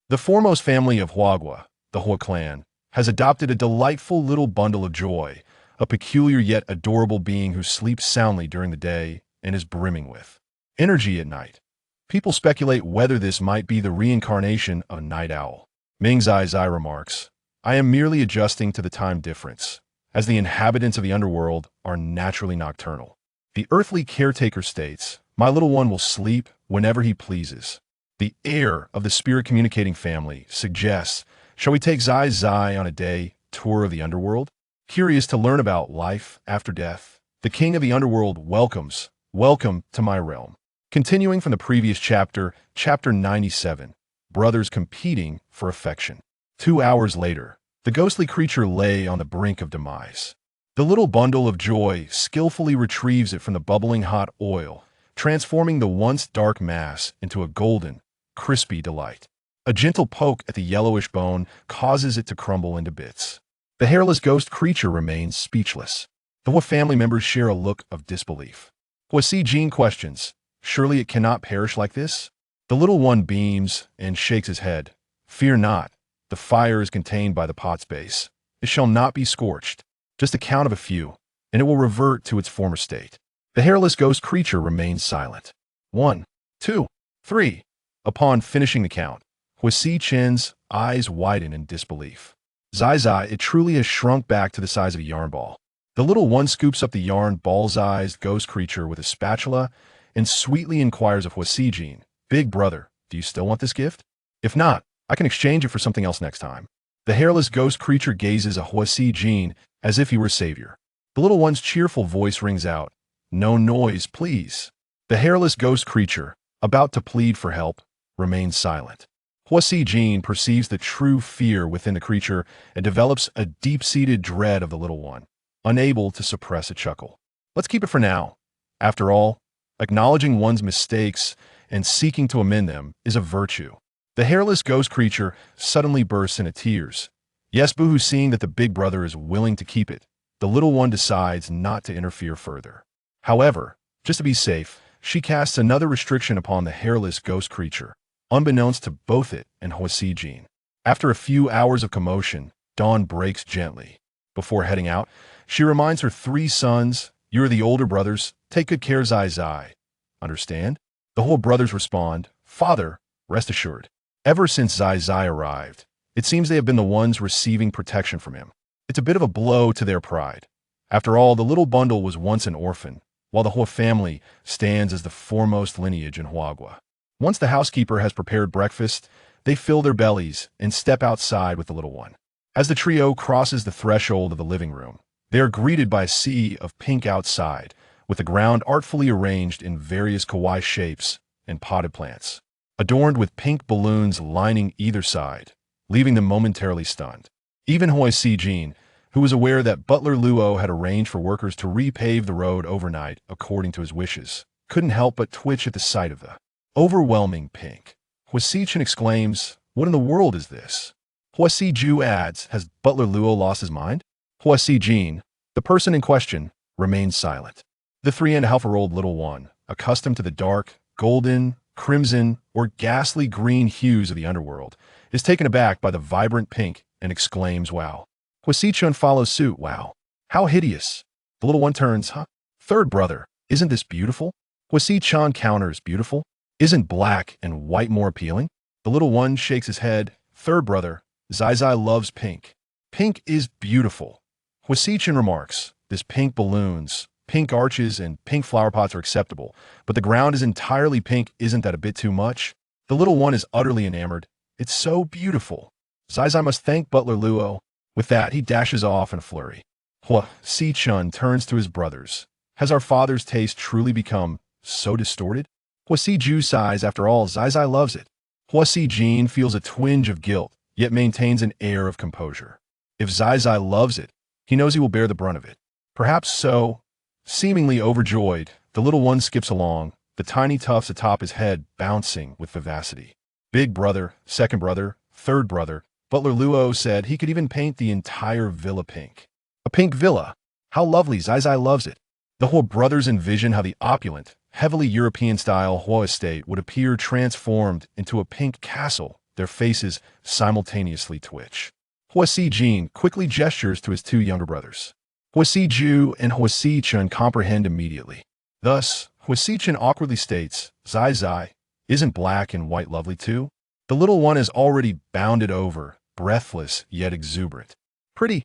The foremost family of Huagua, the Huo Clan, has adopted a delightful little bundle of joy, a peculiar yet adorable being who sleeps soundly during the day and is brimming with energy at night. People speculate whether this might be the reincarnation of a night owl. Ming Zai Zai remarks, I am merely adjusting to the time difference, as the inhabitants of the underworld are naturally nocturnal. The earthly caretaker states, my little one will sleep whenever he pleases. The heir of the spirit-communicating family suggests, shall we take Zai Zai on a day tour of the underworld? Curious to learn about life after death, the king of the underworld welcomes, welcome to my realm. Continuing from the previous chapter, chapter 97, brothers competing for affection. 2 hours later, the ghostly creature lay on the brink of demise. The little bundle of joy skillfully retrieves it from the bubbling hot oil, transforming the once dark mass into a golden, crispy delight. A gentle poke at the yellowish bone causes it to crumble into bits. The hairless ghost creature remains speechless. The Hua family members share a look of disbelief. Hua Jin questions, surely it cannot perish like this? The little one beams and shakes his head. Fear not, the fire is contained by the pot's base. It shall not be scorched. Just a count of a few, and it will revert to its former state. The hairless ghost creature remains silent. 1, 2, 3. Upon finishing the count, Hua Chin's eyes widen in disbelief. Zai Zai, it truly has shrunk back to the size of a yarn ball. The little one scoops up the yarn ball-sized ghost creature with a spatula and sweetly inquires of Hua Jin, Big brother, do you still want this gift? If not, I can exchange it for something else next time. The hairless ghost creature gazes at Hua Jin as if he were savior. The little one's cheerful voice rings out, no noise, please. The hairless ghost creature, about to plead for help, remains silent. Hua Jin perceives the true fear within the creature and develops a deep-seated dread of the little one, unable to suppress a chuckle. Let's keep it for now. After all, acknowledging one's mistakes and seeking to amend them is a virtue. The hairless ghost creature suddenly bursts into tears. Yes, boohoo, seeing that the big brother is willing to keep it, the little one decides not to interfere further. However, just to be safe, she casts another restriction upon the hairless ghost creature, unbeknownst to both it and Hua Jin. After a few hours of commotion, dawn breaks gently. Before heading out, she reminds her 3 sons, you're the older brothers, take good care, Zai Zai. Understand? The whole brothers respond, Father, rest assured. Ever since Zai Zai arrived, it seems they have been the ones receiving protection from him. It's a bit of a blow to their pride. After all, the little bundle was once an orphan, while the Hua family stands as the foremost lineage in Huagua. Once the housekeeper has prepared breakfast, they fill their bellies and step outside with the little one. As the trio crosses the threshold of the living room, they are greeted by a sea of pink outside, with the ground artfully arranged in various kawaii shapes and potted plants, adorned with pink balloons lining either side, leaving them momentarily stunned. Even Hua Jin, who was aware that Butler Luo had arranged for workers to repave the road overnight according to his wishes, couldn't help but twitch at the sight of the overwhelming pink. Hua Chin exclaims, what in the world is this? Hua Ju adds, has Butler Luo lost his mind? Hua Jin, the person in question, remains silent. The 3.5-year-old little one, accustomed to the dark, golden, crimson, or ghastly green hues of the underworld, is taken aback by the vibrant pink and exclaims, wow. Hua Chun follows suit, wow. How hideous. The little one turns, huh? Third brother, isn't this beautiful? Hua Chun counters, beautiful? Isn't black and white more appealing? The little one shakes his head, third brother, Zai Zai loves pink. Pink is beautiful. Hua Chin remarks, this pink balloons, pink arches, and pink flower pots are acceptable, but the ground is entirely pink, isn't that a bit too much? The little one is utterly enamored. It's so beautiful. Zai Zai must thank Butler Luo. With that, he dashes off in a flurry. Hua Chun turns to his brothers. Has our father's taste truly become so distorted? Hua Ju sighs, after all, Zai Zai loves it. Hua Jin feels a twinge of guilt, yet maintains an air of composure. If Zai Zai loves it, he knows he will bear the brunt of it. Perhaps so. Seemingly overjoyed, the little one skips along, the tiny tufts atop his head bouncing with vivacity. Big brother, second brother, third brother, Butler Luo said he could even paint the entire villa pink. A pink villa. How lovely, Zai Zai loves it. The Hua brothers envision how the opulent, heavily European-style Hua estate would appear transformed into a pink castle their faces simultaneously twitch. Hua Jin quickly gestures to his two younger brothers. Hua Ju and Hua Chun comprehend immediately. Thus, Hua Chun awkwardly states, Zai Zai, isn't black and white lovely too? The little one is already bounded over, breathless yet exuberant. Pretty,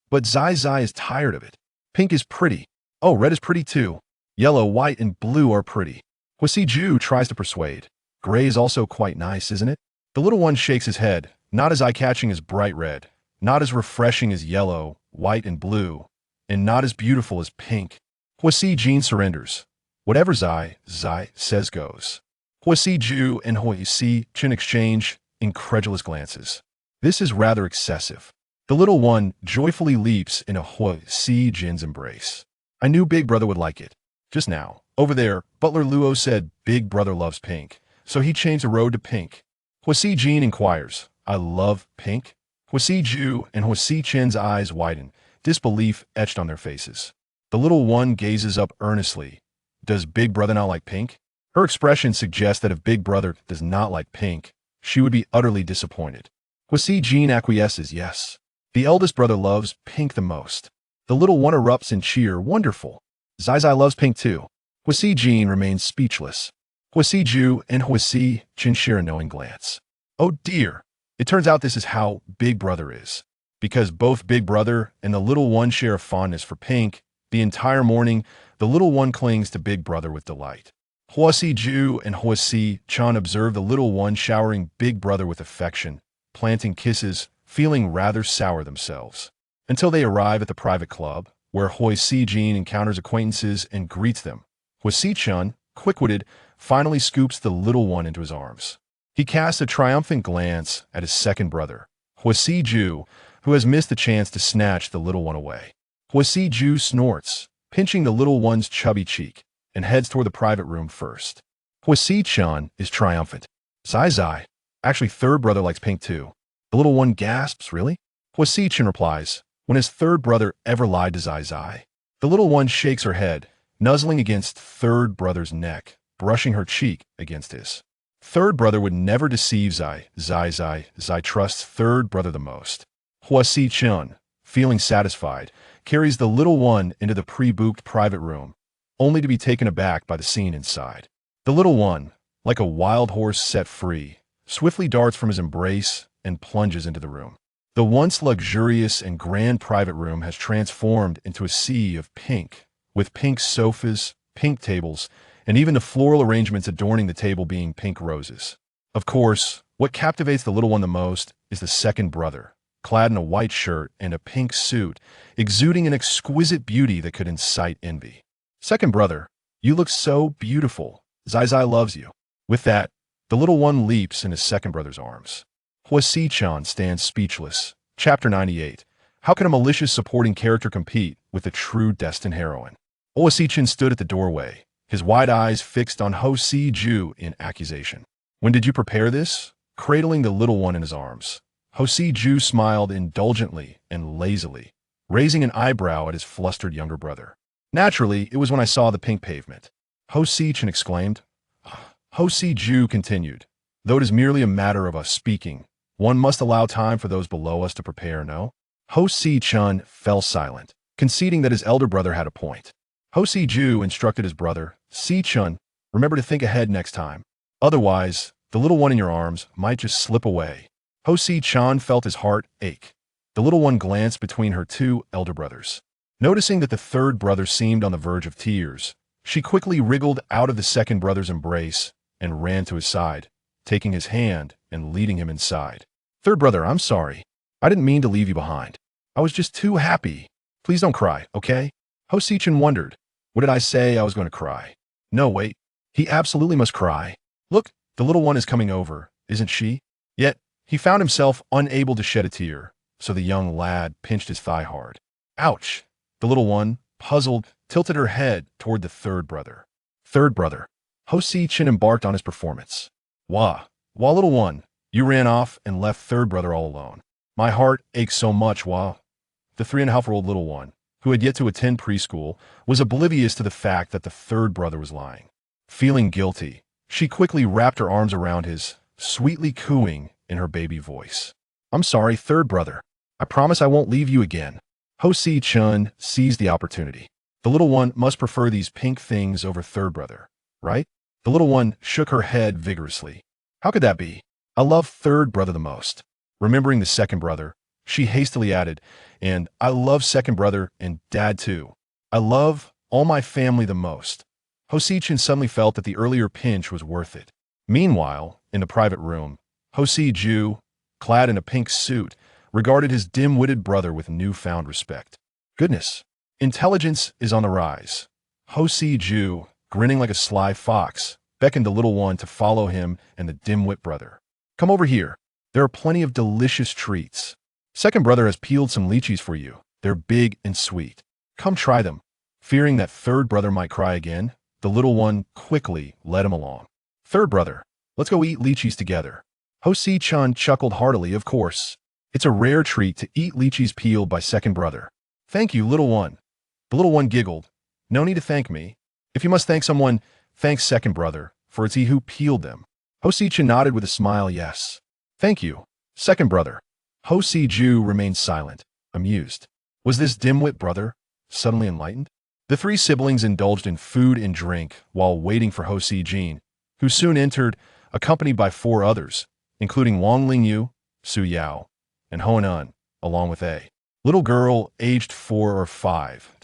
but Zai Zai is tired of it. Pink is pretty. Oh, red is pretty too. Yellow, white, and blue are pretty. Hua Ju tries to persuade. Gray is also quite nice, isn't it? The little one shakes his head, not as eye-catching as bright red, not as refreshing as yellow, white, and blue, and not as beautiful as pink. Hua Jin surrenders. Whatever Zai says goes. Hua Ju and Hua Chun exchange incredulous glances. This is rather excessive. The little one joyfully leaps into Hua Jin's embrace. I knew Big Brother would like it. Just now, over there, Butler Luo said Big Brother loves pink, so he changed the road to pink. Hua Jin inquires, I love pink? Hua Ju and Hua Chen's eyes widen, disbelief etched on their faces. The little one gazes up earnestly. Does Big Brother not like pink? Her expression suggests that if Big Brother does not like pink, she would be utterly disappointed. Hua Jin acquiesces, yes. The eldest brother loves pink the most. The little one erupts in cheer, wonderful. Zai Zai loves pink too. Hua Jin remains speechless. Hua Ju and Hua Chun share a knowing glance. Oh dear, it turns out this is how Big Brother is. Because both Big Brother and the little one share a fondness for pink, the entire morning, the little one clings to Big Brother with delight. Hua Ju and Hua Chun observe the little one showering Big Brother with affection, planting kisses, feeling rather sour themselves. Until they arrive at the private club, where Hua Jin encounters acquaintances and greets them. Hua Chun, quick-witted, finally scoops the little one into his arms. He casts a triumphant glance at his second brother, Hua Ju, who has missed the chance to snatch the little one away. Hua Ju snorts, pinching the little one's chubby cheek, and heads toward the private room first. Hua Chun is triumphant. Zai, actually third brother likes pink too. The little one gasps, really? Hua Chun replies, when his third brother ever lied to Zai. The little one shakes her head, nuzzling against third brother's neck, brushing her cheek against his. Third brother would never deceive Zai trusts third brother the most. Hua Chun, feeling satisfied, carries the little one into the pre-booked private room, only to be taken aback by the scene inside. The little one, like a wild horse set free, swiftly darts from his embrace and plunges into the room. The once luxurious and grand private room has transformed into a sea of pink, with pink sofas, pink tables, and even the floral arrangements adorning the table being pink roses. Of course, what captivates the little one the most is the second brother, clad in a white shirt and a pink suit, exuding an exquisite beauty that could incite envy. Second brother, you look so beautiful. Zai loves you. With that, the little one leaps in his second brother's arms. Hua Chun stands speechless. Chapter 98. How can a malicious supporting character compete with a true destined heroine? Hua Chun stood at the doorway, his wide eyes fixed on Hua Ju in accusation. When did you prepare this? Cradling the little one in his arms. Hua Ju smiled indulgently and lazily, raising an eyebrow at his flustered younger brother. Naturally, it was when I saw the pink pavement. Hua Chun exclaimed. Hua Ju continued. Though it is merely a matter of us speaking, one must allow time for those below us to prepare, no? Hua Chun fell silent, conceding that his elder brother had a point. Hua Ju instructed his brother, Chun, remember to think ahead next time. Otherwise, the little one in your arms might just slip away. Hua Chun felt his heart ache. The little one glanced between her two elder brothers. Noticing that the third brother seemed on the verge of tears, she quickly wriggled out of the second brother's embrace and ran to his side, taking his hand and leading him inside. Third brother, I'm sorry. I didn't mean to leave you behind. I was just too happy. Please don't cry, okay? Hua Chun wondered. What did I say I was going to cry? No, wait. He absolutely must cry. Look, the little one is coming over, isn't she? Yet, he found himself unable to shed a tear, so the young lad pinched his thigh hard. Ouch! The little one, puzzled, tilted her head toward the third brother. Third brother. Hua Chun embarked on his performance. Wah, little one, you ran off and left third brother all alone. My heart aches so much, wah. The 3.5-year-old little one, who had yet to attend preschool, was oblivious to the fact that the third brother was lying. Feeling guilty, she quickly wrapped her arms around his, sweetly cooing in her baby voice. I'm sorry, third brother. I promise I won't leave you again. Ho Si-chun seized the opportunity. The little one must prefer these pink things over third brother, right? The little one shook her head vigorously. How could that be? I love third brother the most. Remembering the second brother, she hastily added, and I love second brother and dad too. I love all my family the most. Ho Si-chun suddenly felt that the earlier pinch was worth it. Meanwhile, in the private room, Ho Si-ju, clad in a pink suit, regarded his dim-witted brother with newfound respect. Goodness, intelligence is on the rise. Ho Si-ju, grinning like a sly fox, beckoned the little one to follow him and the dim-wit brother. Come over here. There are plenty of delicious treats. Second brother has peeled some lychees for you. They're big and sweet. Come try them. Fearing that third brother might cry again, the little one quickly led him along. Third brother, let's go eat lychees together. Ho Si-chun chuckled heartily, of course. It's a rare treat to eat lychees peeled by second brother. Thank you, little one. The little one giggled. No need to thank me. If you must thank someone, thank second brother, for it's he who peeled them. Ho Si-chun nodded with a smile, yes. Thank you, second brother. Ho Si-ju remained silent, amused. Was this dim-wit brother suddenly enlightened? The three siblings indulged in food and drink while waiting for Ho Si-jin, who soon entered, accompanied by four others, including Wang Lingyu, Su Yao, and Hoan, along with a little girl aged 4 or 5.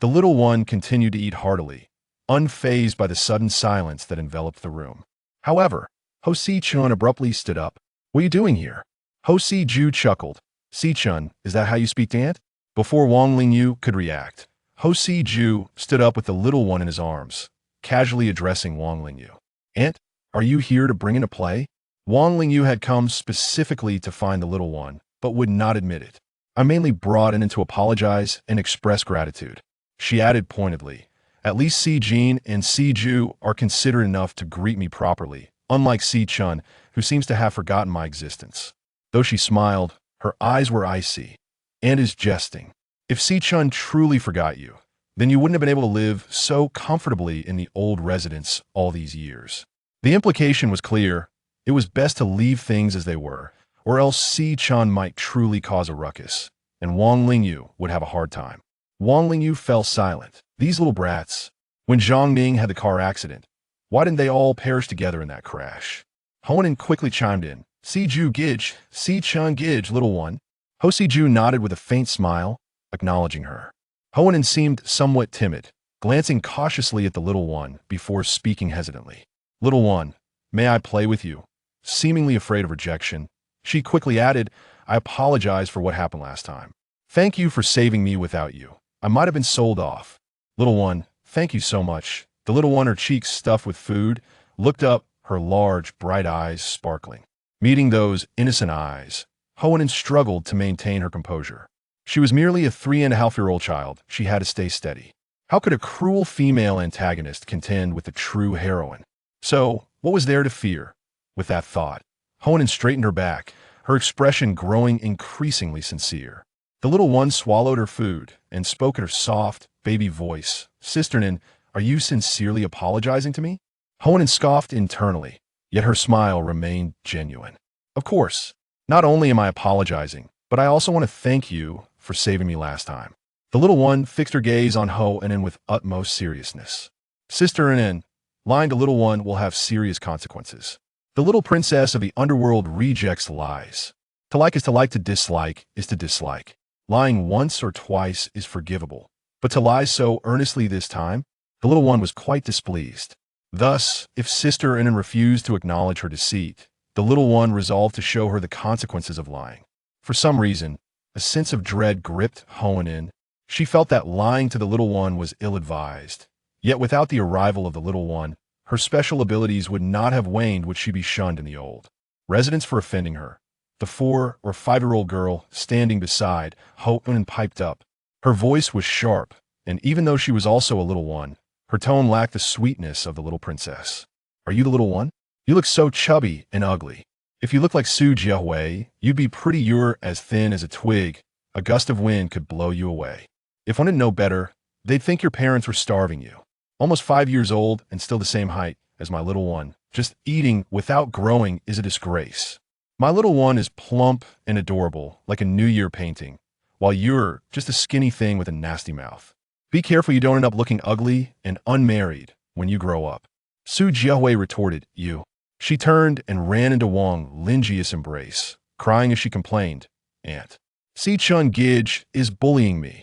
The little one continued to eat heartily, unfazed by the sudden silence that enveloped the room. However, Ho Si-chun abruptly stood up. What are you doing here? Ho Si-ju chuckled. Si-chun, is that how you speak to Aunt? Before Wang Lingyu could react, Ho Si-ju stood up with the little one in his arms, casually addressing Wang Lingyu. Aunt, are you here to bring in a play? Wang Lingyu had come specifically to find the little one, but would not admit it. I mainly brought in to apologize and express gratitude. She added pointedly, at least Si-jin and Si-ju are considerate enough to greet me properly, unlike Si-chun, who seems to have forgotten my existence. Though she smiled, her eyes were icy. And is jesting. If Si-chun truly forgot you, then you wouldn't have been able to live so comfortably in the old residence all these years. The implication was clear. It was best to leave things as they were, or else Si-chun might truly cause a ruckus, and Wang Lingyu would have a hard time. Wang Lingyu fell silent. These little brats. When Zhang Ning had the car accident, why didn't they all perish together in that crash? Hoan quickly chimed in. Si-ju gidge, Si-chun gidge, little one. Ho Si-ju nodded with a faint smile, acknowledging her. Hoan seemed somewhat timid, glancing cautiously at the little one before speaking hesitantly. Little one, may I play with you? Seemingly afraid of rejection, she quickly added, I apologize for what happened last time. Thank you for saving me without you. I might have been sold off. Little one, thank you so much. The little one, her cheeks stuffed with food, looked up, her large, bright eyes sparkling. Meeting those innocent eyes, Hoan struggled to maintain her composure. She was merely a 3.5-year-old child. She had to stay steady. How could a cruel female antagonist contend with a true heroine? So, what was there to fear? With that thought, Hoan straightened her back, her expression growing increasingly sincere. The little one swallowed her food and spoke in her soft, baby voice. Sisternin, are you sincerely apologizing to me? Hoan scoffed internally, yet her smile remained genuine. Of course, not only am I apologizing, but I also want to thank you for saving me last time. The little one fixed her gaze on Hoan with utmost seriousness. Sister lying to little one will have serious consequences. The little princess of the underworld rejects lies. To like is to like, to dislike is to dislike. Lying once or twice is forgivable, but to lie so earnestly this time, the little one was quite displeased. Thus, if Sister Inen refused to acknowledge her deceit, the little one resolved to show her the consequences of lying. For some reason, a sense of dread gripped Hoan. She felt that lying to the little one was ill-advised. Yet without the arrival of the little one, her special abilities would not have waned would she be shunned in the old residence for offending her. The 4 or 5-year-old girl standing beside Hoan piped up. Her voice was sharp, and even though she was also a little one, her tone lacked the sweetness of the little princess. Are you the little one? You look so chubby and ugly. If you look like Su Jiahui, you'd be pretty. You're as thin as a twig. A gust of wind could blow you away. If one didn't know better, they'd think your parents were starving you. Almost 5 years old and still the same height as my little one. Just eating without growing is a disgrace. My little one is plump and adorable, like a New Year painting, while you're just a skinny thing with a nasty mouth. Be careful you don't end up looking ugly and unmarried when you grow up. Su Jiahui retorted, you. She turned and ran into Wang Linjia's embrace, crying as she complained, Aunt. Si Chun Gij is bullying me.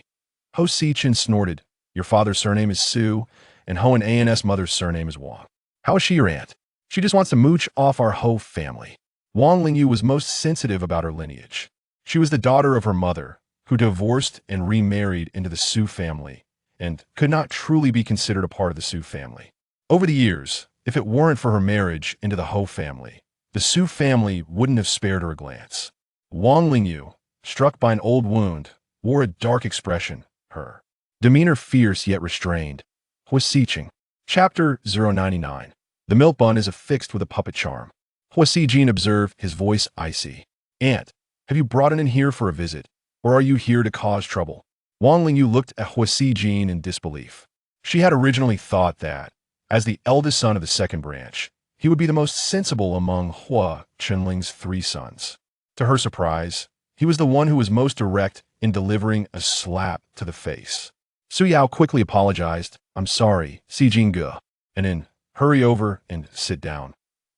Ho Si Chen snorted, your father's surname is Su, and Ho and An's mother's surname is Wang. How is she your aunt? She just wants to mooch off our Ho family. Wang Lingyu was most sensitive about her lineage. She was the daughter of her mother, who divorced and remarried into the Su family, and could not truly be considered a part of the Su family. Over the years, if it weren't for her marriage into the Ho family, the Su family wouldn't have spared her a glance. Wang Lingyu, struck by an old wound, wore a dark expression, her demeanor fierce yet restrained. Hua Siqing. Chapter 099. The milk bun is affixed with a puppet charm. Hua Sijin observed, his voice icy. Aunt, have you brought it in here for a visit, or are you here to cause trouble? Wang Lingyu looked at Hua Sijin in disbelief. She had originally thought that, as the eldest son of the second branch, he would be the most sensible among Hua Chenling's 3 sons. To her surprise, he was the one who was most direct in delivering a slap to the face. Su Yao quickly apologized, I'm sorry, Sijin Ge, and then hurry over and sit down.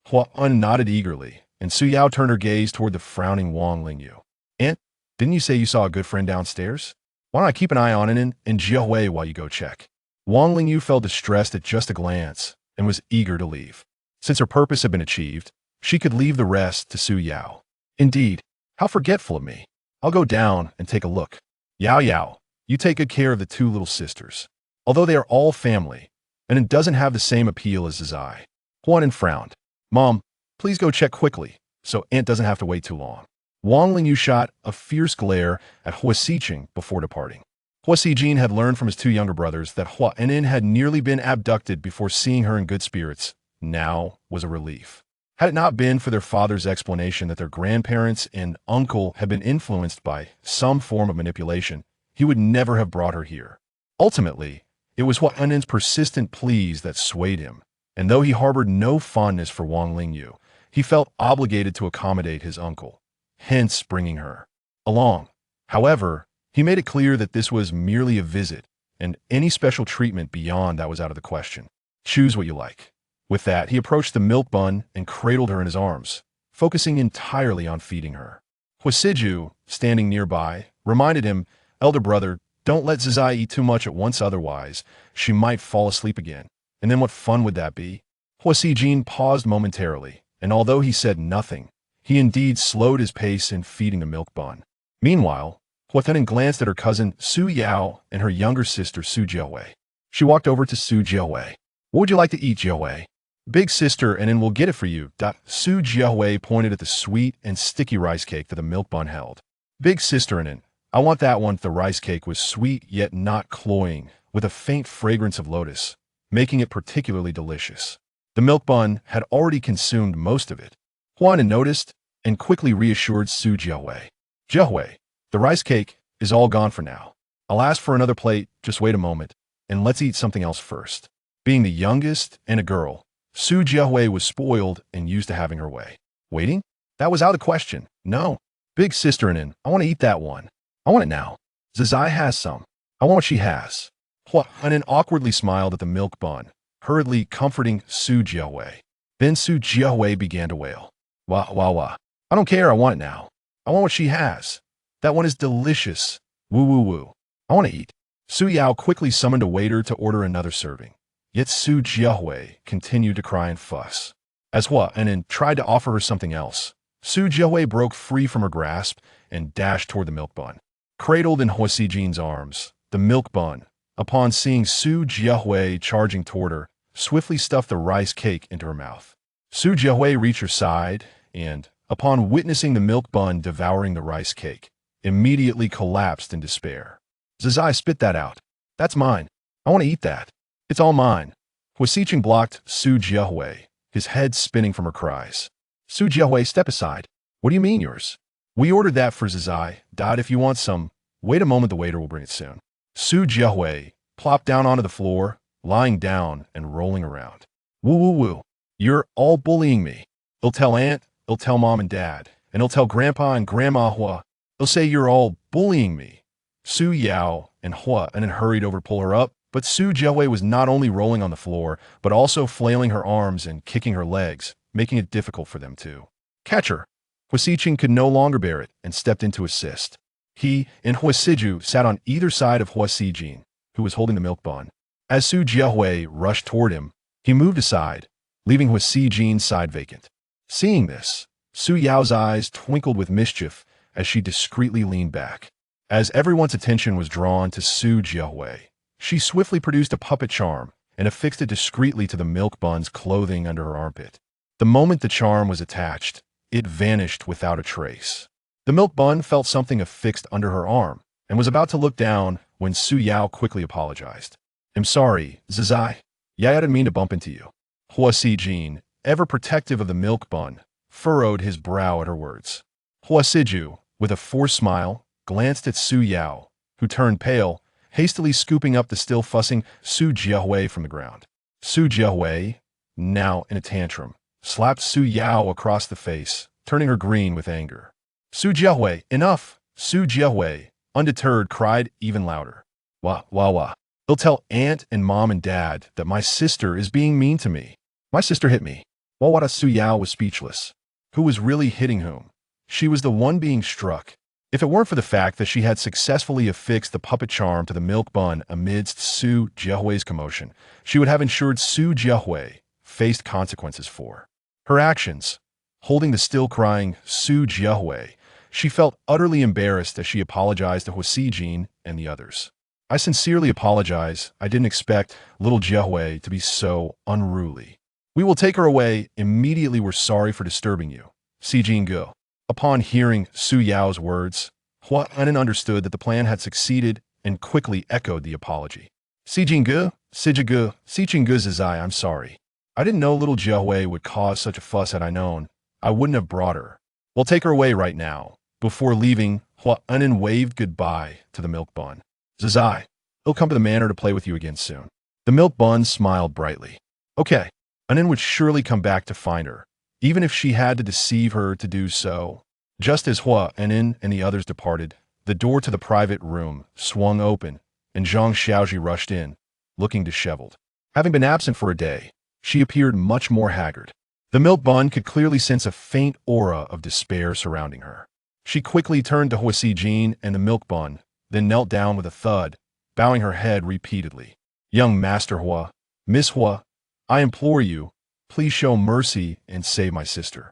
Hua Un nodded eagerly, and Su Yao turned her gaze toward the frowning Wang Lingyu. Aunt, didn't you say you saw a good friend downstairs? Why don't I keep an eye on it and Jiahui while you go check? Wang Lingyu felt distressed at just a glance and was eager to leave. Since her purpose had been achieved, she could leave the rest to Su Yao. Indeed, how forgetful of me. I'll go down and take a look. Yao Yao, you take good care of the 2 little sisters. Although they are all family, and it doesn't have the same appeal as Zai. Huan frowned. Mom, please go check quickly, so Aunt doesn't have to wait too long. Wang Lingyu shot a fierce glare at Hua Siqing before departing. Hua Sijin had learned from his 2 younger brothers that Hua Nen had nearly been abducted before seeing her in good spirits. Now was a relief. Had it not been for their father's explanation that their grandparents and uncle had been influenced by some form of manipulation, he would never have brought her here. Ultimately, it was Hua Nen's persistent pleas that swayed him. And though he harbored no fondness for Wang Lingyu, he felt obligated to accommodate his uncle, hence bringing her along. However, he made it clear that this was merely a visit, and any special treatment beyond that was out of the question. Choose what you like. With that, he approached the milk bun and cradled her in his arms, focusing entirely on feeding her. Hua Siju, standing nearby, reminded him, Elder brother, don't let Zizai eat too much at once, otherwise she might fall asleep again. And then what fun would that be? Hua Sijin paused momentarily, and although he said nothing, he indeed slowed his pace in feeding the milk bun. Meanwhile, Hua Tenin glanced at her cousin Su Yao and her younger sister Su Jiahui. She walked over to Su Jiahui. What would you like to eat, Jiahui? Big sister, and then we'll get it for you. Su Jiahui pointed at the sweet and sticky rice cake that the milk bun held. Big sister, and then I want that one. The rice cake was sweet yet not cloying, with a faint fragrance of lotus, making it particularly delicious. The milk bun had already consumed most of it. Huan noticed and quickly reassured Su Jiahui. Jiahui, the rice cake is all gone for now. I'll ask for another plate, just wait a moment, and let's eat something else first. Being the youngest and a girl, Su Jiahui was spoiled and used to having her way. Waiting? That was out of the question. No. Big sister, and I want to eat that one. I want it now. Zizai has some. I want what she has. Hua Nen awkwardly smiled at the milk bun, hurriedly comforting Su Jiahui. Then Su Jiahui began to wail. Wah, wah, wah. I don't care, I want it now. I want what she has. That one is delicious. Woo, woo, woo. I want to eat. Su Yao quickly summoned a waiter to order another serving. Yet Su Jiahui continued to cry and fuss. As Hua Nen tried to offer her something else, Su Jiahui broke free from her grasp and dashed toward the milk bun. Cradled in Hua Sijin's arms, the milk bun, upon seeing Su Jiahui charging toward her, swiftly stuffed the rice cake into her mouth. Su Jiahui reached her side and, upon witnessing the milk bun devouring the rice cake, immediately collapsed in despair. Zizai, spit that out. That's mine. I want to eat that. It's all mine. Hua Siqing blocked Su Jiahui, his head spinning from her cries. Su Jiahui, step aside. What do you mean yours? We ordered that for Zizai. If you want some, wait a moment, the waiter will bring it soon. Su Jiahui plopped down onto the floor, lying down and rolling around. Woo, woo, woo. You're all bullying me. I'll tell Aunt, I'll tell Mom and Dad, and he'll tell Grandpa and Grandma Hua. He'll say you're all bullying me. Su Yao and Hua and then hurried over to pull her up, but Su Jiahui was not only rolling on the floor, but also flailing her arms and kicking her legs, making it difficult for them to catch her. Hua Xiqing could no longer bear it and stepped in to assist. He and Hua Siju sat on either side of Hua Xijin, who was holding the milk bun. As Su Jiahui rushed toward him, he moved aside, leaving Hua Xijin's side vacant. Seeing this, Su Yao's eyes twinkled with mischief as she discreetly leaned back. As everyone's attention was drawn to Su Jiahui, she swiftly produced a puppet charm and affixed it discreetly to the milk bun's clothing under her armpit. The moment the charm was attached, it vanished without a trace. The milk bun felt something affixed under her arm and was about to look down when Su Yao quickly apologized. I'm sorry, Zizai. Yeah, I didn't mean to bump into you. Hua Xijin, ever protective of the milk bun, furrowed his brow at her words. Hua Siju, with a forced smile, glanced at Su Yao, who turned pale, hastily scooping up the still fussing Su Jiahui from the ground. Su Jiahui, now in a tantrum, slapped Su Yao across the face, turning her green with anger. Su Jiahui, enough! Su Jiahui, undeterred, cried even louder. Wah, wah, wah. He'll tell Aunt and Mom and Dad that my sister is being mean to me. My sister hit me. Wawada Su Yao was speechless. Who was really hitting whom? She was the one being struck. If it weren't for the fact that she had successfully affixed the puppet charm to the milk bun amidst Su Jiahui's commotion, she would have ensured Su Jiahui faced consequences for her actions. Holding the still crying Su Jiahui, she felt utterly embarrassed as she apologized to Hua Xijin and the others. I sincerely apologize. I didn't expect little Jiahui to be so unruly. We will take her away. Immediately, we're sorry for disturbing you. Xijin Ge. Upon hearing Su Yao's words, Hua Anan understood that the plan had succeeded and quickly echoed the apology. Xijin Ge, Sijige, Xijin Ge Zizai, I'm sorry. I didn't know little Jiahui would cause such a fuss. Had I known, I wouldn't have brought her. We'll take her away right now. Before leaving, Hua Anan waved goodbye to the milk bun. Zizai, he'll come to the manor to play with you again soon. The milk bun smiled brightly. Okay, Anan would surely come back to find her, even if she had to deceive her to do so. Just as Hua Anan and the others departed, the door to the private room swung open, and Zhang Xiaoji rushed in, looking disheveled. Having been absent for a day, she appeared much more haggard. The milk bun could clearly sense a faint aura of despair surrounding her. She quickly turned to Hua Xijin and the milk bun, then knelt down with a thud, bowing her head repeatedly. Young Master Hua, Miss Hua, I implore you, please show mercy and save my sister.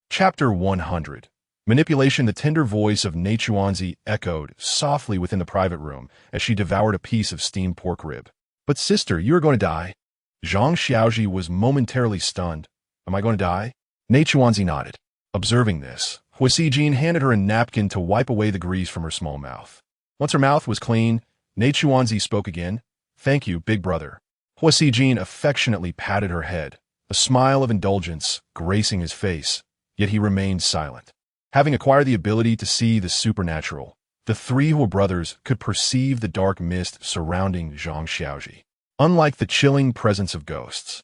Chapter 100. Manipulation. The tender voice of Neichuanzi echoed softly within the private room as she devoured a piece of steamed pork rib. But sister, you are going to die. Zhang Xiaoji was momentarily stunned. Am I going to die? Neichuanzi nodded. Observing this, Hua Xijin handed her a napkin to wipe away the grease from her small mouth. Once her mouth was clean, Neichuanzi spoke again. Thank you, big brother. Hua Xijin affectionately patted her head, a smile of indulgence gracing his face, yet he remained silent. Having acquired the ability to see the supernatural, the three Hua brothers could perceive the dark mist surrounding Zhang Xiaoji. Unlike the chilling presence of ghosts,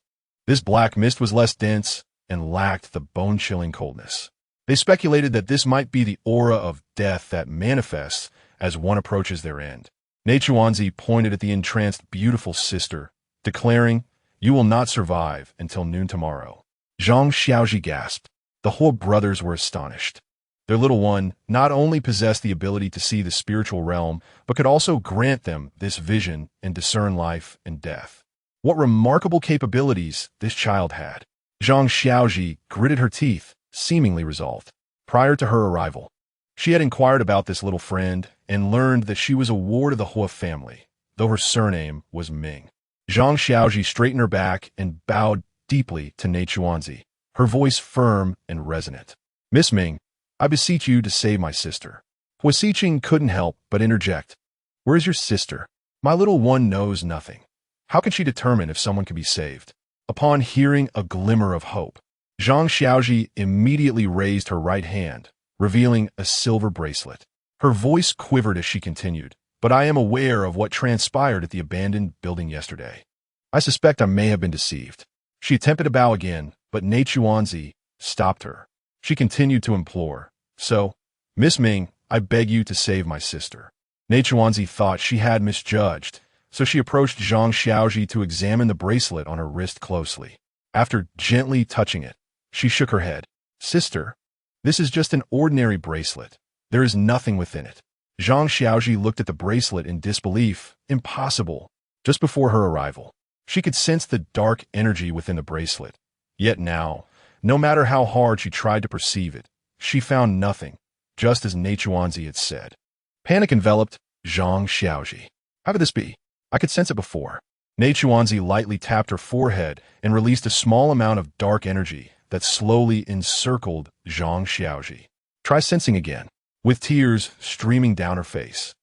this black mist was less dense and lacked the bone-chilling coldness. They speculated that this might be the aura of death that manifests as one approaches their end. Neichuanzi pointed at the entranced beautiful sister, declaring, You will not survive until noon tomorrow. Zhang Xiaoji gasped. The Hua brothers were astonished. Their little one not only possessed the ability to see the spiritual realm, but could also grant them this vision and discern life and death. What remarkable capabilities this child had. Zhang Xiaoji gritted her teeth, seemingly resolved. Prior to her arrival, she had inquired about this little friend and learned that she was a ward of the Hua family, though her surname was Ming. Zhang Xiaoji straightened her back and bowed deeply to Neichuanzi, her voice firm and resonant. Miss Ming, I beseech you to save my sister. Hua Xiqing couldn't help but interject. Where is your sister? My little one knows nothing. How can she determine if someone can be saved? Upon hearing a glimmer of hope, Zhang Xiaoji immediately raised her right hand, revealing a silver bracelet. Her voice quivered as she continued, but I am aware of what transpired at the abandoned building yesterday. I suspect I may have been deceived. She attempted to bow again, but Neichuanzi stopped her. She continued to implore, So, Miss Ming, I beg you to save my sister. Neichuanzi thought she had misjudged, so she approached Zhang Xiaoji to examine the bracelet on her wrist closely. After gently touching it, she shook her head. Sister, this is just an ordinary bracelet. There is nothing within it. Zhang Xiaoji looked at the bracelet in disbelief. Impossible. Just before her arrival, she could sense the dark energy within the bracelet. Yet now, no matter how hard she tried to perceive it, she found nothing, just as Neichuanzi had said. Panic enveloped Zhang Xiaoji. How could this be? I could sense it before. Neichuanzi lightly tapped her forehead and released a small amount of dark energy that slowly encircled Zhang Xiaoji. Try sensing again. With tears streaming down her face,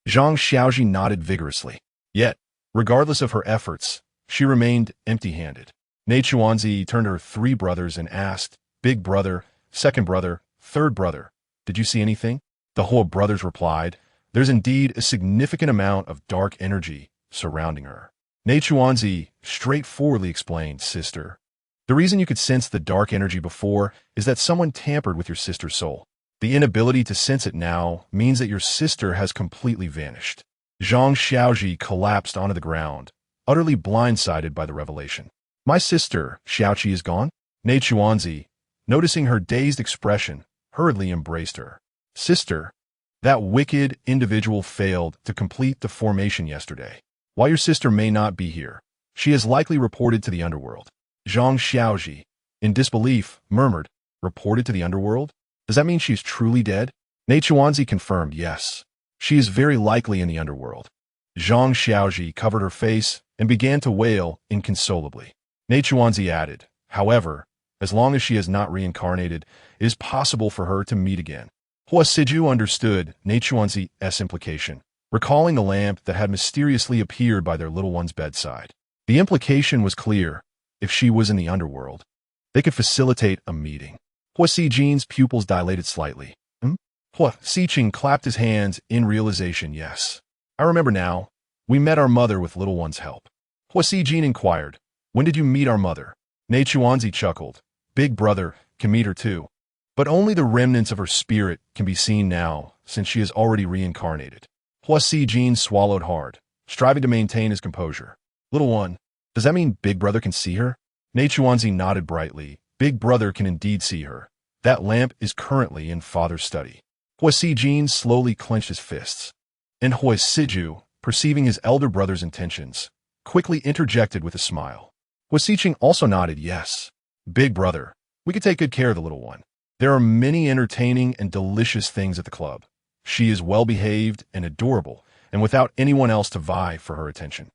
Zhang Xiaoji nodded vigorously. Yet, regardless of her efforts, she remained empty-handed. Neichuanzi turned to her 3 brothers and asked, Big brother, second brother, third brother, did you see anything? The Huo brothers replied, there's indeed a significant amount of dark energy surrounding her. Neichuanzi straightforwardly explained, Sister, the reason you could sense the dark energy before is that someone tampered with your sister's soul. The inability to sense it now means that your sister has completely vanished. Zhang Xiaoji collapsed onto the ground, utterly blindsided by the revelation. My sister, Xiaoqi, is gone? Neichuanzi, noticing her dazed expression, hurriedly embraced her. Sister, that wicked individual failed to complete the formation yesterday. While your sister may not be here, she has likely reported to the Underworld. Zhang Xiaoji, in disbelief, murmured, reported to the Underworld? Does that mean she's truly dead? Neichuanzi confirmed, yes. She is very likely in the Underworld. Zhang Xiaoji covered her face and began to wail inconsolably. Neichuanzi added, however, as long as she has not reincarnated, it is possible for her to meet again. Hua Siju understood Neichuanzi's implication, recalling the lamp that had mysteriously appeared by their little one's bedside. The implication was clear. If she was in the Underworld, they could facilitate a meeting. Hua Sijin's pupils dilated slightly. Hua Siqing clapped his hands in realization, yes. I remember now. We met our mother with little one's help. Hua Sijin inquired, when did you meet our mother? Neichuanzi chuckled. Big brother can meet her too. But only the remnants of her spirit can be seen now, since she is already reincarnated. Hua Sijin swallowed hard, striving to maintain his composure. Little one, does that mean Big Brother can see her? Neichuanzi nodded brightly. Big Brother can indeed see her. That lamp is currently in Father's study. Hua Sijin slowly clenched his fists. And Hua Siju, perceiving his elder brother's intentions, quickly interjected with a smile. Hua Siqing also nodded yes. Big Brother, we could take good care of the little one. There are many entertaining and delicious things at the club. She is well-behaved and adorable, and without anyone else to vie for her attention.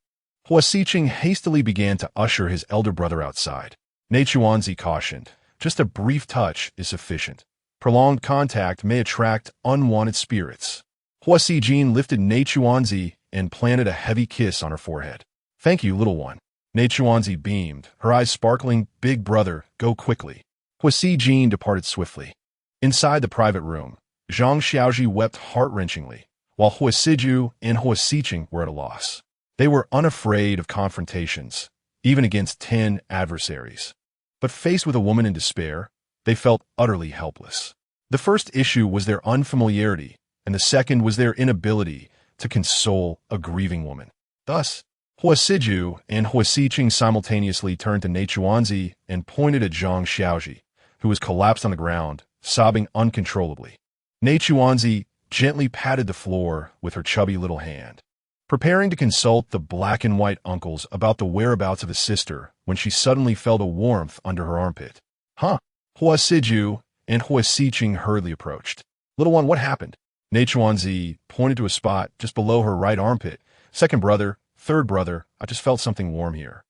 Hua Siqing hastily began to usher his elder brother outside. Neichuanzi cautioned, just a brief touch is sufficient. Prolonged contact may attract unwanted spirits. Hua Sijin lifted Neichuanzi and planted a heavy kiss on her forehead. Thank you, little one. Neichuanzi beamed, her eyes sparkling. Big brother, go quickly. Hua Sijin departed swiftly. Inside the private room, Zhang Xiaoji wept heart-wrenchingly, while Hua Siju and Hua Siqing were at a loss. They were unafraid of confrontations, even against 10 adversaries. But faced with a woman in despair, they felt utterly helpless. The first issue was their unfamiliarity, and the second was their inability to console a grieving woman. Thus, Hua Siju and Hua Siqing simultaneously turned to Neichuanzi and pointed at Zhang Xiaoji, who was collapsed on the ground, sobbing uncontrollably. Neichuanzi gently patted the floor with her chubby little hand, preparing to consult the black and white uncles about the whereabouts of his sister when she suddenly felt a warmth under her armpit. Huh? Hua Siju and Hua Siqing hurriedly approached. Little one, what happened? Neichuanzi pointed to a spot just below her right armpit. Second brother, third brother, I just felt something warm here.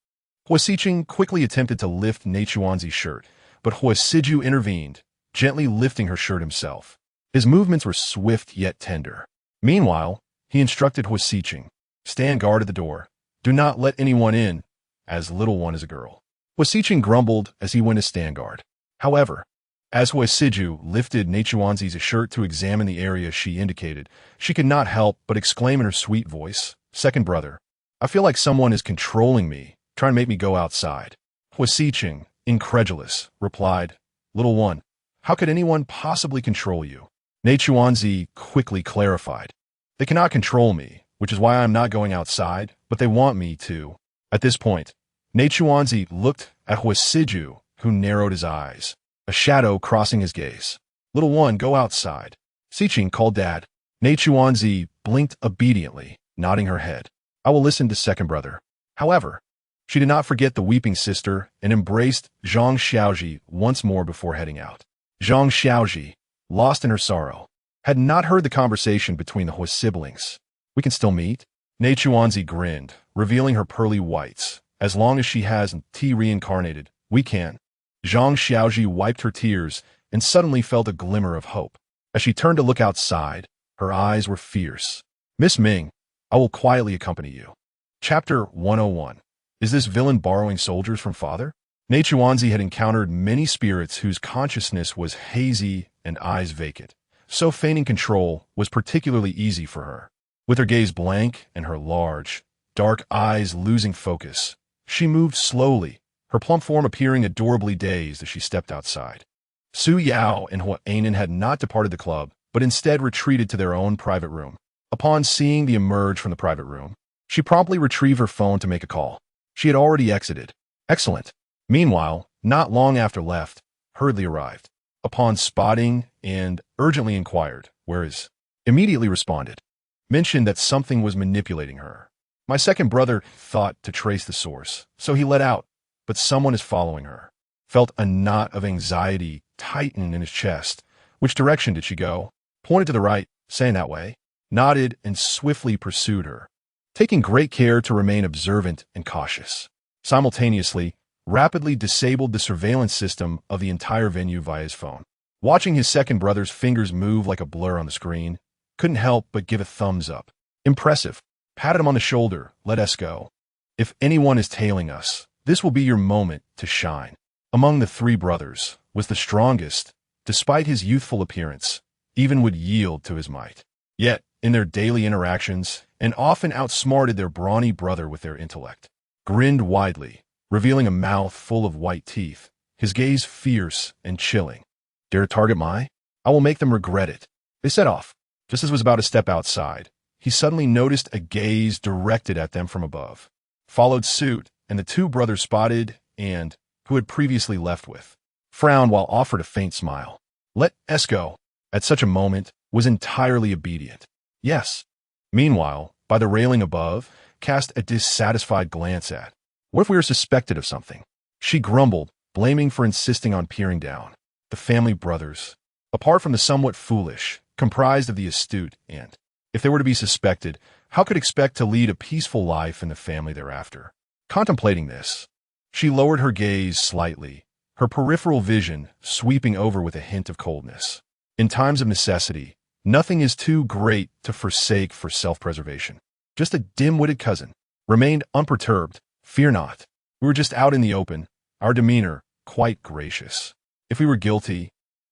Hua Siqing quickly attempted to lift Neichuanzi's shirt, but Hua Siju intervened, gently lifting her shirt himself. His movements were swift yet tender. Meanwhile, he instructed Hua Siqing, stand guard at the door. Do not let anyone in, as little one is a girl. Hua Siqing grumbled as he went to stand guard. However, as Hua Siju lifted Neichuanzi's shirt to examine the area she indicated, she could not help but exclaim in her sweet voice, second brother, I feel like someone is controlling me, trying to make me go outside. Hua Siqing, incredulous, replied, little one, How could anyone possibly control you? Neichuanzi quickly clarified. They cannot control me, which is why I'm not going outside, but they want me to. At this point, Neichuanzi looked at Huasiju, who narrowed his eyes, a shadow crossing his gaze. Little one, go outside. Siqing called Dad. Neichuanzi blinked obediently, nodding her head. I will listen to second brother. However, she did not forget the weeping sister and embraced Zhang Xiaoji once more before heading out. Zhang Xiaoji, lost in her sorrow, had not heard the conversation between the Hua siblings. We can still meet? Neichuanzi grinned, revealing her pearly whites. As long as she has T reincarnated, we can. Zhang Xiaoji wiped her tears and suddenly felt a glimmer of hope. As she turned to look outside, her eyes were fierce. Miss Ming, I will quietly accompany you. Chapter 101. Is this villain borrowing soldiers from father? Neichuanzi had encountered many spirits whose consciousness was hazy and eyes vacant, so feigning control was particularly easy for her. With her gaze blank and her large, dark eyes losing focus, she moved slowly, her plump form appearing adorably dazed as she stepped outside. Su Yao and Hua Nation had not departed the club, but instead retreated to their own private room. Upon seeing the emerge from the private room, she promptly retrieved her phone to make a call. She had already exited. Excellent. Meanwhile, not long after left, hurriedly arrived. Upon spotting and urgently inquired, where is? Immediately responded. Mentioned that something was manipulating her. My second brother thought to trace the source, so he let out, but someone is following her. Felt a knot of anxiety tighten in his chest. Which direction did she go? Pointed to the right, saying that way. Nodded and swiftly pursued her, taking great care to remain observant and cautious. Simultaneously, rapidly disabled the surveillance system of the entire venue via his phone. Watching his second brother's fingers move like a blur on the screen, couldn't help but give a thumbs up. Impressive. Patted him on the shoulder, let us go. If anyone is tailing us, this will be your moment to shine. Among the three brothers, was the strongest, despite his youthful appearance, even would yield to his might. Yet, in their daily interactions, and often outsmarted their brawny brother with their intellect. Grinned widely, revealing a mouth full of white teeth, his gaze fierce and chilling. Dare to target my? I will make them regret it. They set off. Just as was about to step outside, he suddenly noticed a gaze directed at them from above. Followed suit, and the two brothers spotted and, who had previously left with, frowned while offered a faint smile. Let us go. At such a moment, was entirely obedient. Yes. Meanwhile, by the railing above, cast a dissatisfied glance at. What if we were suspected of something? She grumbled, blaming for insisting on peering down. The family brothers, apart from the somewhat foolish, comprised of the astute and, if they were to be suspected, how could expect to lead a peaceful life in the family thereafter? Contemplating this, she lowered her gaze slightly, her peripheral vision sweeping over with a hint of coldness. In times of necessity, nothing is too great to forsake for self-preservation. Just a dim-witted cousin. Remained unperturbed. Fear not. We were just out in the open, our demeanor quite gracious. If we were guilty,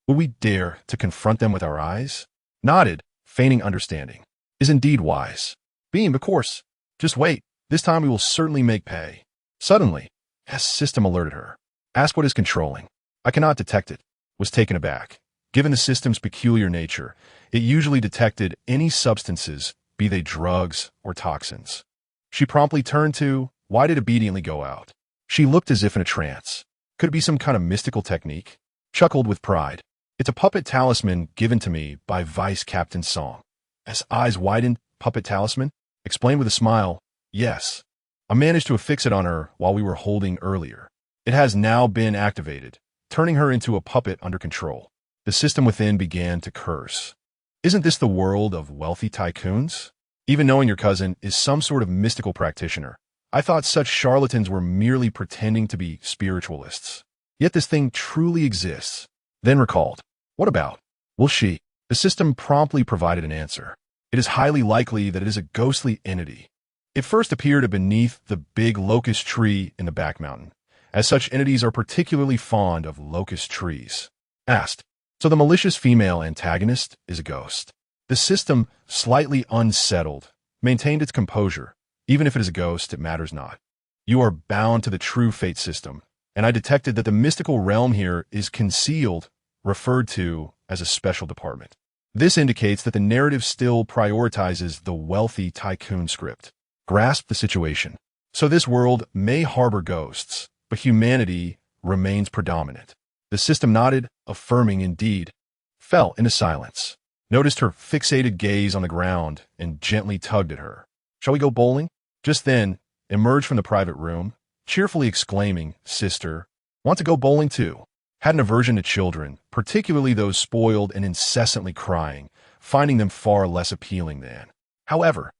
would we dare to confront them with our eyes? Nodded, feigning understanding. Is indeed wise. Beam, of course. Just wait. This time we will certainly make pay. Suddenly, S system alerted her. Ask what is controlling. I cannot detect it. Was taken aback. Given the system's peculiar nature, it usually detected any substances, be they drugs or toxins. She promptly turned to, why did obediently go out? She looked as if in a trance. Could it be some kind of mystical technique? Chuckled with pride. It's a puppet talisman given to me by Vice Captain Song. As eyes widened, puppet talisman? Explained with a smile, yes. I managed to affix it on her while we were holding earlier. It has now been activated, turning her into a puppet under control. The system within began to curse. Isn't this the world of wealthy tycoons? Even knowing your cousin is some sort of mystical practitioner, I thought such charlatans were merely pretending to be spiritualists. Yet this thing truly exists. Then recalled, what about? Will she? The system promptly provided an answer. It is highly likely that it is a ghostly entity. It first appeared beneath the big locust tree in the back mountain, as such entities are particularly fond of locust trees. Asked, so the malicious female antagonist is a ghost. The system, slightly unsettled, maintained its composure. Even if it is a ghost, it matters not. You are bound to the true fate system, and I detected that the mystical realm here is concealed referred to as a special department. This indicates that the narrative still prioritizes the wealthy tycoon script. Grasp the situation. So this world may harbor ghosts, but humanity remains predominant. The system nodded, affirming indeed, fell into silence, noticed her fixated gaze on the ground, and gently tugged at her. Shall we go bowling? Just then, emerged from the private room, cheerfully exclaiming, Sister, want to go bowling too? Had an aversion to children, particularly those spoiled and incessantly crying, finding them far less appealing than. However,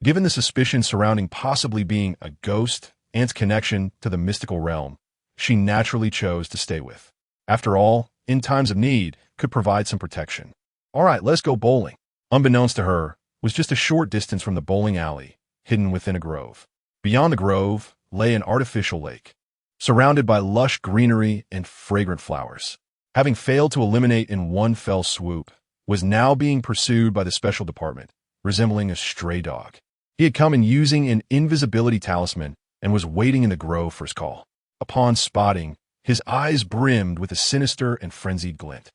given the suspicion surrounding possibly being a ghost and its connection to the mystical realm, she naturally chose to stay with. After all, in times of need, could provide some protection. All right, let's go bowling. Unbeknownst to her, was just a short distance from the bowling alley, hidden within a grove. Beyond the grove lay an artificial lake, surrounded by lush greenery and fragrant flowers. Having failed to eliminate in one fell swoop, was now being pursued by the special department, resembling a stray dog. He had come in using an invisibility talisman and was waiting in the grove for his call. Upon spotting, his eyes brimmed with a sinister and frenzied glint.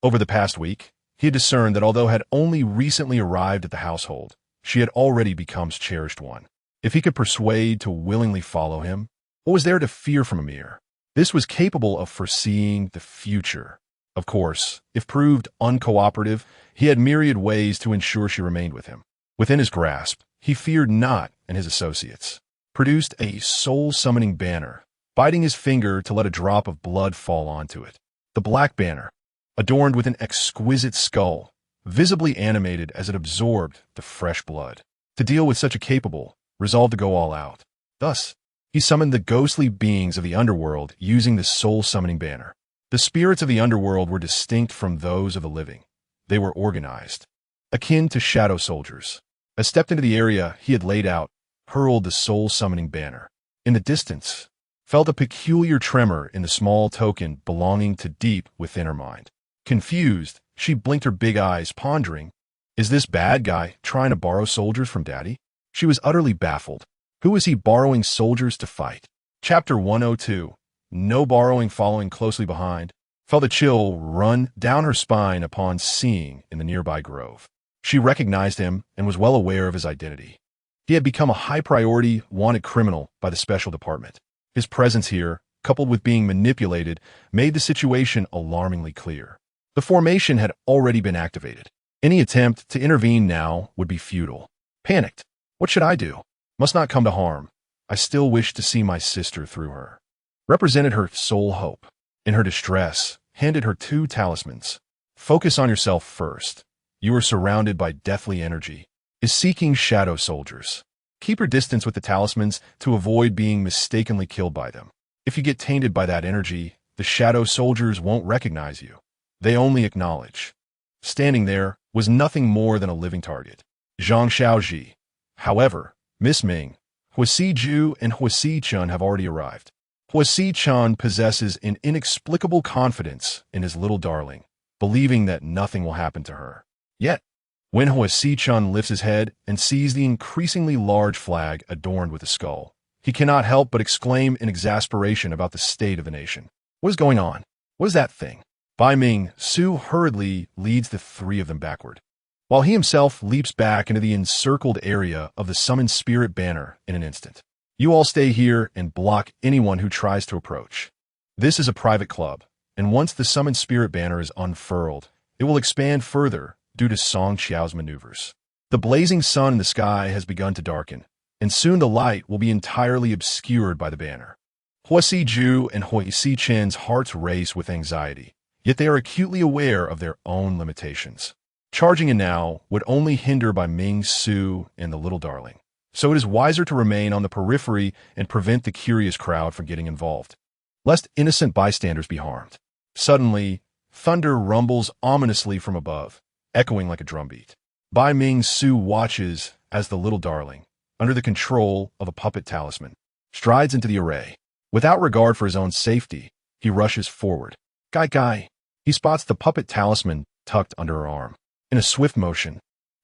Over the past week, he had discerned that although had only recently arrived at the household, she had already become cherished one. If he could persuade to willingly follow him, what was there to fear from Amir? This was capable of foreseeing the future. Of course, if proved uncooperative, he had myriad ways to ensure she remained with him. Within his grasp, he feared not and his associates. Produced a soul-summoning banner, biting his finger to let a drop of blood fall onto it. The black banner, adorned with an exquisite skull, visibly animated as it absorbed the fresh blood. To deal with such a capable, resolved to go all out. Thus, he summoned the ghostly beings of the underworld using the soul-summoning banner. The spirits of the underworld were distinct from those of the living. They were organized, akin to shadow soldiers. As stepped into the area he had laid out, hurled the soul-summoning banner. In the distance, felt a peculiar tremor in the small token belonging to deep within her mind. Confused, she blinked her big eyes, pondering, is this bad guy trying to borrow soldiers from Daddy? She was utterly baffled. Who was he borrowing soldiers to fight? Chapter 102. No borrowing. Following closely behind, felt a chill run down her spine upon seeing in the nearby grove. She recognized him and was well aware of his identity. He had become a high-priority, wanted criminal by the special department. His presence here, coupled with being manipulated, made the situation alarmingly clear. The formation had already been activated. Any attempt to intervene now would be futile. Panicked. What should I do? Must not come to harm. I still wish to see my sister through her. Represented her sole hope. In her distress, handed her 2 talismans. Focus on yourself first. You are surrounded by deathly energy. Is seeking shadow soldiers. Keep your distance with the talismans to avoid being mistakenly killed by them. If you get tainted by that energy, the shadow soldiers won't recognize you. They only acknowledge. Standing there was nothing more than a living target. Zhang Xiaoji. However, Miss Ming, Hua Ju, and Hua Chun have already arrived. Hua Chun possesses an inexplicable confidence in his little darling, believing that nothing will happen to her. Yet, when Hua Chun lifts his head and sees the increasingly large flag adorned with a skull, he cannot help but exclaim in exasperation about the state of the nation. What is going on? What is that thing? Bai Ming Su hurriedly leads the 3 of them backward, while he himself leaps back into the encircled area of the summoned spirit banner in an instant. You all stay here and block anyone who tries to approach. This is a private club, and once the summoned spirit banner is unfurled, it will expand further due to Song Qiao's maneuvers. The blazing sun in the sky has begun to darken, and soon the light will be entirely obscured by the banner. Hua Ju and Hua Chen's hearts race with anxiety, yet they are acutely aware of their own limitations. Charging in now would only hinder by Ming Su and the little darling, so it is wiser to remain on the periphery and prevent the curious crowd from getting involved, lest innocent bystanders be harmed. Suddenly, thunder rumbles ominously from above, echoing like a drumbeat. Bai Ming Su watches as the little darling, under the control of a puppet talisman, strides into the array. Without regard for his own safety, he rushes forward. Gai. He spots the puppet talisman tucked under her arm. In a swift motion,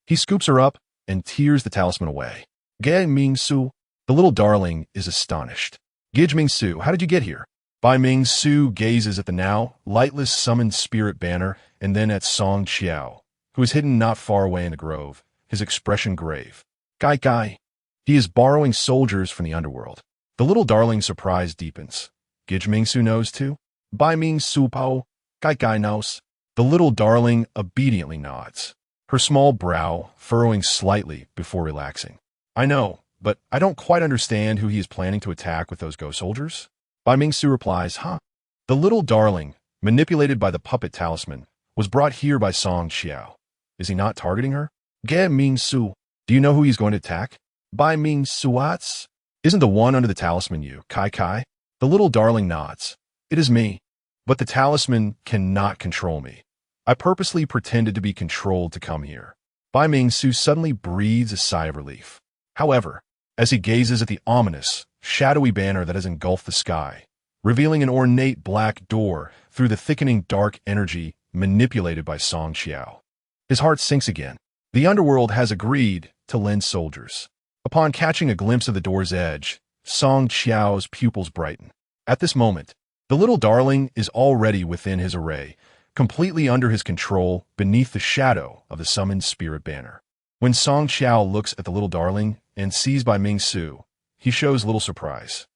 he scoops her up and tears the talisman away. Gai Ming Su, the little darling, is astonished. Gij Ming Su, how did you get here? Bai Ming Su gazes at the now lightless summoned spirit banner and then at Song Qiao, who is hidden not far away in the grove, his expression grave. Gai. He is borrowing soldiers from the underworld. The little darling's surprise deepens. Gij Ming Su knows too? Bai Ming Su Pao, Gai knows. The little darling obediently nods, her small brow furrowing slightly before relaxing. I know, but I don't quite understand who he is planning to attack with those ghost soldiers. Bai Ming Su replies, huh? The little darling, manipulated by the puppet talisman, was brought here by Song Qiao. Is he not targeting her? Ge Ming Su, do you know who he's going to attack? Bai Ming Suats? Isn't the one under the talisman you, Kai? The little darling nods. It is me. But the talisman cannot control me. I purposely pretended to be controlled to come here. Bai Ming Su suddenly breathes a sigh of relief. However, as he gazes at the ominous, shadowy banner that has engulfed the sky, revealing an ornate black door through the thickening dark energy manipulated by Song Qiao, his heart sinks again. The underworld has agreed to lend soldiers. Upon catching a glimpse of the door's edge, Song Qiao's pupils brighten. At this moment, the little darling is already within his array, completely under his control beneath the shadow of the summoned spirit banner. When Song Qiao looks at the little darling and sees Bai Ming Su, he shows little surprise.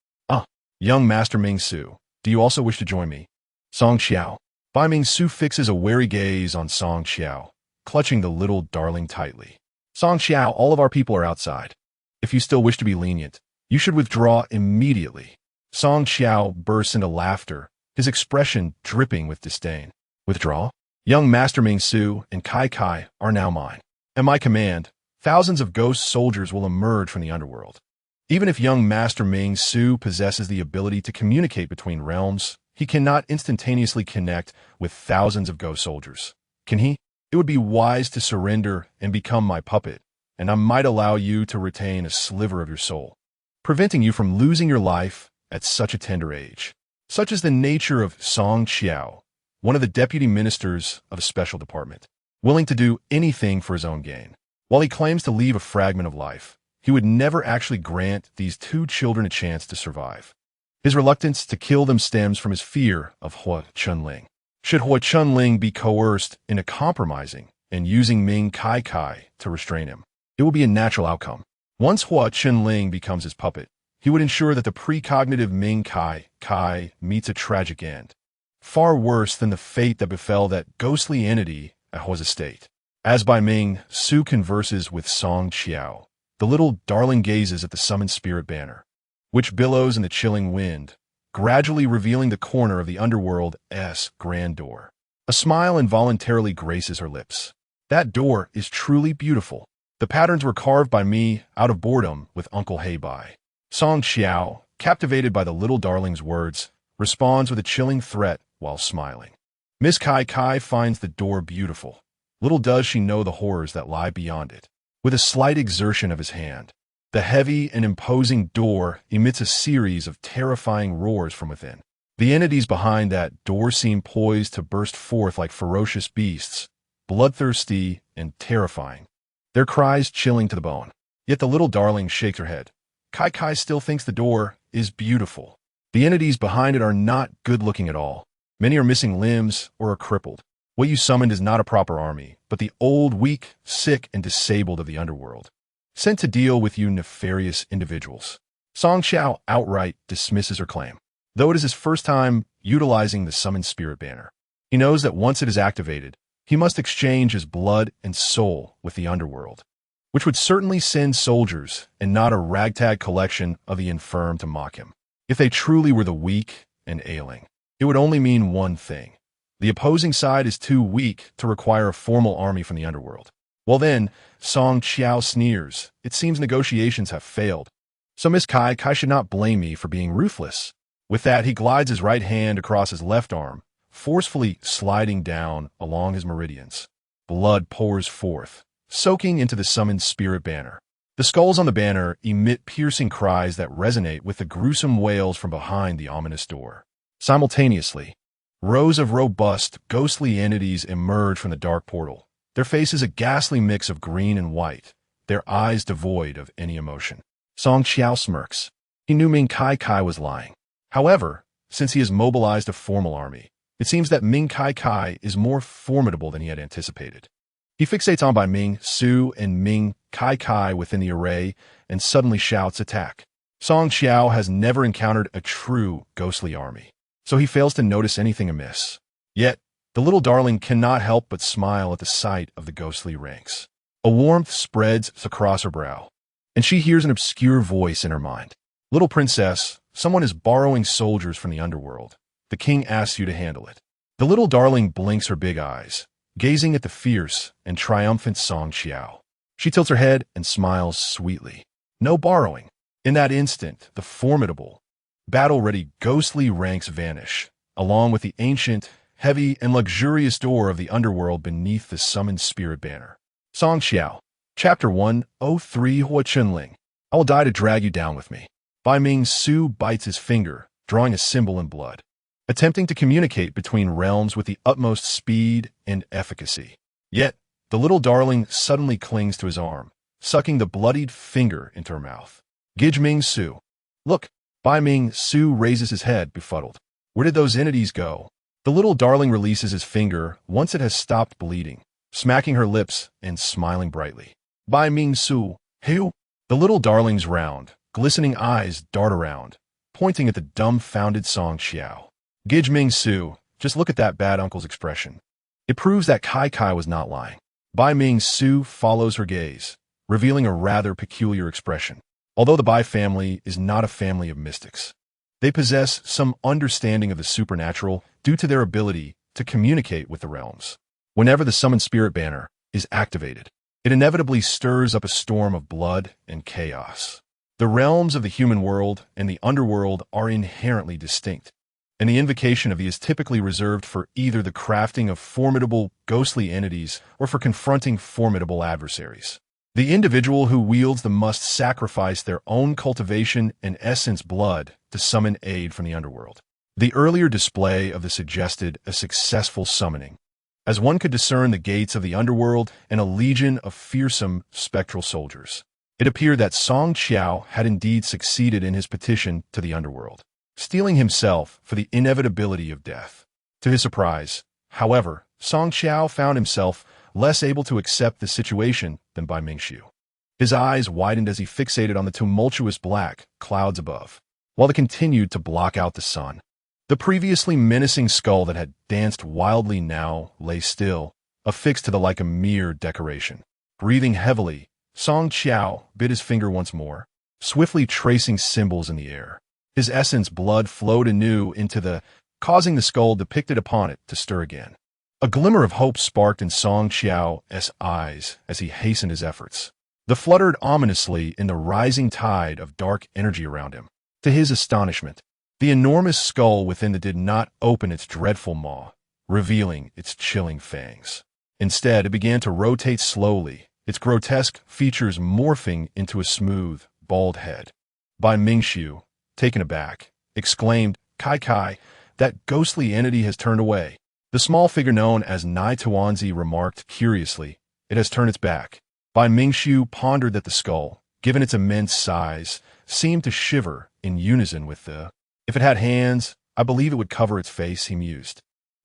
Young Master Ming Su, do you also wish to join me? Song Qiao. Bai Ming Su fixes a wary gaze on Song Qiao, clutching the little darling tightly. Song Qiao, all of our people are outside. If you still wish to be lenient, you should withdraw immediately. Song Qiao bursts into laughter, his expression dripping with disdain. Withdraw? Young Master Ming Su and Kai are now mine. At my command, thousands of ghost soldiers will emerge from the underworld. Even if young Master Ming Su possesses the ability to communicate between realms, he cannot instantaneously connect with thousands of ghost soldiers. Can he? It would be wise to surrender and become my puppet, and I might allow you to retain a sliver of your soul, preventing you from losing your life at such a tender age. Such is the nature of Song Qiao, one of the deputy ministers of a special department, willing to do anything for his own gain. While he claims to leave a fragment of life, he would never actually grant these two children a chance to survive. His reluctance to kill them stems from his fear of Huo Chunling. Should Huo Chunling be coerced into compromising and using Ming Kai to restrain him, it will be a natural outcome. Once Huo Chunling becomes his puppet, he would ensure that the precognitive Ming Kai meets a tragic end, far worse than the fate that befell that ghostly entity at Huo's estate. As Bai Ming Su converses with Song Qiao, the little darling gazes at the summoned spirit banner, which billows in the chilling wind, gradually revealing the corner of the underworld's grand door. A smile involuntarily graces her lips. That door is truly beautiful. The patterns were carved by me out of boredom with Uncle Heibai. Song Qiao, captivated by the little darling's words, responds with a chilling threat while smiling. Miss Kai finds the door beautiful. Little does she know the horrors that lie beyond it. With a slight exertion of his hand, the heavy and imposing door emits a series of terrifying roars from within. The entities behind that door seem poised to burst forth like ferocious beasts, bloodthirsty and terrifying, their cries chilling to the bone. Yet the little darling shakes her head. Kai still thinks the door is beautiful. The entities behind it are not good-looking at all. Many are missing limbs or are crippled. What you summoned is not a proper army, but the old, weak, sick, and disabled of the underworld, sent to deal with you nefarious individuals. Song Qiao outright dismisses her claim, though it is his first time utilizing the summoned spirit banner. He knows that once it is activated, he must exchange his blood and soul with the underworld, which would certainly send soldiers and not a ragtag collection of the infirm to mock him. If they truly were the weak and ailing, it would only mean one thing. The opposing side is too weak to require a formal army from the underworld. Well then, Song Qiao sneers. It seems negotiations have failed. So Miss Kai should not blame me for being ruthless. With that, he glides his right hand across his left arm, forcefully sliding down along his meridians. Blood pours forth, soaking into the summoned spirit banner. The skulls on the banner emit piercing cries that resonate with the gruesome wails from behind the ominous door. Simultaneously, rows of robust, ghostly entities emerge from the dark portal, their faces a ghastly mix of green and white, their eyes devoid of any emotion. Song Qiao smirks. He knew Ming Kai was lying. However, since he has mobilized a formal army. It seems that Ming Kai Kai is more formidable than he had anticipated. He fixates on Bai Ming Su and Ming Kai Kai within the array and suddenly shouts attack. Song Xiao has never encountered a true ghostly army, so he fails to notice anything amiss. Yet, the little darling cannot help but smile at the sight of the ghostly ranks. A warmth spreads across her brow, and she hears an obscure voice in her mind. Little princess, someone is borrowing soldiers from the underworld. The king asks you to handle it. The little darling blinks her big eyes, gazing at the fierce and triumphant Song Xiao. She tilts her head and smiles sweetly. No borrowing. In that instant, the formidable, battle-ready ghostly ranks vanish, along with the ancient, heavy, and luxurious door of the underworld beneath the summoned spirit banner. Song Xiao, Chapter 103 Hua Chunling. I will die to drag you down with me. Bai Ming Su bites his finger, drawing a symbol in blood, attempting to communicate between realms with the utmost speed and efficacy. Yet, the little darling suddenly clings to his arm, sucking the bloodied finger into her mouth. Gij Ming Su. Look, Bai Ming Su raises his head, befuddled. Where did those entities go? The little darling releases his finger once it has stopped bleeding, smacking her lips and smiling brightly. Bai Ming Su. Who? The little darling's round, glistening eyes dart around, pointing at the dumbfounded Song Xiao. Gij Ming Su, just look at that bad uncle's expression. It proves that Kai Kai was not lying. Bai Ming Su follows her gaze, revealing a rather peculiar expression. Although the Bai family is not a family of mystics, they possess some understanding of the supernatural due to their ability to communicate with the realms. Whenever the summoned spirit banner is activated, it inevitably stirs up a storm of blood and chaos. The realms of the human world and the underworld are inherently distinct, and the invocation of these is typically reserved for either the crafting of formidable ghostly entities or for confronting formidable adversaries. The individual who wields them must sacrifice their own cultivation and essence blood to summon aid from the underworld. The earlier display of this suggested a successful summoning, as one could discern the gates of the underworld and a legion of fearsome spectral soldiers. It appeared that Song Xiao had indeed succeeded in his petition to the underworld, steeling himself for the inevitability of death. To his surprise, however, Song Xiao found himself less able to accept the situation than Bai Mingxiu. His eyes widened as he fixated on the tumultuous black clouds above, while they continued to block out the sun. The previously menacing skull that had danced wildly now lay still, affixed to the like a mere decoration. Breathing heavily, Song Xiao bit his finger once more, swiftly tracing symbols in the air. His essence blood flowed anew into causing the skull depicted upon it to stir again. A glimmer of hope sparked in Song Xiao's eyes as he hastened his efforts. They fluttered ominously in the rising tide of dark energy around him. To his astonishment, the enormous skull within it did not open its dreadful maw, revealing its chilling fangs. Instead, it began to rotate slowly, its grotesque features morphing into a smooth, bald head. Bai Mingxiu, taken aback, exclaimed, Kai Kai, that ghostly entity has turned away. The small figure known as Nai Tuanzi remarked curiously, it has turned its back. Bai Mingxiu pondered that the skull, given its immense size, seemed to shiver in unison with if it had hands, I believe it would cover its face, he mused.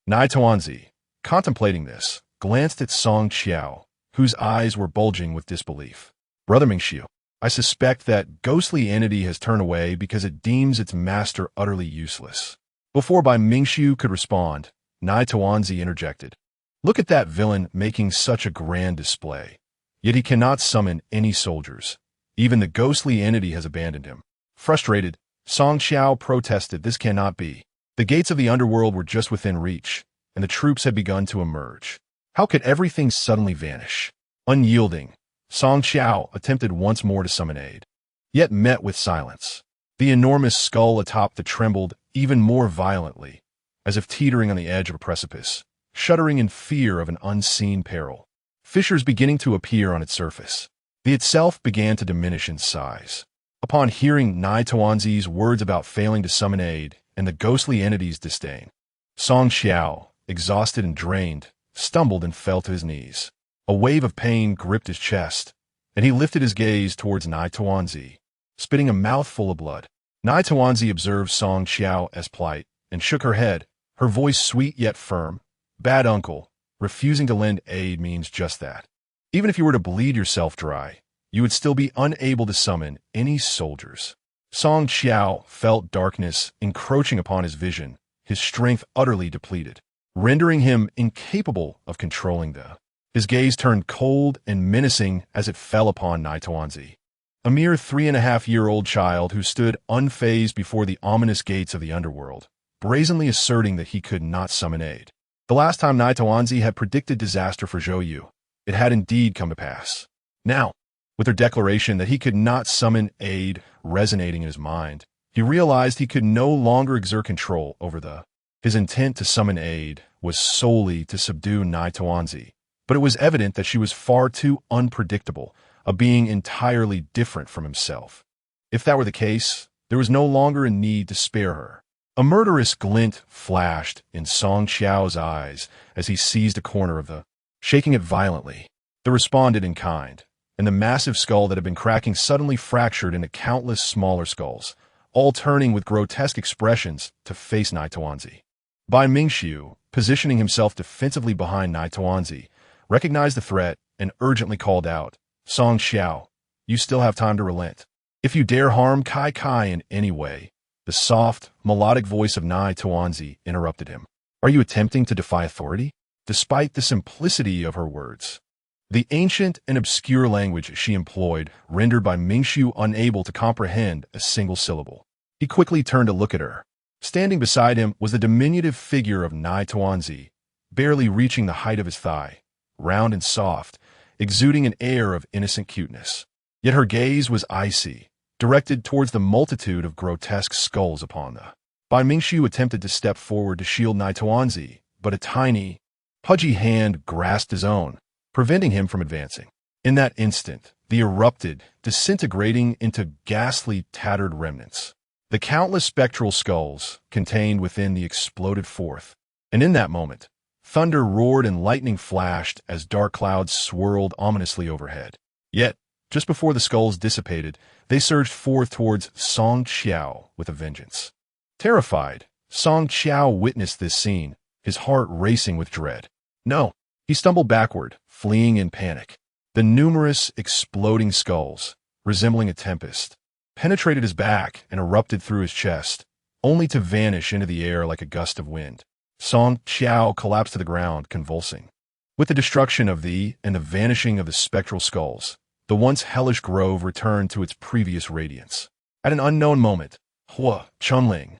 Nai Tuanzi, contemplating this, glanced at Song Xiao, whose eyes were bulging with disbelief. Brother Mingxiu, I suspect that ghostly entity has turned away because it deems its master utterly useless. Before Bai Mingxiu could respond, Nai Tuanzi interjected. Look at that villain making such a grand display. Yet he cannot summon any soldiers. Even the ghostly entity has abandoned him. Frustrated, Song Xiao protested this cannot be. The gates of the underworld were just within reach, and the troops had begun to emerge. How could everything suddenly vanish? Unyielding, Song Xiao attempted once more to summon aid, yet met with silence. The enormous skull atop it trembled even more violently, as if teetering on the edge of a precipice, shuddering in fear of an unseen peril. Fissures beginning to appear on its surface. The itself began to diminish in size. Upon hearing Nai Tuanzi's words about failing to summon aid and the ghostly entity's disdain, Song Xiao, exhausted and drained, stumbled and fell to his knees. A wave of pain gripped his chest, and he lifted his gaze towards Nai Tuanzi, spitting a mouthful of blood. Nai Tuanzi observed Song Xiao's plight and shook her head, her voice sweet yet firm. Bad uncle, refusing to lend aid means just that. Even if you were to bleed yourself dry, you would still be unable to summon any soldiers. Song Qiao felt darkness encroaching upon his vision, his strength utterly depleted, rendering him incapable of controlling them. His gaze turned cold and menacing as it fell upon Naituanzi, a mere 3.5-year-old child who stood unfazed before the ominous gates of the underworld, brazenly asserting that he could not summon aid. The last time Naituanzi had predicted disaster for Zhou Yu, it had indeed come to pass. Now, with her declaration that he could not summon aid resonating in his mind, he realized he could no longer exert control over his intent to summon aid was solely to subdue Naituanzi, but it was evident that she was far too unpredictable, a being entirely different from himself. If that were the case, there was no longer a need to spare her. A murderous glint flashed in Song Qiao's eyes as he seized a corner of shaking it violently. The responded in kind, and the massive skull that had been cracking suddenly fractured into countless smaller skulls, all turning with grotesque expressions to face Naituanzi. Bai Mingxiu, positioning himself defensively behind Naituanzi, recognized the threat and urgently called out, "Song Qiao, you still have time to relent. If you dare harm Kai Kai in any way." The soft, melodic voice of Naituanzi interrupted him. "Are you attempting to defy authority?" Despite the simplicity of her words, the ancient and obscure language she employed rendered Bai Mingxiu unable to comprehend a single syllable. He quickly turned to look at her. Standing beside him was the diminutive figure of Naituanzi, barely reaching the height of his thigh, round and soft, exuding an air of innocent cuteness. Yet her gaze was icy, directed towards the multitude of grotesque skulls upon the. Bai Mingxiu attempted to step forward to shield Naituanzi, but a tiny, pudgy hand grasped his own, preventing him from advancing. In that instant, the erupted, disintegrating into ghastly, tattered remnants. The countless spectral skulls contained within the exploded forth, and in that moment, thunder roared and lightning flashed as dark clouds swirled ominously overhead. Yet, just before the skulls dissipated, they surged forth towards Song Qiao with a vengeance. Terrified, Song Qiao witnessed this scene, his heart racing with dread. No, he stumbled backward, fleeing in panic. The numerous exploding skulls, resembling a tempest, penetrated his back and erupted through his chest, only to vanish into the air like a gust of wind. Song Qiao collapsed to the ground, convulsing. With the destruction of the vanishing of the spectral skulls, the once hellish grove returned to its previous radiance. At an unknown moment, Hua Chunling,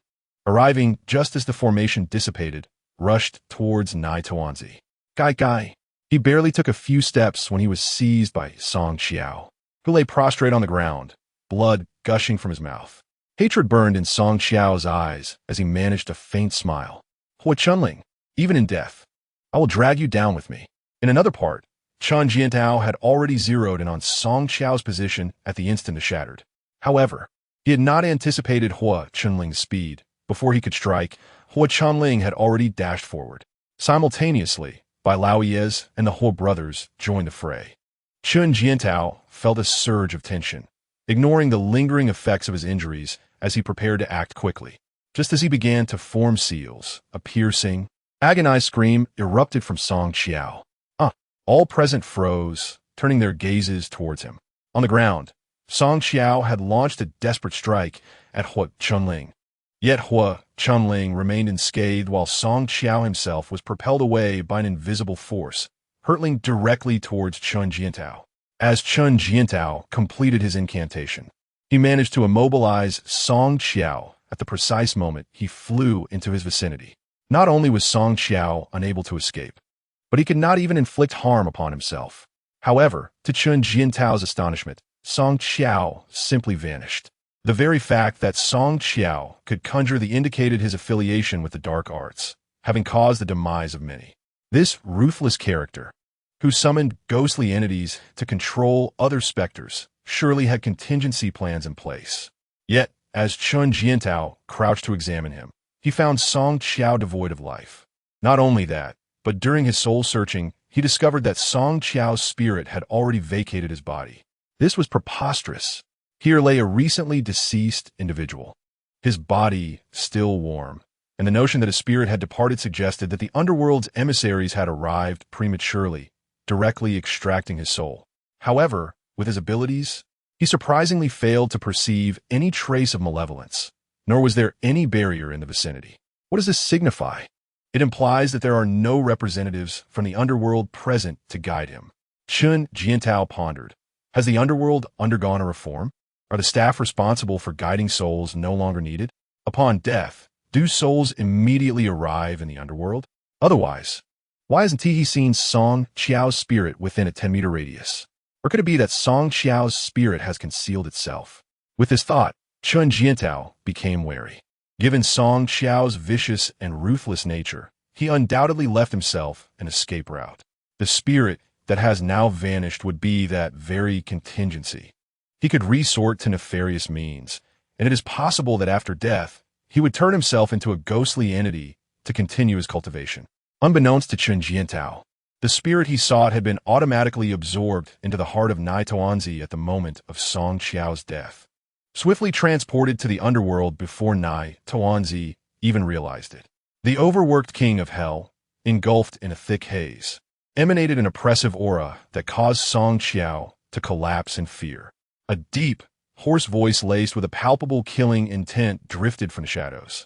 arriving just as the formation dissipated, rushed towards Naituanzi. Gai. He barely took a few steps when he was seized by Song Qiao, who lay prostrate on the ground, blood gushing from his mouth. Hatred burned in Song Qiao's eyes as he managed a faint smile. "Hua Chunling, even in death, I will drag you down with me." In another part, Chun Jiantao had already zeroed in on Song Qiao's position at the instant it shattered. However, he had not anticipated Hua Chunling's speed. Before he could strike, Hua Chunling had already dashed forward. Simultaneously, Bai Laoyes and the Hua brothers joined the fray. Chun Jiantao felt a surge of tension, ignoring the lingering effects of his injuries as he prepared to act quickly. Just as he began to form seals, a piercing, agonized scream erupted from Song Qiao. All present froze, turning their gazes towards him. On the ground, Song Qiao had launched a desperate strike at Hua Chunling. Yet Hua Chunling remained unscathed while Song Qiao himself was propelled away by an invisible force, hurtling directly towards Chun Jiantao. As Chun Jiantao completed his incantation, he managed to immobilize Song Qiao at the precise moment he flew into his vicinity. Not only was Song Qiao unable to escape, but he could not even inflict harm upon himself. However, to Chun Jiantao's astonishment, Song Qiao simply vanished. The very fact that Song Qiao could conjure the indicated his affiliation with the dark arts, having caused the demise of many. This ruthless character, who summoned ghostly entities to control other specters, surely had contingency plans in place. Yet, as Chun Jiantao crouched to examine him, he found Song Qiao devoid of life. Not only that, but during his soul-searching, he discovered that Song Qiao's spirit had already vacated his body. This was preposterous. Here lay a recently deceased individual, his body still warm, and the notion that a spirit had departed suggested that the underworld's emissaries had arrived prematurely, directly extracting his soul. However, with his abilities, he surprisingly failed to perceive any trace of malevolence, nor was there any barrier in the vicinity. What does this signify? It implies that there are no representatives from the underworld present to guide him. Chun Jiantao pondered. Has the underworld undergone a reform? Are the staff responsible for guiding souls no longer needed? Upon death, do souls immediately arrive in the underworld? Otherwise, why hasn't he seen Song Qiao's spirit within a 10-meter radius? Or could it be that Song Qiao's spirit has concealed itself? With this thought, Chun Jiantao became wary. Given Song Qiao's vicious and ruthless nature, he undoubtedly left himself an escape route. The spirit that has now vanished would be that very contingency. He could resort to nefarious means, and it is possible that after death, he would turn himself into a ghostly entity to continue his cultivation. Unbeknownst to Chun Jiantao, the spirit he sought had been automatically absorbed into the heart of Nai Tuanzi at the moment of Song Qiao's death, swiftly transported to the underworld before Nai Tuanzi even realized it. The overworked king of hell, engulfed in a thick haze, emanated an oppressive aura that caused Song Qiao to collapse in fear. A deep, hoarse voice laced with a palpable killing intent drifted from the shadows.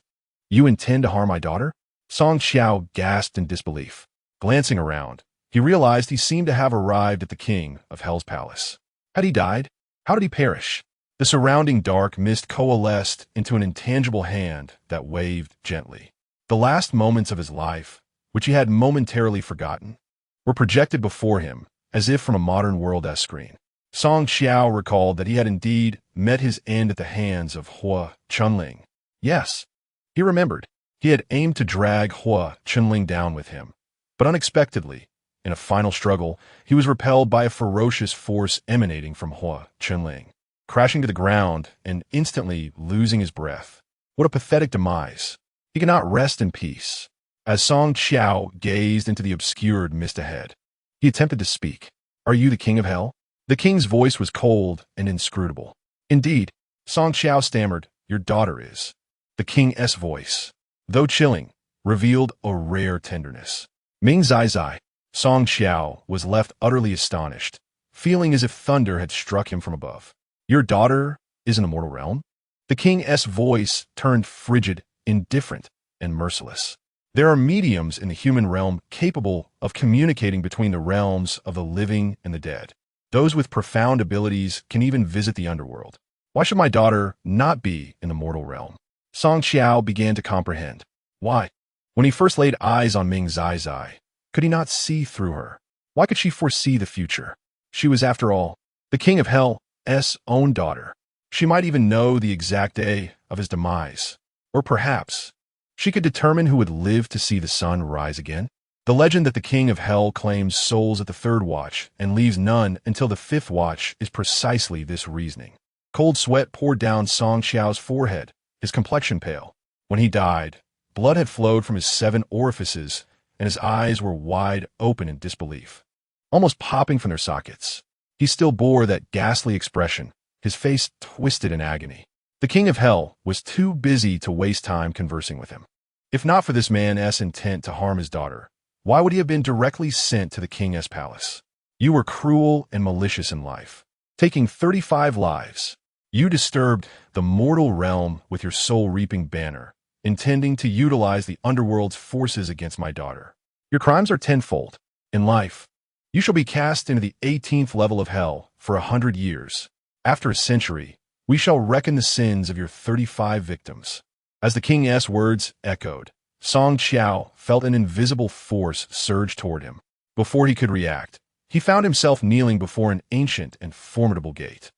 You intend to harm my daughter? Song Qiao gasped in disbelief. Glancing around, he realized he seemed to have arrived at the king of Hell's palace. Had he died? How did he perish? The surrounding dark mist coalesced into an intangible hand that waved gently. The last moments of his life, which he had momentarily forgotten, were projected before him as if from a modern world screen. Song Qiao recalled that he had indeed met his end at the hands of Hua Chunling. Yes, he remembered. He had aimed to drag Hua Chunling down with him, but unexpectedly, in a final struggle, he was repelled by a ferocious force emanating from Hua Chunling, crashing to the ground and instantly losing his breath. What a pathetic demise. He could not rest in peace. As Song Qiao gazed into the obscured mist ahead, he attempted to speak. Are you the king of hell? The king's voice was cold and inscrutable. Indeed, Song Qiao stammered, your daughter is. The king's voice, though chilling, revealed a rare tenderness. Ming Zai Zai. Song Qiao was left utterly astonished, feeling as if thunder had struck him from above. Your daughter is in the mortal realm? The king's voice turned frigid, indifferent, and merciless. There are mediums in the human realm capable of communicating between the realms of the living and the dead. Those with profound abilities can even visit the underworld. Why should my daughter not be in the mortal realm? Song Qiao began to comprehend. Why? When he first laid eyes on Ming Zai Zai, could he not see through her? Why could she foresee the future? She was, after all, the king of hell's own daughter. She might even know the exact day of his demise. Or perhaps she could determine who would live to see the sun rise again. The legend that the king of hell claims souls at the third watch and leaves none until the fifth watch is precisely this reasoning. Cold sweat poured down Song Qiao's forehead, his complexion pale. When he died, blood had flowed from his 7 orifices, and his eyes were wide open in disbelief, almost popping from their sockets. He still bore that ghastly expression, his face twisted in agony. The king of hell was too busy to waste time conversing with him. If not for this man's intent to harm his daughter, why would he have been directly sent to the king's palace? You were cruel and malicious in life, taking 35 lives. You disturbed the mortal realm with your soul-reaping banner, intending to utilize the underworld's forces against my daughter. Your crimes are tenfold. In life, you shall be cast into the 18th level of hell for 100 years. After a century, we shall reckon the sins of your 35 victims. As the king's words echoed, Song Qiao felt an invisible force surge toward him. Before he could react, he found himself kneeling before an ancient and formidable gate.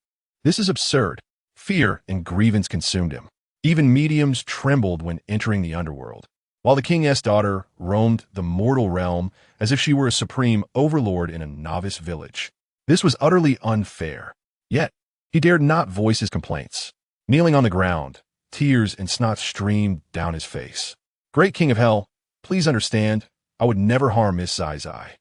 This is absurd. Fear and grievance consumed him. Even mediums trembled when entering the underworld, while the king's daughter roamed the mortal realm as if she were a supreme overlord in a novice village. This was utterly unfair. Yet, he dared not voice his complaints. Kneeling on the ground, tears and snot streamed down his face. Great king of hell, please understand, I would never harm Miss Zai Zai.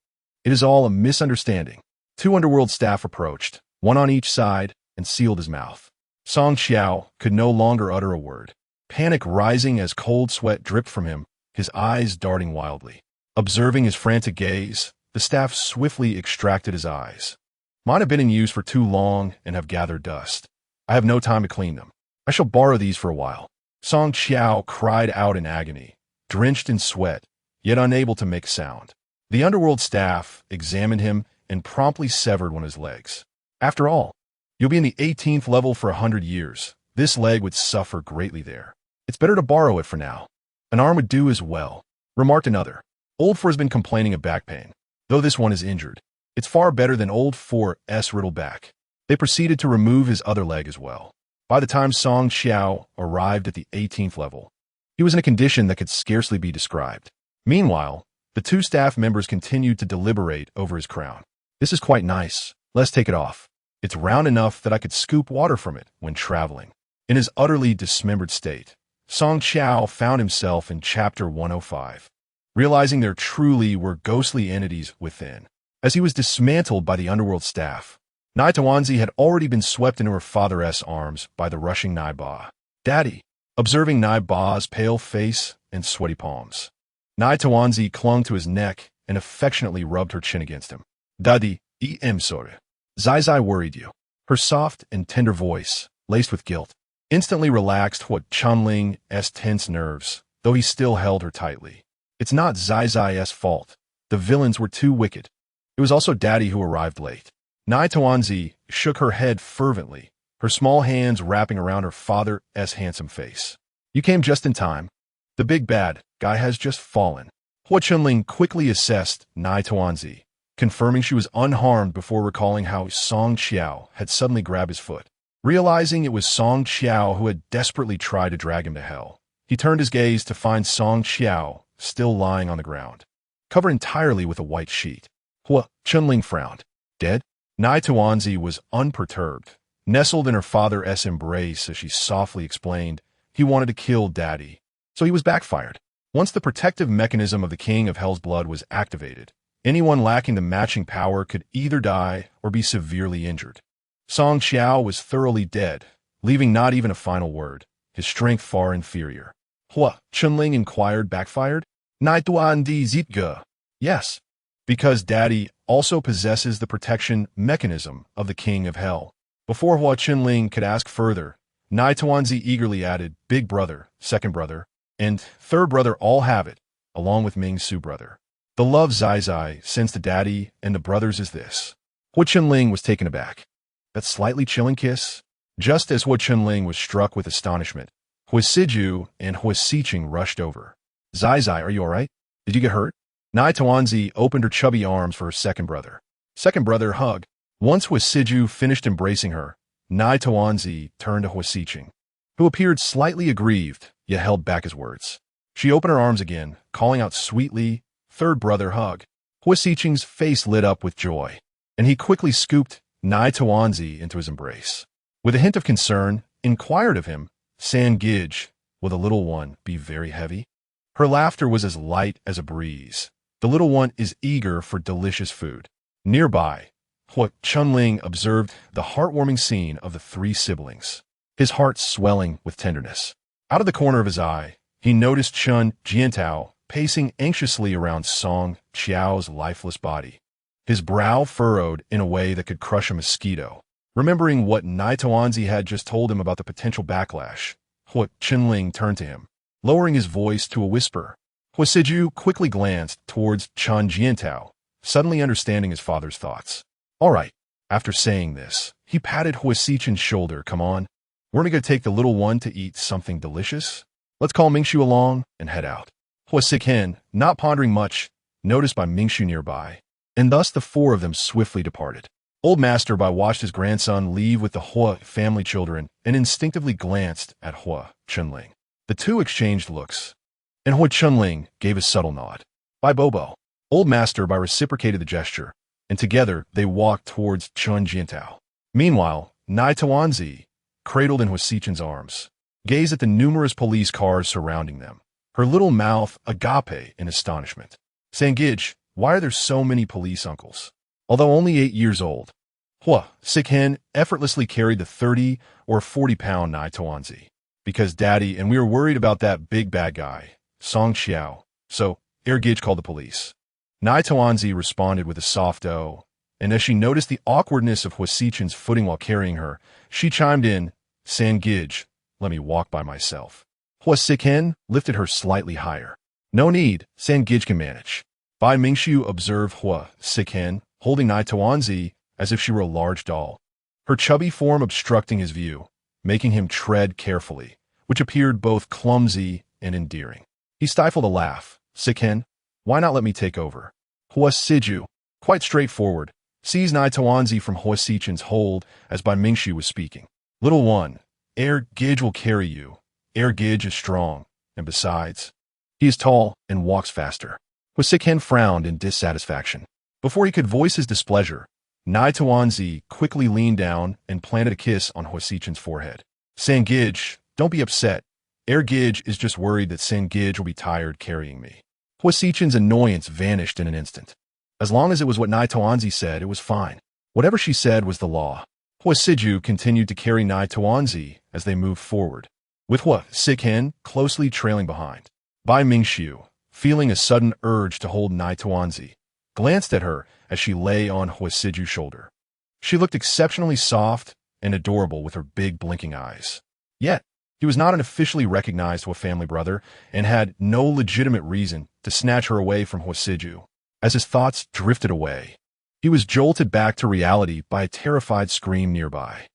It is all a misunderstanding. 2 underworld staff approached, one on each side, and sealed his mouth. Song Qiao could no longer utter a word. panic rising as cold sweat dripped from him, his eyes darting wildly. Observing his frantic gaze, the staff swiftly extracted his eyes. Mine have been in use for too long and have gathered dust. I have no time to clean them. I shall borrow these for a while. Song Qiao cried out in agony, drenched in sweat, yet unable to make sound. The underworld staff examined him and promptly severed one of his legs. After all, you'll be in the 18th level for 100 years. This leg would suffer greatly there. It's better to borrow it for now. An arm would do as well, remarked another. Old Four has been complaining of back pain, though this one is injured. It's far better than Old Four's riddle back. They proceeded to remove his other leg as well. By the time Song Qiao arrived at the 18th level, he was in a condition that could scarcely be described. Meanwhile, the two staff members continued to deliberate over his crown. This is quite nice. Let's take it off. It's round enough that I could scoop water from it when traveling. In his utterly dismembered state, Song Qiao found himself in Chapter 105, realizing there truly were ghostly entities within. As he was dismantled by the underworld staff, Nai Tawanzi had already been swept into her father's arms by the rushing Nai Ba. Daddy, observing Nai Ba's pale face and sweaty palms. Nai Tawanzi clung to his neck and affectionately rubbed her chin against him. Daddy, em sorry. Zai Zai worried you. Her soft and tender voice, laced with guilt, instantly relaxed what Chunling's tense nerves, though he still held her tightly. It's not Zai Zai's fault. The villains were too wicked. It was also Daddy who arrived late. Nai Tawanzi shook her head fervently, her small hands wrapping around her father's handsome face. You came just in time. The big bad guy has just fallen. Hua Chunling quickly assessed Nai Tawanzi, confirming she was unharmed before recalling how Song Qiao had suddenly grabbed his foot. Realizing it was Song Qiao who had desperately tried to drag him to hell, he turned his gaze to find Song Qiao still lying on the ground, covered entirely with a white sheet. Hua Chunling frowned. Dead? Nai Tawanzi was unperturbed, nestled in her father's embrace as she softly explained he wanted to kill Daddy, so he was backfired. Once the protective mechanism of the King of Hell's Blood was activated, anyone lacking the matching power could either die or be severely injured. Song Qiao was thoroughly dead, leaving not even a final word, his strength far inferior. Hua Chunling inquired, backfired? Nai Tuandi Zitge. Yes, because Daddy also possesses the protection mechanism of the King of Hell. Before Hua Chunling could ask further, Nai Tawanzi eagerly added, Big brother, second brother, and third brother all have it, along with Ming Su brother. The love Zai Zai sends to Daddy and the brothers is this. Hua Chunling was taken aback. That slightly chilling kiss? Just as Hua Chunling was struck with astonishment, Hua Siju and Hua Siqing rushed over. Zai Zai, are you all right? Did you get hurt? Nai Tawanzi opened her chubby arms for her second brother. Second brother, hug. Once Hua Siju finished embracing her, Nai Tawanzi turned to Hua Siqing, who appeared slightly aggrieved, yet held back his words. She opened her arms again, calling out sweetly, Third brother, hug. Hua Siqing's face lit up with joy, and he quickly scooped Nai Tawanzi into his embrace. With a hint of concern, inquired of him, San Gij, will the little one be very heavy? Her laughter was as light as a breeze. The little one is eager for delicious food. Nearby, Hua Chunling observed the heartwarming scene of the three siblings, his heart swelling with tenderness. Out of the corner of his eye, he noticed Chun Jiantao pacing anxiously around Song Qiao's lifeless body, his brow furrowed in a way that could crush a mosquito. Remembering what Nai Tawanzi had just told him about the potential backlash, Hua Chunling turned to him, lowering his voice to a whisper. Hua Siju quickly glanced towards Chun Jiantao, suddenly understanding his father's thoughts. All right. After saying this, he patted Hua Siqing's shoulder. Come on. We're going to take the little one to eat something delicious. Let's call Mingshu along and head out. Hua Siqing, not pondering much, noticed by Mingshu nearby, and thus the four of them swiftly departed. Old Master Bai watched his grandson leave with the Hua family children and instinctively glanced at Hua Chunling. The two exchanged looks, and Hua Chunling gave a subtle nod. Bai Bobo. Old Master Bai reciprocated the gesture, and together they walked towards Chun Jiantao. Meanwhile, Nai Tawanzi, cradled in Hua Siqing's arms, gazed at the numerous police cars surrounding them, her little mouth agape in astonishment. Sangij, why are there so many police uncles? Although only 8 years old, Hua Siqing effortlessly carried the 30 or 40-pound Nai Tawanzi. Because Daddy and we were worried about that big bad guy, Song Xiao. So, Air Gage called the police. Nai Tuanzi responded with a soft "oh," and as she noticed the awkwardness of Hua Sichen's footing while carrying her, she chimed in, "San Gage, let me walk by myself." Hua Sichen lifted her slightly higher. "No need, San Gage can manage." Bai Mingxiu observed Hua Sichen holding Nai Tuanzi as if she were a large doll, her chubby form obstructing his view, making him tread carefully, which appeared both clumsy and endearing. He stifled a laugh. "Sichen, why not let me take over?" Hua Siju, quite straightforward, seized Nai Tuanzi from Hua Sichen's hold as Bai Mingxiu was speaking. "Little one, Air Gage will carry you. Air Gage is strong, and besides, he is tall and walks faster." Hua Sichen frowned in dissatisfaction. Before he could voice his displeasure, Nai Tuanzi quickly leaned down and planted a kiss on Hua Sichen's forehead. "San Gage, don't be upset. Air Gage is just worried that San Gage will be tired carrying me." Hua Sichen's annoyance vanished in an instant. As long as it was what Nai Tuanzi said, it was fine. Whatever she said was the law. Hua Siju continued to carry Nai Tuanzi as they moved forward, with Hua Sichen closely trailing behind. Bai Mingxiu, feeling a sudden urge to hold Nai Tuanzi, glanced at her as she lay on Hua Siju's shoulder. She looked exceptionally soft and adorable with her big blinking eyes. Yet, he was not an officially recognized Hua family brother and had no legitimate reason to snatch her away from Hua Siju. As his thoughts drifted away, he was jolted back to reality by a terrified scream nearby.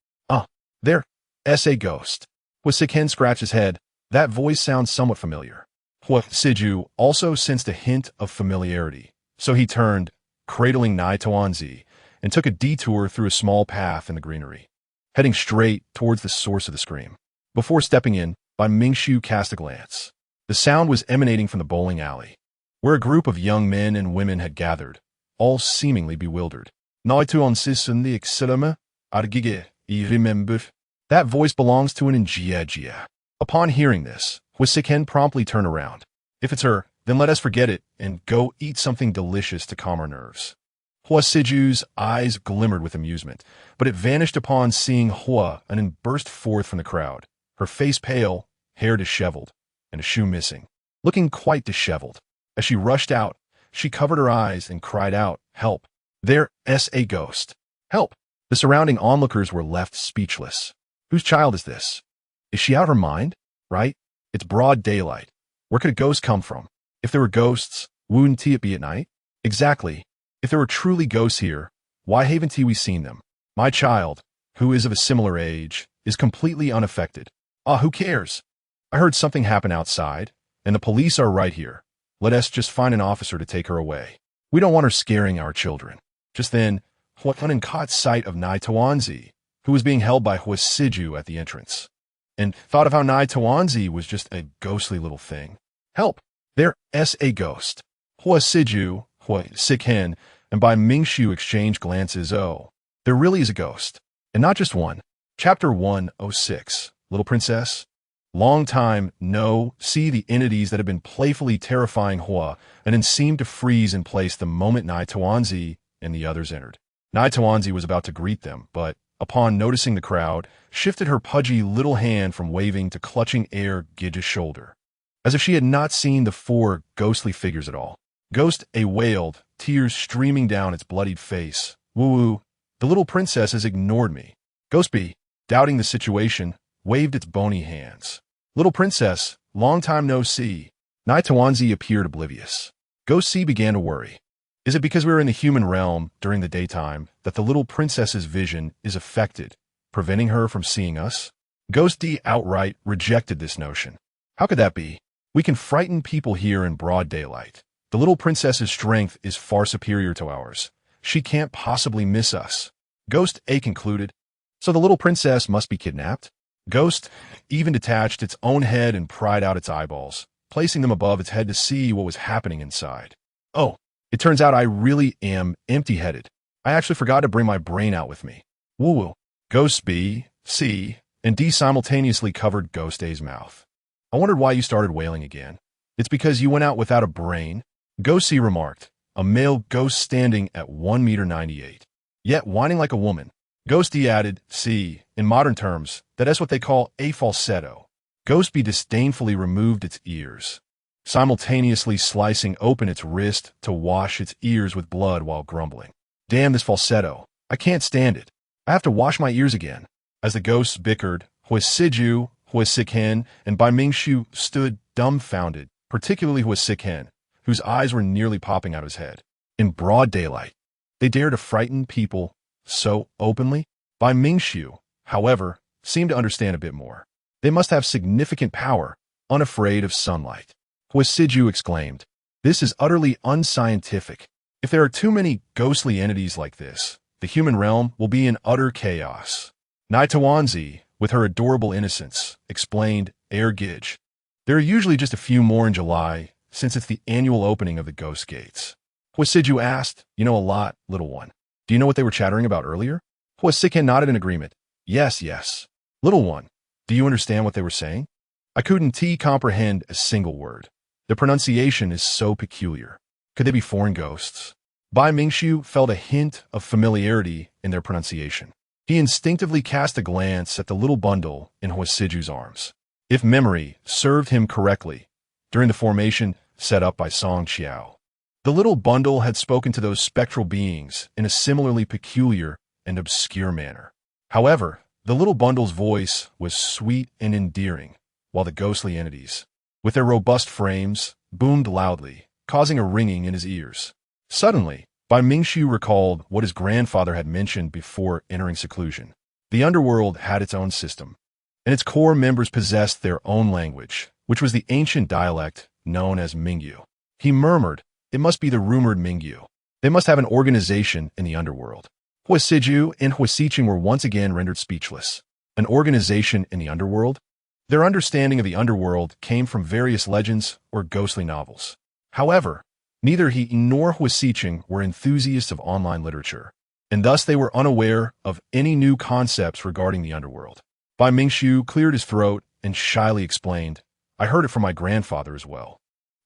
There's a ghost." Hua Sichen scratched his head. That voice sounds somewhat familiar. Hua Siju also sensed a hint of familiarity, so he turned, cradling Nai Tuanzi, and took a detour through a small path in the greenery, heading straight towards the source of the scream. Before stepping in, Bai Mingxiu cast a glance. The sound was emanating from the bowling alley, where a group of young men and women had gathered, all seemingly bewildered. "Nai Tuanzi the excelema, argige, I remember." That voice belongs to an Njia. Upon hearing this, Hua Sichen promptly turned around. "If it's her, then let us forget it and go eat something delicious to calm our nerves." Hua Siju's eyes glimmered with amusement, but it vanished upon seeing Hua and then burst forth from the crowd, her face pale, hair disheveled, and a shoe missing, looking quite disheveled. As she rushed out, she covered her eyes and cried out, "Help! There's a ghost! Help!" The surrounding onlookers were left speechless. Whose child is this? Is she out of her mind? Right? It's broad daylight. Where could a ghost come from? If there were ghosts, wouldn't it be at night? Exactly. If there were truly ghosts here, why haven't we seen them? My child, who is of a similar age, is completely unaffected. Who cares? I heard something happen outside, and the police are right here. Let us just find an officer to take her away. We don't want her scaring our children." Just then, Hua Clan caught sight of Nai Tuanzi, who was being held by Hua Siju at the entrance, and thought of how Nai Tuanzi was just a ghostly little thing. "Help! There's a ghost." Hua Siju, Hua Sichen, and Bai Mingxiu exchanged glances. "Oh, there really is a ghost. And not just one." Chapter 106, Little Princess. Long time no see the entities that had been playfully terrifying Hua and then seemed to freeze in place the moment Nai Tuanzi and the others entered. Nai Tuanzi was about to greet them, but, upon noticing the crowd, shifted her pudgy little hand from waving to clutching Air Gage's shoulder, as if she had not seen the four ghostly figures at all. "Ghost," a wailed, tears streaming down its bloodied face. "Woo-woo, the little princess has ignored me." Ghost B, doubting the situation, waved its bony hands. "Little princess, long time no see." Nai Tuanzi appeared oblivious. Ghost C began to worry. Is it because we are in the human realm during the daytime that the little princess's vision is affected, preventing her from seeing us? Ghost D outright rejected this notion. How could that be? We can frighten people here in broad daylight. The little princess's strength is far superior to ours. She can't possibly miss us. Ghost A concluded. So the little princess must be kidnapped? Ghost even detached its own head and pried out its eyeballs, placing them above its head to see what was happening inside. "Oh, it turns out I really am empty-headed. I actually forgot to bring my brain out with me." Woo-woo. Ghost B, C, and D simultaneously covered Ghost A's mouth. "I wondered why you started wailing again." "It's because you went out without a brain," Ghost C remarked, a male ghost standing at 1.98 meters, yet whining like a woman. Ghost D added, "See, in modern terms, that is what they call a falsetto." Ghostby disdainfully removed its ears, simultaneously slicing open its wrist to wash its ears with blood while grumbling. Damn this falsetto. I can't stand it. I have to wash my ears again. As the ghosts bickered, Huo Clan, and Bai Mingshu stood dumbfounded, particularly Huo Clan, whose eyes were nearly popping out of his head. In broad daylight, they dared to frighten people so openly? Bai Mingshu, however, seemed to understand a bit more. They must have significant power, unafraid of sunlight. Huo exclaimed, "This is utterly unscientific. If there are too many ghostly entities like this, the human realm will be in utter chaos." Nai Tawanzi, with her adorable innocence, explained, Gidge. There are usually just a few more in July, since it's the annual opening of the ghost gates. Huo asked, "You know a lot, little one. Do you know what they were chattering about earlier?" Huo nodded in agreement. Yes. Little one, do you understand what they were saying?" I couldn't comprehend a single word. The pronunciation is so peculiar. Could they be foreign ghosts? Bai Mingshu felt a hint of familiarity in their pronunciation. He instinctively cast a glance at the little bundle in Huo arms. If memory served him correctly, during the formation set up by Song Qiao, the little bundle had spoken to those spectral beings in a similarly peculiar and obscure manner. However, the little bundle's voice was sweet and endearing, while the ghostly entities, with their robust frames, boomed loudly, causing a ringing in his ears. Suddenly, Bai Mingshu recalled what his grandfather had mentioned before entering seclusion. The underworld had its own system, and its core members possessed their own language, which was the ancient dialect known as Mingyu. He murmured, "It must be the rumored Mingyu. They must have an organization in the underworld." Huo and Huo were once again rendered speechless. An organization in the underworld? Their understanding of the underworld came from various legends or ghostly novels. However, neither he nor Huo were enthusiasts of online literature, and thus they were unaware of any new concepts regarding the underworld. Bai Mingshu cleared his throat and shyly explained, "I heard it from my grandfather as well."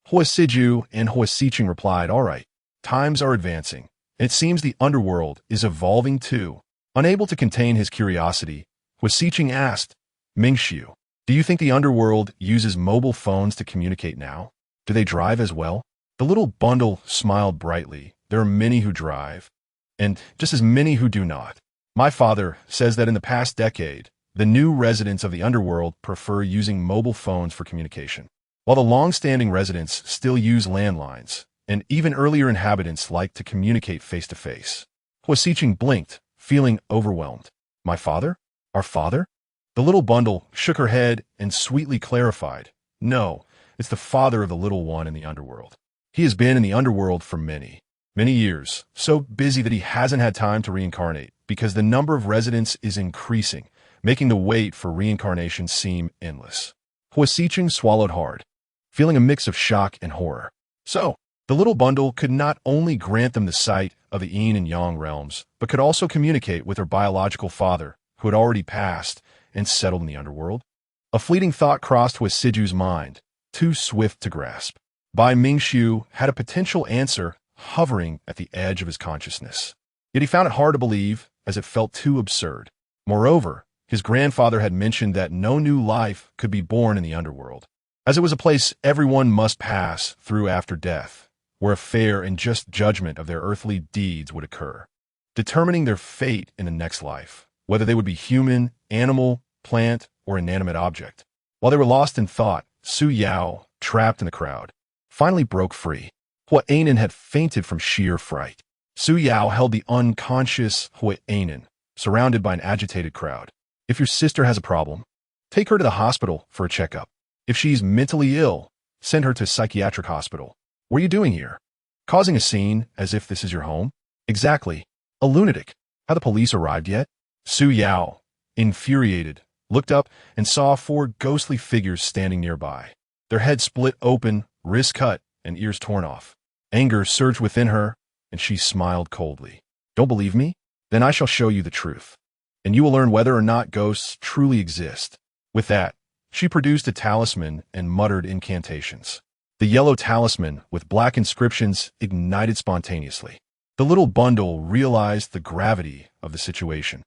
Huo and Huo replied, "All right, times are advancing. It seems the underworld is evolving too." Unable to contain his curiosity, Huo asked, "Mingshu, do you think the underworld uses mobile phones to communicate now? Do they drive as well?" The little bundle smiled brightly. "There are many who drive, and just as many who do not. My father says that in the past decade, the new residents of the underworld prefer using mobile phones for communication, while the long-standing residents still use landlines, and even earlier inhabitants like to communicate face-to-face." Huo blinked, feeling overwhelmed. "My father? Our father?" The little bundle shook her head and sweetly clarified, "No, it's the father of the little one in the underworld. He has been in the underworld for many years, so busy that he hasn't had time to reincarnate because the number of residents is increasing, making the wait for reincarnation seem endless." Huo swallowed hard, feeling a mix of shock and horror. So, the little bundle could not only grant them the sight of the yin and yang realms, but could also communicate with her biological father, who had already passed and settled in the underworld. A fleeting thought crossed Huo mind, too swift to grasp. Bai Mingshu had a potential answer hovering at the edge of his consciousness. Yet he found it hard to believe, as it felt too absurd. Moreover, his grandfather had mentioned that no new life could be born in the underworld, as it was a place everyone must pass through after death, where a fair and just judgment of their earthly deeds would occur, determining their fate in the next life, whether they would be human, animal, plant, or inanimate object. While they were lost in thought, Su Yao, trapped in the crowd, finally broke free. Hua Anan had fainted from sheer fright. Su Yao held the unconscious Hua Anan, surrounded by an agitated crowd. "If your sister has a problem, take her to the hospital for a checkup. If she's mentally ill, send her to a psychiatric hospital. What are you doing here? Causing a scene as if this is your home?" "Exactly. A lunatic. Have the police arrived yet?" Su Yao, infuriated, looked up and saw 4 ghostly figures standing nearby, their heads split open, wrists cut, and ears torn off. Anger surged within her, and she smiled coldly. "Don't believe me? Then I shall show you the truth, and you will learn whether or not ghosts truly exist." With that, she produced a talisman and muttered incantations. The yellow talisman with black inscriptions ignited spontaneously. The little bundle realized the gravity of the situation.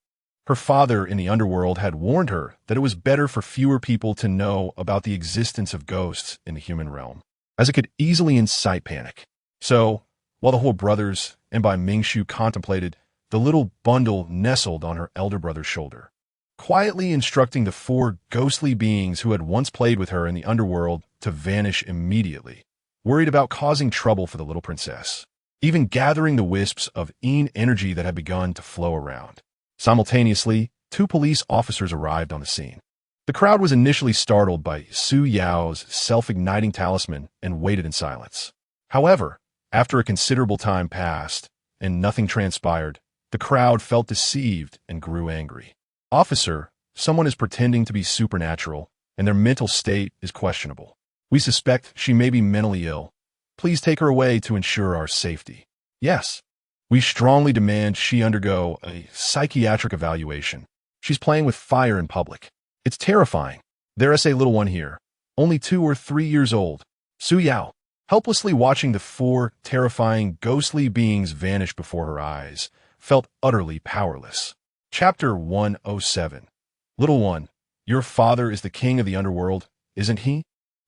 Her father in the underworld had warned her that it was better for fewer people to know about the existence of ghosts in the human realm, as it could easily incite panic. So, while the Huo brothers and Bai Mingshu contemplated, the little bundle nestled on her elder brother's shoulder, quietly instructing the four ghostly beings who had once played with her in the underworld to vanish immediately, worried about causing trouble for the little princess, even gathering the wisps of energy that had begun to flow around. Simultaneously, two police officers arrived on the scene. The crowd was initially startled by Su Yao's self-igniting talisman and waited in silence. However, after a considerable time passed and nothing transpired, the crowd felt deceived and grew angry. Officer, someone is pretending to be supernatural, and their mental state is questionable. We suspect she may be mentally ill. Please take her away to ensure our safety. Yes. We strongly demand she undergo a psychiatric evaluation. She's playing with fire in public. It's terrifying. There's a little one here, only 2 or 3 years old. Su Yao, helplessly watching the four terrifying ghostly beings vanish before her eyes, felt utterly powerless. Chapter 107. Little one, your father is the king of the underworld, isn't he?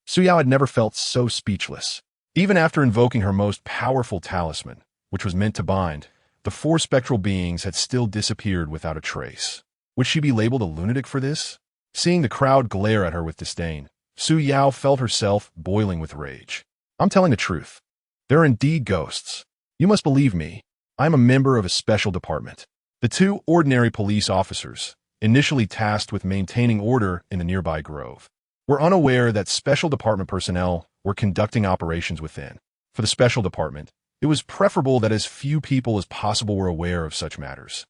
Su Yao had never felt so speechless. Even after invoking her most powerful talisman, which was meant to bind, the four spectral beings had still disappeared without a trace. Would she be labeled a lunatic for this? Seeing the crowd glare at her with disdain, Su Yao felt herself boiling with rage. I'm telling the truth. There are indeed ghosts. You must believe me. I'm a member of a special department. The two ordinary police officers, initially tasked with maintaining order in the nearby grove, were unaware that special department personnel were conducting operations within. For the special department, it was preferable that as few people as possible were aware of such matters.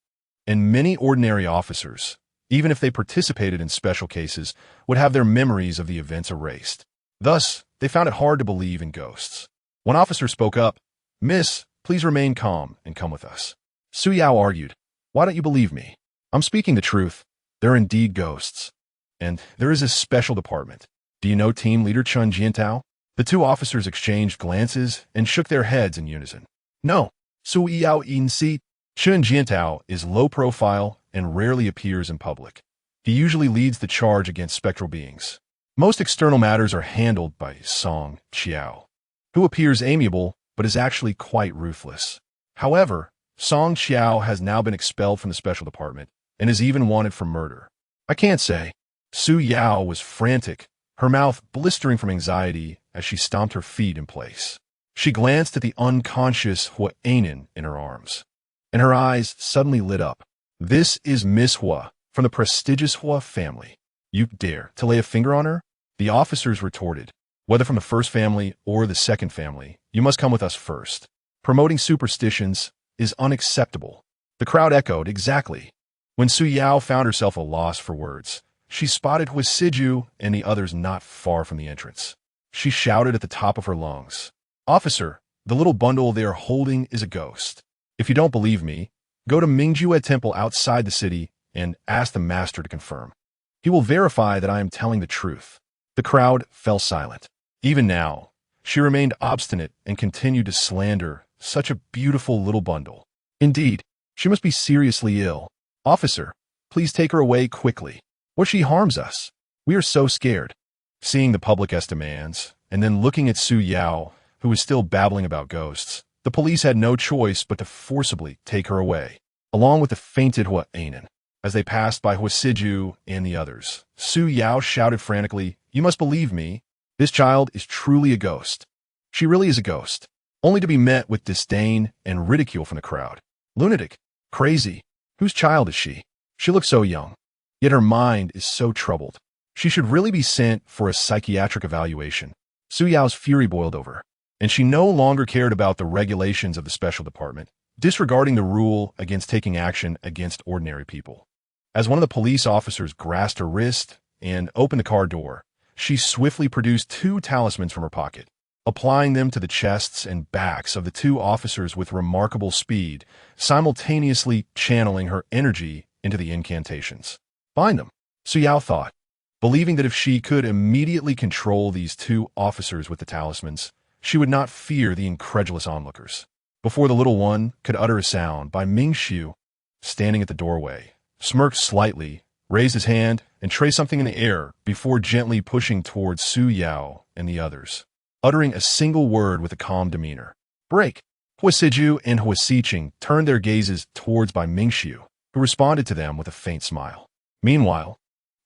And many ordinary officers, even if they participated in special cases, would have their memories of the events erased. Thus, they found it hard to believe in ghosts. One officer spoke up, "Miss, please remain calm and come with us." Su Yao argued, "Why don't you believe me? I'm speaking the truth. There are indeed ghosts. And there is a special department. Do you know team leader Chun Jiantao?" The two officers exchanged glances and shook their heads in unison. No, Su Yao Insi. Chun Jiantao is low profile and rarely appears in public. He usually leads the charge against spectral beings. Most external matters are handled by Song Qiao, who appears amiable but is actually quite ruthless. However, Song Qiao has now been expelled from the special department and is even wanted for murder. I can't say. Su Yao was frantic, her mouth blistering from anxiety as she stomped her feet in place. She glanced at the unconscious Hua Nation in her arms, and her eyes suddenly lit up. This is Miss Hua, from the prestigious Hua family. You dare to lay a finger on her? The officers retorted. Whether from the first family or the second family, you must come with us first. Promoting superstitions is unacceptable. The crowd echoed, exactly. When Su Yao found herself at a loss for words, she spotted Hua Siju and the others not far from the entrance. She shouted at the top of her lungs, "Officer, the little bundle they are holding is a ghost. If you don't believe me, go to Mingjue Temple outside the city and ask the master to confirm. He will verify that I am telling the truth." The crowd fell silent. Even now, she remained obstinate and continued to slander such a beautiful little bundle. Indeed, she must be seriously ill. Officer, please take her away quickly. What if she harms us? We are so scared. Seeing the public demands, and then looking at Su Yao, who was still babbling about ghosts, the police had no choice but to forcibly take her away, along with the fainted Hua Nation. As they passed by Hua Siju and the others, Su Yao shouted frantically, "You must believe me. This child is truly a ghost. She really is a ghost," only to be met with disdain and ridicule from the crowd. Lunatic. Crazy. Whose child is she? She looks so young. Yet her mind is so troubled. She should really be sent for a psychiatric evaluation. Su Yao's fury boiled over, and she no longer cared about the regulations of the special department, disregarding the rule against taking action against ordinary people. As one of the police officers grasped her wrist and opened the car door, she swiftly produced 2 talismans from her pocket, applying them to the chests and backs of the 2 officers with remarkable speed, simultaneously channeling her energy into the incantations. Bind them, Su Yao thought, believing that if she could immediately control these 2 officers with the talismans, she would not fear the incredulous onlookers. Before the little one could utter a sound, Bai Mingshu, standing at the doorway, smirked slightly, raised his hand, and traced something in the air before gently pushing towards Su Yao and the others, uttering a single word with a calm demeanor. Break! Hua Siju and Hua Siqing turned their gazes towards Bai Mingxiu, who responded to them with a faint smile. Meanwhile,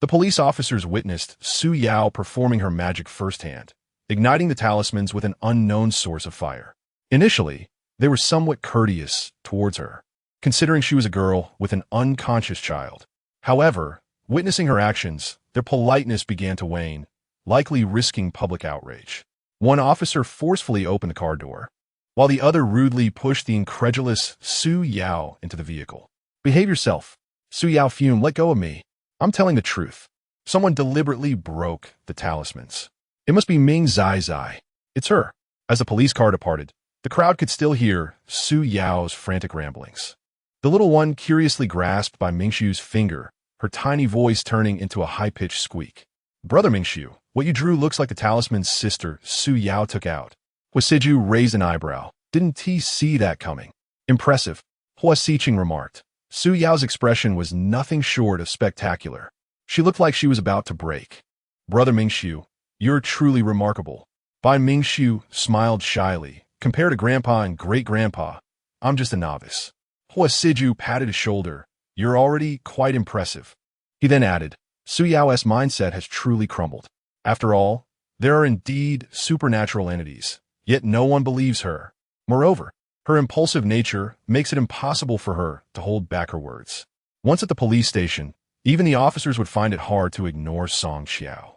the police officers witnessed Su Yao performing her magic firsthand, igniting the talismans with an unknown source of fire. Initially, they were somewhat courteous towards her, considering she was a girl with an unconscious child. However, witnessing her actions, their politeness began to wane, likely risking public outrage. One officer forcefully opened the car door, while the other rudely pushed the incredulous Su Yao into the vehicle. Behave yourself. Su Yao fumed, let go of me. I'm telling the truth. Someone deliberately broke the talismans. It must be Ming Zai Zai. It's her. As the police car departed, the crowd could still hear Su Yao's frantic ramblings. The little one curiously grasped by Mingxiu's finger, her tiny voice turning into a high-pitched squeak. Brother Mingxiu, what you drew looks like the talisman's sister Su Yao took out. Hua Siju raised an eyebrow. Didn't he see that coming? Impressive, Hua Siqing remarked. Su Yao's expression was nothing short of spectacular. She looked like she was about to break. Brother Mingxiu, you're truly remarkable. Bai Mingxiu smiled shyly. Compared to Grandpa and Great-Grandpa, I'm just a novice. Hua Siju patted his shoulder. You're already quite impressive. He then added, Su Yao's mindset has truly crumbled. After all, there are indeed supernatural entities, yet no one believes her. Moreover, her impulsive nature makes it impossible for her to hold back her words. Once at the police station, even the officers would find it hard to ignore Song Xiao.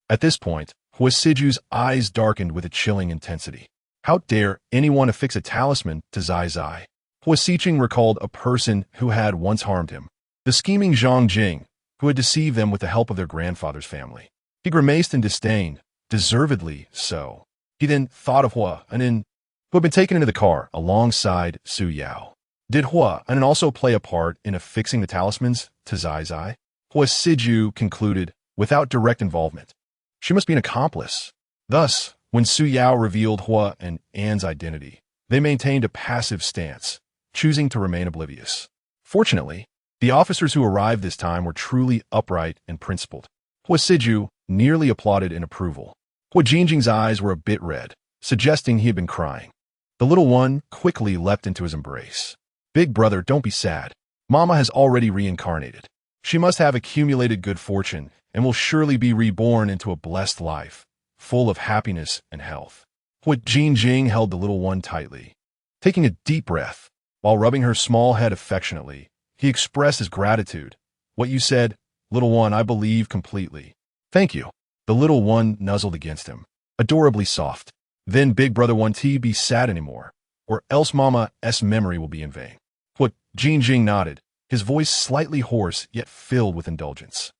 At this point, Hua Siju's eyes darkened with a chilling intensity. How dare anyone affix a talisman to Zai Zai? Hua Siqing recalled a person who had once harmed him, the scheming Zhang Jing, who had deceived them with the help of their grandfather's family. He grimaced in disdain, deservedly so. He then thought of Hua Anin, who had been taken into the car alongside Su Yao. Did Hua Anin also play a part in affixing the talismans to Zai Zai? Hua Siju concluded, without direct involvement. She must be an accomplice. Thus, when Su Yao revealed Hua and An's identity, they maintained a passive stance, choosing to remain oblivious. Fortunately, the officers who arrived this time were truly upright and principled. Hua Siju nearly applauded in approval. Hua Jingjing's eyes were a bit red, suggesting he had been crying. The little one quickly leapt into his embrace. Big brother, don't be sad. Mama has already reincarnated. She must have accumulated good fortune and will surely be reborn into a blessed life, full of happiness and health. Hua Jingjing held the little one tightly. Taking a deep breath, while rubbing her small head affectionately, he expressed his gratitude. What you said, little one, I believe completely. Thank you. The little one nuzzled against him, adorably soft. Then big brother won't be sad anymore, or else Mama's memory will be in vain. Hua Jingjing nodded, his voice slightly hoarse yet filled with indulgence.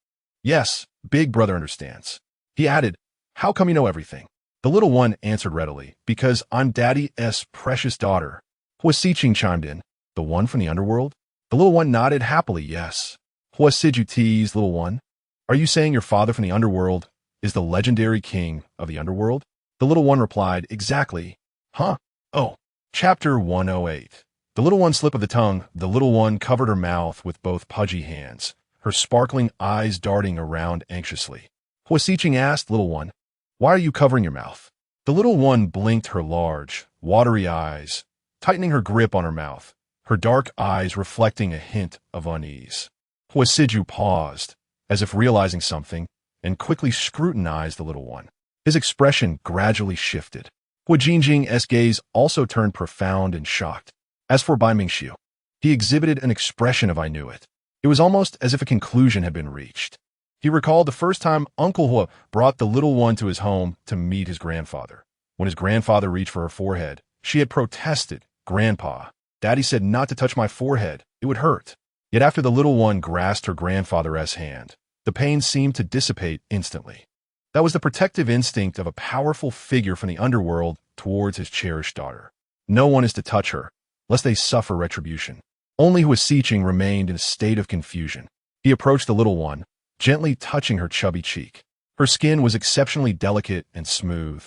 Yes, big brother understands. He added, how come you know everything? The little one answered readily, because I'm Daddy's precious daughter. Hua Siqing chimed in, the one from the Underworld? The little one nodded happily, yes. Hua Siju teased, little one, are you saying your father from the Underworld is the legendary king of the Underworld? The little one replied, exactly. Huh? Oh. Chapter 108. The little one slip of the tongue. The little one covered her mouth with both pudgy hands, her sparkling eyes darting around anxiously. Hua Siqing asked, little one, why are you covering your mouth? The little one blinked her large, watery eyes, tightening her grip on her mouth, her dark eyes reflecting a hint of unease. Hua Siju paused, as if realizing something, and quickly scrutinized the little one. His expression gradually shifted. Hua Jingjing's gaze also turned profound and shocked. As for Bai Mingxiu, he exhibited an expression of I knew it. It was almost as if a conclusion had been reached. He recalled the first time Uncle Hua brought the little one to his home to meet his grandfather. When his grandfather reached for her forehead, she had protested, Grandpa, Daddy said not to touch my forehead. It would hurt. Yet after the little one grasped her grandfather's hand, the pain seemed to dissipate instantly. That was the protective instinct of a powerful figure from the underworld towards his cherished daughter. No one is to touch her, lest they suffer retribution. Only Hua Siqing remained in a state of confusion. He approached the little one, gently touching her chubby cheek. Her skin was exceptionally delicate and smooth,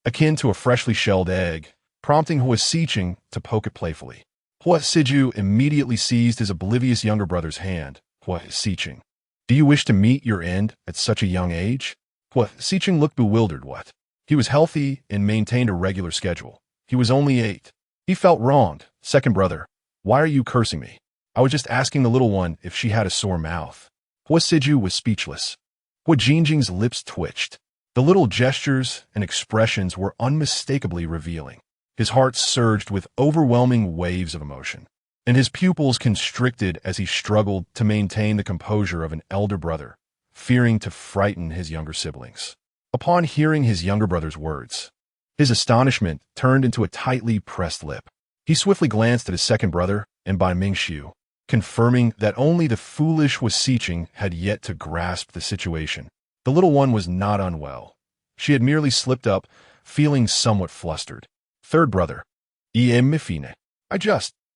akin to a freshly shelled egg, prompting Hua Siqing to poke it playfully. Hua Siju immediately seized his oblivious younger brother's hand. Hua Xiqing. Do you wish to meet your end at such a young age? Hua Xiqing looked bewildered. What? He was healthy and maintained a regular schedule. He was only 8. He felt wronged. Second brother, why are you cursing me? I was just asking the little one if she had a sore mouth. Hua Siju was speechless. Hua Jingjing's lips twitched. The little gestures and expressions were unmistakably revealing. His heart surged with overwhelming waves of emotion, and his pupils constricted as he struggled to maintain the composure of an elder brother, fearing to frighten his younger siblings. Upon hearing his younger brother's words, his astonishment turned into a tightly pressed lip. He swiftly glanced at his second brother and Bai Mingxiu, confirming that only the foolish Hua Xiqing had yet to grasp the situation. The little one was not unwell. She had merely slipped up, feeling somewhat flustered. Third brother, Mifine.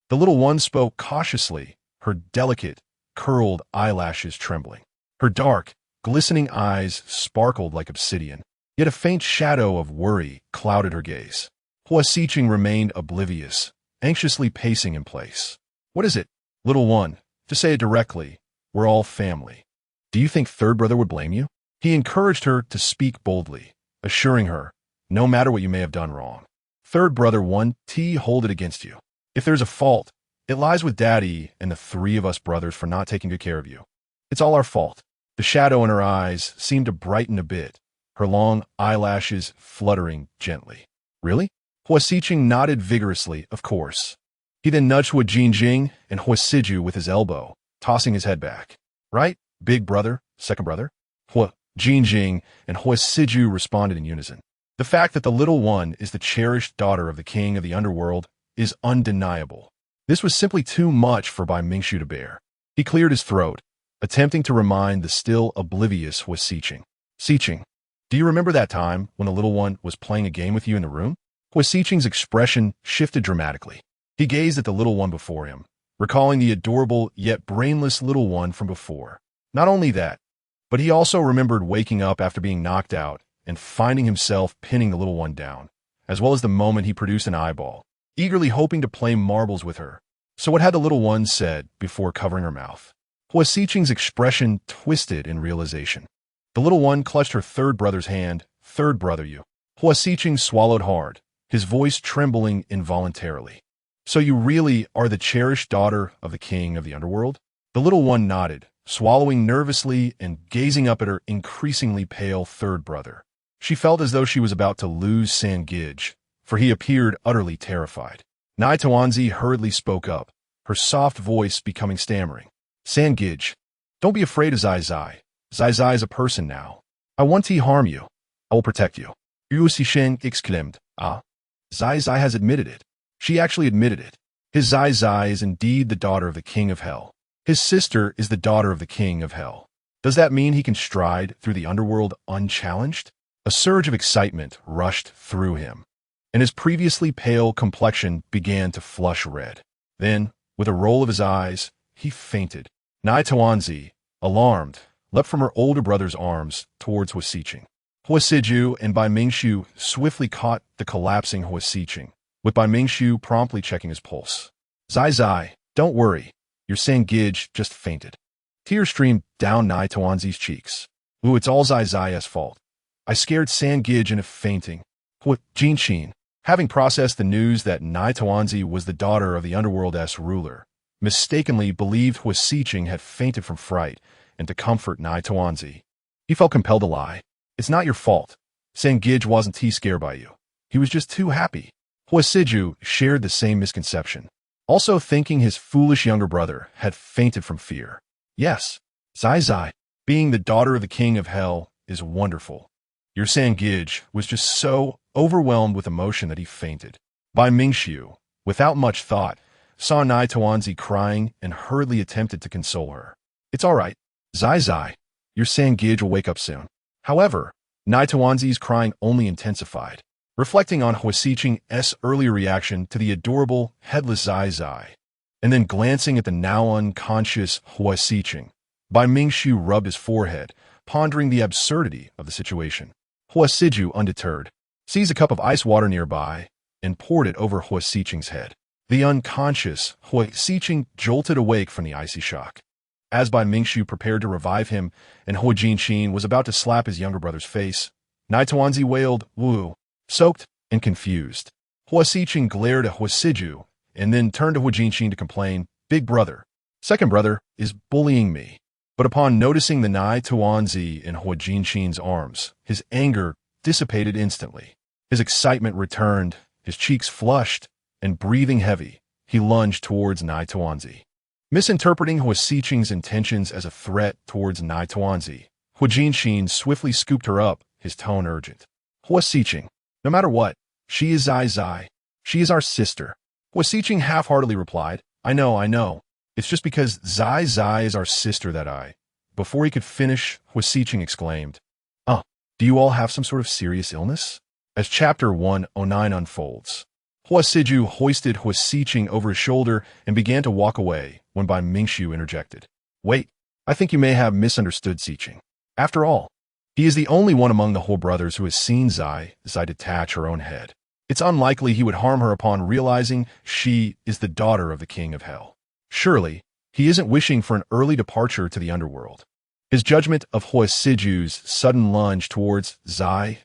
The little one spoke cautiously, her delicate, curled eyelashes trembling. Her dark, glistening eyes sparkled like obsidian, yet a faint shadow of worry clouded her gaze. Hua Xiqing remained oblivious, anxiously pacing in place. What is it, little one? To say it directly, we're all family. Do you think third brother would blame you? He encouraged her to speak boldly, assuring her, no matter what you may have done wrong, third brother won't hold it against you. If there's a fault, it lies with Daddy and the 3 of us brothers for not taking good care of you. It's all our fault. The shadow in her eyes seemed to brighten a bit, her long eyelashes fluttering gently. Really? Hua Xiqing nodded vigorously, of course. He then nudged Hua Jingjing and Hua Siju with his elbow, tossing his head back. Right, big brother, second brother? Hua Jingjing and Hua Siju responded in unison. The fact that the little one is the cherished daughter of the king of the underworld is undeniable. This was simply too much for Bai Mingxiu to bear. He cleared his throat, attempting to remind the still oblivious Hua Xiqing. Xiqing, do you remember that time when the little one was playing a game with you in the room? Hua Xiqing's expression shifted dramatically. He gazed at the little one before him, recalling the adorable yet brainless little one from before. Not only that, but he also remembered waking up after being knocked out and finding himself pinning the little one down, as well as the moment he produced an eyeball, eagerly hoping to play marbles with her. So what had the little one said before covering her mouth? Hua Xiqing's expression twisted in realization. The little one clutched her third brother's hand. Third brother, you. Hua Xiqing swallowed hard, his voice trembling involuntarily. So you really are the cherished daughter of the king of the underworld? The little one nodded, swallowing nervously and gazing up at her increasingly pale third brother. She felt as though she was about to lose Sangij, for he appeared utterly terrified. Nai Tuanzi hurriedly spoke up, her soft voice becoming stammering. Sangij, don't be afraid of Zai Zai. Zai Zai is a person now. I won't harm you. I will protect you. Yu Xisheng exclaimed. Ah, Zai Zai has admitted it. She actually admitted it. His Zai Zai is indeed the daughter of the king of hell. His sister is the daughter of the king of hell. Does that mean he can stride through the underworld unchallenged? A surge of excitement rushed through him, and his previously pale complexion began to flush red. Then, with a roll of his eyes, he fainted. Nai Tuanzi, alarmed, leapt from her older brother's arms towards Hua Xiqing. Hua Siju and Bai Mingxiu swiftly caught the collapsing Hua Xiqing, with Bai Mingxiu promptly checking his pulse. Zai Zai, don't worry. Your Sangij just fainted. Tears streamed down Nai Tuanzi's cheeks. Ooh, it's all Zai Zai's fault. I scared Sangij into fainting. Hua Jinqing, having processed the news that Nai Tuanzi was the daughter of the Underworld's ruler, mistakenly believed Hua Xiqing had fainted from fright, and to comfort Nai Tuanzi, he felt compelled to lie. It's not your fault. Sangij wasn't scared by you. He was just too happy. Hua Siju shared the same misconception, also thinking his foolish younger brother had fainted from fear. Yes, Zai Zai, being the daughter of the king of hell, is wonderful. Your Sangij was just so overwhelmed with emotion that he fainted. Bai Mingxiu, without much thought, saw Nai Tuanzi crying and hurriedly attempted to console her. It's all right. Zai Zai, your Sangij will wake up soon. However, Nai Tuanzi's crying only intensified, reflecting on Hua Xiqing's earlier reaction to the adorable, headless Zai Zai, and then glancing at the now unconscious Hua Xiqing. Bai Mingxiu rubbed his forehead, pondering the absurdity of the situation. Hua Siju, undeterred, seized a cup of ice water nearby and poured it over Hua Xiqing's head. The unconscious Hua Xiqing jolted awake from the icy shock. As Bai Mingxiu prepared to revive him and Hua Jinqin was about to slap his younger brother's face, Nai Tuanzi wailed, "Woo!" Soaked and confused. Hua Xiqing glared at Hua Siju and then turned to Hua Jinqin to complain, "Big brother, second brother, is bullying me." But upon noticing the Nai Tuanzi in Hua Jinqin's arms, his anger dissipated instantly. His excitement returned, his cheeks flushed, and breathing heavy, he lunged towards Nai Tuanzi. Misinterpreting Hua Xiqing's intentions as a threat towards Nai Tuanzi, Hua Jinqin swiftly scooped her up, his tone urgent. "Hua Xiqing, no matter what, she is Zai Zai. She is our sister." Hua Xiqing half-heartedly replied, I know. It's just because Zai Zai is our sister that I—" Before he could finish, Hua Xiqing exclaimed, do you all have some sort of serious illness?" As Chapter 109 unfolds, Hua Siju hoisted Hua Xiqing over his shoulder and began to walk away when Bai Mingxiu interjected. "Wait, I think you may have misunderstood Xiqing. After all, he is the only one among the Hua brothers who has seen Zai detach her own head. It's unlikely he would harm her upon realizing she is the daughter of the King of Hell. Surely, he isn't wishing for an early departure to the Underworld." His judgment of Hua Siju's sudden lunge towards Zai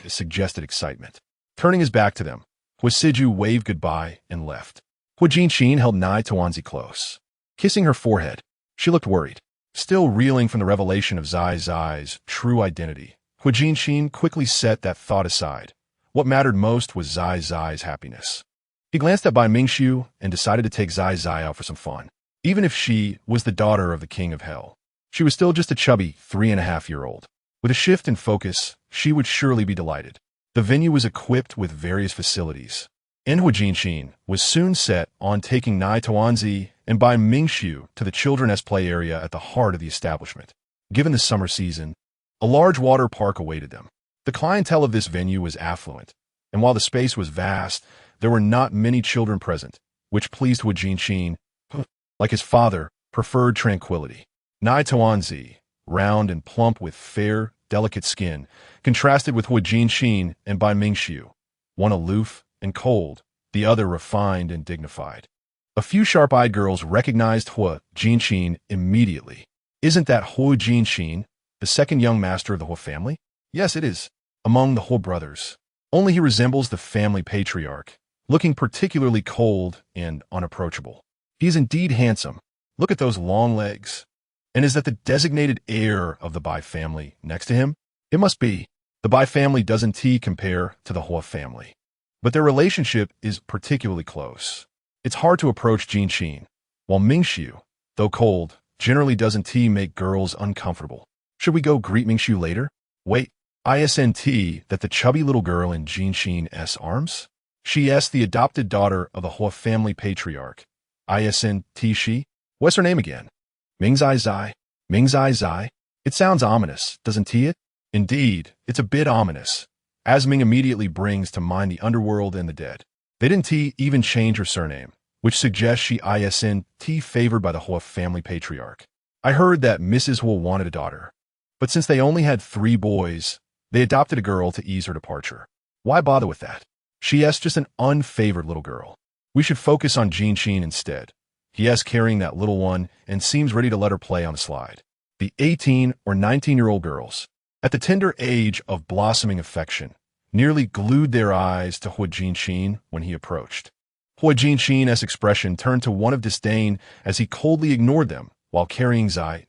suggested excitement. Turning his back to them, Hua Siju waved goodbye and left. Hua Jinqin held Nai Tuanzi close. Kissing her forehead, she looked worried. Still reeling from the revelation of Zai's true identity, Hua Jinqin quickly set that thought aside. What mattered most was Zai's happiness. He glanced at Bai Mingxiu and decided to take Zai out for some fun. Even if she was the daughter of the King of Hell, she was still just a chubby 3.5-year-old. With a shift in focus, she would surely be delighted. The venue was equipped with various facilities, and Hua Jinqin was soon set on taking Nai Tuanzi and Bai Mingxiu to the children's play area at the heart of the establishment. Given the summer season, a large water park awaited them. The clientele of this venue was affluent, and while the space was vast, there were not many children present, which pleased Hua Jinqin, who, like his father, preferred tranquility. Nai Tuanzi, round and plump with fair, delicate skin, contrasted with Hua Jinqin and Bai Mingxiu, one aloof and cold, the other refined and dignified. A few sharp-eyed girls recognized Hua Jinqin immediately. "Isn't that Hua Jinqin, the second young master of the Hua family?" "Yes, it is. Among the Hua brothers. Only he resembles the family patriarch, looking particularly cold and unapproachable. He is indeed handsome. Look at those long legs. And is that the designated heir of the Bai family next to him? It must be. The Bai family doesn't compare to the Hua family. But their relationship is particularly close. It's hard to approach Jinqin, while Mingxiu, though cold, generally doesn't make girls uncomfortable. Should we go greet Mingxiu later? Wait, isn't that the chubby little girl in Jinqin's arms? She is the adopted daughter of the Hua family patriarch. Isn't she? What's her name again? Ming Zai Zai. It sounds ominous, doesn't it? Indeed, it's a bit ominous, as Ming immediately brings to mind the underworld and the dead. They didn't even change her surname, which suggests she isn't favored by the Hua family patriarch. I heard that Mrs. Hua wanted a daughter, but since they only had 3 boys, they adopted a girl to ease her departure. Why bother with that? She is just an unfavored little girl. We should focus on Jinqin instead. He is carrying that little one and seems ready to let her play on the slide. The 18 or 19-year-old girls, at the tender age of blossoming affection, nearly glued their eyes to Hua Jinqin when he approached. Hua Jinqin's expression turned to one of disdain as he coldly ignored them while carrying Zai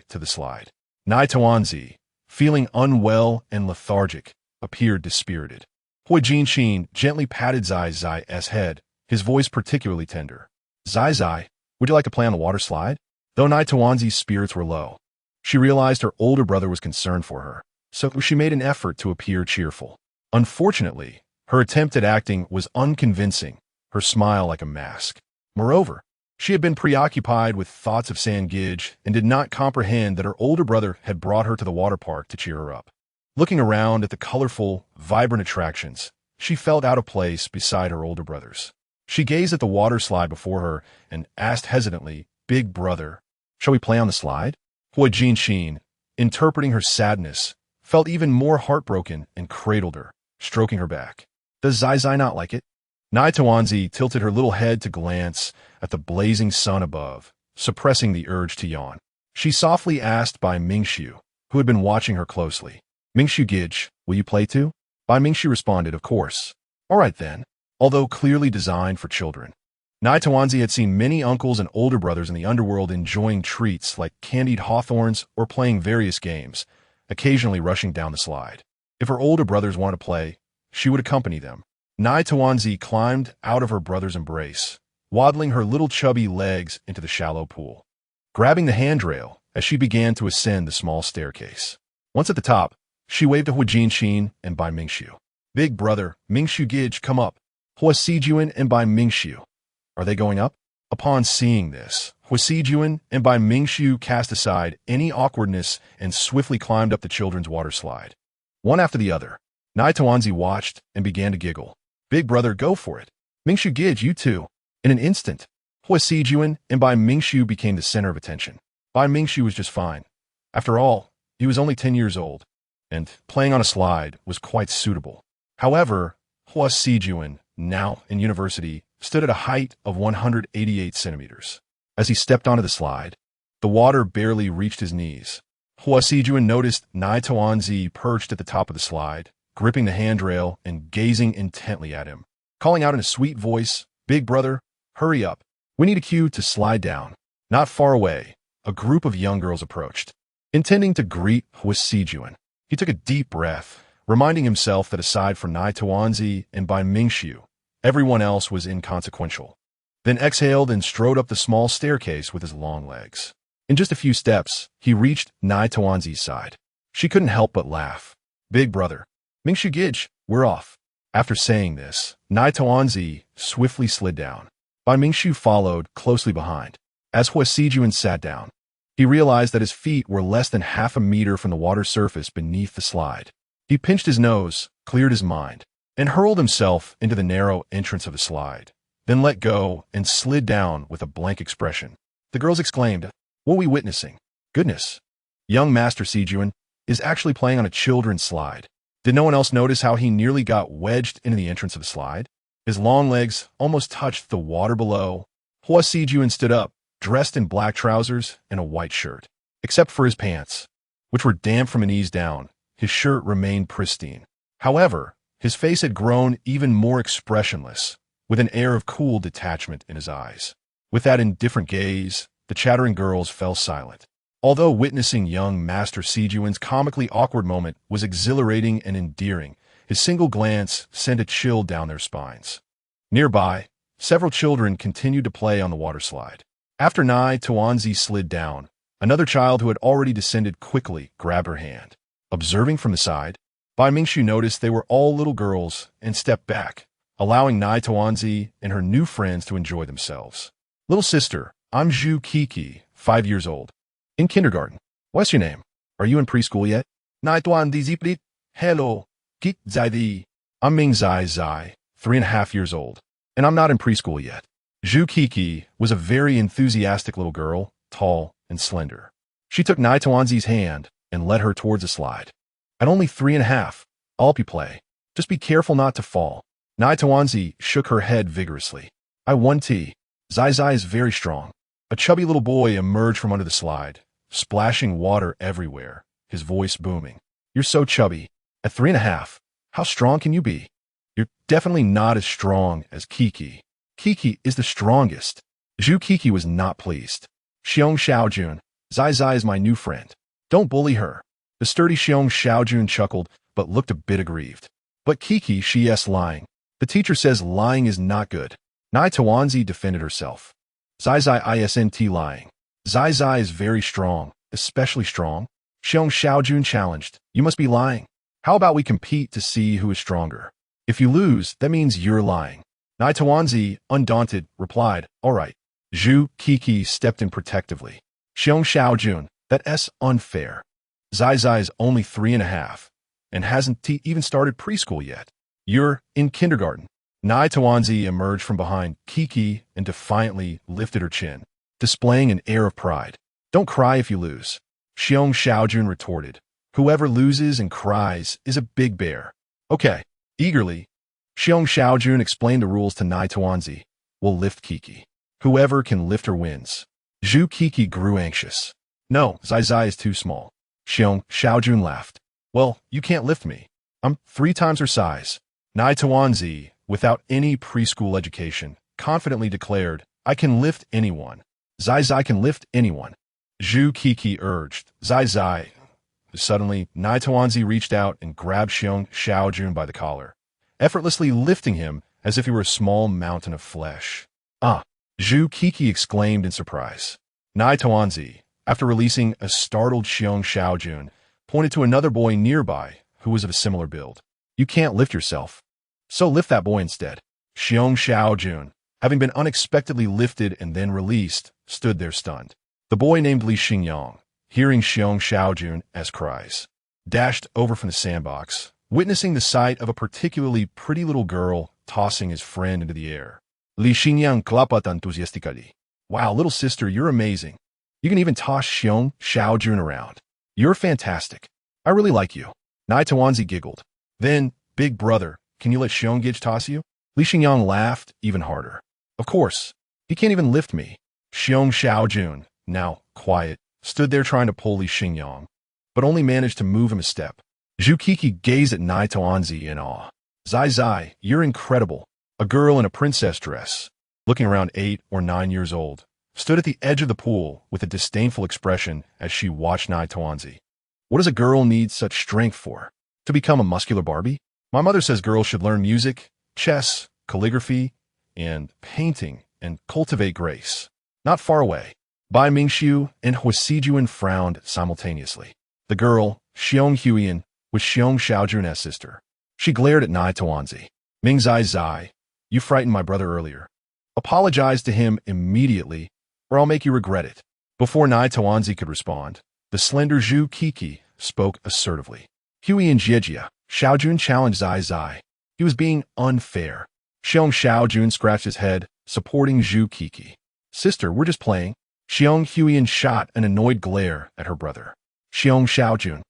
to the slide. Nai Tuanzi, feeling unwell and lethargic, appeared dispirited. Hua Jinqin gently patted Zai's head, his voice particularly tender. Zai, would you like to play on the water slide? Though Nai Tuanzi's spirits were low, she realized her older brother was concerned for her, so she made an effort to appear cheerful. Unfortunately, her attempt at acting was unconvincing, her smile like a mask. Moreover, she had been preoccupied with thoughts of Sangij and did not comprehend that her older brother had brought her to the water park to cheer her up. Looking around at the colorful, vibrant attractions, she felt out of place beside her older brothers. She gazed at the water slide before her and asked hesitantly, "Big brother, shall we play on the slide?" Hua Jinqin, interpreting her sadness, felt even more heartbroken and cradled her, stroking her back. Does Zai not like it? Nai Tuanzi tilted her little head to glance at the blazing sun above, suppressing the urge to yawn. She softly asked Bai Mingxiu, who had been watching her closely. Mingxiu Gij, will you play too? Bai Mingxiu responded, of course. All right then. Although clearly designed for children. Nai Tawanzi had seen many uncles and older brothers in the underworld enjoying treats like candied hawthorns or playing various games, occasionally rushing down the slide. If her older brothers wanted to play, she would accompany them. Nai Tawanzi climbed out of her brother's embrace, waddling her little chubby legs into the shallow pool, grabbing the handrail as she began to ascend the small staircase. Once at the top, she waved to Hua Jinshin and Bai Mingxiu. Big brother, Mingxiu Gij, come up. Hua Sijuan and Bai Mingxiu. Are they going up? Upon seeing this, Hua Sijuan and Bai Mingxiu cast aside any awkwardness and swiftly climbed up the children's water slide. One after the other, Nai Tawanzi watched and began to giggle. Big brother, go for it. Mingxiu Gij, you too. In an instant, Hua Sijuan and Bai Mingxiu became the center of attention. Bai Mingxiu was just fine. After all, he was only 10 years old, and playing on a slide was quite suitable. However, Hua Sijuan, now in university, stood at a height of 188 centimeters. As he stepped onto the slide, the water barely reached his knees. Hua Sijuan noticed Nai Tawanzi perched at the top of the slide, gripping the handrail and gazing intently at him, calling out in a sweet voice, Big brother, hurry up. We need a cue to slide down. Not far away, a group of young girls approached, intending to greet Hua Sijuan. He took a deep breath, reminding himself that aside from Nai Tawanzi and Bai Mingxiu, everyone else was inconsequential. Then exhaled and strode up the small staircase with his long legs. In just a few steps, he reached Nai Tawanzi's side. She couldn't help but laugh. Big brother, Mingxiu Gij, we're off. After saying this, Nai Tawanzi swiftly slid down. Bai Mingxiu followed closely behind. As Hua Sijuan sat down, he realized that his feet were less than half a meter from the water surface beneath the slide. He pinched his nose, cleared his mind, and hurled himself into the narrow entrance of the slide, then let go and slid down with a blank expression. The girls exclaimed, what are we witnessing? Goodness! Young Master Sijuan is actually playing on a children's slide. Did no one else notice how he nearly got wedged into the entrance of the slide? His long legs almost touched the water below. Hua Sijuan stood up, dressed in black trousers and a white shirt. Except for his pants, which were damp from the knees down, his shirt remained pristine. However, his face had grown even more expressionless, with an air of cool detachment in his eyes. With that indifferent gaze, the chattering girls fell silent. Although witnessing young Master Sijuan's comically awkward moment was exhilarating and endearing, his single glance sent a chill down their spines. Nearby, several children continued to play on the water slide. After Nai Tawanzi slid down, another child who had already descended quickly grabbed her hand. Observing from the side, Bai Mingxiu noticed they were all little girls and stepped back, allowing Nai Tawanzi and her new friends to enjoy themselves. Little sister, I'm Zhu Kiki, 5 years old. In kindergarten. What's your name? Are you in preschool yet? Nai Tawanzi Ziplit. Hello. Kik Zai. I'm Ming Zai Zai, 3.5 years old. And I'm not in preschool yet. Zhu Kiki was a very enthusiastic little girl, tall and slender. She took Nai Tawanzi's hand and led her towards the slide. At only 3.5, I'll help you play. Just be careful not to fall. Nai Tawanzi shook her head vigorously. I won T. Zai Zai is very strong. A chubby little boy emerged from under the slide, splashing water everywhere, his voice booming. You're so chubby. At 3.5, how strong can you be? You're definitely not as strong as Kiki. Kiki is the strongest. Zhu Kiki was not pleased. Xiong Xiaojun, Zai Zai is my new friend. Don't bully her. The sturdy Xiong Xiaojun chuckled, but looked a bit aggrieved. But Kiki, she's lying. The teacher says lying is not good. Nai Tawanzi defended herself. Zai Zai isn't lying. Zai Zai is very strong, especially strong. Xiong Xiaojun challenged. You must be lying. How about we compete to see who is stronger? If you lose, that means you're lying. Nai Tawanzi, undaunted, replied, all right. Zhu Kiki stepped in protectively. Xiong Xiaojun, that's unfair. Zai Zai is only 3.5 and hasn't even started preschool yet. You're in kindergarten. Nai Tawanzi emerged from behind Kiki and defiantly lifted her chin, displaying an air of pride. Don't cry if you lose. Xiong Xiaojun retorted. Whoever loses and cries is a big bear. Okay. Eagerly, Xiong Xiaojun explained the rules to Nai Tawanzi. We'll lift Kiki. Whoever can lift her wins. Zhu Kiki grew anxious. No, Zai Zai is too small. Xiaojun laughed. Well, you can't lift me. I'm 3 times her size. Nai Tuanzi, without any preschool education, confidently declared, I can lift anyone. Zai Zai can lift anyone. Zhu Kiki urged. Zai Zai. Suddenly, Nai Tuanzi reached out and grabbed Xiaojun by the collar, effortlessly lifting him as if he were a small mountain of flesh. Ah! Zhu Kiki exclaimed in surprise. Nai Tuanzi, after releasing a startled Xiaojun, pointed to another boy nearby who was of a similar build. You can't lift yourself. So lift that boy instead. Xiaojun, having been unexpectedly lifted and then released, stood there stunned. The boy named Li Xingyang, hearing Xiaojun's cries, dashed over from the sandbox, witnessing the sight of a particularly pretty little girl tossing his friend into the air. Li Xingyang clapped enthusiastically. Wow, little sister, you're amazing. You can even toss Xiaojun around. You're fantastic. I really like you. Nai Tuanzi giggled. Then, big brother, can you let Xiongij toss you? Li Xingyang laughed even harder. Of course. He can't even lift me. Xiaojun, now quiet, stood there trying to pull Li Xingyang, but only managed to move him a step. Zhu Kiki gazed at Nai Tuanzi in awe. Zai Zai, you're incredible. A girl in a princess dress, looking around 8 or 9 years old, stood at the edge of the pool with a disdainful expression as she watched Nai Tuanzi. What does a girl need such strength for? To become a muscular Barbie? My mother says girls should learn music, chess, calligraphy, and painting, and cultivate grace. Not far away, Bai Mingxiu and Hua Sijuan frowned simultaneously. The girl, Xiong Huiyan, was Xiaojun's sister. She glared at Nai Tuanzi. Ming Zai Zai, you frightened my brother earlier. Apologize to him immediately, or I'll make you regret it. Before Nai Tuanzi could respond, the slender Zhu Kiki spoke assertively. Huiyan Jiejia, Xiaojun challenged Zai Zai. He was being unfair. Xiaojun scratched his head, supporting Zhu Kiki. Sister, we're just playing. Huiyan shot an annoyed glare at her brother. Xiaojun,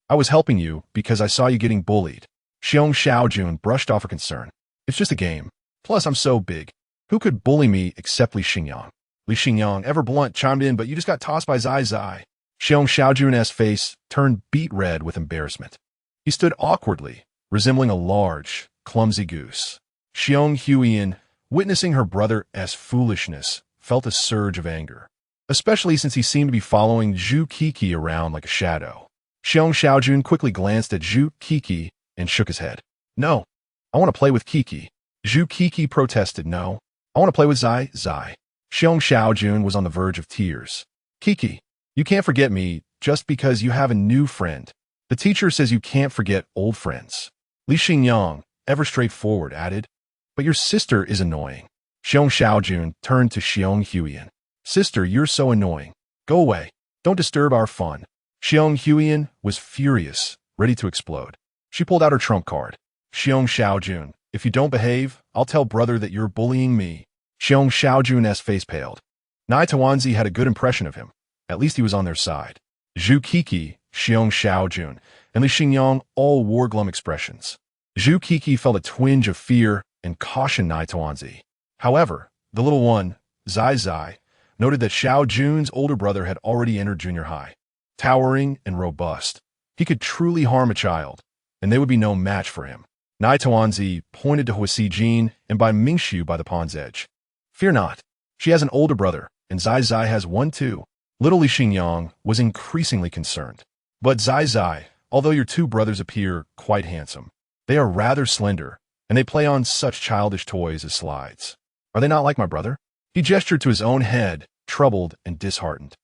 I was helping you because I saw you getting bullied. Xiaojun brushed off her concern. It's just a game. Plus, I'm so big. Who could bully me except Li Xingyang? Li Xingyang, ever blunt, chimed in, but you just got tossed by Zai Zai. Xiaojun's face turned beet red with embarrassment. He stood awkwardly, resembling a large, clumsy goose. Huiyan, witnessing her brother's foolishness, felt a surge of anger, especially since he seemed to be following Zhu Kiki around like a shadow. Xiaojun quickly glanced at Zhu Kiki and shook his head. No, I want to play with Kiki. Zhu Kiki protested. No, I want to play with Zai Zai. Xiaojun was on the verge of tears. Kiki, you can't forget me just because you have a new friend. The teacher says you can't forget old friends. Li Xingyang, ever straightforward, added. But your sister is annoying. Xiaojun turned to Huiyan. Sister, you're so annoying. Go away. Don't disturb our fun. Huiyan was furious, ready to explode. She pulled out her trump card. Xiaojun, if you don't behave, I'll tell brother that you're bullying me. Xiaojun's face paled. Nai Tuanzi had a good impression of him. At least he was on their side. Zhu Kiki, Xiaojun, and Li Xingyang all wore glum expressions. Zhu Kiki felt a twinge of fear and cautioned Nai Tuanzi. However, the little one, Zai Zai, noted that Xiaojun's older brother had already entered junior high. Towering and robust, he could truly harm a child, and they would be no match for him. Nai Tuanzi pointed to Hua Sijin and Bai Mingxiu by the pond's edge. Fear not. She has an older brother, and Zai Zai has one too. Little Li Xingyang was increasingly concerned. But Zai Zai, although your two brothers appear quite handsome, they are rather slender, and they play on such childish toys as slides. Are they not like my brother? He gestured to his own head, troubled and disheartened.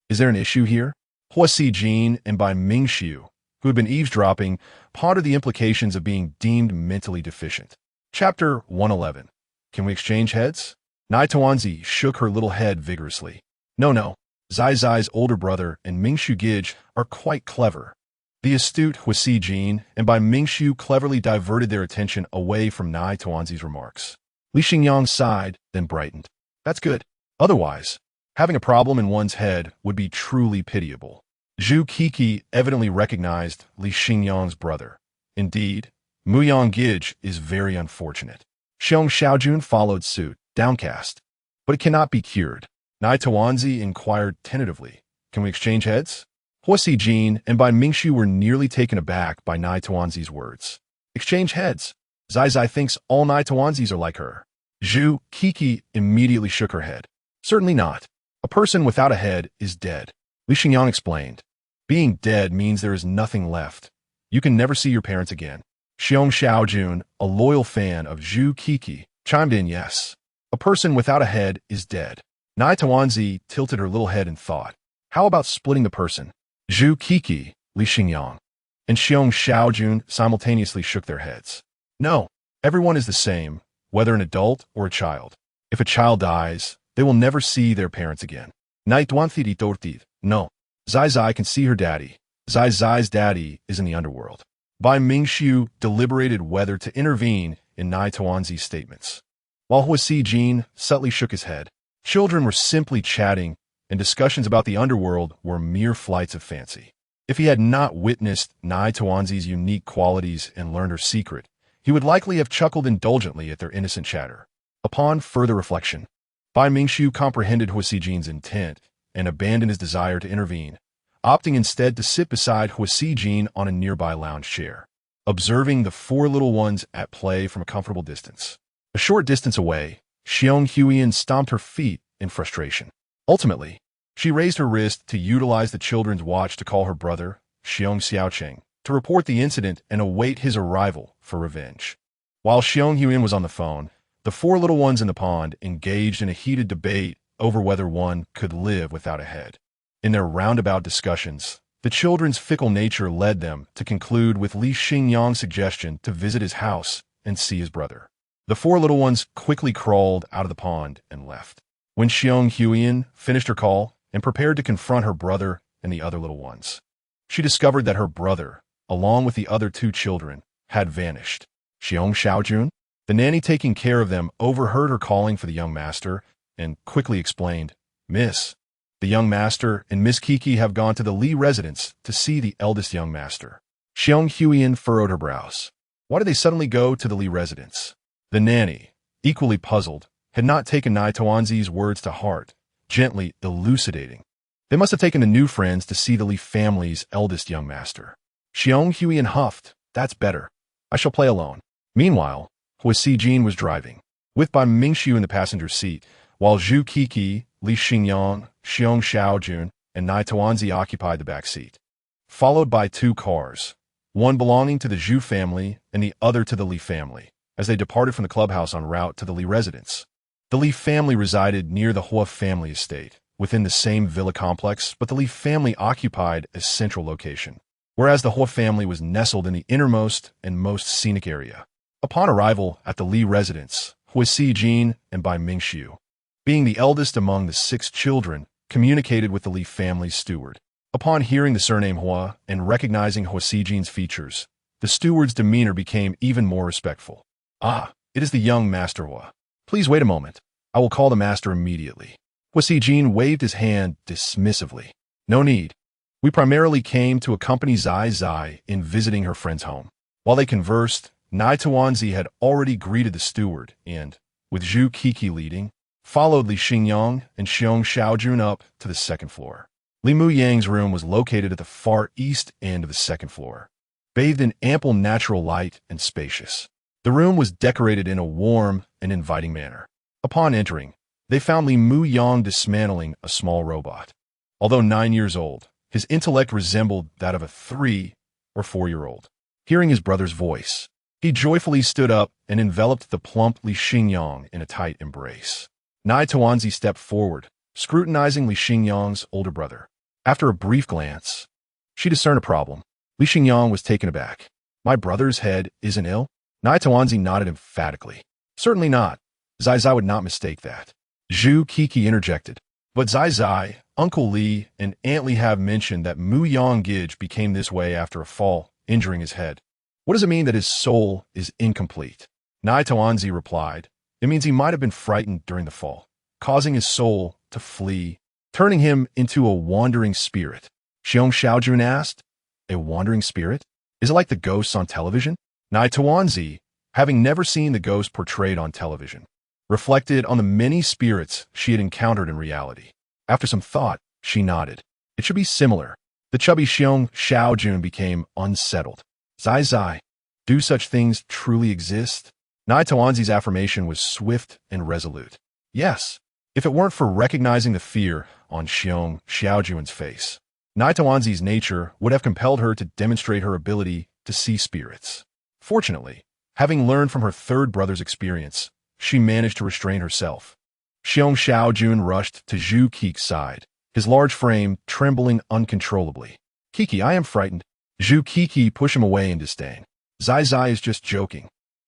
Is there an issue here? Hua Sijin and Bai Mingxiu, who had been eavesdropping, pondered the implications of being deemed mentally deficient. Chapter 111. Can we exchange heads? Nai Tuanzi shook her little head vigorously. No. Zai Zai's older brother and Mingxiu Gij are quite clever. The astute Hua Sijin and Bai Mingxiu cleverly diverted their attention away from Nai Tuanzi's remarks. Li Xingyang sighed, then brightened. That's good. Otherwise, having a problem in one's head would be truly pitiable. Zhu Kiki evidently recognized Li Xingyang's brother. Indeed, Muyang Gij is very unfortunate. Xiaojun followed suit, downcast. But it cannot be cured. Nai Tuanzi inquired tentatively. Can we exchange heads? Hua Jin and Bai Mingxiu were nearly taken aback by Nai Tuanzi's words. Exchange heads. Zai Zai thinks all Nai Tuanzis are like her. Zhu Kiki immediately shook her head. Certainly not. A person without a head is dead. Li Xingyang explained. Being dead means there is nothing left. You can never see your parents again. Xiong Xiaojun, a loyal fan of Zhu Kiki, chimed in yes. A person without a head is dead. Nai Tuanzi tilted her little head in thought. How about splitting the person? Zhu Kiki, Li Xingyang, and Xiong Xiaojun simultaneously shook their heads. No, everyone is the same, whether an adult or a child. If a child dies, they will never see their parents again. Nai Tuanzi tortid. No. Zai Zai can see her daddy. Zai Zai's daddy is in the underworld. Bai Mingxiu deliberated whether to intervene in Nai Tuanzi's statements. While Hua Jin subtly shook his head, children were simply chatting, and discussions about the underworld were mere flights of fancy. If he had not witnessed Nai Tuanzi's unique qualities and learned her secret, he would likely have chuckled indulgently at their innocent chatter. Upon further reflection, Bai Mingxiu comprehended Hua Jin's intent and abandoned his desire to intervene, opting instead to sit beside Hua Jin on a nearby lounge chair, observing the four little ones at play from a comfortable distance. A short distance away, Xiong Huiyan stomped her feet in frustration. Ultimately, she raised her wrist to utilize the children's watch to call her brother, Xiong Xiaocheng, to report the incident and await his arrival for revenge. While Xiong Huiyan was on the phone, the four little ones in the pond engaged in a heated debate over whether one could live without a head. In their roundabout discussions, the children's fickle nature led them to conclude with Li Xingyang's suggestion to visit his house and see his brother. The four little ones quickly crawled out of the pond and left. When Xiong Huiyan finished her call and prepared to confront her brother and the other little ones, she discovered that her brother, along with the other two children, had vanished. Xiong Xiaojun, the nanny taking care of them, overheard her calling for the young master and quickly explained, Miss, the young master and Miss Kiki have gone to the Li residence to see the eldest young master. Xiong Huiyan furrowed her brows. Why did they suddenly go to the Li residence? The nanny, equally puzzled, had not taken Nai Tuanzi's words to heart, gently elucidating. They must have taken the new friends to see the Li family's eldest young master. Xiong Huiyan huffed. That's better. I shall play alone. Meanwhile, Hua Jin was driving, with Bai Mingxiu in the passenger seat, while Zhu Kiki, Li Xingyang, Xiong Xiaojun, and Nai Tuanzi occupied the back seat, followed by two cars, one belonging to the Zhu family and the other to the Li family, as they departed from the clubhouse en route to the Li residence. The Li family resided near the Hua family estate, within the same villa complex, but the Li family occupied a central location, whereas the Hua family was nestled in the innermost and most scenic area. Upon arrival at the Li residence, Hua Jin and Bai Mingxiu, being the eldest among the 6 children, communicated with the Li family's steward. Upon hearing the surname Hua and recognizing Hua Jin's features, the steward's demeanor became even more respectful. Ah, it is the young Master Hua. Please wait a moment. I will call the master immediately. Hua Jin waved his hand dismissively. No need. We primarily came to accompany Zai Zai in visiting her friend's home. While they conversed, Nai Tuanzi had already greeted the steward and, with Zhu Kiki leading, followed Li Xingyang and Xiong Xiaojun up to the second floor. Li Mu Yang's room was located at the far east end of the second floor, bathed in ample natural light and spacious. The room was decorated in a warm and inviting manner. Upon entering, they found Li Mu Yang dismantling a small robot. Although 9 years old, his intellect resembled that of a 3 or 4-year-old. Hearing his brother's voice, he joyfully stood up and enveloped the plump Li Xingyang in a tight embrace. Nai Tuanzi stepped forward, scrutinizing Li Xingyang's older brother. After a brief glance, she discerned a problem. Li Xingyang was taken aback. My brother's head isn't ill? Nai Tuanzi nodded emphatically. Certainly not. Zai Zai would not mistake that. Zhu Kiki interjected. But Zai Zai, Uncle Li, and Aunt Li have mentioned that Mu Yang Gij became this way after a fall, injuring his head. What does it mean that his soul is incomplete? Nai Tuanzi replied. It means he might have been frightened during the fall, causing his soul to flee, turning him into a wandering spirit. Xiong Xiaojun asked, A wandering spirit? Is it like the ghosts on television? Nai Tuanzi, having never seen the ghost portrayed on television, reflected on the many spirits she had encountered in reality. After some thought, she nodded. It should be similar. The chubby Xiong Xiaojun became unsettled. Zai Zai, do such things truly exist? Nai Tuanzi's affirmation was swift and resolute. Yes, if it weren't for recognizing the fear on Xiong Xiaojun's face. Nai Tuanzi's nature would have compelled her to demonstrate her ability to see spirits. Fortunately, having learned from her third brother's experience, she managed to restrain herself. Xiong Xiaojun rushed to Zhu Qi's side, his large frame trembling uncontrollably. Kiki, I am frightened. Zhu Qi pushed him away in disdain. Zai Zai is just joking.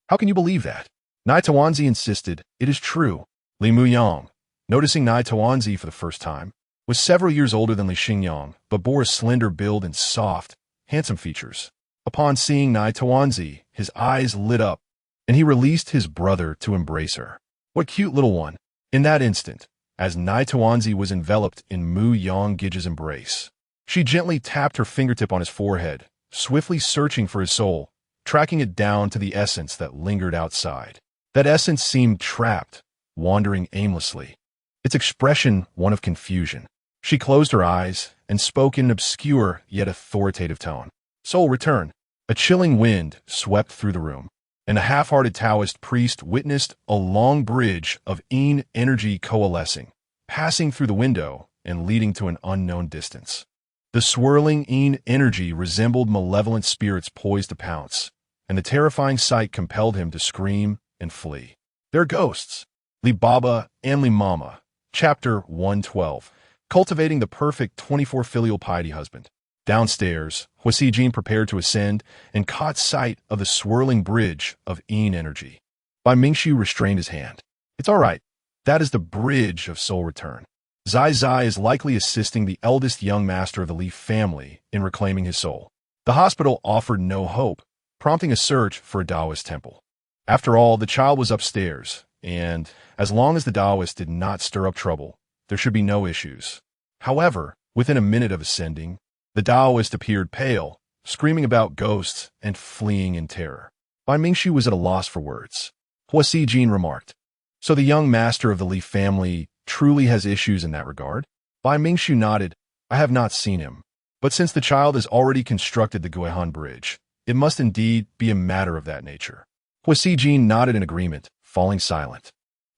How can you believe that? Nai Tuanzi insisted, it is true. Li Muyang, noticing Nai Tuanzi for the first time, was several years older than Li Xingyang, but bore a slender build and soft, handsome features. Upon seeing Nai Tuanzi, his eyes lit up, and he released his brother to embrace her. What cute little one. In that instant, as Nai Tuanzi was enveloped in Mu Yang Gige's embrace, she gently tapped her fingertip on his forehead, swiftly searching for his soul, tracking it down to the essence that lingered outside. That essence seemed trapped, wandering aimlessly, its expression one of confusion. She closed her eyes and spoke in an obscure yet authoritative tone. Soul, return. A chilling wind swept through the room, and a half-hearted Taoist priest witnessed a long bridge of Yin energy coalescing, passing through the window and leading to an unknown distance. The swirling Yin energy resembled malevolent spirits poised to pounce, and the terrifying sight compelled him to scream and flee. They're ghosts. Li Baba and Li Mama, Chapter 112, Cultivating the Perfect 24 Filial Piety Husband. Downstairs, Hua Xijin prepared to ascend and caught sight of the swirling bridge of Yin energy. Bai Mingxiu restrained his hand. It's all right. That is the bridge of soul return. Zai Zai is likely assisting the eldest young master of the Li family in reclaiming his soul. The hospital offered no hope, prompting a search for a Taoist temple. After all, the child was upstairs, and as long as the Taoist did not stir up trouble, there should be no issues. However, within a minute of ascending, the Taoist appeared pale, screaming about ghosts and fleeing in terror. Bai Mingxiu was at a loss for words. Hua Xijin remarked, so the young master of the Li family truly has issues in that regard? Bai Mingxiu nodded, I have not seen him. But since the child has already constructed the Guihan Bridge, it must indeed be a matter of that nature. Hua Xijin nodded in agreement, falling silent.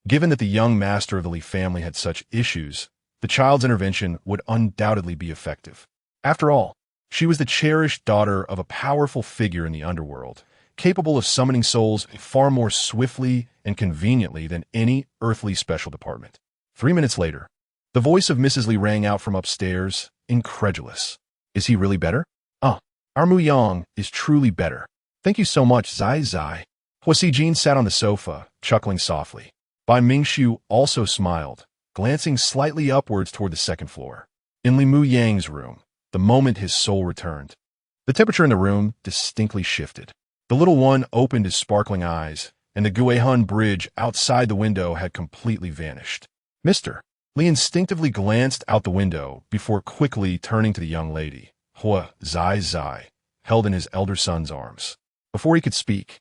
Given that the young master of the Li family had such issues, the child's intervention would undoubtedly be effective. After all, she was the cherished daughter of a powerful figure in the underworld, capable of summoning souls far more swiftly and conveniently than any earthly special department. 3 minutes later, the voice of Mrs. Li rang out from upstairs, incredulous. Is he really better? Our Mu Yang is truly better. Thank you so much, Zai Zai. Hua Xijin sat on the sofa, chuckling softly. Bai Mingxiu also smiled, glancing slightly upwards toward the second floor. In Li Mu Yang's room, the moment his soul returned, the temperature in the room distinctly shifted. The little one opened his sparkling eyes, and the Guihan Bridge outside the window had completely vanished. Mister, Li instinctively glanced out the window before quickly turning to the young lady, Hua Zai Zai, held in his elder son's arms. Before he could speak,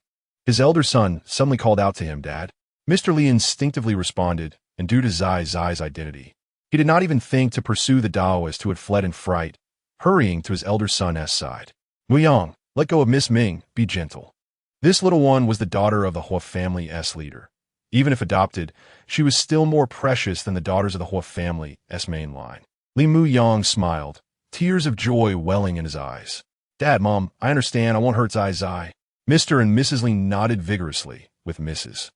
his elder son suddenly called out to him, Dad. Mr. Li instinctively responded, and due to Zai Zai's identity, he did not even think to pursue the Taoist who had fled in fright, hurrying to his elder son's side. Mu Yang, let go of Miss Ming, be gentle. This little one was the daughter of the Hua family's leader. Even if adopted, she was still more precious than the daughters of the Hua family's main line. Li Mu Yang smiled, tears of joy welling in his eyes. Dad, Mom, I understand, I won't hurt Zai Zai. Mr. and Mrs. Li nodded vigorously, with Mrs.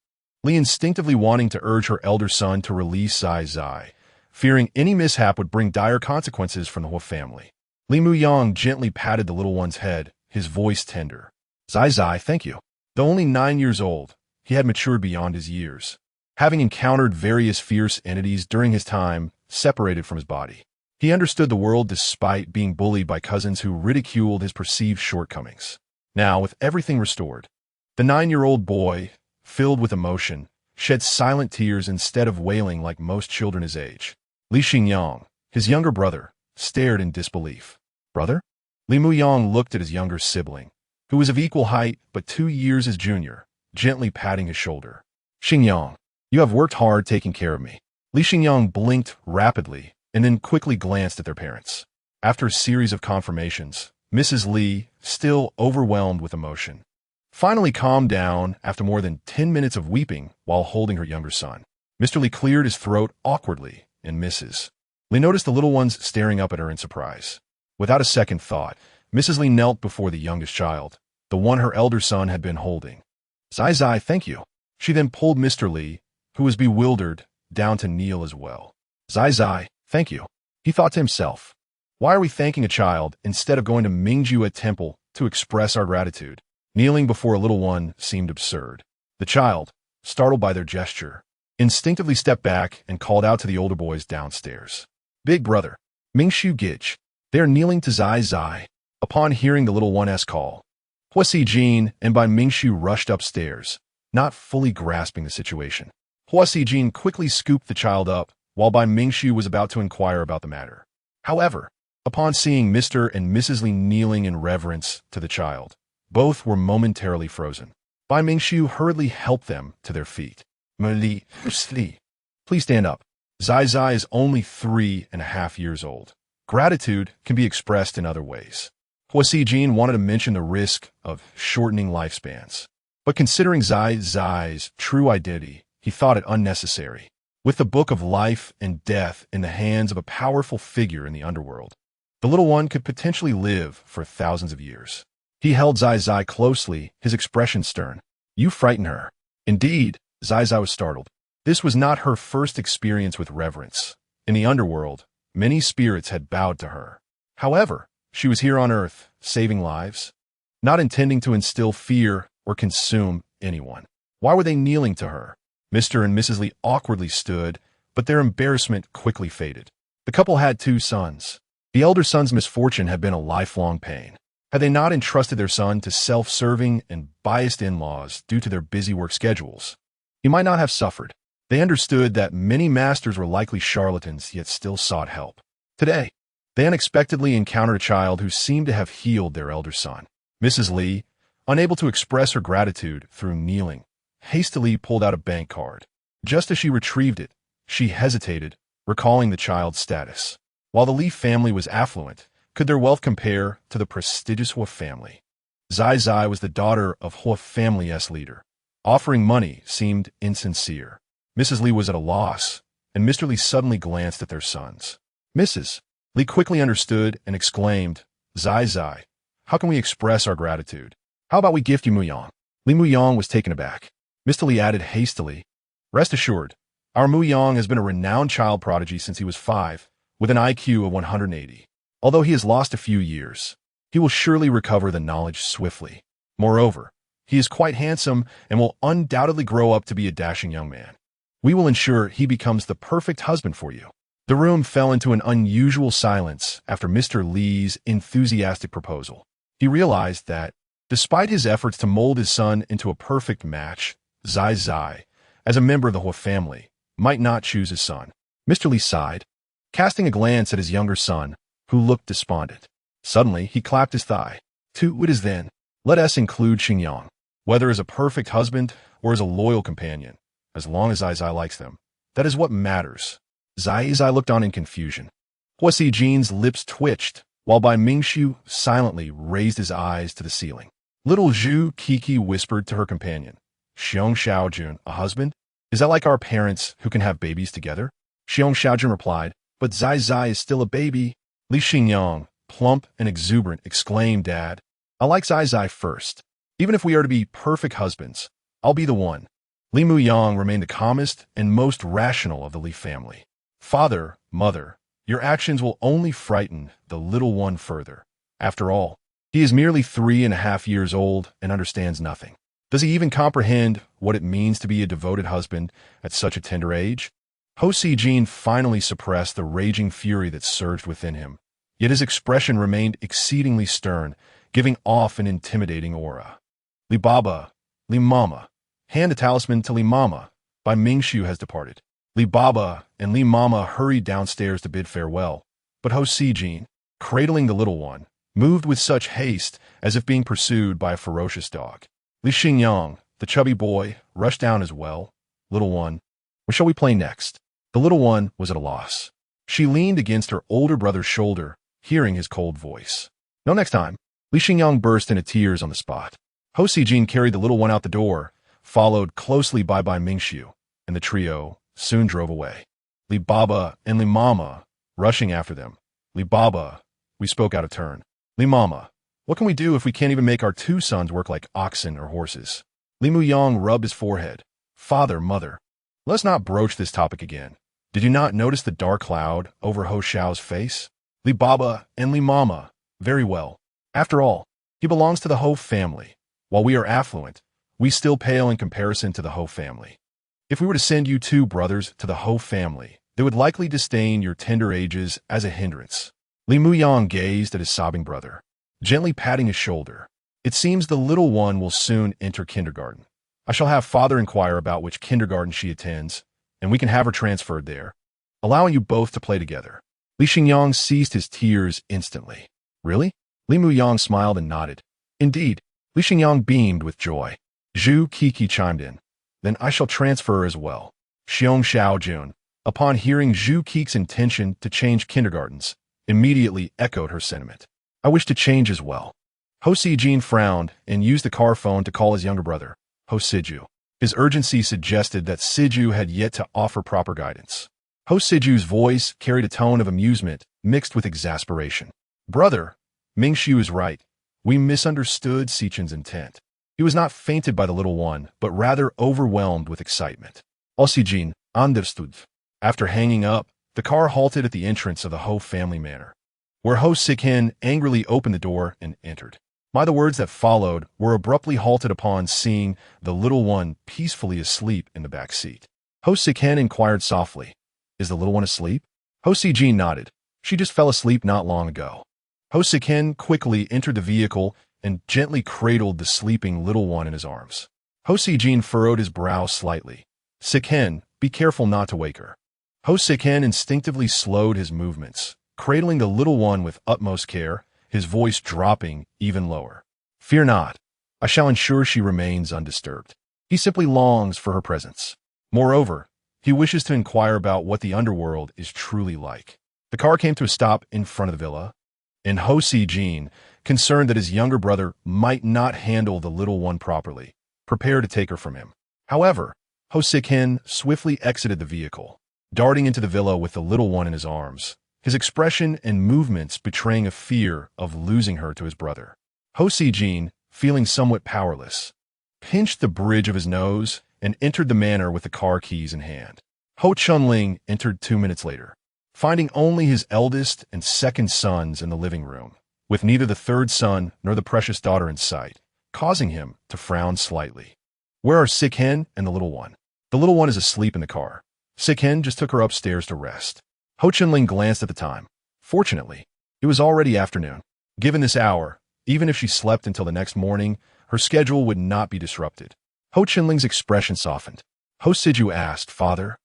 Li instinctively wanting to urge her elder son to release Zai Zai, fearing any mishap would bring dire consequences from the Hua family. Li Mu Yang gently patted the little one's head, his voice tender. Zai Zai, thank you. Though only 9 years old, he had matured beyond his years, having encountered various fierce entities during his time separated from his body. He understood the world despite being bullied by cousins who ridiculed his perceived shortcomings. Now, with everything restored, the 9-year-old boy, filled with emotion, shed silent tears instead of wailing like most children his age. Li Xingyang, his younger brother, stared in disbelief. Brother? Li Muyang looked at his younger sibling, who was of equal height but 2 years his junior, gently patting his shoulder. Xingyang, you have worked hard taking care of me. Li Xingyang blinked rapidly and then quickly glanced at their parents. After a series of confirmations, Mrs. Li, still overwhelmed with emotion, finally calmed down after more than 10 minutes of weeping while holding her younger son. Mr. Li cleared his throat awkwardly, and Mrs. Li noticed the little ones staring up at her in surprise. Without a second thought, Mrs. Li knelt before the youngest child, the one her elder son had been holding. Zai Zai, thank you. She then pulled Mr. Li, who was bewildered, down to kneel as well. Zai Zai, thank you. He thought to himself, why are we thanking a child instead of going to Mingju temple to express our gratitude? Kneeling before a little one seemed absurd. The child, startled by their gesture, instinctively stepped back and called out to the older boys downstairs. Big brother, Mingshu Gich, they are kneeling to Zai Zai. Upon hearing the little one's call, Hua Jin and Bai Mingshu rushed upstairs, not fully grasping the situation. Hua Jin quickly scooped the child up, while Bai Mingshu was about to inquire about the matter. However, upon seeing Mr. and Mrs. Li kneeling in reverence to the child, both were momentarily frozen. Bai Mingshu hurriedly helped them to their feet. Li, please stand up. Zai Zai is only 3.5 years old. Gratitude can be expressed in other ways. Hua Jin wanted to mention the risk of shortening lifespans, but considering Zai Zai's true identity, he thought it unnecessary. With the book of life and death in the hands of a powerful figure in the underworld, the little one could potentially live for thousands of years. He held Zai Zai closely, his expression stern. You frighten her. Indeed, Zai Zai was startled. This was not her first experience with reverence. In the underworld, many spirits had bowed to her. However, she was here on Earth, saving lives, not intending to instill fear or consume anyone. Why were they kneeling to her? Mr. and Mrs. Li awkwardly stood, but their embarrassment quickly faded. The couple had 2 sons. The elder son's misfortune had been a lifelong pain. Had they not entrusted their son to self-serving and biased in-laws due to their busy work schedules, he might not have suffered. They understood that many masters were likely charlatans, yet still sought help. Today, they unexpectedly encountered a child who seemed to have healed their elder son. Mrs. Li, unable to express her gratitude through kneeling, hastily pulled out a bank card. Just as she retrieved it, she hesitated, recalling the child's status. While the Li family was affluent, could their wealth compare to the prestigious Hua family? Zai Zai was the daughter of Hua family's leader. Offering money seemed insincere. Mrs. Li was at a loss, and Mr. Li suddenly glanced at their sons. Mrs. Li quickly understood and exclaimed, Zai Zai, how can we express our gratitude? How about we gift you Muyang? Li Muyang was taken aback. Mr. Li added hastily, rest assured, our Muyang has been a renowned child prodigy since he was 5, with an IQ of 180. Although he has lost a few years, he will surely recover the knowledge swiftly. Moreover, he is quite handsome and will undoubtedly grow up to be a dashing young man. We will ensure he becomes the perfect husband for you. The room fell into an unusual silence after Mr. Li's enthusiastic proposal. He realized that, despite his efforts to mold his son into a perfect match, Zai Zai, as a member of the Hua family, might not choose his son. Mr. Li sighed, casting a glance at his younger son, who looked despondent. Suddenly, he clapped his thigh. To it is then, let us include Xingyang. Whether as a perfect husband or as a loyal companion, as long as Zai Zai likes them, that is what matters. Zai Zai looked on in confusion. Hua Jin's lips twitched, while Bai Mingshu silently raised his eyes to the ceiling. Little Zhu Kiki whispered to her companion, Xiong Xiaojun, a husband? Is that like our parents who can have babies together? Xiong Xiaojun replied, but Zai Zai is still a baby. Li Xingyang, plump and exuberant, exclaimed, Dad, I like Zai Zai first. Even if we are to be perfect husbands, I'll be the one. Li Muyang remained the calmest and most rational of the Li family. Father, mother, your actions will only frighten the little one further. After all, he is merely 3.5 years old and understands nothing. Does he even comprehend what it means to be a devoted husband at such a tender age? Hua Jin finally suppressed the raging fury that surged within him, yet his expression remained exceedingly stern, giving off an intimidating aura. Li Baba, Li Mama, hand a talisman to Li Mama. Bai Mingshu has departed. Li Baba and Li Mama hurried downstairs to bid farewell, but Hua Jin, cradling the little one, moved with such haste as if being pursued by a ferocious dog. Li Xingyang, the chubby boy, rushed down as well. Little one, what shall we play next? The little one was at a loss. She leaned against her older brother's shoulder, hearing his cold voice. No, next time. Li Xingyang burst into tears on the spot. Ho Sijin carried the little one out the door, followed closely by Mingxiu, and the trio soon drove away. Li Baba and Li Mama rushing after them. Li Baba, we spoke out of turn. Li Mama, what can we do if we can't even make our two sons work like oxen or horses? Li Muyang rubbed his forehead. Father, mother, let's not broach this topic again. Did you not notice the dark cloud over Ho Xiao's face? Li Baba and Li Mama, very well. After all, he belongs to the Ho family. While we are affluent, we still pale in comparison to the Ho family. If we were to send you two brothers to the Ho family, they would likely disdain your tender ages as a hindrance. Li Muyang gazed at his sobbing brother, gently patting his shoulder. It seems the little one will soon enter kindergarten. I shall have father inquire about which kindergarten she attends, and we can have her transferred there, allowing you both to play together. Li Xingyang ceased his tears instantly. Really? Li Muyang smiled and nodded. Indeed. Li Xingyang beamed with joy. Zhu Kiki chimed in. Then I shall transfer as well. Xiong Xiaojun, upon hearing Zhu Kiki's intention to change kindergartens, immediately echoed her sentiment. I wish to change as well. Ho Sijin frowned and used the car phone to call his younger brother, Ho Siju. His urgency suggested that Siju had yet to offer proper guidance. Ho Siju's voice carried a tone of amusement mixed with exasperation. Brother, Mingxiu is right. We misunderstood Sichin's intent. He was not fainted by the little one, but rather overwhelmed with excitement. Ho Sijin understood. After hanging up, the car halted at the entrance of the Ho family manor, where Ho Sikin angrily opened the door and entered. The words that followed were abruptly halted upon seeing the little one peacefully asleep in the back seat. Ho Sikin inquired softly, Is the little one asleep? Ho Sijin nodded. She just fell asleep not long ago. Ho Sikin quickly entered the vehicle and gently cradled the sleeping little one in his arms. Ho Sijin furrowed his brow slightly. Sikin, be careful not to wake her. Ho Sikin instinctively slowed his movements, cradling the little one with utmost care, his voice dropping even lower. Fear not. I shall ensure she remains undisturbed. He simply longs for her presence. Moreover, he wishes to inquire about what the underworld is truly like. The car came to a stop in front of the villa, and Ho Sijin, concerned that his younger brother might not handle the little one properly, prepared to take her from him. However, Ho Sikin swiftly exited the vehicle, darting into the villa with the little one in his arms, his expression and movements betraying a fear of losing her to his brother. Ho Sijin, feeling somewhat powerless, pinched the bridge of his nose and entered the manor with the car keys in hand. Ho Chunling entered 2 minutes later, finding only his eldest and second sons in the living room, with neither the third son nor the precious daughter in sight, causing him to frown slightly. Where are Sikin and the little one? The little one is asleep in the car. Sikin just took her upstairs to rest. Ho Chunling glanced at the time. Fortunately, it was already afternoon. Given this hour, even if she slept until the next morning, her schedule would not be disrupted. Ho Chunling's expression softened. Ho Siju asked, Father,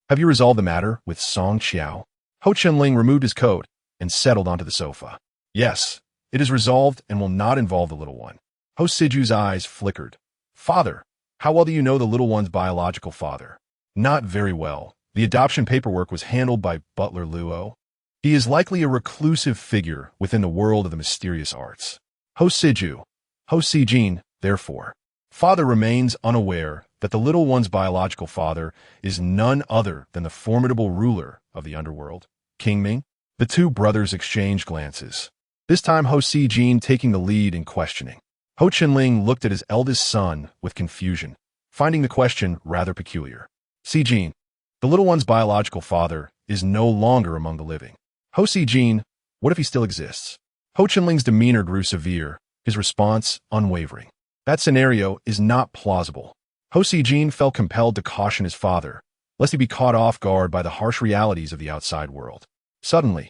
have you resolved the matter with Song Qiao? Ho Chunling removed his coat and settled onto the sofa. Yes, it is resolved and will not involve the little one. Ho Siju's eyes flickered. Father, how well do you know the little one's biological father? Not very well. The adoption paperwork was handled by Butler Luo. He is likely a reclusive figure within the world of the mysterious arts. Ho Siju, Ho Sijin, therefore, father remains unaware that the little one's biological father is none other than the formidable ruler of the underworld, King Ming. The two brothers exchanged glances, this time Ho Sijin taking the lead in questioning. Ho Chunling looked at his eldest son with confusion, finding the question rather peculiar. Sijin, the little one's biological father is no longer among the living. Ho Sijin, what if he still exists? Ho Chunling's demeanor grew severe, his response unwavering. That scenario is not plausible. Ho Sijin felt compelled to caution his father, lest he be caught off guard by the harsh realities of the outside world. Suddenly,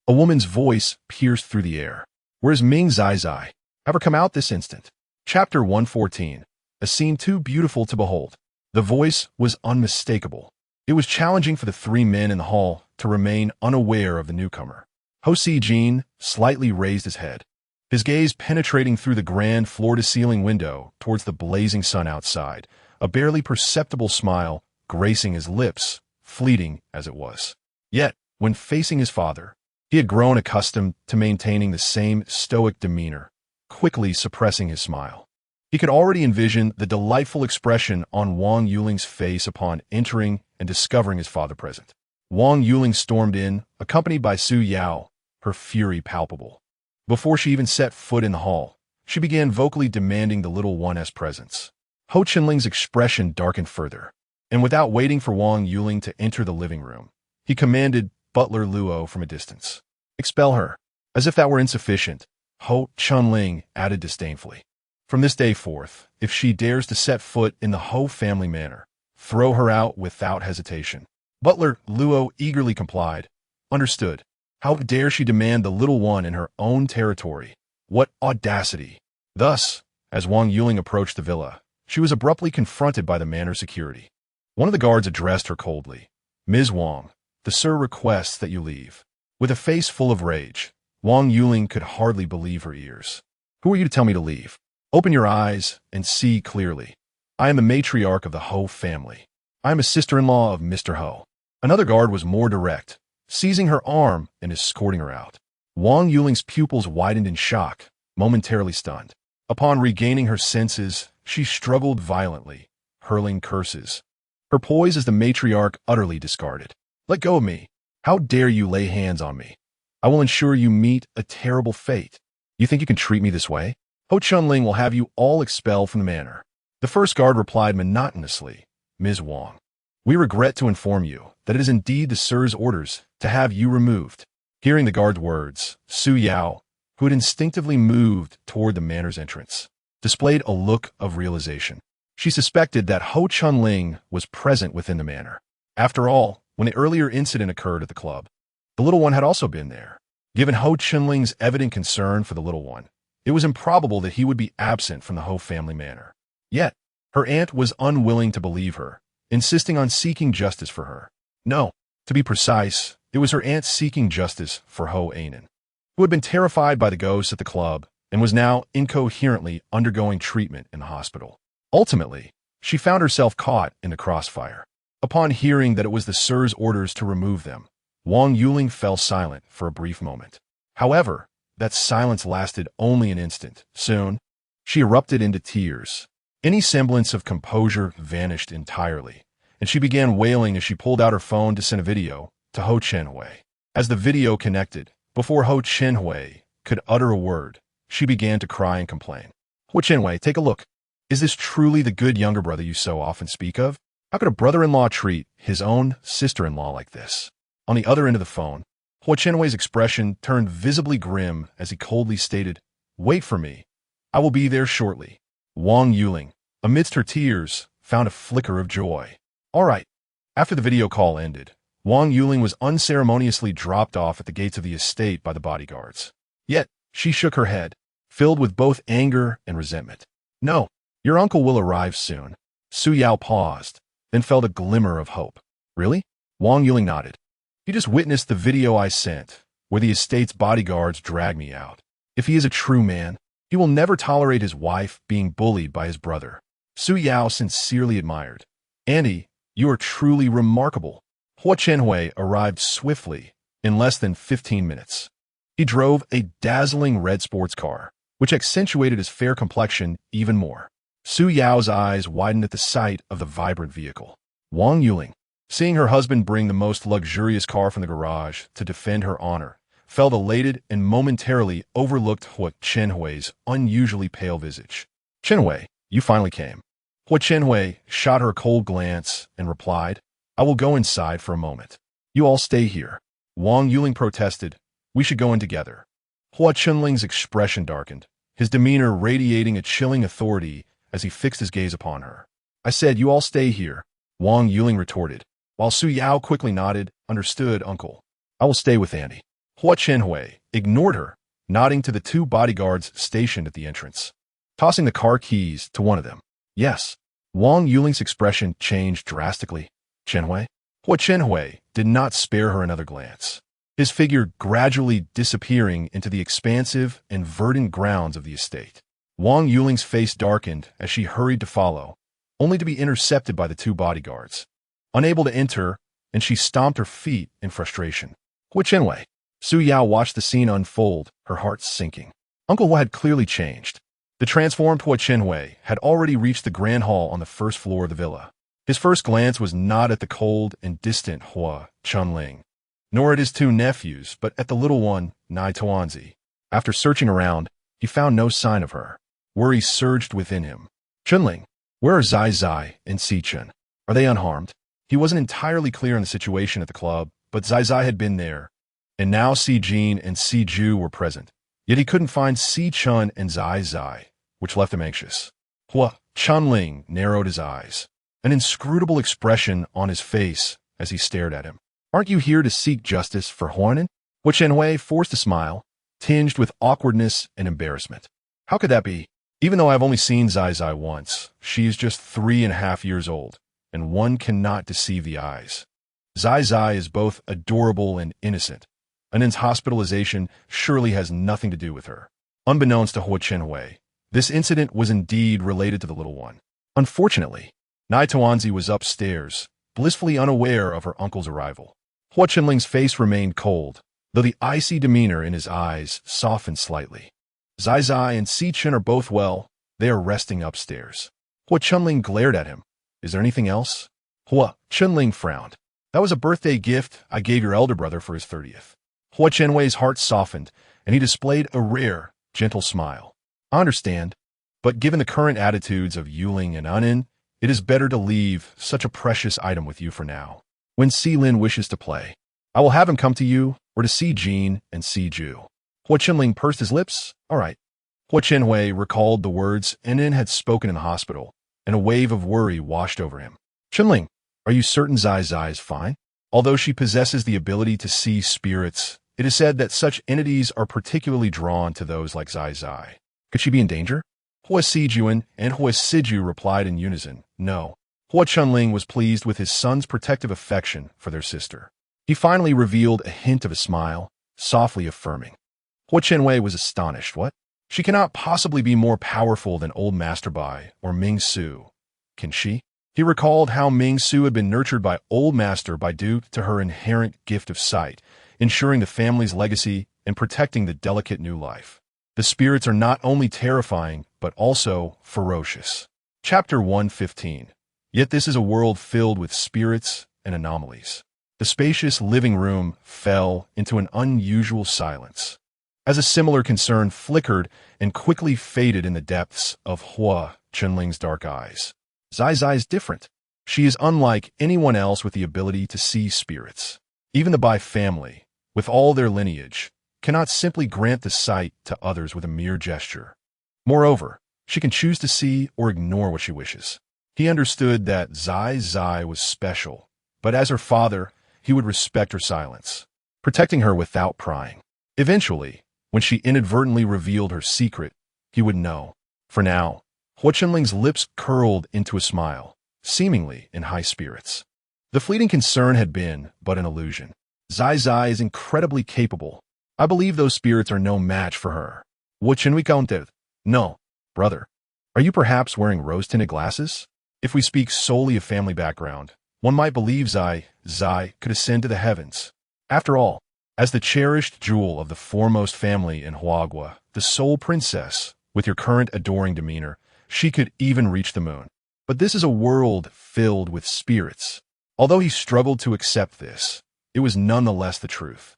a woman's voice pierced through the air. Where's Ming Zai Zai? Have her come out this instant. Chapter 114. A scene too beautiful to behold. The voice was unmistakable. It was challenging for the three men in the hall to remain unaware of the newcomer. Ho Sijin slightly raised his head, his gaze penetrating through the grand floor-to-ceiling window towards the blazing sun outside, a barely perceptible smile gracing his lips, fleeting as it was. Yet, when facing his father, He had grown accustomed to maintaining the same stoic demeanor, quickly suppressing his smile. He could already envision the delightful expression on Wang Yuling's face upon entering and discovering his father present. Wang Yuling stormed in, accompanied by Su Yao, her fury palpable. Before she even set foot in the hall, she began vocally demanding the little one's presence. Ho Chenling's expression darkened further, and without waiting for Wang Yuling to enter the living room, he commanded Butler Luo from a distance. Expel her. As if that were insufficient, Ho Chenling added disdainfully. From this day forth, if she dares to set foot in the Ho family manor, throw her out without hesitation. Butler Luo eagerly complied. Understood. How dare she demand the little one in her own territory? What audacity! Thus, as Wang Yuling approached the villa, she was abruptly confronted by the manor security. One of the guards addressed her coldly. Ms. Wang, the sir requests that you leave. With a face full of rage, Wang Yuling could hardly believe her ears. Who are you to tell me to leave? Open your eyes and see clearly. I am the matriarch of the Ho family. I am a sister-in-law of Mr. Ho. Another guard was more direct, seizing her arm and escorting her out. Wang Yuling's pupils widened in shock, momentarily stunned. Upon regaining her senses, she struggled violently, hurling curses. Her poise as the matriarch utterly discarded. Let go of me. How dare you lay hands on me? I will ensure you meet a terrible fate. You think you can treat me this way? Ho Chenling will have you all expelled from the manor. The first guard replied monotonously, Ms. Wang, we regret to inform you that it is indeed the sir's orders to have you removed. Hearing the guard's words, Su Yao, who had instinctively moved toward the manor's entrance, displayed a look of realization. She suspected that Ho Chenling was present within the manor. After all, when the earlier incident occurred at the club, the little one had also been there. Given Ho Chenling's evident concern for the little one, it was improbable that he would be absent from the Ho family manor. Yet, her aunt was unwilling to believe her, insisting on seeking justice for her. No, to be precise, it was her aunt seeking justice for Ho Anan, who had been terrified by the ghosts at the club and was now incoherently undergoing treatment in the hospital. Ultimately, she found herself caught in the crossfire. Upon hearing that it was the sir's orders to remove them, Wang Yuling fell silent for a brief moment. However, that silence lasted only an instant. Soon, she erupted into tears. Any semblance of composure vanished entirely, and she began wailing as she pulled out her phone to send a video to Ho Chenhui. As the video connected, before Ho Chenhui could utter a word, she began to cry and complain. Ho Chenhui, take a look. Is this truly the good younger brother you so often speak of? How could a brother-in-law treat his own sister-in-law like this? On the other end of the phone, Ho Chenhui's expression turned visibly grim as he coldly stated, Wait for me. I will be there shortly. Wang Yuling, amidst her tears, found a flicker of joy. All right. After the video call ended, Wang Yuling was unceremoniously dropped off at the gates of the estate by the bodyguards. Yet, she shook her head, filled with both anger and resentment. No, your uncle will arrive soon. Su Yao paused, then felt a glimmer of hope. Really? Wang Yuling nodded. You just witnessed the video I sent, where the estate's bodyguards dragged me out. If he is a true man, he will never tolerate his wife being bullied by his brother. Su Yao sincerely admired. Auntie, you are truly remarkable. Hua Chenhui arrived swiftly, in less than 15 minutes. He drove a dazzling red sports car, which accentuated his fair complexion even more. Su Yao's eyes widened at the sight of the vibrant vehicle. Wang Yuling, seeing her husband bring the most luxurious car from the garage to defend her honor, felt elated and momentarily overlooked Hua Chenhui's unusually pale visage. Chenhui, you finally came. Hua Chenhui shot her a cold glance and replied, I will go inside for a moment. You all stay here. Wang Yuling protested, We should go in together. Hua Chenling's expression darkened, his demeanor radiating a chilling authority as he fixed his gaze upon her. I said, you all stay here, Wang Yuling retorted, while Su Yao quickly nodded, Understood, uncle. I will stay with Auntie. Hua Chenhui ignored her, nodding to the two bodyguards stationed at the entrance, tossing the car keys to one of them. Yes. Wang Yuling's expression changed drastically. Chenhui? Hua Chenhui did not spare her another glance, his figure gradually disappearing into the expansive and verdant grounds of the estate. Wang Yuling's face darkened as she hurried to follow, only to be intercepted by the two bodyguards. Unable to enter, and she stomped her feet in frustration. Hua Chenhui, Su Yao watched the scene unfold, her heart sinking. Uncle Hua had clearly changed. The transformed Hua Chenhui had already reached the grand hall on the first floor of the villa. His first glance was not at the cold and distant Hua Chunling, nor at his two nephews, but at the little one, Nai Tuanzi. After searching around, he found no sign of her. Worry surged within him. Chunling, where are Zai Zai and Si Chun? Are they unharmed? He wasn't entirely clear on the situation at the club, but Zai Zai had been there, and now Si Jin and Si Ju were present. Yet he couldn't find Si Chun and Zai Zai, which left him anxious. Hua Chunling narrowed his eyes, an inscrutable expression on his face as he stared at him. Aren't you here to seek justice for Huanan? Hua Chenhui forced a smile, tinged with awkwardness and embarrassment. How could that be? Even though I've only seen Zai Zai once, she is just 3.5 years old, and one cannot deceive the eyes. Zai Zai is both adorable and innocent. Anin's hospitalization surely has nothing to do with her. Unbeknownst to Hua Chenhui, this incident was indeed related to the little one. Unfortunately, Nai Tuanzi was upstairs, blissfully unaware of her uncle's arrival. Hua Chenling's face remained cold, though the icy demeanor in his eyes softened slightly. Zai Zai and Si Chun are both well. They are resting upstairs. Hua Chunling glared at him. Is there anything else? Hua Chunling frowned. That was a birthday gift I gave your elder brother for his 30th. Hua Chenhui's heart softened, and he displayed a rare, gentle smile. I understand, but given the current attitudes of Yuling and Anin, it is better to leave such a precious item with you for now. When Si Lin wishes to play, I will have him come to you, or to Si Jin and Si Ju. Hua Chenling pursed his lips. All right. Hua Chenhui recalled the words Anin had spoken in the hospital, and a wave of worry washed over him. Chenling, are you certain Zai Zai is fine? Although she possesses the ability to see spirits, it is said that such entities are particularly drawn to those like Zai Zai. Could she be in danger? Hua Sijuan and Hua Siju replied in unison, no. Hua Chunling was pleased with his son's protective affection for their sister. He finally revealed a hint of a smile, softly affirming. Hua Chenhui was astonished. What? She cannot possibly be more powerful than old Master Bai or Ming Su. Can she? He recalled how Ming Su had been nurtured by old Master Bai due to her inherent gift of sight, ensuring the family's legacy and protecting the delicate new life. The spirits are not only terrifying, but also ferocious. Chapter 115. Yet this is a world filled with spirits and anomalies. The spacious living room fell into an unusual silence, as a similar concern flickered and quickly faded in the depths of Hua Chunling's dark eyes. Zai Zai is different. She is unlike anyone else with the ability to see spirits. Even the Bai family, with all their lineage, cannot simply grant the sight to others with a mere gesture. Moreover, she can choose to see or ignore what she wishes. He understood that Zai Zai was special, but as her father, he would respect her silence, protecting her without prying. Eventually, when she inadvertently revealed her secret, he would know. For now, Hua Chunling's lips curled into a smile, seemingly in high spirits. The fleeting concern had been but an illusion. Zai Zai is incredibly capable. I believe those spirits are no match for her. What can we count with? No, brother. Are you perhaps wearing rose-tinted glasses? If we speak solely of family background, one might believe Zai could ascend to the heavens. After all, as the cherished jewel of the foremost family in Huagua, the sole princess, with your current adoring demeanor, she could even reach the moon. But this is a world filled with spirits. Although he struggled to accept this, it was nonetheless the truth.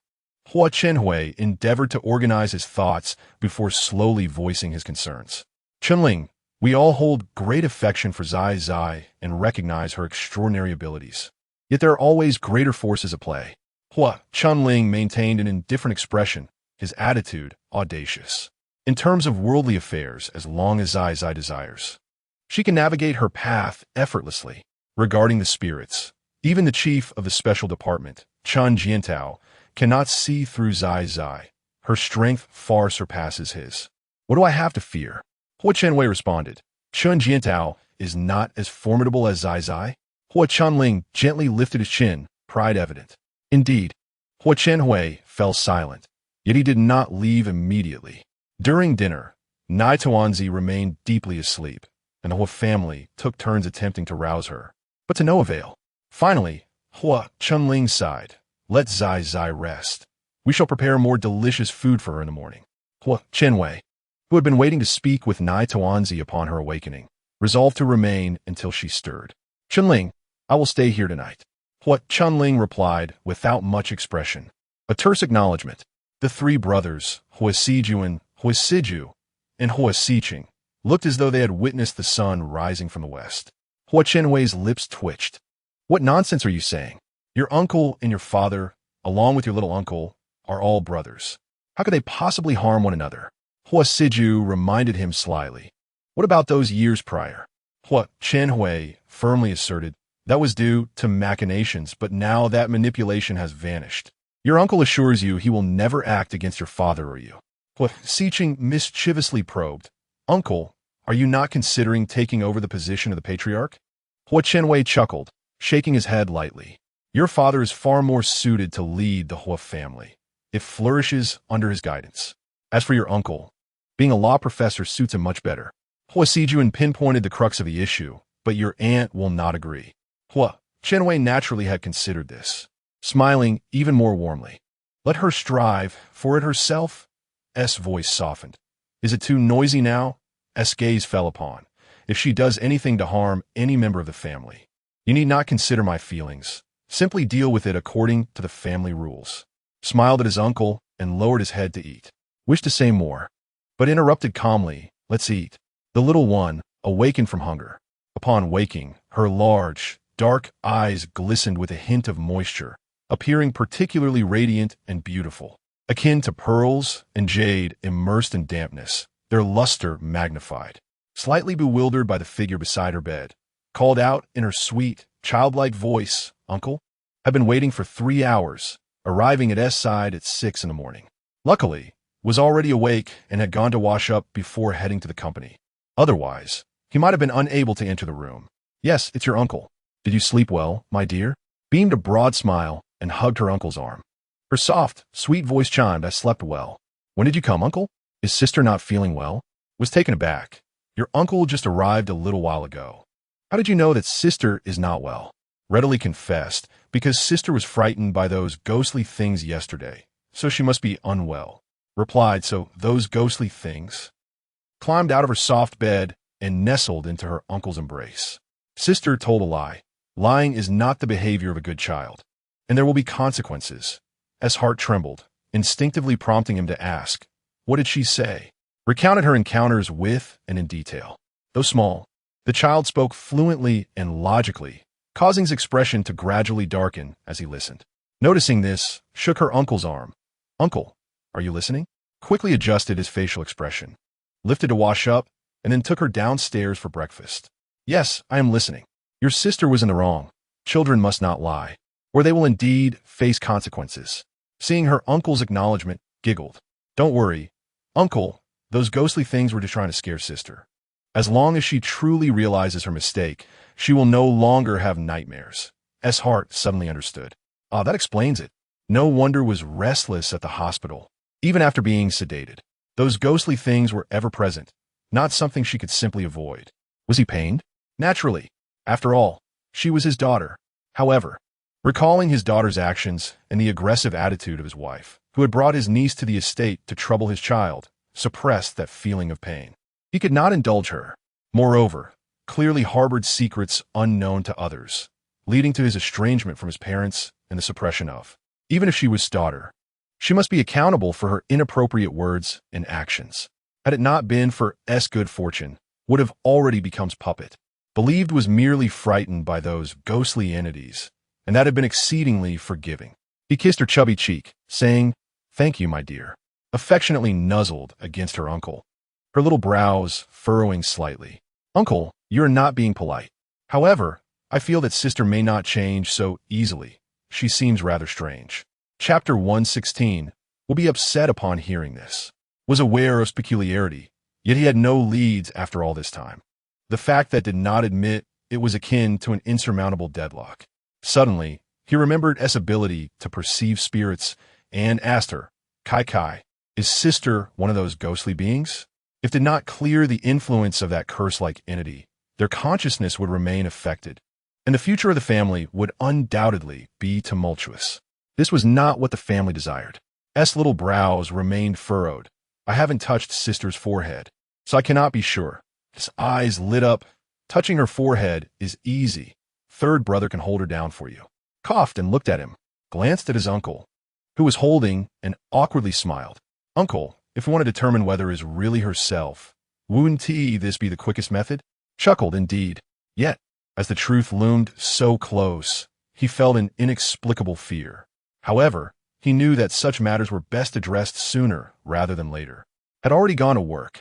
Hua Chenhui endeavored to organize his thoughts before slowly voicing his concerns. Chunling, we all hold great affection for Zai Zai and recognize her extraordinary abilities. Yet there are always greater forces at play. Hua Chunling maintained an indifferent expression, his attitude audacious. In terms of worldly affairs, as long as Zai Zai desires, she can navigate her path effortlessly. Regarding the spirits, even the chief of the special department, Chen Jiantao, cannot see through Zai Zai. Her strength far surpasses his. What do I have to fear? Hua Chenhui responded. Chen Jiantao is not as formidable as Zai Zai. Hua Chunling gently lifted his chin, pride evident. Indeed, Hua Chenhui fell silent, yet he did not leave immediately. During dinner, Nai Tuanzi remained deeply asleep, and the Hua family took turns attempting to rouse her, but to no avail. Finally, Hua Chunling sighed. Let Zai Zai rest. We shall prepare more delicious food for her in the morning. Hua Chenwei, who had been waiting to speak with Nai Tuanzi upon her awakening, resolved to remain until she stirred. Chunling, I will stay here tonight. Hua Chunling replied without much expression. A terse acknowledgement. The three brothers, Hua Sijuan, Hua Siju, and Hua Siqing, looked as though they had witnessed the sun rising from the west. Hua Chenwei's lips twitched. What nonsense are you saying? Your uncle and your father, along with your little uncle, are all brothers. How could they possibly harm one another? Hua Siju reminded him slyly. What about those years prior? Hua Chenhui firmly asserted that was due to machinations, but now that manipulation has vanished. Your uncle assures you he will never act against your father or you. Hua Siqing mischievously probed. Uncle, are you not considering taking over the position of the patriarch? Hua Chenwei chuckled, shaking his head lightly. Your father is far more suited to lead the Hua family. It flourishes under his guidance. As for your uncle, being a law professor suits him much better. Hua Sijuan pinpointed the crux of the issue, but your aunt will not agree. Hua Chenwei naturally had considered this, smiling even more warmly. Let her strive for it herself. S voice softened. Is it too noisy now? S gaze fell upon. If she does anything to harm any member of the family, you need not consider my feelings. Simply deal with it according to the family rules. Smiled at his uncle and lowered his head to eat. Wished to say more, but interrupted calmly. Let's eat. The little one awakened from hunger. Upon waking, her large, dark eyes glistened with a hint of moisture, appearing particularly radiant and beautiful. Akin to pearls and jade immersed in dampness, their luster magnified. Slightly bewildered by the figure beside her bed, called out in her sweet, childlike voice, Uncle, I've been waiting for 3 hours, arriving at S side at 6 in the morning. Luckily, was already awake and had gone to wash up before heading to the company. Otherwise, he might have been unable to enter the room. Yes, it's your uncle. Did you sleep well, my dear? Beamed a broad smile and hugged her uncle's arm. Her soft, sweet voice chimed, I slept well. When did you come, uncle? Is sister not feeling well? Was taken aback. Your uncle just arrived a little while ago. How did you know that sister is not well? Readily confessed, because sister was frightened by those ghostly things yesterday, so she must be unwell. Replied, so those ghostly things? Climbed out of her soft bed and nestled into her uncle's embrace. Sister told a lie. Lying is not the behavior of a good child, and there will be consequences. S heart trembled, instinctively prompting him to ask, what did she say? Recounted her encounters with and in detail. Though small, the child spoke fluently and logically, causing his expression to gradually darken as he listened. Noticing this, shook her uncle's arm. Uncle, are you listening? Quickly adjusted his facial expression, lifted to wash up, and then took her downstairs for breakfast. Yes, I am listening. Your sister was in the wrong. Children must not lie, or they will indeed face consequences. Seeing her uncle's acknowledgement, giggled. Don't worry, uncle, those ghostly things were just trying to scare sister. As long as she truly realizes her mistake, she will no longer have nightmares. S heart suddenly understood. Ah, that explains it. No wonder was restless at the hospital, even after being sedated. Those ghostly things were ever present, not something she could simply avoid. Was he pained? Naturally. After all, she was his daughter. However, recalling his daughter's actions and the aggressive attitude of his wife, who had brought his niece to the estate to trouble his child, suppressed that feeling of pain. He could not indulge her. Moreover, clearly harbored secrets unknown to others, leading to his estrangement from his parents and the suppression of. Even if she was daughter, she must be accountable for her inappropriate words and actions. Had it not been for S good fortune, would have already become puppet. Believed was merely frightened by those ghostly entities, and that had been exceedingly forgiving. He kissed her chubby cheek, saying, Thank you, my dear, affectionately nuzzled against her uncle, her little brows furrowing slightly. Uncle, you are not being polite. However, I feel that sister may not change so easily. She seems rather strange. Chapter 116 will be upset upon hearing this. Was aware of peculiarity, yet he had no leads after all this time. The fact that did not admit it was akin to an insurmountable deadlock. Suddenly, he remembered S' ability to perceive spirits and asked her, Kai, is sister one of those ghostly beings? If did not clear the influence of that curse-like entity, their consciousness would remain affected, and the future of the family would undoubtedly be tumultuous. This was not what the family desired. S little brows remained furrowed. I haven't touched sister's forehead, so I cannot be sure. His eyes lit up. Touching her forehead is easy. Third brother can hold her down for you. Coughed and looked at him, glanced at his uncle, who was holding, and awkwardly smiled. Uncle, if we want to determine whether it is really herself, wouldn't this be the quickest method? Chuckled indeed. Yet, as the truth loomed so close, he felt an inexplicable fear. However, he knew that such matters were best addressed sooner rather than later. Had already gone to work,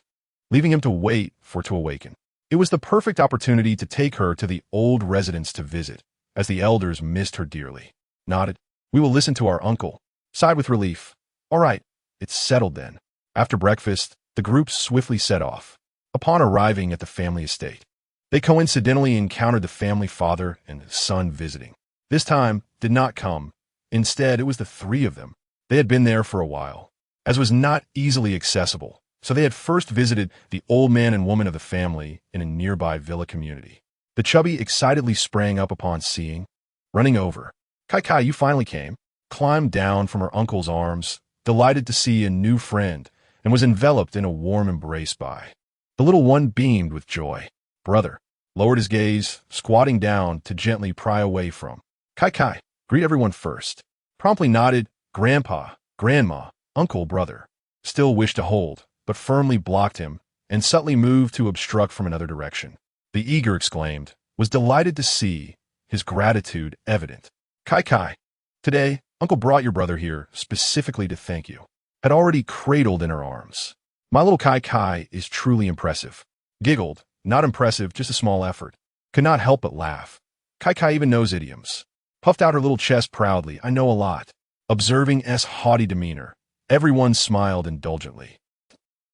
leaving him to wait for it to awaken. It was the perfect opportunity to take her to the old residence to visit, as the elders missed her dearly. Nodded. We will listen to our uncle. Sighed with relief. All right, it's settled then. After breakfast, the group swiftly set off. Upon arriving at the family estate, they coincidentally encountered the family father and his son visiting. This time did not come. Instead, it was the three of them. They had been there for a while, as was not easily accessible, so they had first visited the old man and woman of the family in a nearby villa community. The chubby excitedly sprang up upon seeing, running over. Kai, you finally came. Climbed down from her uncle's arms, delighted to see a new friend, and was enveloped in a warm embrace by. The little one beamed with joy. Brother lowered his gaze, squatting down to gently pry away from. Kai, greet everyone first. Promptly nodded. Grandpa, Grandma, Uncle, Brother. Still wished to hold, but firmly blocked him, and subtly moved to obstruct from another direction. The eager exclaimed, was delighted to see his gratitude evident. Kai, today, Uncle brought your brother here specifically to thank you. Had already cradled in her arms. My little Kai is truly impressive. Giggled, not impressive, just a small effort. Could not help but laugh. Kai even knows idioms. Puffed out her little chest proudly. I know a lot. Observing S' haughty demeanor, everyone smiled indulgently.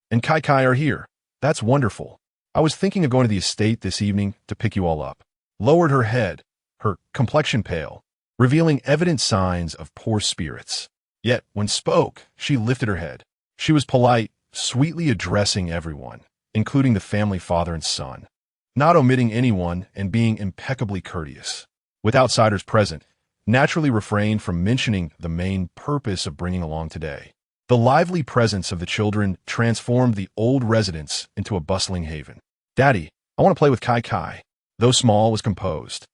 And Kai are here. That's wonderful. I was thinking of going to the estate this evening to pick you all up. Lowered her head, her complexion pale, revealing evident signs of poor spirits. Yet, when spoke, she lifted her head. She was polite, sweetly addressing everyone, including the family father and son, not omitting anyone and being impeccably courteous. With outsiders present, naturally refrained from mentioning the main purpose of bringing along today. The lively presence of the children transformed the old residence into a bustling haven. Daddy, I want to play with Kai. Though small, was composed.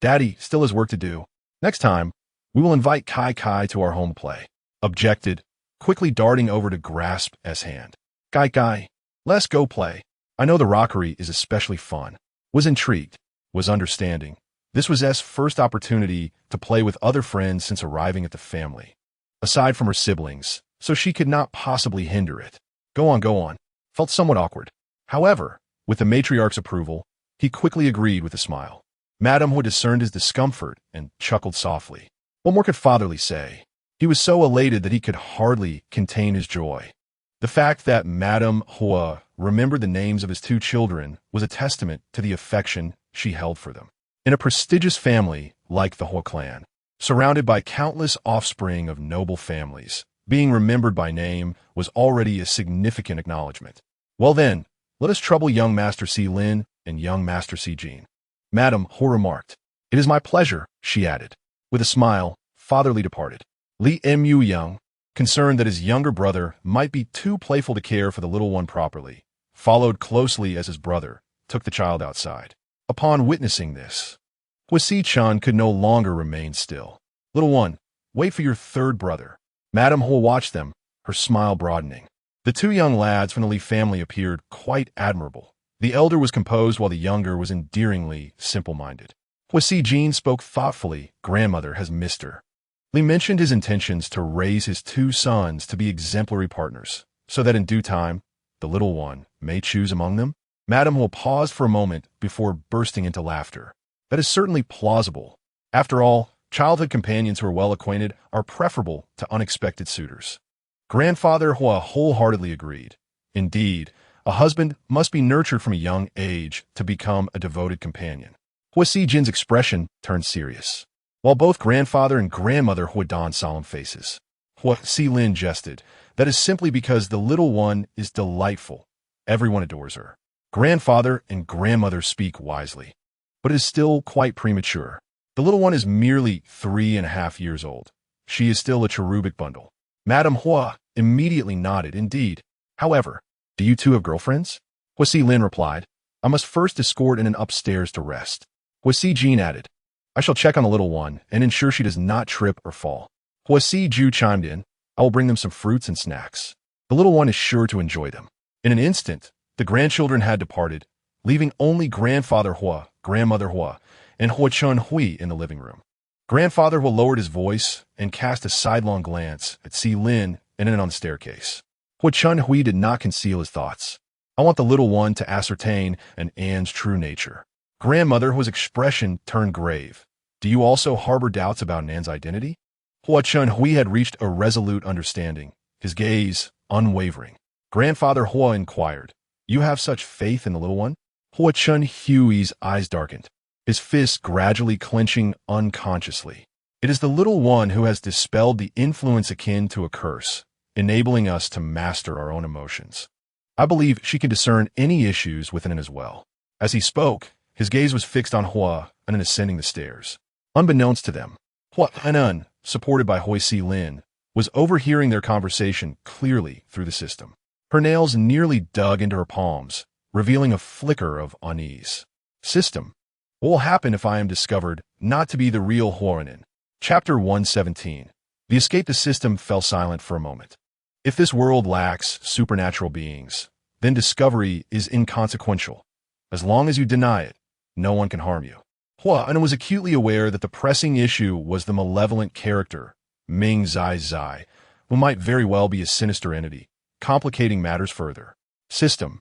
Daddy still has work to do. Next time, we will invite Kai to our home play. Objected, quickly darting over to grasp S' hand. Kai, let's go play. I know the rockery is especially fun. Was intrigued, was understanding. This was S' first opportunity to play with other friends since arriving at the family, aside from her siblings, so she could not possibly hinder it. Go on. Felt somewhat awkward. However, with the matriarch's approval, he quickly agreed with a smile. Madam Hua discerned his discomfort and chuckled softly. What more could fatherly say? He was so elated that he could hardly contain his joy. The fact that Madam Hua remembered the names of his two children was a testament to the affection she held for them. In a prestigious family like the Huo Clan, surrounded by countless offspring of noble families, being remembered by name was already a significant acknowledgement. Well then, let us trouble young Master Si Lin and young Master Si Jin. Madam Hua remarked. It is my pleasure, she added. With a smile, fatherly departed. Li Mu Young, concerned that his younger brother might be too playful to care for the little one properly, followed closely as his brother took the child outside. Upon witnessing this, Hua Si-chan could no longer remain still. Little one, wait for your third brother. Madam Hua watched them, her smile broadening. The two young lads from the Li family appeared quite admirable. The elder was composed while the younger was endearingly simple-minded. Hua Si-jin spoke thoughtfully. Grandmother has missed her. Li mentioned his intentions to raise his two sons to be exemplary partners, so that in due time, the little one may choose among them. Madam Hua paused for a moment before bursting into laughter. That is certainly plausible. After all, childhood companions who are well acquainted are preferable to unexpected suitors. Grandfather Hua wholeheartedly agreed. Indeed, a husband must be nurtured from a young age to become a devoted companion. Hua Si-jin's expression turned serious, while both grandfather and grandmother Hua donned solemn faces. Hua Si-lin jested. That is simply because the little one is delightful. Everyone adores her. Grandfather and grandmother speak wisely, but it is still quite premature. The little one is merely 3.5 years old. She is still a cherubic bundle. Madame Hua immediately nodded. Indeed. However, do you two have girlfriends? Hua Lin replied. I must first escort in and upstairs to rest. Hua Jin added. I shall check on the little one and ensure she does not trip or fall. Hua Ju chimed in. I will bring them some fruits and snacks. The little one is sure to enjoy them. In an instant, the grandchildren had departed, leaving only Grandfather Hua, Grandmother Hua, and Hua Chun Hui in the living room. Grandfather Hua lowered his voice and cast a sidelong glance at Si Lin and then on the staircase. Hua Chun Hui did not conceal his thoughts. I want the little one to ascertain Anne's true nature. Grandmother Hua's expression turned grave. Do you also harbor doubts about Anne's identity? Hua Chun Hui had reached a resolute understanding, his gaze unwavering. Grandfather Hua inquired, You have such faith in the little one? Hua Chun Hui's eyes darkened, his fists gradually clenching unconsciously. It is the little one who has dispelled the influence akin to a curse, enabling us to master our own emotions. I believe she can discern any issues within it as well. As he spoke, his gaze was fixed on Hua and then ascending the stairs. Unbeknownst to them, Hua Hanan, supported by Hua Lin, was overhearing their conversation clearly through the system. Her nails nearly dug into her palms, revealing a flicker of unease. System. What will happen if I am discovered not to be the real Huanin? Chapter 117. The escape the system fell silent for a moment. If this world lacks supernatural beings, then discovery is inconsequential. As long as you deny it, no one can harm you. Hua was acutely aware that the pressing issue was the malevolent character, Ming Zai Zai, who might very well be a sinister entity, complicating matters further. System.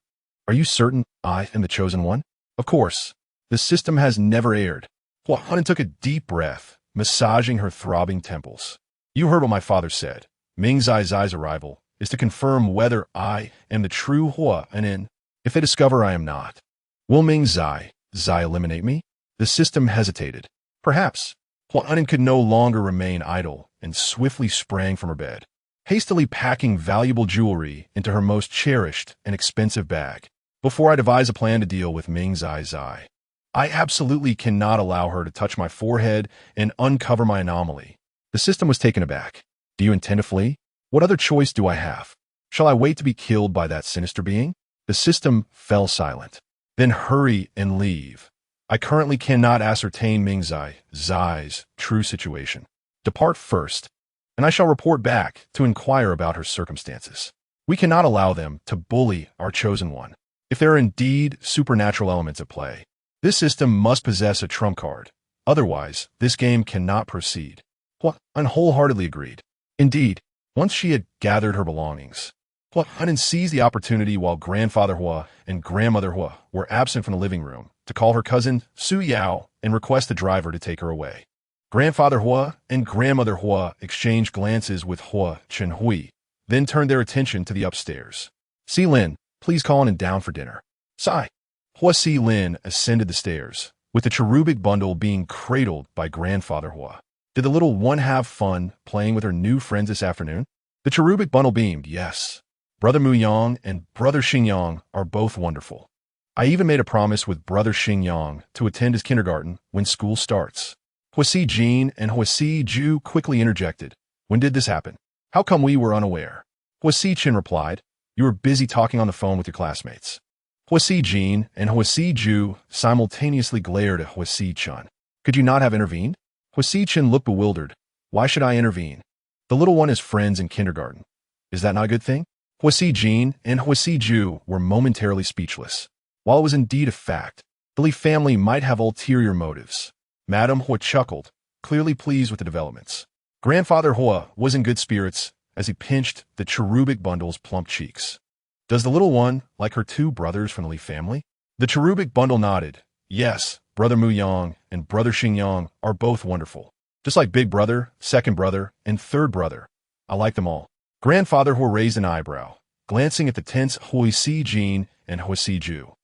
Are you certain I am the chosen one? Of course. The system has never erred. Hua took a deep breath, massaging her throbbing temples. You heard what my father said. Ming Zai Zai's arrival is to confirm whether I am the true Hua Nin. If they discover I am not, will Ming Zai eliminate me? The system hesitated. Perhaps. Hua Nin could no longer remain idle and swiftly sprang from her bed, hastily packing valuable jewelry into her most cherished and expensive bag. Before I devise a plan to deal with Ming Zai Zai, I absolutely cannot allow her to touch my forehead and uncover my anomaly. The system was taken aback. Do you intend to flee? What other choice do I have? Shall I wait to be killed by that sinister being? The system fell silent. Then hurry and leave. I currently cannot ascertain Ming Zai's true situation. Depart first, and I shall report back to inquire about her circumstances. We cannot allow them to bully our chosen one. If there are indeed supernatural elements at play, this system must possess a trump card. Otherwise, this game cannot proceed. Hua wholeheartedly agreed. Indeed, once she had gathered her belongings, Hua seized the opportunity while Grandfather Hua and Grandmother Hua were absent from the living room to call her cousin Su Yao and request the driver to take her away. Grandfather Hua and Grandmother Hua exchanged glances with Hua Chen Hui, then turned their attention to the upstairs. Si Lin, please call in and down for dinner. Sigh. Hua Si Lin ascended the stairs, with the cherubic bundle being cradled by Grandfather Hua. Did the little one have fun playing with her new friends this afternoon? The cherubic bundle beamed, yes. Brother Mu Yang and Brother Xing Yang are both wonderful. I even made a promise with Brother Xing Yang to attend his kindergarten when school starts. Hua Jin and Hua Ju quickly interjected. When did this happen? How come we were unaware? Hua Chen replied, You were busy talking on the phone with your classmates. Hua Jin and Hua Ju simultaneously glared at Hua Chun. Could you not have intervened? Hua Chen looked bewildered. Why should I intervene? The little one has friends in kindergarten. Is that not a good thing? Hua Jin and Hua Ju were momentarily speechless. While it was indeed a fact, the Li family might have ulterior motives. Madame Hua chuckled, clearly pleased with the developments. Grandfather Hua was in good spirits as he pinched the cherubic bundle's plump cheeks. Does the little one like her two brothers from the Li family? The cherubic bundle nodded. Yes, Brother Mu Yang and Brother Xing Yang are both wonderful. Just like Big Brother, Second Brother, and Third Brother. I like them all. Grandfather Hua raised an eyebrow, glancing at the tense Hua Jin and Hua Ju.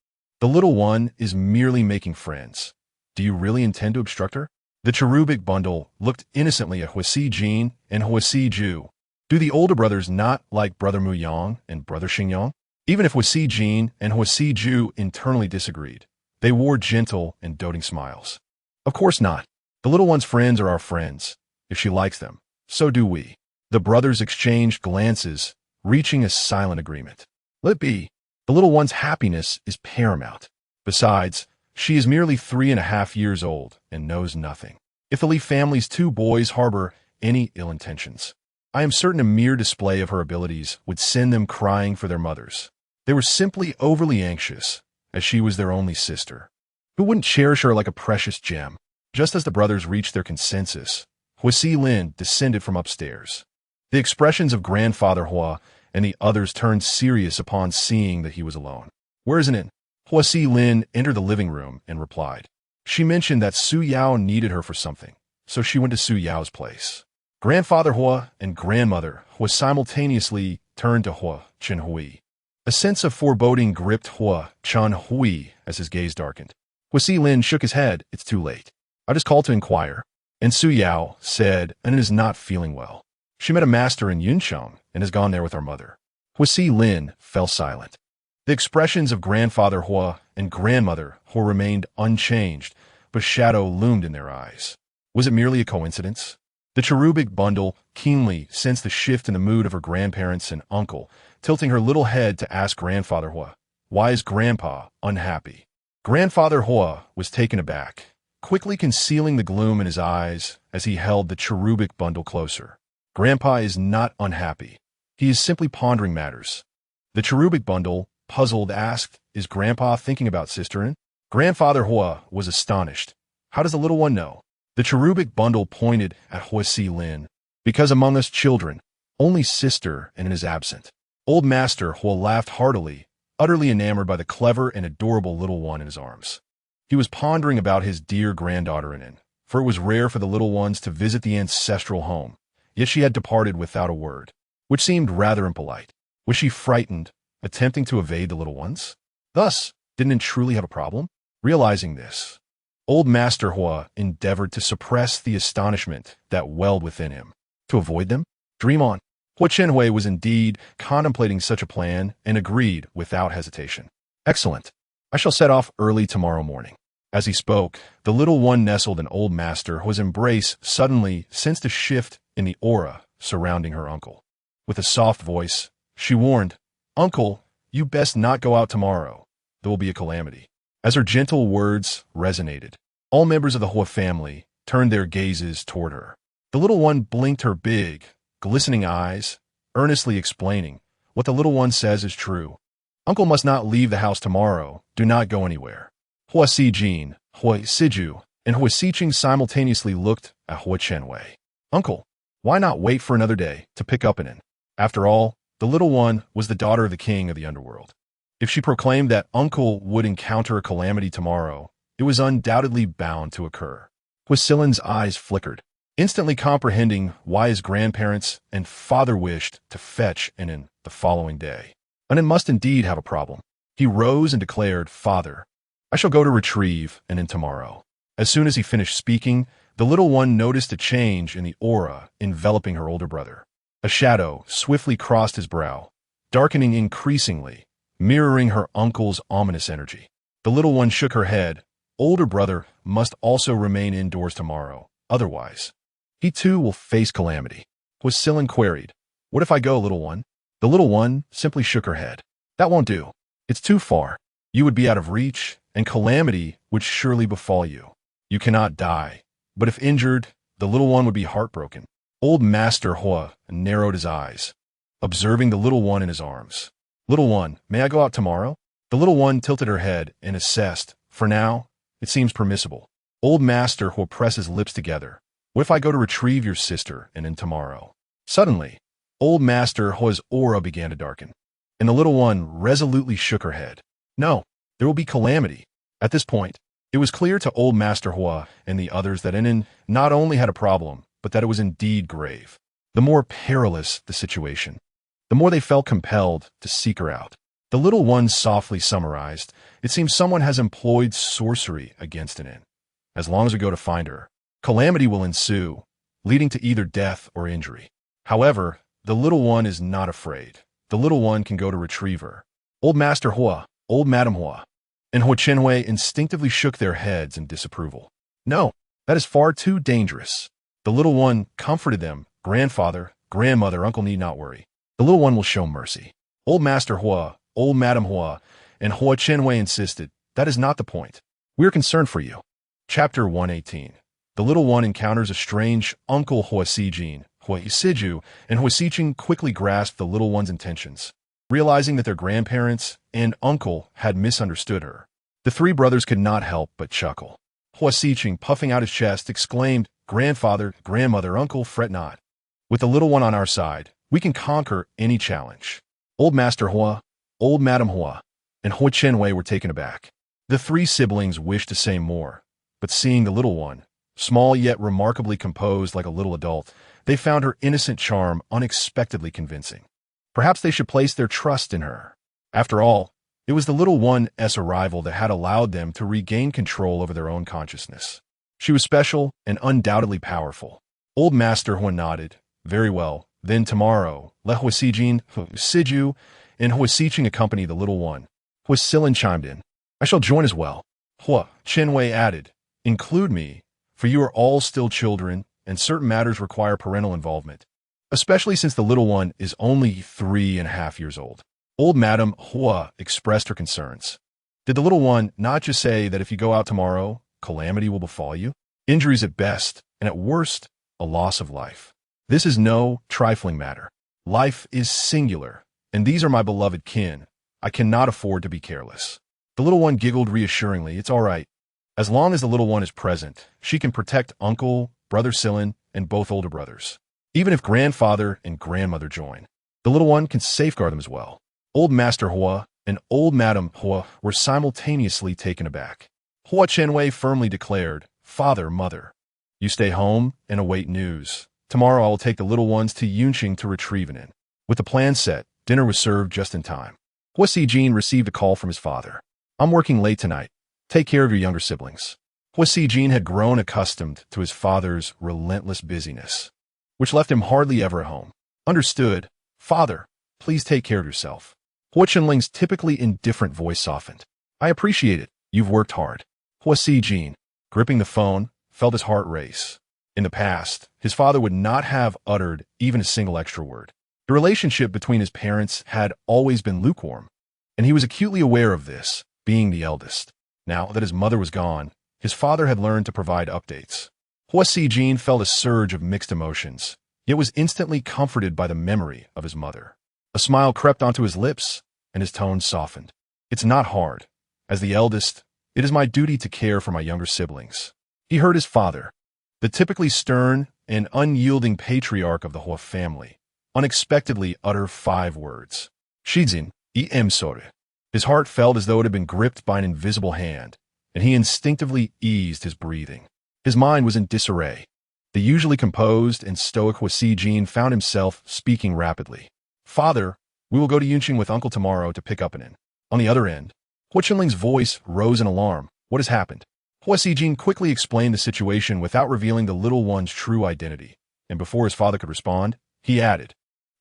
The little one is merely making friends. Do you really intend to obstruct her? The cherubic bundle looked innocently at Hua Jin and Hua Ju. Do the older brothers not like Brother Mu Yang and Brother Xing Yang? Even if Hua Jin and Hua Ju internally disagreed, they wore gentle and doting smiles. Of course not. The little one's friends are our friends. If she likes them, so do we. The brothers exchanged glances, reaching a silent agreement. Let it be. The little one's happiness is paramount. Besides, she is merely 3.5 years old and knows nothing. If the Lee family's 2 boys harbor any ill intentions, I am certain a mere display of her abilities would send them crying for their mothers. They were simply overly anxious, as she was their only sister. Who wouldn't cherish her like a precious gem? Just as the brothers reached their consensus, Huo Lin descended from upstairs. The expressions of Grandfather Hua and the others turned serious upon seeing that he was alone. Where isn't it? Huo Lin entered the living room and replied. She mentioned that Su Yao needed her for something, so she went to Su Yao's place. Grandfather Hua and Grandmother Hua simultaneously turned to Hua Chen Hui. A sense of foreboding gripped Hua Chen Hui as his gaze darkened. Huo Lin shook his head. It's too late. I just called to inquire. And Su Yao said, and is not feeling well. She met a master in Yuncheng and has gone there with our mother. Huo Lin fell silent. The expressions of Grandfather Hua and Grandmother Hua remained unchanged, but shadow loomed in their eyes. Was it merely a coincidence? The cherubic bundle keenly sensed the shift in the mood of her grandparents and uncle, tilting her little head to ask Grandfather Hua, why is Grandpa unhappy? Grandfather Hua was taken aback, quickly concealing the gloom in his eyes as he held the cherubic bundle closer. Grandpa is not unhappy. He is simply pondering matters. The cherubic bundle, puzzled, asked, is Grandpa thinking about Sisterin? Grandfather Hua was astonished. How does the little one know? The cherubic bundle pointed at Huo Lin. Because among us children, only Sister and is absent. Old Master Hua laughed heartily, utterly enamored by the clever and adorable little one in his arms. He was pondering about his dear granddaughter Inin, for it was rare for the little ones to visit the ancestral home, yet she had departed without a word, which seemed rather impolite. Was she frightened, attempting to evade the little ones? Thus, didn't it truly have a problem? Realizing this, old Master Hua endeavored to suppress the astonishment that welled within him. To avoid them? Dream on. Hua Chenhui was indeed contemplating such a plan and agreed without hesitation. Excellent. I shall set off early tomorrow morning. As he spoke, the little one nestled in old Master Hua's embrace suddenly sensed a shift in the aura surrounding her uncle. With a soft voice, she warned, Uncle, you best not go out tomorrow. There will be a calamity. As her gentle words resonated, all members of the Hua family turned their gazes toward her. The little one blinked her big, glistening eyes, earnestly explaining, what the little one says is true. Uncle must not leave the house tomorrow. Do not go anywhere. Hua Jin, Hua Siju, and Hua Siqing simultaneously looked at Hua Chenhui. Uncle, why not wait for another day to pick up Inin? After all, the little one was the daughter of the king of the underworld. If she proclaimed that Uncle would encounter a calamity tomorrow, it was undoubtedly bound to occur. Huo Lin's eyes flickered, instantly comprehending why his grandparents and father wished to fetch Inin the following day. Inin must indeed have a problem. He rose and declared, Father, I shall go to retrieve Inin tomorrow. As soon as he finished speaking, the little one noticed a change in the aura enveloping her older brother. A shadow swiftly crossed his brow, darkening increasingly, mirroring her uncle's ominous energy. The little one shook her head. Older brother must also remain indoors tomorrow. Otherwise, he too will face calamity. Huo Lin queried, What if I go, little one? The little one simply shook her head. That won't do. It's too far. You would be out of reach, and calamity would surely befall you. You cannot die, but if injured, the little one would be heartbroken. Old Master Hua narrowed his eyes, observing the little one in his arms. Little one, may I go out tomorrow? The little one tilted her head and assessed. For now, it seems permissible. Old Master Hua pressed his lips together. What if I go to retrieve your sister and in tomorrow? Suddenly, Old Master Hua's aura began to darken, and the little one resolutely shook her head. No, there will be calamity. At this point, it was clear to Old Master Hua and the others that Inin not only had a problem, but that it was indeed grave. The more perilous the situation, the more they felt compelled to seek her out. The little one softly summarized, It seems someone has employed sorcery against Inin. As long as we go to find her, calamity will ensue, leading to either death or injury. However, the little one is not afraid. The little one can go to retrieve her. Old Master Hua, Old Madam Hua, and Huo Chenhui instinctively shook their heads in disapproval. No, that is far too dangerous. The little one comforted them. Grandfather, grandmother, uncle need not worry. The little one will show mercy. Old Master Hua, old Madam Hua, and Hua Chenwei insisted, that is not the point. We are concerned for you. Chapter 118. The little one encounters a strange uncle Hua Sijin, Hua Siju, and Hua Siqing quickly grasped the little one's intentions. Realizing that their grandparents and uncle had misunderstood her, the three brothers could not help but chuckle. Hua Siqing, puffing out his chest, exclaimed, grandfather, grandmother, uncle, fret not. With the little one on our side, we can conquer any challenge. Old Master Hua, old Madam Hua, and Hua Chenwei were taken aback. The three siblings wished to say more, but seeing the little one, small yet remarkably composed like a little adult, they found her innocent charm unexpectedly convincing. Perhaps they should place their trust in her. After all, it was the little one's arrival that had allowed them to regain control over their own consciousness. She was special and undoubtedly powerful. Old Master Hua nodded. Very well. Then tomorrow, let Hua Sijin, Siju, and Hua Siqing accompany the little one. Hua Silin chimed in. I shall join as well. Hua Chenwei added. Include me, for you are all still children, and certain matters require parental involvement, especially since the little one is only 3.5 years old. Old Madam Hua expressed her concerns. Did the little one not just say that if you go out tomorrow, calamity will befall you? Injuries at best, and at worst, a loss of life. This is no trifling matter. Life is singular, and these are my beloved kin. I cannot afford to be careless. The little one giggled reassuringly. It's all right. As long as the little one is present, she can protect Uncle, Brother Silin, and both older brothers. Even if grandfather and grandmother join, the little one can safeguard them as well. Old Master Hua and Old Madam Hua were simultaneously taken aback. Hua Chenwei firmly declared, Father, Mother, you stay home and await news. Tomorrow I will take the little ones to Yunqing to retrieve an inn. With the plan set, dinner was served just in time. Hua Sijin received a call from his father. I'm working late tonight. Take care of your younger siblings. Hua Sijin had grown accustomed to his father's relentless busyness, which left him hardly ever at home. Understood. Father, please take care of yourself. Hua Chenling's typically indifferent voice softened. I appreciate it. You've worked hard. Hua Sijin, gripping the phone, felt his heart race. In the past, his father would not have uttered even a single extra word. The relationship between his parents had always been lukewarm, and he was acutely aware of this, being the eldest. Now that his mother was gone, his father had learned to provide updates. Hua Sijin felt a surge of mixed emotions, yet was instantly comforted by the memory of his mother. A smile crept onto his lips, and his tone softened. It's not hard. As the eldest, it is my duty to care for my younger siblings. He heard his father, the typically stern and unyielding patriarch of the Hua family, unexpectedly utter 5 words. Shizin, sore. His heart felt as though it had been gripped by an invisible hand, and he instinctively eased his breathing. His mind was in disarray. The usually composed and stoic Hua Sijin found himself speaking rapidly. Father, we will go to Yunqing with Uncle tomorrow to pick up an inn. On the other end, Hua Chenling's voice rose in alarm. What has happened? Hua Sijin quickly explained the situation without revealing the little one's true identity, and before his father could respond, he added,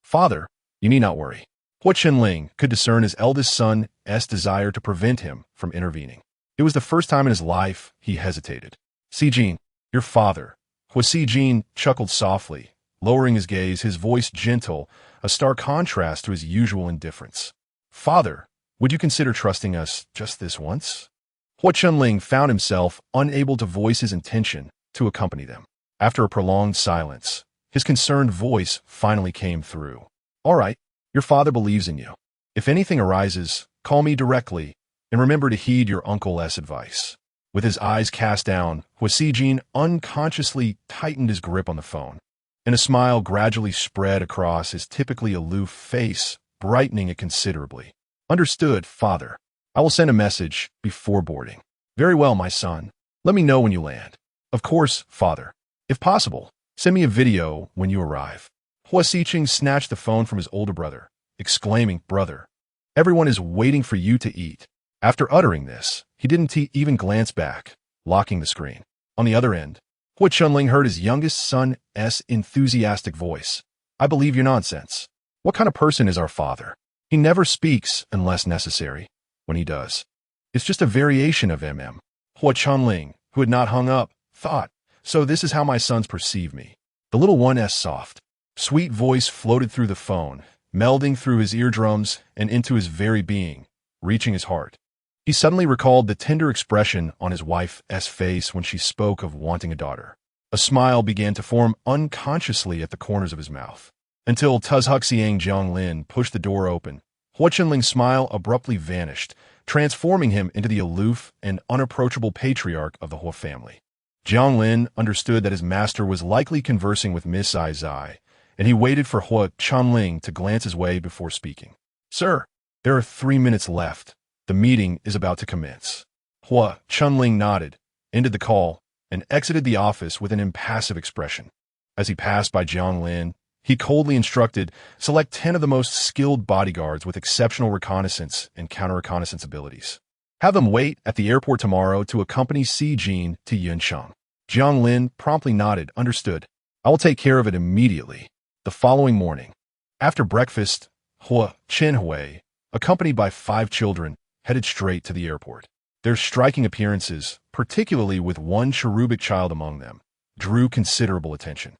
Father, you need not worry. Hua Chenling could discern his eldest son's desire to prevent him from intervening. It was the first time in his life he hesitated. Sijin, your father. Hua Sijin chuckled softly, lowering his gaze, his voice gentle, a stark contrast to his usual indifference. Father, would you consider trusting us just this once? Hua Chenling found himself unable to voice his intention to accompany them. After a prolonged silence, his concerned voice finally came through. All right, your father believes in you. If anything arises, call me directly, and remember to heed your uncle's advice. With his eyes cast down, Hua Sijin unconsciously tightened his grip on the phone, and a smile gradually spread across his typically aloof face, brightening it considerably. Understood, father. I will send a message before boarding. Very well, my son. Let me know when you land. Of course, father. If possible, send me a video when you arrive. Hua Siqing snatched the phone from his older brother, exclaiming, Brother, everyone is waiting for you to eat. After uttering this, he didn't even glance back, locking the screen. On the other end, Hua Chenling heard his youngest son's enthusiastic voice. I believe your nonsense. What kind of person is our father? He never speaks unless necessary. When he does, it's just a variation of MM. Hua Chenling, who had not hung up, thought, so this is how my sons perceive me. The little one's soft, Sweet voice floated through the phone, melding through his eardrums and into his very being, reaching his heart. He suddenly recalled the tender expression on his wife's face when she spoke of wanting a daughter. A smile began to form unconsciously at the corners of his mouth. Until Tuzhuxiang Jianglin pushed the door open, Huo Chenling's smile abruptly vanished, transforming him into the aloof and unapproachable patriarch of the Huo family. Jianglin understood that his master was likely conversing with Miss Zai Zai, and he waited for Huo Chenling to glance his way before speaking. "Sir, there are 3 minutes left. The meeting is about to commence." Huo Chenling nodded, ended the call, and exited the office with an impassive expression. As he passed by Jianglin, he coldly instructed, select 10 of the most skilled bodyguards with exceptional reconnaissance and counter-reconnaissance abilities. Have them wait at the airport tomorrow to accompany Si Jin to Yuncheng. Jianglin promptly nodded, understood. I will take care of it immediately. The following morning, after breakfast, Huo Chenhui, accompanied by 5 children, headed straight to the airport. Their striking appearances, particularly with one cherubic child among them, drew considerable attention.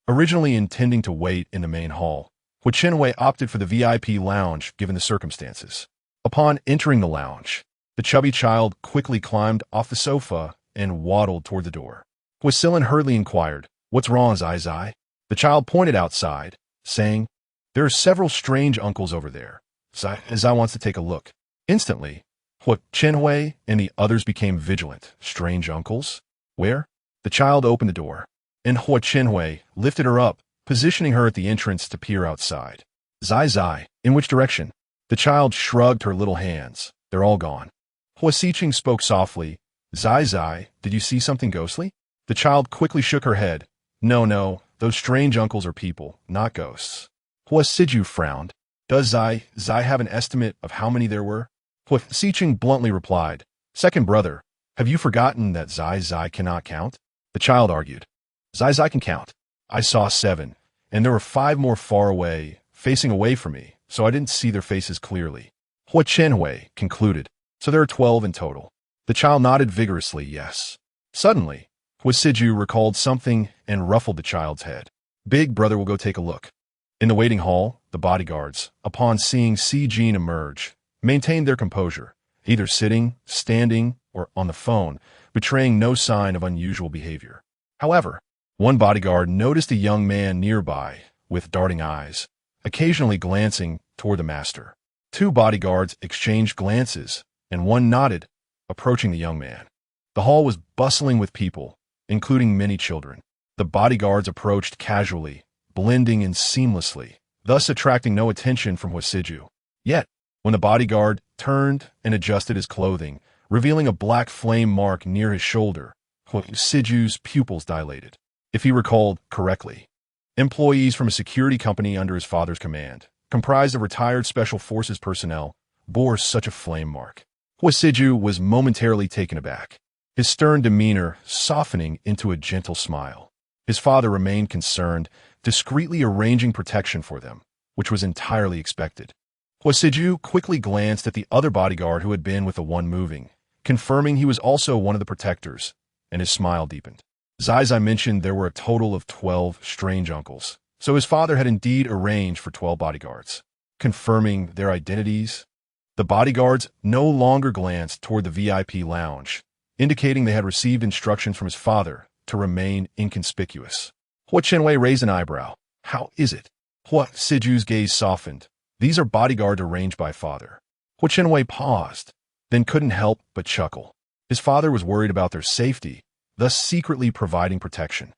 Originally intending to wait in the main hall, Huo Chenhui opted for the VIP lounge given the circumstances. Upon entering the lounge, the chubby child quickly climbed off the sofa and waddled toward the door. Huo Silin hurriedly inquired, "What's wrong, Zai Zai?" The child pointed outside, saying, "There are several strange uncles over there. Zai wants to take a look." Instantly, Huo Chenhui and the others became vigilant. Strange uncles? Where? The child opened the door, and Huo Chenhui lifted her up, positioning her at the entrance to peer outside. Zai, in which direction? The child shrugged her little hands. They're all gone. Huo Xiqing spoke softly. Zai, did you see something ghostly? The child quickly shook her head. No, those strange uncles are people, not ghosts. Huo Siju frowned. Does Zai have an estimate of how many there were? Huo Xiqing bluntly replied, "Second brother, have you forgotten that Zai cannot count?" The child argued. Zai can count. I saw 7, and there were 5 more far away, facing away from me, so I didn't see their faces clearly. Huo Chenhui concluded. So there are 12 in total. The child nodded vigorously, yes. Suddenly, Huo Siju recalled something and ruffled the child's head. Big brother will go take a look. In the waiting hall, the bodyguards, upon seeing Si Jin emerge, maintained their composure, either sitting, standing, or on the phone, betraying no sign of unusual behavior. However, one bodyguard noticed a young man nearby, with darting eyes, occasionally glancing toward the master. 2 bodyguards exchanged glances, and one nodded, approaching the young man. The hall was bustling with people, including many children. The bodyguards approached casually, blending in seamlessly, thus attracting no attention from Huo Siju. Yet, when the bodyguard turned and adjusted his clothing, revealing a black flame mark near his shoulder, Huo Siju's pupils dilated. If he recalled correctly, employees from a security company under his father's command, comprised of retired special forces personnel, bore such a flame mark. Huo Siju was momentarily taken aback, his stern demeanor softening into a gentle smile. His father remained concerned, discreetly arranging protection for them, which was entirely expected. Huo Siju quickly glanced at the other bodyguard who had been with the one moving, confirming he was also one of the protectors, and his smile deepened. Zai mentioned there were a total of 12 strange uncles, so his father had indeed arranged for 12 bodyguards. Confirming their identities, the bodyguards no longer glanced toward the VIP lounge, indicating they had received instructions from his father to remain inconspicuous. Huo Chenhui raised an eyebrow. How is it? Huo Siju's gaze softened. These are bodyguards arranged by father. Huo Chenhui paused, then couldn't help but chuckle. His father was worried about their safety, thus secretly providing protection.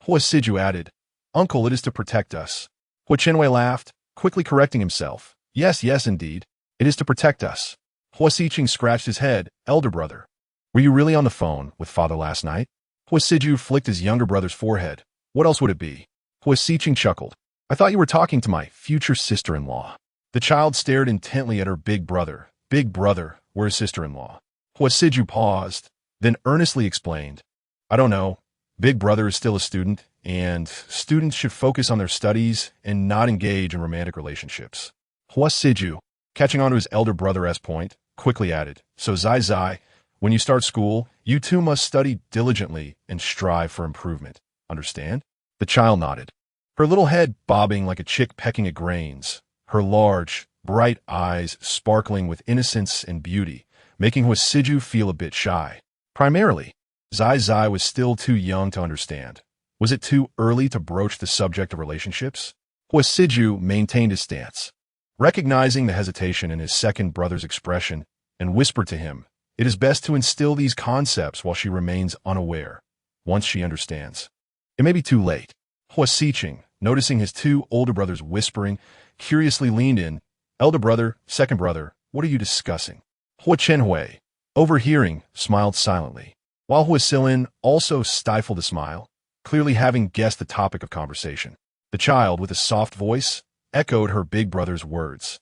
Huo Siju added, Uncle, it is to protect us. Huo Chenhui laughed, quickly correcting himself. Yes, indeed. It is to protect us. Huo Xiqing scratched his head. Elder brother, were you really on the phone with father last night? Huo Siju flicked his younger brother's forehead. What else would it be? Huo Xiqing chuckled. I thought you were talking to my future sister-in-law. The child stared intently at her big brother. Big brother, where's sister-in-law? Huo Siju paused, then earnestly explained. I don't know. Big brother is still a student, and students should focus on their studies and not engage in romantic relationships. Huo Siju, catching on to his elder brother's point, quickly added, So Zai, when you start school, you too must study diligently and strive for improvement. Understand? The child nodded. her little head bobbing like a chick pecking at grains, her large, bright eyes sparkling with innocence and beauty, making Huasiju feel a bit shy. Primarily, Zai Zai was still too young to understand. Was it too early to broach the subject of relationships? Huasiju maintained his stance, recognizing the hesitation in his second brother's expression, and whispered to him, "It is best to instill these concepts while she remains unaware. Once she understands, it may be too late." Huasiqing, noticing his two older brothers whispering, curiously leaned in. "Elder brother, second brother, what are you discussing?" Hua Chenhui, overhearing, smiled silently, while Huasilin also stifled a smile, clearly having guessed the topic of conversation. The child, with a soft voice, echoed her big brother's words.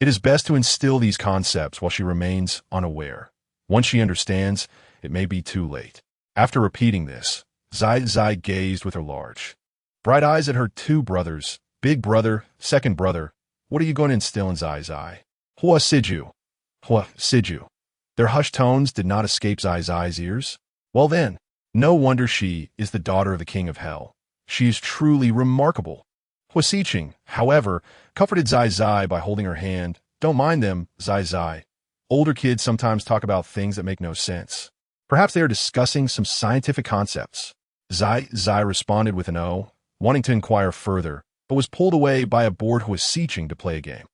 It is best to instill these concepts while she remains unaware. Once she understands, it may be too late. After repeating this, Zai Zai gazed with her large, bright eyes at her two brothers. "Big brother, second brother, what are you going to instill in Zai Zai?" Hua Siju. Hua Siju. Their hushed tones did not escape Zai Zai's ears. Well then, no wonder she is the daughter of the king of hell. She is truly remarkable. Huasiqing, however, comforted Zai Zai by holding her hand. "Don't mind them, Zai Zai. Older kids sometimes talk about things that make no sense. Perhaps they are discussing some scientific concepts." Zai Zai responded with an "oh," wanting to inquire further, but was pulled away by a bored Huasiqing to play a game.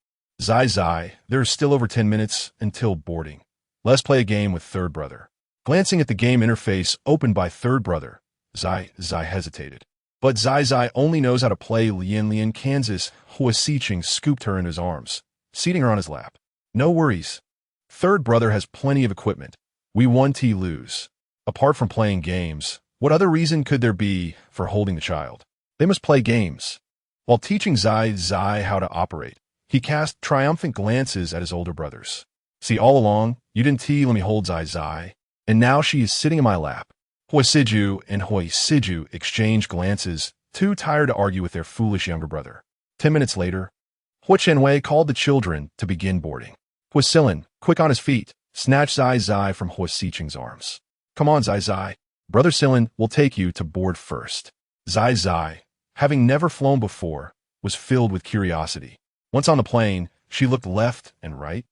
"Zai Zai, there is still over 10 minutes until boarding. Let's play a game with third brother." Glancing at the game interface opened by third brother, Zai Zai hesitated. But Zai Zai only knows how to play Lian Lian Kansas. Huasiqing scooped her in his arms, seating her on his lap. "No worries. Third brother has plenty of equipment. We 1T lose. Apart from playing games, what other reason could there be for holding the child? They must play games." While teaching Zai Zai how to operate, he cast triumphant glances at his older brothers. "See, all along, you didn't let me hold Zai Zai, and now she is sitting in my lap." Huasiju and Huasiju exchanged glances, too tired to argue with their foolish younger brother. 10 minutes later, Hua Chenhui called the children to begin boarding. Huasilin, quick on his feet, snatched Zai Zai from Huasiqing's arms. "Come on, Zai Zai. Brother Silin will take you to board first." Zai Zai, having never flown before, was filled with curiosity. Once on the plane, she looked left and right,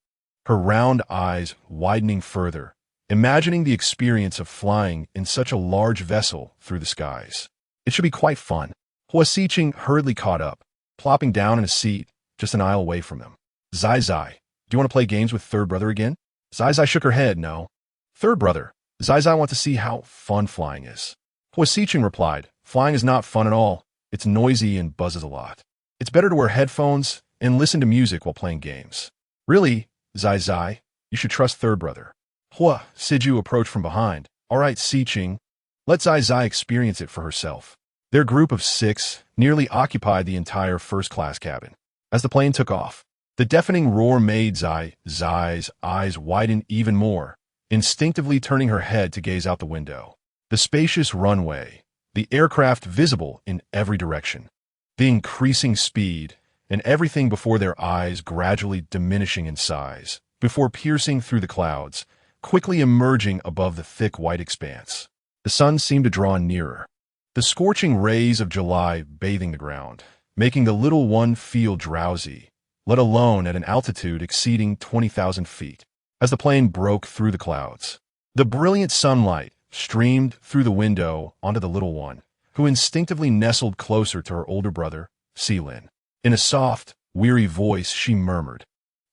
her round eyes widening further, imagining the experience of flying in such a large vessel through the skies. It should be quite fun. Huasiqing hurriedly caught up, plopping down in a seat just an aisle away from them. "Zai Zai, do you want to play games with third brother again?" Zai Zai shook her head, "No." "Third brother, Zai Zai wants to see how fun flying is." Huasiqing replied, "Flying is not fun at all. It's noisy and buzzes a lot. It's better to wear headphones and listen to music while playing games." "Really, Zai Zai, you should trust third brother." Hua Siju approached from behind. "All right, Siqing, let Zai Zai experience it for herself." Their group of 6 nearly occupied the entire first-class cabin. As the plane took off, the deafening roar made Zai Zai's eyes widen even more, instinctively turning her head to gaze out the window. The spacious runway, the aircraft visible in every direction, the increasing speed, and everything before their eyes gradually diminishing in size, before piercing through the clouds, quickly emerging above the thick white expanse. The sun seemed to draw nearer, the scorching rays of July bathing the ground, making the little one feel drowsy, let alone at an altitude exceeding 20,000 feet. As the plane broke through the clouds, the brilliant sunlight streamed through the window onto the little one, who instinctively nestled closer to her older brother, Silin. In a soft, weary voice, she murmured,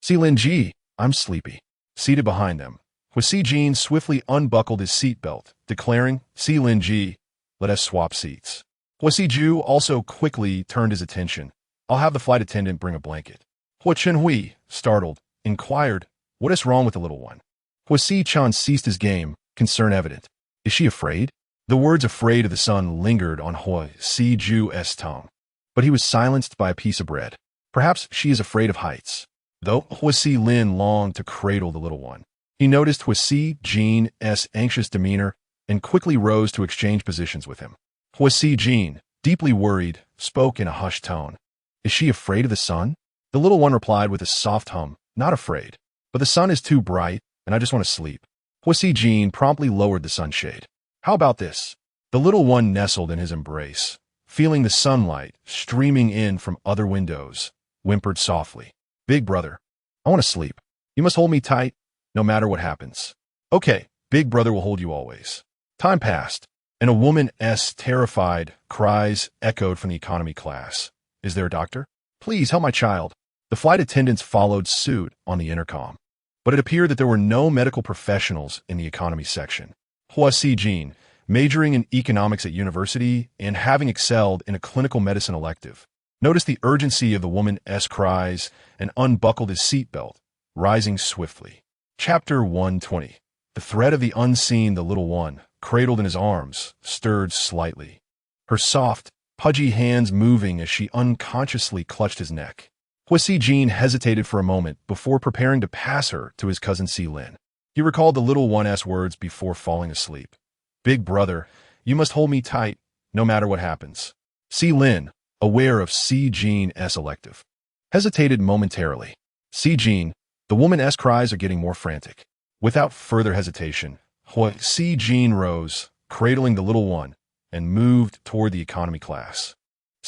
"Silin Ji, I'm sleepy." Seated behind them, Huasiqing swiftly unbuckled his seatbelt, declaring, "Silin Ji, let us swap seats." Huasiju also quickly turned his attention. "I'll have the flight attendant bring a blanket." Hua Chenhui, startled, inquired, "What is wrong with the little one?" Huasichan ceased his game, concern evident. "Is she afraid?" The words "afraid of the sun" lingered on Huasiju's tongue, but he was silenced by a piece of bread. Perhaps she is afraid of heights. Though Huasilin longed to cradle the little one, he noticed Huasijing's anxious demeanor and quickly rose to exchange positions with him. Huasijing, deeply worried, spoke in a hushed tone. "Is she afraid of the sun?" The little one replied with a soft hum, "Not afraid, but the sun is too bright, and I just want to sleep." Huasijing promptly lowered the sunshade. "How about this?" The little one nestled in his embrace, feeling the sunlight streaming in from other windows, whimpered softly. Big brother, I want to sleep. You must hold me tight, no matter what happens. Okay, big brother will hold you always. Time passed, and a woman's terrified cries echoed from the economy class. Is there a doctor? Please help my child. The flight attendants followed suit on the intercom. But it appeared that there were no medical professionals in the economy section. Hua Jin, majoring in economics at university and having excelled in a clinical medicine elective, noticed the urgency of the woman's cries and unbuckled his seatbelt, rising swiftly. Chapter 120. The threat of the unseen, the little one, cradled in his arms, stirred slightly. Her soft, pudgy hands moving as she unconsciously clutched his neck. Hua Jin hesitated for a moment before preparing to pass her to his cousin Lin. He recalled the little one's words before falling asleep. Big brother, you must hold me tight, no matter what happens. Lin, aware of Jin's elective, hesitated momentarily. Jin, the woman's cries are getting more frantic. Without further hesitation, Hua Jin rose, cradling the little one, and moved toward the economy class.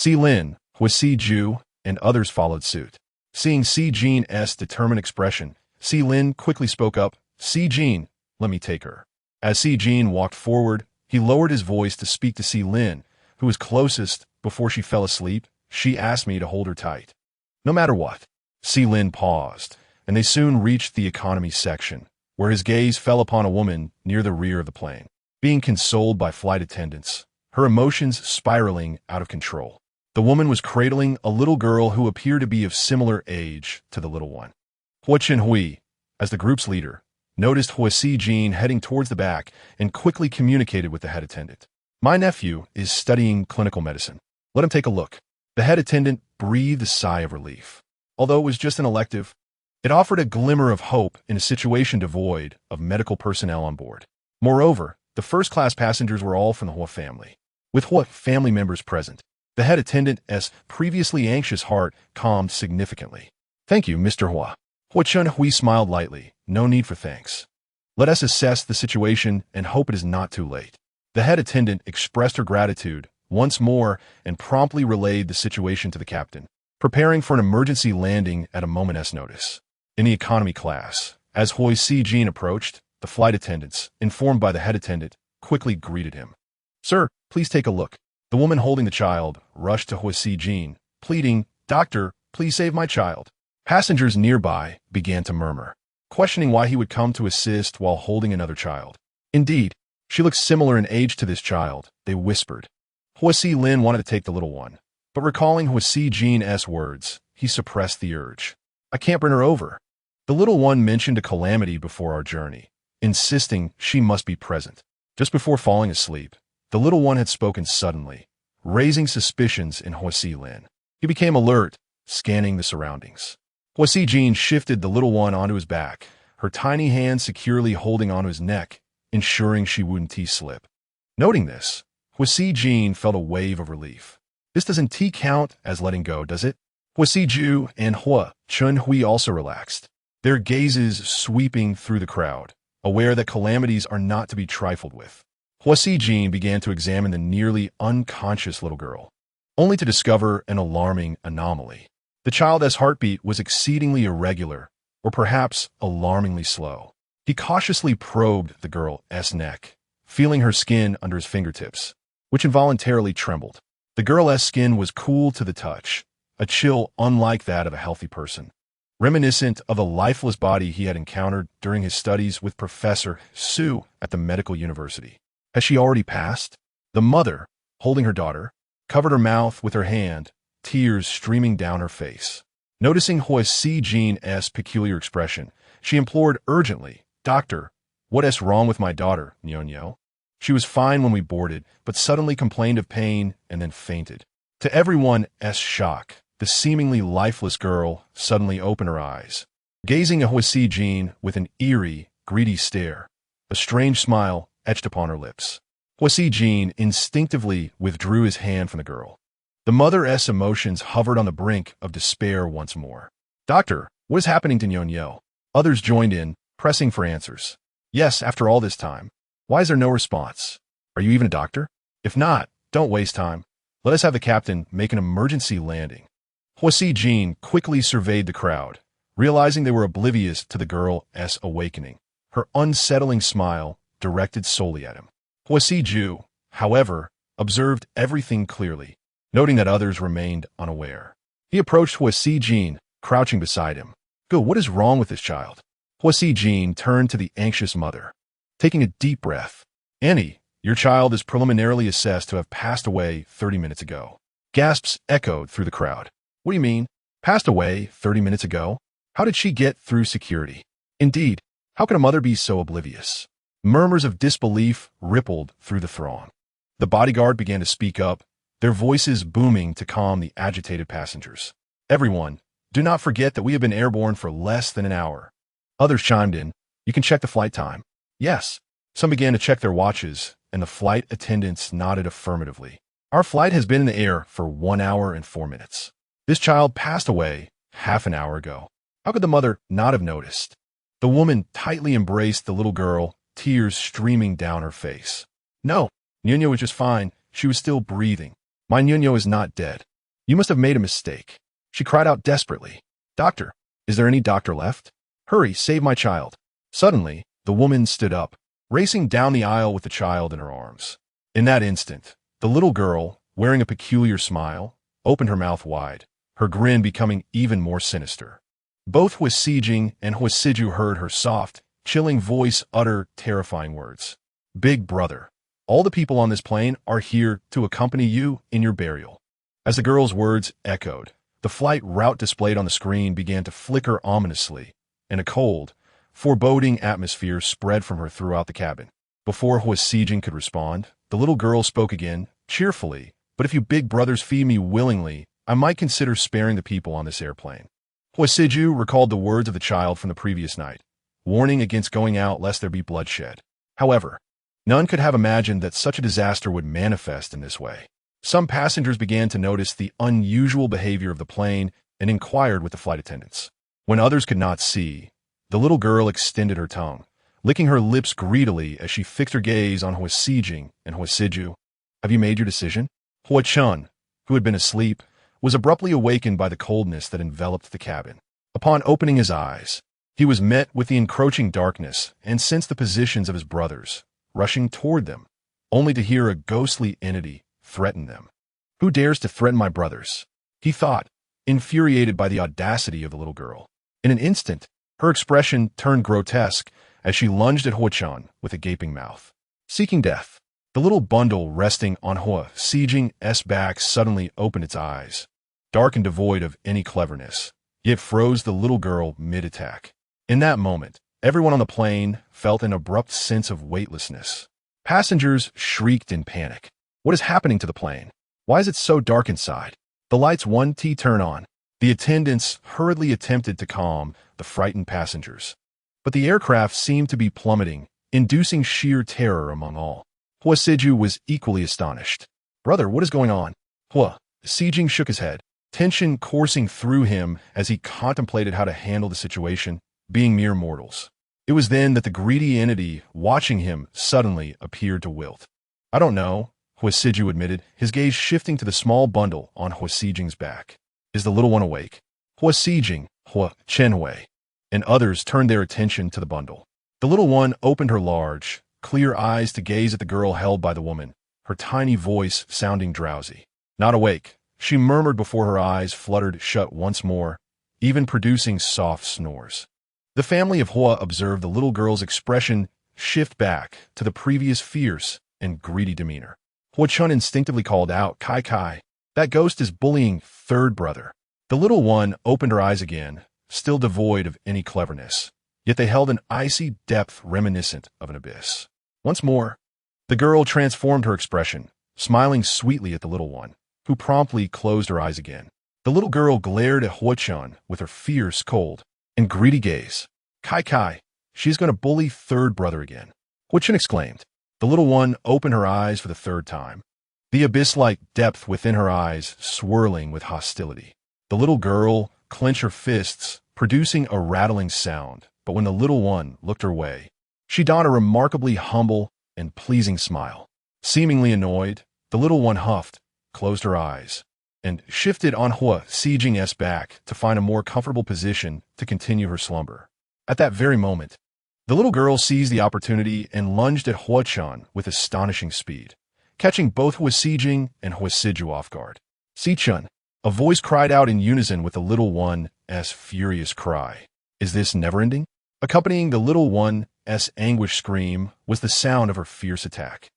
Lin, Hua Ju, and others followed suit. Seeing Jin's determined expression, Lin quickly spoke up, Jin, let me take her. As Jin walked forward, he lowered his voice to speak to Lin, who was closest before she fell asleep. She asked me to hold her tight. No matter what. Lin paused, and they soon reached the economy section, where his gaze fell upon a woman near the rear of the plane, being consoled by flight attendants, her emotions spiraling out of control. The woman was cradling a little girl who appeared to be of similar age to the little one. Hua Chenhui, as the group's leader, noticed Hua Jin heading towards the back and quickly communicated with the head attendant. My nephew is studying clinical medicine. Let him take a look. The head attendant breathed a sigh of relief. Although it was just an elective, it offered a glimmer of hope in a situation devoid of medical personnel on board. Moreover, the first-class passengers were all from the Hua family. With Hua family members present, the head attendant's previously anxious heart calmed significantly. Thank you, Mr. Hua. Hua Chun-hui smiled lightly. No need for thanks. Let us assess the situation and hope it is not too late. The head attendant expressed her gratitude once more and promptly relayed the situation to the captain, preparing for an emergency landing at a moment's notice. In the economy class, as Hua Jin approached, the flight attendants, informed by the head attendant, quickly greeted him. Sir, please take a look. The woman holding the child rushed to Hua Jin, pleading, Doctor, please save my child. Passengers nearby began to murmur, questioning why he would come to assist while holding another child. Indeed, she looks similar in age to this child, they whispered. Hua Lin wanted to take the little one, but recalling Hua Jin's words, he suppressed the urge. I can't bring her over. The little one mentioned a calamity before our journey, insisting she must be present. Just before falling asleep, the little one had spoken suddenly, raising suspicions in Hua Lin. He became alert, scanning the surroundings. Hua Jin shifted the little one onto his back, her tiny hand securely holding onto his neck, ensuring she wouldn't T-slip. Noting this, Hua Jin felt a wave of relief. This doesn't T-count as letting go, does it? Hua Ju and Hua Chun-hui also relaxed, their gazes sweeping through the crowd, aware that calamities are not to be trifled with. Hua Jin began to examine the nearly unconscious little girl, only to discover an alarming anomaly. The child's heartbeat was exceedingly irregular, or perhaps alarmingly slow. He cautiously probed the girl's neck, feeling her skin under his fingertips, which involuntarily trembled. The girl's skin was cool to the touch, a chill unlike that of a healthy person, reminiscent of the lifeless body he had encountered during his studies with Professor Su at the medical university. Has she already passed? The mother, holding her daughter, covered her mouth with her hand, tears streaming down her face. Noticing Hua Jin's peculiar expression, she implored urgently, Doctor, what is wrong with my daughter, Nyonyo? She was fine when we boarded, but suddenly complained of pain and then fainted. To everyone's shock, the seemingly lifeless girl suddenly opened her eyes, gazing at Hua Jin with an eerie, greedy stare. A strange smile etched upon her lips. Hua Jin instinctively withdrew his hand from the girl. The mother's emotions hovered on the brink of despair once more. Doctor, what is happening to Nyonyo? Others joined in, pressing for answers. Yes, after all this time. Why is there no response? Are you even a doctor? If not, don't waste time. Let us have the captain make an emergency landing. Huo Jin quickly surveyed the crowd, realizing they were oblivious to the girl's awakening, her unsettling smile directed solely at him. Huo Ju, however, observed everything clearly, noting that others remained unaware. He approached Huo Jin, crouching beside him. Go, what is wrong with this child? Huo Jin turned to the anxious mother, taking a deep breath. Annie, your child is preliminarily assessed to have passed away 30 minutes ago. Gasps echoed through the crowd. What do you mean? Passed away 30 minutes ago? How did she get through security? Indeed, how can a mother be so oblivious? Murmurs of disbelief rippled through the throng. The bodyguard began to speak up, their voices booming to calm the agitated passengers. Everyone, do not forget that we have been airborne for less than an hour. Others chimed in. You can check the flight time. Yes. Some began to check their watches, and the flight attendants nodded affirmatively. Our flight has been in the air for 1 hour and 4 minutes. This child passed away half an hour ago. How could the mother not have noticed? The woman tightly embraced the little girl, tears streaming down her face. No, Nuno was just fine. She was still breathing. My Nuno is not dead. You must have made a mistake. She cried out desperately. Doctor, is there any doctor left? Hurry, save my child. Suddenly, the woman stood up, racing down the aisle with the child in her arms. In that instant, the little girl, wearing a peculiar smile, opened her mouth wide, her grin becoming even more sinister. Both Huo Jin and Huo Ju heard her soft, chilling voice utter terrifying words. Big brother, all the people on this plane are here to accompany you in your burial. As the girl's words echoed, the flight route displayed on the screen began to flicker ominously, and a cold, foreboding atmosphere spread from her throughout the cabin. Before Huo Jin could respond, the little girl spoke again, cheerfully, but if you big brothers feed me willingly, I might consider sparing the people on this airplane. Huo Ju recalled the words of the child from the previous night, warning against going out lest there be bloodshed. However, none could have imagined that such a disaster would manifest in this way. Some passengers began to notice the unusual behavior of the plane and inquired with the flight attendants. When others could not see, the little girl extended her tongue, licking her lips greedily as she fixed her gaze on Huo Jin and Huo Ju. Have you made your decision? Huo Chun, who had been asleep, was abruptly awakened by the coldness that enveloped the cabin. Upon opening his eyes, he was met with the encroaching darkness and sensed the positions of his brothers, rushing toward them, only to hear a ghostly entity threaten them. Who dares to threaten my brothers? He thought, infuriated by the audacity of the little girl. In an instant, her expression turned grotesque as she lunged at Huo Chun with a gaping mouth. Seeking death, the little bundle resting on Huo Jin's back suddenly opened its eyes, dark and devoid of any cleverness, yet froze the little girl mid-attack. In that moment, everyone on the plane felt an abrupt sense of weightlessness. Passengers shrieked in panic. What is happening to the plane? Why is it so dark inside? The lights 1T turn on. The attendants hurriedly attempted to calm the frightened passengers. But the aircraft seemed to be plummeting, inducing sheer terror among all. Huo Ju was equally astonished. Brother, what is going on? Huo Jin shook his head, tension coursing through him as he contemplated how to handle the situation, being mere mortals. It was then that the greedy entity watching him suddenly appeared to wilt. I don't know, Huo Ju admitted, his gaze shifting to the small bundle on Huo Jin's back. Is the little one awake? Huo Jin, Huo Chenhui, and others turned their attention to the bundle. The little one opened her large, clear eyes to gaze at the girl held by the woman, her tiny voice sounding drowsy. Not awake, she murmured before her eyes fluttered shut once more, even producing soft snores. The family of Hua observed the little girl's expression shift back to the previous fierce and greedy demeanor. Huo Chun instinctively called out, Kai Kai, that ghost is bullying third brother. The little one opened her eyes again, still devoid of any cleverness, yet they held an icy depth reminiscent of an abyss. Once more, the girl transformed her expression, smiling sweetly at the little one, who promptly closed her eyes again. The little girl glared at Huo Chun with her fierce, cold, and greedy gaze. Kai Kai, she's going to bully third brother again. Huo Chun exclaimed. The little one opened her eyes for the third time, the abyss-like depth within her eyes swirling with hostility. The little girl clenched her fists, producing a rattling sound, but when the little one looked her way, she donned a remarkably humble and pleasing smile. Seemingly annoyed, the little one huffed, closed her eyes and shifted on Hua Sijing's back to find a more comfortable position to continue her slumber. At that very moment, the little girl seized the opportunity and lunged at Hua Chan with astonishing speed, catching both Hua Sijing and Hua Siju off guard. Si-chun, a voice cried out in unison with the little one's furious cry. Is this never-ending? Accompanying the little one's anguished scream was the sound of her fierce attack.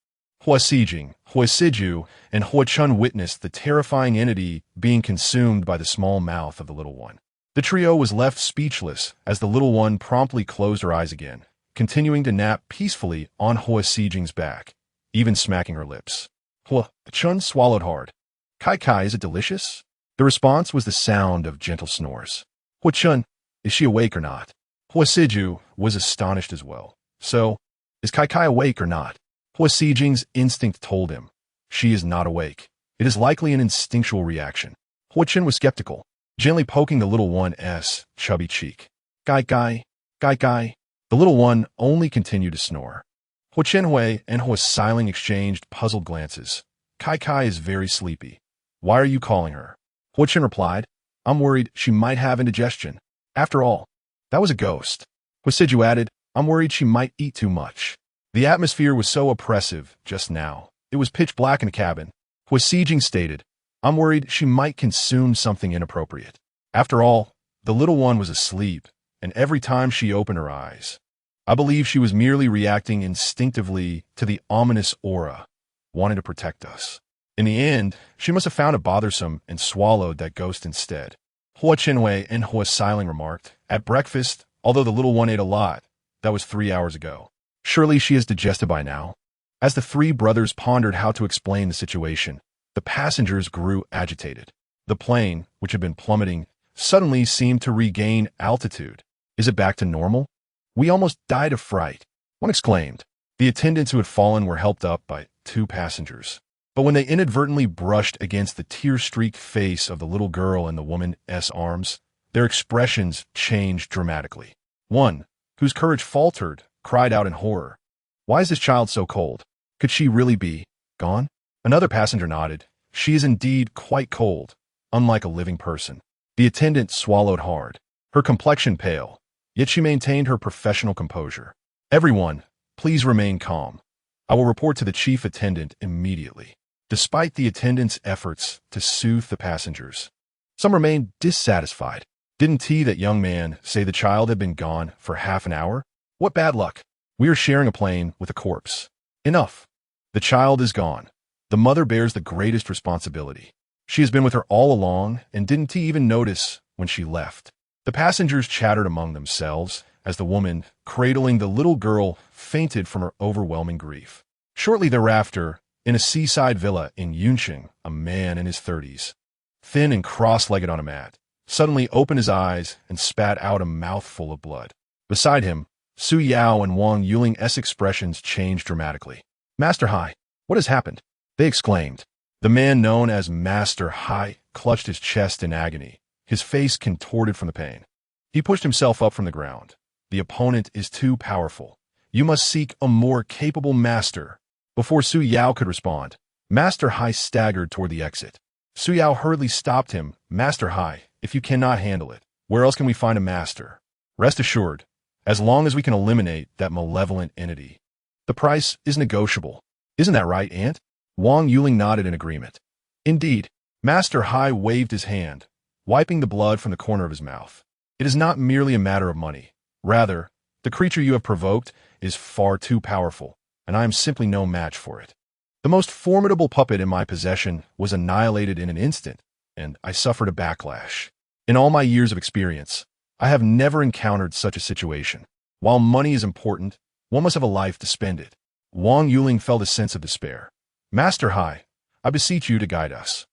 Hua Sijing, Hua Siju, and Hua Chun witnessed the terrifying entity being consumed by the small mouth of the little one. The trio was left speechless as the little one promptly closed her eyes again, continuing to nap peacefully on Hua Sijing's back, even smacking her lips. Hua Chun swallowed hard. Kai, is it delicious? The response was the sound of gentle snores. Hua Chun, is she awake or not? Hua Siju was astonished as well. So, is Kai awake or not? Hua Sijing's instinct told him. She is not awake. It is likely an instinctual reaction. Hua Chun was skeptical, gently poking the little one's chubby cheek. Kai. The little one only continued to snore. Hua Chenhui and Hua Siling exchanged puzzled glances. Kai is very sleepy. Why are you calling her? Hua Chen replied, I'm worried she might have indigestion. After all, that was a ghost. Hua Siju added, I'm worried she might eat too much. The atmosphere was so oppressive just now. It was pitch black in the cabin. Hua Sijing stated, I'm worried she might consume something inappropriate. After all, the little one was asleep, and every time she opened her eyes, I believe she was merely reacting instinctively to the ominous aura, wanting to protect us. In the end, she must have found it bothersome and swallowed that ghost instead. Hua Chenhui and Hua Siling remarked, at breakfast, although the little one ate a lot, that was 3 hours ago. Surely she is digested by now. As the three brothers pondered how to explain the situation, the passengers grew agitated. The plane, which had been plummeting, suddenly seemed to regain altitude. Is it back to normal? We almost died of fright, one exclaimed. The attendants who had fallen were helped up by 2 passengers. But when they inadvertently brushed against the tear-streaked face of the little girl in the woman's arms, their expressions changed dramatically. One, whose courage faltered, cried out in horror. Why is this child so cold? Could she really be gone? Another passenger nodded. She is indeed quite cold, unlike a living person. The attendant swallowed hard, her complexion pale, yet she maintained her professional composure. Everyone, please remain calm. I will report to the chief attendant immediately. Despite the attendant's efforts to soothe the passengers, some remained dissatisfied. Didn't that young man say the child had been gone for half an hour? What bad luck. We are sharing a plane with a corpse. Enough. The child is gone. The mother bears the greatest responsibility. She has been with her all along and didn't even notice when she left. The passengers chattered among themselves as the woman, cradling the little girl, fainted from her overwhelming grief. Shortly thereafter, in a seaside villa in Yunqing, a man in his 30s, thin and cross-legged on a mat, suddenly opened his eyes and spat out a mouthful of blood. Beside him, Su Yao and Wang Yuling's expressions changed dramatically. Master Hai, what has happened? They exclaimed. The man known as Master Hai clutched his chest in agony, his face contorted from the pain. He pushed himself up from the ground. The opponent is too powerful. You must seek a more capable master. Before Su Yao could respond, Master Hai staggered toward the exit. Su Yao hurriedly stopped him. Master Hai, if you cannot handle it, where else can we find a master? Rest assured, as long as we can eliminate that malevolent entity. The price is negotiable. Isn't that right, Aunt? Wang Yuling nodded in agreement. Indeed. Master Hai waved his hand, wiping the blood from the corner of his mouth. It is not merely a matter of money. Rather, the creature you have provoked is far too powerful, and I am simply no match for it. The most formidable puppet in my possession was annihilated in an instant, and I suffered a backlash. In all my years of experience, I have never encountered such a situation. While money is important, one must have a life to spend it. Wang Yuling felt a sense of despair. Master Hai, I beseech you to guide us.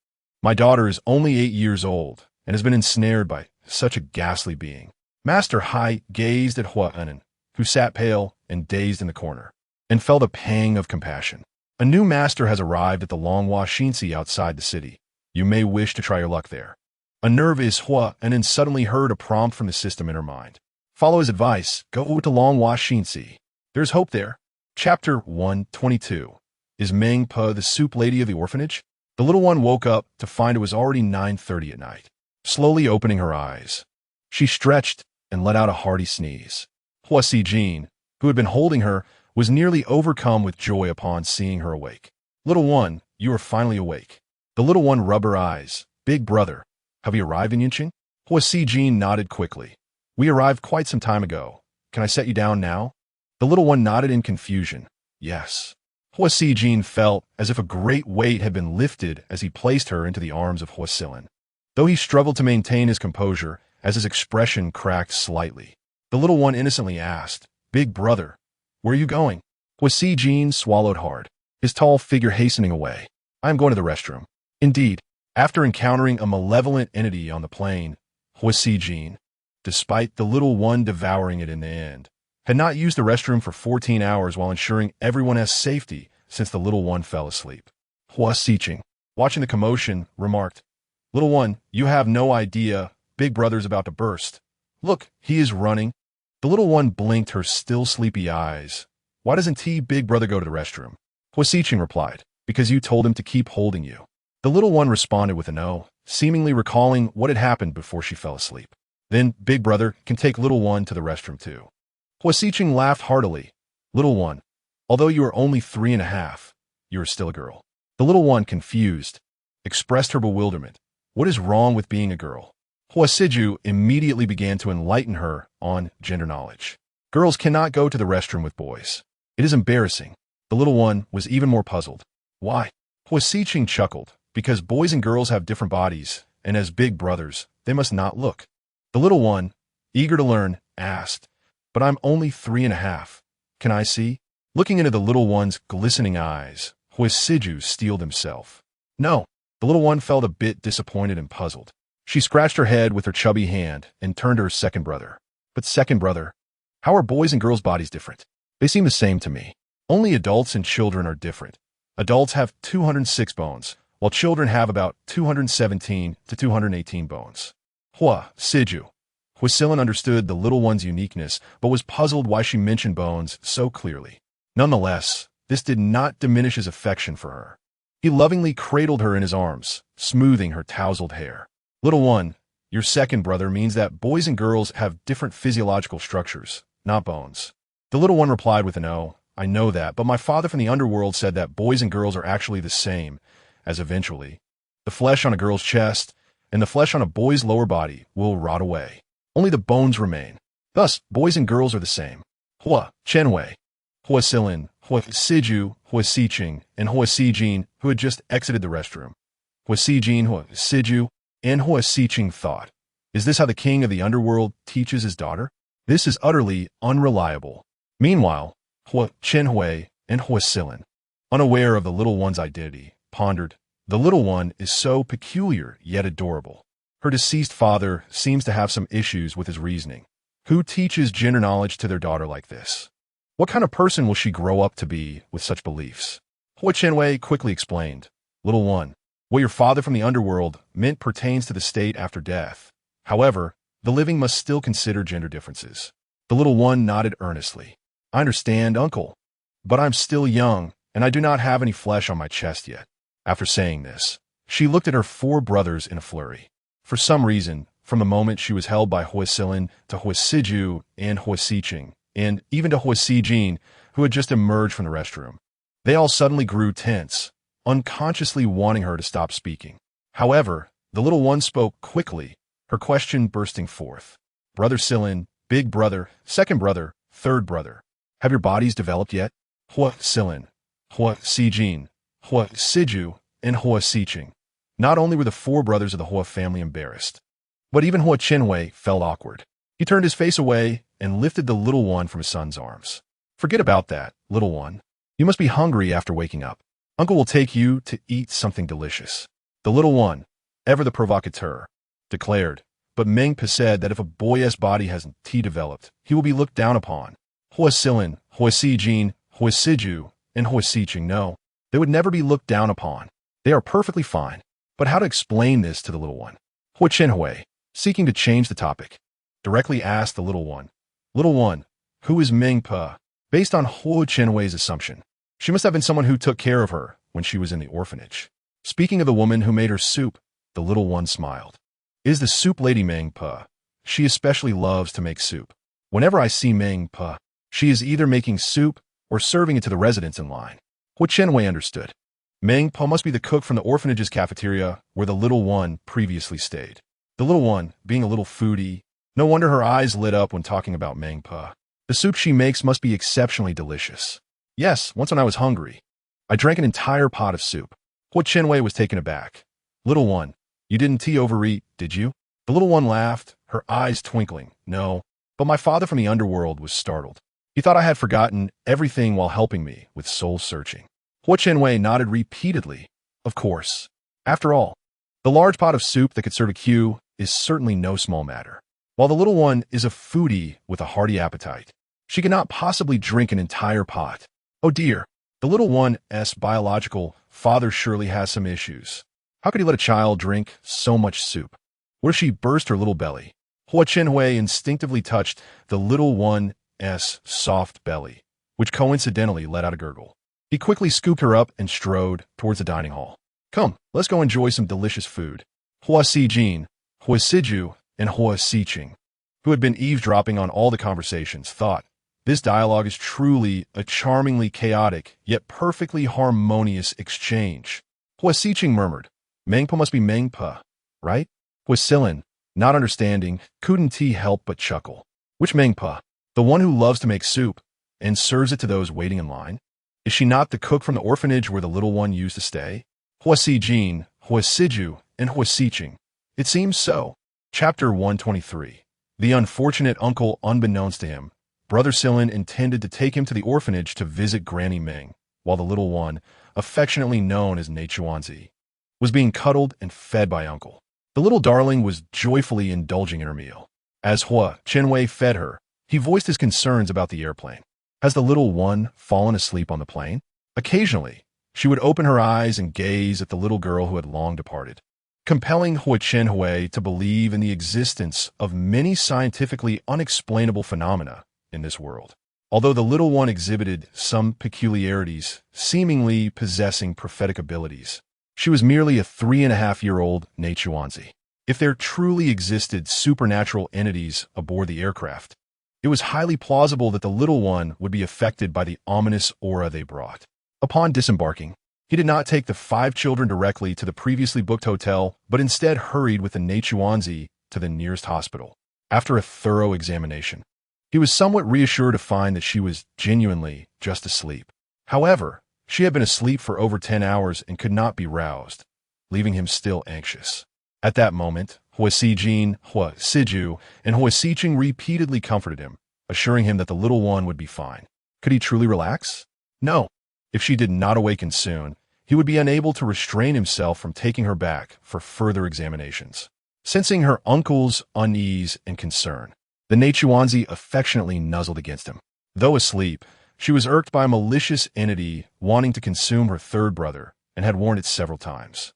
My daughter is only 8 years old and has been ensnared by such a ghastly being. Master Hai gazed at Hua Nation, who sat pale and dazed in the corner, and felt a pang of compassion. A new master has arrived at the Longhua Shinsi outside the city. You may wish to try your luck there. A nervous Hua Nation suddenly heard a prompt from the system in her mind. Follow his advice. Go to Longhua Shinsi. There's hope there. Chapter 122. Is Meng Pa the soup lady of the orphanage? The little one woke up to find it was already 9:30 at night. Slowly opening her eyes, she stretched and let out a hearty sneeze. Hua Jin, who had been holding her, was nearly overcome with joy upon seeing her awake. Little one, you are finally awake. The little one rubbed her eyes. Big brother, have you arrived in Yinqing? Hua Jin nodded quickly. We arrived quite some time ago. Can I set you down now? The little one nodded in confusion. Yes. Hua Jin felt as if a great weight had been lifted as he placed her into the arms of Hua Silin. Though he struggled to maintain his composure as his expression cracked slightly, the little one innocently asked, Big brother, where are you going? Hua Jin swallowed hard, his tall figure hastening away. I am going to the restroom. Indeed, after encountering a malevolent entity on the plane, Hua Jin, despite the little one devouring it in the end, had not used the restroom for 14 hours while ensuring everyone has safety since the little one fell asleep. Hua Xiqing, watching the commotion, remarked, Little one, you have no idea. Big brother's about to burst. Look, he is running. The little one blinked her still sleepy eyes. Why doesn't Big brother go to the restroom? Hua Xiqing replied, Because you told him to keep holding you. The little one responded with a no, seemingly recalling what had happened before she fell asleep. Then Big brother can take little one to the restroom too. Hua Xiqing laughed heartily. Little one, although you are only 3.5, you are still a girl. The little one, confused, expressed her bewilderment. What is wrong with being a girl? Hua Siju immediately began to enlighten her on gender knowledge. Girls cannot go to the restroom with boys. It is embarrassing. The little one was even more puzzled. Why? Hua Xiqing chuckled. Because boys and girls have different bodies, and as big brothers, they must not look. The little one, eager to learn, asked, But I'm only 3.5. Can I see? Looking into the little one's glistening eyes, Hua Siju steeled himself. No. The little one felt a bit disappointed and puzzled. She scratched her head with her chubby hand and turned to her second brother. But second brother, how are boys and girls' bodies different? They seem the same to me. Only adults and children are different. Adults have 206 bones, while children have about 217 to 218 bones. Hua Siju. Hua Silin understood the little one's uniqueness, but was puzzled why she mentioned bones so clearly. Nonetheless, this did not diminish his affection for her. He lovingly cradled her in his arms, smoothing her tousled hair. Little one, your second brother means that boys and girls have different physiological structures, not bones. The little one replied with an "Oh, I know that, but my father from the Underworld said that boys and girls are actually the same, as eventually, the flesh on a girl's chest and the flesh on a boy's lower body will rot away. Only the bones remain. Thus, boys and girls are the same. Hua Chenwei, Hua Silin, Hua Siju, Hua Xiqing, and Hua Jin, who had just exited the restroom. Hua Jin, Hua Siju, and Hua Xiqing thought, Is this how the king of the Underworld teaches his daughter? This is utterly unreliable. Meanwhile, Hua Chenhui and Hua Silin, unaware of the little one's identity, pondered, The little one is so peculiar yet adorable. Her deceased father seems to have some issues with his reasoning. Who teaches gender knowledge to their daughter like this? What kind of person will she grow up to be with such beliefs? Hua Chenwei quickly explained, Little one, what your father from the Underworld meant pertains to the state after death. However, the living must still consider gender differences. The little one nodded earnestly. I understand, uncle. But I'm still young, and I do not have any flesh on my chest yet. After saying this, she looked at her 4 brothers in a flurry. For some reason, from the moment she was held by Hua Silin to Hua Siju and Hua Xiqing, and even to Hua Jin, who had just emerged from the restroom, they all suddenly grew tense, unconsciously wanting her to stop speaking. However, the little one spoke quickly, her question bursting forth. Brother Silin, big brother, second brother, third brother, have your bodies developed yet? Hua Silin, Hua Jin, Hua Siju, and Hua Xiqing. Not only were the 4 brothers of the Hua family embarrassed, but even Hua Chenwei felt awkward. He turned his face away and lifted the little one from his son's arms. Forget about that, little one. You must be hungry after waking up. Uncle will take you to eat something delicious. The little one, ever the provocateur, declared, but Meng said that if a boy's body hasn't developed, he will be looked down upon. Hua Silin, Hua Jin, Hua Siju, and Hua Xiqing know they would never be looked down upon. They are perfectly fine. But how to explain this to the little one? Hua Chenhui, seeking to change the topic, directly asked the little one, who is Meng Pe? Based on Hua Chenhui's assumption, she must have been someone who took care of her when she was in the orphanage. Speaking of the woman who made her soup, the little one smiled. Is the soup lady Meng Pa. She especially loves to make soup. Whenever I see Meng Pa, she is either making soup or serving it to the residents in line. What Chenwei understood. Meng Pa must be the cook from the orphanage's cafeteria where the little one previously stayed. The little one, being a little foodie, no wonder her eyes lit up when talking about Meng Pa. The soup she makes must be exceptionally delicious. Yes, once when I was hungry, I drank an entire pot of soup. Hua Chenwei was taken aback. Little one, you didn't overeat, did you? The little one laughed, her eyes twinkling. No, but my father from the underworld was startled. He thought I had forgotten everything while helping me with soul searching. Hua Chenwei nodded repeatedly. Of course. After all, the large pot of soup that could serve a queue is certainly no small matter. While the little one is a foodie with a hearty appetite, she cannot possibly drink an entire pot. Oh dear, the little one's biological father surely has some issues. How could he let a child drink so much soup? What if she burst her little belly? Hua Chenwei instinctively touched the little one's soft belly, which coincidentally let out a gurgle. He quickly scooped her up and strode towards the dining hall. Come, let's go enjoy some delicious food. Hua Sijin, Hua Siju, and Hua Siqing, who had been eavesdropping on all the conversations, thought, this dialogue is truly a charmingly chaotic, yet perfectly harmonious exchange. Hua Siqing murmured, Meng Pa must be Meng Pa, right? Hua Silin, not understanding, couldn't he help but chuckle. Which Meng Pa? The one who loves to make soup and serves it to those waiting in line? Is she not the cook from the orphanage where the little one used to stay? Hua Sijin, Hua Siju, and Hua Siqing. It seems so. Chapter 123. The unfortunate uncle, unbeknownst to him, Brother Silin intended to take him to the orphanage to visit Granny Meng, while the little one, affectionately known as Neichuanzi, was being cuddled and fed by Uncle. The little darling was joyfully indulging in her meal. As Hua Chenwei fed her, he voiced his concerns about the airplane. Has the little one fallen asleep on the plane? Occasionally, she would open her eyes and gaze at the little girl who had long departed, compelling Hua Chenwei to believe in the existence of many scientifically unexplainable phenomena in this world. Although the little one exhibited some peculiarities, seemingly possessing prophetic abilities, she was merely a 3.5-year-old Neichuanzi. If there truly existed supernatural entities aboard the aircraft, it was highly plausible that the little one would be affected by the ominous aura they brought. Upon disembarking, he did not take the 5 children directly to the previously booked hotel, but instead hurried with the Neichuanzi to the nearest hospital. After a thorough examination, he was somewhat reassured to find that she was genuinely just asleep. However, she had been asleep for over 10 hours and could not be roused, leaving him still anxious. At that moment, Hua Sijin, Hua Siju, and Hua Siqing repeatedly comforted him, assuring him that the little one would be fine. Could he truly relax? No. If she did not awaken soon, he would be unable to restrain himself from taking her back for further examinations. Sensing her uncle's unease and concern, the Neichuanzi affectionately nuzzled against him. Though asleep, she was irked by a malicious entity wanting to consume her third brother and had warned it several times.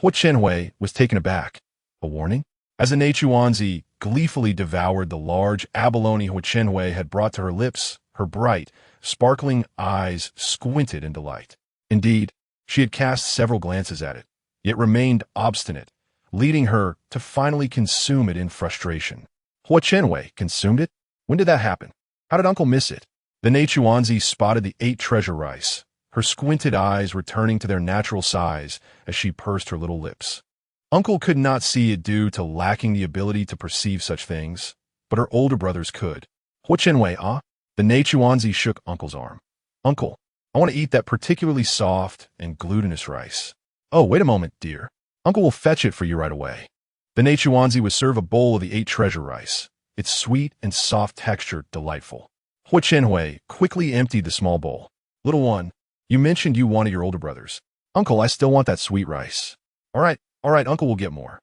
Hua Chenwei was taken aback. A warning? As the Neichuanzi gleefully devoured the large abalone Hua Chenwei had brought to her lips, her bright, sparkling eyes squinted in delight. Indeed, she had cast several glances at it, yet remained obstinate, leading her to finally consume it in frustration. Hua Chenwei consumed it? When did that happen? How did Uncle miss it? The Neichuanzi spotted the 8 treasure rice, her squinted eyes returning to their natural size as she pursed her little lips. Uncle could not see it due to lacking the ability to perceive such things, but her older brothers could. Hua Chenwei, ah? The Neichuanzi shook Uncle's arm. Uncle, I want to eat that particularly soft and glutinous rice. Oh, wait a moment, dear. Uncle will fetch it for you right away. The Neichuanzi would serve a bowl of the 8 treasure rice, its sweet and soft texture delightful. Hua Chenwei quickly emptied the small bowl. Little one, you mentioned you wanted your older brothers. Uncle, I still want that sweet rice. All right, Uncle will get more.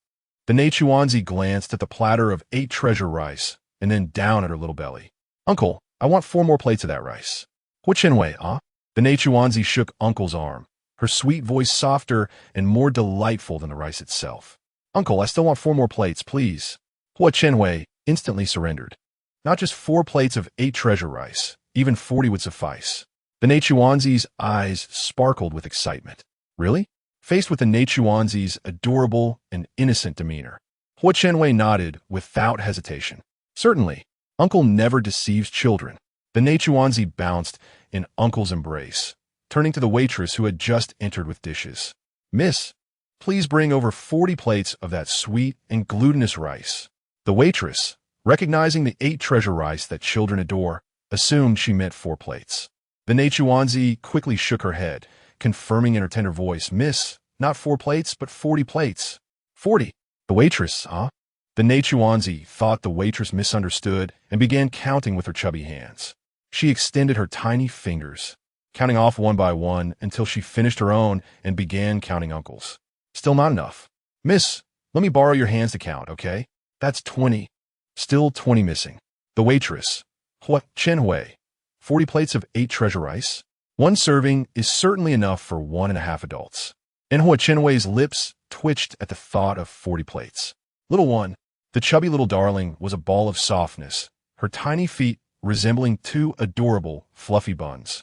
The Neichuanzi glanced at the platter of 8 treasure rice and then down at her little belly. Uncle, I want 4 more plates of that rice. Hua Chenwei, ah? The Neichuanzi shook Uncle's arm, her sweet voice softer and more delightful than the rice itself. Uncle, I still want 4 more plates, please. Hua Chenwei instantly surrendered. Not just 4 plates of 8 treasure rice, even 40 would suffice. The Neichuanzi's eyes sparkled with excitement. Really? Faced with the Neichuanzi's adorable and innocent demeanor, Huo Chenwei nodded without hesitation. Certainly, Uncle never deceives children. The Neichuanzi bounced in Uncle's embrace, turning to the waitress who had just entered with dishes. "Miss, please bring over 40 plates of that sweet and glutinous rice." The waitress, recognizing the 8 treasure rice that children adore, assumed she meant 4 plates. The Neichuanzi quickly shook her head, confirming in her tender voice, "Miss, not 4 plates, but 40 plates." 40. The waitress, huh? The Neichuanzi thought the waitress misunderstood and began counting with her chubby hands. She extended her tiny fingers, counting off one by one until she finished her own and began counting Uncle's. Still not enough. "Miss, let me borrow your hands to count, okay? That's 20. Still 20 missing." The waitress, Hua Chenwei, 40 plates of 8 treasure rice. One serving is certainly enough for 1.5 adults. And Hua Chenwei's lips twitched at the thought of 40 plates. Little one, the chubby little darling, was a ball of softness, her tiny feet resembling 2 adorable, fluffy buns,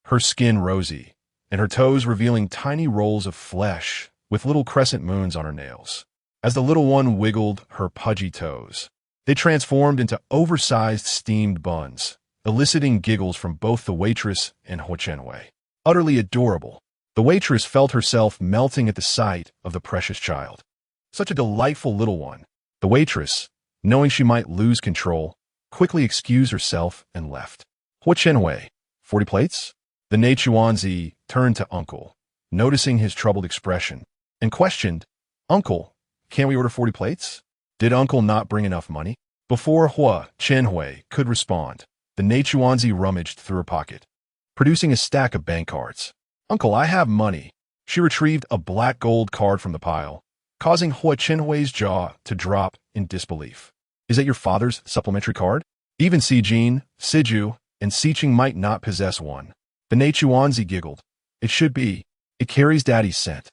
her skin rosy, and her toes revealing tiny rolls of flesh with little crescent moons on her nails. As the little one wiggled her pudgy toes, they transformed into oversized steamed buns, eliciting giggles from both the waitress and Huo Chenwei. Utterly adorable, the waitress felt herself melting at the sight of the precious child. Such a delightful little one. The waitress, knowing she might lose control, quickly excused herself and left. Huo Chenwei, 40 plates? The Neichuanzi turned to Uncle, noticing his troubled expression, and questioned, "Uncle, can't we order 40 plates? Did Uncle not bring enough money?" Before Hua Chenwei could respond, the Neichuanzi rummaged through her pocket, producing a stack of bank cards. "Uncle, I have money." She retrieved a black gold card from the pile, causing Hua Chenwei's jaw to drop in disbelief. "Is that your father's supplementary card? Even Sijin, Siju, and Siqing might not possess one." The Neichuanzi giggled. "It should be. It carries Daddy's scent."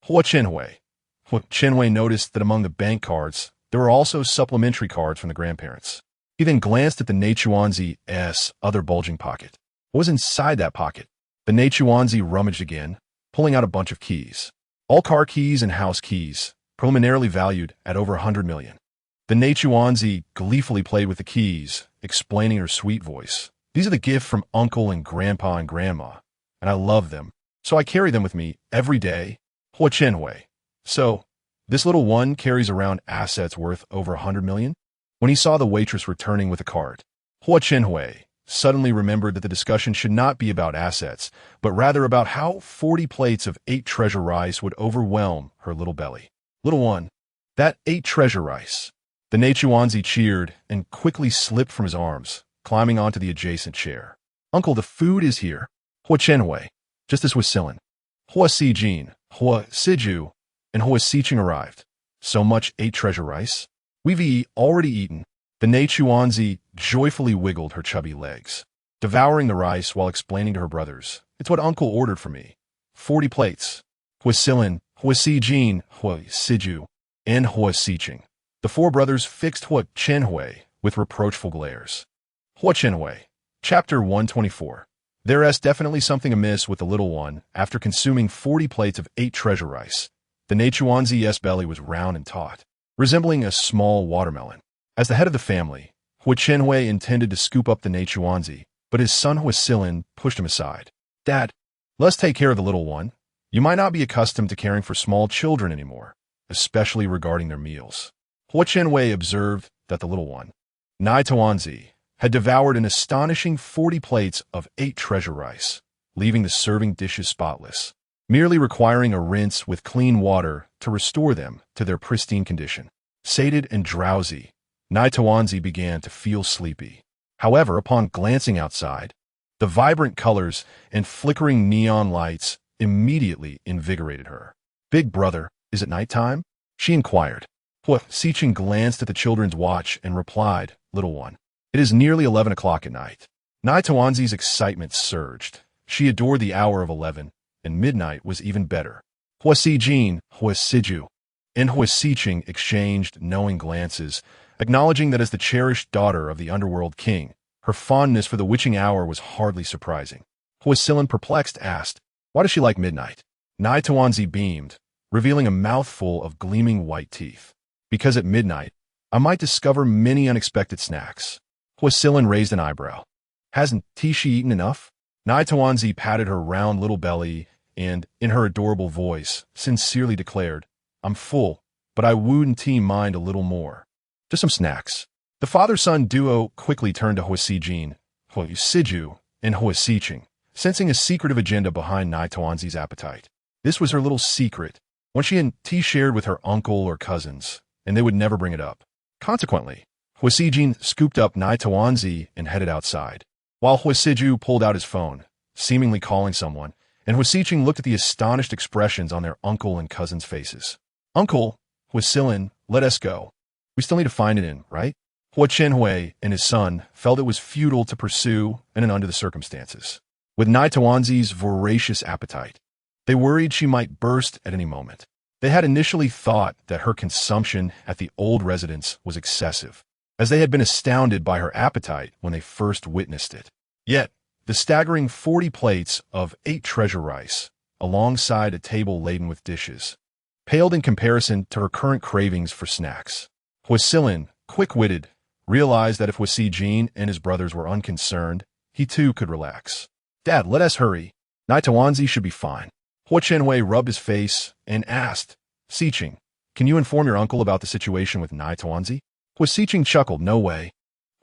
Hua Chenwei noticed that among the bank cards, there were also supplementary cards from the grandparents. He then glanced at the Neichuanzi's other bulging pocket. What was inside that pocket? The Neichuanzi rummaged again, pulling out a bunch of keys. All car keys and house keys, preliminarily valued at over 100 million. The Neichuanzi gleefully played with the keys, explaining in her sweet voice, "These are the gift from Uncle and Grandpa and Grandma, and I love them, so I carry them with me every day." Hua Chenwei. "So, this little one carries around assets worth over 100 million? When he saw the waitress returning with a card, Hua Chenwei suddenly remembered that the discussion should not be about assets, but rather about how 40 plates of 8 treasure rice would overwhelm her little belly. "Little one, that 8 treasure rice." The Neichuanzi cheered and quickly slipped from his arms, climbing onto the adjacent chair. "Uncle, the food is here." Hua Chenwei, just as Wasilin, Hua Sijin, Hua Siju, and Hua Siqing arrived. "So much 8 treasure rice? We've already eaten." The Neichuanzi joyfully wiggled her chubby legs, devouring the rice while explaining to her brothers, "It's what Uncle ordered for me. 40 plates." Wasilin, Hua Sijin, Hua Siju, and Hua Siqing. The 4 brothers fixed Hua Chenwei with reproachful glares. Hua Chenwei, Chapter 124. There's definitely something amiss with the little one after consuming 40 plates of 8 treasure rice. The Neichuanzi's belly was round and taut, resembling a small watermelon. As the head of the family, Hua Chenwei intended to scoop up the Neichuanzi, but his son Wasilin pushed him aside. "Dad, let's take care of the little one. You might not be accustomed to caring for small children anymore, especially regarding their meals." Hua Chenwei observed that the little one, Neichuanzi, had devoured an astonishing 40 plates of 8 treasure rice, leaving the serving dishes spotless, merely requiring a rinse with clean water to restore them to their pristine condition. Sated and drowsy, Neichuanzi began to feel sleepy. However, upon glancing outside, the vibrant colors and flickering neon lights immediately invigorated her. "Big brother, is it nighttime?" she inquired. Hua Siqing glanced at the children's watch and replied, "Little one, it is nearly 11 o'clock at night." Neichuanzi's excitement surged. She adored the hour of 11, and midnight was even better. Hua Sijin, Hua Siju, and Hua Siqing exchanged knowing glances, acknowledging that as the cherished daughter of the Underworld King, her fondness for the witching hour was hardly surprising. Wasilin, perplexed, asked, "Why does she like midnight?" Nai Tawanzi beamed, revealing a mouthful of gleaming white teeth. Because at midnight, I might discover many unexpected snacks. Hua Silin raised an eyebrow. Hasn't Tishi eaten enough? Nai Tawanzi patted her round little belly and, in her adorable voice, sincerely declared, I'm full, but I wouldn't mind a little more. Just some snacks. The father-son duo quickly turned to Hua Sijin, Hua Siju, and Hua Siching, sensing a secretive agenda behind Nai Tawanzi's appetite. This was her little secret, one she and T shared with her uncle or cousins, and they would never bring it up. Consequently, Hua Sijin scooped up Nai Tawanzi and headed outside, while Hua Siju pulled out his phone, seemingly calling someone, and Hua Siching looked at the astonished expressions on their uncle and cousin's faces. Uncle, Hua Silin, let us go. We still need to find it in, right? Hua Chenhui and his son felt it was futile to pursue and under the circumstances. With Nai Tawanzi's voracious appetite, they worried she might burst at any moment. They had initially thought that her consumption at the old residence was excessive, as they had been astounded by her appetite when they first witnessed it. Yet, the staggering 40 plates of 8 treasure rice, alongside a table laden with dishes, paled in comparison to her current cravings for snacks. Hua Silin, quick-witted, realized that if Hua Sijin and his brothers were unconcerned, he too could relax. Dad, let us hurry. Nai Tawanzi should be fine. Hua Chenhui rubbed his face and asked, Siching, can you inform your uncle about the situation with Nai Tawanzi? Hua Siching chuckled, no way.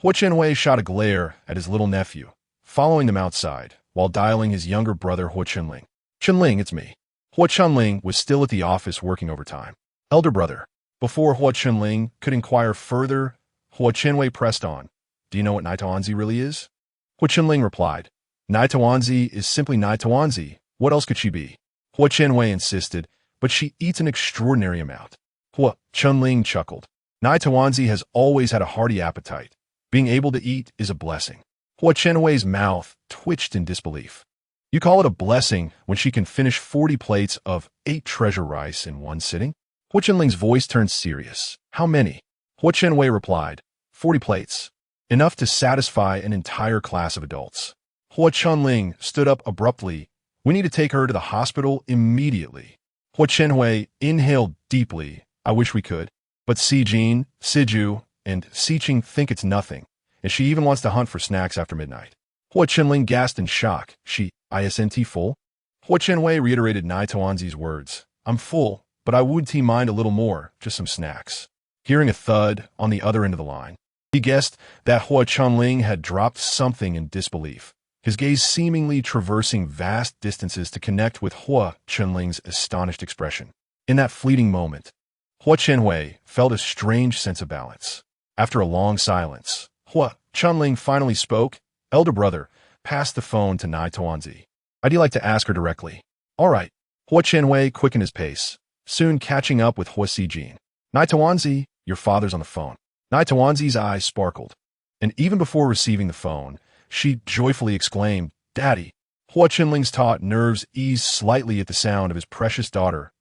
Hua Chenhui shot a glare at his little nephew, following them outside, while dialing his younger brother Hua Chunling. Chunling, it's me. Hua Chunling was still at the office working overtime. Elder brother. Before Hua Chunling could inquire further, Hua Chenhui pressed on. Do you know what Nai Tawanzi really is? Hua Chunling replied, Nai Tawanzi is simply Nai Tawanzi. What else could she be? Hua Chenhui insisted, but she eats an extraordinary amount. Hua Chunling chuckled. Nai Tawanzi has always had a hearty appetite. Being able to eat is a blessing. Hua Chenhui's mouth twitched in disbelief. You call it a blessing when she can finish 40 plates of 8 treasure rice in one sitting? Hua Chunling's voice turned serious. How many? Hua Chenhui replied, 40 plates. Enough to satisfy an entire class of adults. Hua Chunling stood up abruptly. We need to take her to the hospital immediately. Hua Chenhui inhaled deeply. I wish we could. But Sijin, Siju, and Siching think it's nothing, and she even wants to hunt for snacks after midnight. Hua Chenling gasped in shock. She, isn't full? Hua Chenhui reiterated Nai Tawanzi's words. I'm full, but I would mind a little more, just some snacks. Hearing a thud on the other end of the line, he guessed that Hua Chunling had dropped something in disbelief, his gaze seemingly traversing vast distances to connect with Hua Chunling's astonished expression. In that fleeting moment, Hua Chenhui felt a strange sense of balance. After a long silence, Hua Chunling finally spoke. Elder brother, pass the phone to Nai Tawanzi. I'd like to ask her directly. All right. Hua Chenhui quickened his pace, soon catching up with Hua Sijin. Nai Tawanzi, your father's on the phone. Nai Tawanzi's eyes sparkled, and even before receiving the phone, she joyfully exclaimed, Daddy. Hua Chenling's taut nerves eased slightly at the sound of his precious daughter's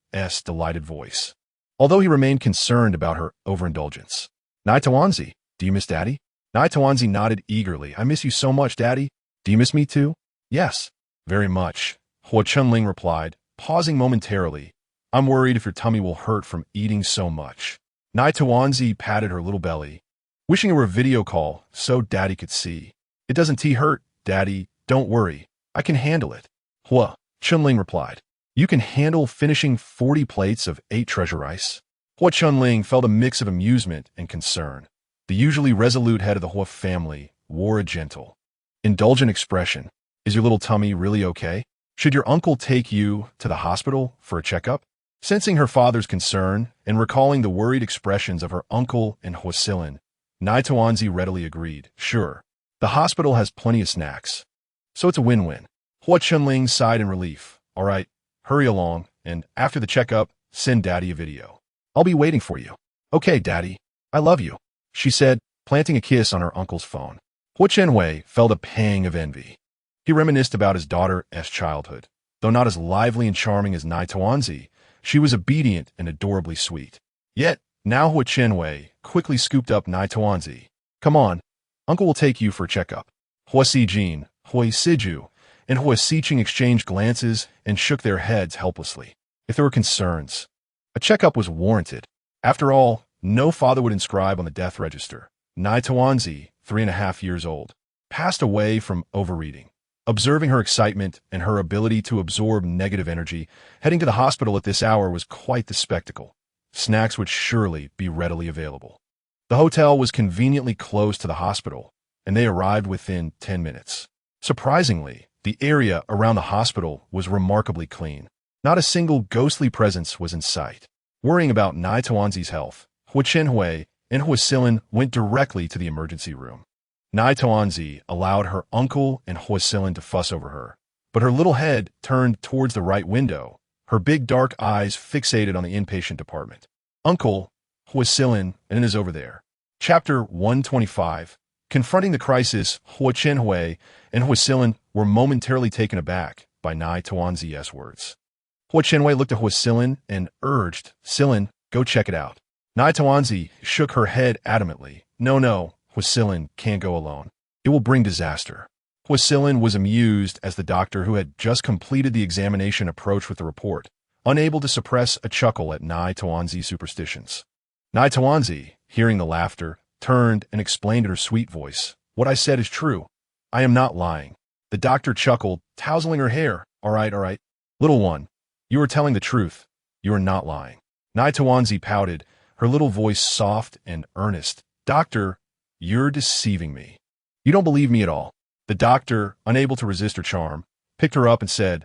delighted voice, although he remained concerned about her overindulgence. Nai Tawanzi, do you miss Daddy? Nai Tawanzi nodded eagerly. I miss you so much, Daddy. Do you miss me too? Yes, very much, Hua Chunling replied, pausing momentarily. I'm worried if your tummy will hurt from eating so much. Nai Tawanzi patted her little belly, wishing it were a video call so Daddy could see. It doesn't hurt, Daddy. Don't worry. I can handle it. Hua Chunling replied. You can handle finishing 40 plates of 8 treasure rice? Hua Chunling felt a mix of amusement and concern. The usually resolute head of the Hua family wore a gentle, indulgent expression. Is your little tummy really okay? Should your uncle take you to the hospital for a checkup? Sensing her father's concern and recalling the worried expressions of her uncle and Hua Silin, Nai Tawanzi readily agreed. Sure. The hospital has plenty of snacks, so it's a win-win. Hua Chunling sighed in relief. All right, hurry along, and after the checkup, send Daddy a video. I'll be waiting for you. Okay, Daddy. I love you, she said, planting a kiss on her uncle's phone. Hua Chenhui felt a pang of envy. He reminisced about his daughter's childhood. Though not as lively and charming as Nai Tawanzi, she was obedient and adorably sweet. Yet, now Hua Chenhui quickly scooped up Nai Tawanzi. Come on, Uncle will take you for a checkup. Hua Sijin, Hua Siju, and Hua Xiqing exchanged glances and shook their heads helplessly. If there were concerns, a checkup was warranted. After all, no father would inscribe on the death register. Nai Tuanzi, 3.5 years old, passed away from overeating. Observing her excitement and her ability to absorb negative energy, heading to the hospital at this hour was quite the spectacle. Snacks would surely be readily available. The hotel was conveniently close to the hospital, and they arrived within 10 minutes. Surprisingly, the area around the hospital was remarkably clean. Not a single ghostly presence was in sight. Worrying about Nai Tuanzi's health, Hua Chenhui and Hua Silin went directly to the emergency room. Nai Tuanzi allowed her uncle and Hua Silin to fuss over her, but her little head turned towards the right window, her big dark eyes fixated on the inpatient department. Uncle, Hua Silin, and it is over there. Chapter 125. Confronting the crisis, Hua Chenhui and Hua Silin were momentarily taken aback by Nai Tuanzi's words. Hua Chenhui looked at Hua Silin and urged, "Silin, go check it out." Nai Tuanzi shook her head adamantly. No, Hua Silin can't go alone. It will bring disaster. Hua Silin was amused as the doctor who had just completed the examination approached with the report, unable to suppress a chuckle at Nai Tuanzi's superstitions. Nai Tuanzi, hearing the laughter, turned and explained in her sweet voice, "What I said is true. I am not lying." The doctor chuckled, tousling her hair. All right. Little one, you are telling the truth. You are not lying." Nai Tuanzi pouted, her little voice soft and earnest. "Doctor, you're deceiving me. You don't believe me at all." The doctor, unable to resist her charm, picked her up and said,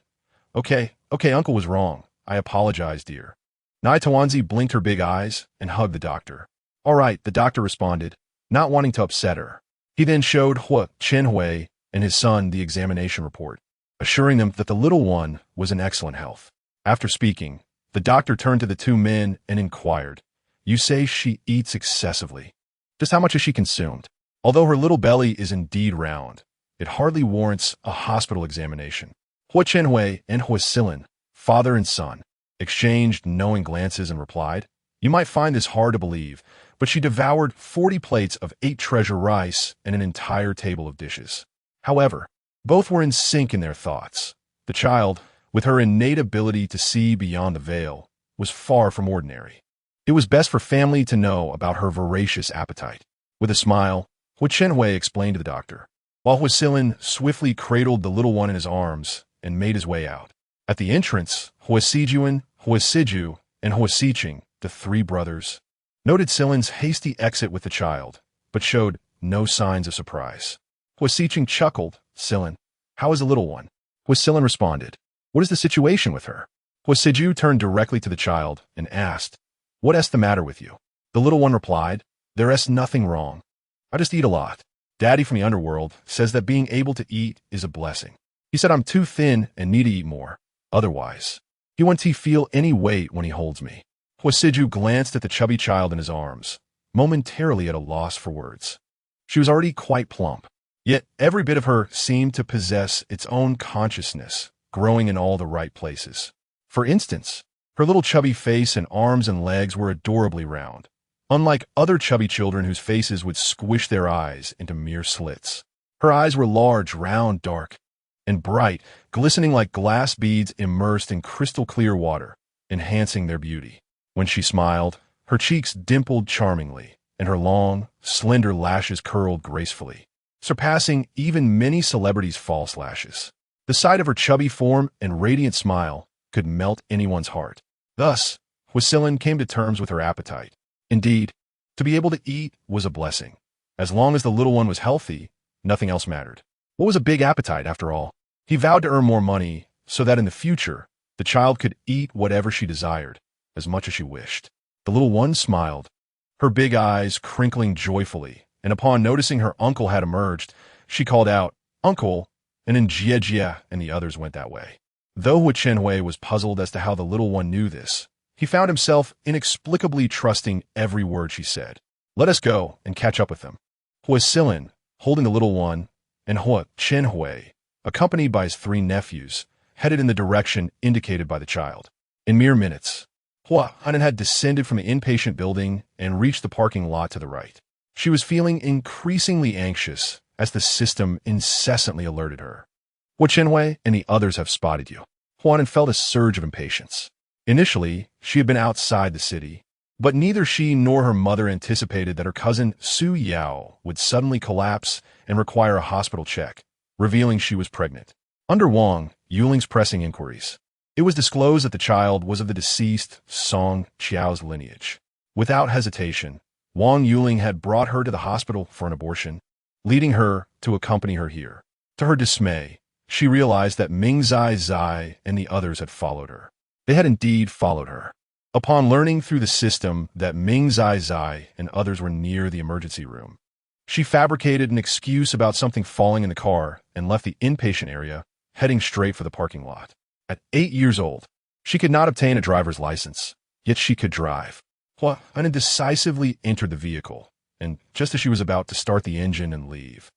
Okay, Uncle was wrong. I apologize, dear." Nai Tuanzi blinked her big eyes and hugged the doctor. "All right," the doctor responded, not wanting to upset her. He then showed Hua Chenhui and his son the examination report, assuring them that the little one was in excellent health. After speaking, the doctor turned to the two men and inquired, "You say she eats excessively. Just how much has she consumed? Although her little belly is indeed round, it hardly warrants a hospital examination." Hua Chenhui and Hua Silin, father and son, exchanged knowing glances and replied, "You might find this hard to believe, but she devoured 40 plates of 8 treasure rice and an entire table of dishes." However, both were in sync in their thoughts. The child, with her innate ability to see beyond the veil, was far from ordinary. It was best for family to know about her voracious appetite. With a smile, Hua Chenhui explained to the doctor, while Hua Silin swiftly cradled the little one in his arms and made his way out. At the entrance, Hua Sijuan, Hua Siju, and Hua Xiqing, the 3 brothers, noted Silin's hasty exit with the child, but showed no signs of surprise. Hua Xiqing chuckled, "Silin, how is the little one?" Hua Silin responded, "What is the situation with her?" Hua Siju turned directly to the child and asked, "What is the matter with you?" The little one replied, "There is nothing wrong. I just eat a lot. Daddy from the Underworld says that being able to eat is a blessing. He said I'm too thin and need to eat more. Otherwise, he won't feel any weight when he holds me." Hua Siju glanced at the chubby child in his arms, momentarily at a loss for words. She was already quite plump, yet every bit of her seemed to possess its own consciousness, growing in all the right places. For instance, her little chubby face and arms and legs were adorably round, unlike other chubby children whose faces would squish their eyes into mere slits. Her eyes were large, round, dark, and bright, glistening like glass beads immersed in crystal clear water, enhancing their beauty. When she smiled, her cheeks dimpled charmingly, and her long, slender lashes curled gracefully, surpassing even many celebrities' false lashes. The sight of her chubby form and radiant smile could melt anyone's heart. Thus, Hua Silin came to terms with her appetite. Indeed, to be able to eat was a blessing. As long as the little one was healthy, nothing else mattered. What was a big appetite, after all? He vowed to earn more money so that in the future, the child could eat whatever she desired, as much as she wished. The little one smiled, her big eyes crinkling joyfully, and upon noticing her uncle had emerged, she called out, "Uncle," and then Jie and the others went that way. Though Hua Chenhui was puzzled as to how the little one knew this, he found himself inexplicably trusting every word she said. "Let us go and catch up with them." Hua Silin, holding the little one, and Hua Chenhui, accompanied by his 3 nephews, headed in the direction indicated by the child. In mere minutes, Hua Hanan had descended from the inpatient building and reached the parking lot to the right. She was feeling increasingly anxious as the system incessantly alerted her. Hua Chenhui and the others have spotted you. Huan felt a surge of impatience. Initially, she had been outside the city, but neither she nor her mother anticipated that her cousin Su Yao would suddenly collapse and require a hospital check, revealing she was pregnant. Under Wang Yuling's pressing inquiries, it was disclosed that the child was of the deceased Song Qiao's lineage. Without hesitation, Wang Yuling had brought her to the hospital for an abortion, leading her to accompany her here. To her dismay, she realized that Ming Zai Zai and the others had followed her. They had indeed followed her. Upon learning through the system that Ming Zai Zai and others were near the emergency room, she fabricated an excuse about something falling in the car and left the inpatient area, heading straight for the parking lot. At 8 years old, she could not obtain a driver's license, yet she could drive. Hua indecisively entered the vehicle, and just as she was about to start the engine and leave,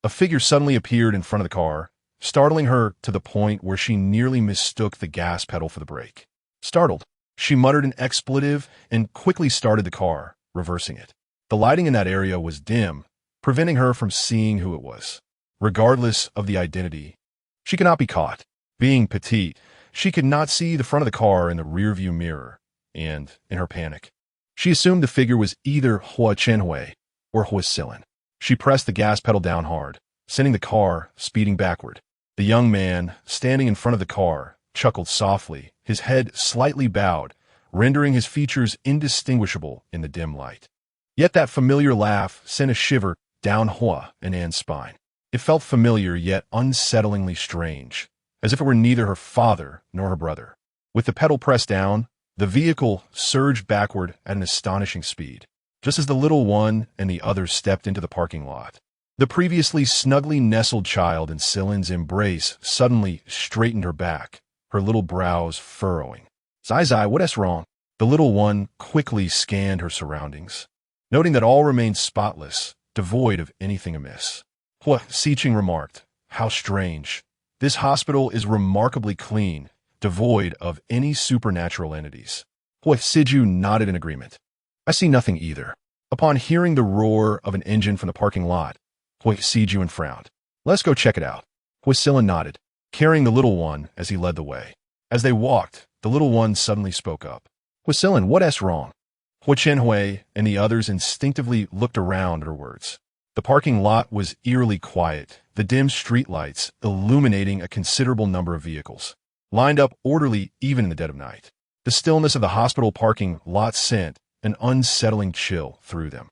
a figure suddenly appeared in front of the car, startling her to the point where she nearly mistook the gas pedal for the brake. Startled, she muttered an expletive and quickly started the car, reversing it. The lighting in that area was dim, preventing her from seeing who it was. Regardless of the identity, she could not be caught. Being petite, she could not see the front of the car in the rearview mirror, and, in her panic, she assumed the figure was either Hua Chenhui or Hua Silin. She pressed the gas pedal down hard, sending the car speeding backward. The young man, standing in front of the car, chuckled softly, his head slightly bowed, rendering his features indistinguishable in the dim light. Yet that familiar laugh sent a shiver down Hua and Anne's spine. It felt familiar yet unsettlingly strange, as if it were neither her father nor her brother. With the pedal pressed down, the vehicle surged backward at an astonishing speed, just as the little one and the others stepped into the parking lot. The previously snugly nestled child in Silin's embrace suddenly straightened her back, her little brows furrowing. Zai Zai, what's wrong? The little one quickly scanned her surroundings, noting that all remained spotless, devoid of anything amiss. Hua Xiqing remarked, how strange. This hospital is remarkably clean, devoid of any supernatural entities. Hua Siju nodded in agreement. I see nothing either. Upon hearing the roar of an engine from the parking lot, Hua Siju frowned. Let's go check it out. Hua Silin nodded, carrying the little one as he led the way. As they walked, the little one suddenly spoke up. Hua Silin, what's wrong? Hua Chenhui and the others instinctively looked around at her words. The parking lot was eerily quiet, the dim streetlights illuminating a considerable number of vehicles, lined up orderly even in the dead of night. The stillness of the hospital parking lot sent an unsettling chill through them.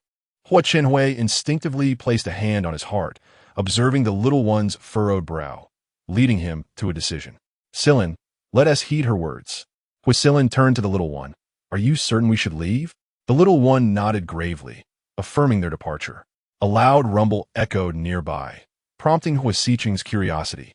Hua Chenhui instinctively placed a hand on his heart, observing the little one's furrowed brow, leading him to a decision. Silin, let us heed her words. Hua Silin turned to the little one. Are you certain we should leave? The little one nodded gravely, affirming their departure. A loud rumble echoed nearby, prompting Hua Xiqing's curiosity.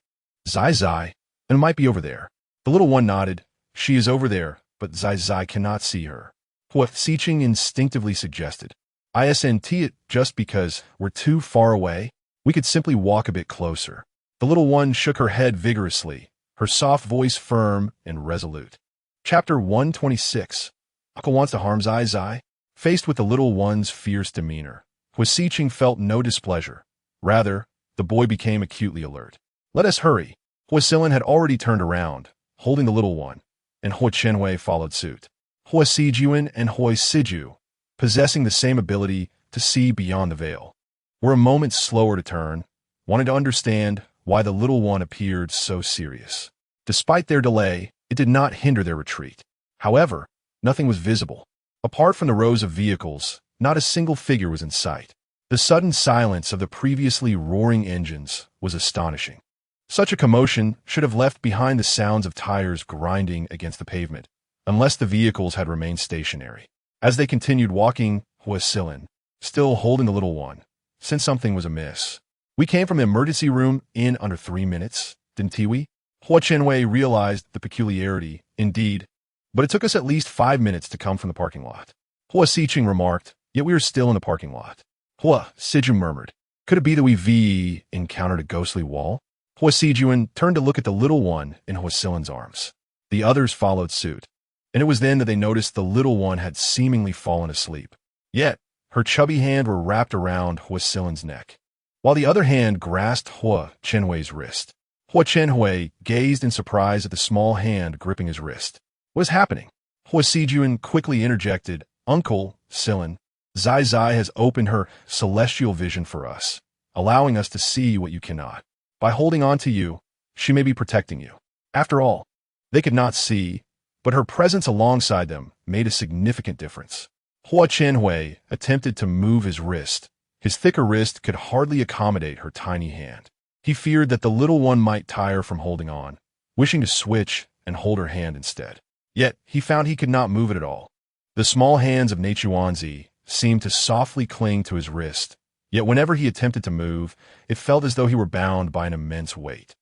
Zai Zai, and it might be over there. The little one nodded. She is over there, but Zai Zai cannot see her. Hua Xiqing instinctively suggested. Isn't it just because we're too far away? We could simply walk a bit closer. The little one shook her head vigorously, her soft voice firm and resolute. Chapter 126. Uncle wants to harm Zai Zai? Faced with the little one's fierce demeanor, Hua Xiqing felt no displeasure. Rather, the boy became acutely alert. Let us hurry. Hua Silin had already turned around, holding the little one, and Hua Chenhui followed suit. Hua Sijuan and Hua Siju, possessing the same ability to see beyond the veil, were a moment slower to turn, wanting to understand why the little one appeared so serious. Despite their delay, it did not hinder their retreat. However, nothing was visible. Apart from the rows of vehicles, not a single figure was in sight. The sudden silence of the previously roaring engines was astonishing. Such a commotion should have left behind the sounds of tires grinding against the pavement, unless the vehicles had remained stationary. As they continued walking, Hua Silin, still holding the little one, sensed something was amiss. We came from the emergency room in under 3 minutes, didn't we? Hua Chenhui realized the peculiarity, indeed, but it took us at least 5 minutes to come from the parking lot. Hua Xiqing remarked, yet we are still in the parking lot. Hua Siju murmured, could it be that we encountered a ghostly wall? Hua Sijuan turned to look at the little one in Hua Silin's arms. The others followed suit, and it was then that they noticed the little one had seemingly fallen asleep. Yet, her chubby hand were wrapped around Hua Silin's neck, while the other hand grasped Hua Chenhui's wrist. Hua Chenhui gazed in surprise at the small hand gripping his wrist. What is happening? Hua Sijuan quickly interjected, Uncle, Silin, Zai Zai has opened her celestial vision for us, allowing us to see what you cannot. By holding on to you, she may be protecting you. After all, they could not see, but her presence alongside them made a significant difference. Hua Chenhui attempted to move his wrist. His thicker wrist could hardly accommodate her tiny hand. He feared that the little one might tire from holding on, wishing to switch and hold her hand instead. Yet, he found he could not move it at all. The small hands of Neichuanzi seemed to softly cling to his wrist, yet whenever he attempted to move, it felt as though he were bound by an immense weight.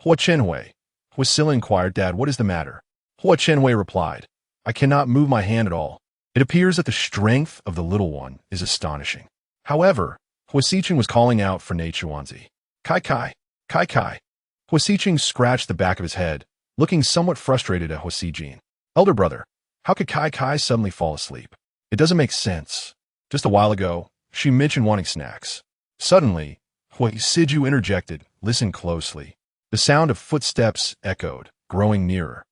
Hua Chenhui, Hua Silla inquired, Dad, what is the matter? Hua Chenhui replied, I cannot move my hand at all. It appears that the strength of the little one is astonishing. However, Hua Siqing was calling out for Neichuanzi. Kai Kai, Kai Kai. Hua Siqing scratched the back of his head, looking somewhat frustrated at Hua Sijin. Elder brother, how could Kai Kai suddenly fall asleep? It doesn't make sense. Just a while ago, she mentioned wanting snacks. Suddenly, Hua Siju interjected, listen closely. The sound of footsteps echoed, growing nearer.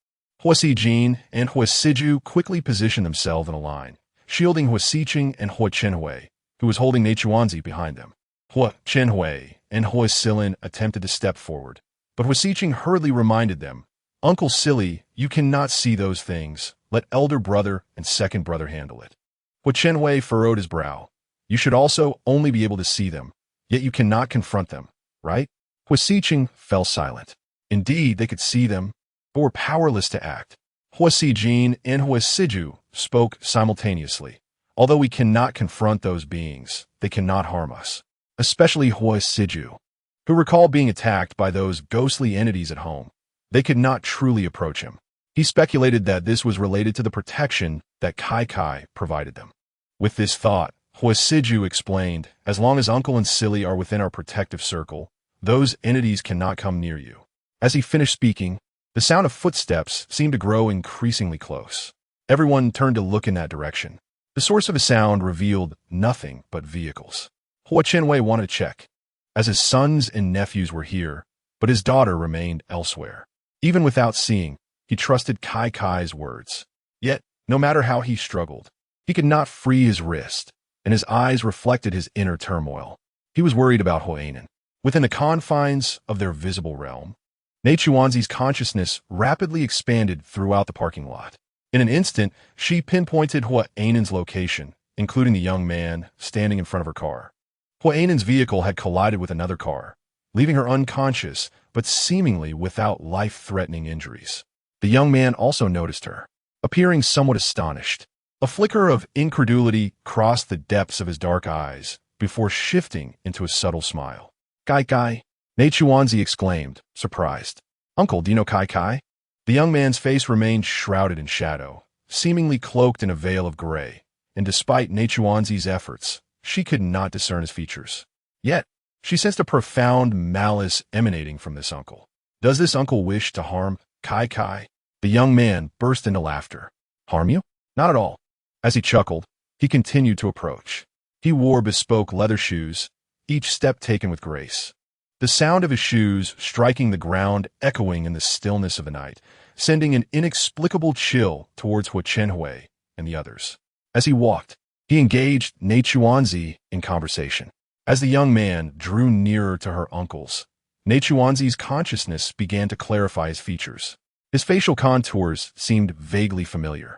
Hua Sijin and Hua Siju quickly positioned themselves in a line, shielding Hua Siqing and Hua Chenhui, who was holding Neichuanzi behind them. Hua Chenhui and Hua Silin attempted to step forward, but Hua Siqing hurriedly reminded them, Uncle Silly, you cannot see those things. Let elder brother and second brother handle it. Hua Chenhui furrowed his brow. You should also only be able to see them, yet you cannot confront them, right? Hua Siqing fell silent. Indeed, they could see them, but were powerless to act. Hua Sijin and Hua Siju spoke simultaneously. Although we cannot confront those beings, they cannot harm us. Especially Hua Siju, who recalled being attacked by those ghostly entities at home. They could not truly approach him. He speculated that this was related to the protection that Kai Kai provided them. With this thought, Hua Siju explained, as long as Uncle and Silly are within our protective circle, those entities cannot come near you. As he finished speaking, the sound of footsteps seemed to grow increasingly close. Everyone turned to look in that direction. The source of the sound revealed nothing but vehicles. Hua Chenhui wanted to check, as his sons and nephews were here, but his daughter remained elsewhere. Even without seeing, he trusted Kai Kai's words. Yet, no matter how he struggled, he could not free his wrist, and his eyes reflected his inner turmoil. He was worried about Huainan. Within the confines of their visible realm, Neichuanzi's consciousness rapidly expanded throughout the parking lot. In an instant, she pinpointed Huainan's location, including the young man standing in front of her car. Huainan's vehicle had collided with another car, leaving her unconscious, but seemingly without life-threatening injuries. The young man also noticed her, appearing somewhat astonished. A flicker of incredulity crossed the depths of his dark eyes before shifting into a subtle smile. Kai Kai, Neichuanzi exclaimed, surprised. Uncle, do you know Kai Kai? The young man's face remained shrouded in shadow, seemingly cloaked in a veil of gray, and despite Neichuanzi's efforts, she could not discern his features. Yet, she sensed a profound malice emanating from this uncle. Does this uncle wish to harm Kai Kai? The young man burst into laughter. Harm you? Not at all. As he chuckled, he continued to approach. He wore bespoke leather shoes, each step taken with grace. The sound of his shoes striking the ground echoing in the stillness of the night, sending an inexplicable chill towards Hua Chenhui and the others. As he walked, he engaged Neichuanzi in conversation. As the young man drew nearer to her uncles, Neichuanzi's consciousness began to clarify his features. His facial contours seemed vaguely familiar,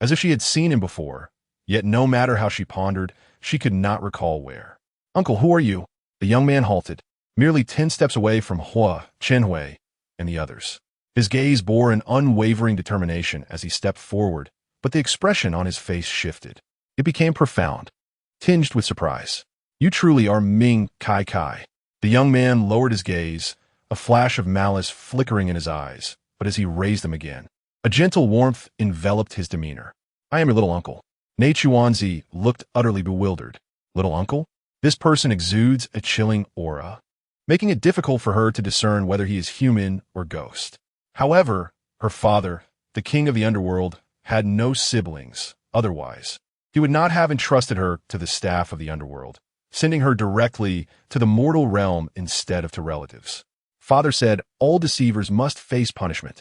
as if she had seen him before, yet no matter how she pondered, she could not recall where. Uncle, who are you? The young man halted, merely 10 steps away from Hua Chenhui and the others. His gaze bore an unwavering determination as he stepped forward, but the expression on his face shifted. It became profound, tinged with surprise. You truly are Ming Kai Kai. The young man lowered his gaze, a flash of malice flickering in his eyes, but as he raised them again, a gentle warmth enveloped his demeanor. I am your little uncle. Neichuanzi looked utterly bewildered. Little uncle? This person exudes a chilling aura, making it difficult for her to discern whether he is human or ghost. However, her father, the king of the underworld, had no siblings. Otherwise, he would not have entrusted her to the staff of the underworld, sending her directly to the mortal realm instead of to relatives. Father said all deceivers must face punishment.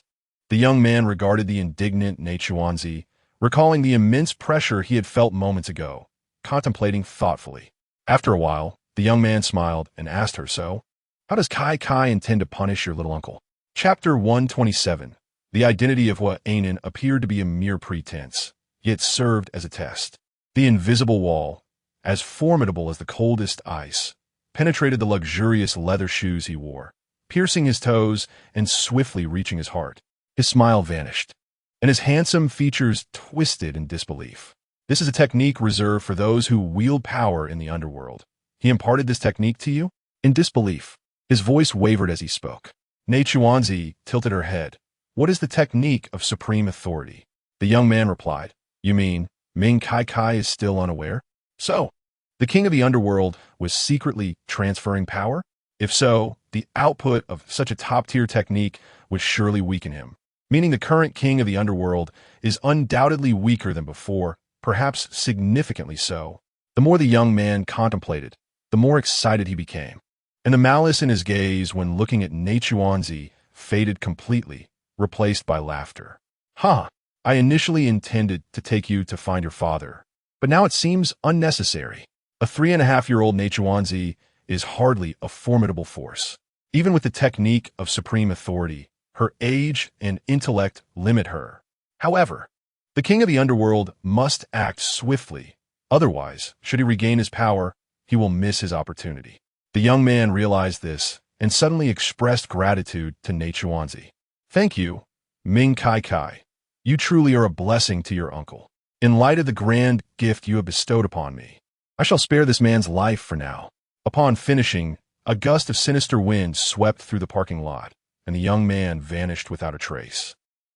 The young man regarded the indignant Neichuanzi, recalling the immense pressure he had felt moments ago, contemplating thoughtfully. After a while, the young man smiled and asked her, "So, how does Kai Kai intend to punish your little uncle?" Chapter 127. The identity of Hua Nation appeared to be a mere pretense, yet served as a test. The invisible wall, as formidable as the coldest ice, penetrated the luxurious leather shoes he wore, piercing his toes and swiftly reaching his heart. His smile vanished, and his handsome features twisted in disbelief. This is a technique reserved for those who wield power in the underworld. He imparted this technique to you? In disbelief, his voice wavered as he spoke. Neichuanzi tilted her head. What is the technique of supreme authority? The young man replied, You mean Ming Kai Kai is still unaware? So, the king of the underworld was secretly transferring power? If so, the output of such a top-tier technique would surely weaken him. Meaning the current king of the underworld is undoubtedly weaker than before, perhaps significantly so. The more the young man contemplated, the more excited he became. And the malice in his gaze when looking at Neichuanzi faded completely, replaced by laughter. I initially intended to take you to find your father, but now it seems unnecessary. A 3.5-year-old Neichuanzi is hardly a formidable force. Even with the technique of supreme authority, her age and intellect limit her. However, the king of the underworld must act swiftly. Otherwise, should he regain his power, he will miss his opportunity. The young man realized this and suddenly expressed gratitude to Neichuanzi. Thank you, Ming Kai Kai. You truly are a blessing to your uncle. In light of the grand gift you have bestowed upon me, I shall spare this man's life for now. Upon finishing, a gust of sinister wind swept through the parking lot, and the young man vanished without a trace.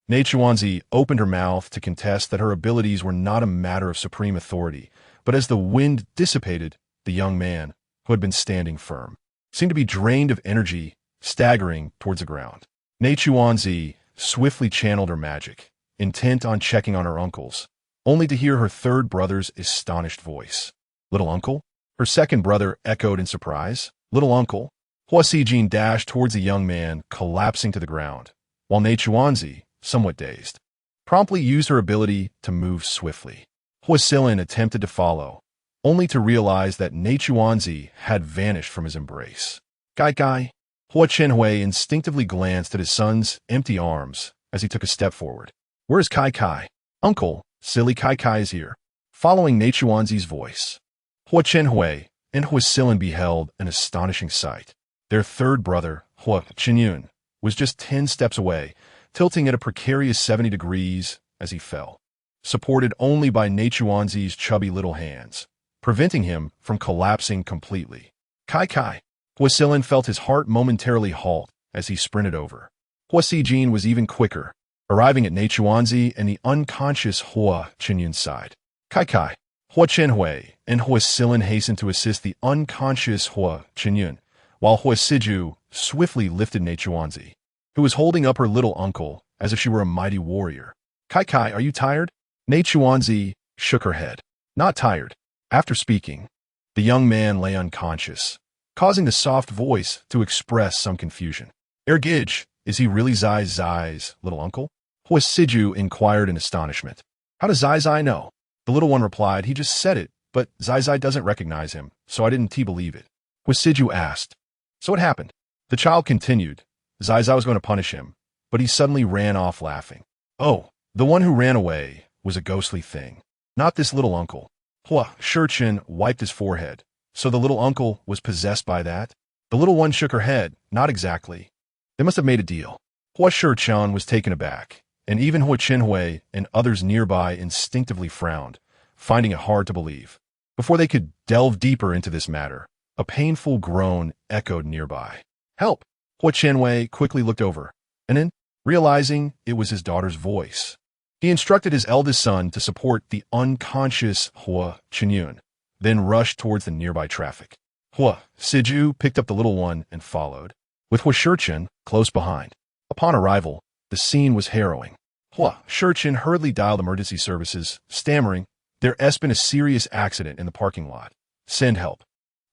Neichuanzi opened her mouth to contest that her abilities were not a matter of supreme authority, but as the wind dissipated, the young man, who had been standing firm, seemed to be drained of energy, staggering towards the ground. Neichuanzi swiftly channeled her magic, intent on checking on her uncles, only to hear her third brother's astonished voice. Little uncle? Her second brother echoed in surprise. Little uncle? Hua Sijin dashed towards the young man, collapsing to the ground, while Neichuanzi, somewhat dazed, promptly used her ability to move swiftly. Hua Silin attempted to follow, only to realize that Neichuanzi had vanished from his embrace. Kai. Hua Chenhui instinctively glanced at his son's empty arms as he took a step forward. Where is Kai Kai? Uncle, silly Kai Kai is here. Following Neichuanzi's voice, Hua Chenhui and Hua Silin beheld an astonishing sight. Their third brother, Hua Qinyun, was just 10 steps away, tilting at a precarious 70 degrees as he fell, supported only by Neichuanzi's chubby little hands, preventing him from collapsing completely. Kai. Hua Silin felt his heart momentarily halt as he sprinted over. Hua Sijin was even quicker, arriving at Neichuanzi and the unconscious Hua Qinyun's side. Kai. Hua Chenhui and Hua Silin hastened to assist the unconscious Hua Qinyun, while Hua Siju swiftly lifted Neichuanzi, who was holding up her little uncle as if she were a mighty warrior. Kai, are you tired? Neichuanzi shook her head. Not tired. After speaking, the young man lay unconscious, causing the soft voice to express some confusion. Ergij, is he really Zai's little uncle? Hua Siju inquired in astonishment. How does Zai know? The little one replied, he just said it, but Zai doesn't recognize him, so I didn't believe it. Hua Siju asked. So what happened? The child continued. Zai was going to punish him, but he suddenly ran off laughing. Oh, the one who ran away was a ghostly thing, not this little uncle. Hua Shurchen wiped his forehead. So the little uncle was possessed by that? The little one shook her head. Not exactly. They must have made a deal. Hua Shurchen was taken aback, and even Hua Chenhui and others nearby instinctively frowned, finding it hard to believe. Before they could delve deeper into this matter, a painful groan echoed nearby. Help! Hua Chenhui quickly looked over, and then, realizing it was his daughter's voice, he instructed his eldest son to support the unconscious Hua Qinyun, then rushed towards the nearby traffic. Hua Siju picked up the little one and followed, with Hua Shurchen close behind. Upon arrival, the scene was harrowing. Hua Shurchen hurriedly dialed emergency services, stammering, there has been a serious accident in the parking lot. Send help.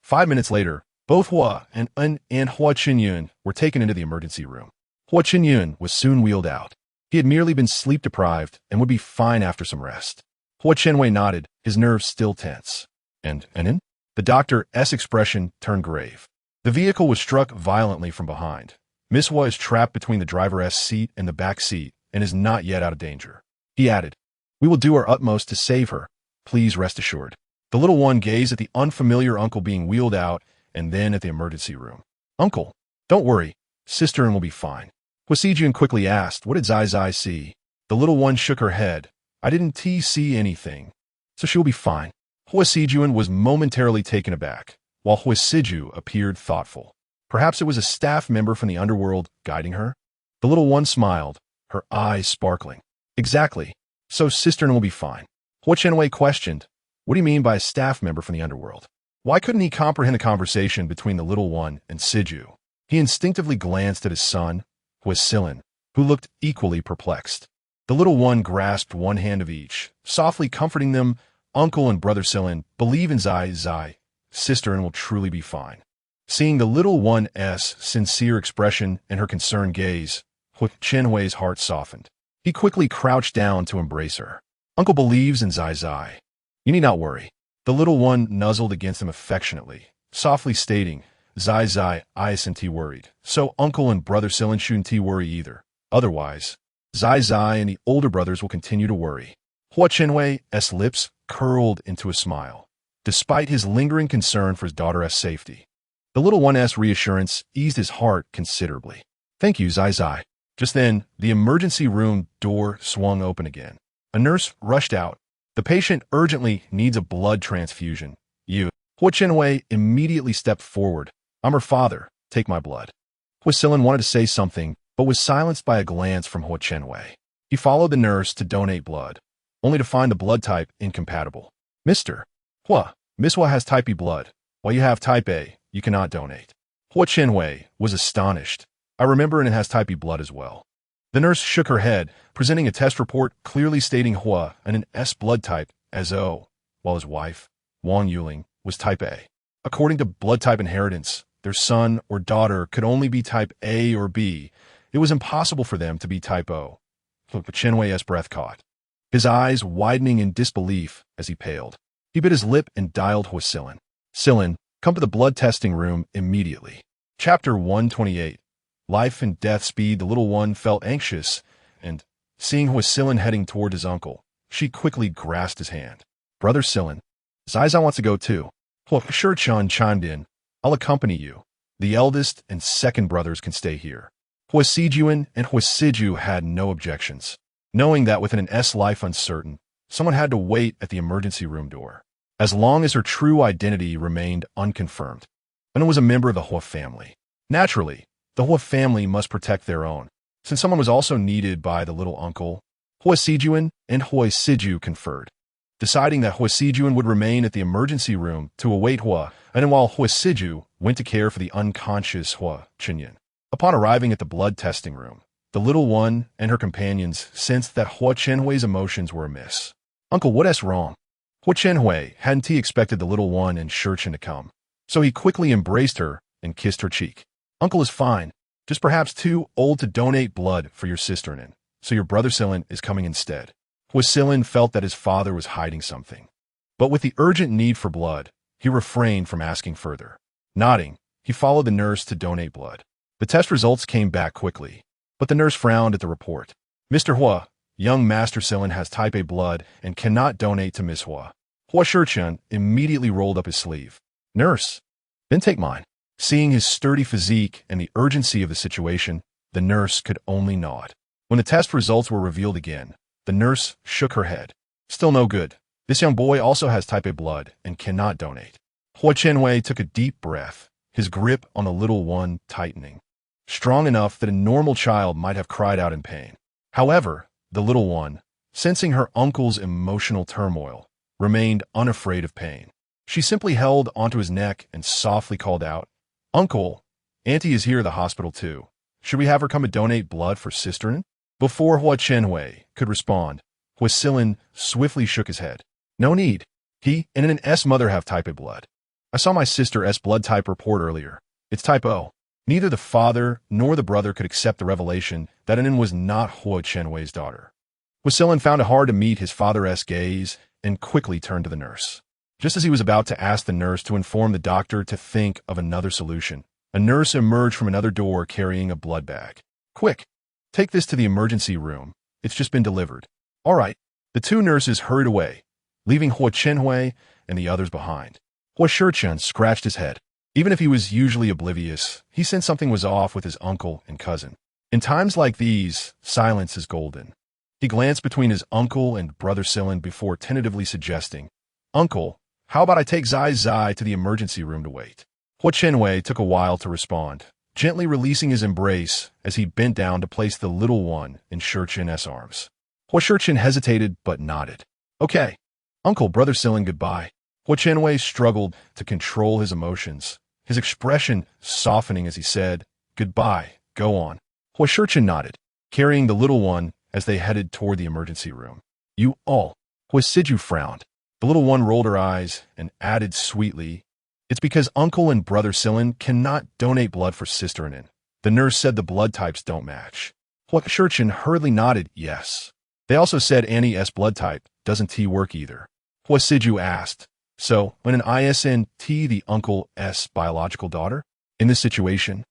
5 minutes later, Both Hua and Hua Qinyun were taken into the emergency room. Hua Qinyun was soon wheeled out. He had merely been sleep-deprived and would be fine after some rest. Hua Qianwei nodded, his nerves still tense. And in? The doctor's expression turned grave. The vehicle was struck violently from behind. Miss Hua is trapped between the driver's seat and the back seat and is not yet out of danger. He added, "We will do our utmost to save her. Please rest assured." The little one gazed at the unfamiliar uncle being wheeled out and then at the emergency room. "Uncle, don't worry. Sister will be fine." Hua Sijun quickly asked, "What did Zai Zai see?" The little one shook her head. "I didn't see anything, so she'll be fine." Hua Sijun was momentarily taken aback, while Hua Siju appeared thoughtful. Perhaps it was a staff member from the Underworld guiding her? The little one smiled, her eyes sparkling. "Exactly. So Sister will be fine." Hua Chenwei questioned, "What do you mean by a staff member from the Underworld?" Why couldn't he comprehend the conversation between the little one and Siju? He instinctively glanced at his son, Hua Silin, who looked equally perplexed. The little one grasped one hand of each, softly comforting them. "Uncle and Brother Silin, believe in Zai. Sister will truly be fine." Seeing the little one's sincere expression and her concerned gaze, Hua Chenwei's heart softened. He quickly crouched down to embrace her. "Uncle believes in Zai. You need not worry." The little one nuzzled against him affectionately, softly stating, "Zai isn't worried, so Uncle and Brother Silin shouldn't worry either. Otherwise, Zai and the older brothers will continue to worry." Hua Chenwei's lips curled into a smile, despite his lingering concern for his daughter's safety. The little one's reassurance eased his heart considerably. "Thank you, Zai." Just then, the emergency room door swung open again. A nurse rushed out. "The patient urgently needs a blood transfusion. You." Hua Chenwei immediately stepped forward. "I'm her father. Take my blood." Hua Silin wanted to say something, but was silenced by a glance from Hua Chenwei. He followed the nurse to donate blood, only to find the blood type incompatible. "Mr. Hua, Miss Hua has type E blood. While you have type A, you cannot donate." Hua Chenwei was astonished. "I remember, and it has type E blood as well." The nurse shook her head, presenting a test report clearly stating Hua and an S blood type as O, while his wife, Wang Yuling, was type A. According to blood type inheritance, their son or daughter could only be type A or B. It was impossible for them to be type O. But Chenwei's breath caught, his eyes widening in disbelief as he paled. He bit his lip and dialed Hua Silin. "Silin, come to the blood testing room immediately." Chapter 128. Life and Death Speed. The little one felt anxious, and, seeing Hua Silin heading toward his uncle, she quickly grasped his hand. "Brother Silin, Zai wants to go too." Hua Shichan chimed in, "I'll accompany you. The eldest and second brothers can stay here." Hua Sijuan and Hua Siju had no objections, knowing that with an S life uncertain, someone had to wait at the emergency room door, as long as her true identity remained unconfirmed, and was a member of the Hua family. Naturally, the Hua family must protect their own. Since someone was also needed by the little uncle, Hua Sijuan and Hua Siju conferred, deciding that Hua Sijuan would remain at the emergency room to await Hua, and while Hua Siju went to care for the unconscious Hua Chinyan. Upon arriving at the blood testing room, the little one and her companions sensed that Hua Chenhui's emotions were amiss. "Uncle, what's wrong?" Hua Chenhui hadn't expected the little one and Shichan to come, so he quickly embraced her and kissed her cheek. "Uncle is fine, just perhaps too old to donate blood for your sister, so your brother Silin is coming instead." Hua Silin felt that his father was hiding something, but with the urgent need for blood, he refrained from asking further. Nodding, he followed the nurse to donate blood. The test results came back quickly, but the nurse frowned at the report. "Mr. Hua, young Master Silin has type A blood and cannot donate to Miss Hua." Hua Shichan immediately rolled up his sleeve. "Nurse, then take mine." Seeing his sturdy physique and the urgency of the situation, the nurse could only nod. When the test results were revealed again, the nurse shook her head. "Still no good. This young boy also has type A blood and cannot donate." Hua Chenwei took a deep breath, his grip on the little one tightening, strong enough that a normal child might have cried out in pain. However, the little one, sensing her uncle's emotional turmoil, remained unafraid of pain. She simply held onto his neck and softly called out, "Uncle, Auntie is here at the hospital too. Should we have her come to donate blood for Sisterin?" Before Hua Chenhui could respond, Hua Silin swiftly shook his head. "No need. He and an S mother have type A blood." I saw my sister's blood type report earlier. It's type O. Neither the father nor the brother could accept the revelation that Anin was not Huo Chenwei's daughter. Wasilin found it hard to meet his father's gaze and quickly turned to the nurse. Just as he was about to ask the nurse to inform the doctor to think of another solution, a nurse emerged from another door carrying a blood bag. Quick, take this to the emergency room. It's just been delivered. All right. The two nurses hurried away, leaving Huo Chenhui and the others behind. Hua Shichen scratched his head. Even if he was usually oblivious, he sensed something was off with his uncle and cousin. In times like these, silence is golden. He glanced between his uncle and brother Silin before tentatively suggesting, "Uncle, how about I take Zai Zai to the emergency room to wait?" Hua Chenwei took a while to respond, gently releasing his embrace as he bent down to place the little one in Shurchin's arms. Hua Shurchin hesitated but nodded. "Okay. Uncle, brother Silin, goodbye." Hua Chenwei struggled to control his emotions, his expression softening as he said, "Goodbye, go on." Hua Shurchin nodded, carrying the little one as they headed toward the emergency room. "You all." Hua Siju frowned. The little one rolled her eyes and added sweetly, "It's because Uncle and Brother Silin cannot donate blood for Sister Anin. The nurse said the blood types don't match." Hua Shurchin hurriedly nodded yes. They also said Annie's blood type doesn't T work either. Hua Siju asked, "So, when an ISNT the uncle's biological daughter? In this situation?"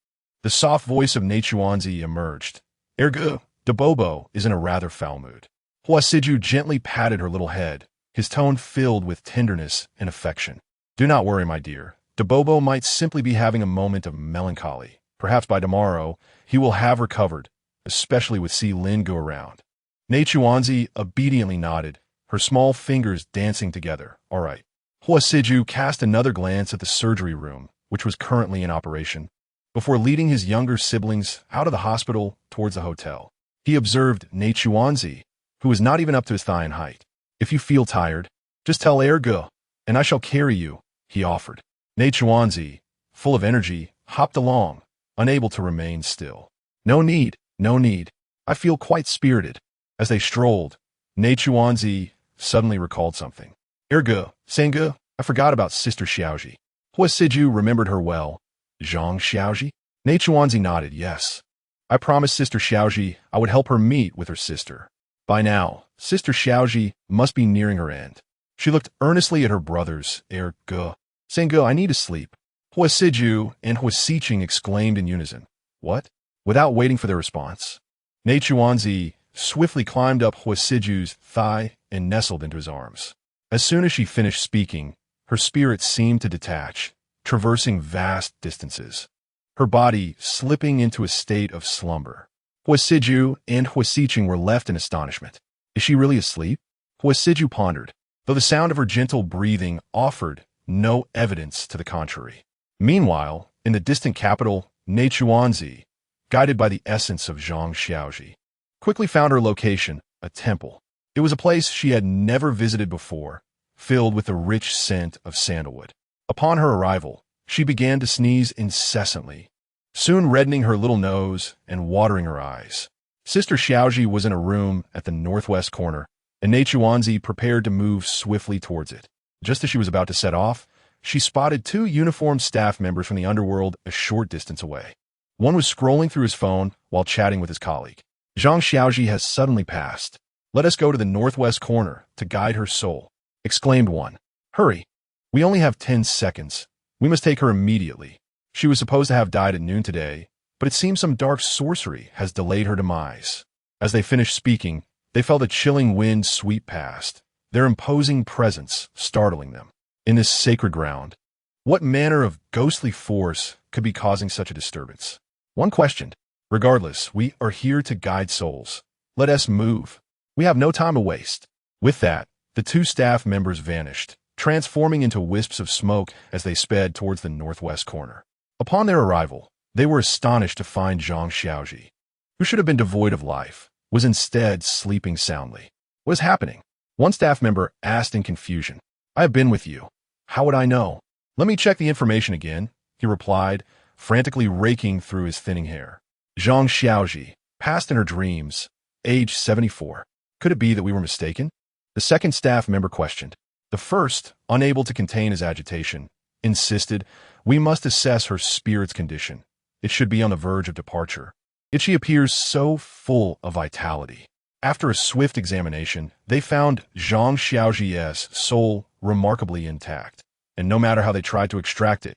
The soft voice of Nachuanzi emerged. "Ergo, Debobo is in a rather foul mood." Hua Siju gently patted her little head, his tone filled with tenderness and affection. "Do not worry, my dear. Debobo might simply be having a moment of melancholy. Perhaps by tomorrow, he will have recovered, especially with Si Lingu around." Nachuanzi obediently nodded, her small fingers dancing together. "All right." Hua Siju cast another glance at the surgery room, which was currently in operation, before leading his younger siblings out of the hospital towards the hotel. He observed Nachuanzi, who was not even up to his thigh in height. "If you feel tired, just tell Ergo, and I shall carry you," he offered. Nachuanzi, full of energy, hopped along, unable to remain still. "No need, no need. I feel quite spirited." As they strolled, Nachuanzi suddenly recalled something. "Ergo, Sengu, I forgot about Sister Xiaoji." Hua Siju remembered her well. "Zhang Xiaoji?" Nachuanzi nodded, "Yes. I promised Sister Xiaoji I would help her meet with her sister. By now, Sister Xiaoji must be nearing her end." She looked earnestly at her brothers. "Ergo, Sengu, I need to sleep." Hua Siju and Hua Siqing exclaimed in unison, "What?" Without waiting for their response, Nachuanzi swiftly climbed up Hua Siju's thigh and nestled into his arms. As soon as she finished speaking, her spirit seemed to detach, traversing vast distances, her body slipping into a state of slumber. Hua Siju and Hua Siqing were left in astonishment. Is she really asleep? Hua Siju pondered, though the sound of her gentle breathing offered no evidence to the contrary. Meanwhile, in the distant capital, Nachuanzi, guided by the essence of Zhang Xiaoji, quickly found her location, a temple. It was a place she had never visited before, filled with the rich scent of sandalwood. Upon her arrival, she began to sneeze incessantly, soon reddening her little nose and watering her eyes. Sister Xiaoji was in a room at the northwest corner, and Nachuanzi prepared to move swiftly towards it. Just as she was about to set off, she spotted two uniformed staff members from the underworld a short distance away. One was scrolling through his phone while chatting with his colleague. "Zhang Xiaoji has suddenly passed. Let us go to the northwest corner to guide her soul," exclaimed one. "Hurry. We only have 10 seconds. We must take her immediately. She was supposed to have died at noon today, but it seems some dark sorcery has delayed her demise." As they finished speaking, they felt a chilling wind sweep past, their imposing presence startling them. In this sacred ground, what manner of ghostly force could be causing such a disturbance? One questioned. "Regardless, we are here to guide souls. Let us move. We have no time to waste." With that, the two staff members vanished, transforming into wisps of smoke as they sped towards the northwest corner. Upon their arrival, they were astonished to find Zhang Xiaoji, who should have been devoid of life, was instead sleeping soundly. "What is happening?" One staff member asked in confusion. "I have been with you. How would I know?" "Let me check the information again," he replied, frantically raking through his thinning hair. "Zhang Xiaoji, passed in her dreams, age 74. Could it be that we were mistaken?" The second staff member questioned. The first, unable to contain his agitation, insisted, "We must assess her spirit's condition. It should be on the verge of departure. Yet she appears so full of vitality." After a swift examination, they found Zhang Xiaoji's soul remarkably intact, and no matter how they tried to extract it,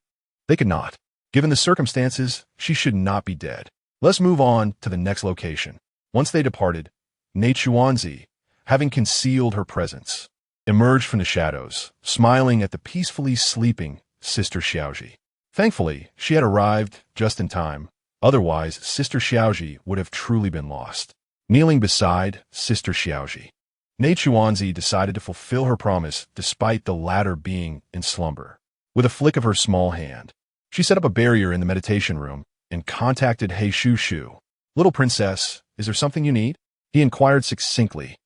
they could not. Given the circumstances, she should not be dead. Let's move on to the next location. Once they departed, Neichuanzi, having concealed her presence, emerged from the shadows, smiling at the peacefully sleeping Sister Xiaoji. Thankfully, she had arrived just in time. Otherwise, Sister Xiaoji would have truly been lost. Kneeling beside Sister Xiaoji, Neichuanzi decided to fulfill her promise despite the latter being in slumber. With a flick of her small hand, she set up a barrier in the meditation room and contacted He Shu. "Little princess, is there something you need?" he inquired succinctly.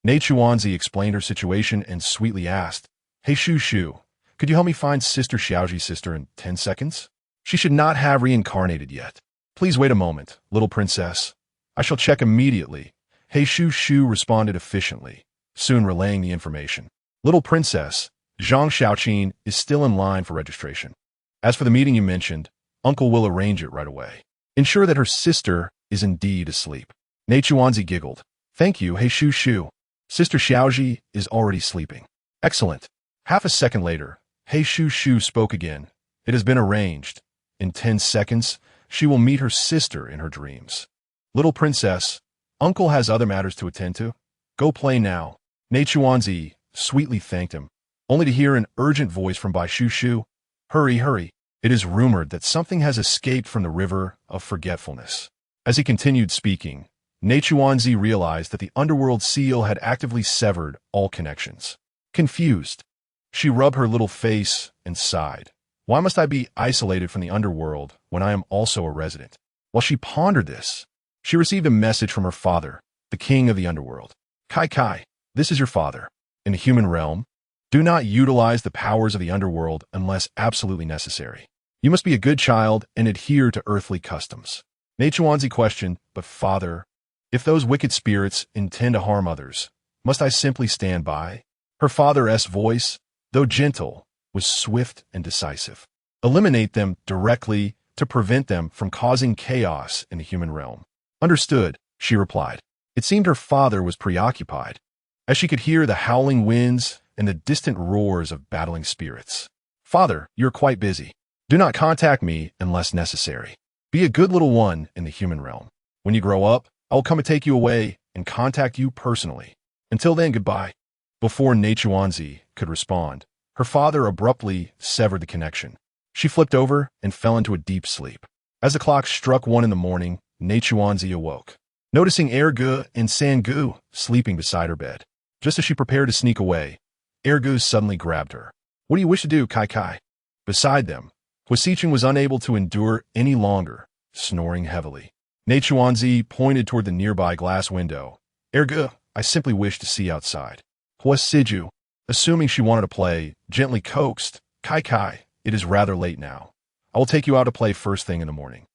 Neichuanzi explained her situation and sweetly asked, "Hey Shu, could you help me find Sister Xiaoji's sister in 10 seconds? She should not have reincarnated yet." "Please wait a moment, little princess. I shall check immediately," He Shu responded efficiently, soon relaying the information. "Little princess, Zhang Xiaoqin is still in line for registration. As for the meeting you mentioned, Uncle will arrange it right away. Ensure that her sister is indeed asleep." Neichuanzi giggled. "Thank you, He Shu. Sister Xiaoji is already sleeping." "Excellent." Half a second later, He Shu spoke again. "It has been arranged. In 10 seconds, she will meet her sister in her dreams. Little princess, Uncle has other matters to attend to. Go play now." Neichuanzi sweetly thanked him, only to hear an urgent voice from Bai Shu. Hurry. It is rumored that something has escaped from the river of forgetfulness." As he continued speaking, Neichuanzi realized that the Underworld seal had actively severed all connections. Confused, she rubbed her little face and sighed. "Why must I be isolated from the Underworld when I am also a resident?" While she pondered this, she received a message from her father, the king of the Underworld. Kai, this is your father. In the human realm, do not utilize the powers of the Underworld unless absolutely necessary. You must be a good child and adhere to earthly customs." Neichuanzi questioned, "But father, if those wicked spirits intend to harm others, must I simply stand by?" Her father's voice, though gentle, was swift and decisive. "Eliminate them directly to prevent them from causing chaos in the human realm." "Understood," she replied. It seemed her father was preoccupied, as she could hear the howling winds and the distant roars of battling spirits. "Father, you're quite busy. Do not contact me unless necessary. Be a good little one in the human realm. When you grow up, I will come and take you away and contact you personally. Until then, goodbye." Before Neichuanzi could respond, her father abruptly severed the connection. She flipped over and fell into a deep sleep. As the clock struck 1 in the morning, Neichuanzi awoke, noticing Ergu and Sangu sleeping beside her bed. Just as she prepared to sneak away, Ergu suddenly grabbed her. "What do you wish to do, Kai?" Beside them, Huasichin was unable to endure any longer, snoring heavily. Neichuanzi pointed toward the nearby glass window. "Ergu, I simply wish to see outside." Huasiju, assuming she wanted to play, gently coaxed, Kai, it is rather late now. I will take you out to play first thing in the morning."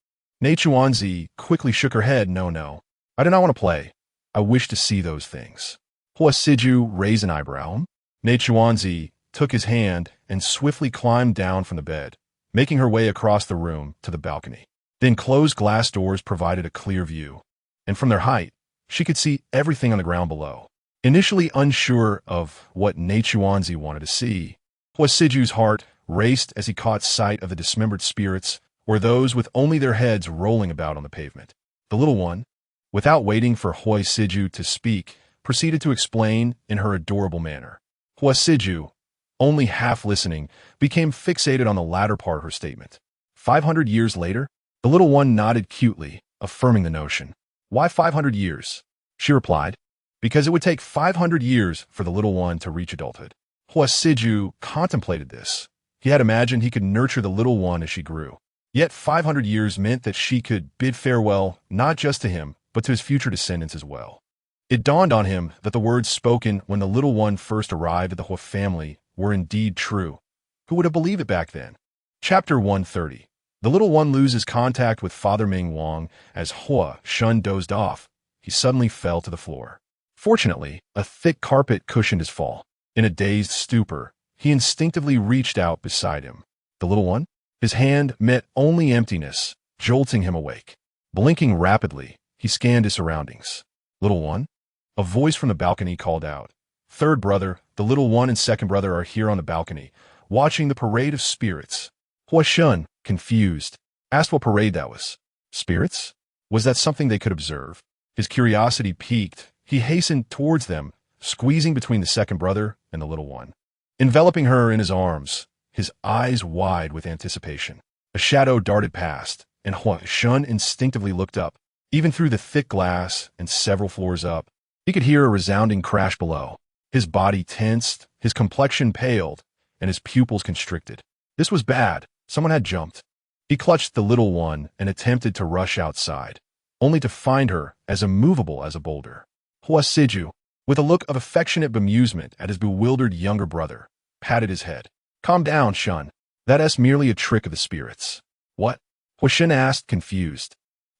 Neichuanzi quickly shook her head. No, I do not want to play. I wish to see those things." Huasiju raised an eyebrow. Neichuanzi took his hand and swiftly climbed down from the bed, making her way across the room to the balcony. Then closed glass doors provided a clear view, and from their height, she could see everything on the ground below. Initially unsure of what Neichuanzi wanted to see, Huasiju's heart raced as he caught sight of the dismembered spirits or those with only their heads rolling about on the pavement. The little one, without waiting for Huasiju to speak, proceeded to explain in her adorable manner. Huasiju, only half listening, became fixated on the latter part of her statement. 500 years later, the little one nodded cutely, affirming the notion. "Why 500 years?" she replied. "Because it would take 500 years for the little one to reach adulthood." Huasiju contemplated this. He had imagined he could nurture the little one as she grew. Yet 500 years meant that she could bid farewell not just to him, but to his future descendants as well. It dawned on him that the words spoken when the little one first arrived at the Hua family were indeed true. Who would have believed it back then? Chapter 130. The little one loses contact with Father Ming Wang as Hua Shun dozed off. He suddenly fell to the floor. Fortunately, a thick carpet cushioned his fall. In a dazed stupor, he instinctively reached out beside him. The little one? His hand met only emptiness, jolting him awake. Blinking rapidly, he scanned his surroundings. Little one? A voice from the balcony called out. Third brother, the little one and second brother are here on the balcony, watching the parade of spirits. Hua Shun, confused, asked what parade that was. Spirits? Was that something they could observe? His curiosity piqued. He hastened towards them, squeezing between the second brother and the little one. Enveloping her in his arms, his eyes wide with anticipation. A shadow darted past, and Hua Shun instinctively looked up. Even through the thick glass and several floors up, he could hear a resounding crash below. His body tensed, his complexion paled, and his pupils constricted. This was bad. Someone had jumped. He clutched the little one and attempted to rush outside, only to find her as immovable as a boulder. Hua Siju, with a look of affectionate bemusement at his bewildered younger brother, patted his head. Calm down, Shun. That's merely a trick of the spirits. What? Hua Shin asked, confused.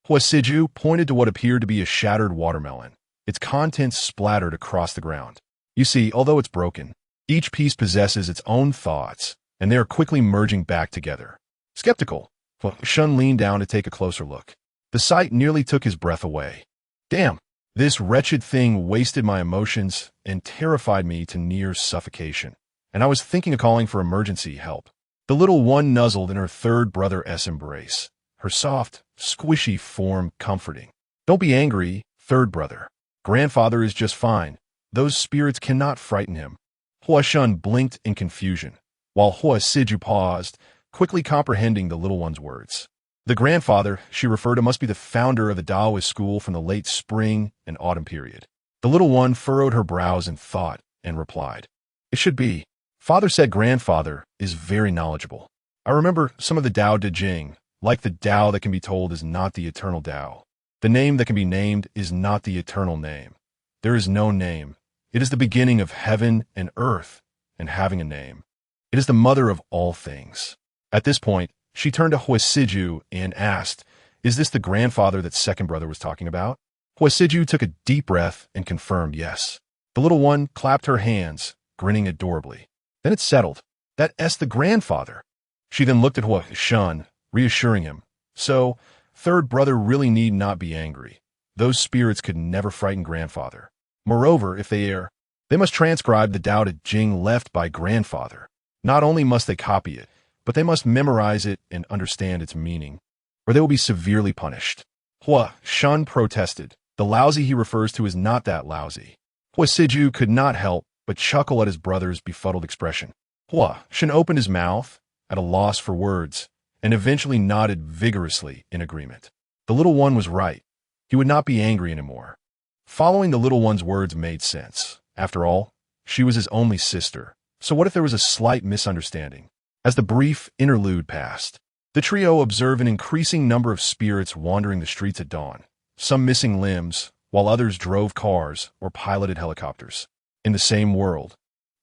Hua Siju pointed to what appeared to be a shattered watermelon. Its contents splattered across the ground. You see, although it's broken, each piece possesses its own thoughts, and they are quickly merging back together. Skeptical, Hua Shun leaned down to take a closer look. The sight nearly took his breath away. Damn, this wretched thing wasted my emotions and terrified me to near suffocation, and I was thinking of calling for emergency help. The little one nuzzled in her third brother's embrace, her soft, squishy form comforting. Don't be angry, third brother. Grandfather is just fine. Those spirits cannot frighten him. Hua Shun blinked in confusion, while Hua Siju paused, quickly comprehending the little one's words. The grandfather she referred to must be the founder of the Taoist school from the late spring and autumn period. The little one furrowed her brows in thought and replied, It should be. Father said grandfather is very knowledgeable. I remember some of the Tao Te Ching, like the Tao that can be told is not the eternal Tao. The name that can be named is not the eternal name. There is no name. It is the beginning of heaven and earth, and having a name. It is the mother of all things. At this point, she turned to Hua Siju and asked, Is this the grandfather that second brother was talking about? Hua Siju took a deep breath and confirmed yes. The little one clapped her hands, grinning adorably. Then it settled. That's the grandfather. She then looked at Hua Shun, reassuring him. So, third brother really need not be angry. Those spirits could never frighten grandfather. Moreover, if they err, they must transcribe the Tao Te Ching left by grandfather. Not only must they copy it, but they must memorize it and understand its meaning, or they will be severely punished. Hua Shun protested. The lousy he refers to is not that lousy. Hua Siju could not help but chuckle at his brother's befuddled expression. Hua Shun opened his mouth, at a loss for words, and eventually nodded vigorously in agreement. The little one was right. He would not be angry anymore. Following the little one's words made sense. After all, she was his only sister. So what if there was a slight misunderstanding? As the brief interlude passed, the trio observed an increasing number of spirits wandering the streets at dawn, some missing limbs, while others drove cars or piloted helicopters. In the same world,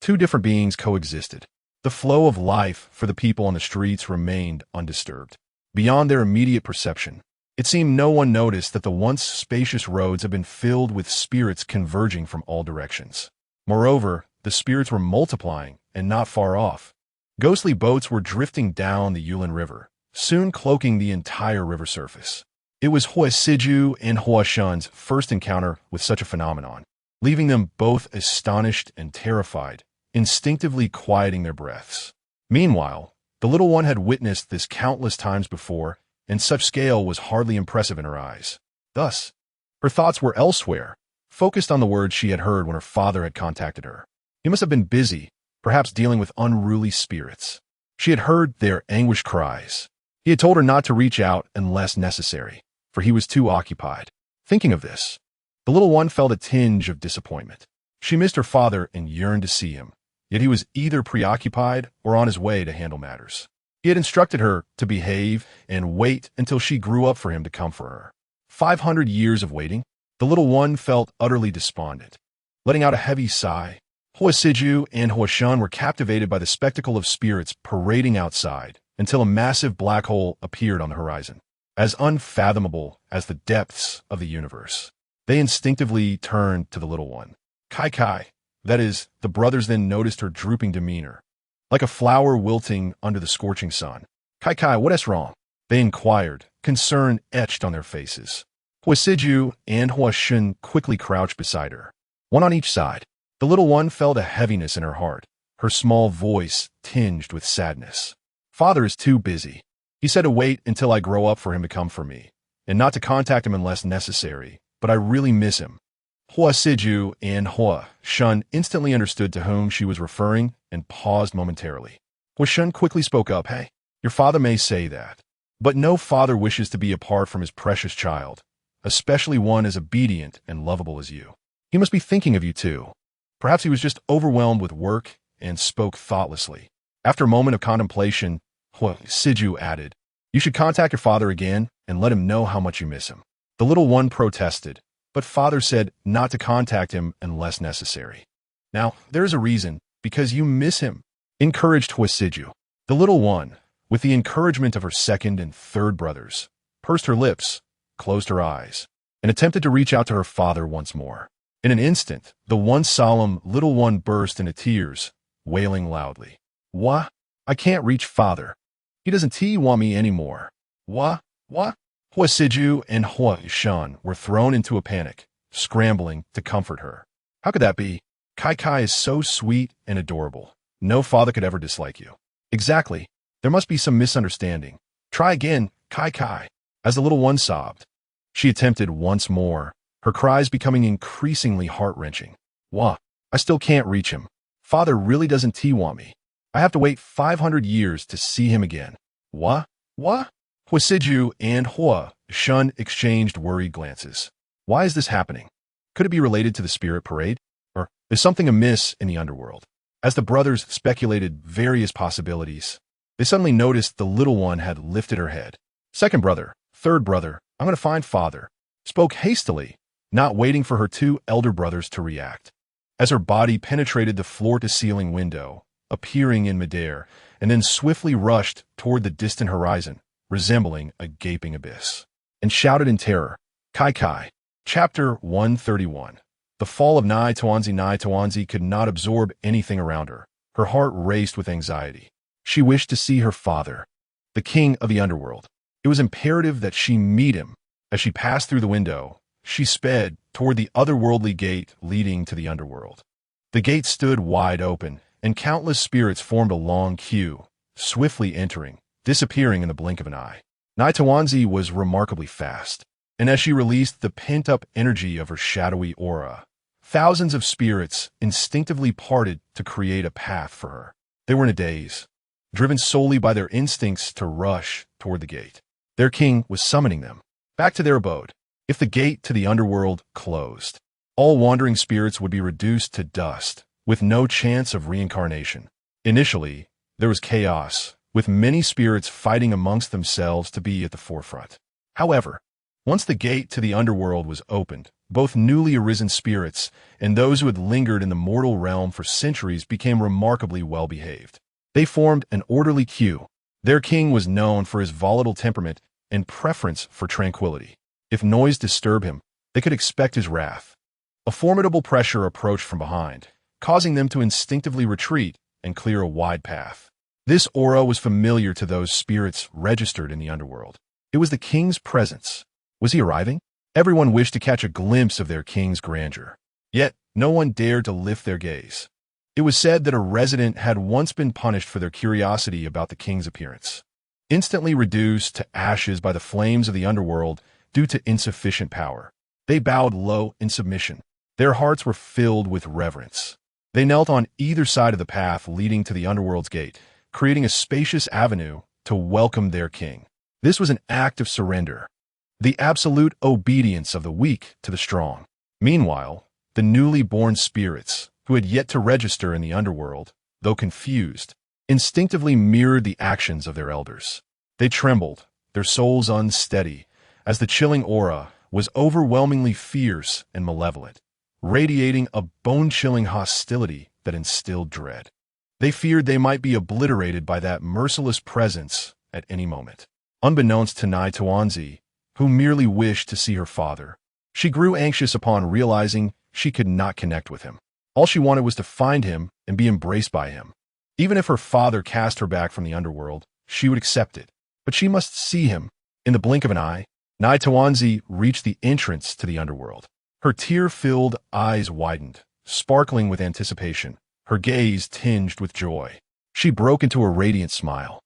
two different beings coexisted. The flow of life for the people on the streets remained undisturbed. Beyond their immediate perception, it seemed no one noticed that the once spacious roads had been filled with spirits converging from all directions. Moreover, the spirits were multiplying and not far off. Ghostly boats were drifting down the Yulin River, soon cloaking the entire river surface. It was Hua Siju and Hua Shun's first encounter with such a phenomenon, leaving them both astonished and terrified, instinctively quieting their breaths. Meanwhile, the little one had witnessed this countless times before, and such scale was hardly impressive in her eyes. Thus, her thoughts were elsewhere, focused on the words she had heard when her father had contacted her. He must have been busy, perhaps dealing with unruly spirits. She had heard their anguished cries. He had told her not to reach out unless necessary, for he was too occupied. Thinking of this, the little one felt a tinge of disappointment. She missed her father and yearned to see him, yet he was either preoccupied or on his way to handle matters. He had instructed her to behave and wait until she grew up for him to come for her. 500 years of waiting, the little one felt utterly despondent. Letting out a heavy sigh, Hua Siju and Hua Shun were captivated by the spectacle of spirits parading outside until a massive black hole appeared on the horizon, as unfathomable as the depths of the universe. They instinctively turned to the little one. Kai Kai, that is, the brothers then noticed her drooping demeanor. like a flower wilting under the scorching sun. Kai, what is wrong? They inquired, concern etched on their faces. Hua Siju and Hua Shun quickly crouched beside her, one on each side. The little one felt a heaviness in her heart, her small voice tinged with sadness. Father is too busy. He said to wait until I grow up for him to come for me, and not to contact him unless necessary, but I really miss him. Hua Siju and Hua Shun instantly understood to whom she was referring and paused momentarily. Hua Shun quickly spoke up, Hey, your father may say that, but no father wishes to be apart from his precious child, especially one as obedient and lovable as you. He must be thinking of you too. Perhaps he was just overwhelmed with work and spoke thoughtlessly. After a moment of contemplation, Hua Siju added, You should contact your father again and let him know how much you miss him. The little one protested, but father said not to contact him unless necessary. Now, there is a reason, because you miss him, encouraged Hua Siju. The little one, with the encouragement of her second and third brothers, pursed her lips, closed her eyes, and attempted to reach out to her father once more. In an instant, the once solemn little one burst into tears, wailing loudly. What? I can't reach father. He doesn't want me anymore. What? Hua Siju and Hua Shan were thrown into a panic, scrambling to comfort her. How could that be? Kai is so sweet and adorable. No father could ever dislike you. Exactly. There must be some misunderstanding. Try again, Kai. As the little one sobbed. She attempted once more, her cries becoming increasingly heart-wrenching. What? I still can't reach him. Father really doesn't want me. I have to wait 500 years to see him again. What? Hua Siju and Hua Shun exchanged worried glances. Why is this happening? Could it be related to the spirit parade? Or is something amiss in the underworld? As the brothers speculated various possibilities, they suddenly noticed the little one had lifted her head. Second brother, third brother, I'm going to find father, spoke hastily, not waiting for her two elder brothers to react. As her body penetrated the floor-to-ceiling window, appearing in midair, and then swiftly rushed toward the distant horizon, resembling a gaping abyss, and shouted in terror, Kai. Chapter 131. The fall of Nai Tuanzi could not absorb anything around her. Her heart raced with anxiety. She wished to see her father, the king of the underworld. It was imperative that she meet him. As she passed through the window, she sped toward the otherworldly gate leading to the underworld. The gate stood wide open, and countless spirits formed a long queue, swiftly entering, disappearing in the blink of an eye. Nai Tuanzi was remarkably fast, and as she released the pent-up energy of her shadowy aura, thousands of spirits instinctively parted to create a path for her. They were in a daze, driven solely by their instincts to rush toward the gate. Their king was summoning them back to their abode. If the gate to the underworld closed, all wandering spirits would be reduced to dust, with no chance of reincarnation. Initially, there was chaos, with many spirits fighting amongst themselves to be at the forefront. However, once the gate to the underworld was opened, both newly arisen spirits and those who had lingered in the mortal realm for centuries became remarkably well-behaved. They formed an orderly queue. Their king was known for his volatile temperament and preference for tranquility. If noise disturbed him, they could expect his wrath. A formidable pressure approached from behind, causing them to instinctively retreat and clear a wide path. This aura was familiar to those spirits registered in the underworld. It was the king's presence. Was he arriving? Everyone wished to catch a glimpse of their king's grandeur. Yet, no one dared to lift their gaze. It was said that a resident had once been punished for their curiosity about the king's appearance. Instantly reduced to ashes by the flames of the underworld due to insufficient power, they bowed low in submission. Their hearts were filled with reverence. They knelt on either side of the path leading to the underworld's gate, creating a spacious avenue to welcome their king. This was an act of surrender, the absolute obedience of the weak to the strong. Meanwhile, the newly born spirits, who had yet to register in the underworld, though confused, instinctively mirrored the actions of their elders. They trembled, their souls unsteady, as the chilling aura was overwhelmingly fierce and malevolent, radiating a bone-chilling hostility that instilled dread. They feared they might be obliterated by that merciless presence at any moment. Unbeknownst to Nai Tuanzi, who merely wished to see her father, she grew anxious upon realizing she could not connect with him. All she wanted was to find him and be embraced by him. Even if her father cast her back from the underworld, she would accept it. But she must see him. In the blink of an eye, Nai Tawanzi reached the entrance to the underworld. Her tear-filled eyes widened, sparkling with anticipation, her gaze tinged with joy. She broke into a radiant smile,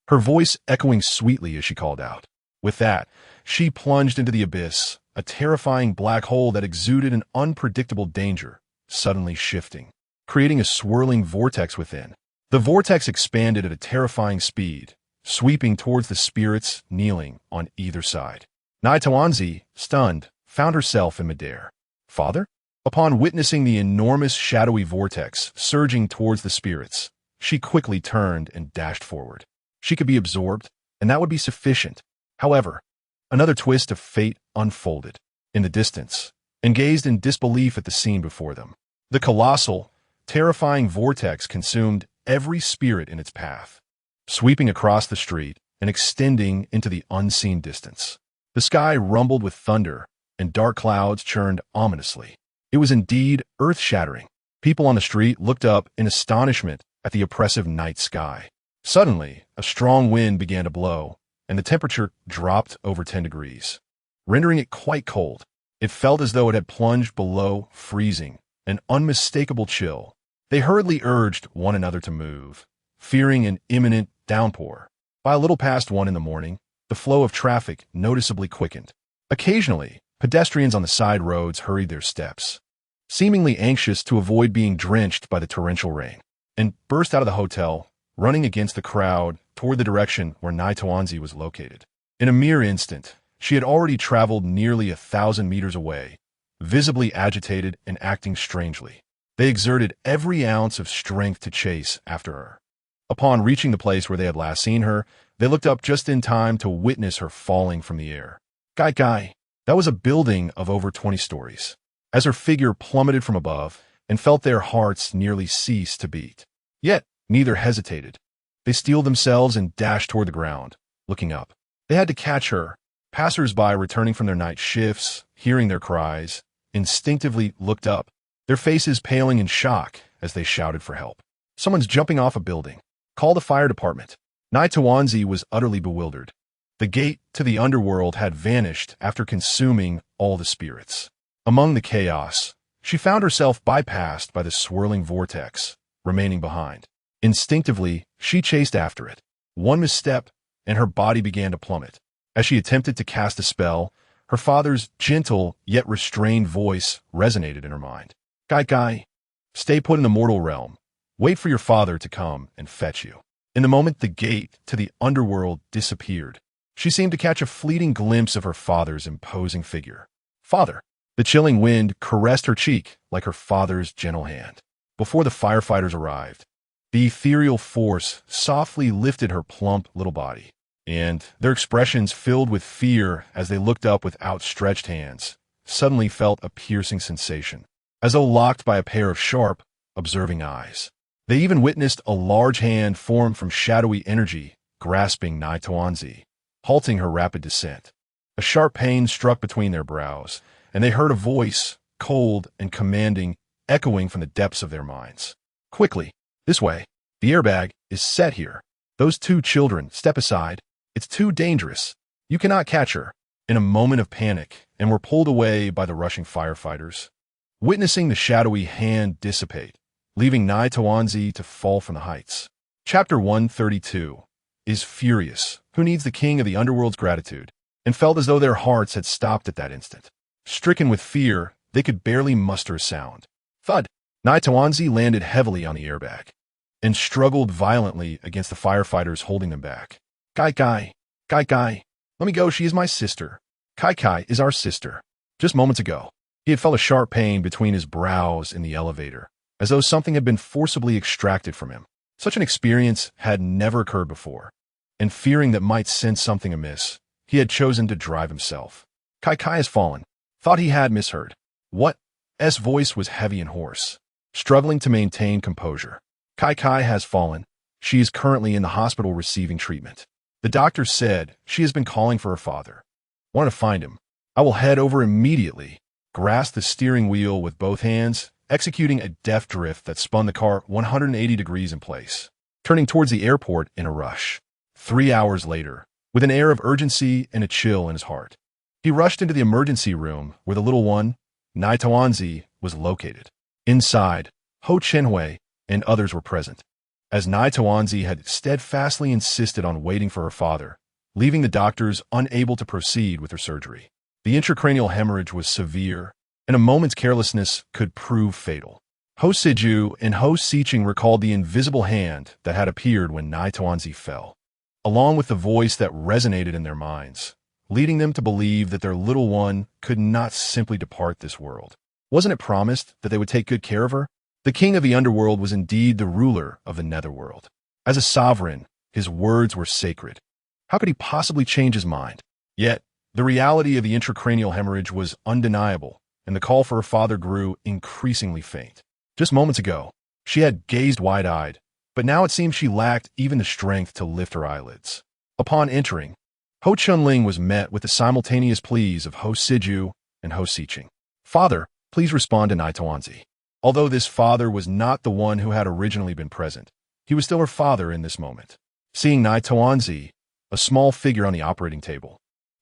her voice echoing sweetly as she called out. With that, she plunged into the abyss, a terrifying black hole that exuded an unpredictable danger, suddenly shifting, creating a swirling vortex within. The vortex expanded at a terrifying speed, sweeping towards the spirits kneeling on either side. Nai Tawanzi, stunned, found herself in midair. Father? Upon witnessing the enormous shadowy vortex surging towards the spirits, she quickly turned and dashed forward. She could be absorbed, and that would be sufficient. However, another twist of fate unfolded in the distance, and gazed in disbelief at the scene before them. The colossal, terrifying vortex consumed every spirit in its path, sweeping across the street and extending into the unseen distance. The sky rumbled with thunder, and dark clouds churned ominously. It was indeed earth-shattering. People on the street looked up in astonishment at the oppressive night sky. Suddenly, a strong wind began to blow, and the temperature dropped over 10 degrees, rendering it quite cold. It felt as though it had plunged below freezing, an unmistakable chill. They hurriedly urged one another to move, fearing an imminent downpour. By a little past 1 in the morning, the flow of traffic noticeably quickened. Occasionally, pedestrians on the side roads hurried their steps, seemingly anxious to avoid being drenched by the torrential rain, and burst out of the hotel, running against the crowd toward the direction where Nai Tawanzi was located. In a mere instant, she had already traveled nearly 1,000 meters away, visibly agitated and acting strangely. They exerted every ounce of strength to chase after her. Upon reaching the place where they had last seen her, they looked up just in time to witness her falling from the air. Gai, that was a building of over 20 stories. As her figure plummeted from above and felt their hearts nearly cease to beat. Yet, neither hesitated. They steeled themselves and dashed toward the ground, looking up. They had to catch her. Passers-by returning from their night shifts, hearing their cries, instinctively looked up, their faces paling in shock as they shouted for help. Someone's jumping off a building. Call the fire department. Nai Tawanzi was utterly bewildered. The gate to the underworld had vanished after consuming all the spirits. Among the chaos, she found herself bypassed by the swirling vortex, remaining behind. Instinctively, she chased after it. One misstep, and her body began to plummet. As she attempted to cast a spell, her father's gentle yet restrained voice resonated in her mind. Gai, stay put in the mortal realm. Wait for your father to come and fetch you. In the moment the gate to the underworld disappeared, she seemed to catch a fleeting glimpse of her father's imposing figure. Father! The chilling wind caressed her cheek like her father's gentle hand. Before the firefighters arrived, the ethereal force softly lifted her plump little body, and their expressions filled with fear as they looked up with outstretched hands, suddenly felt a piercing sensation, as though locked by a pair of sharp, observing eyes. They even witnessed a large hand form from shadowy energy, grasping Nai Tawanzi, halting her rapid descent. A sharp pain struck between their brows, and they heard a voice, cold and commanding, echoing from the depths of their minds. Quickly, this way. The airbag is set here. Those 2 children, step aside. It's too dangerous. You cannot catch her. In a moment of panic, and were pulled away by the rushing firefighters. Witnessing the shadowy hand dissipate, leaving Nai Tawanzi to fall from the heights. Chapter 132 is furious, who needs the king of the underworld's gratitude, and felt as though their hearts had stopped at that instant. Stricken with fear, they could barely muster a sound. Thud! Nai Tawanzi landed heavily on the airbag, and struggled violently against the firefighters holding them back. Gai, let me go, she is my sister. Kai is our sister. Just moments ago, he had felt a sharp pain between his brows in the elevator, as though something had been forcibly extracted from him. Such an experience had never occurred before, and fearing that might sense something amiss, he had chosen to drive himself. Kai has fallen. Thought he had misheard. What? S voice was heavy and hoarse, struggling to maintain composure. Kai has fallen. She is currently in the hospital receiving treatment. The doctor said she has been calling for her father. Want to find him. I will head over immediately. Grasped the steering wheel with both hands, executing a deft drift that spun the car 180 degrees in place. turning towards the airport in a rush. 3 hours later, with an air of urgency and a chill in his heart, he rushed into the emergency room where the little one, Nai Taoanzi, was located. Inside, Ho Chenhui and others were present, as Nai Taoanzi had steadfastly insisted on waiting for her father, leaving the doctors unable to proceed with her surgery. The intracranial hemorrhage was severe, and a moment's carelessness could prove fatal. Ho Siju and Ho Siqing recalled the invisible hand that had appeared when Nai Taoanzi fell, along with the voice that resonated in their minds, leading them to believe that their little one could not simply depart this world. Wasn't it promised that they would take good care of her? The king of the underworld was indeed the ruler of the netherworld. As a sovereign, his words were sacred. How could he possibly change his mind? Yet, the reality of the intracranial hemorrhage was undeniable, and the call for her father grew increasingly faint. Just moments ago, she had gazed wide-eyed, but now it seemed she lacked even the strength to lift her eyelids. Upon entering, Ho Chunling was met with the simultaneous pleas of Ho Siju and Ho Siqing. "Father, please respond to Nai Taoanzi." Although this father was not the one who had originally been present, he was still her father in this moment. Seeing Nai Taoanzi, a small figure on the operating table,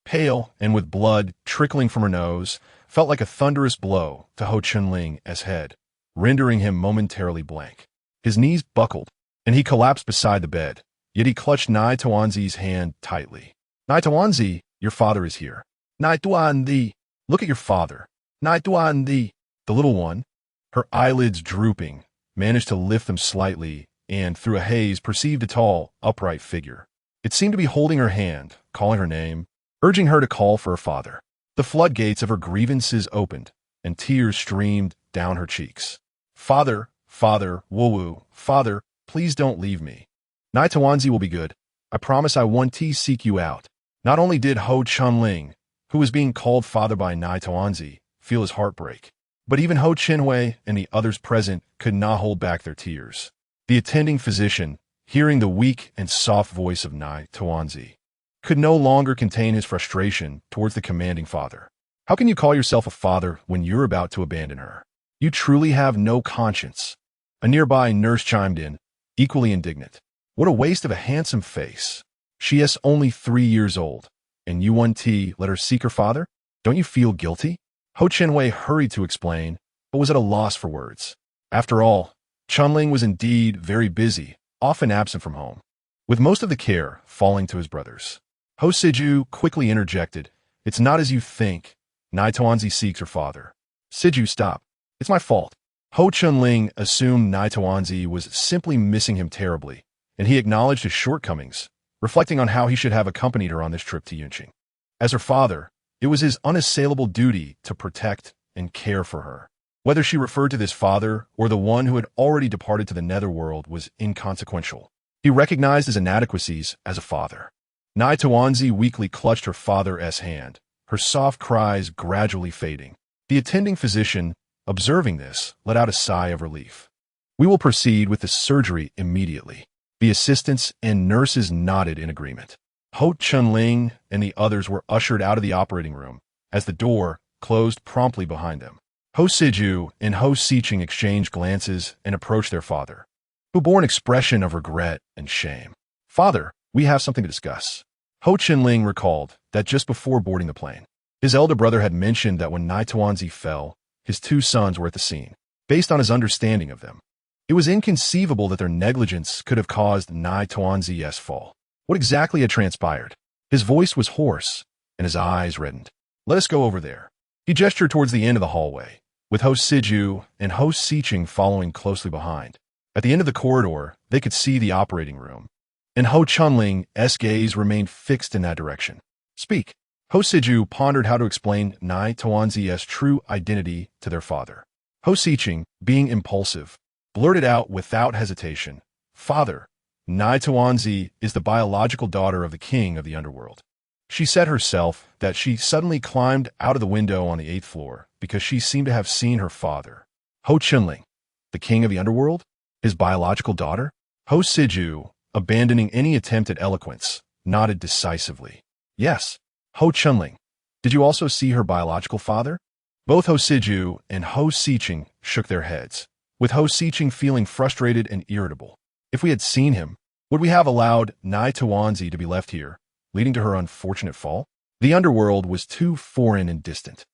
pale and with blood trickling from her nose, felt like a thunderous blow to Ho Chunling as head, rendering him momentarily blank. His knees buckled, and he collapsed beside the bed, yet he clutched Nai Taoanzi's hand tightly. "Nai Taoanzi, your father is here." "Nai Taoanzi, look at your father." "Nai Taoanzi." The little one, her eyelids drooping, managed to lift them slightly and, through a haze, perceived a tall, upright figure. It seemed to be holding her hand, calling her name, urging her to call for her father. The floodgates of her grievances opened, and tears streamed down her cheeks. "Father, father, woo-woo, father, please don't leave me. Nai Taoanzi will be good. I promise I won't seek you out." Not only did Ho Chunling, who was being called father by Nai Taoanzi, feel his heart break, but even Ho Chenhui and the others present could not hold back their tears. The attending physician, hearing the weak and soft voice of Nai Taoanzi, could no longer contain his frustration towards the commanding father. "How can you call yourself a father when you're about to abandon her? You truly have no conscience." A nearby nurse chimed in, equally indignant. "What a waste of a handsome face. She is only 3 years old, and you let her seek her father? Don't you feel guilty?" Ho Chenhui hurried to explain, but was at a loss for words. After all, Chunling was indeed very busy, often absent from home, with most of the care falling to his brothers. Ho Siju quickly interjected, "It's not as you think. Nai Taoanzi seeks her father." "Siju, stop. It's my fault." Ho Chunling assumed Nai Taoanzi was simply missing him terribly, and he acknowledged his shortcomings, reflecting on how he should have accompanied her on this trip to Yunqing. As her father, it was his unassailable duty to protect and care for her. Whether she referred to this father or the one who had already departed to the netherworld was inconsequential. He recognized his inadequacies as a father. Nai Taoanzi weakly clutched her father's hand, her soft cries gradually fading. The attending physician, observing this, let out a sigh of relief. "We will proceed with the surgery immediately." The assistants and nurses nodded in agreement. Ho Chunling and the others were ushered out of the operating room as the door closed promptly behind them. Ho Siju and Ho Siqing exchanged glances and approached their father, who bore an expression of regret and shame. "Father, we have something to discuss." Ho Chunling recalled that just before boarding the plane, his elder brother had mentioned that when Nai Taoanzi fell, his 2 sons were at the scene. Based on his understanding of them, it was inconceivable that their negligence could have caused Nai Taoanzi's fall. What exactly had transpired? His voice was hoarse, and his eyes reddened. "Let us go over there." He gestured towards the end of the hallway, with Ho Siju and Ho Siqing following closely behind. At the end of the corridor, they could see the operating room, and Ho Chunling's gaze remained fixed in that direction. "Speak." Ho Siju pondered how to explain Nai Taoanzi's true identity to their father. Ho Siqing, being impulsive, blurted out without hesitation, "Father, Nai Taoanzi is the biological daughter of the king of the underworld." She said herself that she suddenly climbed out of the window on the 8th floor because she seemed to have seen her father. Ho Chunling, the king of the underworld? His biological daughter? Ho Siju, abandoning any attempt at eloquence, nodded decisively. "Yes." "Ho Chunling, did you also see her biological father?" Both Ho Siju and Ho Siqing shook their heads, with Ho Siqing feeling frustrated and irritable. If we had seen him, would we have allowed Nai Tawanzi to be left here, leading to her unfortunate fall? The underworld was too foreign and distant.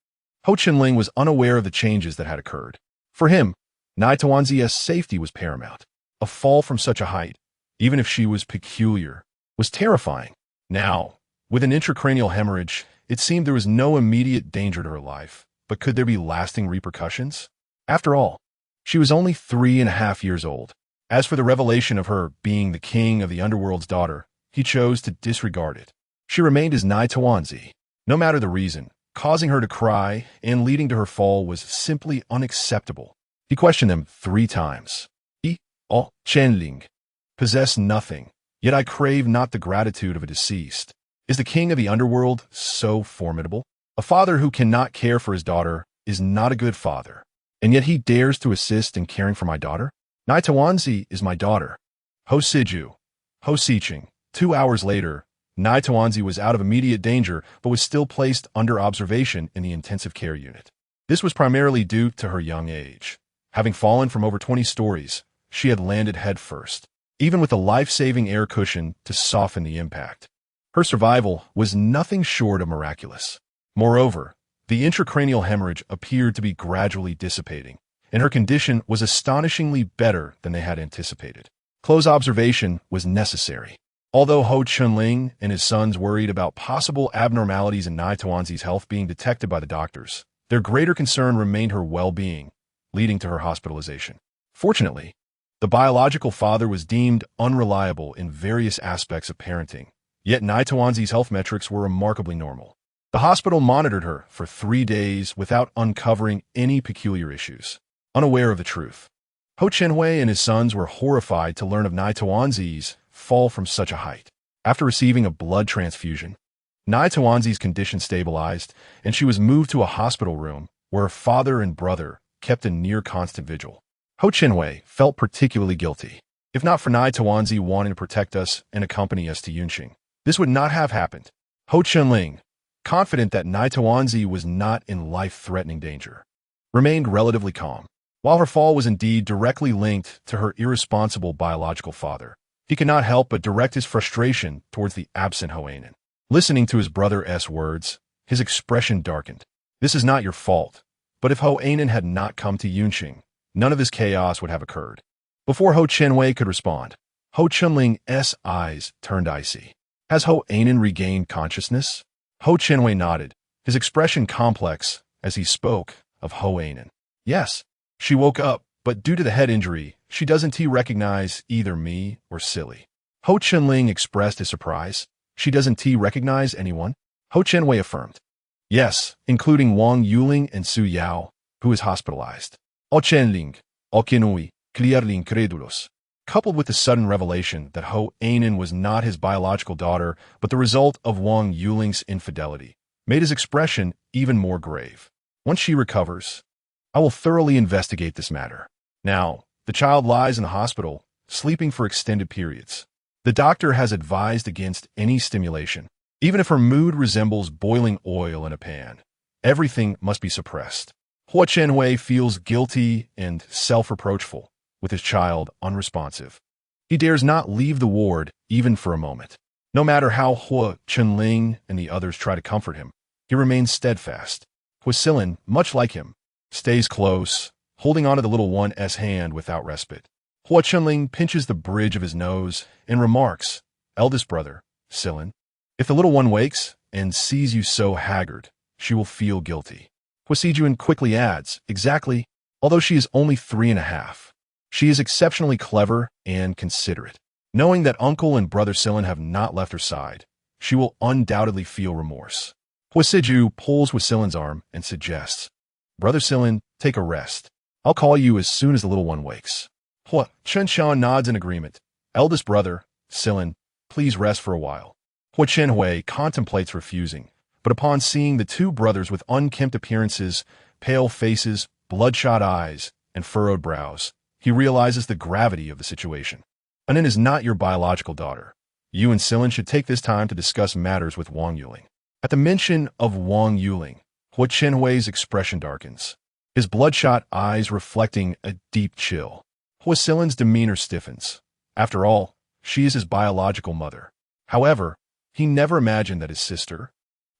Ho Chenling was unaware of the changes that had occurred. For him, Nai Tawanzi's safety was paramount. A fall from such a height, even if she was peculiar, was terrifying. Now, with an intracranial hemorrhage, it seemed there was no immediate danger to her life, but could there be lasting repercussions? After all, she was only 3.5 years old. As for the revelation of her being the king of the underworld's daughter, he chose to disregard it. She remained as Nai Tawanzi. No matter the reason, causing her to cry and leading to her fall was simply unacceptable. He questioned them 3 times. O Chenling possess nothing, yet I crave not the gratitude of a deceased. Is the king of the underworld so formidable? A father who cannot care for his daughter is not a good father, and yet he dares to assist in caring for my daughter? Nai Tawanzi is my daughter. Ho Siju, Ho Siching. 2 hours later, Nai Tawanzi was out of immediate danger but was still placed under observation in the intensive care unit. This was primarily due to her young age. Having fallen from over 20 stories, she had landed headfirst, even with a life-saving air cushion to soften the impact. Her survival was nothing short of miraculous. Moreover, the intracranial hemorrhage appeared to be gradually dissipating, and her condition was astonishingly better than they had anticipated. Close observation was necessary. Although Ho Chenling and his sons worried about possible abnormalities in Nai Tawanzi's health being detected by the doctors, their greater concern remained her well-being, leading to her hospitalization. Fortunately, the biological father was deemed unreliable in various aspects of parenting, yet Nai Tawanzi's health metrics were remarkably normal. The hospital monitored her for 3 days without uncovering any peculiar issues. Unaware of the truth, Ho Chenhui and his sons were horrified to learn of Nai Tawanzi's fall from such a height. After receiving a blood transfusion, Nai Tawanzi's condition stabilized, and she was moved to a hospital room where her father and brother kept a near constant vigil. Ho Chenhui felt particularly guilty. If not for Nai Tawanzi wanting to protect us and accompany us to Yunqing, this would not have happened. Ho Chenling, confident that Nai Tawanzi was not in life-threatening danger, remained relatively calm. While her fall was indeed directly linked to her irresponsible biological father, he could not help but direct his frustration towards the absent Hua Nation. Listening to his brother's words, his expression darkened. This is not your fault, but if Hua Nation had not come to Yunqing, none of this chaos would have occurred. Before Ho Chenhui could respond, Ho Chenling's eyes turned icy. Has Hua Nation regained consciousness? Ho Chenhui nodded, his expression complex as he spoke of Hua Nation. Yes, she woke up, but due to the head injury, she doesn't recognize either me or Silly. Ho Chenling expressed his surprise. She doesn't recognize anyone? Ho Chenhui affirmed. Yes, including Wang Yuling and Su Yao, who is hospitalized. Ho Chenling, Ho Kinui, clearly incredulous. Coupled with the sudden revelation that Hua Nation was not his biological daughter, but the result of Wang Yuling's infidelity, made his expression even more grave. Once she recovers, I will thoroughly investigate this matter. Now, the child lies in the hospital, sleeping for extended periods. The doctor has advised against any stimulation. Even if her mood resembles boiling oil in a pan, everything must be suppressed. Hua Chenhui feels guilty and self-reproachful, with his child unresponsive. He dares not leave the ward even for a moment. No matter how Hua Chenling and the others try to comfort him, he remains steadfast. Hua Silin, much like him, stays close, holding onto the little one's hand without respite. Hua Chenling pinches the bridge of his nose and remarks, "Eldest brother, Silin, if the little one wakes and sees you so haggard, she will feel guilty." Hua Sijuan quickly adds, "Exactly, although she is only 3.5. She is exceptionally clever and considerate. Knowing that uncle and brother Silin have not left her side, she will undoubtedly feel remorse." Hua Siju pulls Hua Silin's arm and suggests, "Brother Silin, take a rest. I'll call you as soon as the little one wakes." Hua Chenshan nods in agreement. "Eldest brother, Silin, please rest for a while." Hua Chenhui contemplates refusing, but upon seeing the 2 brothers with unkempt appearances, pale faces, bloodshot eyes, and furrowed brows, he realizes the gravity of the situation. Anin is not your biological daughter. You and Silin should take this time to discuss matters with Wang Yuling. At the mention of Wang Yuling, Hua Chenhui's expression darkens, his bloodshot eyes reflecting a deep chill. Hua Silin's demeanor stiffens. After all, she is his biological mother. However, he never imagined that his sister,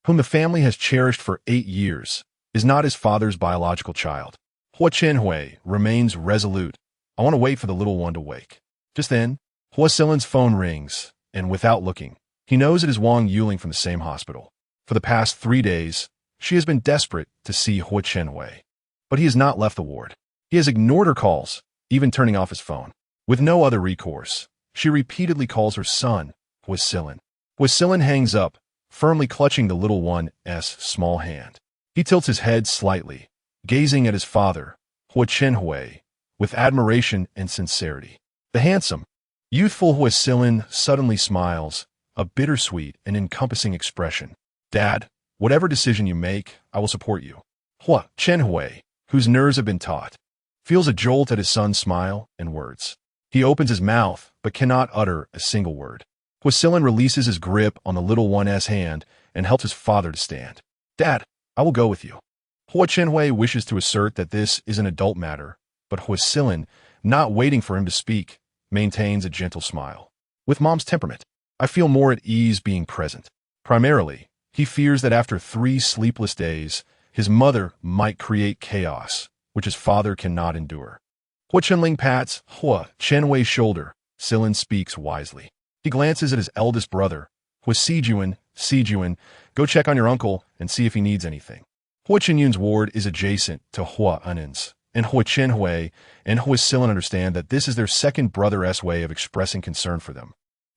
whom the family has cherished for 8 years, is not his father's biological child. Huo Chenhui remains resolute. I want to wait for the little one to wake. Just then, Hua Silen's phone rings, and without looking, he knows it is Wang Yuling from the same hospital. For the past 3 days, she has been desperate to see Huo Chenhui. But he has not left the ward. He has ignored her calls, even turning off his phone. With no other recourse, she repeatedly calls her son, Hua Silen. Hua Silen hangs up, firmly clutching the little one's small hand. He tilts his head slightly, gazing at his father, Huo Chenhui, with admiration and sincerity. The handsome, youthful Hua Silen suddenly smiles, a bittersweet and encompassing expression. Dad, whatever decision you make, I will support you. Huo Chenhui, whose nerves have been taut, feels a jolt at his son's smile and words. He opens his mouth, but cannot utter a single word. Hua Silen releases his grip on the little one's hand and helps his father to stand. Dad, I will go with you. Huo Chenhui wishes to assert that this is an adult matter, but Hua Silen, not waiting for him to speak, maintains a gentle smile. With Mom's temperament, I feel more at ease being present. Primarily, he fears that after 3 sleepless days, his mother might create chaos, which his father cannot endure. Huo Chenling pats Hua Chenhui's shoulder. Silen speaks wisely. He glances at his eldest brother, Hua Sijuan, go check on your uncle and see if he needs anything. Hua Chenyun's ward is adjacent to Hua Anen's, and Hua Chenhui and Hua Silen understand that this is their second brother's way of expressing concern for them,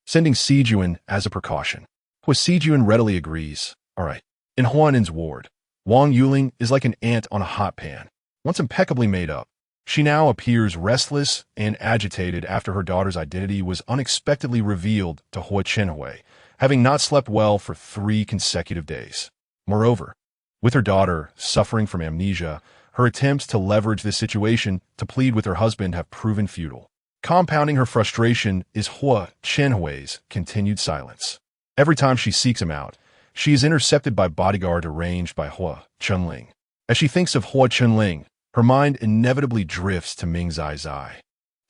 sending Sijuan as a precaution. Hua Sijuan readily agrees. All right. In Hua Anen's ward, Wang Yuling is like an ant on a hot pan. Once impeccably made up, she now appears restless and agitated after her daughter's identity was unexpectedly revealed to Hua Chenhui, having not slept well for 3 consecutive days. Moreover, with her daughter suffering from amnesia, her attempts to leverage this situation to plead with her husband have proven futile. Compounding her frustration is Hua Chenhui's continued silence. Every time she seeks him out, she is intercepted by bodyguard arranged by Hua Chunling. As she thinks of Hua Chunling, her mind inevitably drifts to Ming Zai Zai.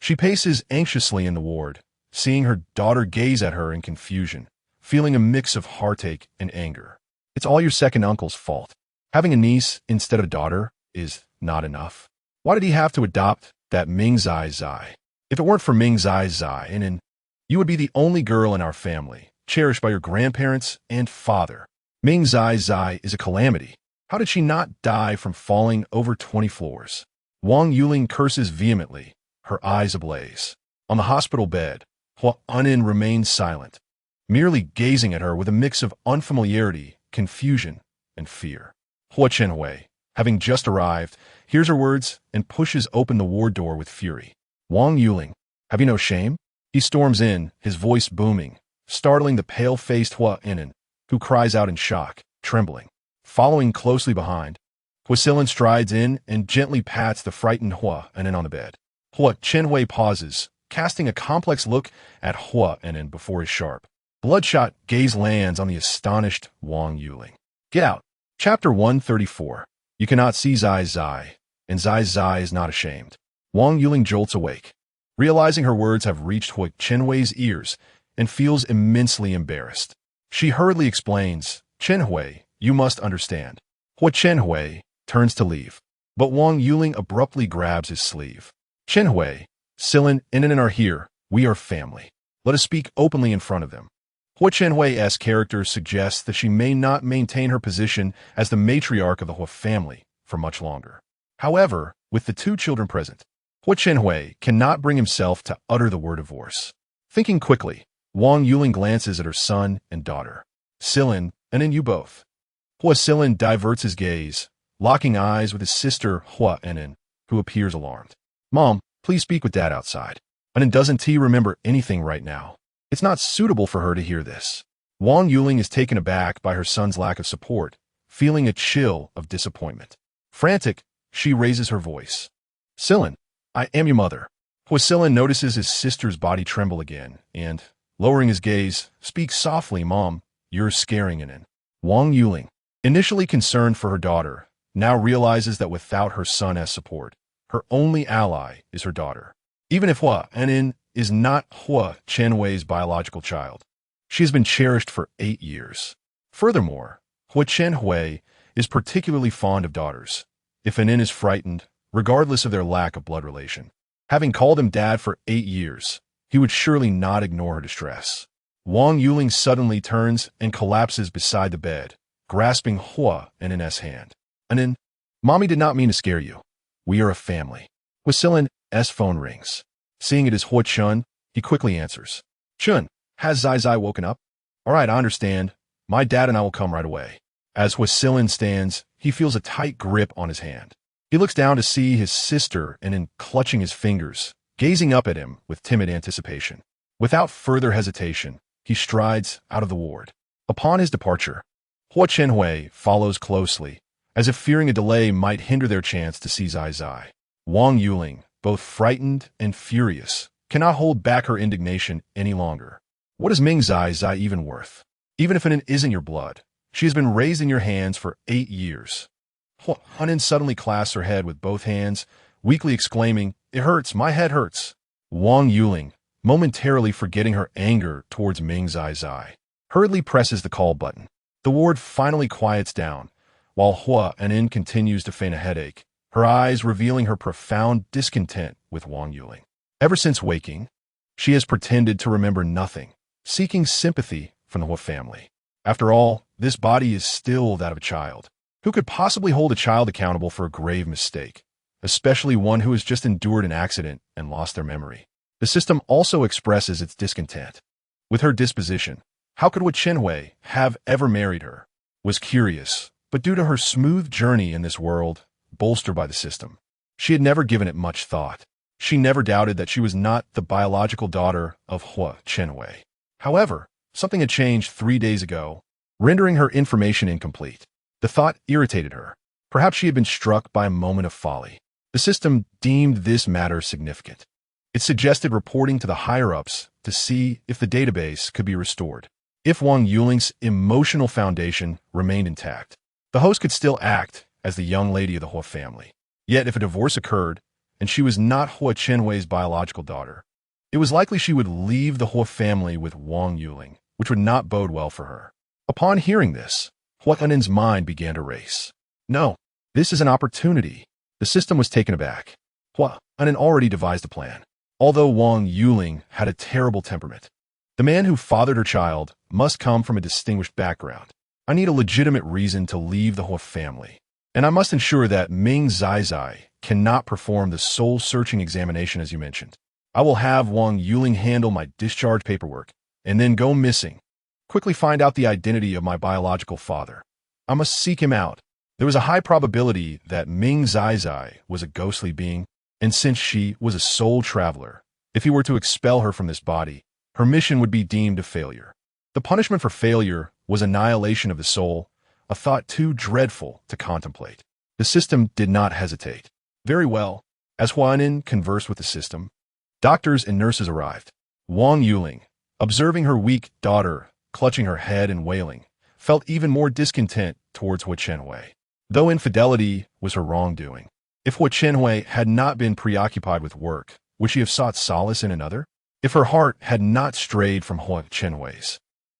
She paces anxiously in the ward, seeing her daughter gaze at her in confusion, feeling a mix of heartache and anger. It's all your second uncle's fault. Having a niece instead of a daughter is not enough. Why did he have to adopt that Ming Zai Zai? If it weren't for Ming Zai Zai, you would be the only girl in our family, cherished by your grandparents and father. Ming Zai Zai is a calamity. How did she not die from falling over 20 floors? Wang Yuling curses vehemently, her eyes ablaze. On the hospital bed, Hua Anen remains silent, merely gazing at her with a mix of unfamiliarity, confusion, and fear. Hua Chenhui, having just arrived, hears her words and pushes open the ward door with fury. Wang Yuling, have you no shame? He storms in, his voice booming, startling the pale-faced Hua Anen, who cries out in shock, trembling. Following closely behind, Hua Silen strides in and gently pats the frightened Hua Anen on the bed. Hua Chenhui pauses, casting a complex look at Hua Anen before his sharp, bloodshot gaze lands on the astonished Wang Yuling. Get out. Chapter 134. You cannot see Zai Zai, and Zai Zai is not ashamed. Wang Yuling jolts awake, realizing her words have reached Hua Chenhui's ears, and feels immensely embarrassed. She hurriedly explains, Chenhui, you must understand. Hua Chenhui turns to leave, but Wang Yuling abruptly grabs his sleeve. Chenhui, Silen and Anen are here. We are family. Let us speak openly in front of them. Hua Chenhui's character suggests that she may not maintain her position as the matriarch of the Hua family for much longer. However, with the 2 children present, Hua Chenhui cannot bring himself to utter the word divorce. Thinking quickly, Wang Yuling glances at her son and daughter. Silen, and then you both. Hua Silen diverts his gaze, locking eyes with his sister Hua Anen, who appears alarmed. Mom, please speak with Dad outside. Anen doesn't remember anything right now. It's not suitable for her to hear this. Wang Yuling is taken aback by her son's lack of support, feeling a chill of disappointment. Frantic, she raises her voice. Silen, I am your mother. Hua Silen notices his sister's body tremble again, and, lowering his gaze, speaks softly, Mom, you're scaring Anen. Wang Yuling, initially concerned for her daughter, now realizes that without her son as support, her only ally is her daughter. Even if Hua Anen is not Huo Chenwei's biological child. She has been cherished for 8 years. Furthermore, Huo Chenhui is particularly fond of daughters. If an in is frightened, regardless of their lack of blood relation, having called him dad for 8 years, he would surely not ignore her distress. Wang Yuling suddenly turns and collapses beside the bed, grasping Hua and In's hand. Anin, Mommy did not mean to scare you. We are a family. Huasilin's phone rings. Seeing it is Hua Chun, he quickly answers. Chun, has Zai Zai woken up? All right, I understand. My dad and I will come right away. As Huasilin stands, he feels a tight grip on his hand. He looks down to see his sister and in clutching his fingers, gazing up at him with timid anticipation. Without further hesitation, he strides out of the ward. Upon his departure, Huo Chenhui follows closely, as if fearing a delay might hinder their chance to see Zai Zai. Wang Yuling, both frightened and furious, cannot hold back her indignation any longer. What is Ming Zai Zai even worth? Even if it isn't your blood, she has been raised in your hands for 8 years. Hunin suddenly clasps her head with both hands, weakly exclaiming, It hurts, my head hurts. Wang Yuling, momentarily forgetting her anger towards Ming Zai Zai, hurriedly presses the call button. The ward finally quiets down, while Hua Anin continues to feign a headache, her eyes revealing her profound discontent with Wang Yuling. Ever since waking, she has pretended to remember nothing, seeking sympathy from the Hua family. After all, this body is still that of a child. Who could possibly hold a child accountable for a grave mistake, especially one who has just endured an accident and lost their memory? The system also expresses its discontent. With her disposition, how could Hua Chenhui have ever married her? Was curious, but due to her smooth journey in this world, bolstered by the system, she had never given it much thought. She never doubted that she was not the biological daughter of Hua Chenhui. However, something had changed 3 days ago, rendering her information incomplete. The thought irritated her. Perhaps she had been struck by a moment of folly. The system deemed this matter significant. It suggested reporting to the higher-ups to see if the database could be restored. If Wang Yuling's emotional foundation remained intact, the host could still act as the young lady of the Hua family. Yet if a divorce occurred, and she was not Hua Chenhui's biological daughter, it was likely she would leave the Hua family with Wang Yuling, which would not bode well for her. Upon hearing this, Hua Anin's mind began to race. No, this is an opportunity. The system was taken aback. Hua Anin already devised a plan. Although Wang Yuling had a terrible temperament, the man who fathered her child must come from a distinguished background. I need a legitimate reason to leave the Hua family, and I must ensure that Ming Zai Zai cannot perform the soul-searching examination as you mentioned. I will have Wang Yuling handle my discharge paperwork, and then go missing. Quickly find out the identity of my biological father. I must seek him out. There was a high probability that Ming Zai Zai was a ghostly being, and since she was a soul traveler, if he were to expel her from this body, her mission would be deemed a failure. The punishment for failure was annihilation of the soul, a thought too dreadful to contemplate. The system did not hesitate. Very well. As Huanin conversed with the system, doctors and nurses arrived. Wang Yuling, observing her weak daughter clutching her head and wailing, felt even more discontent towards Hua Chenhui. Though infidelity was her wrongdoing, if Hua Chenhui had not been preoccupied with work, would she have sought solace in another? If her heart had not strayed from Hua Chenhui's,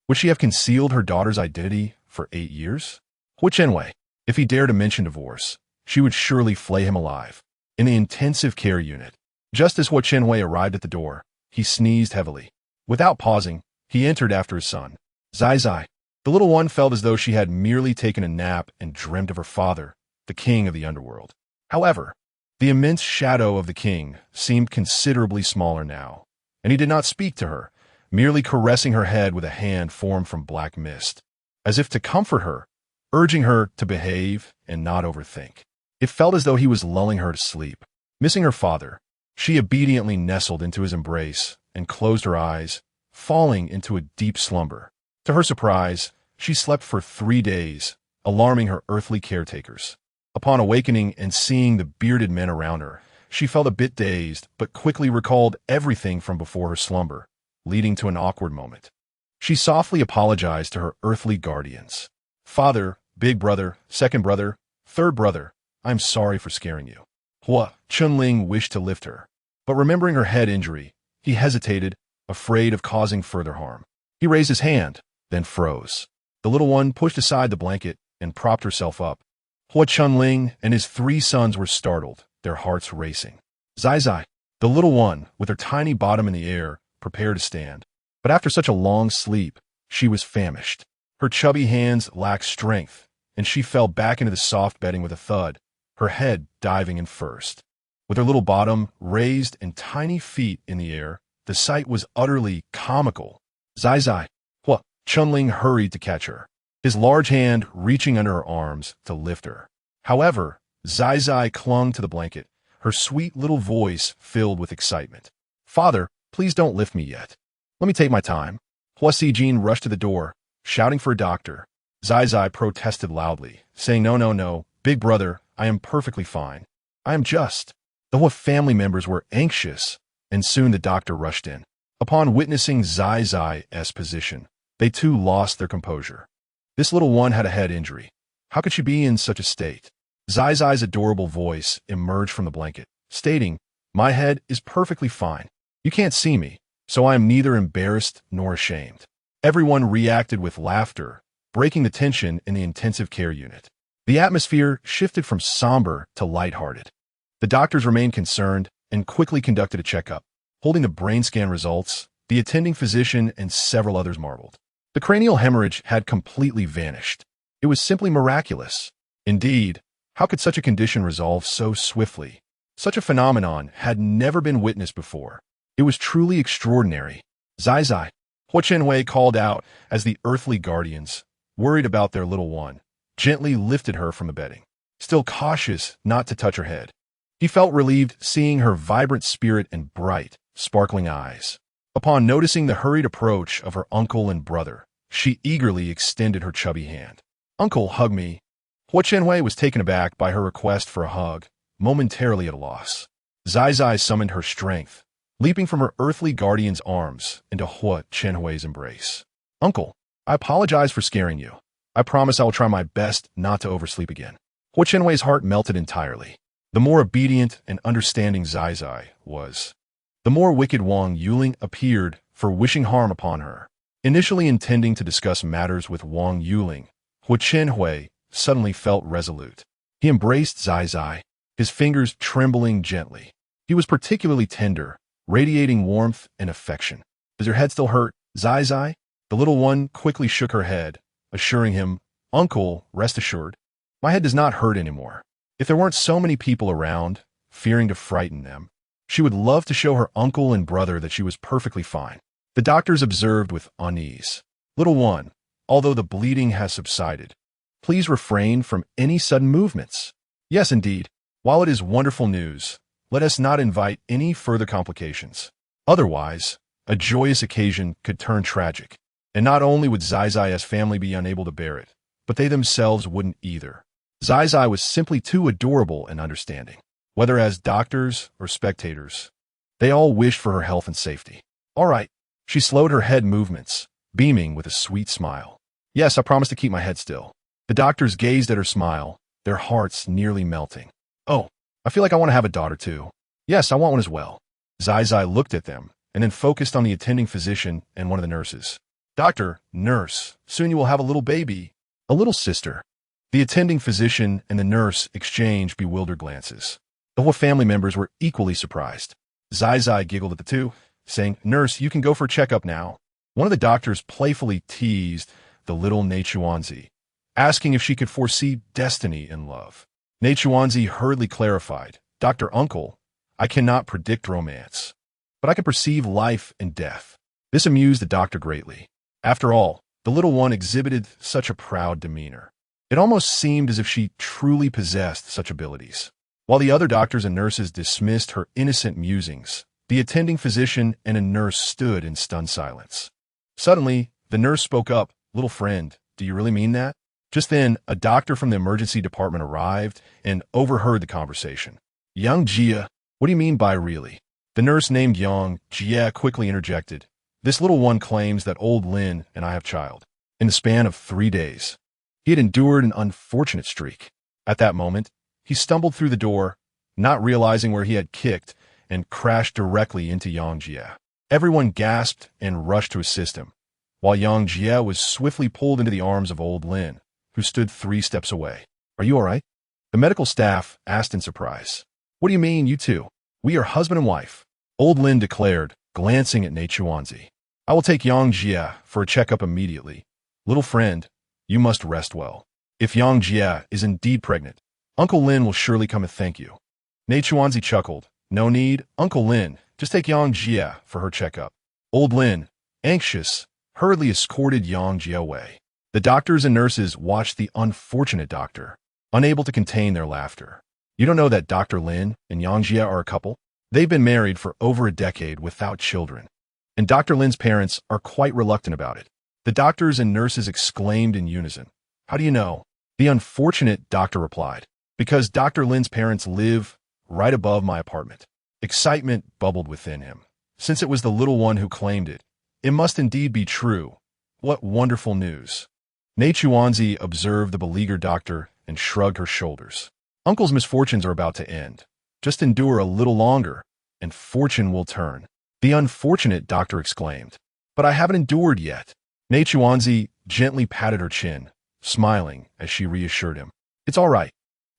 would she have concealed her daughter's identity for 8 years? Hua Chenhui, if he dared to mention divorce, she would surely flay him alive. In the intensive care unit, just as Hua Chenhui arrived at the door, he sneezed heavily. Without pausing, he entered after his son. Zai Zai. The little one felt as though she had merely taken a nap and dreamt of her father, the king of the underworld. However, the immense shadow of the king seemed considerably smaller now, and he did not speak to her, merely caressing her head with a hand formed from black mist, as if to comfort her, urging her to behave and not overthink. It felt as though he was lulling her to sleep. Missing her father, she obediently nestled into his embrace and closed her eyes, falling into a deep slumber. To her surprise, she slept for 3 days, alarming her earthly caretakers. Upon awakening and seeing the bearded men around her, she felt a bit dazed, but quickly recalled everything from before her slumber, leading to an awkward moment. She softly apologized to her earthly guardians. Father, big brother, second brother, third brother, I'm sorry for scaring you. Hua Chunling wished to lift her, but remembering her head injury, He hesitated, afraid of causing further harm. He raised his hand, then froze. The little one pushed aside the blanket and propped herself up. Hua Chunling and his 3 sons were startled, their hearts racing. Zai Zai, the little one, with her tiny bottom in the air, prepared to stand. But after such a long sleep, she was famished. Her chubby hands lacked strength, and she fell back into the soft bedding with a thud, her head diving in first. With her little bottom raised and tiny feet in the air, the sight was utterly comical. Zai Zai, Hua Chunling hurried to catch her, his large hand reaching under her arms to lift her. However, Zai Zai clung to the blanket, her sweet little voice filled with excitement. Father, please don't lift me yet. Let me take my time. Hua Sijin rushed to the door, shouting for a doctor. Zai Zai protested loudly, saying, No, big brother, I am perfectly fine. I am just. The Hua family members were anxious, and soon the doctor rushed in. Upon witnessing Zai Zai's position, they too lost their composure. This little one had a head injury. How could she be in such a state? Zai Zai's adorable voice emerged from the blanket, stating, My head is perfectly fine. You can't see me, so I am neither embarrassed nor ashamed. Everyone reacted with laughter, breaking the tension in the intensive care unit. The atmosphere shifted from somber to lighthearted. The doctors remained concerned and quickly conducted a checkup. Holding the brain scan results, the attending physician and several others marveled. The cranial hemorrhage had completely vanished. It was simply miraculous. Indeed, how could such a condition resolve so swiftly? Such a phenomenon had never been witnessed before. It was truly extraordinary. Zai Zai, Hua Chenhui called out as the earthly guardians, worried about their little one, gently lifted her from the bedding, still cautious not to touch her head. He felt relieved seeing her vibrant spirit and bright, sparkling eyes. Upon noticing the hurried approach of her uncle and brother, she eagerly extended her chubby hand. Uncle, hug me. Hua Chenhui was taken aback by her request for a hug, momentarily at a loss. Zai Zai summoned her strength, leaping from her earthly guardian's arms into Hua Chenhui's embrace. Uncle, I apologize for scaring you. I promise I will try my best not to oversleep again. Hua Chenhui's heart melted entirely. The more obedient and understanding Zai Zai was, the more wicked Wang Yuling appeared for wishing harm upon her. Initially intending to discuss matters with Wang Yuling, Hua Chenhui suddenly felt resolute. He embraced Zai Zai, his fingers trembling gently. He was particularly tender, radiating warmth and affection. Does your head still hurt, Zai Zai? The little one quickly shook her head, assuring him, Uncle, rest assured, my head does not hurt anymore. If there weren't so many people around, fearing to frighten them, she would love to show her uncle and brother that she was perfectly fine. The doctors observed with unease. Little one, although the bleeding has subsided, please refrain from any sudden movements. Yes, indeed. While it is wonderful news, let us not invite any further complications. Otherwise, a joyous occasion could turn tragic. And not only would Zai Zai's family be unable to bear it, but they themselves wouldn't either. Zai Zai was simply too adorable and understanding. Whether as doctors or spectators, they all wished for her health and safety. All right. She slowed her head movements, beaming with a sweet smile. Yes, I promise to keep my head still. The doctors gazed at her smile, their hearts nearly melting. Oh, I feel like I want to have a daughter too. Yes, I want one as well. Zai Zai looked at them and then focused on the attending physician and one of the nurses. Doctor, nurse, soon you will have a little baby. A little sister. The attending physician and the nurse exchanged bewildered glances. The whole family members were equally surprised. Zai Zai giggled at the two, saying, Nurse, you can go for a checkup now. One of the doctors playfully teased the little Neichuanzi, asking if she could foresee destiny in love. Neichuanzi hurriedly clarified, Dr. Uncle, I cannot predict romance, but I can perceive life and death. This amused the doctor greatly. After all, the little one exhibited such a proud demeanor. It almost seemed as if she truly possessed such abilities. While the other doctors and nurses dismissed her innocent musings, the attending physician and a nurse stood in stunned silence. Suddenly, the nurse spoke up, Little friend, do you really mean that? Just then, a doctor from the emergency department arrived and overheard the conversation. Yang Jia, what do you mean by really? The nurse named Yang Jia quickly interjected. This little one claims that old Lin and I have child. In the span of 3 days, he had endured an unfortunate streak. At that moment, he stumbled through the door, not realizing where he had kicked, and crashed directly into Yang Jia. Everyone gasped and rushed to assist him, while Yang Jie was swiftly pulled into the arms of old Lin, who stood 3 steps away. Are you all right? The medical staff asked in surprise. What do you mean, you two? We are husband and wife, old Lin declared, glancing at Neichuanzi. I will take Yang Jie for a checkup immediately. Little friend, you must rest well. If Yang Jie is indeed pregnant, Uncle Lin will surely come and thank you. Neichuanzi chuckled. No need, Uncle Lin, just take Yang Jie for her checkup. Old Lin, anxious, hurriedly escorted Yang Jie away. The doctors and nurses watched the unfortunate doctor, unable to contain their laughter. You don't know that Dr. Lin and Yang Jie are a couple? They've been married for over a decade without children, and Dr. Lin's parents are quite reluctant about it. The doctors and nurses exclaimed in unison. How do you know? The unfortunate doctor replied. Because Dr. Lin's parents live right above my apartment. Excitement bubbled within him. Since it was the little one who claimed it, it must indeed be true. What wonderful news. Neichuanzi observed the beleaguered doctor and shrugged her shoulders. Uncle's misfortunes are about to end. Just endure a little longer, and fortune will turn. The unfortunate doctor exclaimed. But I haven't endured yet. Neichuanzi gently patted her chin, smiling as she reassured him. It's all right.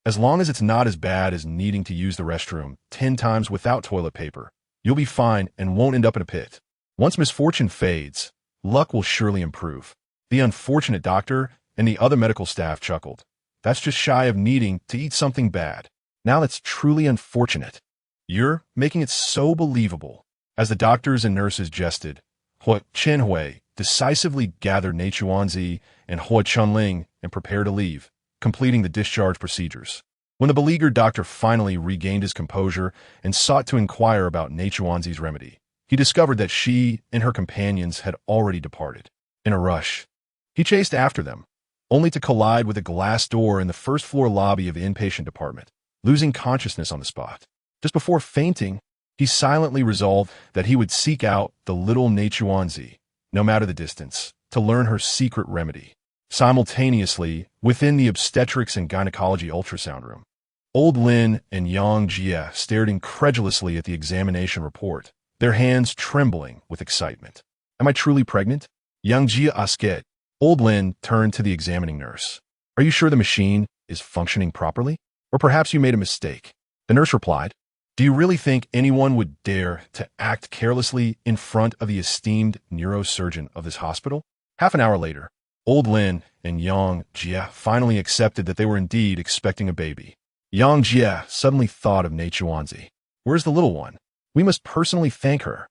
As long as it's not as bad as needing to use the restroom 10 times without toilet paper, you'll be fine and won't end up in a pit. Once misfortune fades, luck will surely improve. The unfortunate doctor and the other medical staff chuckled. That's just shy of needing to eat something bad. Now that's truly unfortunate. You're making it so believable. As the doctors and nurses jested, Hua Chenhui decisively gathered Neichuanzi and Hua Chunling and prepared to leave, completing the discharge procedures. When the beleaguered doctor finally regained his composure and sought to inquire about Neichuanzi's remedy, he discovered that she and her companions had already departed. In a rush, he chased after them, only to collide with a glass door in the first-floor lobby of the inpatient department, losing consciousness on the spot. Just before fainting, he silently resolved that he would seek out the little Neichuanzi, no matter the distance, to learn her secret remedy. Simultaneously, within the obstetrics and gynecology ultrasound room, old Lin and Yang Jie stared incredulously at the examination report, their hands trembling with excitement. Am I truly pregnant? Yang Jie asked. Old Lin turned to the examining nurse. Are you sure the machine is functioning properly? Or perhaps you made a mistake? The nurse replied. Do you really think anyone would dare to act carelessly in front of the esteemed neurosurgeon of this hospital? Half an hour later, old Lin and Yang Jie finally accepted that they were indeed expecting a baby. Yang Jie suddenly thought of Neichuanzi. Where's the little one? We must personally thank her.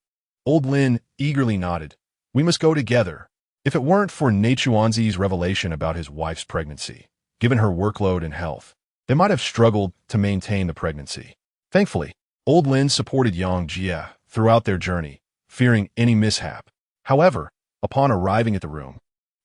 Old Lin eagerly nodded. We must go together. If it weren't for Neichuanzi's revelation about his wife's pregnancy, given her workload and health, they might have struggled to maintain the pregnancy. Thankfully, old Lin supported Yang Jie throughout their journey, fearing any mishap. However, upon arriving at the room,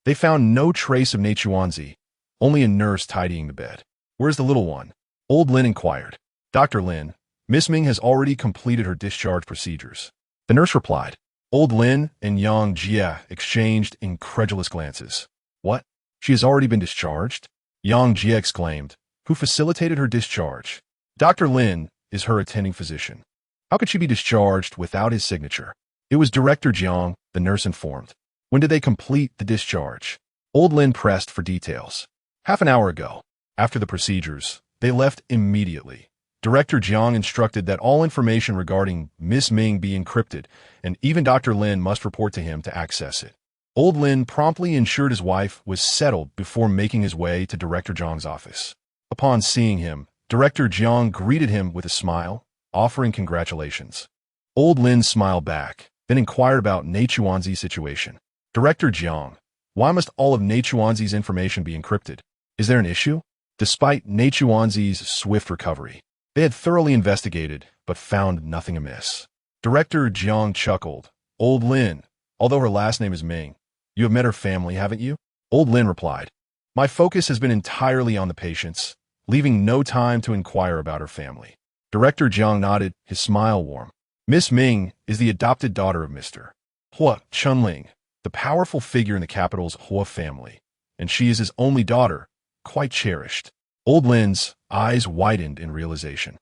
they found no trace of Neichuanzi, only a nurse tidying the bed. Where's the little one? Old Lin inquired. Dr. Lin, Miss Ming has already completed her discharge procedures. The nurse replied. Old Lin and Yang Jie exchanged incredulous glances. What? She has already been discharged? Yang Jie exclaimed. Who facilitated her discharge? Dr. Lin is her attending physician. How could she be discharged without his signature? It was Director Jiang, the nurse informed. When did they complete the discharge? Old Lin pressed for details. Half an hour ago. After the procedures, they left immediately. Director Jiang instructed that all information regarding Miss Ming be encrypted, and even Dr. Lin must report to him to access it. Old Lin promptly ensured his wife was settled before making his way to Director Jiang's office. Upon seeing him, Director Jiang greeted him with a smile, offering congratulations. Old Lin smiled back, then inquired about Neichuanzi's situation. Director Jiang, why must all of Neichuanzi's information be encrypted? Is there an issue? Despite Neichuanzi's swift recovery, they had thoroughly investigated, but found nothing amiss. Director Jiang chuckled. Old Lin, although her last name is Ming, you have met her family, haven't you? Old Lin replied. My focus has been entirely on the patients, leaving no time to inquire about her family. Director Jiang nodded, his smile warm. Miss Ming is the adopted daughter of Mr. Hua Chunling, the powerful figure in the capital's Hua family, and she is his only daughter, quite cherished. Old Lin's eyes widened in realization.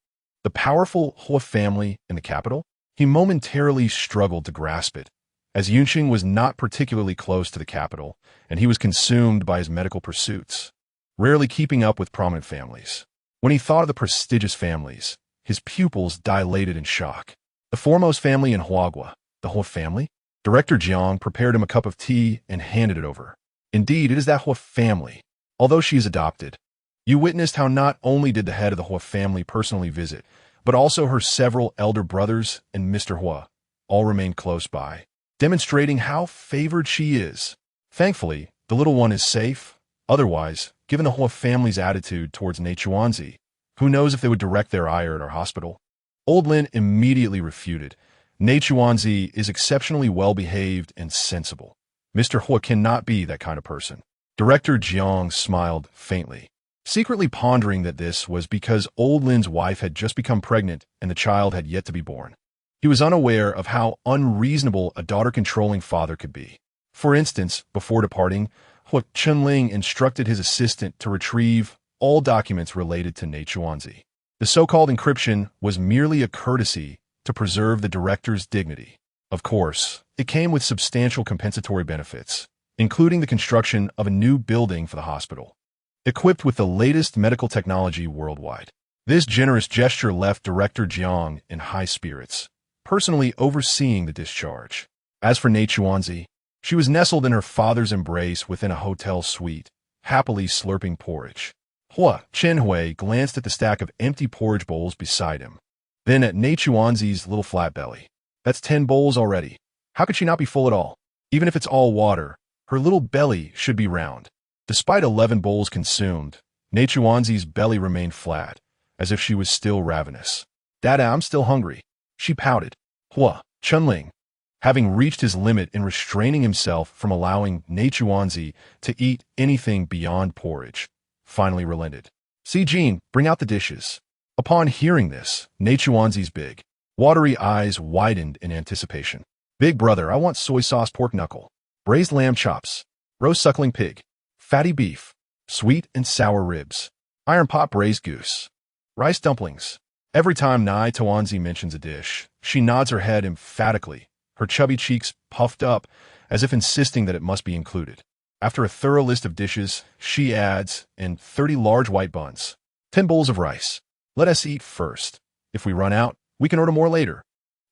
The powerful Hua family in the capital? He momentarily struggled to grasp it, as Yunqing was not particularly close to the capital, and he was consumed by his medical pursuits, rarely keeping up with prominent families. When he thought of the prestigious families, his pupils dilated in shock. The foremost family in Huagua, the Hua family? Director Jiang prepared him a cup of tea and handed it over. Indeed, it is that Hua family, although she is adopted. You witnessed how not only did the head of the Hua family personally visit, but also her several elder brothers and Mr. Hua all remained close by, demonstrating how favored she is. Thankfully, the little one is safe. Otherwise, given the Hua family's attitude towards Neichuanzi, who knows if they would direct their ire at our hospital? Old Lin immediately refuted. Neichuanzi is exceptionally well-behaved and sensible. Mr. Hua cannot be that kind of person. Director Jiang smiled faintly, secretly pondering that this was because Old Lin's wife had just become pregnant and the child had yet to be born. He was unaware of how unreasonable a daughter-controlling father could be. For instance, before departing, Huo Chan instructed his assistant to retrieve all documents related to Neichuanzi. The so-called encryption was merely a courtesy to preserve the director's dignity. Of course, it came with substantial compensatory benefits, including the construction of a new building for the hospital, equipped with the latest medical technology worldwide. This generous gesture left Director Jiang in high spirits, personally overseeing the discharge. As for Neichuanzi, she was nestled in her father's embrace within a hotel suite, happily slurping porridge. Hua Chenhui glanced at the stack of empty porridge bowls beside him, then at Neichuanzi's little flat belly. That's 10 bowls already. How could she not be full at all? Even if it's all water, her little belly should be round. Despite 11 bowls consumed, Neichuanzi's belly remained flat, as if she was still ravenous. Dada, I'm still hungry. She pouted. Hua Chunling, having reached his limit in restraining himself from allowing Neichuanzi to eat anything beyond porridge, finally relented. See Jean, bring out the dishes. Upon hearing this, Neichuanzi's big, watery eyes widened in anticipation. Big brother, I want soy sauce pork knuckle, braised lamb chops, roast suckling pig, fatty beef, sweet and sour ribs, iron pot braised goose, rice dumplings. Every time Neichuanzi mentions a dish, she nods her head emphatically, her chubby cheeks puffed up, as if insisting that it must be included. After a thorough list of dishes, she adds, and 30 large white buns, 10 bowls of rice. Let us eat first. If we run out, we can order more later.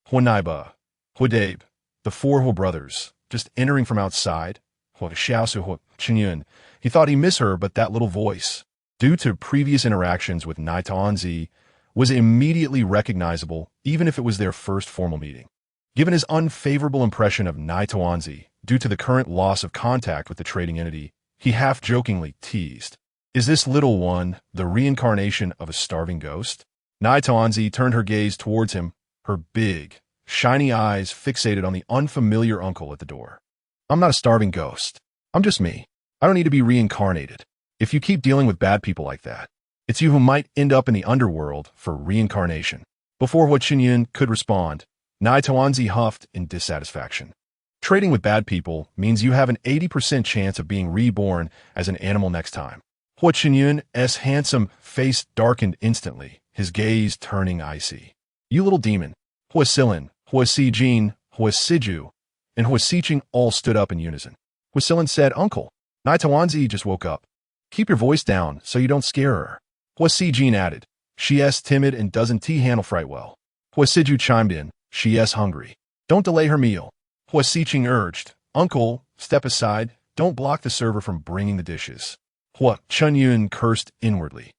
Hua Naiba, Hua Dabe, the 4 Hua brothers, just entering from outside. Hua Xiaosu Hua Qinyun. He thought he missed her, but that little voice, due to previous interactions with Neichuanzi, was immediately recognizable, even if it was their first formal meeting. Given his unfavorable impression of Neichuanzi, due to the current loss of contact with the trading entity, he half-jokingly teased, "Is this little one the reincarnation of a starving ghost?" Neichuanzi turned her gaze towards him, her big, shiny eyes fixated on the unfamiliar uncle at the door. "I'm not a starving ghost. I'm just me. I don't need to be reincarnated. If you keep dealing with bad people like that, it's you who might end up in the underworld for reincarnation." Before Hua Chingyun could respond, Neichuanzi huffed in dissatisfaction. Trading with bad people means you have an 80% chance of being reborn as an animal next time. Hua Chingyun's handsome face darkened instantly, his gaze turning icy. "You little demon." Hua Silin, Hua Sijin, Hua Siju, and Hua Siqing all stood up in unison. Hua Silin said, "Uncle, Neichuanzi just woke up. Keep your voice down so you don't scare her." Hua Sijin added, "She's timid and doesn't tea handle fright well." Hua Siju chimed in, "She's hungry. Don't delay her meal." Hua Siqing urged, "Uncle, step aside. Don't block the server from bringing the dishes." Hua Chunyun cursed inwardly,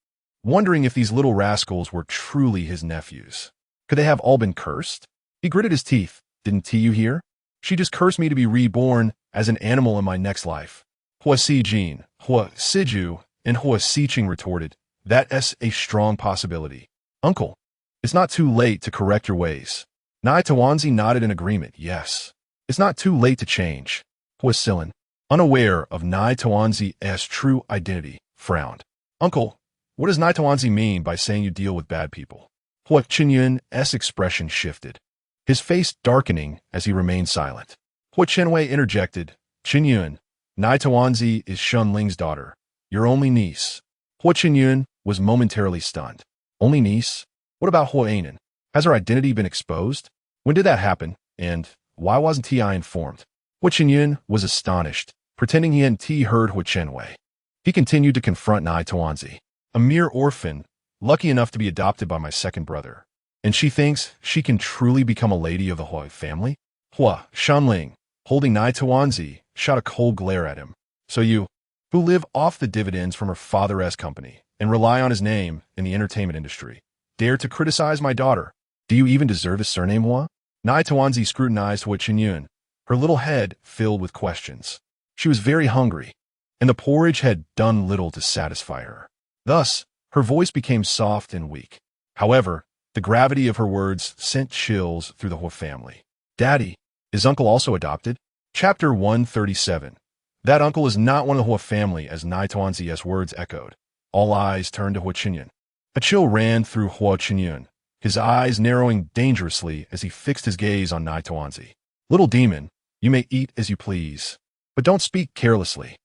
wondering if these little rascals were truly his nephews. Could they have all been cursed? He gritted his teeth. "Didn't Tiyu hear? She just cursed me to be reborn as an animal in my next life." Hua Sijin, Hua Siju, and Hua Siqing retorted, "That's a strong possibility. Uncle, it's not too late to correct your ways." Neichuanzi nodded in agreement. "Yes, it's not too late to change." Hua Silin, unaware of Neichuanzi's true identity, frowned. "Uncle, what does Neichuanzi mean by saying you deal with bad people?" Hua Chingyun's expression shifted, his face darkening as he remained silent. Hua Chenwei interjected, "Chingyun, Neichuanzi is Shunling's daughter, your only niece." Hua Chingyun was momentarily stunned. "Only niece? What about Hua Anan? Has her identity been exposed?" When did that happen, and why wasn't Ti informed? Hua Qinyun was astonished, pretending he hadn't heard Hua Chenwei. He continued to confront Nai Tuanzi, a mere orphan, lucky enough to be adopted by my second brother. And she thinks she can truly become a lady of the Hua family? Hua Shanling, holding Nai Tuanzi, shot a cold glare at him. So you, who live off the dividends from her father's company and rely on his name in the entertainment industry, dare to criticize my daughter? Do you even deserve his surname, Hua? Nai Tuanzi scrutinized Hua Qinyun, her little head filled with questions. She was very hungry, and the porridge had done little to satisfy her. Thus, her voice became soft and weak. However, the gravity of her words sent chills through the Hua family. Daddy, is uncle also adopted? Chapter 137. That uncle is not one of the Hua family, as Nai Tuanzi's words echoed. All eyes turned to Hua Qinyun. A chill ran through Hua Qinyun, his eyes narrowing dangerously as he fixed his gaze on Nai Tuanzi. Little demon, you may eat as you please, but don't speak carelessly.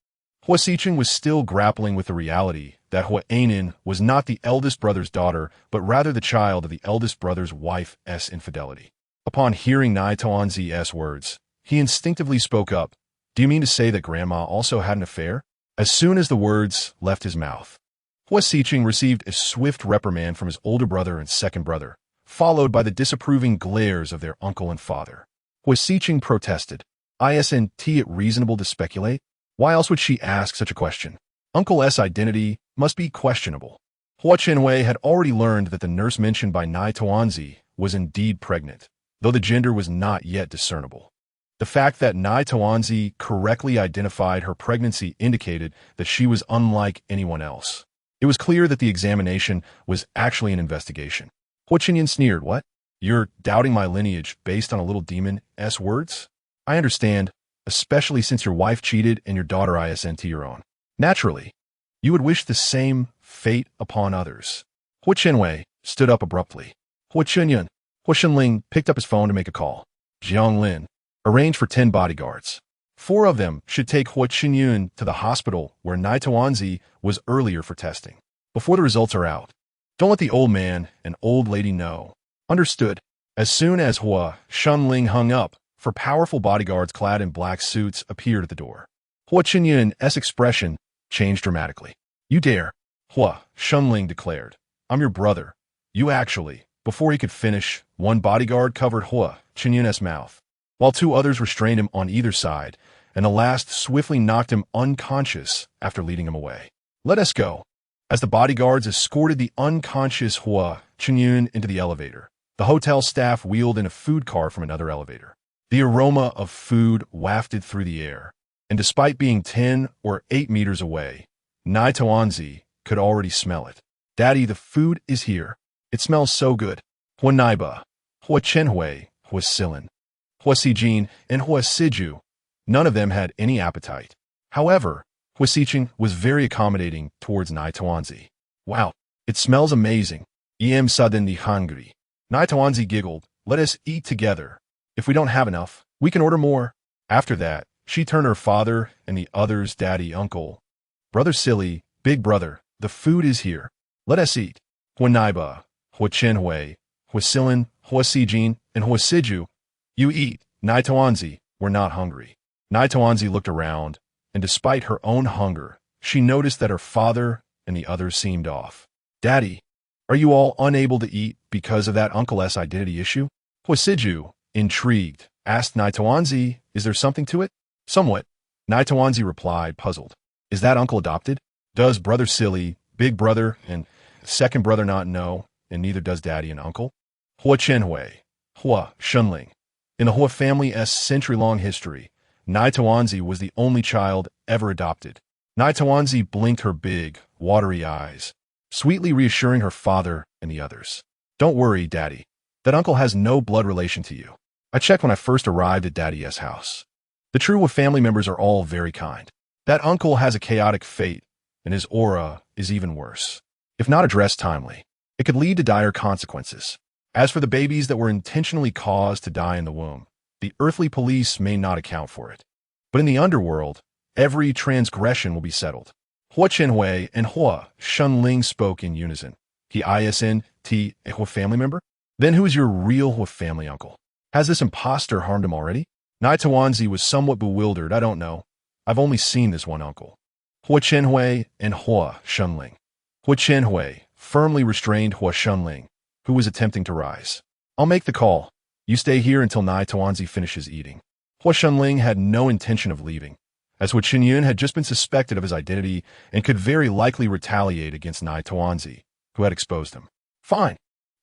Hua Xiqing was still grappling with the reality that Hua Ainin was not the eldest brother's daughter, but rather the child of the eldest brother's wife's infidelity. Upon hearing Nai Tuanzi's words, he instinctively spoke up. Do you mean to say that Grandma also had an affair? As soon as the words left his mouth, Hua Xiqing received a swift reprimand from his older brother and second brother, followed by the disapproving glares of their uncle and father. Hua Xiqing protested. Isn't it reasonable to speculate? Why else would she ask such a question? Uncle's identity must be questionable. Hua Chenwei had already learned that the nurse mentioned by Nai Tuanzi was indeed pregnant, though the gender was not yet discernible. The fact that Nai Tuanzi correctly identified her pregnancy indicated that she was unlike anyone else. It was clear that the examination was actually an investigation. Hua Qinyun sneered. What? You're doubting my lineage based on a little demon's words? I understand, especially since your wife cheated and your daughter isn't your own. Naturally, you would wish the same fate upon others. Hua Chenwei stood up abruptly. Hua Qinyun. Hua Shenling picked up his phone to make a call. Jiang Lin, arrange for 10 bodyguards. 4 of them should take Hua Qinyun to the hospital where Nai Tuanzi was earlier for testing. Before the results are out, don't let the old man and old lady know. Understood. As soon as Hua Shenling hung up, 4 powerful bodyguards clad in black suits appeared at the door. Hua Qinyun's expression changed dramatically. You dare, Hua Shenling declared. I'm your brother. You actually. Before he could finish, 1 bodyguard covered Hua Qinyun's mouth, while 2 others restrained him on either side, and the last swiftly knocked him unconscious after leading him away. Let us go. As the bodyguards escorted the unconscious Hua Qinyun into the elevator, the hotel staff wheeled in a food car from another elevator. The aroma of food wafted through the air, and despite being 10 or 8 meters away, Nai Tuanzi could already smell it. Daddy, the food is here. It smells so good. Hua Naiba, Hua Chenhui, Hua Silin, Hua Xijin, and Hua Siju. None of them had any appetite. However, Hua Xiqing was very accommodating towards Nai Tuanzi. Wow, it smells amazing. I'm suddenly hungry. Nai Tuanzi giggled. Let us eat together. If we don't have enough, we can order more. After that, she turned her father and the others, daddy, uncle. Brother silly, big brother, the food is here. Let us eat. Hua Naiba, Hua Chenhui, Hua Silin, Hua Xijin, and Hua Siju. You eat. Nai Tuanzi were not hungry. Nai Tuanzi looked around, and despite her own hunger, she noticed that her father and the others seemed off. Daddy, are you all unable to eat because of that uncle's identity issue? Hua Siju, intrigued, asked Nai Tuanzi, is there something to it? Somewhat. Nai Tuanzi replied, puzzled. Is that uncle adopted? Does brother silly, big brother, and second brother not know, and neither does daddy and uncle? Hua Chenhui, Hua Shenling. In the Hua family's century-long history, Nai Tuanzi was the only child ever adopted. Nai Tuanzi blinked her big, watery eyes, sweetly reassuring her father and the others. Don't worry, Daddy. That uncle has no blood relation to you. I checked when I first arrived at Daddy's house. The true Hua family members are all very kind. That uncle has a chaotic fate, and his aura is even worse. If not addressed timely, it could lead to dire consequences. As for the babies that were intentionally caused to die in the womb, the earthly police may not account for it. But in the underworld, every transgression will be settled. Hua Chenhui and Hua Shenling spoke in unison. He isn't a Hua family member? Then who is your real Hua family uncle? Has this imposter harmed him already? Nai Tawanzi was somewhat bewildered. I don't know. I've only seen this one uncle. Hua Chenhui and Hua Shunling. Hua Chenhui firmly restrained Hua Shunling, who was attempting to rise. I'll make the call. You stay here until Nai Tawanzi finishes eating. Hua Shunling had no intention of leaving, as Hua Qinyun had just been suspected of his identity and could very likely retaliate against Nai Tawanzi, who had exposed him. Fine.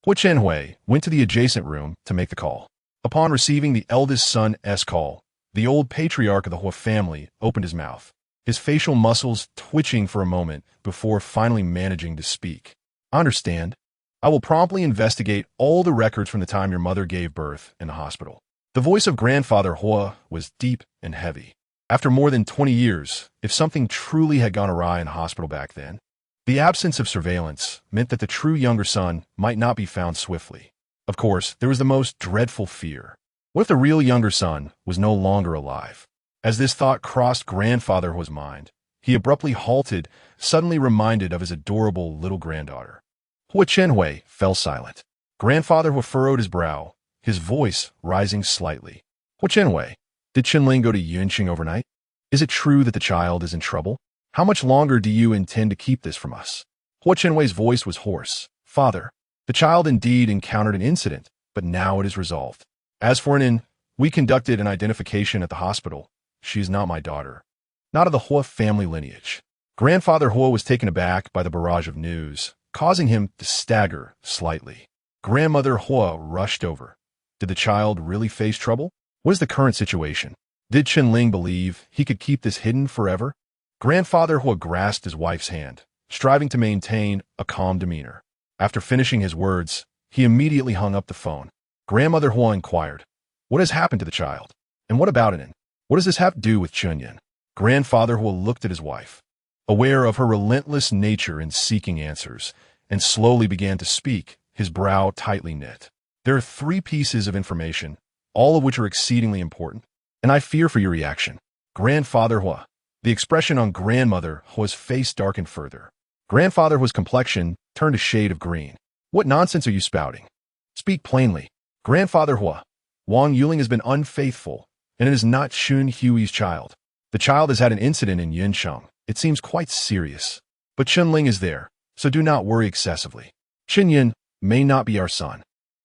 Hua Chenhui went to the adjacent room to make the call. Upon receiving the eldest son's call, the old patriarch of the Hua family opened his mouth, his facial muscles twitching for a moment before finally managing to speak. I understand. I will promptly investigate all the records from the time your mother gave birth in the hospital. The voice of grandfather Hua was deep and heavy. After more than 20 years, if something truly had gone awry in the hospital back then, the absence of surveillance meant that the true younger son might not be found swiftly. Of course, there was the most dreadful fear. What if the real younger son was no longer alive? As this thought crossed grandfather Hua's mind, he abruptly halted, suddenly reminded of his adorable little granddaughter. Hua Chenhui fell silent. Grandfather Hua furrowed his brow, his voice rising slightly. Hua Chenhui, did Chenling go to Yunqing overnight? Is it true that the child is in trouble? How much longer do you intend to keep this from us? Hua Chenhui's voice was hoarse. Father, the child indeed encountered an incident, but now it is resolved. As for we conducted an identification at the hospital. She is not my daughter. Not of the Hua family lineage. Grandfather Hua was taken aback by the barrage of news, causing him to stagger slightly. Grandmother Hua rushed over. Did the child really face trouble? What is the current situation? Did Chenling believe he could keep this hidden forever? Grandfather Hua grasped his wife's hand, striving to maintain a calm demeanor. After finishing his words, he immediately hung up the phone. Grandmother Hua inquired, what has happened to the child? And what about it? What does this have to do with Chunyan? Grandfather Hua looked at his wife, aware of her relentless nature in seeking answers, and slowly began to speak, his brow tightly knit. There are 3 pieces of information, all of which are exceedingly important, and I fear for your reaction. Grandfather Hua. The expression on grandmother Hua's face darkened further. Grandfather Hua's complexion turned a shade of green. What nonsense are you spouting? Speak plainly. Grandfather Hua. Wang Yuling has been unfaithful, and it is not Xun Hui's child. The child has had an incident in Yunsheng. It seems quite serious. But Chenling is there, so do not worry excessively. Chenyan may not be our son.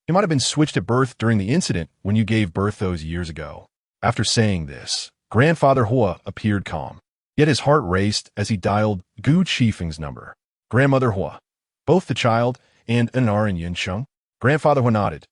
He might have been switched at birth during the incident when you gave birth those years ago. After saying this, Grandfather Hua appeared calm. Yet his heart raced as he dialed Gu Qifeng's number. Grandmother Hua. Both the child and are in Yunsheng? Grandfather Hua nodded.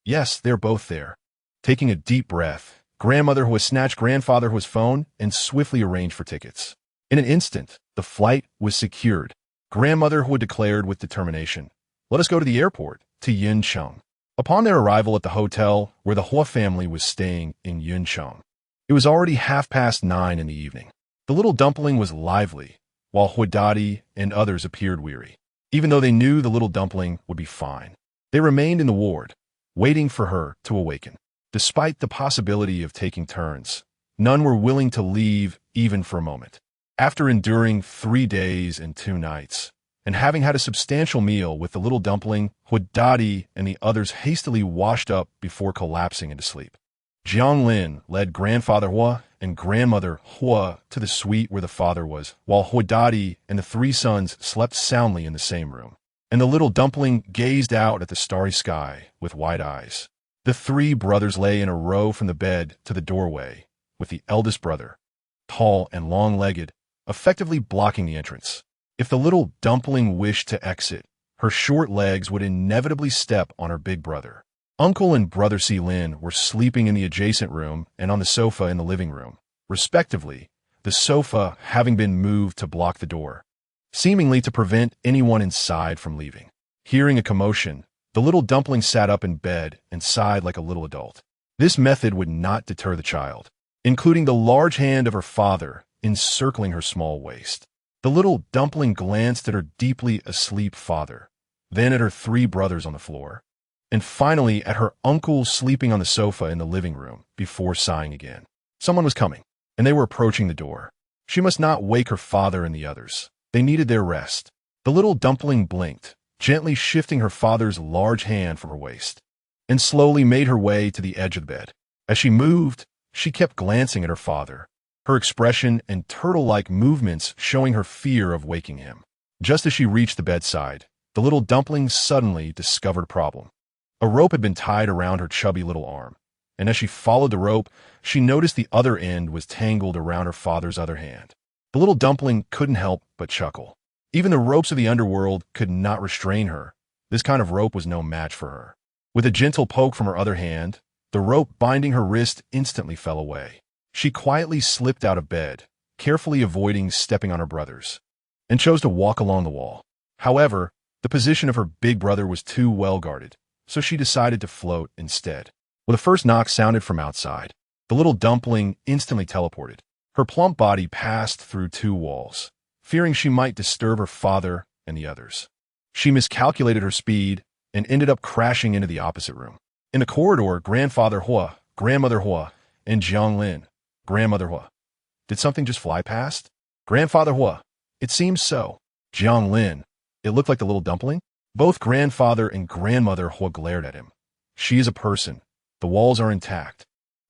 Yes, they're both there. Taking a deep breath, Grandmother Hua snatched Grandfather Hua's phone and swiftly arranged for tickets. In an instant, the flight was secured. Grandmother Hua declared with determination, let us go to the airport, to Yunsheng. Upon their arrival at the hotel where the Hua family was staying in Yunsheng, it was already 9:30 in the evening. The little dumpling was lively, while Huadadi and others appeared weary. Even though they knew the little dumpling would be fine, they remained in the ward, waiting for her to awaken. Despite the possibility of taking turns, none were willing to leave even for a moment. After enduring 3 days and 2 nights, and having had a substantial meal with the little dumpling, Huadadi and the others hastily washed up before collapsing into sleep. Jiang Lin led Grandfather Hua and Grandmother Hua to the suite where the father was, while Huadadi and the 3 sons slept soundly in the same room. And the little dumpling gazed out at the starry sky with wide eyes. The 3 brothers lay in a row from the bed to the doorway, with the eldest brother, tall and long-legged, effectively blocking the entrance. If the little dumpling wished to exit, her short legs would inevitably step on her big brother. Uncle and Brother Si Lin were sleeping in the adjacent room and on the sofa in the living room, respectively, the sofa having been moved to block the door, seemingly to prevent anyone inside from leaving. Hearing a commotion, the little dumpling sat up in bed and sighed like a little adult. This method would not deter the child, including the large hand of her father encircling her small waist. The little dumpling glanced at her deeply asleep father, then at her 3 brothers on the floor, and finally at her uncle sleeping on the sofa in the living room before sighing again. Someone was coming, and they were approaching the door. She must not wake her father and the others. They needed their rest. The little dumpling blinked, gently shifting her father's large hand from her waist. and slowly made her way to the edge of the bed. As she moved, she kept glancing at her father, her expression and turtle-like movements showing her fear of waking him. Just as she reached the bedside, the little dumpling suddenly discovered a problem. A rope had been tied around her chubby little arm, and as she followed the rope, she noticed the other end was tangled around her father's other hand. The little dumpling couldn't help but chuckle. Even the ropes of the underworld could not restrain her. This kind of rope was no match for her. With a gentle poke from her other hand, the rope binding her wrist instantly fell away. She quietly slipped out of bed, carefully avoiding stepping on her brothers, and chose to walk along the wall. However, the position of her big brother was too well guarded, so she decided to float instead. When the first knock sounded from outside, the little dumpling instantly teleported. Her plump body passed through two walls, fearing she might disturb her father and the others. She miscalculated her speed and ended up crashing into the opposite room. In the corridor, Grandfather Hua, Grandmother Hua, and Jianglin, Grandmother Hua. Did something just fly past? Grandfather Hua. It seems so. Jianglin. It looked like the little dumpling. Both Grandfather and Grandmother Hua glared at him. She is a person. The walls are intact.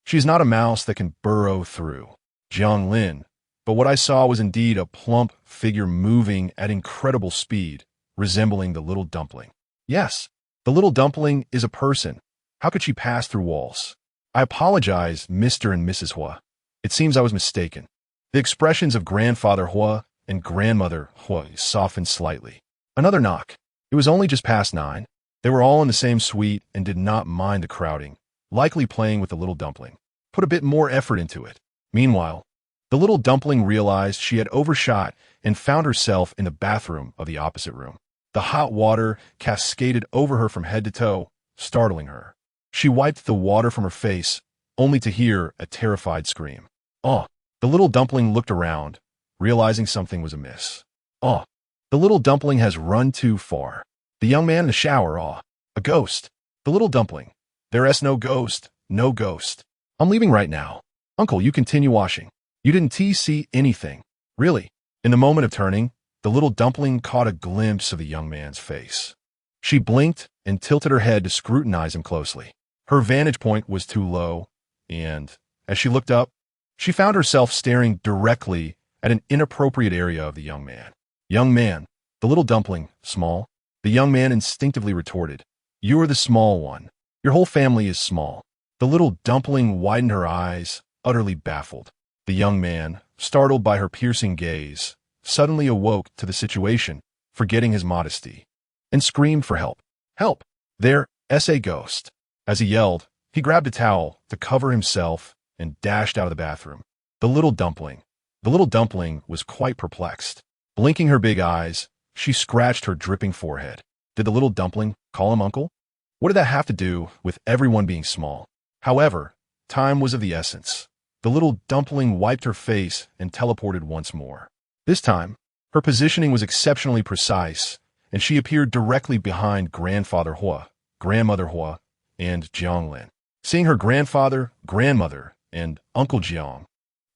She is not a mouse that can burrow through. Jianglin. But what I saw was indeed a plump figure moving at incredible speed, resembling the little dumpling. Yes, the little dumpling is a person. How could she pass through walls? I apologize, Mr. and Mrs. Hua. It seems I was mistaken. The expressions of Grandfather Hua and Grandmother Hua softened slightly. Another knock. It was only just past 9. They were all in the same suite and did not mind the crowding, likely playing with the little dumpling. Put a bit more effort into it. Meanwhile, the little dumpling realized she had overshot and found herself in the bathroom of the opposite room. The hot water cascaded over her from head to toe, startling her. She wiped the water from her face, only to hear a terrified scream. Oh! The little dumpling looked around, realizing something was amiss. Oh! The little dumpling has run too far. The young man in the shower, oh! A ghost! The little dumpling. There's no ghost, no ghost. I'm leaving right now. Uncle, you continue washing. You didn't see anything. Really? In the moment of turning, the little dumpling caught a glimpse of the young man's face. She blinked and tilted her head to scrutinize him closely. Her vantage point was too low, and, as she looked up, she found herself staring directly at an inappropriate area of the young man. Young man, the little dumpling, small? The young man instinctively retorted, You are the small one. Your whole family is small. The little dumpling widened her eyes, utterly baffled. The young man, startled by her piercing gaze, suddenly awoke to the situation, forgetting his modesty, and screamed for help. Help! There's a ghost. As he yelled, he grabbed a towel to cover himself and dashed out of the bathroom. The little dumpling was quite perplexed. Blinking her big eyes, she scratched her dripping forehead. Did the little dumpling call him uncle? What did that have to do with everyone being small? However, time was of the essence. The little dumpling wiped her face and teleported once more. This time, her positioning was exceptionally precise, and she appeared directly behind Grandfather Hua, Grandmother Hua, and Jianglin. Seeing her grandfather, grandmother, and Uncle Jiang,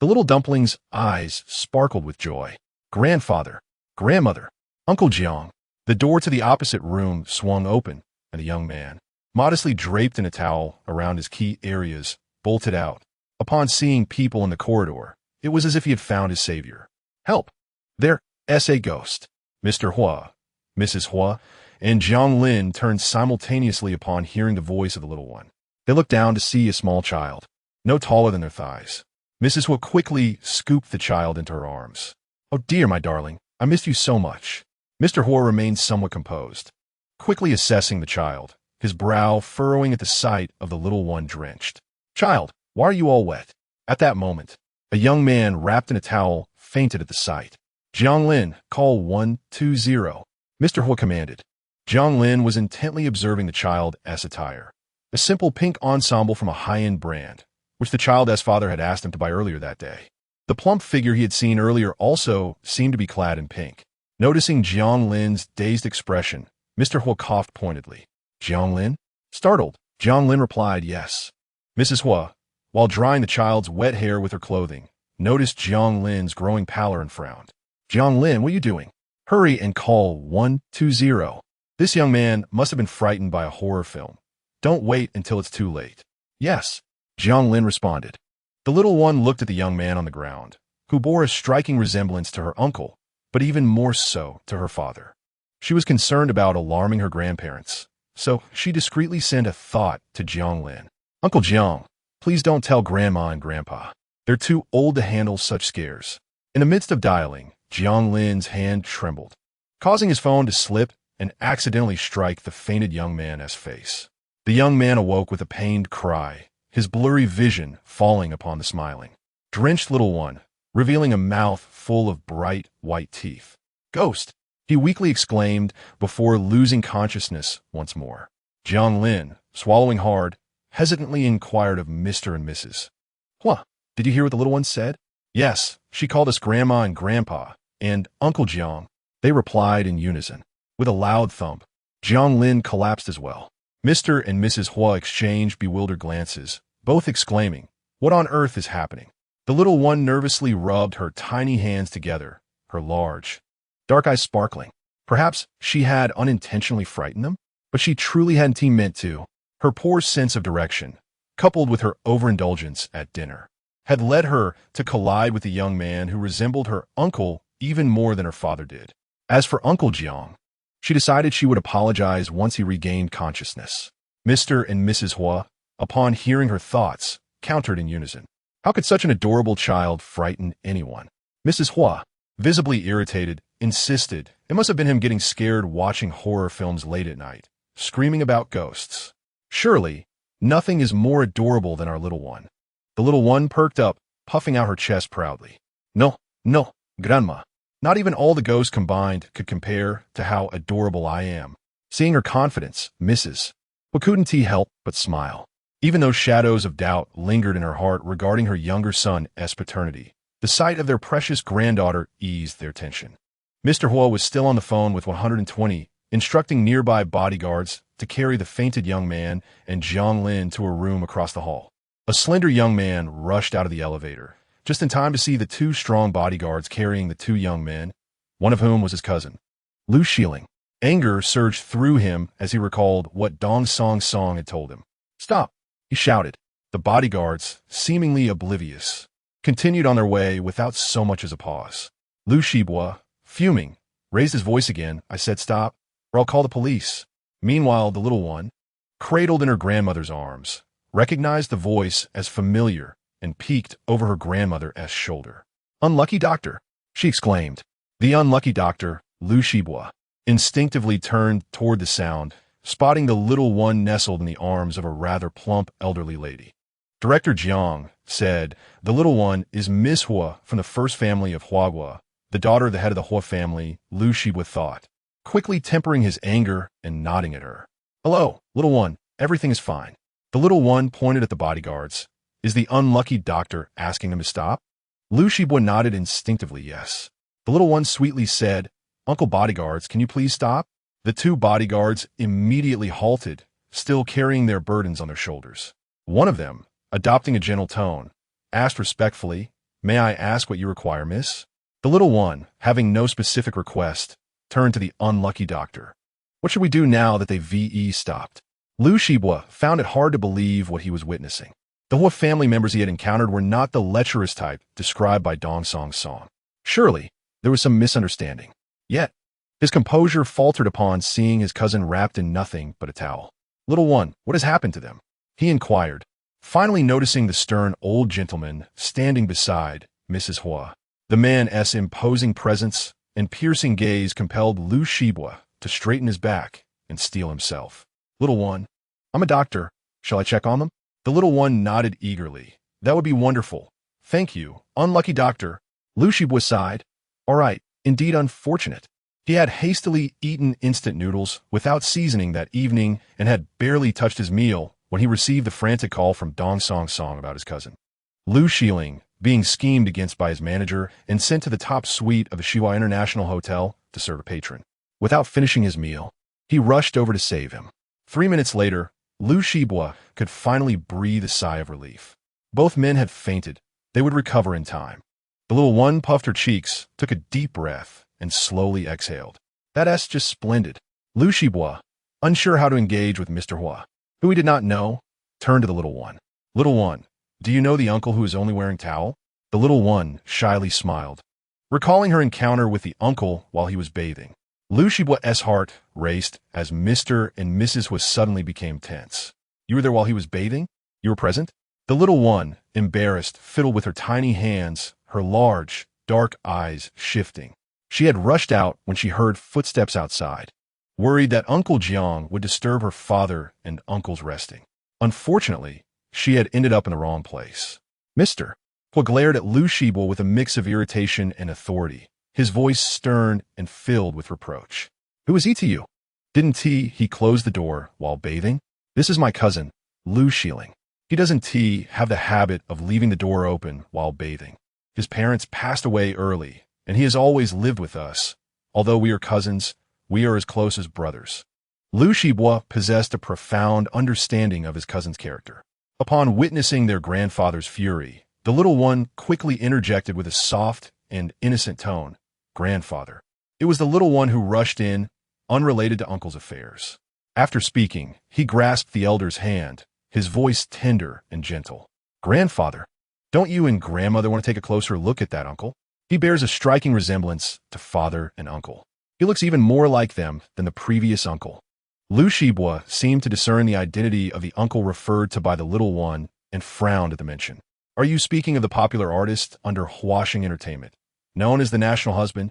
the little dumpling's eyes sparkled with joy. Grandfather, grandmother, Uncle Jiang. The door to the opposite room swung open, and the young man, modestly draped in a towel around his key areas, bolted out. Upon seeing people in the corridor, it was as if he had found his savior. Help! There's a ghost. Mr. Hua, Mrs. Hua, and Jianglin turned simultaneously upon hearing the voice of the little one. They looked down to see a small child, no taller than their thighs. Mrs. Hua quickly scooped the child into her arms. Oh dear, my darling, I missed you so much. Mr. Hua remained somewhat composed, quickly assessing the child, his brow furrowing at the sight of the little one drenched. Child, why are you all wet? At that moment, a young man wrapped in a towel fainted at the sight. Jianglin, call 120. Mr. Hua commanded. Jianglin was intently observing the child's attire, a simple pink ensemble from a high-end brand, which the child's father had asked him to buy earlier that day. The plump figure he had seen earlier also seemed to be clad in pink. Noticing Jianglin's dazed expression, Mr. Hua coughed pointedly. Jianglin? Startled, Jianglin replied yes. Mrs. Hua, while drying the child's wet hair with her clothing, noticed Jianglin's growing pallor and frowned. Jianglin, what are you doing? Hurry and call 120. This young man must have been frightened by a horror film. Don't wait until it's too late. Yes, Jiang Lin responded. The little one looked at the young man on the ground, who bore a striking resemblance to her uncle, but even more so to her father. She was concerned about alarming her grandparents, so she discreetly sent a thought to Jiang Lin. Uncle Jiang, please don't tell Grandma and Grandpa. They're too old to handle such scares. In the midst of dialing, Jiang Lin's hand trembled, causing his phone to slip and accidentally strike the fainted young man's face. The young man awoke with a pained cry, his blurry vision falling upon the smiling, drenched little one, revealing a mouth full of bright white teeth. Ghost! He weakly exclaimed before losing consciousness once more. Jiang Lin, swallowing hard, hesitantly inquired of Mr. and Mrs. Hua, did you hear what the little one said? Yes, she called us Grandma and Grandpa, and Uncle Jiang. They replied in unison. With a loud thump, Jiang Lin collapsed as well. Mr. and Mrs. Hua exchanged bewildered glances, both exclaiming, "What on earth is happening?" The little one nervously rubbed her tiny hands together, her large, dark eyes sparkling. Perhaps she had unintentionally frightened them, but she truly hadn't meant to. Her poor sense of direction, coupled with her overindulgence at dinner, had led her to collide with a young man who resembled her uncle even more than her father did. As for Uncle Jiang, she decided she would apologize once he regained consciousness. Mr. and Mrs. Hua, upon hearing her thoughts, countered in unison. How could such an adorable child frighten anyone? Mrs. Hua, visibly irritated, insisted it must have been him getting scared watching horror films late at night, screaming about ghosts. Surely, nothing is more adorable than our little one. The little one perked up, puffing out her chest proudly. No, no, Grandma. Not even all the ghosts combined could compare to how adorable I am. Seeing her confidence, Mrs. Hua couldn't help but smile. Even though shadows of doubt lingered in her heart regarding her younger son's paternity, the sight of their precious granddaughter eased their tension. Mr. Hua was still on the phone with 120, instructing nearby bodyguards to carry the fainted young man and Jiang Lin to a room across the hall. A slender young man rushed out of the elevator, just in time to see the two strong bodyguards carrying the two young men, one of whom was his cousin, Lu Shieling. Anger surged through him as he recalled what Dong Song had told him. Stop, he shouted. The bodyguards, seemingly oblivious, continued on their way without so much as a pause. Lu Shibua, fuming, raised his voice again. I said stop, or I'll call the police. Meanwhile, the little one, cradled in her grandmother's arms, recognized the voice as familiar and peeked over her grandmother's shoulder. Unlucky doctor, she exclaimed. The unlucky doctor, Lu Shibua, instinctively turned toward the sound, spotting the little one nestled in the arms of a rather plump elderly lady. Director Jiang said, the little one is Miss Hua from the first family of Huagua, the daughter of the head of the Hua family, Lu Shibua thought, quickly tempering his anger and nodding at her. Hello, little one, everything is fine. The little one pointed at the bodyguards. Is the unlucky doctor asking them to stop? Lu Shibua nodded instinctively yes. The little one sweetly said, Uncle bodyguards, can you please stop? The two bodyguards immediately halted, still carrying their burdens on their shoulders. One of them, adopting a gentle tone, asked respectfully, May I ask what you require, miss? The little one, having no specific request, turned to the unlucky doctor. What should we do now that they've stopped? Lu Shibua found it hard to believe what he was witnessing. The Hua family members he had encountered were not the lecherous type described by Dong Song. Surely, there was some misunderstanding. Yet, his composure faltered upon seeing his cousin wrapped in nothing but a towel. Little one, what has happened to them? He inquired, finally noticing the stern old gentleman standing beside Mrs. Hua. The man's imposing presence and piercing gaze compelled Lu Shibua to straighten his back and steel himself. Little one, I'm a doctor. Shall I check on them? The little one nodded eagerly. That would be wonderful. Thank you, unlucky doctor. Lu Shibua sighed. All right, indeed unfortunate. He had hastily eaten instant noodles without seasoning that evening and had barely touched his meal when he received the frantic call from Dong Song about his cousin. Lu Shieling, being schemed against by his manager and sent to the top suite of the Shiwa International Hotel to serve a patron. Without finishing his meal, he rushed over to save him. 3 minutes later, Lu Shibua could finally breathe a sigh of relief. Both men had fainted. They would recover in time. The little one puffed her cheeks, took a deep breath, and slowly exhaled. That's just splendid. Lu Shibua, unsure how to engage with Mr. Hua, who he did not know, turned to the little one. Little one, do you know the uncle who is only wearing towel? The little one shyly smiled, recalling her encounter with the uncle while he was bathing. Lu Shibua's heart raced as Mr. and Mrs. Hua suddenly became tense. You were there while he was bathing? You were present? The little one, embarrassed, fiddled with her tiny hands, her large, dark eyes shifting. She had rushed out when she heard footsteps outside, worried that Uncle Jiang would disturb her father and uncle's resting. Unfortunately, she had ended up in the wrong place. Mr. Hua glared at Lu Shibua with a mix of irritation and authority, his voice stern and filled with reproach. Who is he to you? Didn't he close the door while bathing? This is my cousin, Lu Shiling. He doesn't have the habit of leaving the door open while bathing. His parents passed away early, and he has always lived with us. Although we are cousins, we are as close as brothers. Lu Shibua possessed a profound understanding of his cousin's character. Upon witnessing their grandfather's fury, the little one quickly interjected with a soft and innocent tone. Grandfather. It was the little one who rushed in, unrelated to uncle's affairs. After speaking, he grasped the elder's hand, his voice tender and gentle. Grandfather, don't you and grandmother want to take a closer look at that uncle? He bears a striking resemblance to father and uncle. He looks even more like them than the previous uncle. Lu Shibua seemed to discern the identity of the uncle referred to by the little one and frowned at the mention. Are you speaking of the popular artist under Huashing Entertainment, known as the national husband?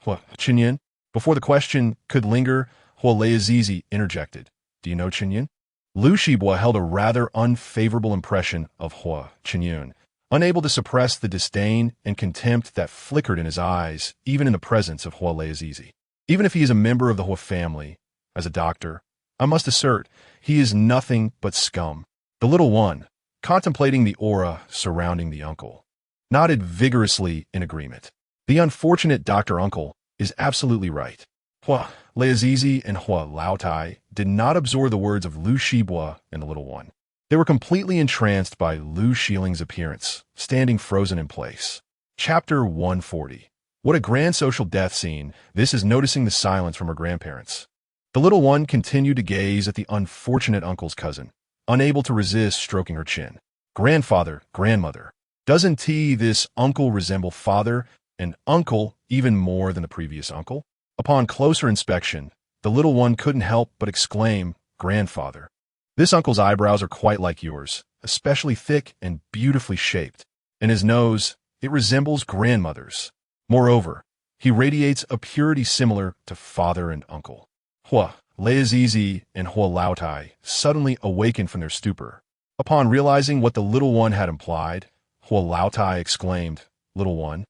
Hua Chinyan? Before the question could linger, Hua Leazizi interjected. Do you know Chinyan? Lu Shibua held a rather unfavorable impression of Hua Chinyan, unable to suppress the disdain and contempt that flickered in his eyes, even in the presence of Hua Leazizi. Even if he is a member of the Hua family, as a doctor, I must assert, he is nothing but scum. The little one, contemplating the aura surrounding the uncle, nodded vigorously in agreement. The unfortunate Dr. Uncle is absolutely right. Hua Leazizi and Hua Laotai did not absorb the words of Lu Shibua and the little one. They were completely entranced by Lu Shiling's appearance, standing frozen in place. Chapter 140. What a grand social death scene. This is noticing the silence from her grandparents. The little one continued to gaze at the unfortunate uncle's cousin, unable to resist stroking her chin. Grandfather, grandmother, doesn't this uncle resemble father and uncle even more than the previous uncle? Upon closer inspection, the little one couldn't help but exclaim, Grandfather. This uncle's eyebrows are quite like yours, especially thick and beautifully shaped. And his nose, it resembles grandmother's. Moreover, he radiates a purity similar to father and uncle. Hua Leazizi and Hua Laotai suddenly awakened from their stupor. Upon realizing what the little one had implied, Hua Laotai exclaimed, Little one,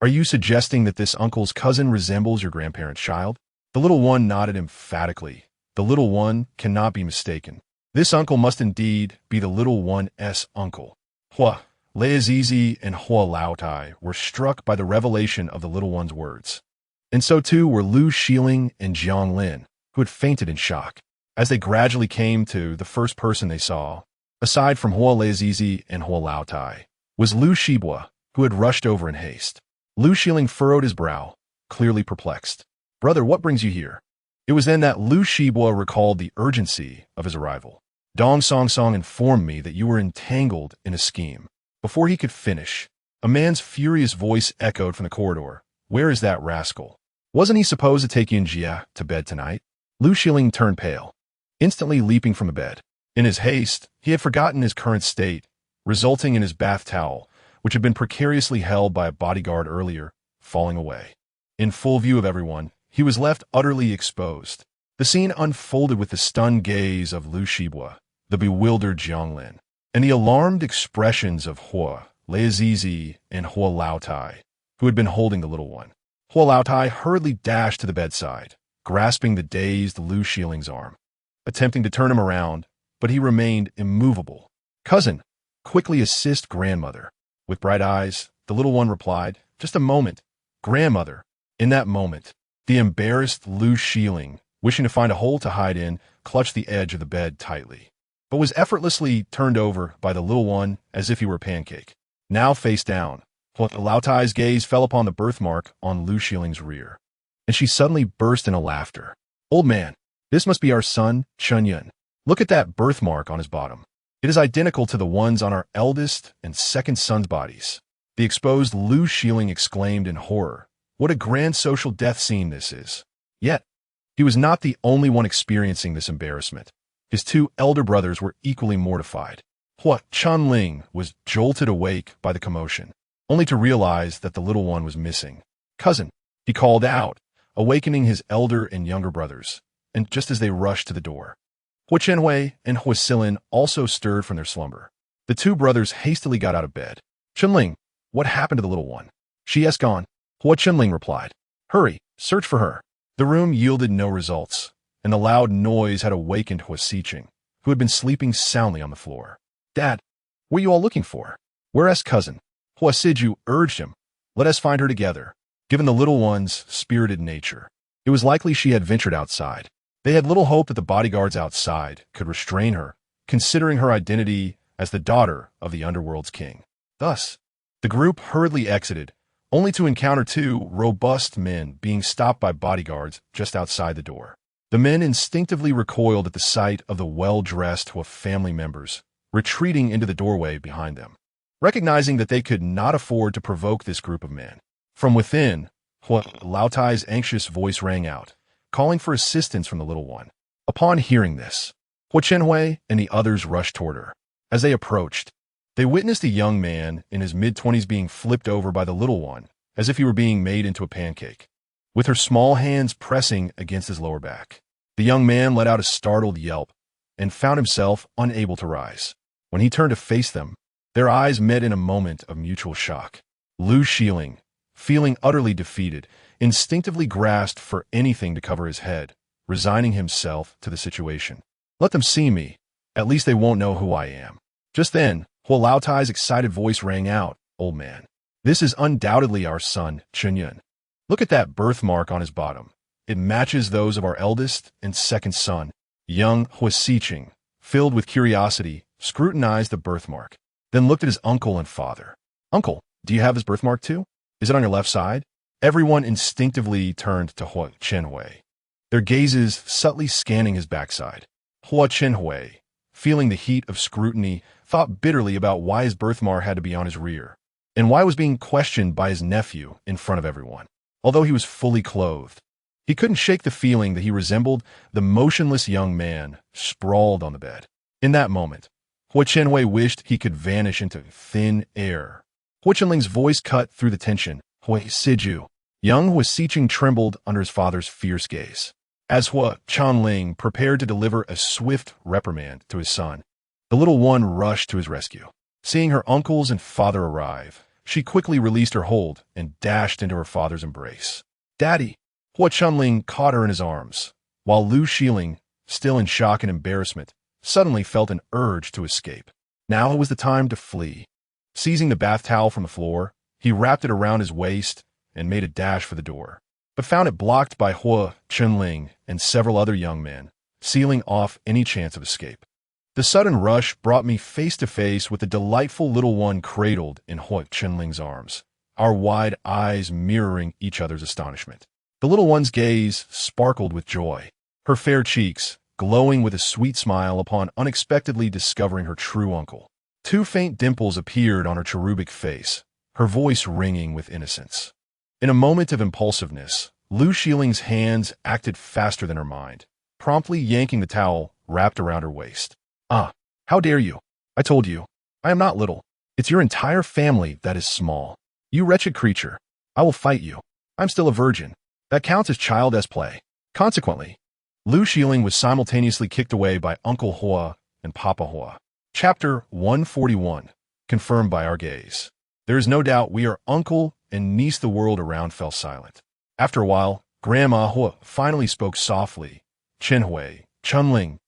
are you suggesting that this uncle's cousin resembles your grandparent's child? The little one nodded emphatically. The little one cannot be mistaken. This uncle must indeed be the little one's uncle. Hua Leazizi and Hua Laotai were struck by the revelation of the little one's words. And so too were Lu Shiling and Jiang Lin, who had fainted in shock, as they gradually came to the first person they saw, aside from Hua Leazizi and Hua Laotai, was Lu Shibua, who had rushed over in haste. Lu Shiling furrowed his brow, clearly perplexed. Brother, what brings you here? It was then that Lu Shibua recalled the urgency of his arrival. Dong Song Song informed me that you were entangled in a scheme. Before he could finish, a man's furious voice echoed from the corridor. Where is that rascal? Wasn't he supposed to take Yunjia to bed tonight? Lu Shiling turned pale, instantly leaping from the bed. In his haste, he had forgotten his current state, resulting in his bath towel, which had been precariously held by a bodyguard earlier, falling away. In full view of everyone, he was left utterly exposed. The scene unfolded with the stunned gaze of Lu Shibua, the bewildered Jianglin, and the alarmed expressions of Hua Leazizi and Hua Laotai, who had been holding the little one. Hua Laotai hurriedly dashed to the bedside, grasping the dazed Lu Shiling's arm, attempting to turn him around, but he remained immovable. Cousin, quickly assist grandmother. With bright eyes, the little one replied, Just a moment, grandmother. In that moment, the embarrassed Lu Shiling, wishing to find a hole to hide in, clutched the edge of the bed tightly, but was effortlessly turned over by the little one as if he were a pancake. Now face down, Laotai's gaze fell upon the birthmark on Lu Shiling's rear, and she suddenly burst into laughter. Old man, this must be our son, Chunyun. Look at that birthmark on his bottom. It is identical to the ones on our eldest and second son's bodies. The exposed Lu Shieling exclaimed in horror. What a grand social death scene this is. Yet, he was not the only one experiencing this embarrassment. His two elder brothers were equally mortified. Huo Clan was jolted awake by the commotion, only to realize that the little one was missing. Cousin, he called out, awakening his elder and younger brothers, and just as they rushed to the door, Huo Chenhui and Huo Silin also stirred from their slumber. The two brothers hastily got out of bed. Chenling, what happened to the little one? She has gone, Huo Chenling replied. Hurry, search for her. The room yielded no results, and the loud noise had awakened Huo Siqing, who had been sleeping soundly on the floor. Dad, what are you all looking for? Where's cousin? Huo Siju urged him. Let us find her together. Given the little one's spirited nature, it was likely she had ventured outside. They had little hope that the bodyguards outside could restrain her, considering her identity as the daughter of the Underworld's king. Thus, the group hurriedly exited, only to encounter two robust men being stopped by bodyguards just outside the door. The men instinctively recoiled at the sight of the well-dressed Hua family members, retreating into the doorway behind them. Recognizing that they could not afford to provoke this group of men, from within, Hua Laotai's anxious voice rang out, calling for assistance from the little one. Upon hearing this, Huo Chenhui and the others rushed toward her. As they approached, they witnessed a young man in his mid-20s being flipped over by the little one, as if he were being made into a pancake, with her small hands pressing against his lower back. The young man let out a startled yelp and found himself unable to rise. When he turned to face them, their eyes met in a moment of mutual shock. Lu Shieling, feeling utterly defeated, instinctively grasped for anything to cover his head, resigning himself to the situation. Let them see me. At least they won't know who I am. Just then, Huo Laotai's excited voice rang out, Old man, this is undoubtedly our son, Chunyun. Look at that birthmark on his bottom. It matches those of our eldest and second son. Young Huo Siqing, filled with curiosity, scrutinized the birthmark, then looked at his uncle and father. Uncle, do you have his birthmark too? Is it on your left side? Everyone instinctively turned to Huo Chenhui, their gazes subtly scanning his backside. Huo Chenhui, feeling the heat of scrutiny, thought bitterly about why his birthmark had to be on his rear, and why it was being questioned by his nephew in front of everyone. Although he was fully clothed, he couldn't shake the feeling that he resembled the motionless young man sprawled on the bed. In that moment, Huo Chenhui wished he could vanish into thin air. Huo Chenling's voice cut through the tension. Huo Siju. Young Huo Siqing trembled under his father's fierce gaze. As Huo Chenling prepared to deliver a swift reprimand to his son, the little one rushed to his rescue. Seeing her uncles and father arrive, she quickly released her hold and dashed into her father's embrace. Daddy! Huo Chenling caught her in his arms, while Lu Shieling, still in shock and embarrassment, suddenly felt an urge to escape. Now it was the time to flee. Seizing the bath towel from the floor, he wrapped it around his waist and made a dash for the door, but found it blocked by Huo Chenling and several other young men, sealing off any chance of escape. The sudden rush brought me face to face with the delightful little one cradled in Huo Chenling's arms, our wide eyes mirroring each other's astonishment. The little one's gaze sparkled with joy, her fair cheeks glowing with a sweet smile upon unexpectedly discovering her true uncle. Two faint dimples appeared on her cherubic face, her voice ringing with innocence. In a moment of impulsiveness, Lu Shieling's hands acted faster than her mind, promptly yanking the towel wrapped around her waist. Ah, how dare you? I told you, I am not little. It's your entire family that is small. You wretched creature, I will fight you. I'm still a virgin. That counts as child's play. Consequently, Lu Shieling was simultaneously kicked away by Uncle Hua and Papa Hua. Chapter 141, confirmed by our gaze. There is no doubt we are uncle and niece. The world around fell silent. After a while, Grandma Hua finally spoke softly. Chenhui, Chunling,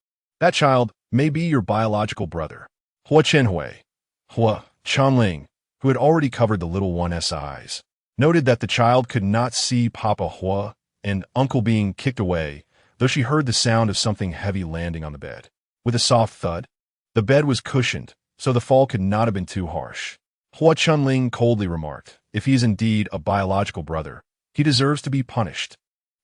that child may be your biological brother. Huo Chenhui, Hua Chunling, who had already covered the little one's eyes, noted that the child could not see Papa Hua and Uncle being kicked away, though she heard the sound of something heavy landing on the bed. With a soft thud, the bed was cushioned, so the fall could not have been too harsh. Huo Chunling coldly remarked, if he is indeed a biological brother, he deserves to be punished.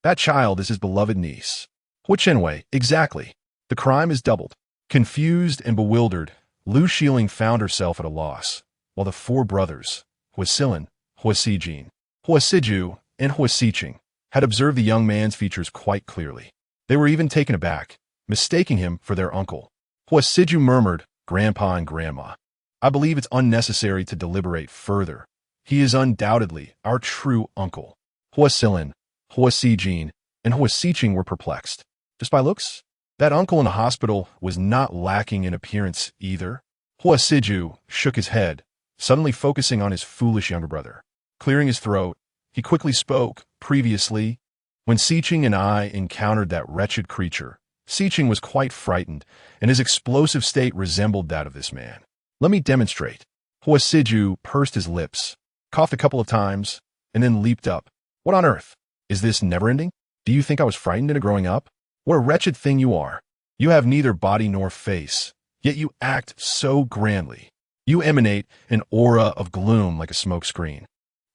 That child is his beloved niece. Huo Chenhui, exactly. The crime is doubled. Confused and bewildered, Lu Xiling found herself at a loss, while the four brothers, Hua Silin, Hua Sijin, Hua Siju, and Hua Siqing, had observed the young man's features quite clearly. They were even taken aback, mistaking him for their uncle. Hua Siju murmured, "Grandpa and Grandma, I believe it's unnecessary to deliberate further. He is undoubtedly our true uncle." Hua Silin, Hua Sijin, and Hua Siqing were perplexed. Just by looks? That uncle in the hospital was not lacking in appearance either. Hua Siju shook his head, suddenly focusing on his foolish younger brother. Clearing his throat, he quickly spoke. "Previously, when Siqing and I encountered that wretched creature, Siqing was quite frightened, and his explosive state resembled that of this man. Let me demonstrate." Hua Siju pursed his lips, coughed a couple of times, and then leaped up. "What on earth? Is this never-ending? Do you think I was frightened into growing up? What a wretched thing you are. You have neither body nor face, yet you act so grandly. You emanate an aura of gloom like a smoke screen,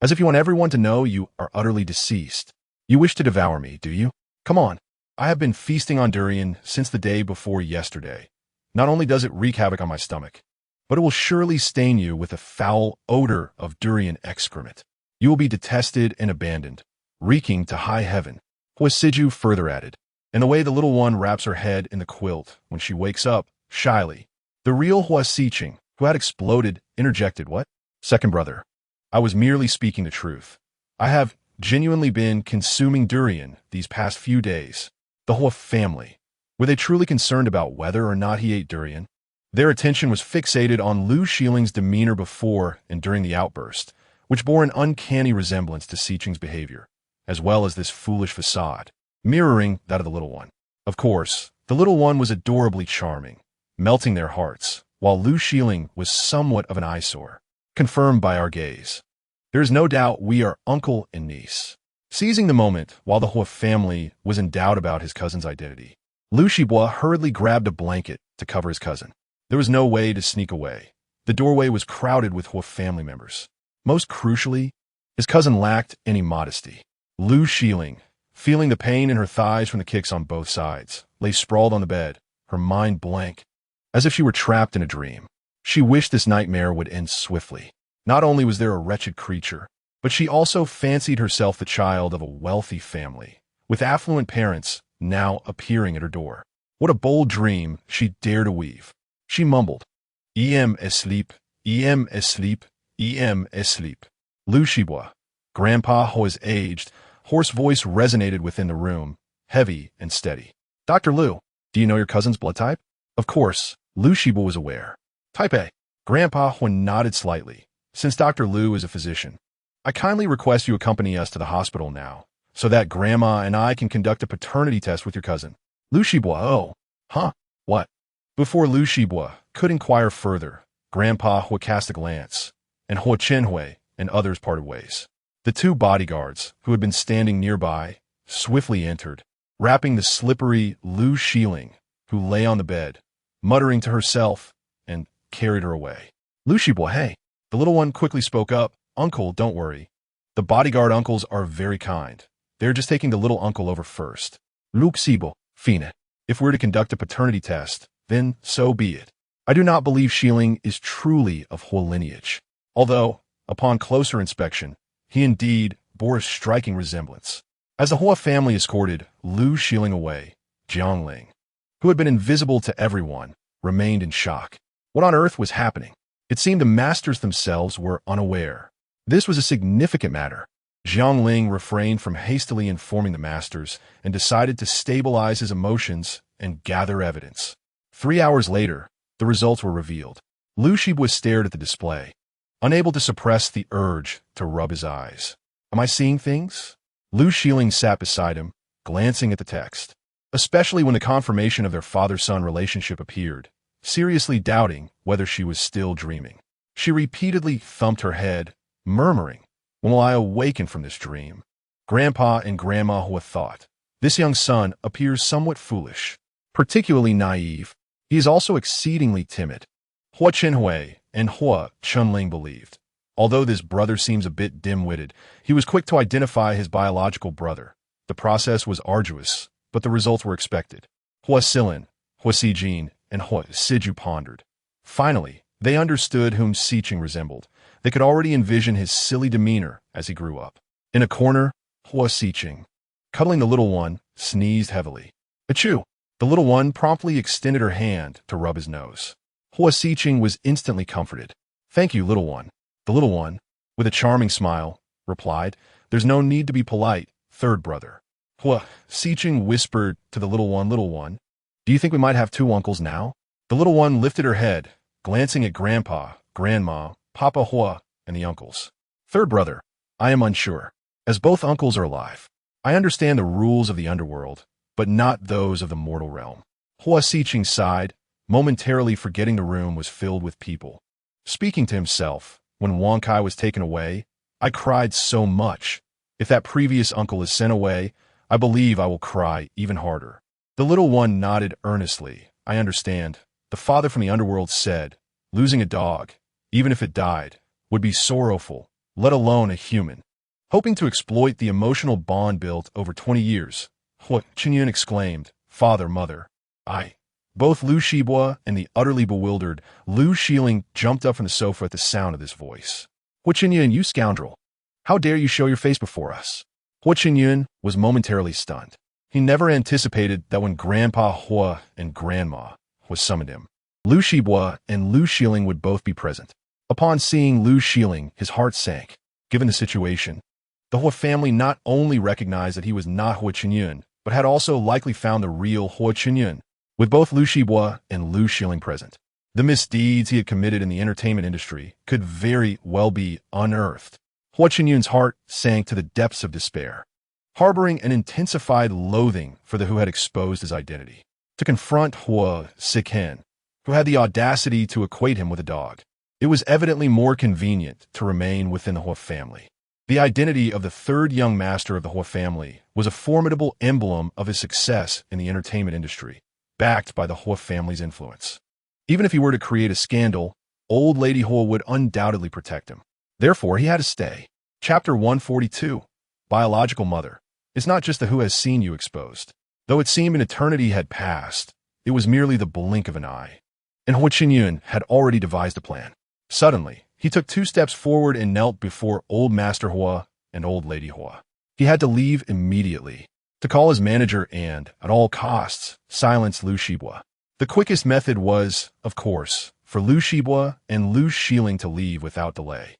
as if you want everyone to know you are utterly deceased. You wish to devour me, do you? Come on. I have been feasting on durian since the day before yesterday. Not only does it wreak havoc on my stomach, but it will surely stain you with a foul odor of durian excrement. You will be detested and abandoned, reeking to high heaven." Hua Siju further added, and the way the little one wraps her head in the quilt when she wakes up, shyly. The real Hua Siqing, who had exploded, interjected, "What? Second brother, I was merely speaking the truth. I have genuinely been consuming durian these past few days." The Hua family, were they truly concerned about whether or not he ate durian? Their attention was fixated on Lu Xiling's demeanor before and during the outburst, which bore an uncanny resemblance to Siqing's behavior, as well as this foolish facade, mirroring that of the little one. Of course, the little one was adorably charming, melting their hearts, while Lu Xiling was somewhat of an eyesore, confirmed by our gaze. There is no doubt we are uncle and niece. Seizing the moment while the Hua family was in doubt about his cousin's identity, Lu Shibua hurriedly grabbed a blanket to cover his cousin. There was no way to sneak away. The doorway was crowded with Hua family members. Most crucially, his cousin lacked any modesty. Lu Xiling, feeling the pain in her thighs from the kicks on both sides, lay sprawled on the bed, her mind blank, as if she were trapped in a dream. She wished this nightmare would end swiftly. Not only was there a wretched creature, but she also fancied herself the child of a wealthy family, with affluent parents now appearing at her door. What a bold dream she dared to weave. She mumbled, "Em asleep, em asleep, em asleep." Lu Shibua, Grandpa Hua's aged, hoarse voice resonated within the room, heavy and steady. "Dr. Lu, do you know your cousin's blood type?" Of course, Lu Shibua was aware. "Type A." Grandpa Hua nodded slightly, since Dr. Lu is a physician. "I kindly request you accompany us to the hospital now, so that Grandma and I can conduct a paternity test with your cousin." Lu Shibua, "Oh, huh, what?" Before Lu Shibua could inquire further, Grandpa Hua cast a glance, and Hua Chenhui and others parted ways. The two bodyguards, who had been standing nearby, swiftly entered, wrapping the slippery Lu Xiling, who lay on the bed, muttering to herself, and carried her away. "Lu Shibua, hey." The little one quickly spoke up, "Uncle, don't worry. The bodyguard uncles are very kind. They're just taking the little uncle over first. Lu Xibo, Fina. If we're to conduct a paternity test, then so be it. I do not believe Xiling is truly of Hua lineage, although, upon closer inspection, he indeed bore a striking resemblance." As the Hua family escorted Lu Xiling away, Jiangling, who had been invisible to everyone, remained in shock. What on earth was happening? It seemed the masters themselves were unaware. This was a significant matter. Jiangling refrained from hastily informing the masters and decided to stabilize his emotions and gather evidence. 3 hours later, the results were revealed. Lu Shibua stared at the display, unable to suppress the urge to rub his eyes. "Am I seeing things?" Lu Xiling sat beside him, glancing at the text, especially when the confirmation of their father-son relationship appeared, seriously doubting whether she was still dreaming. She repeatedly thumped her head, murmuring, "When will I awaken from this dream?" Grandpa and Grandma Hua thought, "This young son appears somewhat foolish, particularly naive. He is also exceedingly timid." Hua Chenhui and Hua Chunling believed. Although this brother seems a bit dim-witted, he was quick to identify his biological brother. The process was arduous, but the results were expected. Hua Silin, Hua Sijin, and Hua Siju pondered. Finally, they understood whom Siqing resembled. They could already envision his silly demeanor as he grew up. In a corner, Hua Siqing, cuddling the little one, sneezed heavily. Achoo! The little one promptly extended her hand to rub his nose. Hua Siqing was instantly comforted. Thank you, little one. The little one, with a charming smile, replied, There's no need to be polite, third brother. Hua Siqing whispered to the little one, do you think we might have two uncles now? The little one lifted her head, glancing at Grandpa, Grandma, Papa Hua, and the uncles. Third brother, I am unsure. As both uncles are alive, I understand the rules of the underworld, but not those of the mortal realm. Hua Siqing sighed, momentarily forgetting the room was filled with people. Speaking to himself, when Wang Kai was taken away, I cried so much. If that previous uncle is sent away, I believe I will cry even harder. The little one nodded earnestly. I understand. The father from the underworld said, losing a dog, even if it died, would be sorrowful, let alone a human. Hoping to exploit the emotional bond built over 20 years, Hua Qinyun exclaimed, Father, Mother, I. Both Lu Shibua and the utterly bewildered Lu Xiling jumped up from the sofa at the sound of this voice. Hua Qinyun, you scoundrel! How dare you show your face before us? Hua Qinyun was momentarily stunned. He never anticipated that when Grandpa Hua and Grandma Hua summoned him, Lu Shibua and Lu Xiling would both be present. Upon seeing Lu Xiling, his heart sank. Given the situation, the Hua family not only recognized that he was not Hua Qinyun, but had also likely found the real Hua Qinyun, with both Lu Shibua and Lu Xiling present. The misdeeds he had committed in the entertainment industry could very well be unearthed. Hua Qinyun's heart sank to the depths of despair, harboring an intensified loathing for the who had exposed his identity. To confront Hua Siqing, who had the audacity to equate him with a dog, it was evidently more convenient to remain within the Hua family. The identity of the third young master of the Hua family was a formidable emblem of his success in the entertainment industry, backed by the Hua family's influence. Even if he were to create a scandal, old Lady Hua would undoubtedly protect him. Therefore, he had to stay. Chapter 142, Biological Mother. It's not just the who has seen you exposed. Though it seemed an eternity had passed, it was merely the blink of an eye. And Hua Qinyun had already devised a plan. Suddenly, he took 2 steps forward and knelt before Old Master Hua and Old Lady Hua. He had to leave immediately, to call his manager and, at all costs, silence Lu Shibua. The quickest method was, of course, for Lu Shibua and Lu Xiling to leave without delay.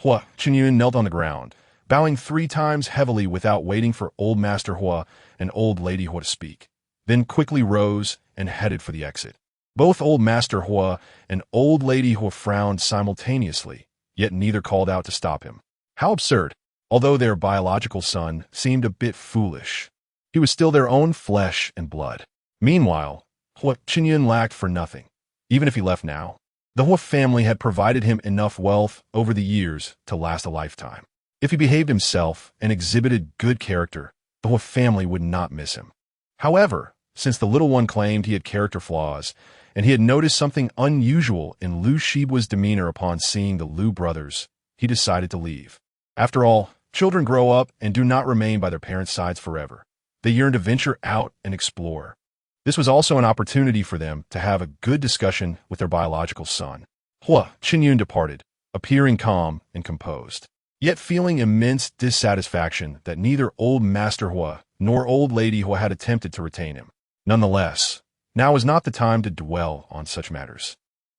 Hua Qinyun knelt on the ground, bowing 3 times heavily without waiting for Old Master Hua and Old Lady Hua to speak, then quickly rose and headed for the exit. Both Old Master Hua and Old Lady Hua frowned simultaneously, yet neither called out to stop him. How absurd! Although their biological son seemed a bit foolish, he was still their own flesh and blood. Meanwhile, Hua Qinyun lacked for nothing, even if he left now. The Hua family had provided him enough wealth over the years to last a lifetime. If he behaved himself and exhibited good character, the Hua family would not miss him. However, since the little one claimed he had character flaws, and he had noticed something unusual in Lu Shibua's demeanor upon seeing the Lu brothers, he decided to leave. After all, children grow up and do not remain by their parents' sides forever. They yearn to venture out and explore. This was also an opportunity for them to have a good discussion with their biological son. Hua Qinyun departed, appearing calm and composed, yet feeling immense dissatisfaction that neither Old Master Hua nor Old Lady Hua had attempted to retain him. Nonetheless, now was not the time to dwell on such matters.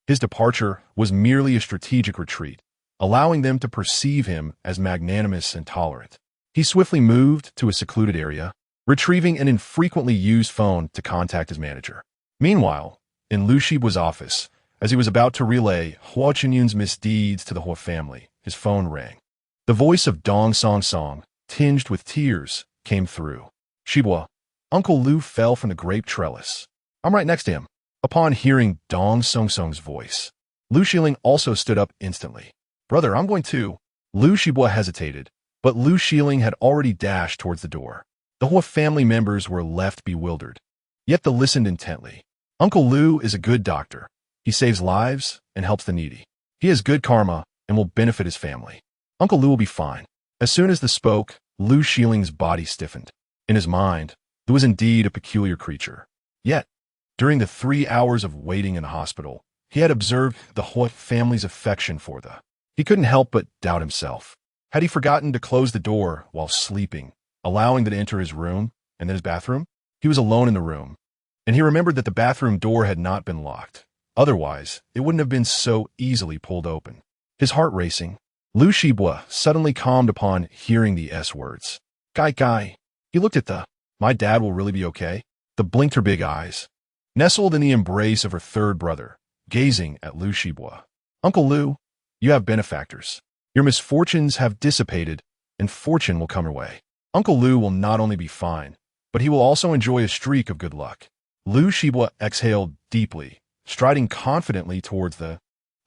His departure was merely a strategic retreat, allowing them to perceive him as magnanimous and tolerant. He swiftly moved to a secluded area, retrieving an infrequently used phone to contact his manager. Meanwhile, in Lu Shibua's office, as he was about to relay Hua Qinyun's misdeeds to the Hua family, his phone rang. The voice of Dong Song Song, tinged with tears, came through. Shibua, Uncle Lu fell from the grape trellis. I'm right next to him. Upon hearing Dong Song Song's voice, Lu Xiling also stood up instantly. Brother, I'm going too. Lu Shibua hesitated, but Lu Xiling had already dashed towards the door. The Hua family members were left bewildered, yet they listened intently. Uncle Lu is a good doctor. He saves lives and helps the needy. He has good karma and will benefit his family. Uncle Lu will be fine. As soon as they spoke, Lu Xiling's body stiffened. In his mind, Lu was indeed a peculiar creature. Yet, During the 3 hours of waiting in the hospital, he had observed the Huo family's affection for the. He couldn't help but doubt himself. Had he forgotten to close the door while sleeping, allowing them to enter his room and then his bathroom? He was alone in the room, and he remembered that the bathroom door had not been locked. Otherwise, it wouldn't have been so easily pulled open. His heart racing, Liu Shibua suddenly calmed upon hearing the S words. Kai. He looked at the. My dad will really be okay? The blinked her big eyes. Nestled in the embrace of her third brother, gazing at Liu Shibua. Uncle Liu, you have benefactors. Your misfortunes have dissipated, and fortune will come your way. Uncle Liu will not only be fine, but he will also enjoy a streak of good luck. Liu Shibua exhaled deeply, striding confidently towards the,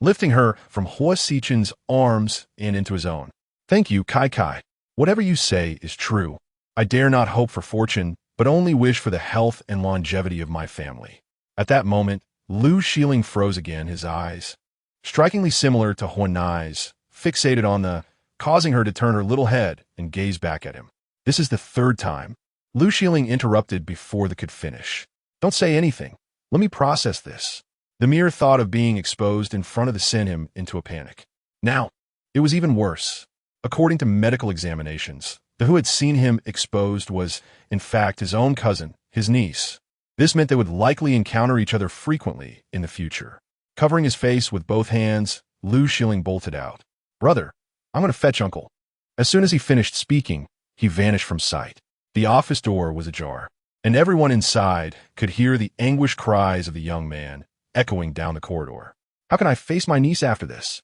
lifting her from Hua Sichen's arms and into his own. Thank you, Kai. Whatever you say is true. I dare not hope for fortune, but only wish for the health and longevity of my family. At that moment, Liu Shiling froze again, his eyes, strikingly similar to Huanai's, fixated on the, causing her to turn her little head and gaze back at him. This is the third time. Liu Shiling interrupted before they could finish. Don't say anything. Let me process this. The mere thought of being exposed in front of the sent him into a panic. Now, it was even worse. According to medical examinations, the who had seen him exposed was, in fact, his own cousin, his niece. This meant they would likely encounter each other frequently in the future. Covering his face with both hands, Liu Shiling bolted out. Brother, I'm going to fetch Uncle. As soon as he finished speaking, he vanished from sight. The office door was ajar, and everyone inside could hear the anguished cries of the young man echoing down the corridor. How can I face my niece after this?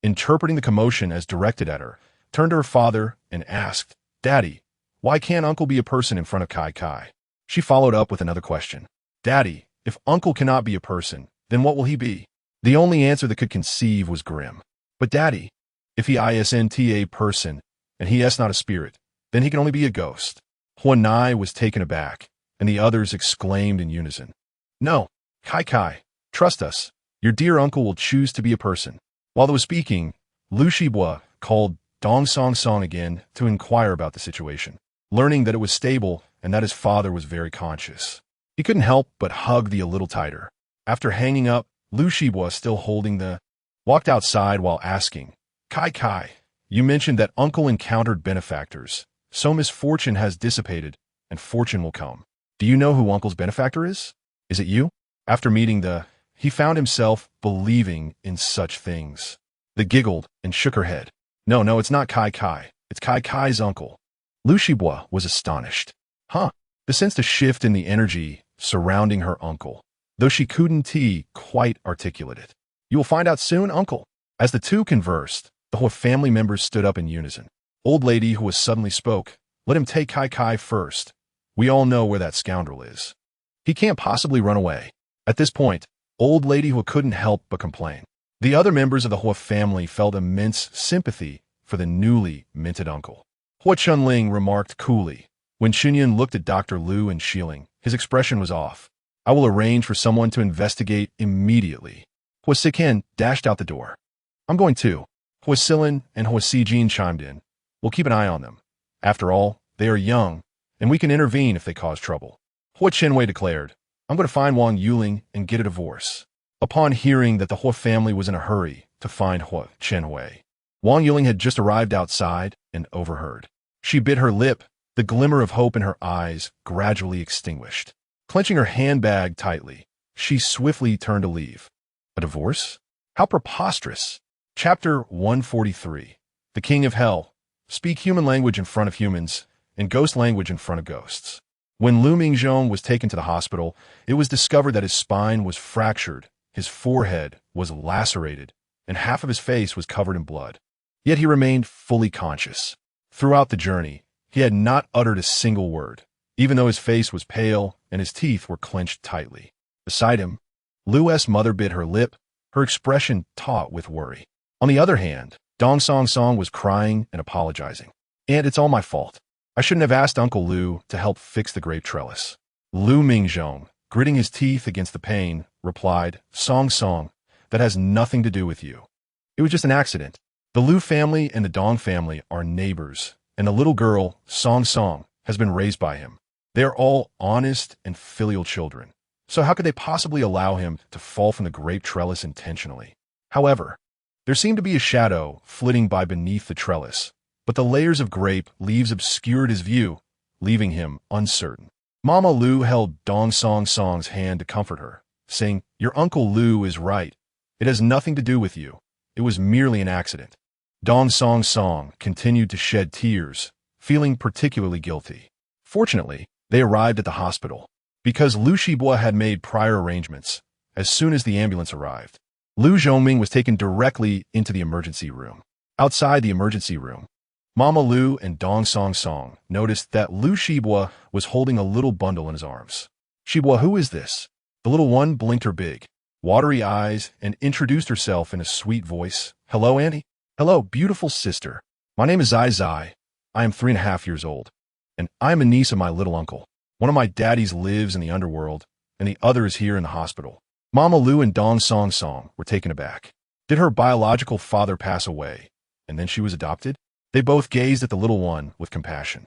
Interpreting the commotion as directed at her, turned to her father and asked, Daddy, why can't Uncle be a person in front of Kai? She followed up with another question. Daddy, if Uncle cannot be a person, then what will he be? The only answer that could conceive was grim. But Daddy, if he isn't a person, and he is not a spirit, then he can only be a ghost. Huanai was taken aback, and the others exclaimed in unison. No, Kai, trust us. Your dear uncle will choose to be a person. While they were speaking, Liu Shibua called Dong Song again to inquire about the situation, learning that it was stable and that his father was very conscious. He couldn't help but hug the a little tighter. After hanging up, Liu Shibua, still holding the, walked outside while asking, Kai, you mentioned that uncle encountered benefactors, so misfortune has dissipated and fortune will come. Do you know who uncle's benefactor is? Is it you? After meeting the, he found himself believing in such things. They giggled and shook her head. No, it's not Kai. It's Kai's uncle. Liu Shibua was astonished. They sensed a shift in the energy surrounding her uncle, though she couldn't quite articulate it. You will find out soon, uncle. As the two conversed, the whole family members stood up in unison. Old lady who was suddenly spoke. Let him take Kai first. We all know where that scoundrel is. He can't possibly run away. At this point, old lady who couldn't help but complain. The other members of the Hua family felt immense sympathy for the newly minted uncle. Hua Chunling remarked coolly. When Xunyan looked at Dr. Liu and Shiling, his expression was off. I will arrange for someone to investigate immediately. Hua Siken dashed out the door. I'm going too. Hua Silin and Hua Sijin chimed in. We'll keep an eye on them. After all, they are young, and we can intervene if they cause trouble. Hua Chenwei declared, I'm going to find Wang Yuling and get a divorce. Upon hearing that the Hua family was in a hurry to find Hua Chenwei, Wang Yuling had just arrived outside and overheard. She bit her lip, the glimmer of hope in her eyes gradually extinguished. Clenching her handbag tightly, she swiftly turned to leave. A divorce? How preposterous! Chapter 143. The King of Hell. Speak human language in front of humans, and ghost language in front of ghosts. When Lu Mingzhong was taken to the hospital, it was discovered that his spine was fractured, his forehead was lacerated, and half of his face was covered in blood. Yet he remained fully conscious. Throughout the journey, he had not uttered a single word, even though his face was pale and his teeth were clenched tightly. Beside him, Lu's mother bit her lip, her expression taut with worry. On the other hand, Dong Song was crying and apologizing. And it's all my fault. I shouldn't have asked Uncle Liu to help fix the grape trellis. Lu Mingzhong, gritting his teeth against the pain, replied, Song, that has nothing to do with you. It was just an accident. The Liu family and the Dong family are neighbors, and the little girl, Song, has been raised by him. They are all honest and filial children. so how could they possibly allow him to fall from the grape trellis intentionally? However, there seemed to be a shadow flitting by beneath the trellis, but the layers of grape leaves obscured his view, leaving him uncertain. Mama Lu held Dong Song Song's hand to comfort her, saying, "Your Uncle Lu is right. It has nothing to do with you. It was merely an accident." Dong Song Song continued to shed tears, feeling particularly guilty. Fortunately, they arrived at the hospital. Because Lu Shibua had made prior arrangements, as soon as the ambulance arrived, Lu Zhongming was taken directly into the emergency room. Outside the emergency room, Mama Lu and Dong Song Song noticed that Lu Shibua was holding a little bundle in his arms. "Shibua, who is this?" The little one blinked her big, watery eyes and introduced herself in a sweet voice. "Hello, Auntie." "Hello, beautiful sister. My name is Zai Zai. I am 3.5 years old, and I am a niece of my little uncle. One of my daddies lives in the underworld, and the other is here in the hospital." Mama Lu and Dong Song Song were taken aback. Did her biological father pass away, and then she was adopted? They both gazed at the little one with compassion.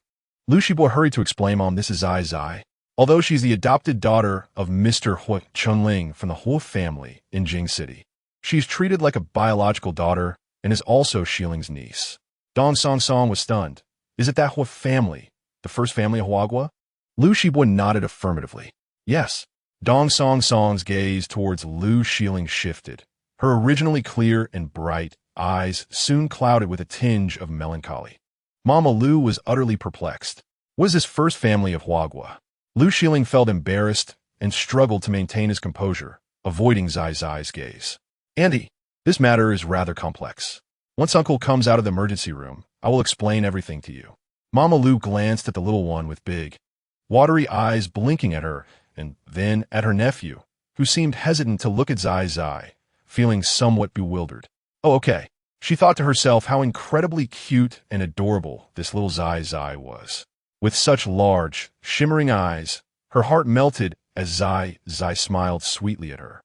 Lu Shibua hurried to explain, "Mom, this is Zai Zai. Although she's the adopted daughter of Mr. Huo Chunling from the Huo family in Jing City, she's treated like a biological daughter and is also Shiling's niece." Dong Song Song was stunned. "Is it that Huo family, the first family of Huagua?" Lu Shibua nodded affirmatively. "Yes." Dong Song Song's gaze towards Lu Shiling shifted. Her originally clear and bright eyes soon clouded with a tinge of melancholy. Mama Lu was utterly perplexed. Was this first family of Huagua? Lu Shiling felt embarrassed and struggled to maintain his composure, avoiding Zai Zai's gaze. "Auntie, this matter is rather complex. Once Uncle comes out of the emergency room, I will explain everything to you." Mama Lu glanced at the little one with big, watery eyes blinking at her, and then at her nephew, who seemed hesitant to look at Zai Zai, feeling somewhat bewildered. "Oh, okay." She thought to herself how incredibly cute and adorable this little Zai Zai was. With such large, shimmering eyes, her heart melted as Zai Zai smiled sweetly at her.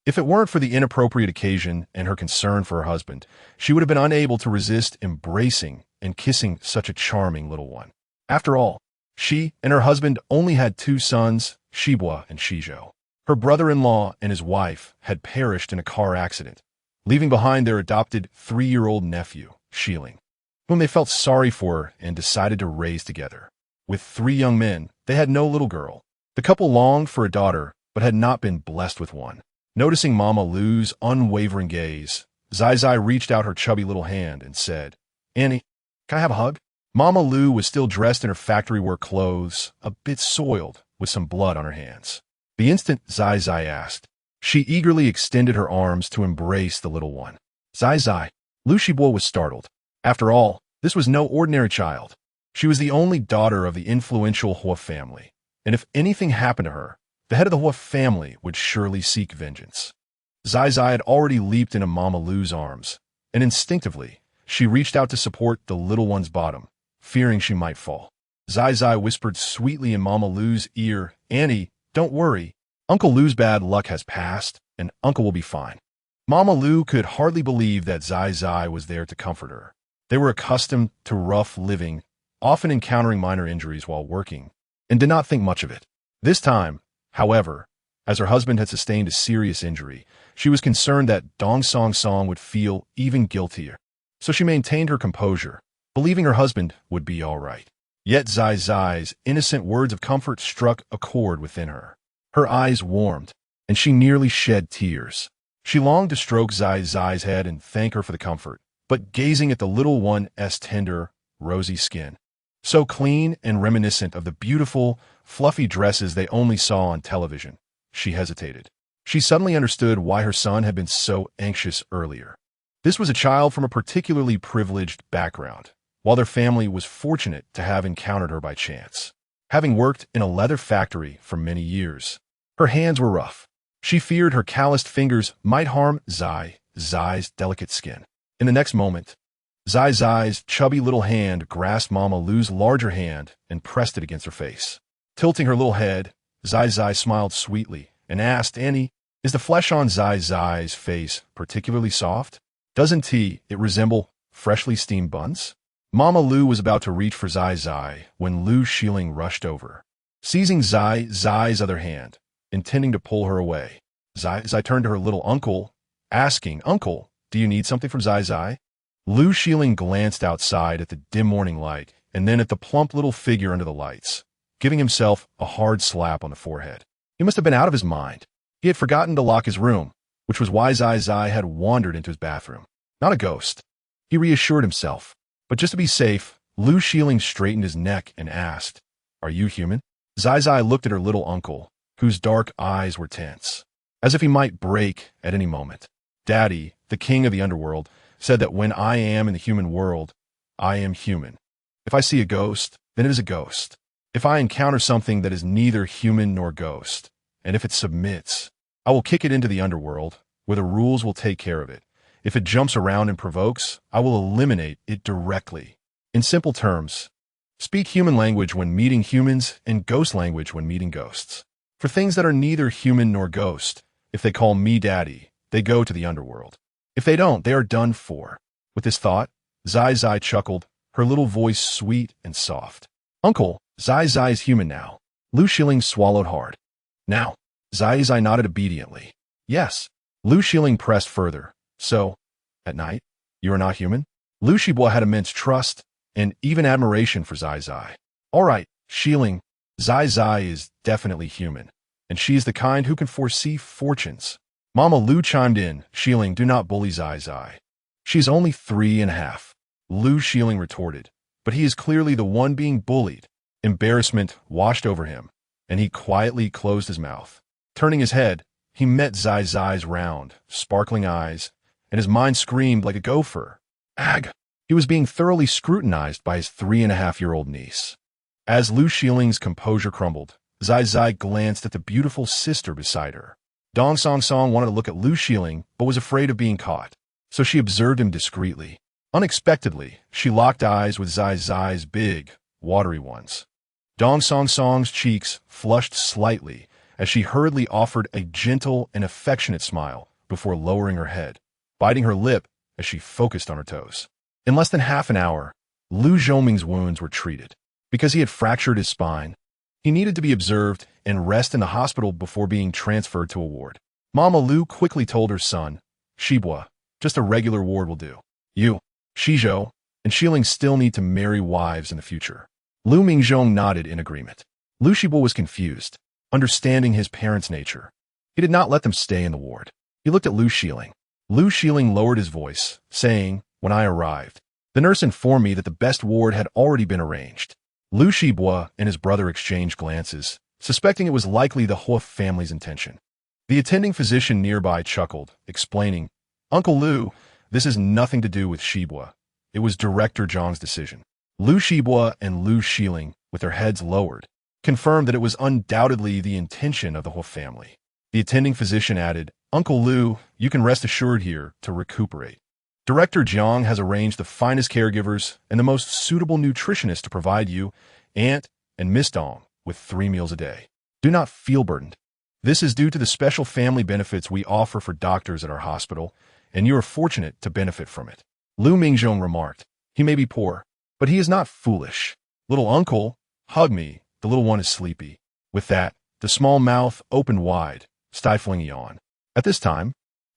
If it weren't for the inappropriate occasion and her concern for her husband, she would have been unable to resist embracing and kissing such a charming little one. After all, she and her husband only had 2 sons, Shibua and Shizhou. Her brother-in-law and his wife had perished in a car accident, leaving behind their adopted 3-year-old nephew, Shiling, whom they felt sorry for and decided to raise together. With 3 young men, they had no little girl. The couple longed for a daughter, but had not been blessed with one. Noticing Mama Lu's unwavering gaze, Zai Zai reached out her chubby little hand and said, "Annie, can I have a hug?" Mama Lu was still dressed in her factory work clothes, a bit soiled, with some blood on her hands. The instant Zai Zai asked, she eagerly extended her arms to embrace the little one. "Zai Zai." Lu Shibua was startled. After all, this was no ordinary child. She was the only daughter of the influential Hua family, and if anything happened to her, the head of the Hua family would surely seek vengeance. Zai Zai had already leaped into Mama Lu's arms, and instinctively, she reached out to support the little one's bottom, fearing she might fall. Zai Zai whispered sweetly in Mama Lu's ear, "Annie, don't worry. Uncle Lu's bad luck has passed, and Uncle will be fine." Mama Lu could hardly believe that Zai Zai was there to comfort her. They were accustomed to rough living, often encountering minor injuries while working, and did not think much of it. This time, however, as her husband had sustained a serious injury, she was concerned that Dong Song Song would feel even guiltier. So she maintained her composure, believing her husband would be all right. Yet Zai Zai's innocent words of comfort struck a chord within her. Her eyes warmed, and she nearly shed tears. She longed to stroke Zai Zai's head and thank her for the comfort, but gazing at the little one's tender, rosy skin, so clean and reminiscent of the beautiful, fluffy dresses they only saw on television, she hesitated. She suddenly understood why her son had been so anxious earlier. This was a child from a particularly privileged background, while their family was fortunate to have encountered her by chance. Having worked in a leather factory for many years, her hands were rough. She feared her calloused fingers might harm Zai Zai's delicate skin. In the next moment, Zai Zai's chubby little hand grasped Mama Lu's larger hand and pressed it against her face. Tilting her little head, Zai Zai smiled sweetly and asked, "Annie, is the flesh on Zai Zai's face particularly soft? Doesn't it resemble freshly steamed buns?" Mama Lu was about to reach for Zai Zai when Lu Shiling rushed over. Seizing Zai Zai's other hand intending to pull her away. Zai turned to her little uncle, asking, "Uncle, do you need something from Zai?" Lu Xiling glanced outside at the dim morning light and then at the plump little figure under the lights, giving himself a hard slap on the forehead. He must have been out of his mind. He had forgotten to lock his room, which was why Zai had wandered into his bathroom. Not a ghost. He reassured himself. But just to be safe, Lu Xiling straightened his neck and asked, "Are you human?" Zai looked at her little uncle, whose dark eyes were tense, as if he might break at any moment. "Daddy, the king of the underworld, said that when I am in the human world, I am human. If I see a ghost, then it is a ghost. If I encounter something that is neither human nor ghost, and if it submits, I will kick it into the underworld, where the rules will take care of it. If it jumps around and provokes, I will eliminate it directly. In simple terms, speak human language when meeting humans and ghost language when meeting ghosts. For things that are neither human nor ghost, if they call me daddy, they go to the underworld. If they don't, they are done for." With this thought, Zai chuckled, her little voice sweet and soft. "Uncle, Zai is human now." Lu Xiling swallowed hard. "Now?" Zai nodded obediently. "Yes." Lu Xiling pressed further. "So, at night, you are not human?" Lu Shibua had immense trust and even admiration for Zai. "All right, Xiling, Zai is definitely human, and she is the kind who can foresee fortunes." Mama Lu chimed in, "Xiling, do not bully Zai. She's only 3.5. Lu Xiling retorted, but he is clearly the one being bullied. Embarrassment washed over him, and he quietly closed his mouth. Turning his head, he met Zai's round, sparkling eyes, and his mind screamed like a gopher. Ag! He was being thoroughly scrutinized by his 3.5-year-old niece. As Lu Xiling's composure crumbled, Zai glanced at the beautiful sister beside her. Dong Song wanted to look at Lu Xiling, but was afraid of being caught, so she observed him discreetly. Unexpectedly, she locked eyes with Zai's big, watery ones. Dong Song's cheeks flushed slightly as she hurriedly offered a gentle and affectionate smile before lowering her head, biting her lip as she focused on her toes. In less than half an hour, Lu Zhoming's wounds were treated. Because he had fractured his spine, he needed to be observed and rest in the hospital before being transferred to a ward. Mama Lu quickly told her son, "Shibua, just a regular ward will do. You, Shizhou, and Xiling still need to marry wives in the future." Lu Mingzhong nodded in agreement. Lu Shibua was confused, understanding his parents' nature. He did not let them stay in the ward. He looked at Lu Xiling. Lu Xiling lowered his voice, saying, "When I arrived, the nurse informed me that the best ward had already been arranged." Lu Shibua and his brother exchanged glances, suspecting it was likely the Hua family's intention. The attending physician nearby chuckled, explaining, "Uncle Lu, this has nothing to do with Shibua. It was Director Zhang's decision." Lu Shibua and Lu Xiling, with their heads lowered, confirmed that it was undoubtedly the intention of the Hua family. The attending physician added, "Uncle Lu, you can rest assured here to recuperate. Director Jiang has arranged the finest caregivers and the most suitable nutritionists to provide you, Aunt, and Miss Dong with 3 meals a day. Do not feel burdened. This is due to the special family benefits we offer for doctors at our hospital, and you are fortunate to benefit from it." Lu Mingzhong remarked, "He may be poor, but he is not foolish. Little uncle, hug me, the little one is sleepy." With that, the small mouth opened wide, stifling a yawn. At this time,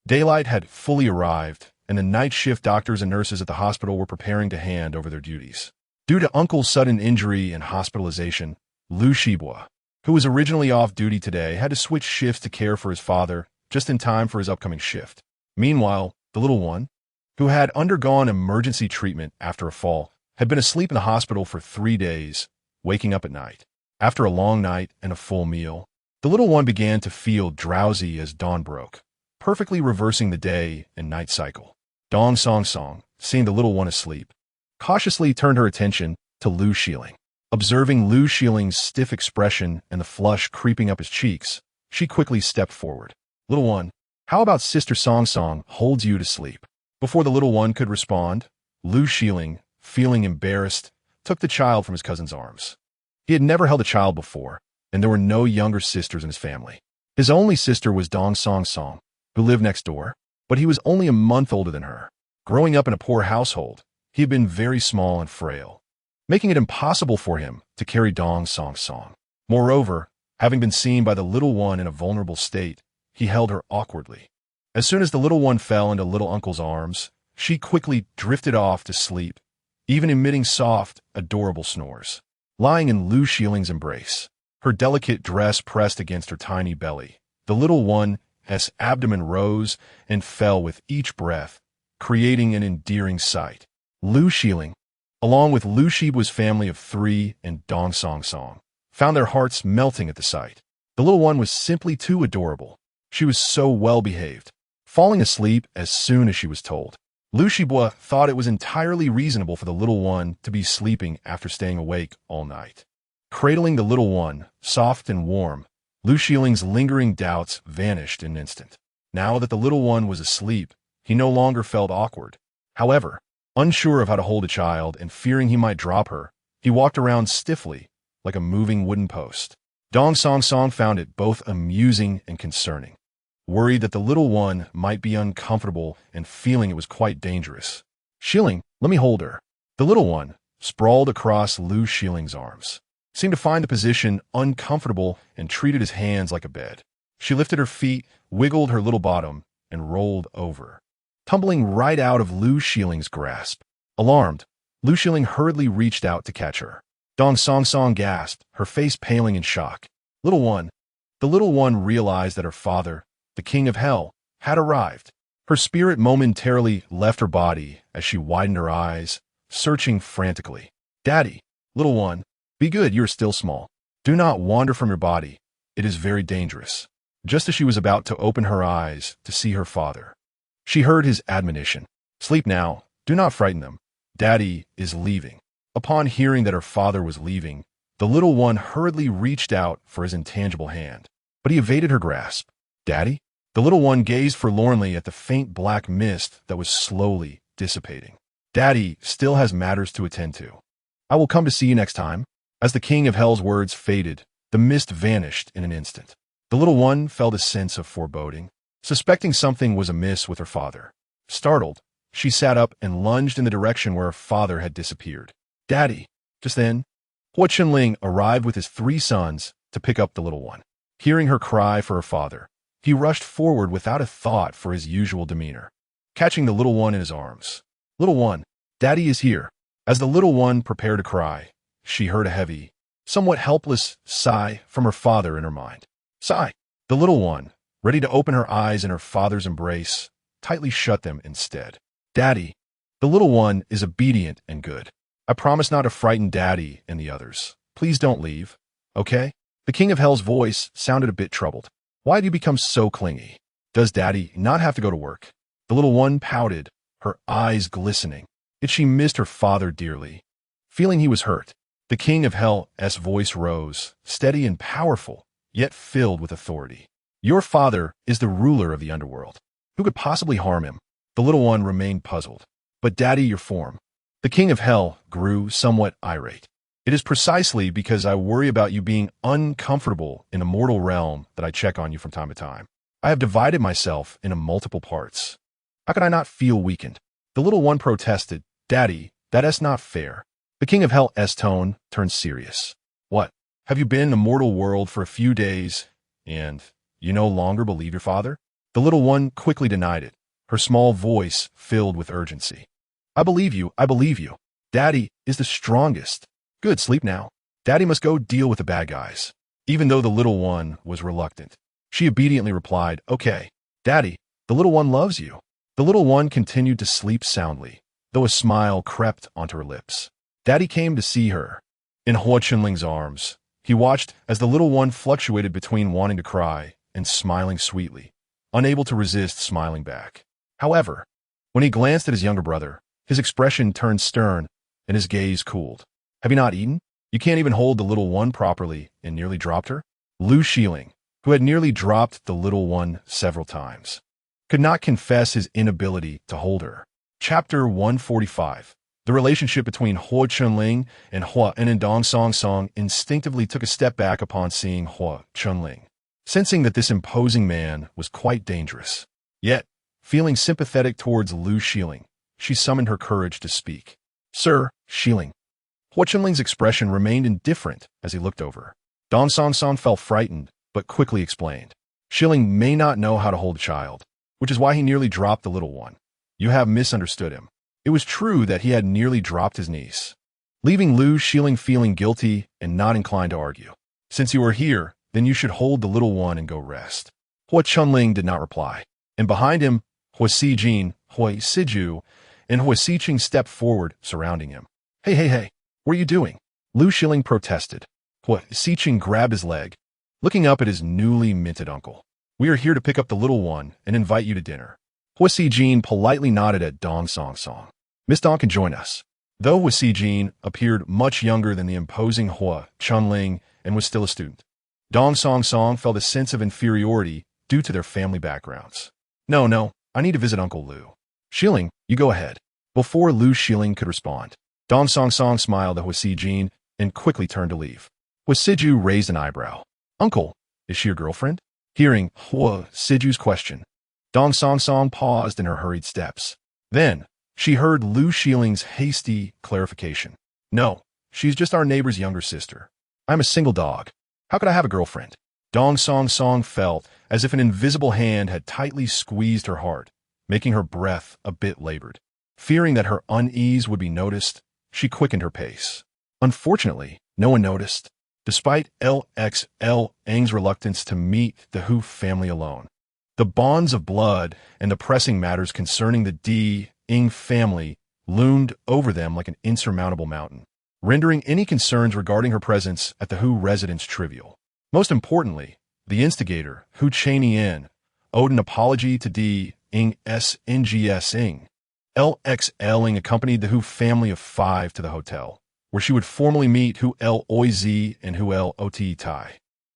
daylight had fully arrived, and the night shift doctors and nurses at the hospital were preparing to hand over their duties. Due to Uncle's sudden injury and hospitalization, Lu Shibua, who was originally off duty today, had to switch shifts to care for his father just in time for his upcoming shift. Meanwhile, the little one, who had undergone emergency treatment after a fall, had been asleep in the hospital for 3 days, waking up at night. After a long night and a full meal, the little one began to feel drowsy as dawn broke, perfectly reversing the day and night cycle. Dong Song, seeing the little one asleep, cautiously turned her attention to Lu Xiling. Observing Lu Xiling's stiff expression and the flush creeping up his cheeks, she quickly stepped forward. "Little one, how about Sister Song holds you to sleep?" Before the little one could respond, Lu Xiling, feeling embarrassed, took the child from his cousin's arms. He had never held a child before, and there were no younger sisters in his family. His only sister was Dong Song, who lived next door, but he was only a month older than her. Growing up in a poor household, he had been very small and frail, making it impossible for him to carry Dong Song. Moreover, Having been seen by the little one in a vulnerable state, he held her awkwardly. As soon as the little one fell into little uncle's arms, she quickly drifted off to sleep, even emitting soft, adorable snores. Lying in Lu Xiling's embrace, her delicate dress pressed against her tiny belly, the little one's abdomen rose and fell with each breath, creating an endearing sight. Lu Xiling, along with Lu Shibu's family of 3 and Dong Song Song, found their hearts melting at the sight. The little one was simply too adorable. She was so well-behaved, falling asleep as soon as she was told. Lu Shibua thought it was entirely reasonable for the little one to be sleeping after staying awake all night. Cradling the little one, soft and warm, Lu Xiling's lingering doubts vanished in an instant. Now that the little one was asleep, he no longer felt awkward. However, unsure of how to hold a child and fearing he might drop her, he walked around stiffly, like a moving wooden post. Dong Song Song found it both amusing and concerning, worried that the little one might be uncomfortable and feeling it was quite dangerous. Xiling, let me hold her. The little one, sprawled across Lu Xiling's arms, seemed to find the position uncomfortable and treated his hands like a bed. She lifted her feet, wiggled her little bottom, and rolled over, tumbling right out of Lu Xiling's grasp. Alarmed, Lu Xiling hurriedly reached out to catch her. Dong Song Song gasped, her face paling in shock. Little one. The little one realized that her father, the King of Hell, had arrived. Her spirit momentarily left her body as she widened her eyes, searching frantically. Daddy, little one, be good, you are still small. Do not wander from your body. It is very dangerous. Just as she was about to open her eyes to see her father, she heard his admonition. Sleep now, do not frighten them. Daddy is leaving. Upon hearing that her father was leaving, the little one hurriedly reached out for his intangible hand, but he evaded her grasp. Daddy? The little one gazed forlornly at the faint black mist that was slowly dissipating. Daddy still has matters to attend to. I will come to see you next time. As the King of Hell's words faded, the mist vanished in an instant. The little one felt a sense of foreboding, suspecting something was amiss with her father. Startled, she sat up and lunged in the direction where her father had disappeared. Daddy! Just then, Huo Chan arrived with his 3 sons to pick up the little one. Hearing her cry for her father, he rushed forward without a thought for his usual demeanor, catching the little one in his arms. Little one, Daddy is here. As the little one prepared to cry, she heard a heavy, somewhat helpless sigh from her father in her mind. Sigh. The little one, ready to open her eyes in her father's embrace, tightly shut them instead. Daddy. The little one is obedient and good. I promise not to frighten Daddy and the others. Please don't leave, okay? The King of Hell's voice sounded a bit troubled. Why do you become so clingy? Does Daddy not have to go to work? The little one pouted, her eyes glistening. Yet she missed her father dearly. Feeling he was hurt, the King of Hell's voice rose, steady and powerful, yet filled with authority. Your father is the ruler of the underworld. Who could possibly harm him? The little one remained puzzled. But Daddy, your form. The King of Hell grew somewhat irate. It is precisely because I worry about you being uncomfortable in a mortal realm that I check on you from time to time. I have divided myself into multiple parts. How could I not feel weakened? The little one protested. Daddy, that is not fair. The King of Hell's tone turned serious. What? Have you been in a mortal world for a few days, and you no longer believe your father? The little one quickly denied it, her small voice filled with urgency. I believe you, I believe you. Daddy is the strongest. Good, sleep now. Daddy must go deal with the bad guys. Even though the little one was reluctant, she obediently replied, Okay, Daddy, the little one loves you. The little one continued to sleep soundly, though a smile crept onto her lips. Daddy came to see her. In Huo Chenling's arms, he watched as the little one fluctuated between wanting to cry and smiling sweetly, unable to resist smiling back. However, when he glanced at his younger brother, his expression turned stern and his gaze cooled. Have you not eaten? You can't even hold the little one properly and nearly dropped her? Lu Xiling, who had nearly dropped the little one several times, could not confess his inability to hold her. Chapter 145. The relationship between Huo Chenling and Hua and Dong Song Song instinctively took a step back upon seeing Huo Chenling, sensing that this imposing man was quite dangerous. Yet, feeling sympathetic towards Lu Xiling, she summoned her courage to speak. Sir, Xiling. Huo Chenling's expression remained indifferent as he looked over her. Dong Song Song felt frightened, but quickly explained. Shilling may not know how to hold a child, which is why he nearly dropped the little one. You have misunderstood him. It was true that he had nearly dropped his niece, leaving Lu Shilling feeling guilty and not inclined to argue. Since you are here, then you should hold the little one and go rest. Hua Chunling did not reply, and behind him, Hua Sijin, Hua Siju, and Hua Siqing stepped forward, surrounding him. Hey, what are you doing? Lu Shilling protested. Hua Siqing grabbed his leg, looking up at his newly minted uncle. We are here to pick up the little one and invite you to dinner. Hua Sijin politely nodded at Dong Song Song. Miss Dong can join us. Though Hua Sijin appeared much younger than the imposing Hua Chunling and was still a student, Dong Song Song felt a sense of inferiority due to their family backgrounds. No, I need to visit Uncle Lu. Shilling, you go ahead. Before Lu Shilling could respond, Dong Song Song smiled at Hua Sijin and quickly turned to leave. Hua Siju raised an eyebrow. Uncle, is she your girlfriend? Hearing Hua Siju's question, Dong Song Song paused in her hurried steps. Then, she heard Lu Shiling's hasty clarification. No, she's just our neighbor's younger sister. I'm a single dog. How could I have a girlfriend? Dong Song Song felt as if an invisible hand had tightly squeezed her heart, making her breath a bit labored. Fearing that her unease would be noticed, she quickened her pace. Unfortunately, no one noticed, despite LXL Eng's reluctance to meet the Hu family alone. The bonds of blood and the pressing matters concerning the D. Ing family loomed over them like an insurmountable mountain, rendering any concerns regarding her presence at the Hu residence trivial. Most importantly, the instigator, Hu Chanian, owed an apology to D. Ing S. NGS Ing. LXL Ing accompanied the Hu family of 5 to the hotel, where she would formally meet Hu Loiz and Hu Lot Tai.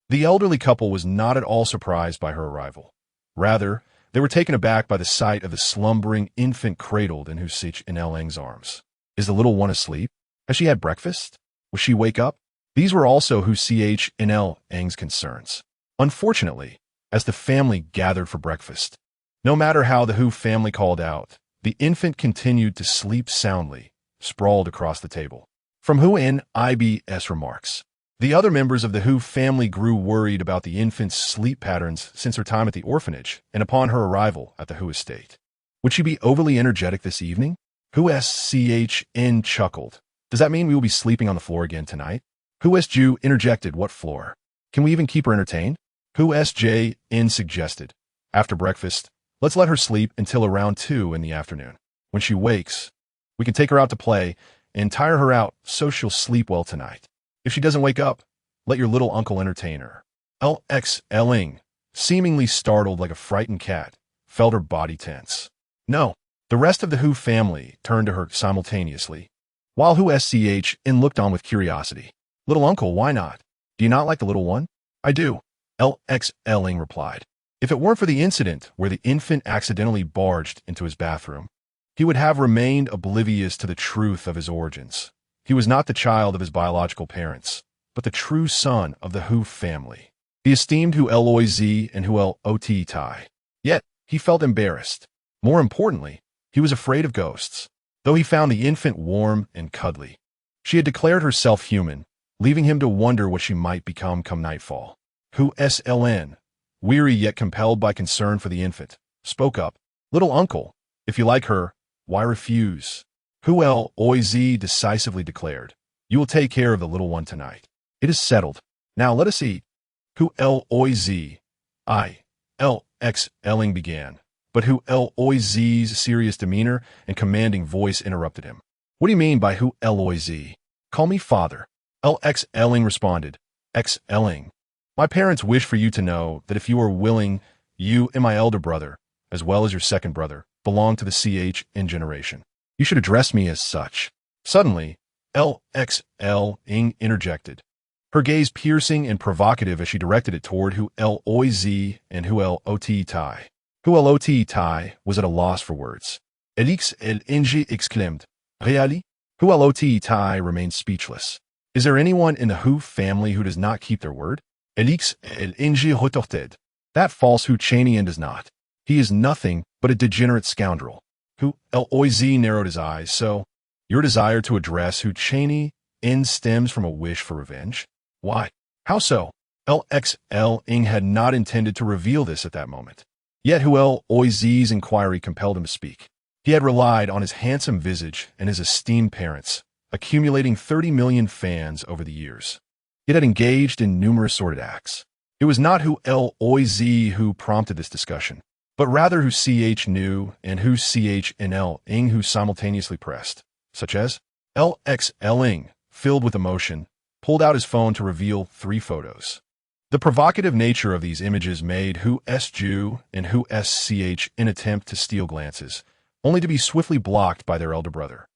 The elderly couple was not at all surprised by her arrival. Rather, they were taken aback by the sight of the slumbering infant cradled in Hu Sich in Eng's arms. Is the little one asleep? Has she had breakfast? Will she wake up? These were also Hu Ch in Eng's concerns. Unfortunately, as the family gathered for breakfast, no matter how the Hu family called out, the infant continued to sleep soundly, sprawled across the table. From Hu in IBS remarks, the other members of the Hu family grew worried about the infant's sleep patterns since her time at the orphanage and upon her arrival at the Hu estate. Would she be overly energetic this evening? Hu SCHN chuckled. Does that mean we will be sleeping on the floor again tonight? Hu SJU interjected, what floor? Can we even keep her entertained? Hu SJN suggested. After breakfast, let's let her sleep until around 2 in the afternoon. When she wakes, we can take her out to play and tire her out so she'll sleep well tonight. If she doesn't wake up, let your little uncle entertain her. LXLing, seemingly startled like a frightened cat, felt her body tense. No, the rest of the Hu family turned to her simultaneously, while Hu SCHN looked on with curiosity. Little uncle, why not? Do you not like the little one? I do, LXLing replied. If it weren't for the incident where the infant accidentally barged into his bathroom, he would have remained oblivious to the truth of his origins. He was not the child of his biological parents, but the true son of the Hu family, the esteemed Hu Loiz and Hu Lot Tai. Yet, he felt embarrassed. More importantly, he was afraid of ghosts, though he found the infant warm and cuddly. She had declared herself human, leaving him to wonder what she might become come nightfall. Hu SLN, weary yet compelled by concern for the infant, spoke up. Little uncle, if you like her, why refuse? Hu Loiz decisively declared. You will take care of the little one tonight. It is settled. Now let us eat. Hu Loiz, LXLing began, but Hu Loiz's serious demeanor and commanding voice interrupted him. What do you mean by Hu Loiz? Call me father. LXLing responded. XLing. My parents wish for you to know that if you are willing, you and my elder brother, as well as your second brother, belong to the CHN generation. You should address me as such. Suddenly, LXLing interjected, her gaze piercing and provocative as she directed it toward Hu Loiz and Hu Lot Tai. Hu Lot Tai was at a loss for words. LXLing exclaimed, Really? Hu Lot Tai remained speechless. Is there anyone in the Hu family who does not keep their word? LXLing retorted. That false Hu Chanian does not. He is nothing but a degenerate scoundrel. Hu Loiz narrowed his eyes. So, your desire to address Hu Chanian stems from a wish for revenge? Why? How so? LXL Ing had not intended to reveal this at that moment. Yet Huel Oizi's inquiry compelled him to speak. He had relied on his handsome visage and his esteemed parents, accumulating 30 million fans over the years. It had engaged in numerous sordid acts. It was not Huel Oizi who prompted this discussion, but rather who CH knew and who CHNL Ing who simultaneously pressed, such as LXL Ing, filled with emotion, pulled out his phone to reveal 3 photos. The provocative nature of these images made Hu SJU and Hu SCH in attempt to steal glances, only to be swiftly blocked by their elder brother.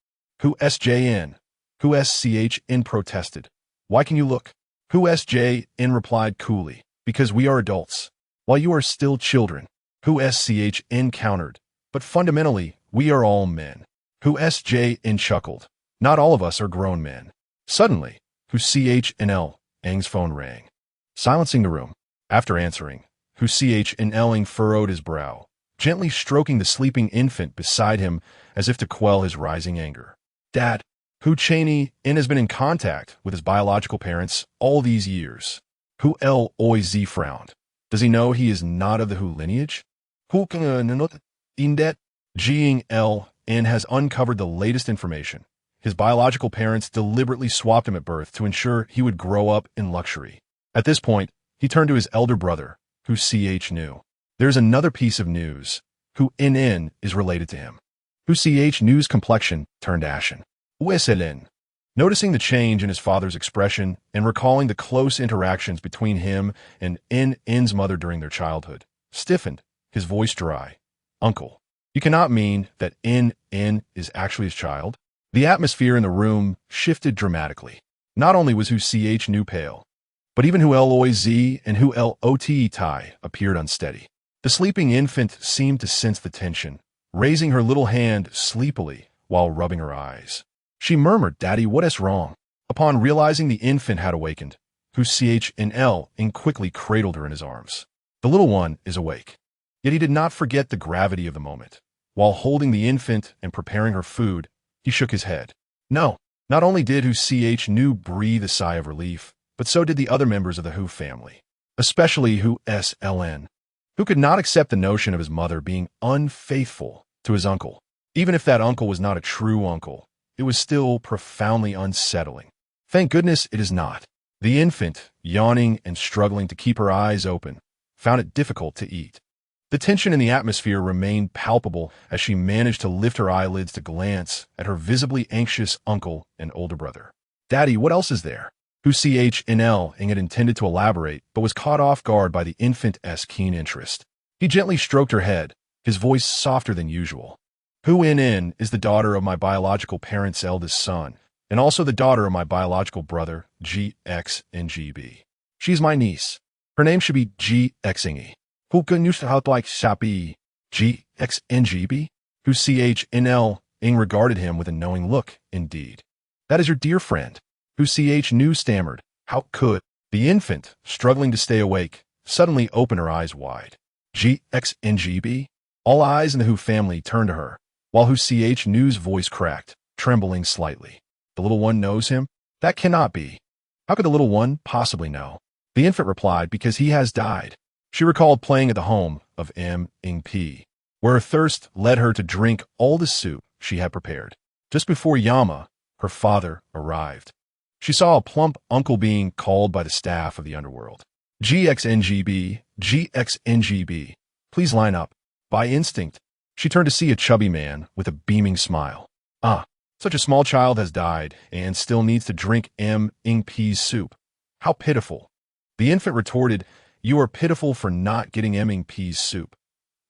Hu SJN, Hu SCHN protested. Why can you look? Hu SJN replied coolly, because we are adults, while you are still children. Hu SCHN countered, but fundamentally, we are all men. Hu SJN chuckled. Not all of us are grown men. Suddenly, Hu CHNL Eng's phone rang, silencing the room. After answering, Hu CHNL Eng furrowed his brow, gently stroking the sleeping infant beside him as if to quell his rising anger. Dad, Hu Cheney In has been in contact with his biological parents all these years. Hu L Oiz frowned. Does he know he is not of the Hu lineage? Hu Indet Jing L N has uncovered the latest information. His biological parents deliberately swapped him at birth to ensure he would grow up in luxury. At this point, he turned to his elder brother, who CH knew. There's another piece of news. Who NN is related to him. Who CH New's complexion turned ashen. Weselin. Noticing the change in his father's expression and recalling the close interactions between him and NN's mother during their childhood, stiffened, his voice dry. Uncle, you cannot mean that NN is actually his child? The atmosphere in the room shifted dramatically. Not only was Hu CH New pale, but even Hu LOZ and Hu LOT Tai appeared unsteady. The sleeping infant seemed to sense the tension, raising her little hand sleepily while rubbing her eyes. She murmured, Daddy, what is wrong? Upon realizing the infant had awakened, Hu CH and L quickly cradled her in his arms. The little one is awake. Yet he did not forget the gravity of the moment. While holding the infant and preparing her food, he shook his head. No, not only did Hu CH New breathe a sigh of relief, but so did the other members of the Hu family, especially Hu SLN, who could not accept the notion of his mother being unfaithful to his uncle. Even if that uncle was not a true uncle, it was still profoundly unsettling. Thank goodness it is not. The infant, yawning and struggling to keep her eyes open, found it difficult to eat. The tension in the atmosphere remained palpable as she managed to lift her eyelids to glance at her visibly anxious uncle and older brother. Daddy, what else is there? Hu CHNL had intended to elaborate, but was caught off guard by the infant's keen interest. He gently stroked her head, his voice softer than usual. Hu NN is the daughter of my biological parents' eldest son, and also the daughter of my biological brother, GXNGB. She's my niece. Her name should be GXNE. Who can use to help like Sapi GXNGB? Who CHNL regarded him with a knowing look, indeed. That is your dear friend. Who CH New stammered. How could? The infant, struggling to stay awake, suddenly opened her eyes wide. GXNGB? All eyes in the Hu family turned to her, while Hu CH New's voice cracked, trembling slightly. The little one knows him? That cannot be. How could the little one possibly know? The infant replied, because he has died. She recalled playing at the home of P, where her thirst led her to drink all the soup she had prepared. Just before Yama, her father, arrived, she saw a plump uncle being called by the staff of the Underworld. GXNGB, GXNGB, please line up. By instinct, she turned to see a chubby man with a beaming smile. Ah, such a small child has died and still needs to drink P's soup. How pitiful. The infant retorted, you are pitiful for not getting P's soup.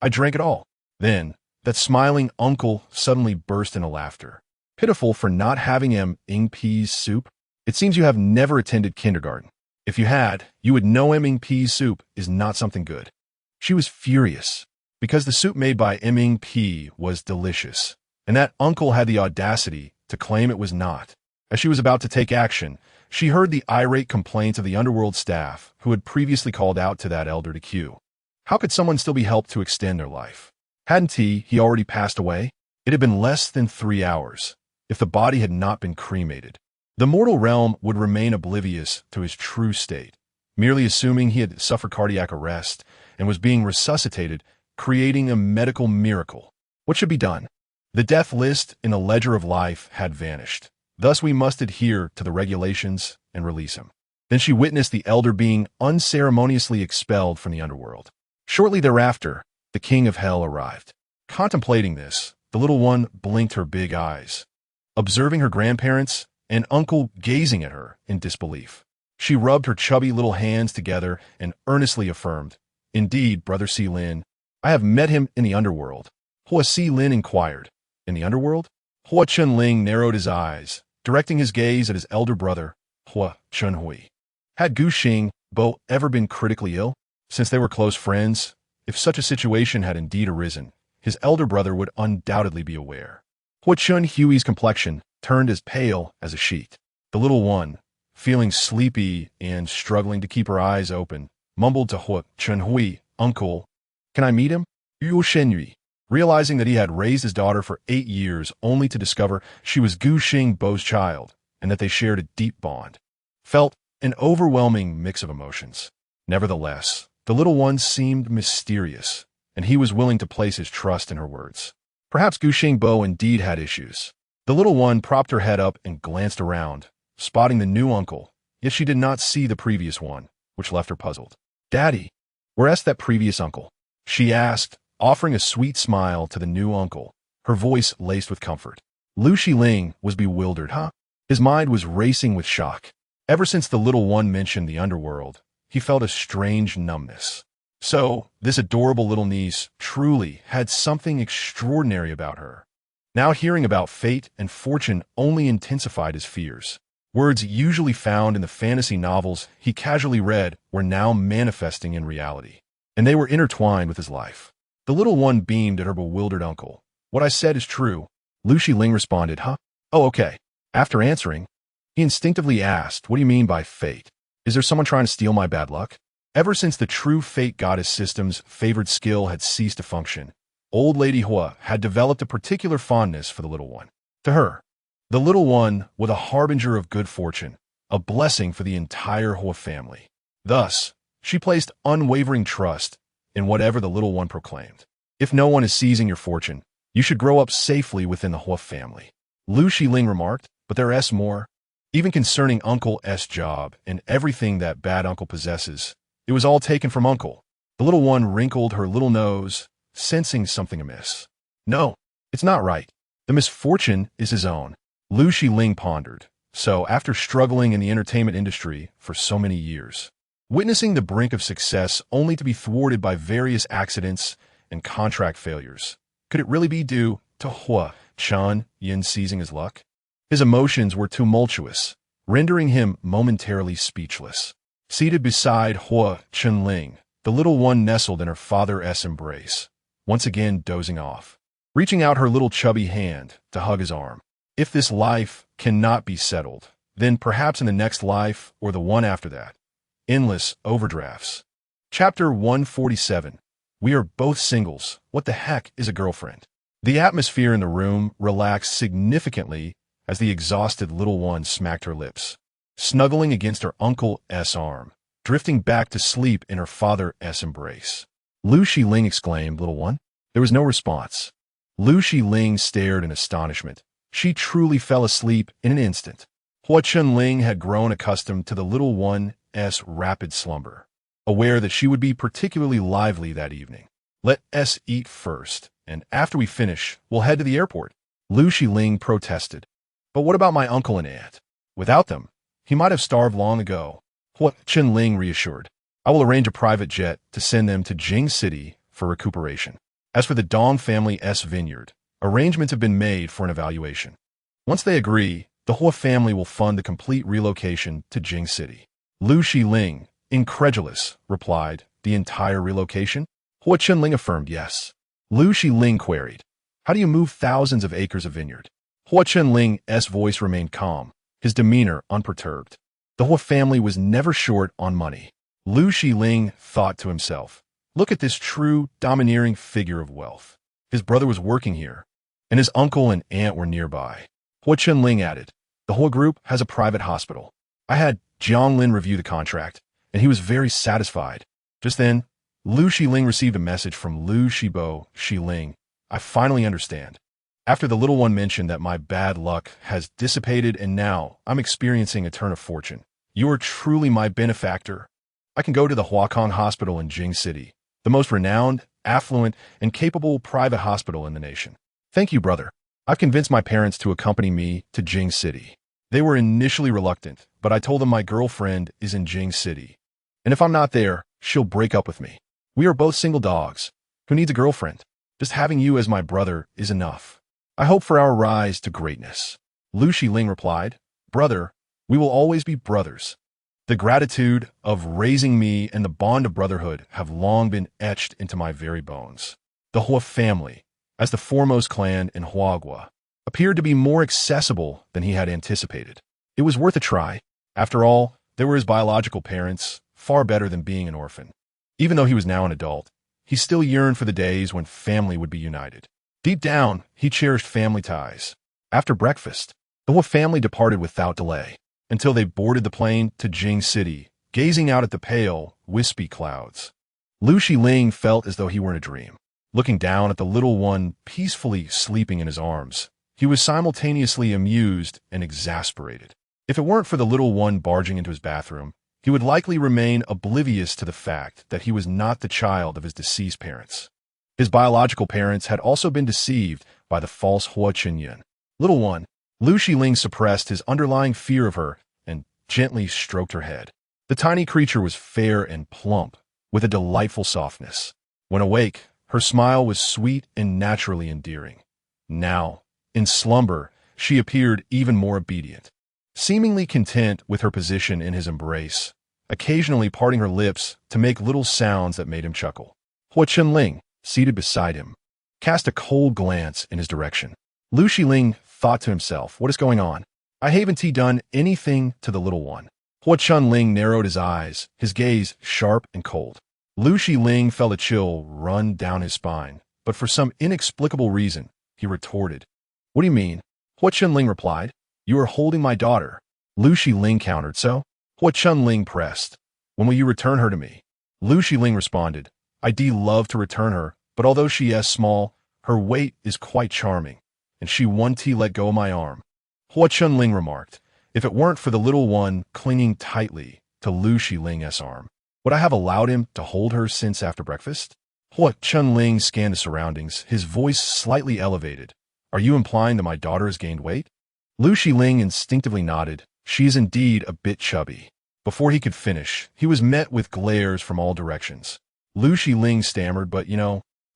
I drank it all. Then, that smiling uncle suddenly burst into laughter. Pitiful for not having P's soup? It seems you have never attended kindergarten. If you had, you would know P's soup is not something good. She was furious, because the soup made by P was delicious, and that uncle had the audacity to claim it was not. As she was about to take action, she heard the irate complaints of the Underworld staff who had previously called out to that elder to Q. How could someone still be helped to extend their life? Hadn't he already passed away? It had been less than 3 hours, if the body had not been cremated. The mortal realm would remain oblivious to his true state, merely assuming he had suffered cardiac arrest and was being resuscitated, creating a medical miracle. What should be done? The death list in the ledger of life had vanished. Thus we must adhere to the regulations and release him. Then she witnessed the elder being unceremoniously expelled from the underworld. Shortly thereafter, the king of hell arrived. Contemplating this, the little one blinked her big eyes, observing her grandparents and uncle gazing at her in disbelief. She rubbed her chubby little hands together and earnestly affirmed, "Indeed, Brother Si Lin, I have met him in the underworld." Hua Si Lin inquired, "In the underworld?" Hua Chunling narrowed his eyes, directing his gaze at his elder brother, Hua Chunhui. Had Gu Xing Bo ever been critically ill? Since they were close friends, if such a situation had indeed arisen, his elder brother would undoubtedly be aware. Hua Chunhui's complexion turned as pale as a sheet. The little one, feeling sleepy and struggling to keep her eyes open, mumbled to Hua Chunhui, "Uncle, can I meet him?" Yu Shenyu, realizing that he had raised his daughter for 8 years only to discover she was Gu Xing Bo's child and that they shared a deep bond, felt an overwhelming mix of emotions. Nevertheless, the little one seemed mysterious, and he was willing to place his trust in her words. Perhaps Gu Xing Bo indeed had issues. The little one propped her head up and glanced around, spotting the new uncle, yet she did not see the previous one, which left her puzzled. "Daddy, where's that previous uncle?" she asked, offering a sweet smile to the new uncle, her voice laced with comfort. Lu Shiling was bewildered, His mind was racing with shock. Ever since the little one mentioned the underworld, he felt a strange numbness. So, this adorable little niece truly had something extraordinary about her. Now hearing about fate and fortune only intensified his fears. Words usually found in the fantasy novels he casually read were now manifesting in reality, and they were intertwined with his life. The little one beamed at her bewildered uncle. "What I said is true." Lu Shiling responded, "Oh, okay." After answering, he instinctively asked, "What do you mean by fate? Is there someone trying to steal my bad luck?" Ever since the true fate goddess system's favored skill had ceased to function, old Lady Hua had developed a particular fondness for the little one. To her, the little one was a harbinger of good fortune, a blessing for the entire Hua family. Thus, she placed unwavering trust in whatever the little one proclaimed. If no one is seizing your fortune, you should grow up safely within the Hua family. Lu Shiling remarked, "But there is more. Even concerning Uncle S' job and everything that bad uncle possesses, it was all taken from Uncle." The little one wrinkled her little nose, sensing something amiss. "No, it's not right. The misfortune is his own." Lu Shiling pondered. So, after struggling in the entertainment industry for so many years, witnessing the brink of success only to be thwarted by various accidents and contract failures, could it really be due to Hua Chan Yin seizing his luck? His emotions were tumultuous, rendering him momentarily speechless. Seated beside Hua Chunling, the little one nestled in her father's embrace, once again dozing off, reaching out her little chubby hand to hug his arm. If this life cannot be settled, then perhaps in the next life or the one after that. Endless overdrafts. Chapter 147. We are both singles. What the heck is a girlfriend? The atmosphere in the room relaxed significantly as the exhausted little one smacked her lips, snuggling against her uncle's arm, drifting back to sleep in her father's embrace. Lu Shiling exclaimed, "Little one?" There was no response. Lu Shiling stared in astonishment. She truly fell asleep in an instant. Hua Chunling had grown accustomed to the little one's rapid slumber, aware that she would be particularly lively that evening. "Let us eat first, and after we finish, we'll head to the airport." Lu Shiling protested. "But what about my uncle and aunt? Without them, he might have starved long ago." Hua Chunling reassured. "I will arrange a private jet to send them to Jing City for recuperation. As for the Dong family's vineyard, arrangements have been made for an evaluation. Once they agree, the Hua family will fund the complete relocation to Jing City." Lu Shiling, incredulous, replied, "The entire relocation?" Hua Chunling affirmed, "Yes." Lu Shiling queried, "How do you move thousands of acres of vineyard?" Hua Chunling's voice remained calm, his demeanor unperturbed. The Hua family was never short on money. Lu Shiling thought to himself, "Look at this true, domineering figure of wealth. His brother was working here, and his uncle and aunt were nearby." Hua Chunling added, "The Hua group has a private hospital. I had Jianglin review the contract, and he was very satisfied. Just then, Lu Xiling received a message from Lu Shibo Xiling. I finally understand. After the little one mentioned that my bad luck has dissipated and now I'm experiencing a turn of fortune. You are truly my benefactor. I can go to the Huakong Hospital in Jing City, the most renowned, affluent, and capable private hospital in the nation. Thank you, brother. I've convinced my parents to accompany me to Jing City. They were initially reluctant, but I told them my girlfriend is in Jing City. And if I'm not there, she'll break up with me. We are both single dogs. Who needs a girlfriend? Just having you as my brother is enough. I hope for our rise to greatness. Lu Xiling replied, Brother, we will always be brothers. The gratitude of raising me and the bond of brotherhood have long been etched into my very bones. The Hua family, as the foremost clan in Huagua, appeared to be more accessible than he had anticipated. It was worth a try. After all, they were his biological parents, far better than being an orphan. Even though he was now an adult, he still yearned for the days when family would be united. Deep down, he cherished family ties. After breakfast, the Hua family departed without delay, until they boarded the plane to Jing City, gazing out at the pale, wispy clouds. Lu Xiling felt as though he were in a dream. Looking down at the little one peacefully sleeping in his arms, he was simultaneously amused and exasperated. If it weren't for the little one barging into his bathroom, he would likely remain oblivious to the fact that he was not the child of his deceased parents. His biological parents had also been deceived by the false Hua Chinyan. Little one, Lu Xiling suppressed his underlying fear of her and gently stroked her head. The tiny creature was fair and plump, with a delightful softness. When awake, her smile was sweet and naturally endearing. Now, in slumber, she appeared even more obedient, seemingly content with her position in his embrace, occasionally parting her lips to make little sounds that made him chuckle. Hua Chenling, seated beside him, cast a cold glance in his direction. Lu Xiling thought to himself, what is going on? I haven't done anything to the little one. Hua Chenling narrowed his eyes, his gaze sharp and cold. Lu Xiling felt a chill run down his spine, but for some inexplicable reason, he retorted. What do you mean? Hua Chenling replied. You are holding my daughter. Lu Xiling countered, so? Hua Chenling pressed. When will you return her to me? Lu Xiling responded. I'd love to return her, but although she is small, her weight is quite charming, and she won't let go of my arm. Hua Chenling remarked. If it weren't for the little one clinging tightly to Lu Xiling's arm, would I have allowed him to hold her since after breakfast? Hua Chenling scanned the surroundings, his voice slightly elevated. Are you implying that my daughter has gained weight? Lu Xiling instinctively nodded. She is indeed a bit chubby. Before he could finish, he was met with glares from all directions. Lu Xiling stammered, but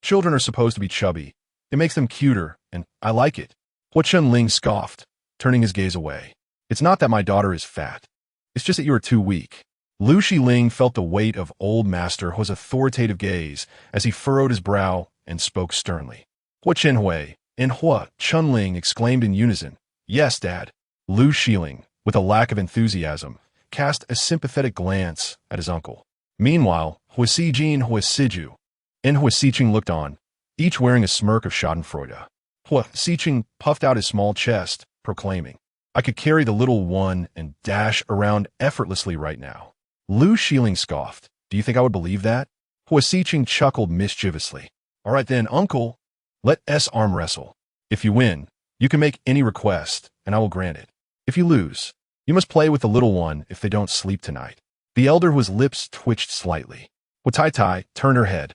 children are supposed to be chubby. It makes them cuter, and I like it. Hua Chenling scoffed, turning his gaze away. It's not that my daughter is fat. It's just that you are too weak. Lu Xiling felt the weight of old Master Hua's authoritative gaze as he furrowed his brow and spoke sternly. Hua Chenhui and Hua Chenling exclaimed in unison, Yes, Dad. Lu Xiling, with a lack of enthusiasm, cast a sympathetic glance at his uncle. Meanwhile, Hua Sijin and Hua Siju and Hua Siqing looked on, each wearing a smirk of schadenfreude. Hua Siqing puffed out his small chest, proclaiming, I could carry the little one and dash around effortlessly right now. Lu Xiling scoffed. Do you think I would believe that? Hua Siqing chuckled mischievously. All right then, uncle, let us arm wrestle. If you win, you can make any request, and I will grant it. If you lose, you must play with the little one if they don't sleep tonight. The elder whose lips twitched slightly. Hua Tai turned her head,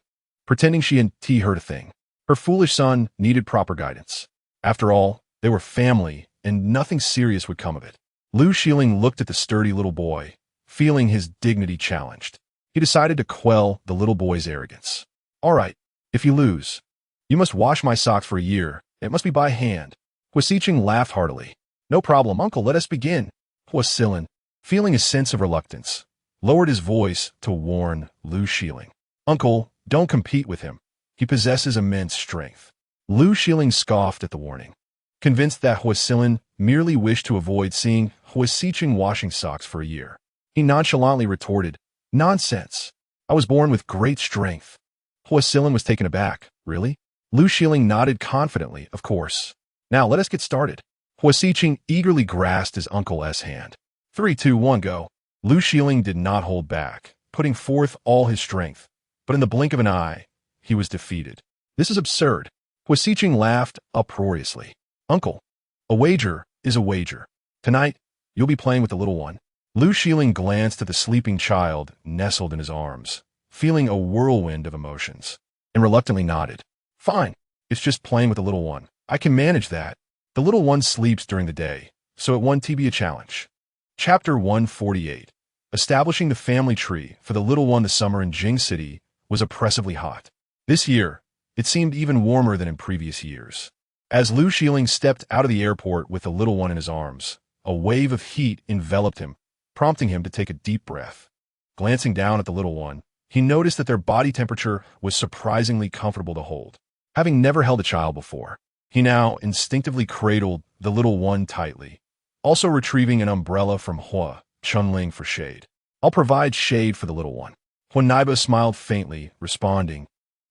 pretending she hadn't heard a thing. Her foolish son needed proper guidance. After all, they were family, and nothing serious would come of it. Lu Xiling looked at the sturdy little boy, feeling his dignity challenged. He decided to quell the little boy's arrogance. All right, if you lose, you must wash my socks for a year. It must be by hand. Hua Siqing laughed heartily. No problem, uncle, let us begin. Hua Xiling, feeling a sense of reluctance, lowered his voice to warn Lu Xiling. Uncle, don't compete with him. He possesses immense strength. Lu Xiling scoffed at the warning, convinced that Hua Xiling merely wished to avoid seeing Hua Siqing washing socks for a year. He nonchalantly retorted, Nonsense. I was born with great strength. Hua Xiling was taken aback. Really? Lu Xiling nodded confidently, of course. Now let us get started. Hua Siqing eagerly grasped his uncle's hand. 3, 2, 1, go. Lu Shieling did not hold back, putting forth all his strength, but in the blink of an eye, he was defeated. This is absurd. Hua Xiqing laughed uproariously. Uncle, a wager is a wager. Tonight, you'll be playing with the little one. Lu Shieling glanced at the sleeping child nestled in his arms, feeling a whirlwind of emotions, and reluctantly nodded. Fine, it's just playing with the little one. I can manage that. The little one sleeps during the day, so it won't be a challenge. Chapter 148. Establishing the family tree for the little one. The summer in Jing City was oppressively hot. This year, it seemed even warmer than in previous years. As Lu Shieling stepped out of the airport with the little one in his arms, a wave of heat enveloped him, prompting him to take a deep breath. Glancing down at the little one, he noticed that their body temperature was surprisingly comfortable to hold. Having never held a child before, he now instinctively cradled the little one tightly, also retrieving an umbrella from Hua Chunling for shade. I'll provide shade for the little one. Hua Naiba smiled faintly, responding,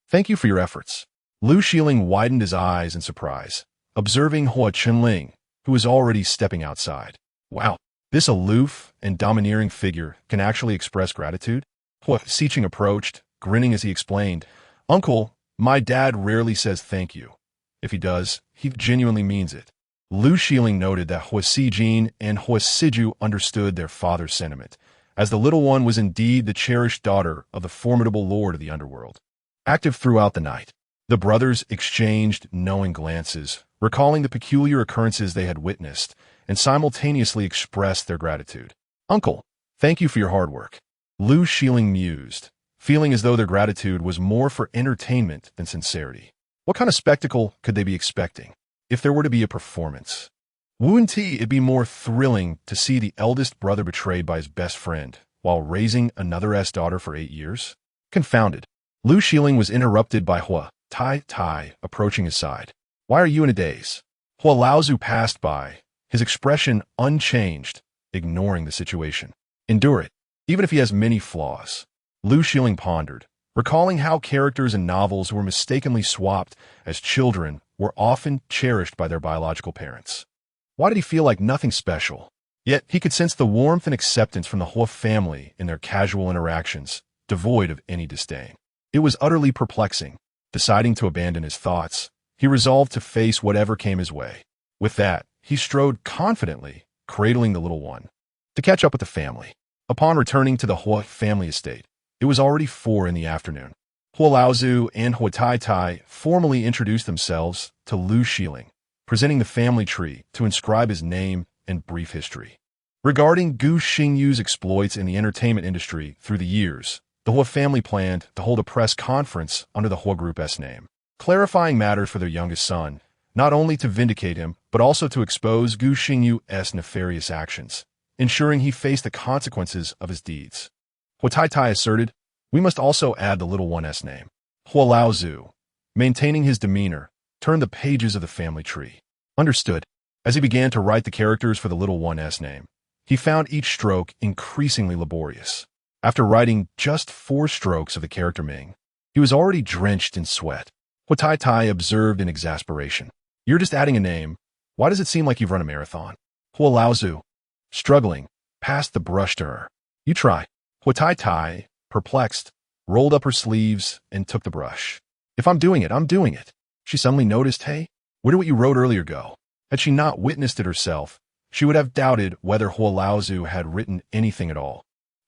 Thank you for your efforts. Lu Shieling widened his eyes in surprise, observing Hua Chunling, who was already stepping outside. Wow, this aloof and domineering figure can actually express gratitude? Hua Xiqing approached, grinning as he explained, Uncle, my dad rarely says thank you. If he does, he genuinely means it. Lu Shieling noted that Hua Xijin and Hua Siju understood their father's sentiment, as the little one was indeed the cherished daughter of the formidable lord of the Underworld. Active throughout the night, the brothers exchanged knowing glances, recalling the peculiar occurrences they had witnessed, and simultaneously expressed their gratitude. Uncle, thank you for your hard work. Lu Shieling mused, feeling as though their gratitude was more for entertainment than sincerity. What kind of spectacle could they be expecting? If there were to be a performance, wouldn't it be more thrilling to see the eldest brother betrayed by his best friend while raising another's daughter for 8 years? Confounded, Lu Shieling was interrupted by Hua Tai approaching his side. Why are you in a daze? Hua Laozu passed by, his expression unchanged, ignoring the situation. Endure it, even if he has many flaws. Lu Shieling pondered, recalling how characters in novels were mistakenly swapped as children were often cherished by their biological parents. Why did he feel like nothing special? Yet he could sense the warmth and acceptance from the Hua family in their casual interactions, devoid of any disdain. It was utterly perplexing. Deciding to abandon his thoughts, he resolved to face whatever came his way. With that, he strode confidently, cradling the little one, to catch up with the family. Upon returning to the Hua family estate, it was already 4 in the afternoon. Hua Laozu and Hua Tai formally introduced themselves to Lu Shieling, presenting the family tree to inscribe his name and brief history. Regarding Gu Xingyu's exploits in the entertainment industry through the years, the Hua family planned to hold a press conference under the Hua Group's name, clarifying matters for their youngest son, not only to vindicate him, but also to expose Gu Xingyu's nefarious actions, ensuring he faced the consequences of his deeds. Hua Tai asserted, we must also add the little one's name. Hua Laozu, maintaining his demeanor, turned the pages of the family tree. Understood. As he began to write the characters for the little one's name, he found each stroke increasingly laborious. After writing just 4 strokes of the character Ming, he was already drenched in sweat. Hua Tai observed in exasperation. You're just adding a name. Why does it seem like you've run a marathon? Hua Laozu, struggling, passed the brush to her. You try. Hua Tai, perplexed, rolled up her sleeves and took the brush. If I'm doing it, I'm doing it. She suddenly noticed, hey, where did what you wrote earlier go? Had she not witnessed it herself, she would have doubted whether Hua Laozu had written anything at all.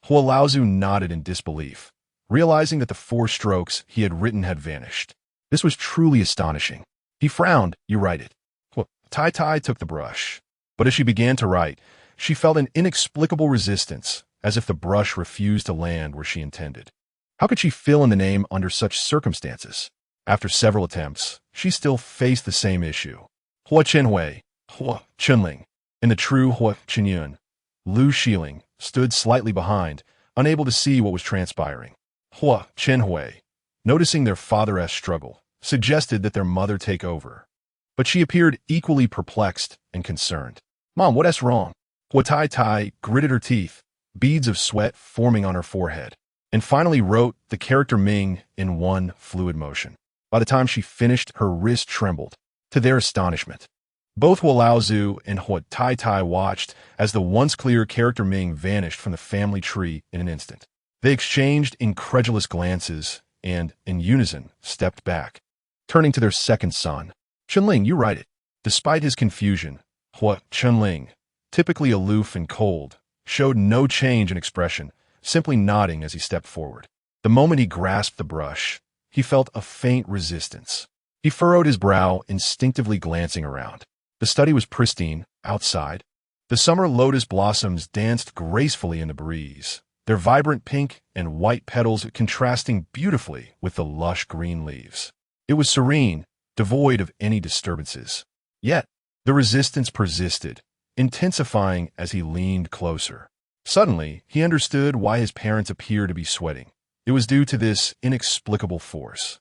Hua Laozu nodded in disbelief, realizing that the 4 strokes he had written had vanished. This was truly astonishing. He frowned. You write it. Hua Tai took the brush. But as she began to write, she felt an inexplicable resistance, as if the brush refused to land where she intended. How could she fill in the name under such circumstances? After several attempts, she still faced the same issue. Hua Chenhui, Hua Chunling, and the true Hua Qinyun, Lu Shieling, stood slightly behind, unable to see what was transpiring. Hua Chenhui, noticing their father's struggle, suggested that their mother take over. But she appeared equally perplexed and concerned. Mom, what's wrong? Hua Tai gritted her teeth, beads of sweat forming on her forehead, and finally wrote the character Ming in one fluid motion. By the time she finished, her wrist trembled. To their astonishment, Both Huo Laozu and Huo Tai Tai watched as the once clear character Ming vanished from the family tree in an instant. They exchanged incredulous glances and, in unison, stepped back, turning to their second son. Chunling, you write it. Despite his confusion, Huo Chunling, typically aloof and cold, showed no change in expression, simply nodding as he stepped forward. The moment he grasped the brush, he felt a faint resistance. He furrowed his brow, instinctively glancing around. The study was pristine, outside. The summer lotus blossoms danced gracefully in the breeze, their vibrant pink and white petals contrasting beautifully with the lush green leaves. It was serene, devoid of any disturbances. Yet, the resistance persisted, intensifying as he leaned closer. Suddenly, he understood why his parents appeared to be sweating. It was due to this inexplicable force.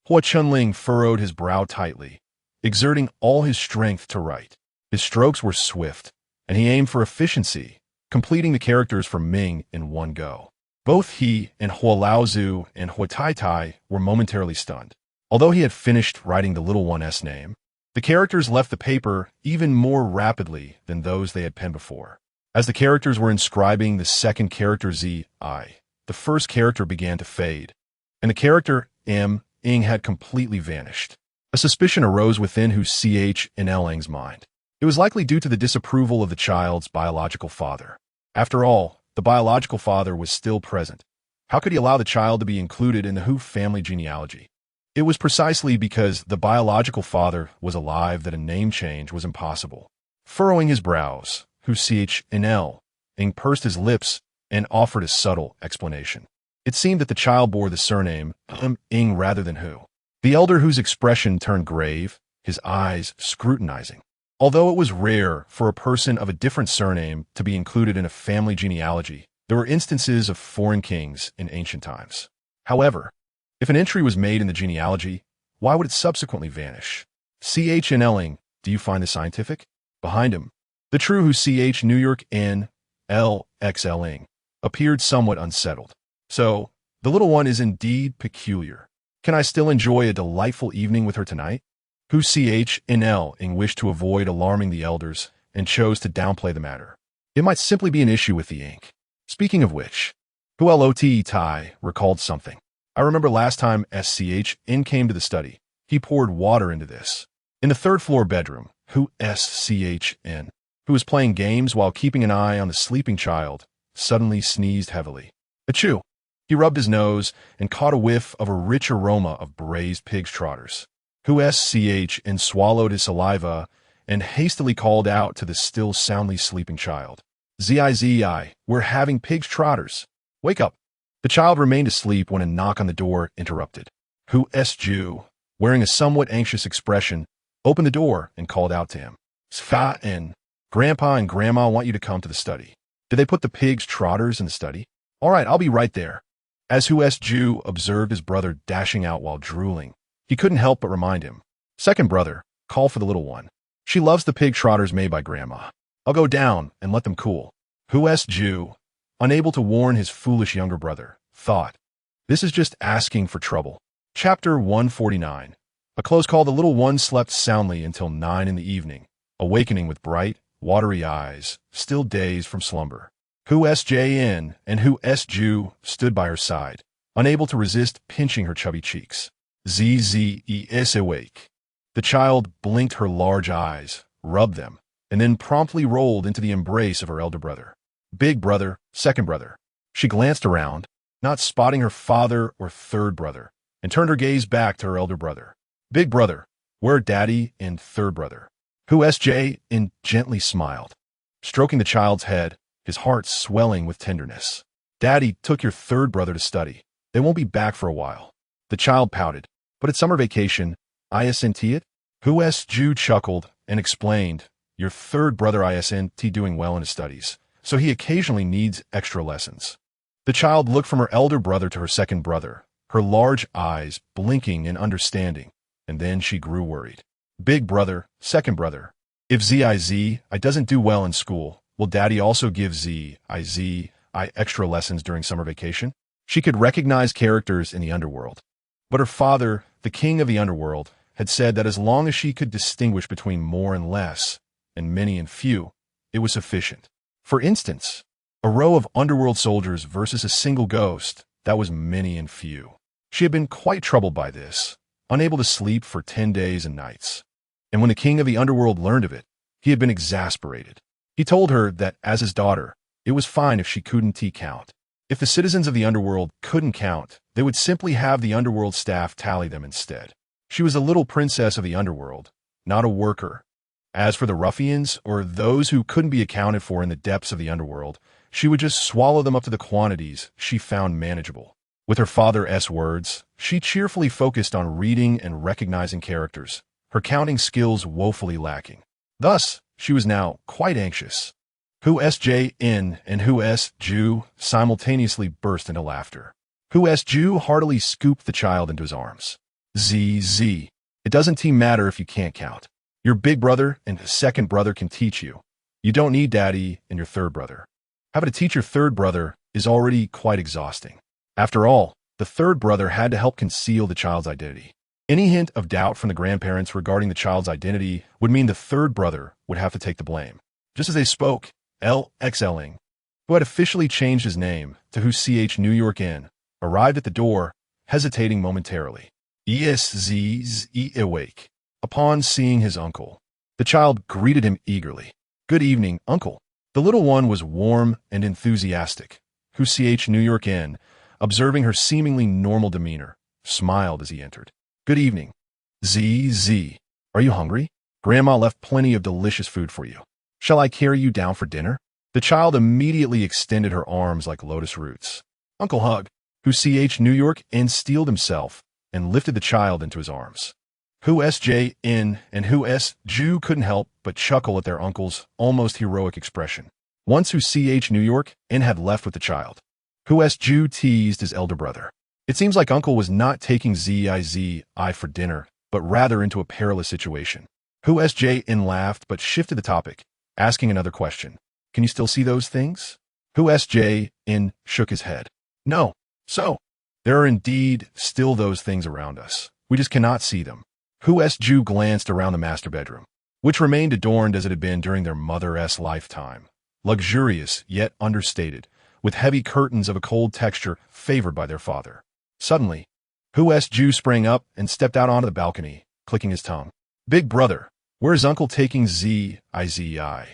Huo Chunling furrowed his brow tightly, exerting all his strength to write. His strokes were swift, and he aimed for efficiency, completing the characters for Ming in one go. Both he and Huo Laozu and Huo Tai Tai were momentarily stunned. Although he had finished writing the little one's name, the characters left the paper even more rapidly than those they had penned before. As the characters were inscribing the second character Z-I, the first character began to fade, and the character M-ing had completely vanished. A suspicion arose within Hu Ch in Ling's mind. It was likely due to the disapproval of the child's biological father. After all, the biological father was still present. How could he allow the child to be included in the Hu family genealogy? It was precisely because the biological father was alive that a name change was impossible. Furrowing his brows, Hu Ch Ing pursed his lips and offered a subtle explanation. It seemed that the child bore the surname Ing rather than Hu. The elder whose expression turned grave, his eyes scrutinizing. Although it was rare for a person of a different surname to be included in a family genealogy, there were instances of foreign kings in ancient times. However, if an entry was made in the genealogy, why would it subsequently vanish? Ch Ing, do you find this scientific? Behind him, the true Hu Ch New York N L X L Ing appeared somewhat unsettled. So, the little one is indeed peculiar. Can I still enjoy a delightful evening with her tonight? Hu Ch Ing wished to avoid alarming the elders and chose to downplay the matter. It might simply be an issue with the ink. Speaking of which, Huo Tai recalled something. I remember last time Sch In came to the study, he poured water into this. In the third-floor bedroom, Hu Sch In, who was playing games while keeping an eye on the sleeping child, suddenly sneezed heavily. Achoo! He rubbed his nose and caught a whiff of a rich aroma of braised pig's trotters. Hu Sch In swallowed his saliva and hastily called out to the still soundly sleeping child. Zi, we're having pig's trotters. Wake up. The child remained asleep when a knock on the door interrupted. Hu Sju, wearing a somewhat anxious expression, opened the door and called out to him. Sfa in. Grandpa and Grandma want you to come to the study. Did they put the pig's trotters in the study? All right, I'll be right there. As Hu Sju observed his brother dashing out while drooling, he couldn't help but remind him. Second brother, call for the little one. She loves the pig trotters made by Grandma. I'll go down and let them cool. Hu Sju, unable to warn his foolish younger brother, thought, this is just asking for trouble. Chapter 149. A close call. The little one slept soundly until 9 in the evening, awakening with bright, watery eyes, still dazed from slumber. Hu Sj and Hu Sju stood by her side, unable to resist pinching her chubby cheeks. Zzes awake. The child blinked her large eyes, rubbed them, and then promptly rolled into the embrace of her elder brother. Big brother, second brother. She glanced around, not spotting her father or third brother, and turned her gaze back to her elder brother. Big brother, where are daddy and third brother? Hu Sj In gently smiled, stroking the child's head, his heart swelling with tenderness. Daddy took your third brother to study. They won't be back for a while. The child pouted, but it's summer vacation. Isn't it? Hu Sju chuckled and explained, your third brother isn't doing well in his studies, so he occasionally needs extra lessons. The child looked from her elder brother to her second brother, her large eyes blinking in understanding, and then she grew worried. Big brother, second brother. If Ziz I doesn't do well in school, will daddy also give Ziz I extra lessons during summer vacation? She could recognize characters in the underworld, but her father, the king of the underworld, had said that as long as she could distinguish between more and less, and many and few, it was sufficient. For instance, a row of underworld soldiers versus a single ghost, that was many and few. She had been quite troubled by this, unable to sleep for 10 days and nights. And when the king of the underworld learned of it, he had been exasperated. He told her that, as his daughter, it was fine if she couldn't count. If the citizens of the underworld couldn't count, they would simply have the underworld staff tally them instead. She was a little princess of the underworld, not a worker. As for the ruffians, or those who couldn't be accounted for in the depths of the underworld, she would just swallow them up to the quantities she found manageable. With her father's words, she cheerfully focused on reading and recognizing characters, her counting skills woefully lacking. Thus, she was now quite anxious. Huo's Jin and Huo's Ju simultaneously burst into laughter. Huo's Ju heartily scooped the child into his arms. ZZ. It doesn't matter if you can't count. Your big brother and second brother can teach you. You don't need daddy and your third brother. Having to teach your third brother is already quite exhausting. After all, the third brother had to help conceal the child's identity. Any hint of doubt from the grandparents regarding the child's identity would mean the third brother would have to take the blame. Just as they spoke, LXLing, who had officially changed his name to Huo New York Inn, arrived at the door, hesitating momentarily. ESZ's awake. Upon seeing his uncle, the child greeted him eagerly. Good evening, uncle. The little one was warm and enthusiastic. Huo New York Inn, observing her seemingly normal demeanor, smiled as he entered. Good evening. ZZ. Are you hungry? Grandma left plenty of delicious food for you. Shall I carry you down for dinner? The child immediately extended her arms like lotus roots. Uncle hugged. Huo New York Inn steeled himself and lifted the child into his arms. Huo's Jin and Huo's Ju couldn't help but chuckle at their uncle's almost heroic expression. Once Huo New York Inn had left with the child, Huo's Ju teased his elder brother. It seems like uncle was not taking ZIZI for dinner, but rather into a perilous situation. Huo's Jin laughed but shifted the topic, asking another question. Can you still see those things? Huo's Jin shook his head. No. So, there are indeed still those things around us. We just cannot see them. Huo's Ju glanced around the master bedroom, which remained adorned as it had been during their mother's lifetime. Luxurious, yet understated, with heavy curtains of a cold texture favored by their father. Suddenly, Huo's Ju sprang up and stepped out onto the balcony, clicking his tongue. Big brother, where's uncle taking ZIZI?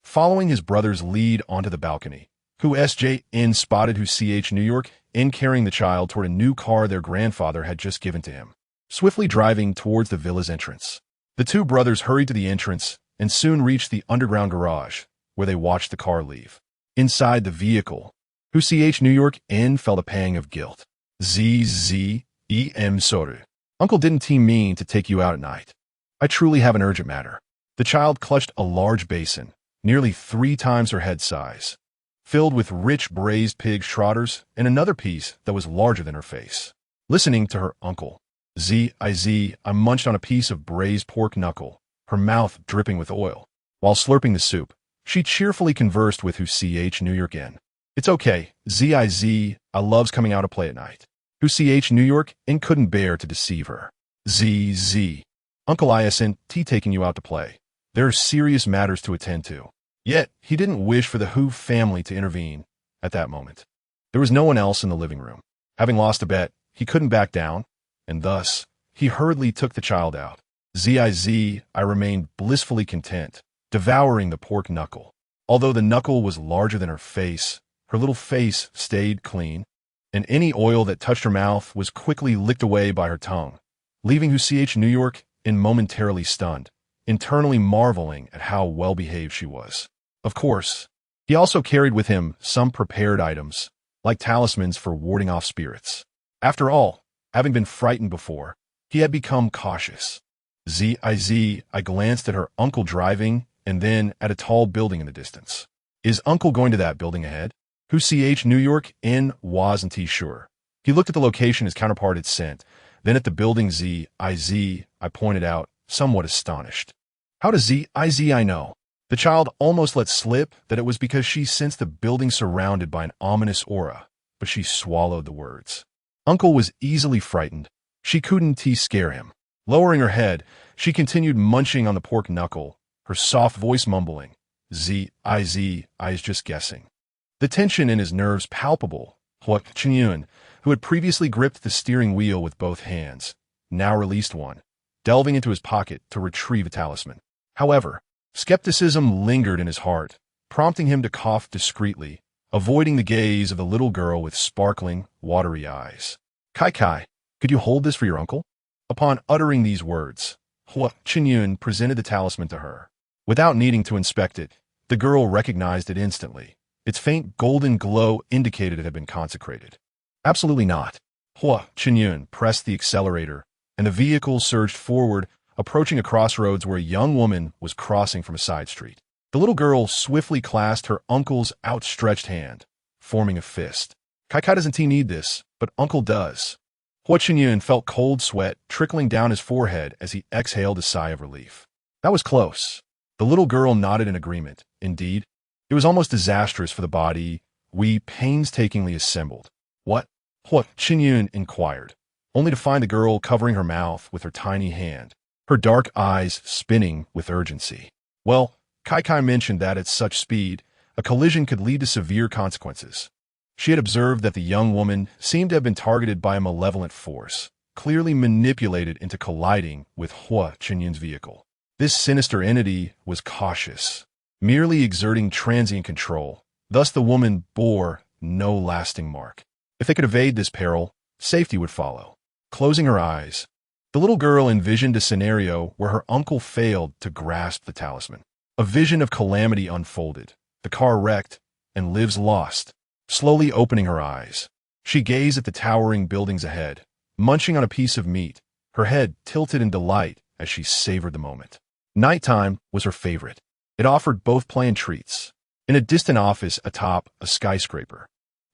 Following his brother's lead onto the balcony, Huo's Jin spotted Huo New York Inn carrying the child toward a new car their grandfather had just given to him, swiftly driving towards the villa's entrance. The two brothers hurried to the entrance and soon reached the underground garage, where they watched the car leave. Inside the vehicle, Huo New York Inn felt a pang of guilt. ZZEM Soru. Uncle didn't mean to take you out at night. I truly have an urgent matter. The child clutched a large basin, nearly 3 times her head size, filled with rich braised pig trotters and another piece that was larger than her face. Listening to her uncle, I munched on a piece of braised pork knuckle, her mouth dripping with oil. While slurping the soup, she cheerfully conversed with Huo New York Inn. It's okay, I loves coming out to play at night. Huo New York Inn couldn't bear to deceive her. ZZ. Uncle Iacin taking you out to play. There are serious matters to attend to. Yet, he didn't wish for the Hu family to intervene at that moment. There was no one else in the living room. Having lost a bet, he couldn't back down, and thus, he hurriedly took the child out. I remained blissfully content, devouring the pork knuckle. Although the knuckle was larger than her little face stayed clean, and any oil that touched her mouth was quickly licked away by her tongue, leaving Huo New York Inn momentarily stunned, internally marveling at how well-behaved she was. Of course, he also carried with him some prepared items, like talismans for warding off spirits. After all, having been frightened before, he had become cautious. I glanced at her uncle driving and then at a tall building in the distance. Is uncle going to that building ahead? Huo New York Inn wasn't sure. He looked at the location his counterpart had sent, then at the building I pointed out, somewhat astonished. How does I know? The child almost let slip that it was because she sensed the building surrounded by an ominous aura, but she swallowed the words. Uncle was easily frightened. She couldn't scare him. Lowering her head, she continued munching on the pork knuckle, her soft voice mumbling, I is just guessing. The tension in his nerves palpable. Huo Clan, who had previously gripped the steering wheel with both hands, now released one, delving into his pocket to retrieve a talisman. However, skepticism lingered in his heart, prompting him to cough discreetly, avoiding the gaze of the little girl with sparkling, watery eyes. Kai, could you hold this for your uncle? Upon uttering these words, Huo Clan presented the talisman to her. Without needing to inspect it, the girl recognized it instantly. Its faint golden glow indicated it had been consecrated. Absolutely not. Hua Clan pressed the accelerator, and the vehicle surged forward, approaching a crossroads where a young woman was crossing from a side street. The little girl swiftly clasped her uncle's outstretched hand, forming a fist. Kai doesn't need this, but uncle does. Hua Clan felt cold sweat trickling down his forehead as he exhaled a sigh of relief. That was close. The little girl nodded in agreement. Indeed, it was almost disastrous for the body we painstakingly assembled. What? Hua Clan inquired, only to find the girl covering her mouth with her tiny hand, her dark eyes spinning with urgency. Well, Kai mentioned that at such speed, a collision could lead to severe consequences. She had observed that the young woman seemed to have been targeted by a malevolent force, clearly manipulated into colliding with Hua Clan's vehicle. This sinister entity was cautious, merely exerting transient control. Thus the woman bore no lasting mark. If they could evade this peril, safety would follow. Closing her eyes, the little girl envisioned a scenario where her uncle failed to grasp the talisman. A vision of calamity unfolded, the car wrecked, and lives lost. Slowly opening her eyes, she gazed at the towering buildings ahead, munching on a piece of meat, her head tilted in delight as she savored the moment. Nighttime was her favorite. It offered both play and treats. In a distant office atop a skyscraper,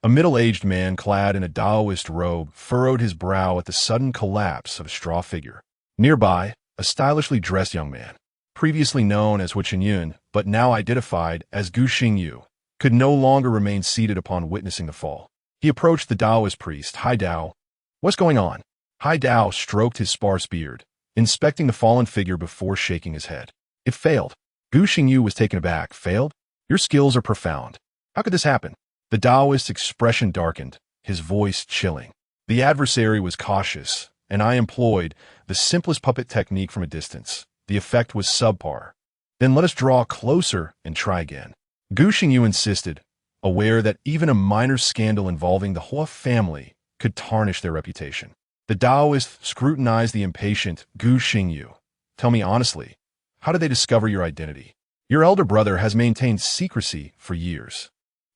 a middle-aged man clad in a Taoist robe furrowed his brow at the sudden collapse of a straw figure. Nearby, a stylishly dressed young man, previously known as Hua Clan, but now identified as Gu Xingyu, could no longer remain seated upon witnessing the fall. He approached the Taoist priest. Hi Dao. What's going on? Hai Dao stroked his sparse beard, inspecting the fallen figure before shaking his head. It failed. Gu Xingyu was taken aback. Failed? Your skills are profound. How could this happen? The Taoist's expression darkened, his voice chilling. The adversary was cautious, and I employed the simplest puppet technique from a distance. The effect was subpar. Then let us draw closer and try again. Gu Xingyu insisted, aware that even a minor scandal involving the Hua family could tarnish their reputation. The Taoist scrutinized the impatient Gu Xingyu. Tell me honestly, how did they discover your identity? Your elder brother has maintained secrecy for years.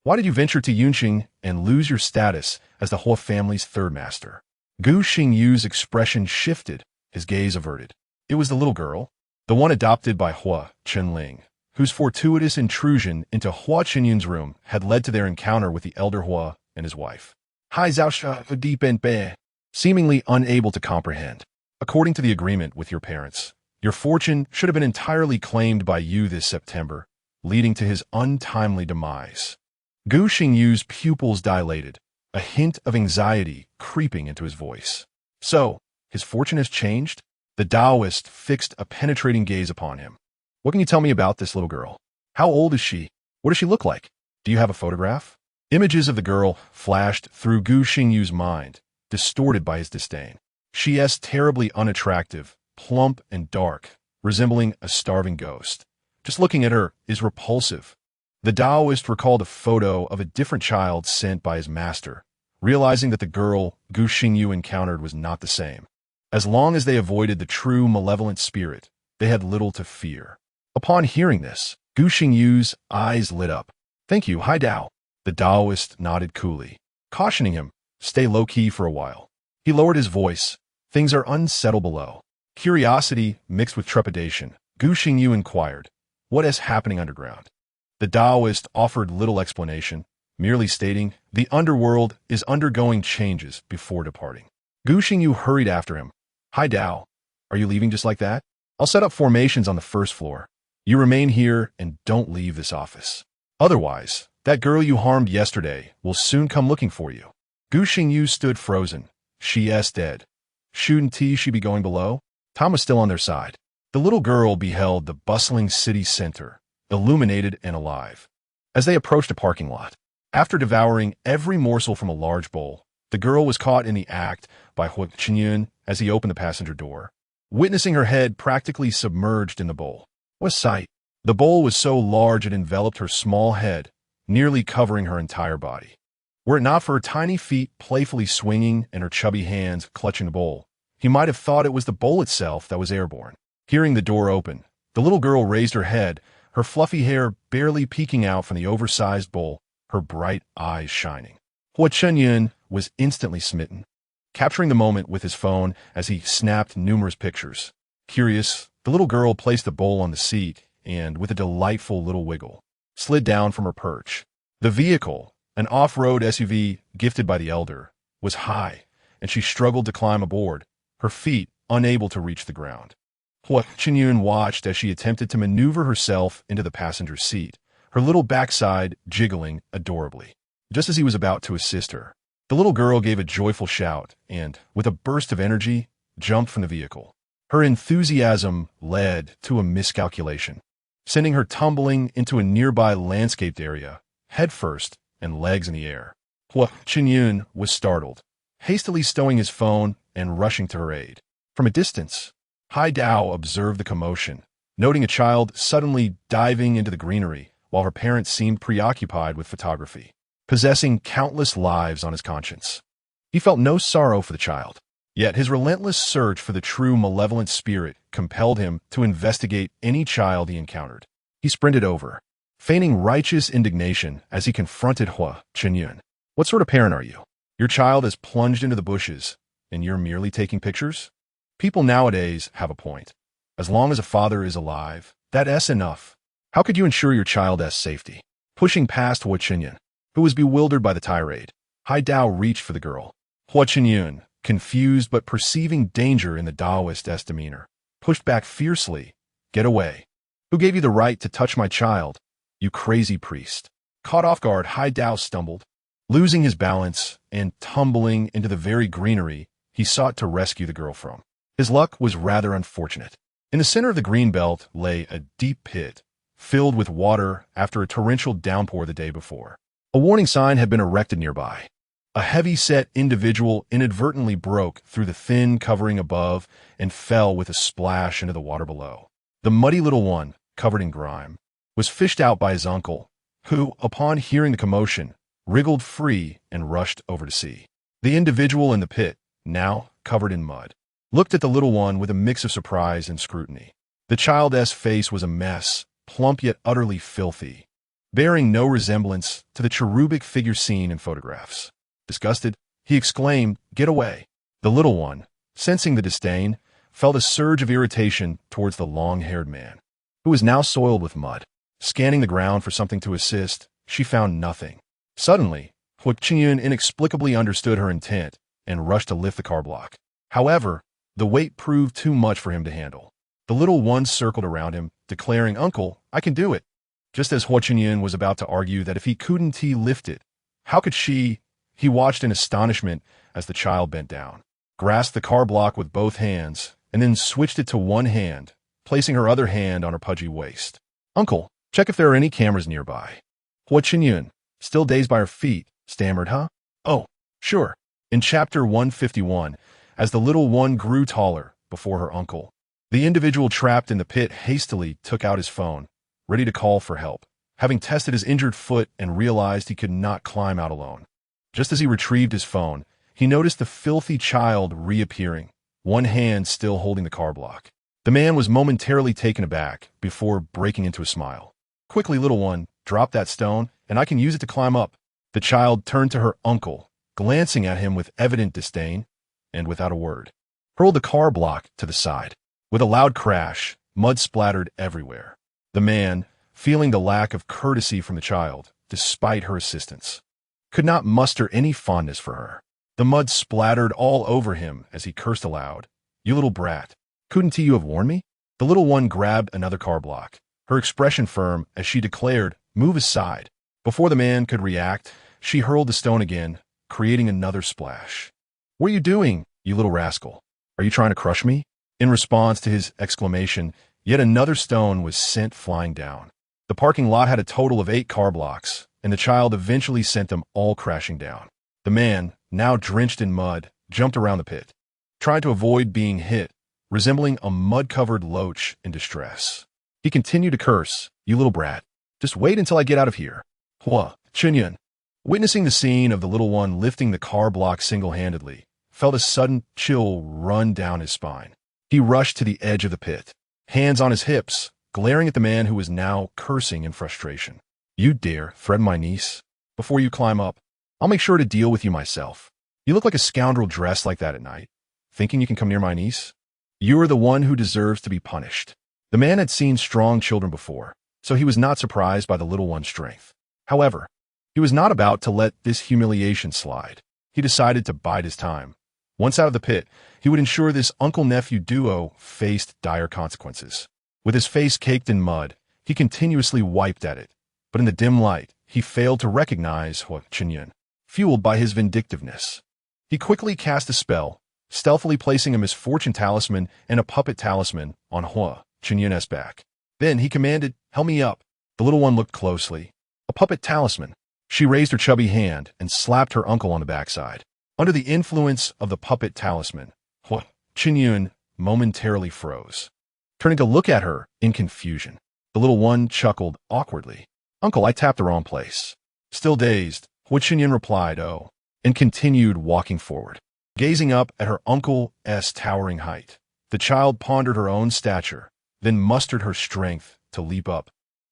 Why did you venture to Yunqing and lose your status as the Hua family's third master? Gu Xingyu's expression shifted, his gaze averted. It was the little girl, the one adopted by Hua Chenling, whose fortuitous intrusion into Hua Chenyun's room had led to their encounter with the elder Hua and his wife. Hai Zhaosha Deep and Bei, seemingly unable to comprehend. According to the agreement with your parents, your fortune should have been entirely claimed by you this September, leading to his untimely demise. Gu Xingyu's pupils dilated, a hint of anxiety creeping into his voice. So, his fortune has changed? The Taoist fixed a penetrating gaze upon him. What can you tell me about this little girl? How old is she? What does she look like? Do you have a photograph? Images of the girl flashed through Gu Xingyu's mind, distorted by his disdain. She is terribly unattractive, plump and dark, resembling a starving ghost. Just looking at her is repulsive. The Taoist recalled a photo of a different child sent by his master, realizing that the girl Gu Xingyu encountered was not the same. As long as they avoided the true malevolent spirit, they had little to fear. Upon hearing this, Gu Xingyu's eyes lit up. Thank you, Hai Dao. The Taoist nodded coolly, cautioning him, stay low-key for a while. He lowered his voice. Things are unsettled below. Curiosity mixed with trepidation, Gu Xingyu inquired, what is happening underground? The Taoist offered little explanation, merely stating, the underworld is undergoing changes before departing. Gu Xingyu hurried after him. Hai Dao, are you leaving just like that? I'll set up formations on the first floor. You remain here and don't leave this office. Otherwise, that girl you harmed yesterday will soon come looking for you. Gu Xingyu stood frozen. She is dead. Shouldn't she be going below? Tom was still on their side. The little girl beheld the bustling city center, illuminated and alive. As they approached a parking lot, after devouring every morsel from a large bowl, the girl was caught in the act by Huo Clan as he opened the passenger door, witnessing her head practically submerged in the bowl. What a sight! The bowl was so large it enveloped her small head, nearly covering her entire body. Were it not for her tiny feet playfully swinging and her chubby hands clutching the bowl, he might have thought it was the bowl itself that was airborne. Hearing the door open, the little girl raised her head, her fluffy hair barely peeking out from the oversized bowl, her bright eyes shining. Huo Clan was instantly smitten, capturing the moment with his phone as he snapped numerous pictures. Curious, the little girl placed the bowl on the seat and, with a delightful little wiggle, slid down from her perch. The vehicle, an off-road SUV gifted by the elder, was high, and she struggled to climb aboard, her feet unable to reach the ground. Huo Clan watched as she attempted to maneuver herself into the passenger seat, her little backside jiggling adorably. Just as he was about to assist her, the little girl gave a joyful shout and, with a burst of energy, jumped from the vehicle. Her enthusiasm led to a miscalculation, sending her tumbling into a nearby landscaped area, headfirst and legs in the air. Huo Clan was startled, hastily stowing his phone and rushing to her aid. From a distance, Hai Dao observed the commotion, noting a child suddenly diving into the greenery while her parents seemed preoccupied with photography, possessing countless lives on his conscience. He felt no sorrow for the child, yet his relentless search for the true malevolent spirit compelled him to investigate any child he encountered. He sprinted over, feigning righteous indignation as he confronted Huo Clan. What sort of parent are you? Your child has plunged into the bushes, and you're merely taking pictures? People nowadays have a point. As long as a father is alive, that's enough. How could you ensure your child's safety? Pushing past Huo Clan, who was bewildered by the tirade, Hai Dao reached for the girl. Huo Clan, confused but perceiving danger in the Taoist's demeanor, pushed back fiercely. Get away. Who gave you the right to touch my child, you crazy priest? Caught off guard, Hai Dao stumbled, losing his balance and tumbling into the very greenery he sought to rescue the girl from. His luck was rather unfortunate. In the center of the green belt lay a deep pit, filled with water after a torrential downpour the day before. A warning sign had been erected nearby. A heavy-set individual inadvertently broke through the thin covering above and fell with a splash into the water below. The muddy little one, covered in grime, was fished out by his uncle, who, upon hearing the commotion, wriggled free and rushed over to see. The individual in the pit, now covered in mud, looked at the little one with a mix of surprise and scrutiny. The child's face was a mess, plump yet utterly filthy, bearing no resemblance to the cherubic figure seen in photographs. Disgusted, he exclaimed, "Get away!" The little one, sensing the disdain, felt a surge of irritation towards the long-haired man, who was now soiled with mud. Scanning the ground for something to assist, she found nothing. Suddenly, Huo Clan inexplicably understood her intent and rushed to lift the car block. However, the weight proved too much for him to handle. The little one circled around him, declaring, "Uncle, I can do it." Just as Huo Clan was about to argue that if he couldn't he lift it, how could she? He watched in astonishment as the child bent down, grasped the car block with both hands, and then switched it to one hand, placing her other hand on her pudgy waist. "Uncle, check if there are any cameras nearby." Huo Clan, still dazed by her feet, stammered, "Huh? Oh, sure." In Chapter 151, as the little one grew taller before her uncle, the individual trapped in the pit hastily took out his phone, ready to call for help, having tested his injured foot and realized he could not climb out alone. Just as he retrieved his phone, he noticed the filthy child reappearing, one hand still holding the car block. The man was momentarily taken aback before breaking into a smile. "Quickly, little one, drop that stone, and I can use it to climb up." The child turned to her uncle, glancing at him with evident disdain, and without a word, hurled the car block to the side. With a loud crash, mud splattered everywhere. The man, feeling the lack of courtesy from the child, despite her assistance, could not muster any fondness for her. The mud splattered all over him as he cursed aloud. "You little brat, couldn't you have warned me?" The little one grabbed another car block, her expression firm as she declared, "Move aside." Before the man could react, she hurled the stone again, creating another splash. "What are you doing, you little rascal? Are you trying to crush me?" In response to his exclamation, yet another stone was sent flying down. The parking lot had a total of 8 car blocks, and the child eventually sent them all crashing down. The man, now drenched in mud, jumped around the pit, trying to avoid being hit, resembling a mud-covered loach in distress. He continued to curse, "You little brat. Just wait until I get out of here." Hua Chinyan, witnessing the scene of the little one lifting the car block single-handedly, felt a sudden chill run down his spine. He rushed to the edge of the pit, hands on his hips, glaring at the man who was now cursing in frustration. "You dare threaten my niece? Before you climb up, I'll make sure to deal with you myself. You look like a scoundrel dressed like that at night, thinking you can come near my niece? You are the one who deserves to be punished." The man had seen strong children before, so he was not surprised by the little one's strength. However, he was not about to let this humiliation slide. He decided to bide his time. Once out of the pit, he would ensure this uncle-nephew duo faced dire consequences. With his face caked in mud, he continuously wiped at it, but in the dim light, he failed to recognize Hua Chinyan, fueled by his vindictiveness. He quickly cast a spell, stealthily placing a misfortune talisman and a puppet talisman on Hua Chinyan's back. Then he commanded, "Help me up." The little one looked closely. A puppet talisman. She raised her chubby hand and slapped her uncle on the backside. Under the influence of the puppet talisman, Hua Chinyan momentarily froze, turning to look at her in confusion. The little one chuckled awkwardly. "Uncle, I tapped the wrong place." Still dazed, Hua Chinyan replied, "Oh," and continued walking forward. Gazing up at her uncle's towering height, the child pondered her own stature, then mustered her strength to leap up,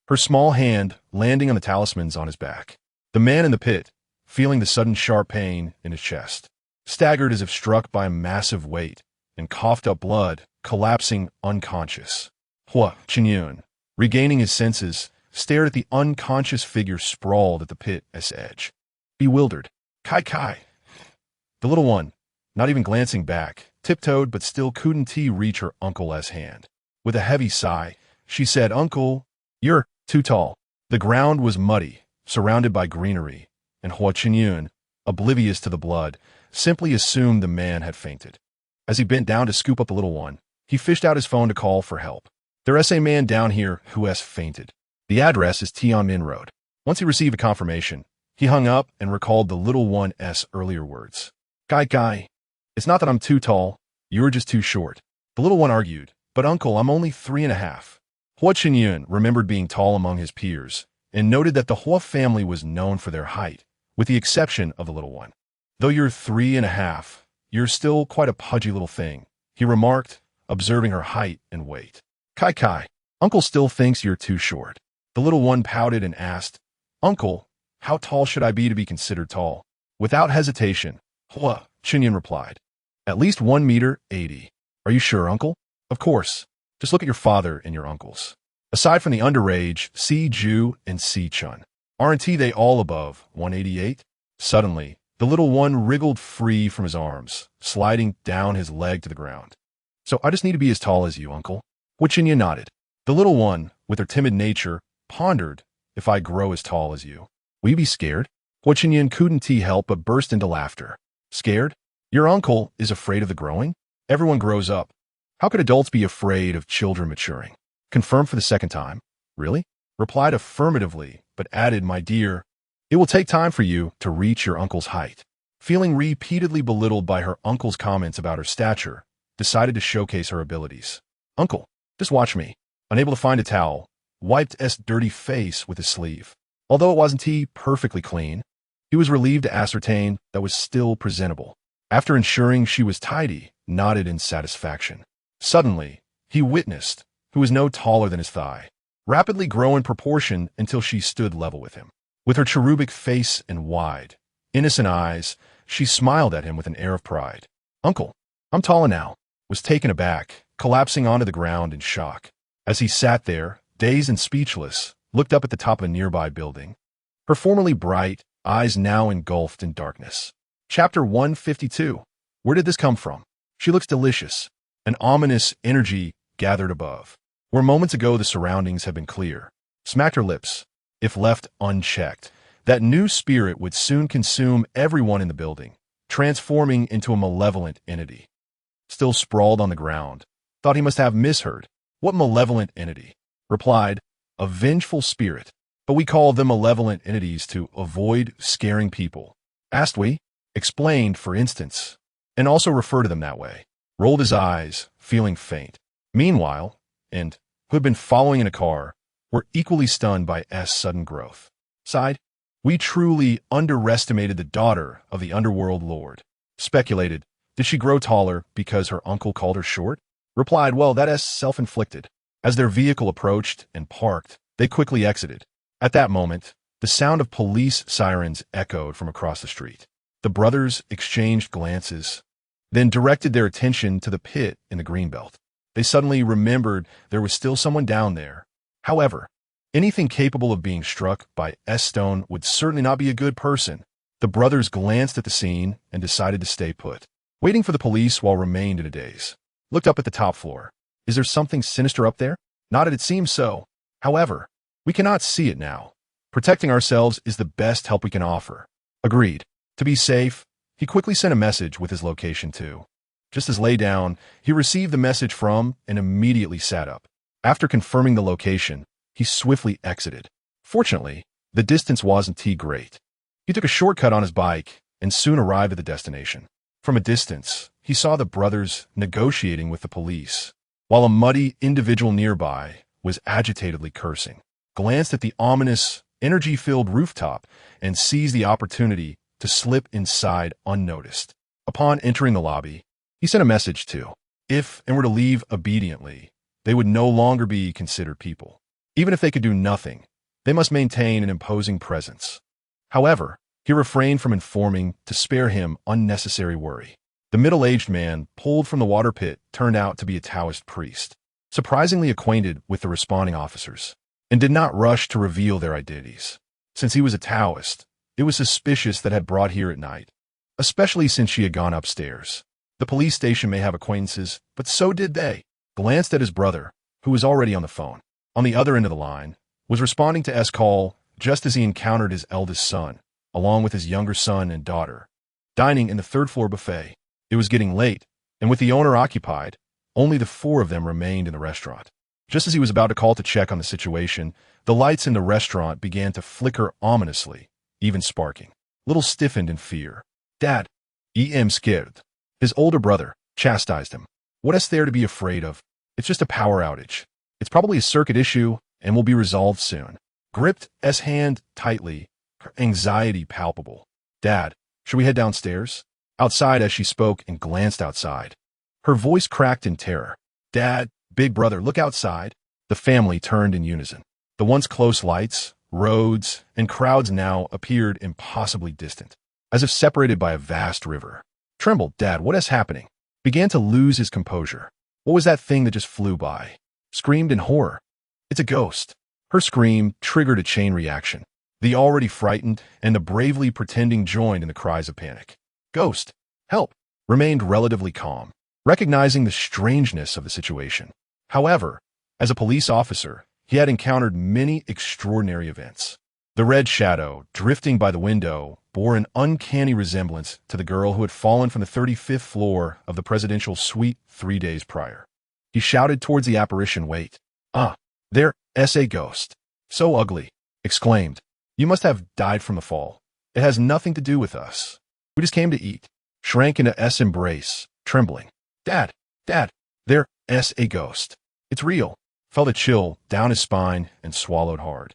her small hand landing on the talismans on his back. The man in the pit, feeling the sudden sharp pain in his chest, staggered as if struck by a massive weight, and coughed up blood, collapsing unconscious. Hua Chinyan, regaining his senses, stared at the unconscious figure sprawled at the pit's edge. Bewildered. Kai. The little one, not even glancing back, tiptoed but still couldn't reach her uncle's hand. With a heavy sigh, she said, "Uncle, you're too tall." The ground was muddy, surrounded by greenery, and Hua Chinyan, oblivious to the blood, simply assumed the man had fainted. As he bent down to scoop up the little one, he fished out his phone to call for help. "There's a man down here who has fainted. The address is Tianmin Road." Once he received a confirmation, he hung up and recalled the little one's earlier words. Guy, it's not that I'm too tall, you're just too short." The little one argued, "But uncle, I'm only 3.5. Hua Chinyan remembered being tall among his peers, and noted that the Hua family was known for their height, with the exception of the little one. "Though you're 3.5, you're still quite a pudgy little thing," he remarked, observing her height and weight. Kai, uncle still thinks you're too short." The little one pouted and asked, "Uncle, how tall should I be to be considered tall?" Without hesitation, Hua Chinyan replied, "At least 1.80 meters. Are you sure, uncle?" "Of course. Just look at your father and your uncles. Aside from the underage, Si Ju and Si Chun, aren't they all above 188? Suddenly, the little one wriggled free from his arms, sliding down his leg to the ground. "So I just need to be as tall as you, uncle?" Hua Chinyan nodded. The little one, with her timid nature, pondered, "If I grow as tall as you, will you be scared?" Hua Chinyan couldn't help but burst into laughter. "Scared? Your uncle is afraid of the growing? Everyone grows up. How could adults be afraid of children maturing?" Confirmed for the second time. "Really?" Replied affirmatively, but added, "My dear, it will take time for you to reach your uncle's height." Feeling repeatedly belittled by her uncle's comments about her stature, decided to showcase her abilities. "Uncle, just watch me." Unable to find a towel, wiped S dirty face with his sleeve. Although it wasn't perfectly clean, he was relieved to ascertain that was still presentable. After ensuring she was tidy, nodded in satisfaction. Suddenly, he witnessed, who was no taller than his thigh, rapidly grow in proportion until she stood level with him. With her cherubic face and wide, innocent eyes, she smiled at him with an air of pride. "Uncle, I'm taller now," was taken aback, collapsing onto the ground in shock. As he sat there, dazed and speechless, looked up at the top of a nearby building, her formerly bright eyes now engulfed in darkness. Chapter 152. Where did this come from? She looks delicious. An ominous energy gathered above, where moments ago the surroundings had been clear. Smacked her lips. If left unchecked, that new spirit would soon consume everyone in the building, transforming into a malevolent entity. Still sprawled on the ground, thought he must have misheard. What malevolent entity? Replied, a vengeful spirit. But we call them malevolent entities to avoid scaring people. Asked we? Explained, for instance, and also refer to them that way. Rolled his eyes, feeling faint. Meanwhile, and who had been following in a car, were equally stunned by S' sudden growth. Sighed, we truly underestimated the daughter of the Underworld Lord. Speculated, did she grow taller because her uncle called her short? Replied, well, that is self-inflicted. As their vehicle approached and parked, they quickly exited. At that moment, the sound of police sirens echoed from across the street. The brothers exchanged glances, then directed their attention to the pit in the greenbelt. They suddenly remembered there was still someone down there. However, anything capable of being struck by S-Stone would certainly not be a good person. The brothers glanced at the scene and decided to stay put. Waiting for the police while remained in a daze. Looked up at the top floor. Is there something sinister up there? Nodded, it seems so. However, we cannot see it now. Protecting ourselves is the best help we can offer. Agreed. To be safe, he quickly sent a message with his location too. Just as lay down, he received the message from and immediately sat up. After confirming the location, he swiftly exited. Fortunately, the distance wasn't too great. He took a shortcut on his bike and soon arrived at the destination. From a distance, he saw the brothers negotiating with the police, while a muddy individual nearby was agitatedly cursing. Glanced at the ominous, energy-filled rooftop and seized the opportunity to slip inside unnoticed. Upon entering the lobby, he sent a message to, if and were to leave obediently, they would no longer be considered people. Even if they could do nothing, they must maintain an imposing presence. However, he refrained from informing to spare him unnecessary worry. The middle-aged man pulled from the water pit turned out to be a Taoist priest, surprisingly acquainted with the responding officers, and did not rush to reveal their identities. Since he was a Taoist, it was suspicious that had brought here at night, especially since she had gone upstairs. The police station may have acquaintances, but so did they. Glanced at his brother, who was already on the phone. On the other end of the line, was responding to S' call just as he encountered his eldest son, along with his younger son and daughter, dining in the third-floor buffet. It was getting late, and with the owner occupied, only the four of them remained in the restaurant. Just as he was about to call to check on the situation, the lights in the restaurant began to flicker ominously, even sparking. Little stiffened in fear. Dad, I'm scared. His older brother chastised him. What is there to be afraid of? It's just a power outage. It's probably a circuit issue and will be resolved soon. Gripped S' hand tightly, her anxiety palpable. Dad, should we head downstairs? Outside as she spoke and glanced outside. Her voice cracked in terror. Dad, big brother, look outside. The family turned in unison. The once close lights, roads, and crowds now appeared impossibly distant, as if separated by a vast river. Trembled, Dad, what is happening? Began to lose his composure. What was that thing that just flew by? Screamed in horror. It's a ghost. Her scream triggered a chain reaction. The already frightened and the bravely pretending joined in the cries of panic. Ghost, help, remained relatively calm, recognizing the strangeness of the situation. However, as a police officer, he had encountered many extraordinary events. The red shadow, drifting by the window, bore an uncanny resemblance to the girl who had fallen from the 35th floor of the presidential suite 3 days prior. He shouted towards the apparition, wait. There's a ghost. So ugly, exclaimed. You must have died from the fall. It has nothing to do with us. We just came to eat. Shrank into S' embrace, trembling. Dad, there's a ghost. It's real. Felt a chill down his spine and swallowed hard.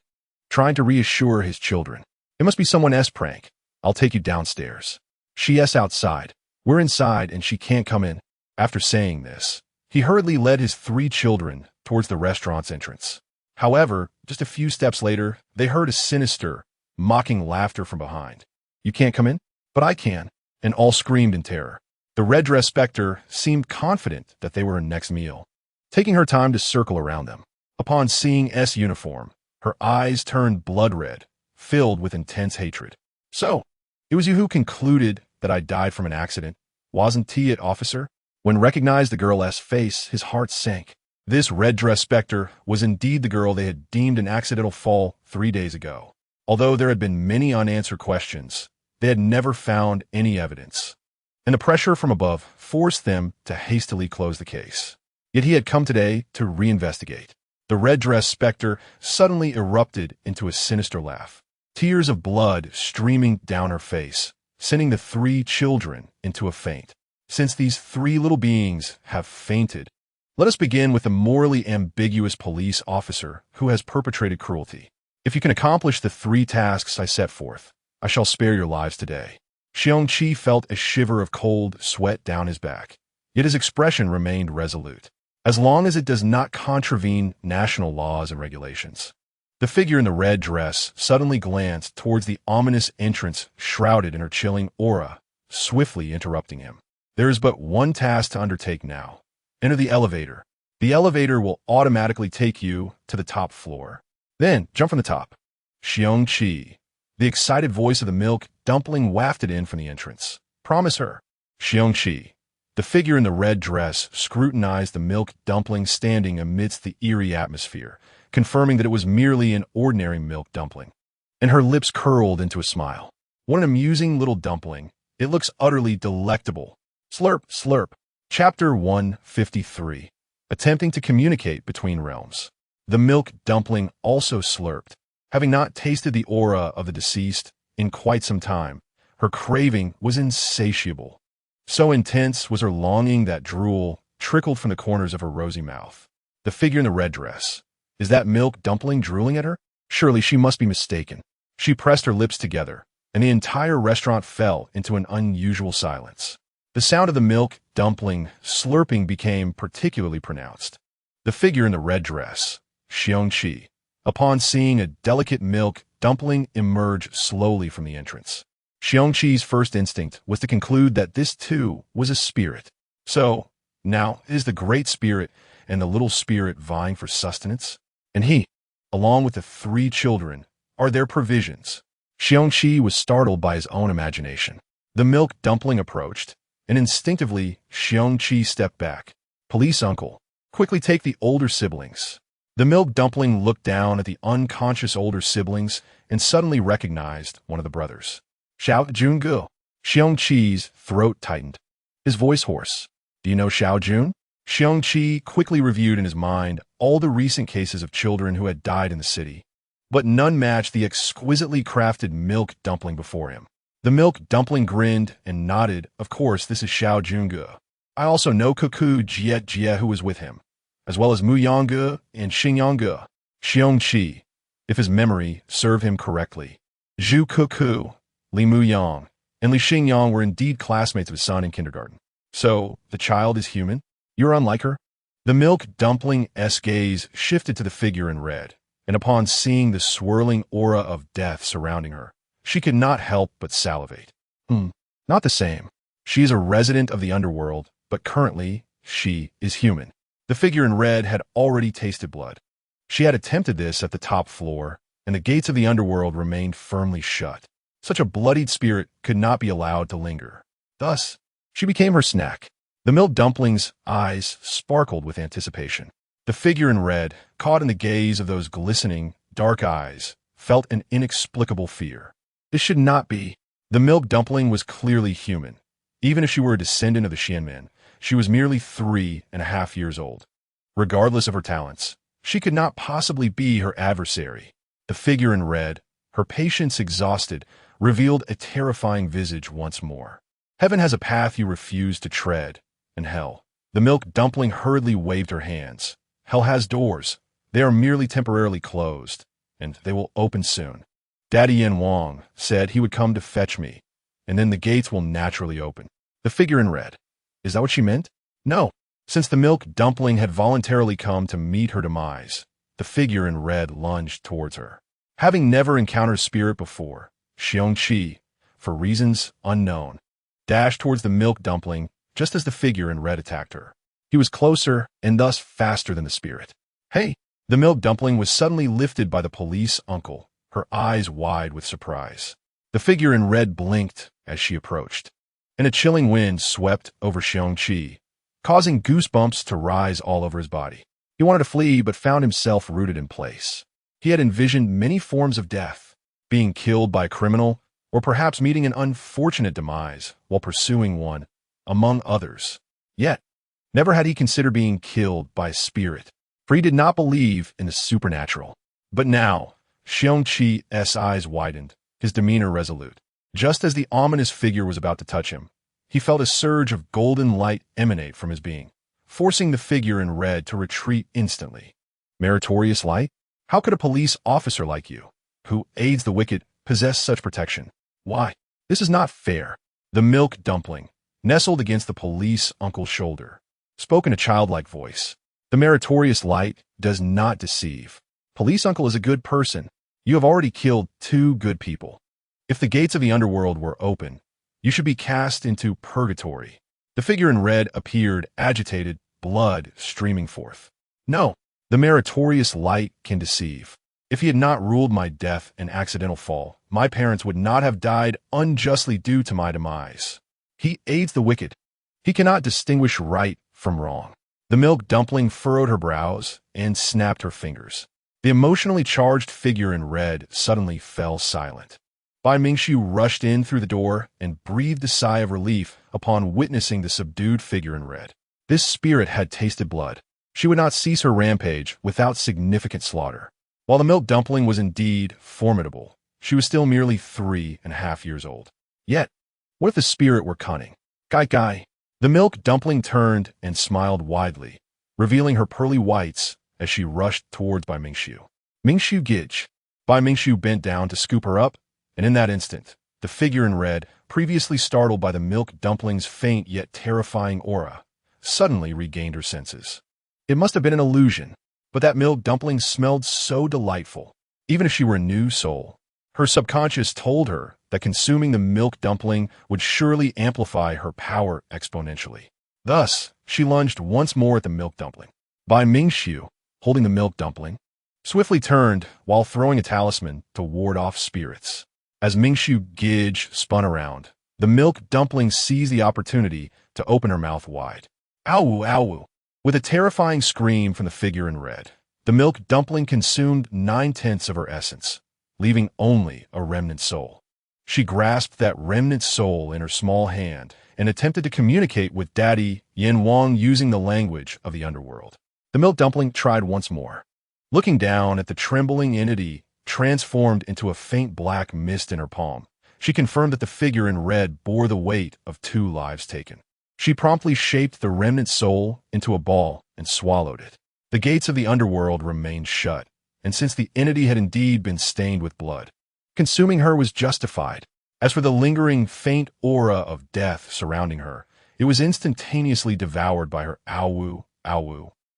Trying to reassure his children. It must be someone S' prank. I'll take you downstairs. She's outside. We're inside and she can't come in. After saying this, he hurriedly led his 3 children towards the restaurant's entrance. However, just a few steps later, they heard a sinister, mocking laughter from behind. You can't come in? But I can. And all screamed in terror. The red-dressed specter seemed confident that they were in next meal, taking her time to circle around them. Upon seeing S' uniform, her eyes turned blood red, filled with intense hatred. So, it was you who concluded that I died from an accident, wasn't it, officer? When recognized the girl's face, his heart sank. This red-dressed specter was indeed the girl they had deemed an accidental fall 3 days ago. Although there had been many unanswered questions, they had never found any evidence, and the pressure from above forced them to hastily close the case. Yet he had come today to reinvestigate. The red-dressed specter suddenly erupted into a sinister laugh, tears of blood streaming down her face, sending the three children into a faint. Since these three little beings have fainted, let us begin with the morally ambiguous police officer who has perpetrated cruelty. If you can accomplish the three tasks I set forth, I shall spare your lives today. Xiongqi felt a shiver of cold sweat down his back, yet his expression remained resolute. As long as it does not contravene national laws and regulations. The figure in the red dress suddenly glanced towards the ominous entrance shrouded in her chilling aura, swiftly interrupting him. There is but one task to undertake now. Enter the elevator. The elevator will automatically take you to the top floor. Then, jump from the top. Xiongqi. The excited voice of the milk dumpling wafted in from the entrance. Promise her. Xiongqi. The figure in the red dress scrutinized the milk dumpling standing amidst the eerie atmosphere, confirming that it was merely an ordinary milk dumpling. And her lips curled into a smile. What an amusing little dumpling. It looks utterly delectable. Slurp, slurp. Chapter 153. Attempting to communicate between realms. The milk dumpling also slurped. Having not tasted the aura of the deceased in quite some time, her craving was insatiable. So intense was her longing that drool trickled from the corners of her rosy mouth. The figure in the red dress. Is that milk dumpling drooling at her? Surely she must be mistaken. She pressed her lips together, and the entire restaurant fell into an unusual silence. The sound of the milk dumpling slurping became particularly pronounced. The figure in the red dress, Xiongqi, upon seeing a delicate milk dumpling emerge slowly from the entrance. Xiongqi's first instinct was to conclude that this too was a spirit. So, now is the great spirit and the little spirit vying for sustenance? And he, along with the three children, are their provisions. Xiongqi was startled by his own imagination. The milk dumpling approached, and instinctively Xiongqi stepped back. Police uncle, quickly take the older siblings. The milk dumpling looked down at the unconscious older siblings and suddenly recognized one of the brothers. Xiao Junge. Xiongqi's throat tightened. His voice hoarse. Do you know Xiao Jun? Xiongqi quickly reviewed in his mind all the recent cases of children who had died in the city, but none matched the exquisitely crafted milk dumpling before him. The milk dumpling grinned and nodded. Of course, this is Xiao Junge. I also know Kuku Jie who was with him, as well as Mu Yangge and Xing Yangge. Xiongqi, if his memory served him correctly. Zhu Kuku, Li Mu Yang, and Li Xingyang were indeed classmates of his son in kindergarten. So, the child is human? You're unlike her? The milk dumpling's gaze shifted to the figure in red, and upon seeing the swirling aura of death surrounding her, she could not help but salivate. Not the same. She is a resident of the Underworld, but currently, she is human. The figure in red had already tasted blood. She had attempted this at the top floor, and the gates of the Underworld remained firmly shut. Such a bloodied spirit could not be allowed to linger. Thus, she became her snack. The milk dumpling's eyes sparkled with anticipation. The figure in red, caught in the gaze of those glistening, dark eyes, felt an inexplicable fear. This should not be. The milk dumpling was clearly human. Even if she were a descendant of the Xianmen, she was merely 3.5 years old. Regardless of her talents, she could not possibly be her adversary. The figure in red, her patience exhausted, revealed a terrifying visage once more. Heaven has a path you refuse to tread, and hell. The milk dumpling hurriedly waved her hands. Hell has doors. They are merely temporarily closed, and they will open soon. Daddy Yin Wang said he would come to fetch me, and then the gates will naturally open. The figure in red. Is that what she meant? No. Since the milk dumpling had voluntarily come to meet her demise, the figure in red lunged towards her. Having never encountered spirit before, Xiongqi, for reasons unknown, dashed towards the milk dumpling just as the figure in red attacked her. He was closer and thus faster than the spirit. Hey! The milk dumpling was suddenly lifted by the police uncle, her eyes wide with surprise. The figure in red blinked as she approached, and a chilling wind swept over Xiongqi, causing goosebumps to rise all over his body. He wanted to flee but found himself rooted in place. He had envisioned many forms of death, being killed by a criminal, or perhaps meeting an unfortunate demise while pursuing one, among others. Yet, Never had he considered being killed by a spirit, for he did not believe in the supernatural. But now, Xiongqi's eyes widened, his demeanor resolute. Just as the ominous figure was about to touch him, he felt a surge of golden light emanate from his being, forcing the figure in red to retreat instantly. Meritorious light? How could a police officer like you, who aids the wicked, possess such protection? Why? This is not fair. The milk dumpling, nestled against the police uncle's shoulder, spoke in a childlike voice. The meritorious light does not deceive. Police uncle is a good person. You have already killed 2 good people. If the gates of the underworld were open, you should be cast into purgatory. The figure in red appeared, agitated, blood streaming forth. No, the meritorious light can deceive. If he had not ruled my death an accidental fall, my parents would not have died unjustly due to my demise. He aids the wicked. He cannot distinguish right from wrong. The milk dumpling furrowed her brows and snapped her fingers. The emotionally charged figure in red suddenly fell silent. Bai Mingxiu rushed in through the door and breathed a sigh of relief upon witnessing the subdued figure in red. This spirit had tasted blood. She would not cease her rampage without significant slaughter. While the milk dumpling was indeed formidable, she was still merely 3.5 years old. Yet, what if the spirit were cunning? Kai. The milk dumpling turned and smiled widely, revealing her pearly whites as she rushed towards Bai Mingxiu. Mingxiu Gij. Bai Mingxiu bent down to scoop her up, and in that instant, the figure in red, previously startled by the milk dumpling's faint yet terrifying aura, suddenly regained her senses. It must have been an illusion, but that milk dumpling smelled so delightful. Even if she were a new soul, her subconscious told her that consuming the milk dumpling would surely amplify her power exponentially. Thus, she lunged once more at the milk dumpling. Bai Mingxiu, holding the milk dumpling, swiftly turned while throwing a talisman to ward off spirits. As Mingxiu Gij spun around, the milk dumpling seized the opportunity to open her mouth wide. Ow! With a terrifying scream from the figure in red, the milk dumpling consumed 9/10 of her essence, leaving only a remnant soul. She grasped that remnant soul in her small hand and attempted to communicate with Daddy Yin Wang using the language of the underworld. The milk dumpling tried once more. Looking down at the trembling entity transformed into a faint black mist in her palm, she confirmed that the figure in red bore the weight of 2 lives taken. She promptly shaped the remnant soul into a ball and swallowed it. The gates of the underworld remained shut, and since the entity had indeed been stained with blood, consuming her was justified. As for the lingering faint aura of death surrounding her, it was instantaneously devoured by her ow.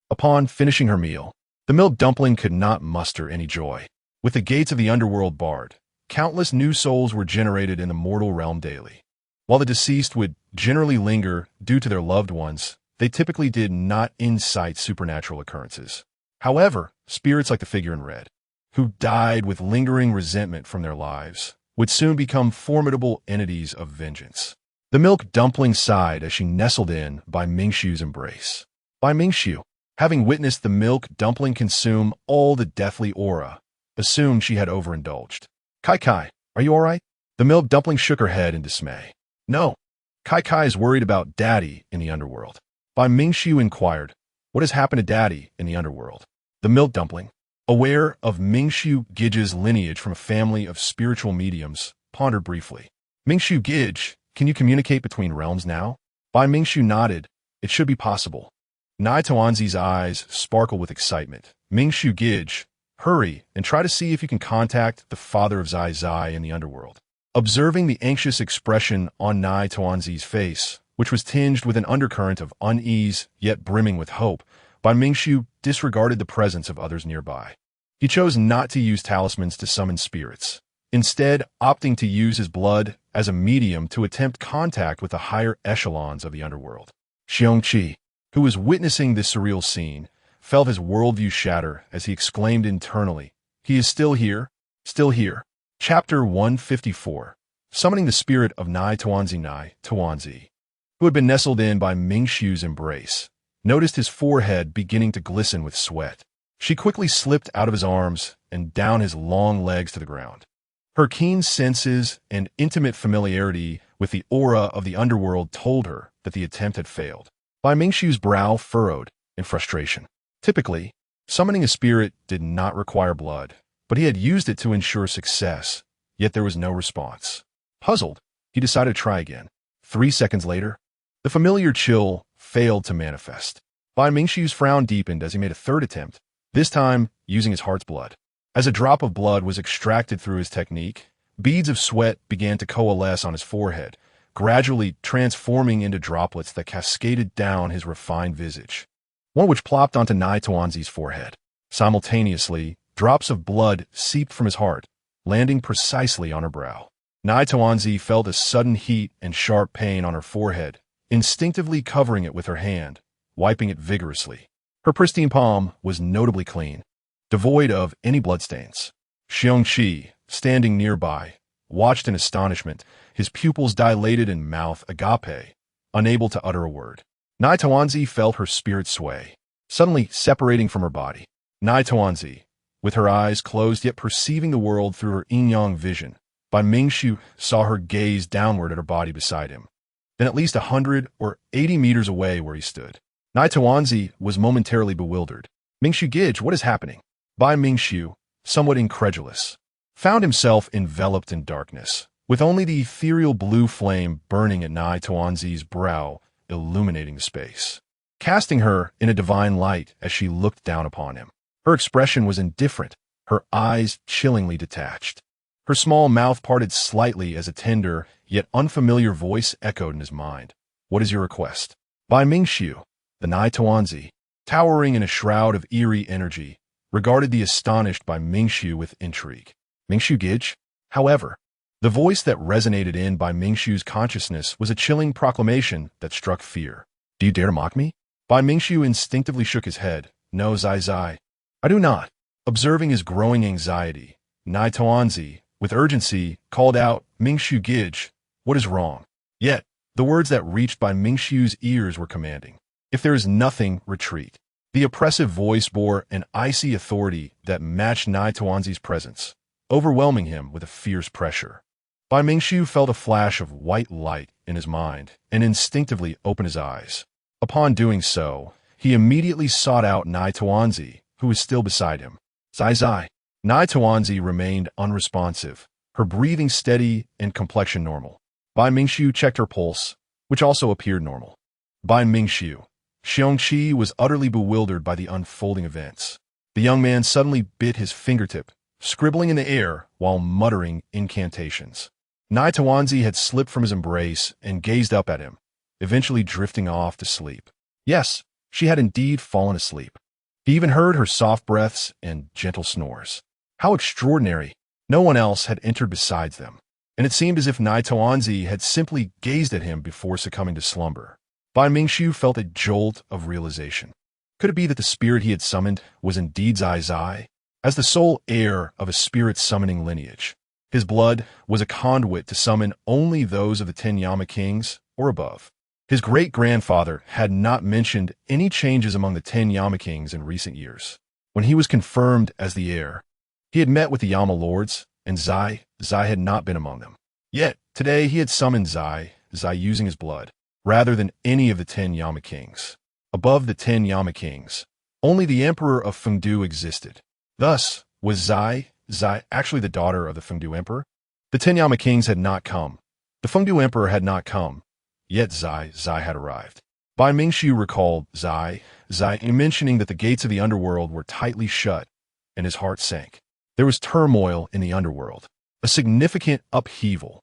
Upon finishing her meal, the milk dumpling could not muster any joy. With the gates of the underworld barred, countless new souls were generated in the mortal realm daily. While the deceased would generally linger due to their loved ones, they typically did not incite supernatural occurrences. However, spirits like the figure in red, who died with lingering resentment from their lives, would soon become formidable entities of vengeance. The milk dumpling sighed as she nestled in Bai Mingxiu's embrace. Bai Mingxiu, having witnessed the milk dumpling consume all the deathly aura, assumed she had overindulged. Kai, are you all right? The milk dumpling shook her head in dismay. No, Kai is worried about Daddy in the underworld. Bai Mingxiu inquired, what has happened to Daddy in the underworld? The milk dumpling, aware of Mingxiu Gij's lineage from a family of spiritual mediums, pondered briefly. Mingxiu Gij, can you communicate between realms now? Bai Mingxiu nodded. It should be possible. Nai Tuanzi's eyes sparkled with excitement. Mingxiu Gij, hurry and try to see if you can contact the father of Zai in the underworld. Observing the anxious expression on Nai Tuanzi's face, which was tinged with an undercurrent of unease yet brimming with hope, Bai Mingxiu disregarded the presence of others nearby. He chose not to use talismans to summon spirits, instead opting to use his blood as a medium to attempt contact with the higher echelons of the underworld. Xiongqi, who was witnessing this surreal scene, felt his worldview shatter as he exclaimed internally, "He is still here, still here." Chapter 154, Summoning the Spirit of Nai Tuanzi, who had been nestled in Bai Mingxiu's embrace, noticed his forehead beginning to glisten with sweat. She quickly slipped out of his arms and down his long legs to the ground. Her keen senses and intimate familiarity with the aura of the underworld told her that the attempt had failed. Bai Mingxiu's brow furrowed in frustration. Typically, summoning a spirit did not require blood, but he had used it to ensure success, yet there was no response. Puzzled, he decided to try again. 3 seconds later, the familiar chill failed to manifest. Bai Mingxiu's frown deepened as he made a third attempt, this time using his heart's blood. As a drop of blood was extracted through his technique, beads of sweat began to coalesce on his forehead, gradually transforming into droplets that cascaded down his refined visage, one which plopped onto Nai Tuanzi's forehead. Simultaneously, drops of blood seeped from his heart, landing precisely on her brow. Nai Tuanzi felt a sudden heat and sharp pain on her forehead, instinctively covering it with her hand, wiping it vigorously. Her pristine palm was notably clean, devoid of any bloodstains. Xiongqi, standing nearby, watched in astonishment, his pupils dilated and mouth agape, unable to utter a word. Nai Tuanzi felt her spirit sway, suddenly separating from her body. Nai Tuanzi, with her eyes closed yet perceiving the world through her yin-yang vision, Bai Mingxiu saw her gaze downward at her body beside him, then at least 100 or 80 meters away where he stood. Nai Tuanzi was momentarily bewildered. Mingxiu Gij, what is happening? Bai Mingxiu, somewhat incredulous, found himself enveloped in darkness, with only the ethereal blue flame burning at Nai Tuanzi's brow, illuminating the space, casting her in a divine light as she looked down upon him. Her expression was indifferent, her eyes chillingly detached. Her small mouth parted slightly as a tender, yet unfamiliar voice echoed in his mind. What is your request? Bai Mingxiu, the Nai Tuanzi, towering in a shroud of eerie energy, regarded the astonished Bai Mingxiu with intrigue. Mingxiu Gij? However, the voice that resonated in Bai Mingxiu's consciousness was a chilling proclamation that struck fear. Do you dare to mock me? Bai Mingxiu instinctively shook his head. No, Zai Zai. I do not. Observing his growing anxiety, Nai Tuanzi, with urgency, called out, Mingxiu Gij, what is wrong? Yet, the words that reached Bai Mingxiu's ears were commanding. If there is nothing, retreat. The oppressive voice bore an icy authority that matched Nai Tuanzi's presence, overwhelming him with a fierce pressure. Bai Mingxiu felt a flash of white light in his mind and instinctively opened his eyes. Upon doing so, he immediately sought out Nai Tuanzi, who was still beside him. Zai Zai. Nai Tuanzi remained unresponsive, her breathing steady and complexion normal. Bai Mingxiu checked her pulse, which also appeared normal. Bai Mingxiu. Xiongqi was utterly bewildered by the unfolding events. The young man suddenly bit his fingertip, scribbling in the air while muttering incantations. Nai Tuanzi had slipped from his embrace and gazed up at him, eventually drifting off to sleep. Yes, she had indeed fallen asleep. He even heard her soft breaths and gentle snores. How extraordinary! No one else had entered besides them, and it seemed as if Nai Tuanzi had simply gazed at him before succumbing to slumber. Bai Mingxiu felt a jolt of realization. Could it be that the spirit he had summoned was indeed Zai Zai? As the sole heir of a spirit-summoning lineage, his blood was a conduit to summon only those of the 10 Yama kings or above. His great-grandfather had not mentioned any changes among the 10 Yama kings in recent years. When he was confirmed as the heir, he had met with the Yama lords, and Zai had not been among them. Yet, today he had summoned Zai using his blood, rather than any of the 10 Yama kings. Above the 10 Yama kings, only the emperor of Fengdu existed. Thus, was Zai actually the daughter of the Fengdu emperor? The 10 Yama kings had not come. The Fengdu emperor had not come. Yet Zai had arrived. Bai Mingxiu recalled Zai mentioning that the gates of the underworld were tightly shut, and his heart sank. There was turmoil in the underworld, a significant upheaval.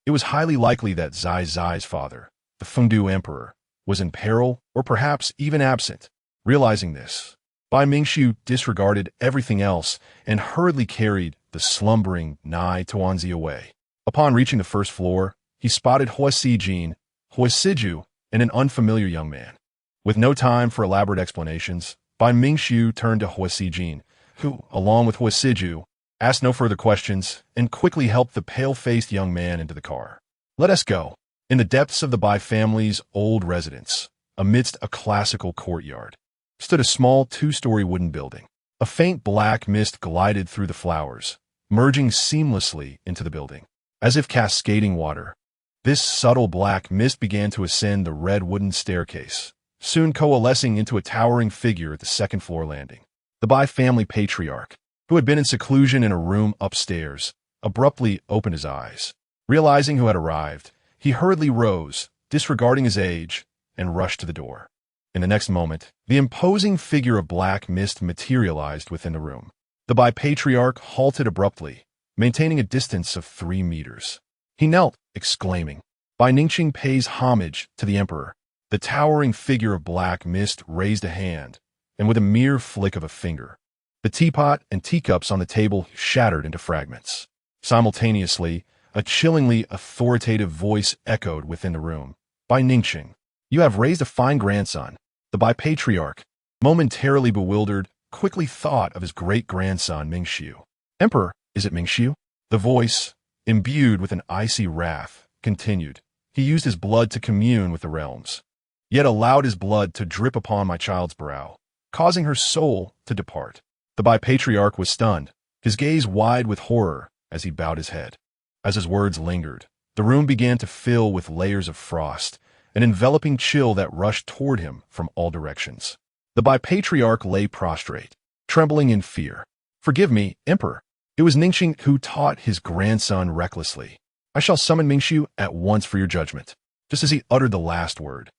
It was highly likely that Zai's father, the Fengdu emperor, was in peril or perhaps even absent. Realizing this, Bai Mingxiu disregarded everything else and hurriedly carried the slumbering Nai Tuanzi away. Upon reaching the first floor, he spotted Hua Siju, and an unfamiliar young man. With no time for elaborate explanations, Bai Mingxiu turned to Hua Sijin, who, along with Hua Siju, asked no further questions and quickly helped the pale-faced young man into the car. Let us go. In the depths of the Bai family's old residence, amidst a classical courtyard, stood a small 2-story wooden building. A faint black mist glided through the flowers, merging seamlessly into the building. As if cascading water, this subtle black mist began to ascend the red wooden staircase, soon coalescing into a towering figure at the second-floor landing. The Bai family patriarch, who had been in seclusion in a room upstairs, abruptly opened his eyes. Realizing who had arrived, he hurriedly rose, disregarding his age, and rushed to the door. In the next moment, the imposing figure of black mist materialized within the room. The Bai patriarch halted abruptly, maintaining a distance of 3 meters. He knelt, exclaiming, "Bai Ningxing pays homage to the emperor." The towering figure of black mist raised a hand, and with a mere flick of a finger, the teapot and teacups on the table shattered into fragments. Simultaneously, a chillingly authoritative voice echoed within the room. "Bai Ningxing, you have raised a fine grandson." The Bai patriarch, momentarily bewildered, quickly thought of his great-grandson Mingxiu. "Emperor, is it Mingxiu?" The voice, imbued with an icy wrath, continued. "He used his blood to commune with the realms, yet allowed his blood to drip upon my child's brow, causing her soul to depart." The Bai patriarch was stunned, his gaze wide with horror as he bowed his head. As his words lingered, the room began to fill with layers of frost, an enveloping chill that rushed toward him from all directions. The Bai patriarch lay prostrate, trembling in fear. "Forgive me, Emperor. It was Ningxing who taught his grandson recklessly. I shall summon Mingxiu at once for your judgment." Just as he uttered the last word,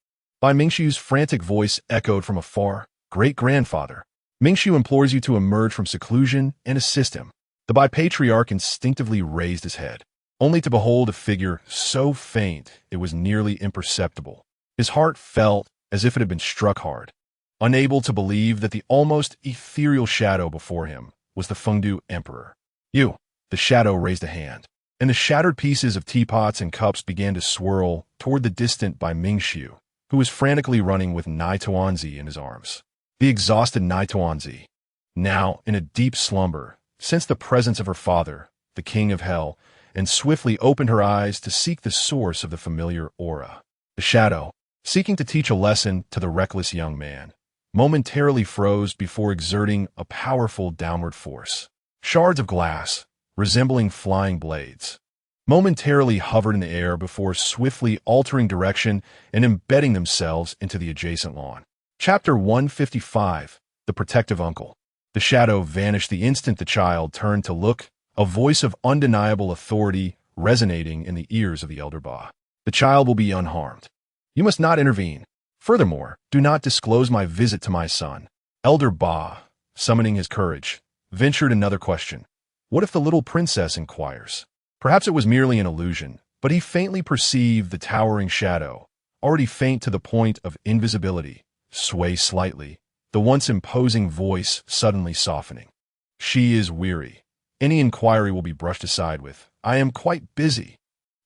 Bai Mingxiu's frantic voice echoed from afar. "Great-grandfather, Mingxiu implores you to emerge from seclusion and assist him." The Bai patriarch instinctively raised his head, only to behold a figure so faint it was nearly imperceptible. His heart felt as if it had been struck hard. Unable to believe that the almost ethereal shadow before him was the Fengdu emperor. "You!" The shadow raised a hand, and the shattered pieces of teapots and cups began to swirl toward the distant Bai Mingxiu, who was frantically running with Nai Tuanzi in his arms. The exhausted Nai Tuanzi, now in a deep slumber, sensed the presence of her father, the king of hell, and swiftly opened her eyes to seek the source of the familiar aura. The shadow, seeking to teach a lesson to the reckless young man, momentarily froze before exerting a powerful downward force. Shards of glass, resembling flying blades, momentarily hovered in the air before swiftly altering direction and embedding themselves into the adjacent lawn. Chapter 155, The Protective Uncle. The shadow vanished the instant the child turned to look, a voice of undeniable authority resonating in the ears of the elder Ba. "The child will be unharmed. You must not intervene. Furthermore, do not disclose my visit to my son." Elder Ba, summoning his courage, ventured another question. What if the little princess inquires? Perhaps it was merely an illusion, but he faintly perceived the towering shadow, already faint to the point of invisibility, sway slightly, the once imposing voice suddenly softening. "She is weary. Any inquiry will be brushed aside with, 'I am quite busy.'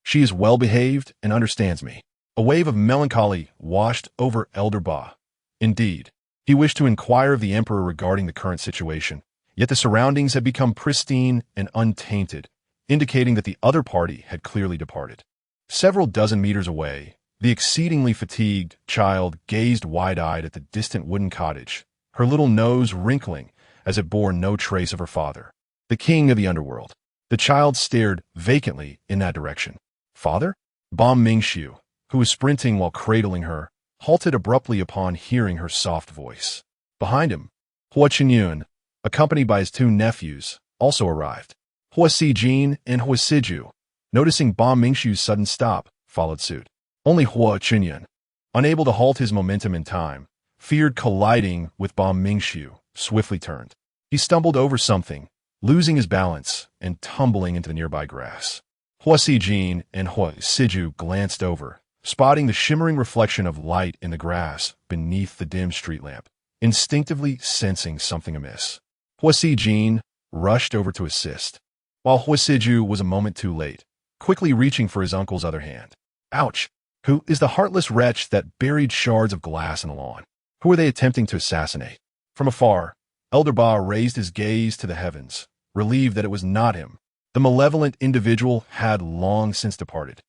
She is well-behaved and understands me." A wave of melancholy washed over Elder Ba. Indeed, he wished to inquire of the emperor regarding the current situation, yet the surroundings had become pristine and untainted, indicating that the other party had clearly departed. Several dozen meters away, the exceedingly fatigued child gazed wide-eyed at the distant wooden cottage, her little nose wrinkling as it bore no trace of her father, the king of the underworld. The child stared vacantly in that direction. "Father?" Bom Mingxiu, who was sprinting while cradling her, halted abruptly upon hearing her soft voice. Behind him, Hua Qinyun, accompanied by his 2 nephews, also arrived. Hua Sijin and Hua Siju, noticing Bom Mingxiu's sudden stop, followed suit. Only Hua Qinyun, unable to halt his momentum in time, feared colliding with Bom Mingxiu, swiftly turned. He stumbled over something, losing his balance and tumbling into the nearby grass. Hua Sijin and Hua Siju glanced over, spotting the shimmering reflection of light in the grass beneath the dim street lamp, instinctively sensing something amiss. Hua Sijin rushed over to assist, while Hua Siju was a moment too late, quickly reaching for his uncle's other hand. "Ouch! Who is the heartless wretch that buried shards of glass in the lawn? Who are they attempting to assassinate?" From afar, Elder Ba raised his gaze to the heavens, relieved that it was not him. The malevolent individual had long since departed,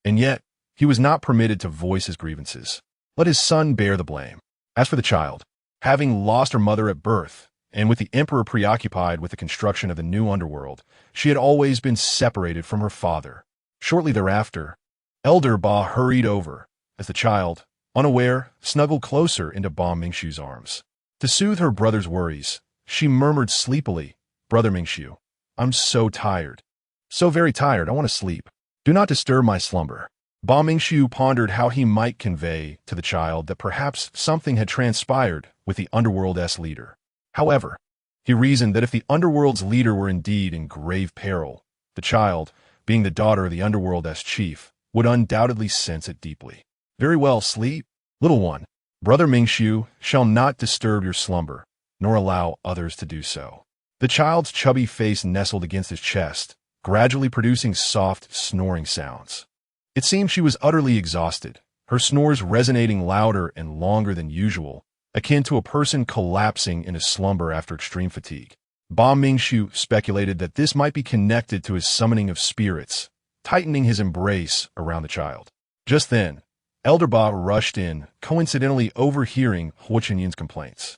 and yet he was not permitted to voice his grievances. Let his son bear the blame. As for the child, having lost her mother at birth, and with the emperor preoccupied with the construction of the new underworld, she had always been separated from her father. Shortly thereafter, Elder Ba hurried over, as the child, unaware, snuggled closer into Ba Mingshu's arms. To soothe her brother's worries, she murmured sleepily, "Brother Mingshu, I'm so tired. So very tired, I want to sleep. Do not disturb my slumber." Ba Mingshu pondered how he might convey to the child that perhaps something had transpired with the Underworld's leader. However, he reasoned that if the Underworld's leader were indeed in grave peril, the child, being the daughter of the Underworld's chief, would undoubtedly sense it deeply. "Very well, sleep, little one. Brother Mingshu shall not disturb your slumber, nor allow others to do so." The child's chubby face nestled against his chest, gradually producing soft, snoring sounds. It seemed she was utterly exhausted, her snores resonating louder and longer than usual, akin to a person collapsing in a slumber after extreme fatigue. Ba Mingshu speculated that this might be connected to his summoning of spirits, tightening his embrace around the child. Just then, Elder Ba rushed in, coincidentally overhearing Huo Qinyun's complaints.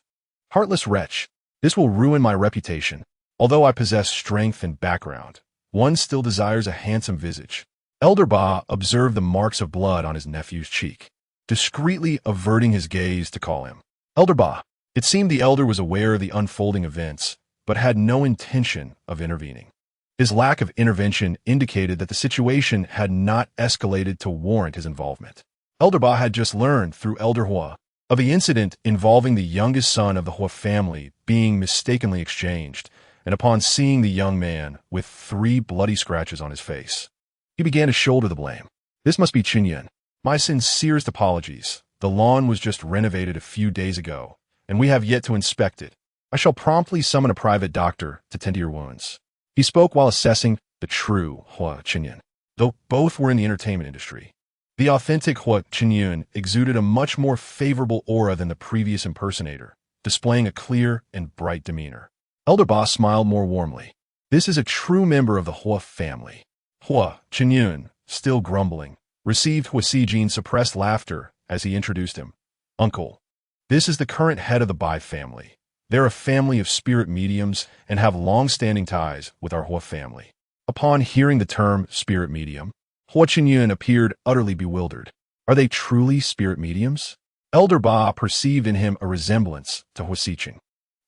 "Heartless wretch, this will ruin my reputation. Although I possess strength and background, one still desires a handsome visage." Elder Ba observed the marks of blood on his nephew's cheek, discreetly averting his gaze to call him Elder Ba. It seemed the elder was aware of the unfolding events, but had no intention of intervening. His lack of intervention indicated that the situation had not escalated to warrant his involvement. Elder Ba had just learned through Elder Hua of the incident involving the youngest son of the Hua family being mistakenly exchanged, and upon seeing the young man with 3 bloody scratches on his face, he began to shoulder the blame. "This must be Qinyun. My sincerest apologies. The lawn was just renovated a few days ago, and we have yet to inspect it. I shall promptly summon a private doctor to tend to your wounds." He spoke while assessing the true Hua Qinyun. Though both were in the entertainment industry, the authentic Hua Qinyun exuded a much more favorable aura than the previous impersonator, displaying a clear and bright demeanor. Elder Ba smiled more warmly. "This is a true member of the Hua family." Hua Qinyun, still grumbling, received Hua Sijin's suppressed laughter as he introduced him. "Uncle, this is the current head of the Bai family. They're a family of spirit mediums and have long-standing ties with our Hua family." Upon hearing the term spirit medium, Hua Qinyun appeared utterly bewildered. Are they truly spirit mediums? Elder Ba perceived in him a resemblance to Hua Sijin.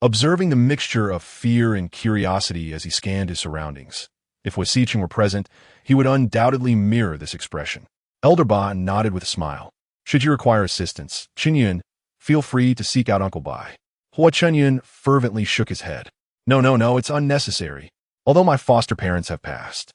Observing the mixture of fear and curiosity as he scanned his surroundings, if Hua Sijin were present, he would undoubtedly mirror this expression. Elder Ba nodded with a smile. "Should you require assistance, Qinyun, feel free to seek out Uncle Bai." Hua Qinyun fervently shook his head. No, it's unnecessary. Although my foster parents have passed,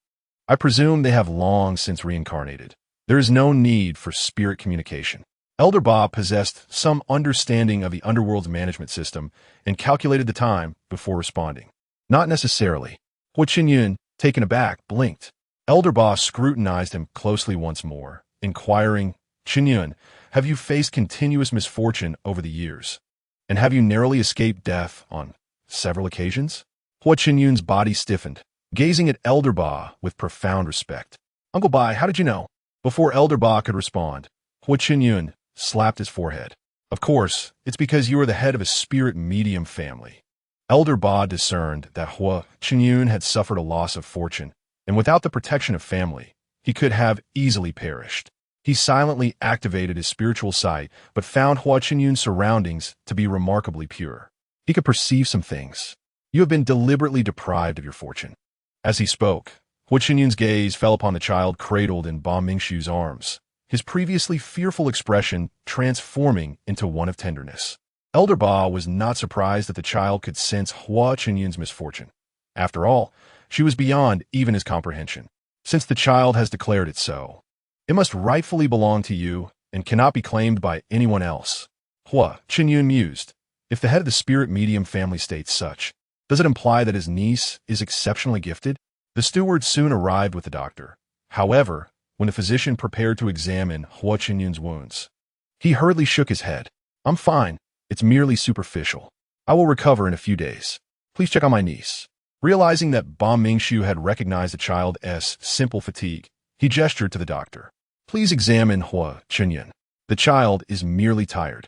I presume they have long since reincarnated. There is no need for spirit communication." Elder Ba possessed some understanding of the Underworld's management system and calculated the time before responding. "Not necessarily." Hua Qinyun, taken aback, blinked. Elder Ba scrutinized him closely once more, inquiring, "Qinyun, have you faced continuous misfortune over the years? And have you narrowly escaped death on several occasions?" Hua Qinyun's body stiffened, gazing at Elder Ba with profound respect. "Uncle Bai, how did you know?" Before Elder Ba could respond, Hua Qinyun slapped his forehead. "Of course, it's because you are the head of a spirit medium family." Elder Ba discerned that Hua Qinyun had suffered a loss of fortune, and without the protection of family, he could have easily perished. He silently activated his spiritual sight, but found Hua Qinyun's surroundings to be remarkably pure. He could perceive some things. "You have been deliberately deprived of your fortune." As he spoke, Hua Qinyun's gaze fell upon the child cradled in Ba Mingshu's arms, his previously fearful expression transforming into one of tenderness. Elder Ba was not surprised that the child could sense Hua Qinyun's misfortune. After all, she was beyond even his comprehension. Since the child has declared it so, it must rightfully belong to you and cannot be claimed by anyone else. Hua Qinyun mused. If the head of the spirit medium family states such, does it imply that his niece is exceptionally gifted? The steward soon arrived with the doctor. However, when the physician prepared to examine Hua Qinyun's wounds, he hurriedly shook his head. "I'm fine. It's merely superficial. I will recover in a few days. Please check on my niece." Realizing that Ba Mingshu had recognized the child as simple fatigue, he gestured to the doctor. "Please examine Hua Qinyun. The child is merely tired.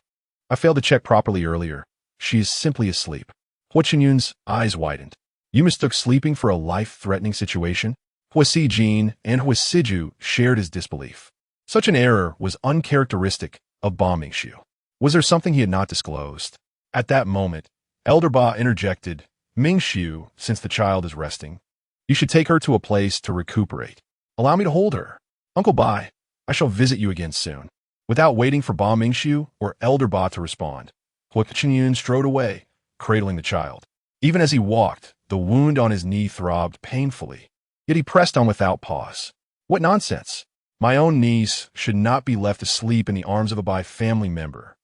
I failed to check properly earlier. She is simply asleep." Hua Qinyun's eyes widened. "You mistook sleeping for a life-threatening situation?" Hua Sijin and Hua Siju shared his disbelief. Such an error was uncharacteristic of Ba Mingxiu. Was there something he had not disclosed? At that moment, Elder Ba interjected, Mingxiu, since the child is resting, you should take her to a place to recuperate. Allow me to hold her. Uncle Bai, I shall visit you again soon. Without waiting for Ba Mingxiu or Elder Ba to respond, Huo Clan strode away, cradling the child. Even as he walked, the wound on his knee throbbed painfully, yet he pressed on without pause. What nonsense! My own niece should not be left asleep in the arms of a Bai family member.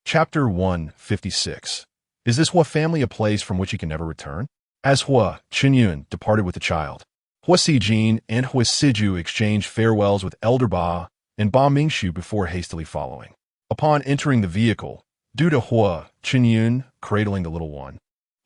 Chapter 156. Is this Hua family a place from which he can never return? As Hua Qinyun departed with the child, Hua Sijin and Hua Siju exchanged farewells with Elder Ba and Ba Mingxiu before hastily following. Upon entering the vehicle, due to Hua Qinyun cradling the little one,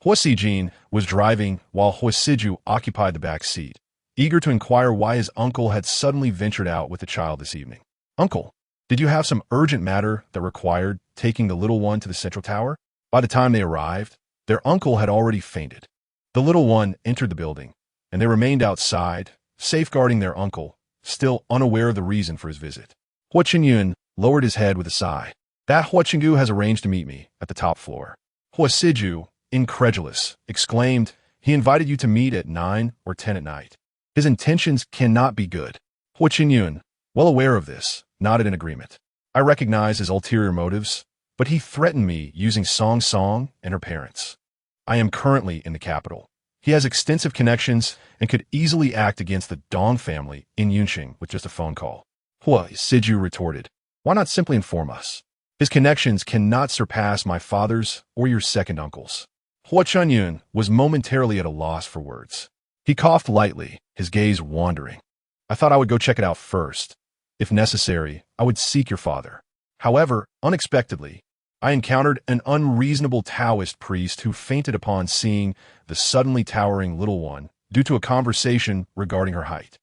Hua Sijin was driving while Hua Siju occupied the back seat, eager to inquire why his uncle had suddenly ventured out with the child this evening. Uncle, did you have some urgent matter that required taking the little one to the central tower? By the time they arrived, their uncle had already fainted. The little one entered the building, and they remained outside, safeguarding their uncle, still unaware of the reason for his visit. Hua Qinyun lowered his head with a sigh. That Hua Qinggu has arranged to meet me at the top floor. Hua Siju, incredulous, exclaimed, he invited you to meet at 9 or 10 at night. His intentions cannot be good. Hua Qinyun, well aware of this, nodded in agreement. I recognize his ulterior motives, but he threatened me using Song Song and her parents. I am currently in the capital. He has extensive connections and could easily act against the Dong family in Yunqing with just a phone call. Hua Siju retorted, why not simply inform us? His connections cannot surpass my father's or your second uncle's. Hua Chunyun was momentarily at a loss for words. He coughed lightly, his gaze wandering. I thought I would go check it out first. If necessary, I would seek your father. However, unexpectedly, I encountered an unreasonable Taoist priest who fainted upon seeing the suddenly towering little one due to a conversation regarding her height.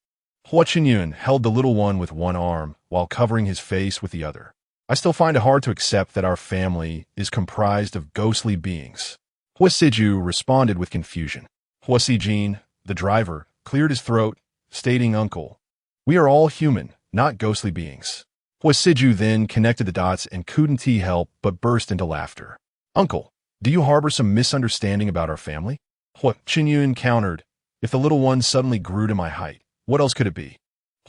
Hua Qinyun held the little one with one arm while covering his face with the other. I still find it hard to accept that our family is comprised of ghostly beings. Hua Siju responded with confusion. Hua Sijin, the driver, cleared his throat, stating, Uncle, we are all human, not ghostly beings. Hua Siju then connected the dots and couldn't help but burst into laughter. Uncle, do you harbor some misunderstanding about our family? Hua Qinyun countered, if the little one suddenly grew to my height, what else could it be?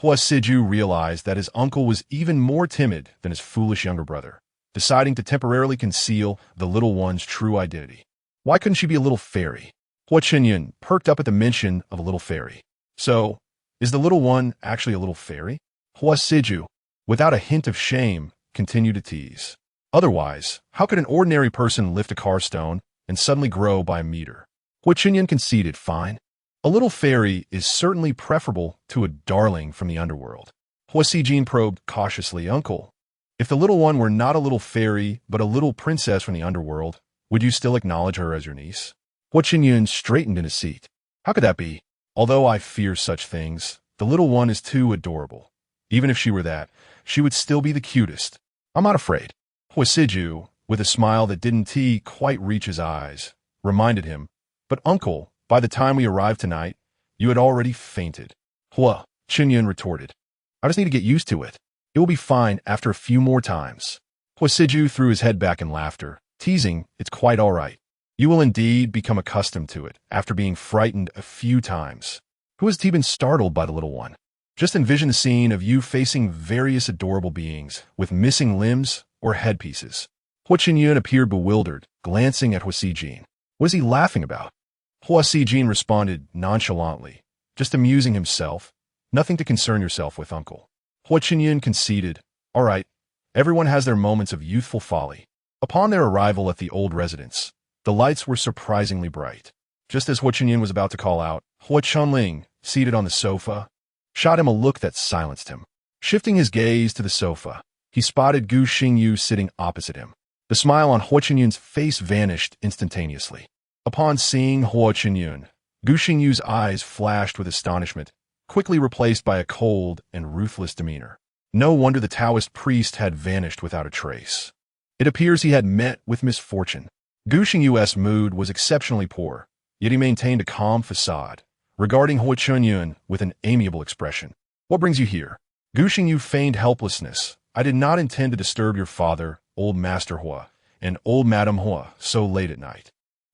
Hua Siju realized that his uncle was even more timid than his foolish younger brother, deciding to temporarily conceal the little one's true identity. Why couldn't she be a little fairy? Hua Qinyun perked up at the mention of a little fairy. So, is the little one actually a little fairy? Hua Siju, without a hint of shame, continued to tease. Otherwise, how could an ordinary person lift a car stone and suddenly grow by a meter? Hua Qinyun conceded, fine. A little fairy is certainly preferable to a darling from the underworld. Hua Sijin probed cautiously, Uncle, if the little one were not a little fairy but a little princess from the underworld, would you still acknowledge her as your niece? Hua Qinyun straightened in his seat. How could that be? Although I fear such things, the little one is too adorable. Even if she were that, she would still be the cutest. I'm not afraid. Hua Siju, with a smile that didn't quite reach his eyes, reminded him, but uncle, by the time we arrived tonight, you had already fainted. Hua Qinyun retorted, I just need to get used to it. It will be fine after a few more times. Hua Siju threw his head back in laughter, teasing, it's quite all right. You will indeed become accustomed to it after being frightened a few times. Who has been startled by the little one? Just envision the scene of you facing various adorable beings with missing limbs or headpieces. Hua Qinyun appeared bewildered, glancing at Hua Sijin. What is he laughing about? Hua Sijin responded nonchalantly, just amusing himself. Nothing to concern yourself with, uncle. Hua Qinyun conceded, all right, everyone has their moments of youthful folly. Upon their arrival at the old residence, the lights were surprisingly bright. Just as Hua Qinyun was about to call out, Hua Chunling, seated on the sofa, shot him a look that silenced him. Shifting his gaze to the sofa, he spotted Gu Xingyu sitting opposite him. The smile on Hua Qinyun's face vanished instantaneously. Upon seeing Hua Qinyun, Gu Xingyu's eyes flashed with astonishment, quickly replaced by a cold and ruthless demeanor. No wonder the Taoist priest had vanished without a trace. It appears he had met with misfortune. Gu Xingyu's mood was exceptionally poor, yet he maintained a calm facade, regarding Hua Qinyun with an amiable expression. What brings you here? Gu Xingyu feigned helplessness, I did not intend to disturb your father, old Master Hua, and old Madam Hua so late at night.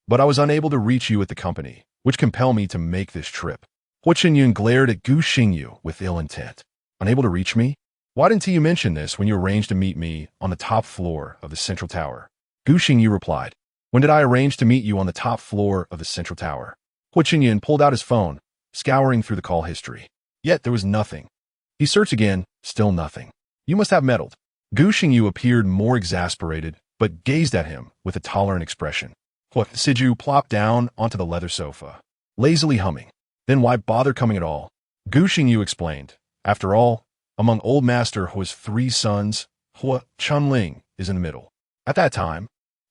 But I was unable to reach you at the company, which compelled me to make this trip. Hua Qinyun glared at Gu Xingyu with ill intent. Unable to reach me? Why didn't you mention this when you arranged to meet me on the top floor of the central tower? Gu Xingyu replied. When did I arrange to meet you on the top floor of the central tower? Hua Qinyun pulled out his phone, scouring through the call history. Yet there was nothing. He searched again, still nothing. You must have meddled. Gu Xingyu appeared more exasperated, but gazed at him with a tolerant expression. Hua Siju plopped down onto the leather sofa, lazily humming. Then why bother coming at all? Gu Xingyu explained. After all, among old Master Hua's 3 sons, Hua Chunling is in the middle. At that time,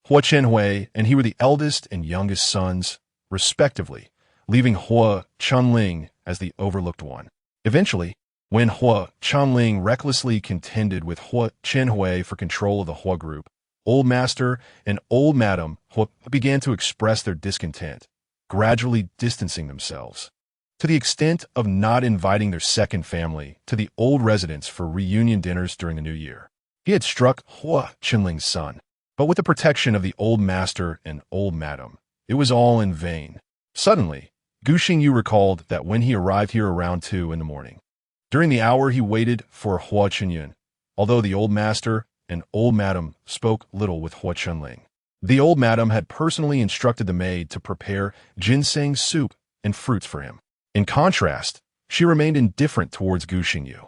Hua Chenhui and he were the eldest and youngest sons, respectively, leaving Hua Chunling as the overlooked one. Eventually, when Hua Chunling recklessly contended with Hua Chenhui for control of the Hua group, Old Master and Old Madam Hua began to express their discontent, gradually distancing themselves, to the extent of not inviting their second family to the old residence for reunion dinners during the new year. He had struck Hua Chenling's son, but with the protection of the Old Master and Old Madam, it was all in vain. Suddenly, Gu Xingyu recalled that when he arrived here around 2 in the morning, during the hour he waited for Hua Qinyun, although the Old Master and Old Madam spoke little with Hua Chunling. The Old Madam had personally instructed the maid to prepare ginseng soup and fruits for him. In contrast, she remained indifferent towards Gu Xingyu,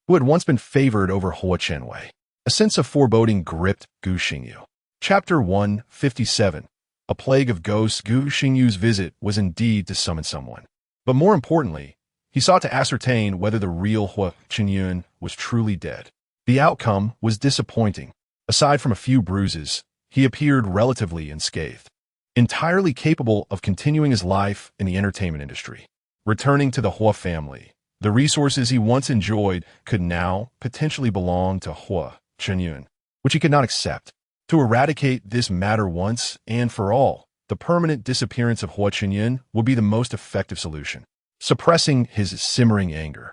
who had once been favored over Hua Chenhui. A sense of foreboding gripped Gu Xingyu. Chapter 157. A plague of ghosts. Gu Xingyu's visit was indeed to summon someone. But more importantly, he sought to ascertain whether the real Hua Qinyun was truly dead. The outcome was disappointing. Aside from a few bruises, he appeared relatively unscathed, entirely capable of continuing his life in the entertainment industry. Returning to the Hua family, the resources he once enjoyed could now potentially belong to Hua Qinyun, which he could not accept. To eradicate this matter once and for all, the permanent disappearance of Hua Qinyun would be the most effective solution, suppressing his simmering anger.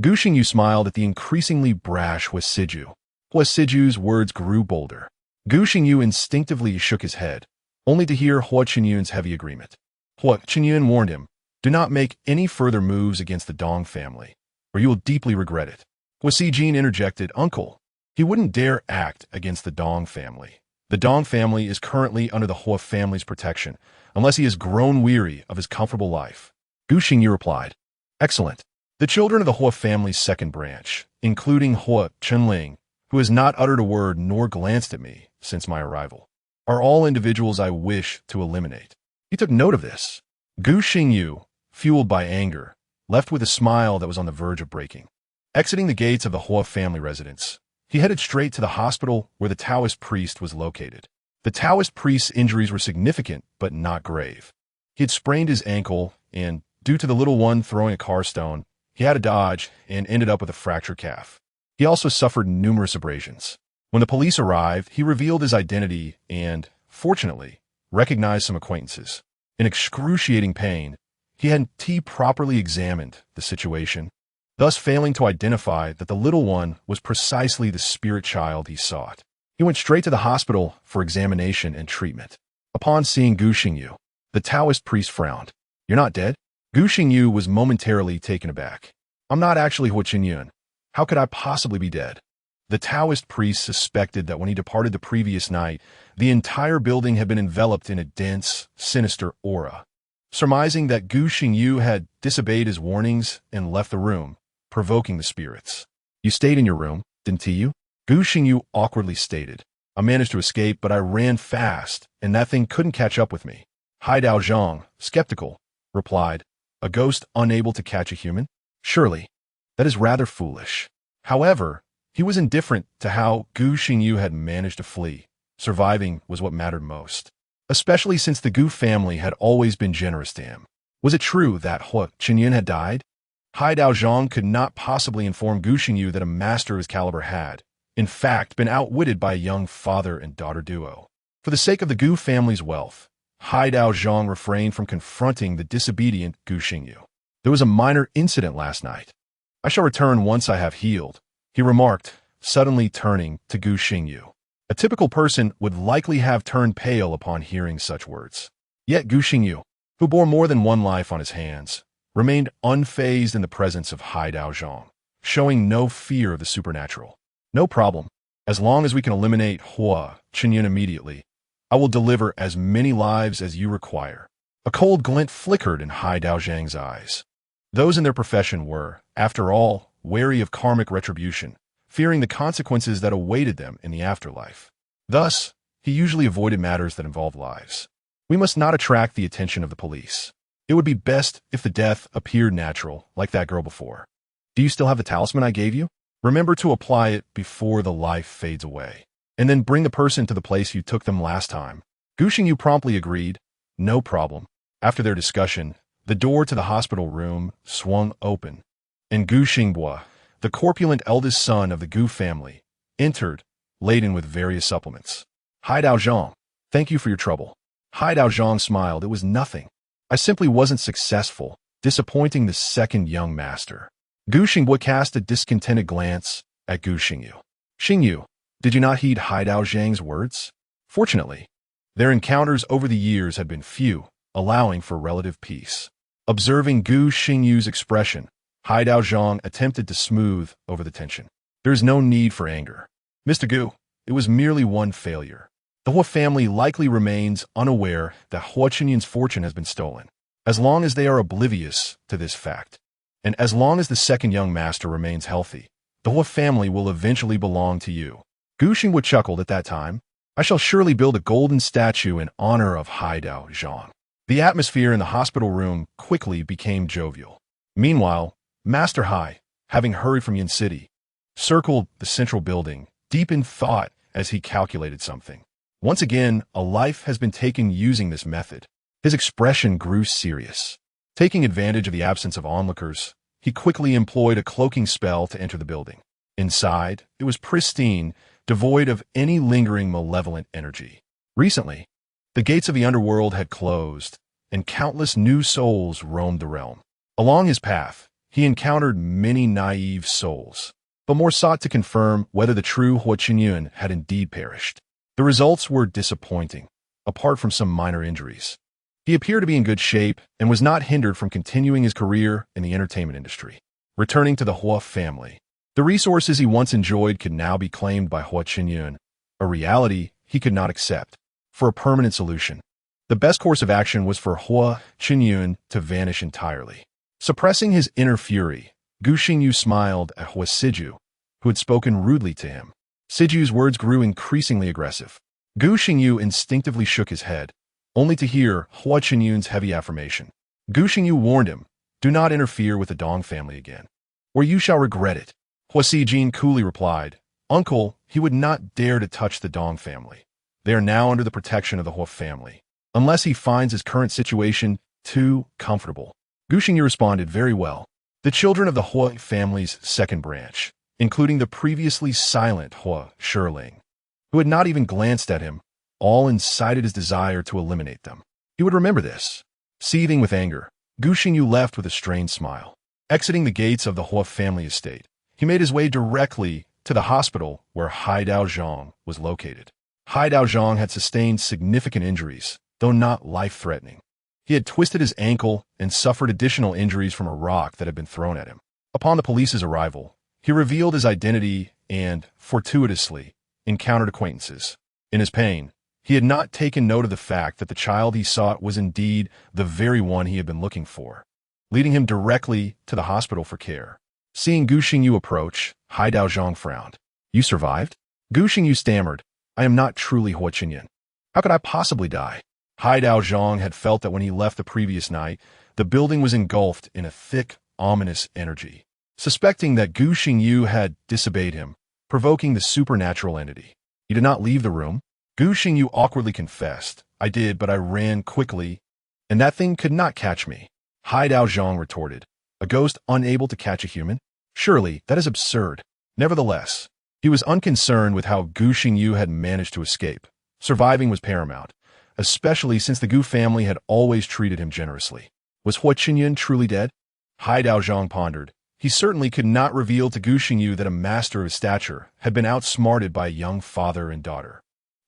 Gu Xingyu smiled at the increasingly brash Hua Siju. Hua Siju's words grew bolder. Gu Xingyu instinctively shook his head, only to hear Hua Qinyun's heavy agreement. Hua Qinyun warned him, do not make any further moves against the Dong family, or you will deeply regret it. Hua Sijin interjected, Uncle, he wouldn't dare act against the Dong family. The Dong family is currently under the Hua family's protection, unless he has grown weary of his comfortable life. Gu Xingyu replied, Excellent. The children of the Hua family's second branch, including Hua Chunling, who has not uttered a word nor glanced at me since my arrival, are all individuals I wish to eliminate. He took note of this. Gu Xingyu, fueled by anger, left with a smile that was on the verge of breaking. Exiting the gates of the Hua family residence, he headed straight to the hospital where the Taoist priest was located. The Taoist priest's injuries were significant but not grave. He had sprained his ankle and, due to the little one throwing a car stone, he had to dodge and ended up with a fractured calf. He also suffered numerous abrasions. When the police arrived, he revealed his identity and, fortunately, recognized some acquaintances. In excruciating pain, he had properly examined the situation, thus failing to identify that the little one was precisely the spirit child he sought. He went straight to the hospital for examination and treatment. Upon seeing Gu Xingyu, the Taoist priest frowned. You're not dead? Gu Xingyu was momentarily taken aback. I'm not actually Hua Qinyun. How could I possibly be dead? The Taoist priest suspected that when he departed the previous night, the entire building had been enveloped in a dense, sinister aura. Surmising that Gu Xingyu had disobeyed his warnings and left the room, provoking the spirits. You stayed in your room, didn't you? Gu Xingyu awkwardly stated. I managed to escape, but I ran fast, and that thing couldn't catch up with me. Hai Dao Zhang, skeptical, replied, a ghost unable to catch a human? Surely, that is rather foolish. However, he was indifferent to how Gu Xingyu had managed to flee. Surviving was what mattered most, especially since the Gu family had always been generous to him. Was it true that Hua Qinyun had died? Hai Dao Zhang could not possibly inform Gu Xingyu that a master of his caliber had, in fact, been outwitted by a young father and daughter duo. For the sake of the Gu family's wealth, Hai Dao Zhang refrained from confronting the disobedient Gu Xingyu. There was a minor incident last night. I shall return once I have healed, he remarked, suddenly turning to Gu Xingyu. A typical person would likely have turned pale upon hearing such words. Yet Gu Xingyu, who bore more than one life on his hands, remained unfazed in the presence of Hai Daozhong, showing no fear of the supernatural. No problem. As long as we can eliminate Hua Qinyun immediately, I will deliver as many lives as you require. A cold glint flickered in Hai Daozhang's eyes. Those in their profession were, after all, wary of karmic retribution, fearing the consequences that awaited them in the afterlife. Thus, he usually avoided matters that involved lives. We must not attract the attention of the police. It would be best if the death appeared natural, like that girl before. Do you still have the talisman I gave you? Remember to apply it before the life fades away. And then bring the person to the place you took them last time. Gu Xingyu promptly agreed. No problem. After their discussion, the door to the hospital room swung open, and Gu Xingbua, the corpulent eldest son of the Gu family, entered, laden with various supplements. Hai Daozhong, thank you for your trouble. Hai Daozhong smiled. It was nothing. I simply wasn't successful, disappointing the second young master. Gu Xingbua cast a discontented glance at Gu Xingyu. Xingyu, did you not heed Hai Daozhang's words? Fortunately, their encounters over the years had been few, allowing for relative peace. Observing Gu Xingyu's expression, Hai Daozhong attempted to smooth over the tension. There is no need for anger. Mr. Gu, it was merely one failure. The Hua family likely remains unaware that Huo Qinyun's fortune has been stolen. As long as they are oblivious to this fact, and as long as the second young master remains healthy, the Hua family will eventually belong to you. Gu Xingwu chuckled at that time. I shall surely build a golden statue in honor of Hai Daozhong. The atmosphere in the hospital room quickly became jovial. Meanwhile, Master Hai, having hurried from Yin City, circled the central building, deep in thought as he calculated something. Once again, a life has been taken using this method. His expression grew serious. Taking advantage of the absence of onlookers, he quickly employed a cloaking spell to enter the building. Inside, it was pristine, devoid of any lingering malevolent energy. Recently, the gates of the underworld had closed, and countless new souls roamed the realm. Along his path, he encountered many naive souls, but more sought to confirm whether the true Huo Qinyun had indeed perished. The results were disappointing, apart from some minor injuries. He appeared to be in good shape and was not hindered from continuing his career in the entertainment industry. Returning to the Hua family, the resources he once enjoyed could now be claimed by Huo Qinyun, a reality he could not accept. For a permanent solution, the best course of action was for Huo Qinyun to vanish entirely. Suppressing his inner fury, Gu Xingyu smiled at Hua Siju, who had spoken rudely to him. Siju's words grew increasingly aggressive. Gu Xingyu instinctively shook his head, only to hear Huo Qinyun's heavy affirmation. Gu Xingyu warned him, do not interfere with the Dong family again, or you shall regret it. Hua Sijin coolly replied, Uncle, he would not dare to touch the Dong family. They are now under the protection of the Hua family, unless he finds his current situation too comfortable. Gu Xingyu responded, very well. The children of the Hua family's second branch, including the previously silent Hua Shiling, who had not even glanced at him, all incited his desire to eliminate them. He would remember this. Seething with anger, Gu Xingyu left with a strained smile. Exiting the gates of the Hua family estate, he made his way directly to the hospital where Hai Daozhong was located. Hai Daozhong had sustained significant injuries, though not life-threatening. He had twisted his ankle and suffered additional injuries from a rock that had been thrown at him. Upon the police's arrival, he revealed his identity and, fortuitously, encountered acquaintances. In his pain, he had not taken note of the fact that the child he sought was indeed the very one he had been looking for, leading him directly to the hospital for care. Seeing Gu Xingyu approach, Hai Daozhong frowned. You survived? Gu Xingyu stammered, I am not truly Huo Qinyun. How could I possibly die? Hai Daozhong had felt that when he left the previous night, the building was engulfed in a thick, ominous energy. Suspecting that Gu Xingyu had disobeyed him, provoking the supernatural entity, he did not leave the room. Gu Xingyu awkwardly confessed, I did, but I ran quickly, and that thing could not catch me. Hai Daozhong retorted, a ghost unable to catch a human? Surely, that is absurd. Nevertheless, he was unconcerned with how Gu Xingyu had managed to escape. Surviving was paramount, especially since the Gu family had always treated him generously. Was Huo Qinyun truly dead? Hai Daozhong pondered. He certainly could not reveal to Gu Xingyu that a master of his stature had been outsmarted by a young father and daughter.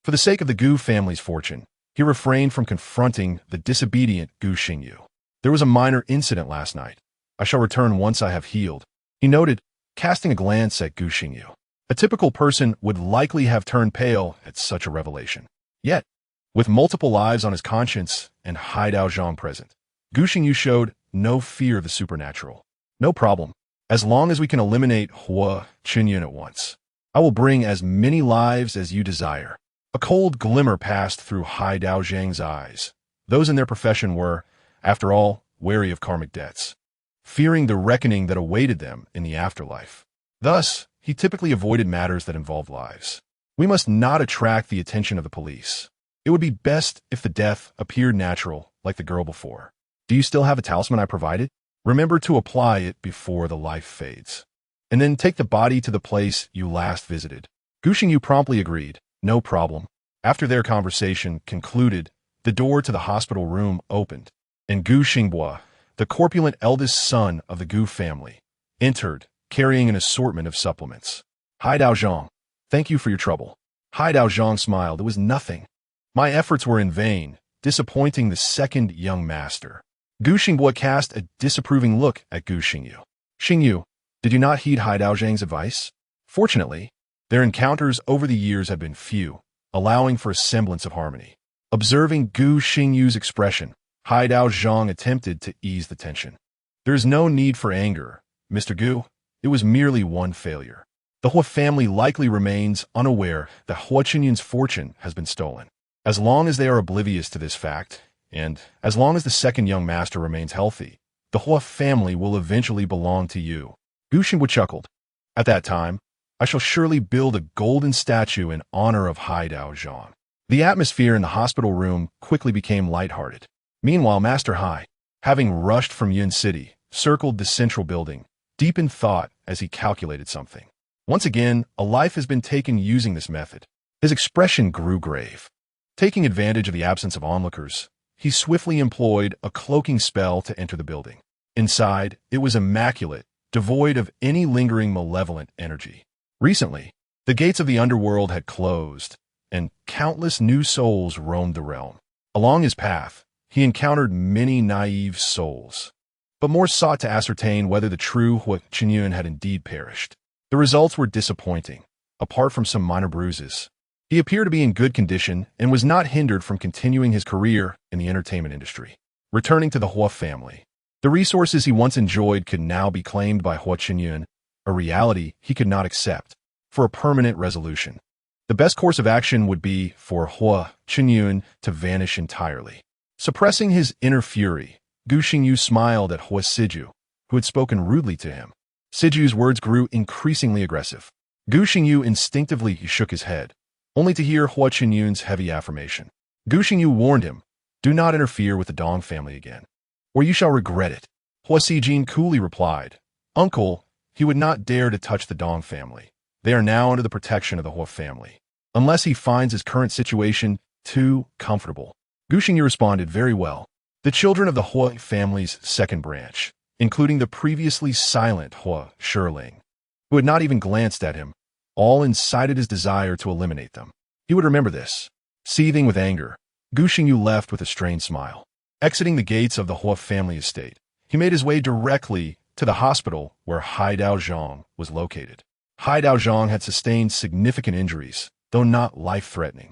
For the sake of the Gu family's fortune, he refrained from confronting the disobedient Gu Xingyu. There was a minor incident last night. I shall return once I have healed, he noted, casting a glance at Gu Xingyu. A typical person would likely have turned pale at such a revelation. Yet, with multiple lives on his conscience and Hai Daozhong present, Gu Xingyu showed no fear of the supernatural. No problem. As long as we can eliminate Hua Qinyun at once, I will bring as many lives as you desire. A cold glimmer passed through Hai Daozhang's eyes. Those in their profession were, after all, wary of karmic debts, fearing the reckoning that awaited them in the afterlife. Thus, he typically avoided matters that involved lives. We must not attract the attention of the police. It would be best if the death appeared natural, like the girl before. Do you still have a talisman I provided? Remember to apply it before the life fades. And then take the body to the place you last visited. Gu Xingyu promptly agreed. No problem. After their conversation concluded, the door to the hospital room opened, and Gu Xingbua, the corpulent eldest son of the Gu family, entered, carrying an assortment of supplements. Hai Daozhong, thank you for your trouble. Hai Daozhong smiled. It was nothing. My efforts were in vain, disappointing the second young master. Gu Xingbua cast a disapproving look at Gu Xingyu. Xingyu, did you not heed Hai Daozhang's advice? Fortunately, their encounters over the years had been few, allowing for a semblance of harmony. Observing Gu Xingyu's expression, Hai Daozhang attempted to ease the tension. There is no need for anger, Mr. Gu. It was merely one failure. The Hua family likely remains unaware that Hua Qinyun's fortune has been stolen. As long as they are oblivious to this fact, and as long as the second young master remains healthy, the Hua family will eventually belong to you. Gu Xingwu chuckled. At that time, I shall surely build a golden statue in honor of Hai Daozhang. The atmosphere in the hospital room quickly became lighthearted. Meanwhile, Master Hai, having rushed from Yun City, circled the central building, deep in thought as he calculated something. Once again, a life has been taken using this method. His expression grew grave. Taking advantage of the absence of onlookers, he swiftly employed a cloaking spell to enter the building. Inside, it was immaculate, devoid of any lingering malevolent energy. Recently, the gates of the underworld had closed, and countless new souls roamed the realm. Along his path, he encountered many naive souls, but more sought to ascertain whether the true Hua Qinyun had indeed perished. The results were disappointing, apart from some minor bruises. He appeared to be in good condition and was not hindered from continuing his career in the entertainment industry. Returning to the Hua family, the resources he once enjoyed could now be claimed by Hua Qinyun, a reality he could not accept. For a permanent resolution, the best course of action would be for Hua Qinyun to vanish entirely. Suppressing his inner fury, Gu Xingyu smiled at Hua Siju, who had spoken rudely to him. Siju's words grew increasingly aggressive. Gu Xingyu instinctively shook his head, only to hear Hua Qinyun's heavy affirmation. Gu Xingyu warned him, do not interfere with the Dong family again, or you shall regret it. Hua Sijin coolly replied, Uncle, he would not dare to touch the Dong family. They are now under the protection of the Hua family, unless he finds his current situation too comfortable. Gu Xingyu responded, very well. The children of the Hua family's second branch, including the previously silent Hua Shiling, who had not even glanced at him, all incited his desire to eliminate them. He would remember this. Seething with anger, Gu Xingyu left with a strained smile. Exiting the gates of the Hua family estate, he made his way directly to the hospital where Hai Daozhang was located. Hai Daozhang had sustained significant injuries, though not life-threatening.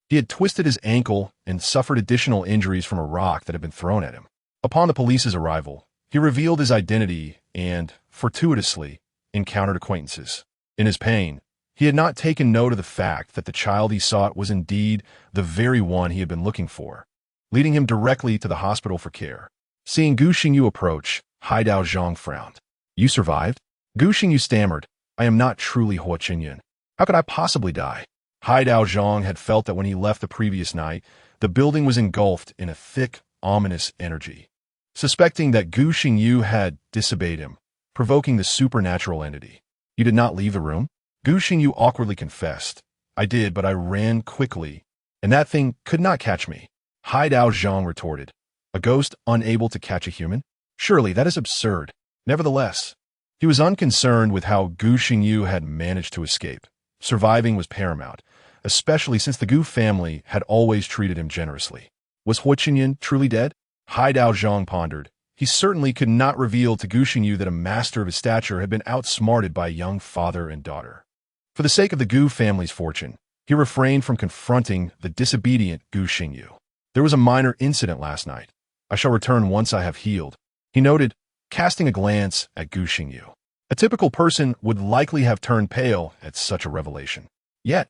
He had twisted his ankle and suffered additional injuries from a rock that had been thrown at him. Upon the police's arrival, he revealed his identity and, fortuitously, encountered acquaintances. In his pain, he had not taken note of the fact that the child he sought was indeed the very one he had been looking for, leading him directly to the hospital for care. Seeing Gu Xingyu approach, Hai Daozhang frowned. You survived? Gu Xingyu stammered, I am not truly Hua Qinyun. How could I possibly die? Hai Daozhang had felt that when he left the previous night, the building was engulfed in a thick, ominous energy. Suspecting that Gu Xingyu had disobeyed him, provoking the supernatural entity. You did not leave the room? Gu Xingyu awkwardly confessed. I did, but I ran quickly, and that thing could not catch me. Hai Daozhang retorted. A ghost unable to catch a human? Surely that is absurd. Nevertheless, He was unconcerned with how Gu Xingyu had managed to escape. Surviving was paramount, especially since the Gu family had always treated him generously. Was Huo Qinyan truly dead? Hai Dao Zhang pondered. He certainly could not reveal to Gu Xingyu that a master of his stature had been outsmarted by a young father and daughter. For the sake of the Gu family's fortune, he refrained from confronting the disobedient Gu Xingyu. There was a minor incident last night. I shall return once I have healed, he noted, casting a glance at Gu Xingyu. A typical person would likely have turned pale at such a revelation. Yet,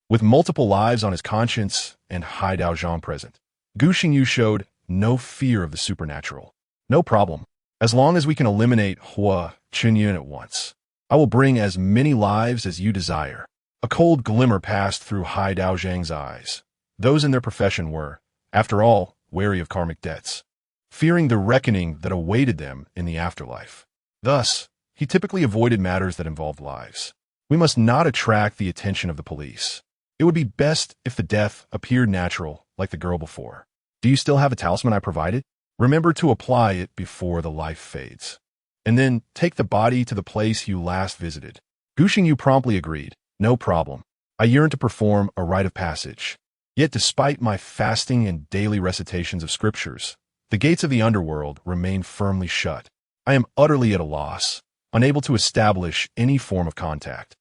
with multiple lives on his conscience and Hai Dao Zhang present, Gu Xingyu showed no fear of the supernatural. No problem. As long as we can eliminate Hua Qinyan at once, I will bring as many lives as you desire. A cold glimmer passed through Hai Dao Zhang's eyes. Those in their profession were, after all, wary of karmic debts, fearing the reckoning that awaited them in the afterlife. Thus, he typically avoided matters that involved lives. We must not attract the attention of the police. It would be best if the death appeared natural, like the girl before. Do you still have a talisman I provided? Remember to apply it before the life fades. And then take the body to the place you last visited. Gu Xingyu promptly agreed. No problem. I yearn to perform a rite of passage. Yet despite my fasting and daily recitations of scriptures, the gates of the underworld remain firmly shut. I am utterly at a loss, unable to establish any form of contact.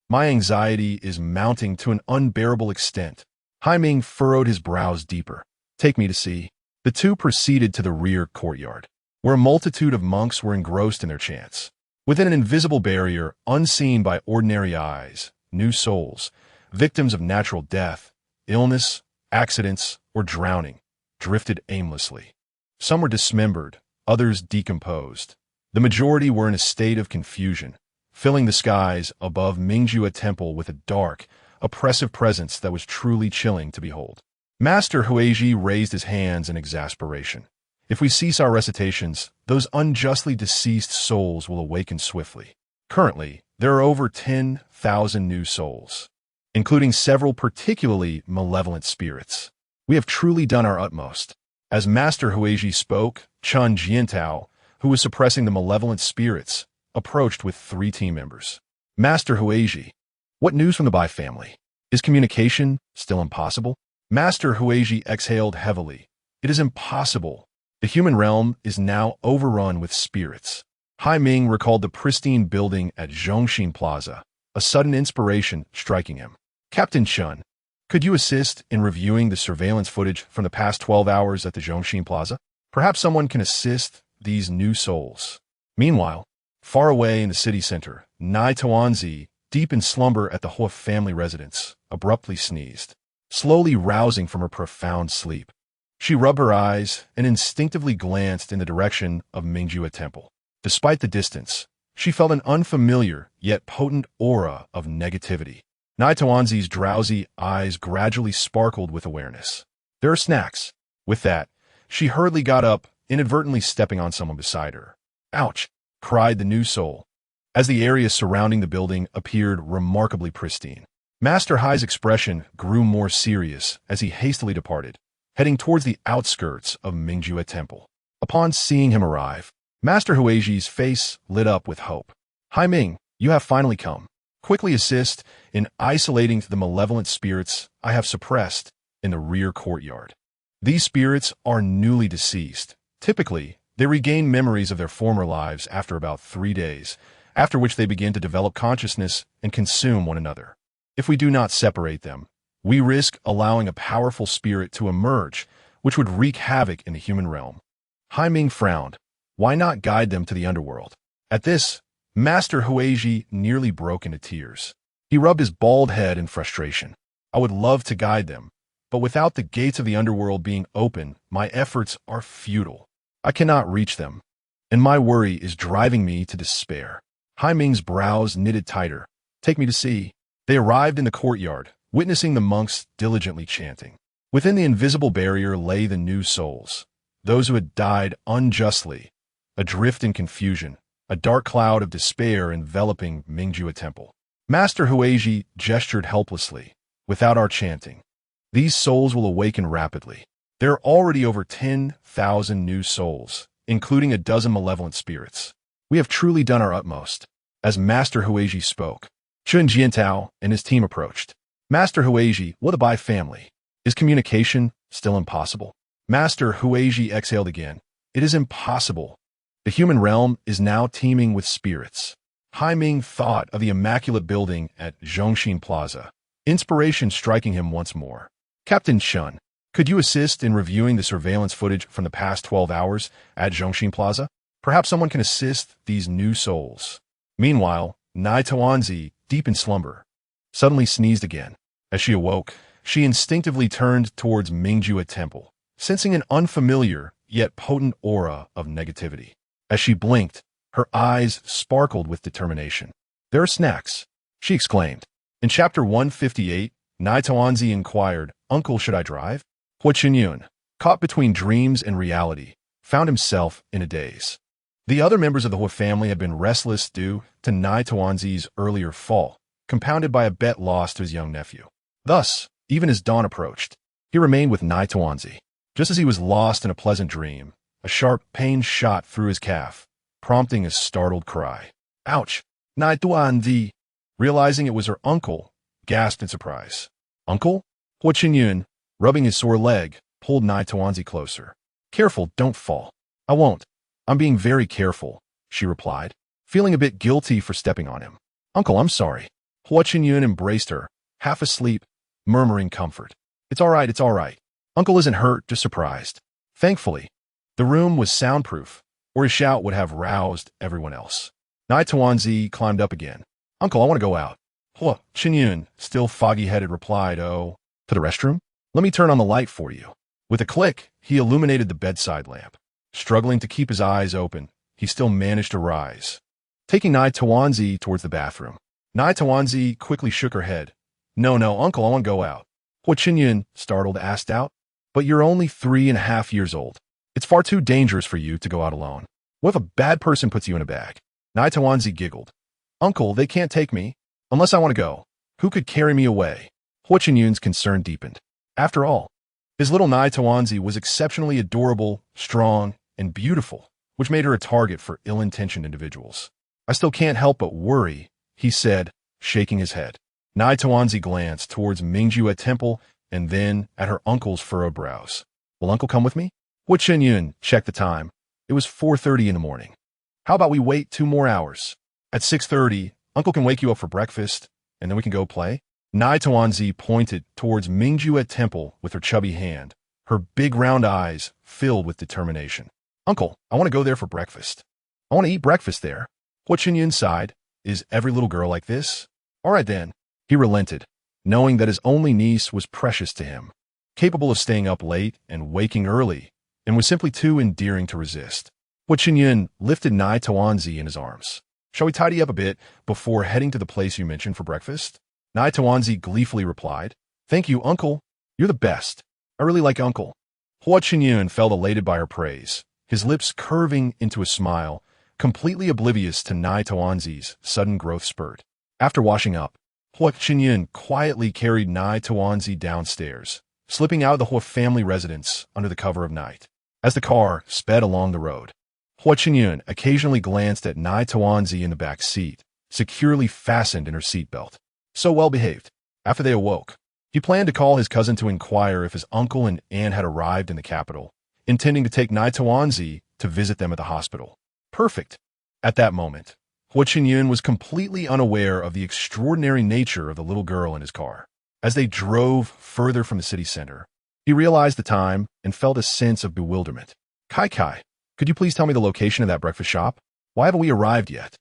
My anxiety is mounting to an unbearable extent. Hai Ming furrowed his brows deeper. Take me to see. The two proceeded to the rear courtyard, where a multitude of monks were engrossed in their chants. Within an invisible barrier, unseen by ordinary eyes, new souls, victims of natural death, illness, accidents, or drowning, drifted aimlessly. Some were dismembered, others decomposed. The majority were in a state of confusion, filling the skies above Mingjue Temple with a dark, oppressive presence that was truly chilling to behold. Master Huiji raised his hands in exasperation. If we cease our recitations, those unjustly deceased souls will awaken swiftly. Currently, there are over 10,000 new souls, including several particularly malevolent spirits. We have truly done our utmost. As Master Huiji spoke, Chun Jiantao, who was suppressing the malevolent spirits, approached with 3 team members. Master Huiji, what news from the Bai family? Is communication still impossible? Master Huiji exhaled heavily. It is impossible. The human realm is now overrun with spirits. Hai Ming recalled the pristine building at Zhongxin Plaza, a sudden inspiration striking him. Captain Chun, could you assist in reviewing the surveillance footage from the past 12 hours at the Zhongxin Plaza? Perhaps someone can assist these new souls. Meanwhile, far away in the city center, Nai Tuanzi, deep in slumber at the Hua family residence, abruptly sneezed, slowly rousing from her profound sleep. She rubbed her eyes and instinctively glanced in the direction of Mingjue Temple. Despite the distance, she felt an unfamiliar yet potent aura of negativity. Nai Tuanzi's drowsy eyes gradually sparkled with awareness. There are snacks. With that, she hurriedly got up, inadvertently stepping on someone beside her. Ouch! Cried the new soul, as the area surrounding the building appeared remarkably pristine. Master Hai's expression grew more serious as he hastily departed, heading towards the outskirts of Mingjue Temple. Upon seeing him arrive, Master Huiji's face lit up with hope. Hai Ming, you have finally come. Quickly assist in isolating the malevolent spirits I have suppressed in the rear courtyard. These spirits are newly deceased. Typically, they regain memories of their former lives after about 3 days, after which they begin to develop consciousness and consume one another. If we do not separate them, we risk allowing a powerful spirit to emerge, which would wreak havoc in the human realm. Hai Ming frowned. Why not guide them to the underworld? At this, Master Huiji nearly broke into tears. He rubbed his bald head in frustration. I would love to guide them, but without the gates of the underworld being open, my efforts are futile. I cannot reach them, and my worry is driving me to despair. Hai Ming's brows knitted tighter. Take me to see. They arrived in the courtyard, witnessing the monks diligently chanting. Within the invisible barrier lay the new souls, those who had died unjustly, adrift in confusion, a dark cloud of despair enveloping Mingjue Temple. Master Huiji gestured helplessly. Without our chanting, these souls will awaken rapidly. There are already over 10,000 new souls, including a dozen malevolent spirits. We have truly done our utmost. As Master Huiji spoke, Chun Jiantao and his team approached. Master Huiji, what the Bai family? Is communication still impossible? Master Huiji exhaled again. It is impossible. The human realm is now teeming with spirits. Hai Ming thought of the immaculate building at Zhongxin Plaza, inspiration striking him once more. Captain Chun, could you assist in reviewing the surveillance footage from the past 12 hours at Zhongxin Plaza? Perhaps someone can assist these new souls. Meanwhile, Nai Tawanzi, deep in slumber, suddenly sneezed again. As she awoke, she instinctively turned towards Mingjue Temple, sensing an unfamiliar yet potent aura of negativity. As she blinked, her eyes sparkled with determination. There are snacks, she exclaimed. In chapter 158, Nai Tawanzi inquired, Uncle, should I drive? Hua Qinyun, caught between dreams and reality, found himself in a daze. The other members of the Hua family had been restless due to Nai Tawanzi's earlier fall, compounded by a bet lost to his young nephew. Thus, even as dawn approached, he remained with Nai Tawanzi. Just as he was lost in a pleasant dream, a sharp pain shot through his calf, prompting a startled cry. Ouch! Nai Tawanzi! Realizing it was her uncle, gasped in surprise. Uncle? Hua Qinyun, rubbing his sore leg, pulled Nai Tawanzi closer. Careful, don't fall. I won't. I'm being very careful, she replied, feeling a bit guilty for stepping on him. Uncle, I'm sorry. Hua Qinyun embraced her, half asleep, murmuring comfort. It's all right, it's all right. Uncle isn't hurt, just surprised. Thankfully, the room was soundproof, or his shout would have roused everyone else. Nai Tawanzi climbed up again. Uncle, I want to go out. Hua Qinyun, still foggy-headed, replied, Oh, to the restroom? Let me turn on the light for you. With a click, he illuminated the bedside lamp. Struggling to keep his eyes open, he still managed to rise, taking Nai Tawanzi towards the bathroom. Nai Tawanzi quickly shook her head. No, Uncle, I want to go out. Hua Qinyun, startled, asked out. But you're only 3.5 years old. It's far too dangerous for you to go out alone. What if a bad person puts you in a bag? Nai Tawanzi giggled. Uncle, they can't take me. Unless I want to go. Who could carry me away? Hua Qinyun's concern deepened. After all, his little Nai Tawanzi was exceptionally adorable, strong, and beautiful, which made her a target for ill-intentioned individuals. I still can't help but worry, he said, shaking his head. Nai Tawanzi glanced towards Mingjue Temple and then at her uncle's furrowed brows. Will Uncle come with me? Hua Qinyun checked the time. It was 4:30 in the morning. How about we wait 2 more hours? At 6:30, Uncle can wake you up for breakfast, and then we can go play. Nai Tawanzi pointed towards Mingjue Temple with her chubby hand, her big round eyes filled with determination. Uncle, I want to go there for breakfast. I want to eat breakfast there. Hua Qinyun sighed. Is every little girl like this? All right then. He relented, knowing that his only niece was precious to him, capable of staying up late and waking early, and was simply too endearing to resist. Hua Qinyun lifted Nai Tawanzi in his arms. Shall we tidy up a bit before heading to the place you mentioned for breakfast? Nai Tawanzi gleefully replied, Thank you, Uncle. You're the best. I really like Uncle. Hua Qinyun felt elated by her praise, his lips curving into a smile, completely oblivious to Nai Tawanzi's sudden growth spurt. After washing up, Hua Qinyun quietly carried Nai Tawanzi downstairs, slipping out of the Hua family residence under the cover of night. As the car sped along the road, Hua Qinyun occasionally glanced at Nai Tawanzi in the back seat, securely fastened in her seatbelt. So well behaved. After they awoke, he planned to call his cousin to inquire if his uncle and aunt had arrived in the capital, intending to take Nai Tawanzi to visit them at the hospital. Perfect. At that moment, Hua Qinyun was completely unaware of the extraordinary nature of the little girl in his car. As they drove further from the city center, he realized the time and felt a sense of bewilderment. Kai, could you please tell me the location of that breakfast shop? Why haven't we arrived yet?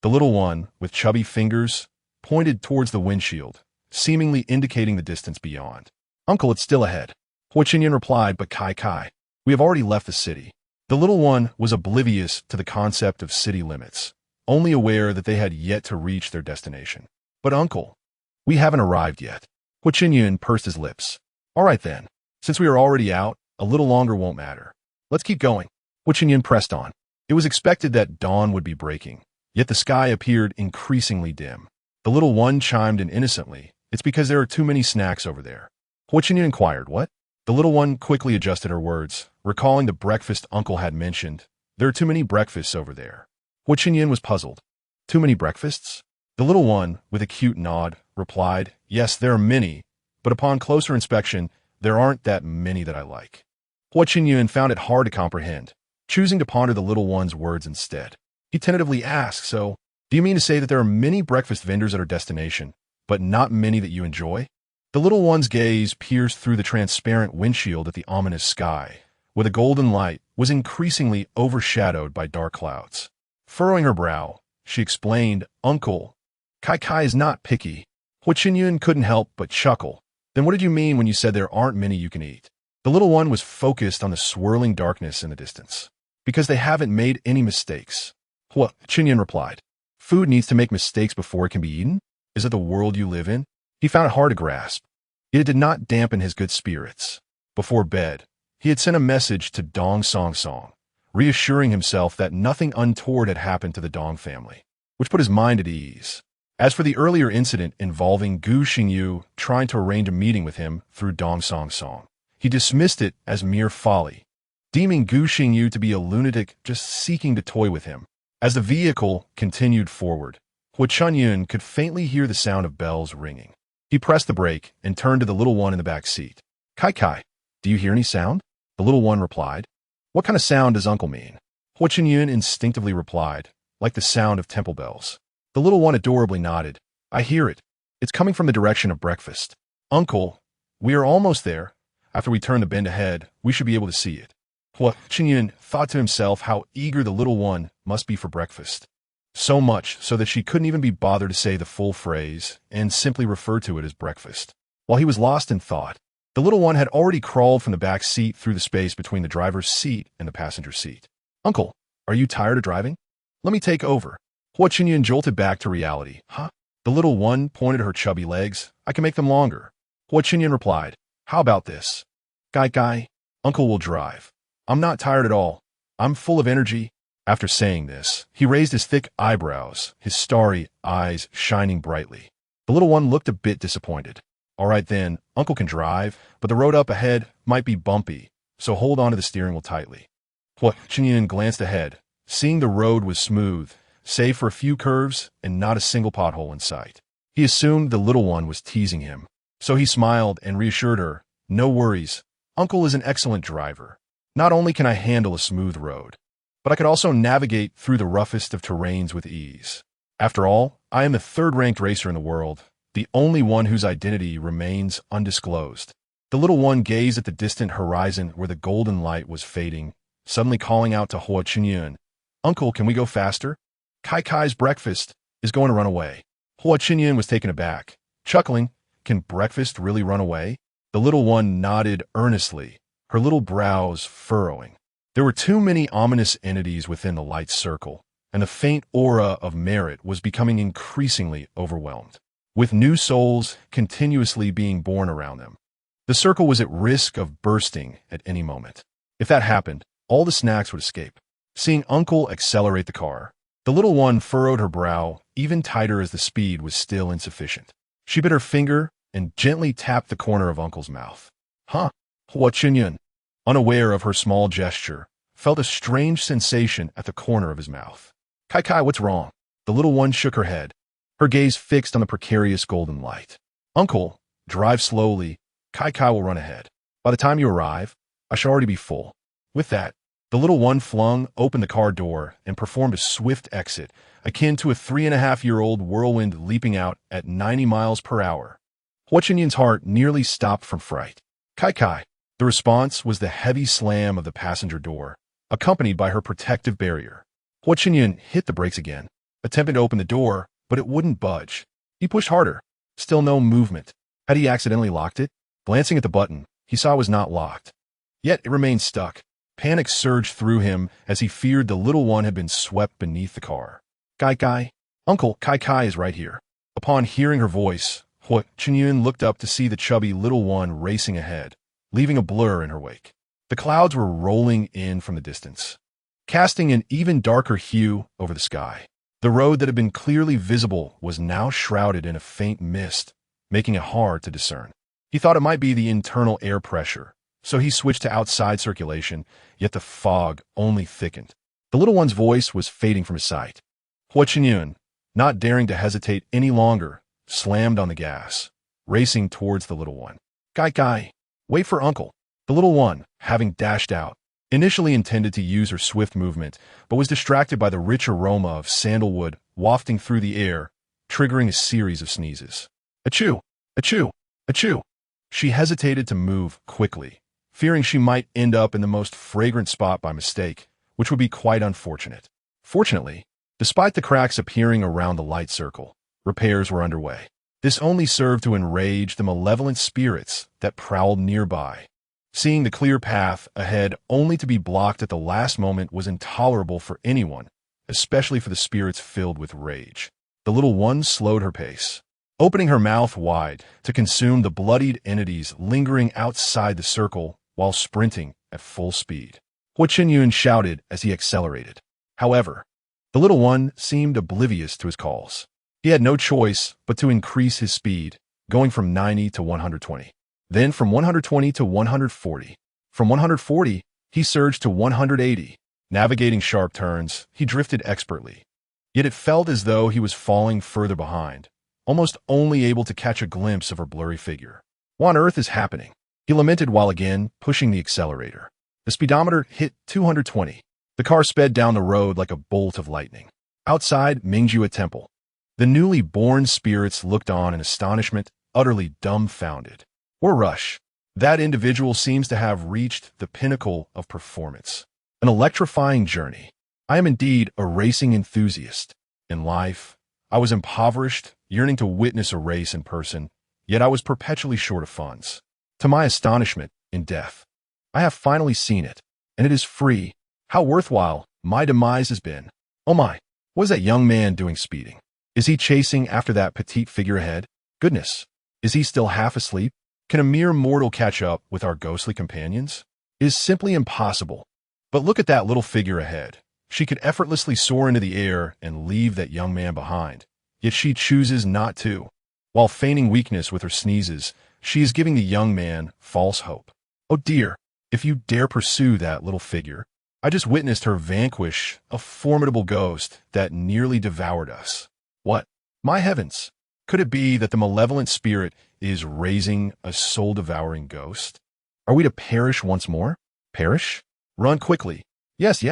The little one, with chubby fingers, pointed towards the windshield, seemingly indicating the distance beyond. Uncle, it's still ahead. Hua Qinyun replied, but Kai, we have already left the city. The little one was oblivious to the concept of city limits, only aware that they had yet to reach their destination. But Uncle, we haven't arrived yet. Hua Qinyun pursed his lips. All right then, since we are already out, a little longer won't matter. Let's keep going. Hua Qinyun pressed on. It was expected that dawn would be breaking, yet the sky appeared increasingly dim. The little one chimed in innocently, It's because there are too many snacks over there. Hua Qinyun inquired, What? The little one quickly adjusted her words, recalling the breakfast Uncle had mentioned. There are too many breakfasts over there. Hua Qingyun was puzzled. Too many breakfasts? The little one, with a cute nod, replied, yes, there are many, but upon closer inspection, there aren't that many that I like. Hua Qingyun found it hard to comprehend, choosing to ponder the little one's words instead. He tentatively asked, so, do you mean to say that there are many breakfast vendors at our destination, but not many that you enjoy? The little one's gaze pierced through the transparent windshield at the ominous sky, where the golden light was increasingly overshadowed by dark clouds. Furrowing her brow, she explained, Uncle, Kai is not picky. Hua Qingyun couldn't help but chuckle. Then what did you mean when you said there aren't many you can eat? The little one was focused on the swirling darkness in the distance. Because they haven't made any mistakes. Hua Qingyun replied. Food needs to make mistakes before it can be eaten? Is it the world you live in? He found it hard to grasp. Yet it did not dampen his good spirits. Before bed, he had sent a message to Dong Song, reassuring himself that nothing untoward had happened to the Dong family, which put his mind at ease. As for the earlier incident involving Gu Xingyu trying to arrange a meeting with him through Dong Song, he dismissed it as mere folly, deeming Gu Xingyu to be a lunatic just seeking to toy with him. As the vehicle continued forward, Hua Qingyun could faintly hear the sound of bells ringing. He pressed the brake and turned to the little one in the back seat. Kai, do you hear any sound? The little one replied. What kind of sound does Uncle mean? Hua Qingyun instinctively replied, like the sound of temple bells. The little one adorably nodded. I hear it. It's coming from the direction of breakfast. Uncle, we are almost there. After we turn the bend ahead, we should be able to see it. Hua Qingyun thought to himself how eager the little one must be for breakfast. So much so that she couldn't even be bothered to say the full phrase and simply refer to it as breakfast. While he was lost in thought, the little one had already crawled from the back seat through the space between the driver's seat and the passenger seat. Uncle, are you tired of driving? Let me take over. Hua Qingyun jolted back to reality. Huh? The little one pointed at her chubby legs. I can make them longer. Hua Qingyun replied. How about this? Guy, Uncle will drive. I'm not tired at all. I'm full of energy. After saying this, he raised his thick eyebrows, his starry eyes shining brightly. The little one looked a bit disappointed. All right then, Uncle can drive, but the road up ahead might be bumpy, so hold on to the steering wheel tightly. Hua Qingyun glanced ahead, seeing the road was smooth, save for a few curves and not a single pothole in sight. He assumed the little one was teasing him, so he smiled and reassured her, no worries, Uncle is an excellent driver. Not only can I handle a smooth road, but I could also navigate through the roughest of terrains with ease. After all, I am the third-ranked racer in the world, the only one whose identity remains undisclosed. The little one gazed at the distant horizon where the golden light was fading, suddenly calling out to Hua Qingyun, Uncle, can we go faster? Kai's breakfast is going to run away. Hua Qingyun was taken aback, chuckling, can breakfast really run away? The little one nodded earnestly, her little brows furrowing. There were too many ominous entities within the light circle, and the faint aura of merit was becoming increasingly overwhelmed, with new souls continuously being born around them. The circle was at risk of bursting at any moment. If that happened, all the snacks would escape. Seeing Uncle accelerate the car, the little one furrowed her brow even tighter as the speed was still insufficient. She bit her finger and gently tapped the corner of Uncle's mouth. Huh? Hua Qingyun, unaware of her small gesture, felt a strange sensation at the corner of his mouth. Kai, what's wrong? The little one shook her head, her gaze fixed on the precarious golden light. Uncle, drive slowly. Kai will run ahead. By the time you arrive, I shall already be full. With that, the little one flung open the car door and performed a swift exit, akin to a 3.5-year-old whirlwind leaping out at 90 miles per hour. Hua Qingyun's heart nearly stopped from fright. Kai. The response was the heavy slam of the passenger door, accompanied by her protective barrier. Hua Qingyun hit the brakes again, attempting to open the door, but it wouldn't budge. He pushed harder. Still no movement. Had he accidentally locked it? Glancing at the button, he saw it was not locked. Yet it remained stuck. Panic surged through him as he feared the little one had been swept beneath the car. Kai, Uncle, Kai is right here. Upon hearing her voice, Hua Qingyun looked up to see the chubby little one racing ahead, leaving a blur in her wake. The clouds were rolling in from the distance, casting an even darker hue over the sky. The road that had been clearly visible was now shrouded in a faint mist, making it hard to discern. He thought it might be the internal air pressure, so he switched to outside circulation, yet the fog only thickened. The little one's voice was fading from his sight. Huo Chan, not daring to hesitate any longer, slammed on the gas, racing towards the little one. Guy, wait for uncle. The little one, having dashed out, initially intended to use her swift movement, but was distracted by the rich aroma of sandalwood wafting through the air, triggering a series of sneezes. Achoo! Achoo! Achoo! She hesitated to move quickly, fearing she might end up in the most fragrant spot by mistake, which would be quite unfortunate. Fortunately, despite the cracks appearing around the light circle, repairs were underway. This only served to enrage the malevolent spirits that prowled nearby. Seeing the clear path ahead only to be blocked at the last moment was intolerable for anyone, especially for the spirits filled with rage. The little one slowed her pace, opening her mouth wide to consume the bloodied entities lingering outside the circle while sprinting at full speed. Huo Chan shouted as he accelerated. However, the little one seemed oblivious to his calls. He had no choice but to increase his speed, going from 90 to 120. Then from 120 to 140. From 140, he surged to 180. Navigating sharp turns, he drifted expertly. Yet it felt as though he was falling further behind, almost only able to catch a glimpse of her blurry figure. What on earth is happening? He lamented while again pushing the accelerator. The speedometer hit 220. The car sped down the road like a bolt of lightning. Outside Mingjue Temple, the newly born spirits looked on in astonishment, utterly dumbfounded. Or rush. That individual seems to have reached the pinnacle of performance. An electrifying journey. I am indeed a racing enthusiast. In life, I was impoverished, yearning to witness a race in person, yet I was perpetually short of funds. To my astonishment, in death, I have finally seen it, and it is free. How worthwhile my demise has been. Oh my, what is that young man doing speeding? Is he chasing after that petite figure ahead? Goodness, is he still half asleep? Can a mere mortal catch up with our ghostly companions? It is simply impossible. But look at that little figure ahead. She could effortlessly soar into the air and leave that young man behind. Yet she chooses not to. While feigning weakness with her sneezes, she is giving the young man false hope. Oh dear, if you dare pursue that little figure. I just witnessed her vanquish a formidable ghost that nearly devoured us. What? My heavens! Could it be that the malevolent spirit is raising a soul-devouring ghost? Are we to perish once more? Perish? Run quickly. Yes.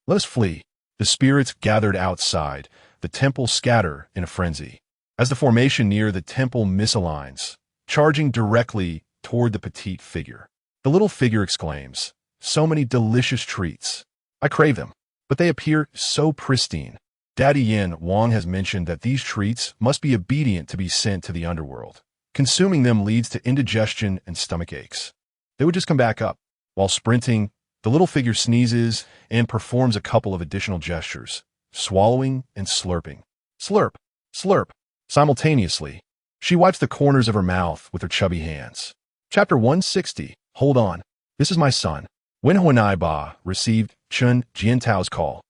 Let us flee. The spirits gathered outside. The temple scatter in a frenzy. As the formation near the temple misaligns, charging directly toward the petite figure. The little figure exclaims, "So many delicious treats. I crave them, but they appear so pristine." Daddy Yin Wang has mentioned that these treats must be obedient to be sent to the underworld. Consuming them leads to indigestion and stomach aches. They would just come back up. While sprinting, the little figure sneezes and performs a couple of additional gestures, swallowing and slurping. Slurp, slurp. Simultaneously, she wipes the corners of her mouth with her chubby hands. Chapter 160. Hold on. This is my son. When Huanai Ba received Chun Jiantao's call,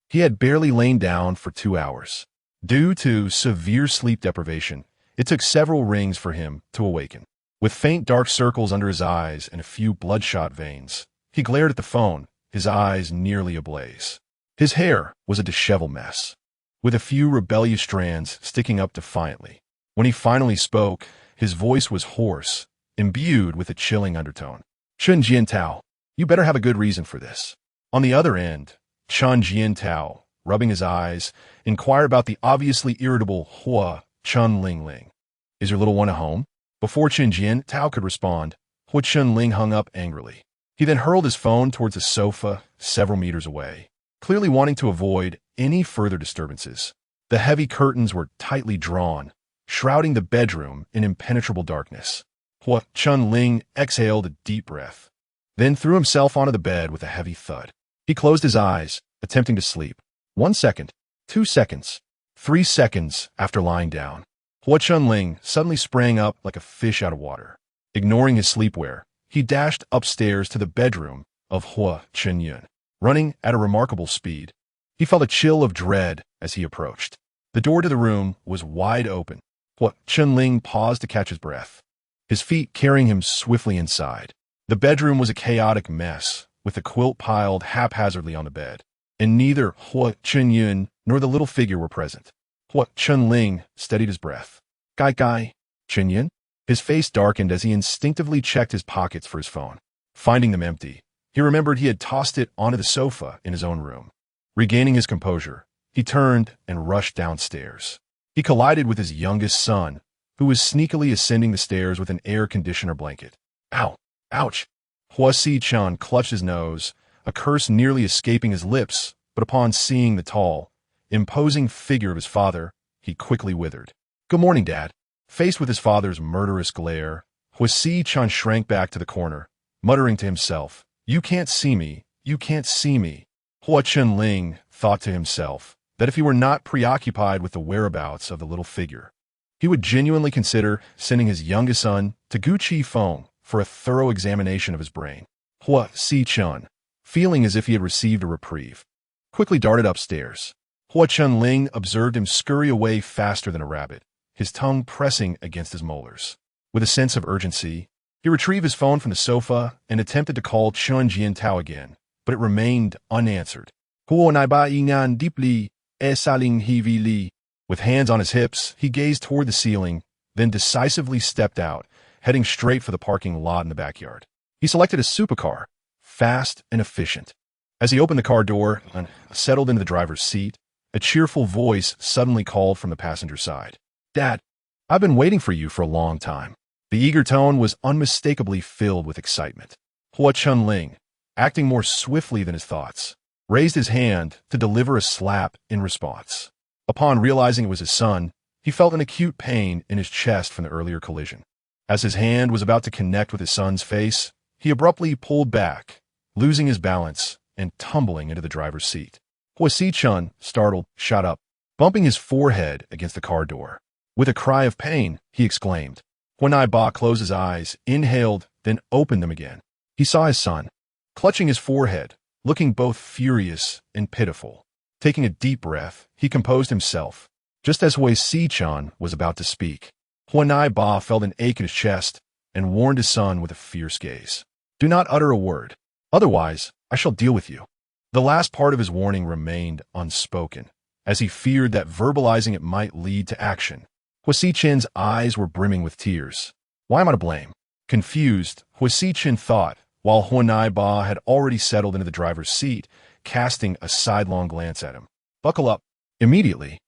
he had barely lain down for 2 hours. Due to severe sleep deprivation, it took several rings for him to awaken. With faint dark circles under his eyes and a few bloodshot veins, he glared at the phone, his eyes nearly ablaze. His hair was a disheveled mess, with a few rebellious strands sticking up defiantly. When he finally spoke, his voice was hoarse, imbued with a chilling undertone. "Chun Jiantao, you better have a good reason for this." On the other end, Chun Jiantao, rubbing his eyes, inquired about the obviously irritable Hua Chun Ling. "Is your little one at home?" Before Chun Jiantao could respond, Hua Chun Ling hung up angrily. He then hurled his phone towards a sofa several meters away, clearly wanting to avoid any further disturbances. The heavy curtains were tightly drawn, shrouding the bedroom in impenetrable darkness. Hua Chun Ling exhaled a deep breath, then threw himself onto the bed with a heavy thud. He closed his eyes, attempting to sleep. 1 second, 2 seconds, 3 seconds after lying down, Hua Chun Ling suddenly sprang up like a fish out of water. Ignoring his sleepwear, he dashed upstairs to the bedroom of Hua Chun Yun. Running at a remarkable speed, he felt a chill of dread as he approached. The door to the room was wide open. Hua Chun Ling paused to catch his breath, his feet carrying him swiftly inside. The bedroom was a chaotic mess, with a quilt piled haphazardly on the bed. and neither Hua Chunyun nor the little figure were present. Hua Chunling steadied his breath. Gai, Chunyun? His face darkened as he instinctively checked his pockets for his phone. Finding them empty, he remembered he had tossed it onto the sofa in his own room. Regaining his composure, he turned and rushed downstairs. He collided with his youngest son, who was sneakily ascending the stairs with an air conditioner blanket. Ow! Ouch! Hua Si-chan clutched his nose, a curse nearly escaping his lips, but upon seeing the tall, imposing figure of his father, he quickly withered. Good morning, Dad. Faced with his father's murderous glare, Hua Si-chan shrank back to the corner, muttering to himself, You can't see me. You can't see me. Hua Chunling thought to himself that if he were not preoccupied with the whereabouts of the little figure, he would genuinely consider sending his youngest son to Gucci Feng for a thorough examination of his brain. Hua Si-chan, feeling as if he had received a reprieve, quickly darted upstairs. Hua Chunling observed him scurry away faster than a rabbit, his tongue pressing against his molars. With a sense of urgency, he retrieved his phone from the sofa and attempted to call Chun Jiantao again, but it remained unanswered. Huo Naiba Ingan deeply, Saling Hivi Li. With hands on his hips, he gazed toward the ceiling, then decisively stepped out, heading straight for the parking lot in the backyard. He selected a supercar, fast and efficient. As he opened the car door and settled into the driver's seat, a cheerful voice suddenly called from the passenger side. Dad, I've been waiting for you for a long time. The eager tone was unmistakably filled with excitement. Hua Chunling, acting more swiftly than his thoughts, raised his hand to deliver a slap in response. Upon realizing it was his son, he felt an acute pain in his chest from the earlier collision. As his hand was about to connect with his son's face, he abruptly pulled back, losing his balance and tumbling into the driver's seat. Hua Si-chan, startled, shot up, bumping his forehead against the car door. With a cry of pain, he exclaimed. Huanai Ba closed his eyes, inhaled, then opened them again. He saw his son, clutching his forehead, looking both furious and pitiful. Taking a deep breath, he composed himself, just as Hua Si-chan was about to speak. Huanai Ba felt an ache in his chest and warned his son with a fierce gaze. Do not utter a word, otherwise I shall deal with you. The last part of his warning remained unspoken, as he feared that verbalizing it might lead to action. Hua Si-chan's eyes were brimming with tears. Why am I to blame? Confused, Hua Si-chan thought, while Huanai Ba had already settled into the driver's seat, casting a sidelong glance at him. Buckle up. Immediately,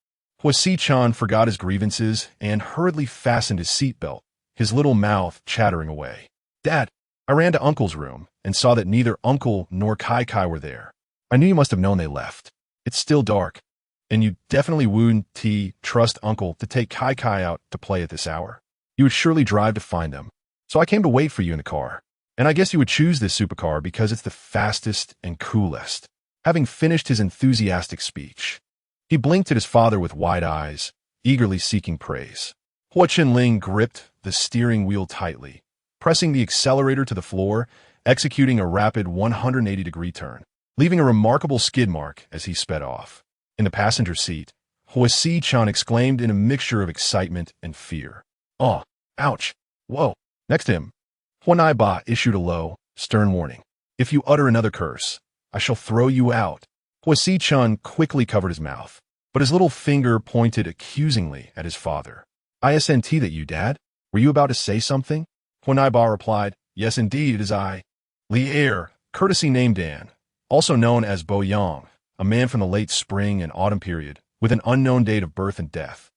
Hua Si-chan forgot his grievances and hurriedly fastened his seatbelt, his little mouth chattering away. Dad, I ran to Uncle's room and saw that neither Uncle nor Kai were there. I knew you must have known they left. It's still dark, and you definitely wouldn't trust Uncle to take Kai out to play at this hour. You would surely drive to find them. So I came to wait for you in the car. And I guess you would choose this supercar because it's the fastest and coolest. Having finished his enthusiastic speech, he blinked at his father with wide eyes, eagerly seeking praise. Hua Chunling gripped the steering wheel tightly, pressing the accelerator to the floor, executing a rapid 180-degree turn, leaving a remarkable skid mark as he sped off. In the passenger seat, Hua Si-chan exclaimed in a mixture of excitement and fear. Oh, ouch, whoa. Next to him, Huanai Ba issued a low, stern warning. If you utter another curse, I shall throw you out. Hua Si-chan quickly covered his mouth, but his little finger pointed accusingly at his father. ISNT that you, Dad? Were you about to say something? Huanai Ba replied, Yes, indeed, it is I. Li Heir, courtesy named Dan, also known as Bo Yang, a man from the late spring and autumn period, with an unknown date of birth and death.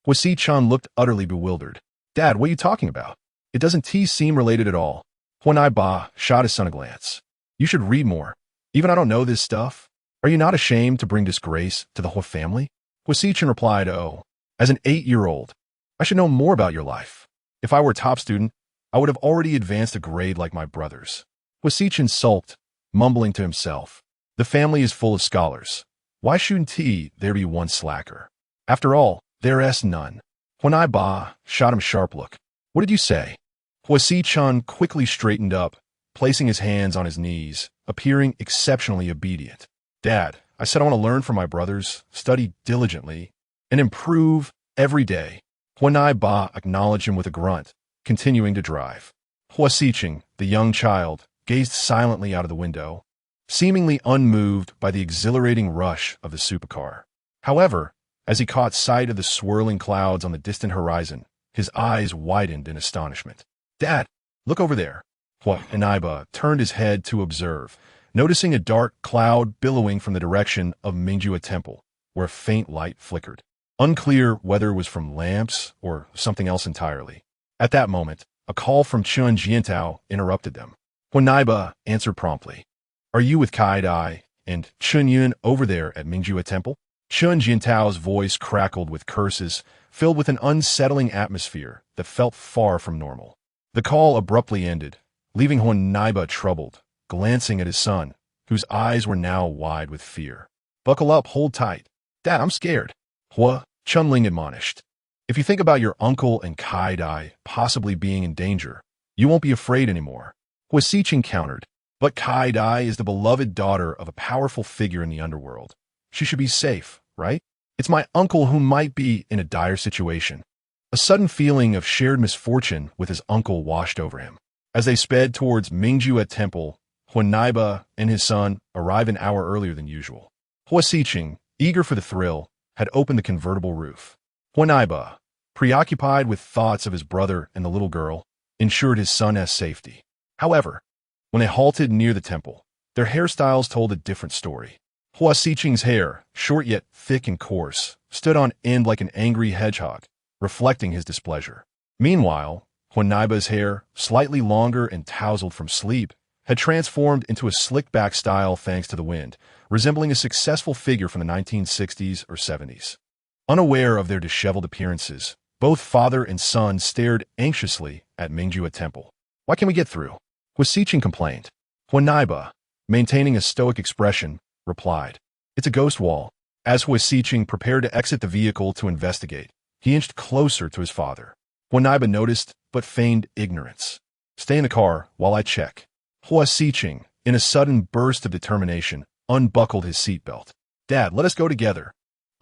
Hua Si-chan looked utterly bewildered. Dad, what are you talking about? It doesn't seem related at all. Huanai Ba shot his son a glance. You should read more. Even I don't know this stuff. Are you not ashamed to bring disgrace to the Hua family? Hua Si-chan replied, Oh, as an 8-year-old, I should know more about your life. If I were a top student, I would have already advanced a grade like my brothers. Hua Si-chan sulked, mumbling to himself. The family is full of scholars. Why shouldn't there be one slacker? After all, there's none. Huanai Ba shot him a sharp look. What did you say? Hua Si-chan quickly straightened up, placing his hands on his knees, appearing exceptionally obedient. Dad, I said I want to learn from my brothers, study diligently, and improve every day. Huanai Ba acknowledged him with a grunt, continuing to drive. Hua Si-chan, the young child, gazed silently out of the window, seemingly unmoved by the exhilarating rush of the supercar. However, as he caught sight of the swirling clouds on the distant horizon, his eyes widened in astonishment. "Dad, look over there." Hua Naiba turned his head to observe, noticing a dark cloud billowing from the direction of Mingjue Temple, where a faint light flickered. Unclear whether it was from lamps or something else entirely. At that moment, a call from Chun Jiantao interrupted them. Hua Naiba answered promptly. "Are you with Kai Dai and Chun Yun over there at Mingjue Temple?" Chun Jiantao's voice crackled with curses, filled with an unsettling atmosphere that felt far from normal. The call abruptly ended, leaving Hua Naiba troubled, glancing at his son, whose eyes were now wide with fear. "Buckle up, hold tight. Dad, I'm scared," Hua Chunling admonished. "If you think about your uncle and Kai Dai possibly being in danger, you won't be afraid anymore," Hua Xiqing countered. "But Kai Dai is the beloved daughter of a powerful figure in the underworld. She should be safe, right? It's my uncle who might be in a dire situation." A sudden feeling of shared misfortune with his uncle washed over him. As they sped towards Mingjue Temple, Hua Naiba and his son arrived an hour earlier than usual. Hua Xiqing, eager for the thrill, had opened the convertible roof. Hua Naiba, preoccupied with thoughts of his brother and the little girl, ensured his son's safety. However, when they halted near the temple, their hairstyles told a different story. Hua Xiqing's hair, short yet thick and coarse, stood on end like an angry hedgehog, reflecting his displeasure. Meanwhile, Hua Naiba's hair, slightly longer and tousled from sleep, had transformed into a slick-back style thanks to the wind, resembling a successful figure from the 1960s or 70s. Unaware of their disheveled appearances, both father and son stared anxiously at Mingjue Temple. "Why can't we get through?" Hua Xiqing complained. Hua Naiba, maintaining a stoic expression, replied, "It's a ghost wall." As Hua Xiqing prepared to exit the vehicle to investigate, he inched closer to his father. Hua Naiba noticed, but feigned ignorance. "Stay in the car while I check." Hua Xiqing, in a sudden burst of determination, unbuckled his seatbelt. "Dad, let us go together.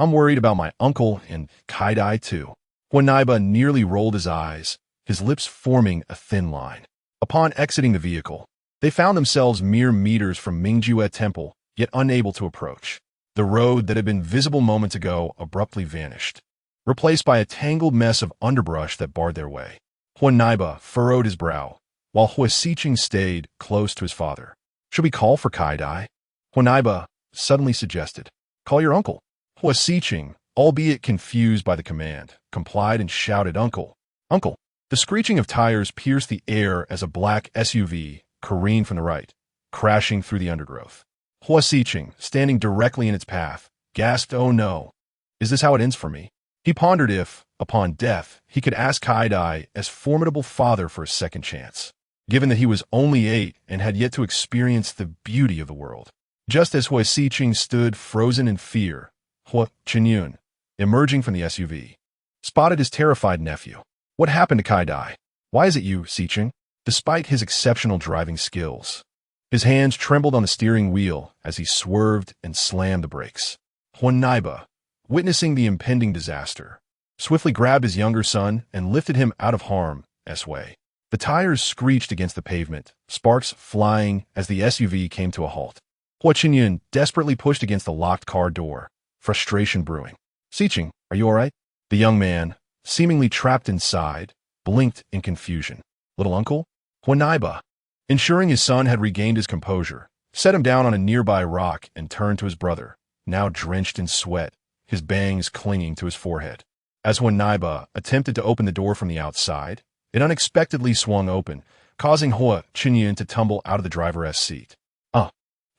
I'm worried about my uncle and Kai Dai too." Hua Naiba nearly rolled his eyes, his lips forming a thin line. Upon exiting the vehicle, they found themselves mere meters from Mingjue Temple, yet unable to approach. The road that had been visible moments ago abruptly vanished, replaced by a tangled mess of underbrush that barred their way. Hua Naiba furrowed his brow, while Hua Xiqing stayed close to his father. "Should we call for Kai Dai?" Hua Naiba suddenly suggested. "Call your uncle." Hua Xiqing, albeit confused by the command, complied and shouted, "Uncle! Uncle!" The screeching of tires pierced the air as a black SUV careened from the right, crashing through the undergrowth. Hua Xiqing, standing directly in its path, gasped, "Oh no! Is this how it ends for me?" He pondered if, upon death, he could ask Kai Dai as formidable father for a second chance, given that he was only 8 and had yet to experience the beauty of the world. Just as Hua Xiqing stood frozen in fear, Hua Qinyun, emerging from the SUV, spotted his terrified nephew. "What happened to Kai Dai? Why is it you, Xiqing?" Despite his exceptional driving skills, his hands trembled on the steering wheel as he swerved and slammed the brakes. Hua Naiba, witnessing the impending disaster, swiftly grabbed his younger son and lifted him out of harm's way. The tires screeched against the pavement, sparks flying as the SUV came to a halt. Hua Qinyun desperately pushed against the locked car door, frustration brewing. "Xiqing, are you all right?" The young man, seemingly trapped inside, blinked in confusion. "Little uncle?" Hua Naiba, ensuring his son had regained his composure, set him down on a nearby rock and turned to his brother, now drenched in sweat, his bangs clinging to his forehead. As Hua Naiba attempted to open the door from the outside, it unexpectedly swung open, causing Hua Qinyun to tumble out of the driver's seat.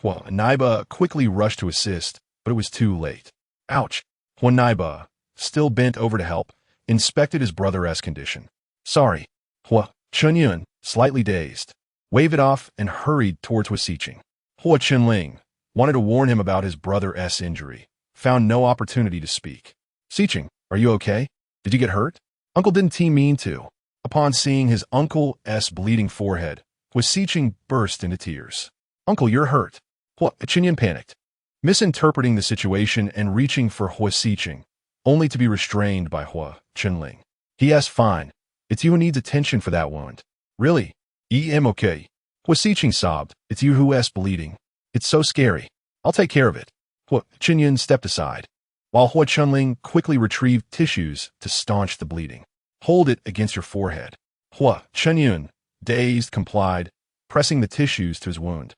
Hua Naiba quickly rushed to assist, but it was too late. "Ouch!" Hua Naiba, still bent over to help, inspected his brother's condition. "Sorry." Hua Qinyun, slightly dazed, waved it off and hurried towards Hua Xiqing. Hua Qinling wanted to warn him about his brother's injury, found no opportunity to speak. "Xiqing, are you okay? Did you get hurt?" "Uncle didn't mean to." Upon seeing his uncle's bleeding forehead, Hua Xiqing burst into tears. "Uncle, you're hurt." Hua Qinyun panicked, misinterpreting the situation and reaching for Hua Xiqing, only to be restrained by Hua Qinling. He asked, "Fine. It's you who needs attention for that wound." "Really? I'm okay." Hua Xiqing sobbed. "It's you who's bleeding." It's so scary. I'll take care of it. Hua Qinyun stepped aside, while Hua Chunling quickly retrieved tissues to staunch the bleeding. Hold it against your forehead. Hua Qinyun, dazed, complied, pressing the tissues to his wound.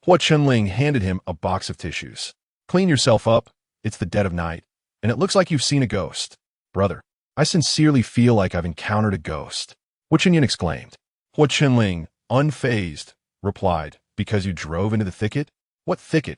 Hua Chunling handed him a box of tissues. Clean yourself up. It's the dead of night, and it looks like you've seen a ghost. Brother, I sincerely feel like I've encountered a ghost. Hua Qinyun exclaimed. Hua Chunling, unfazed, replied, because you drove into the thicket? What thicket?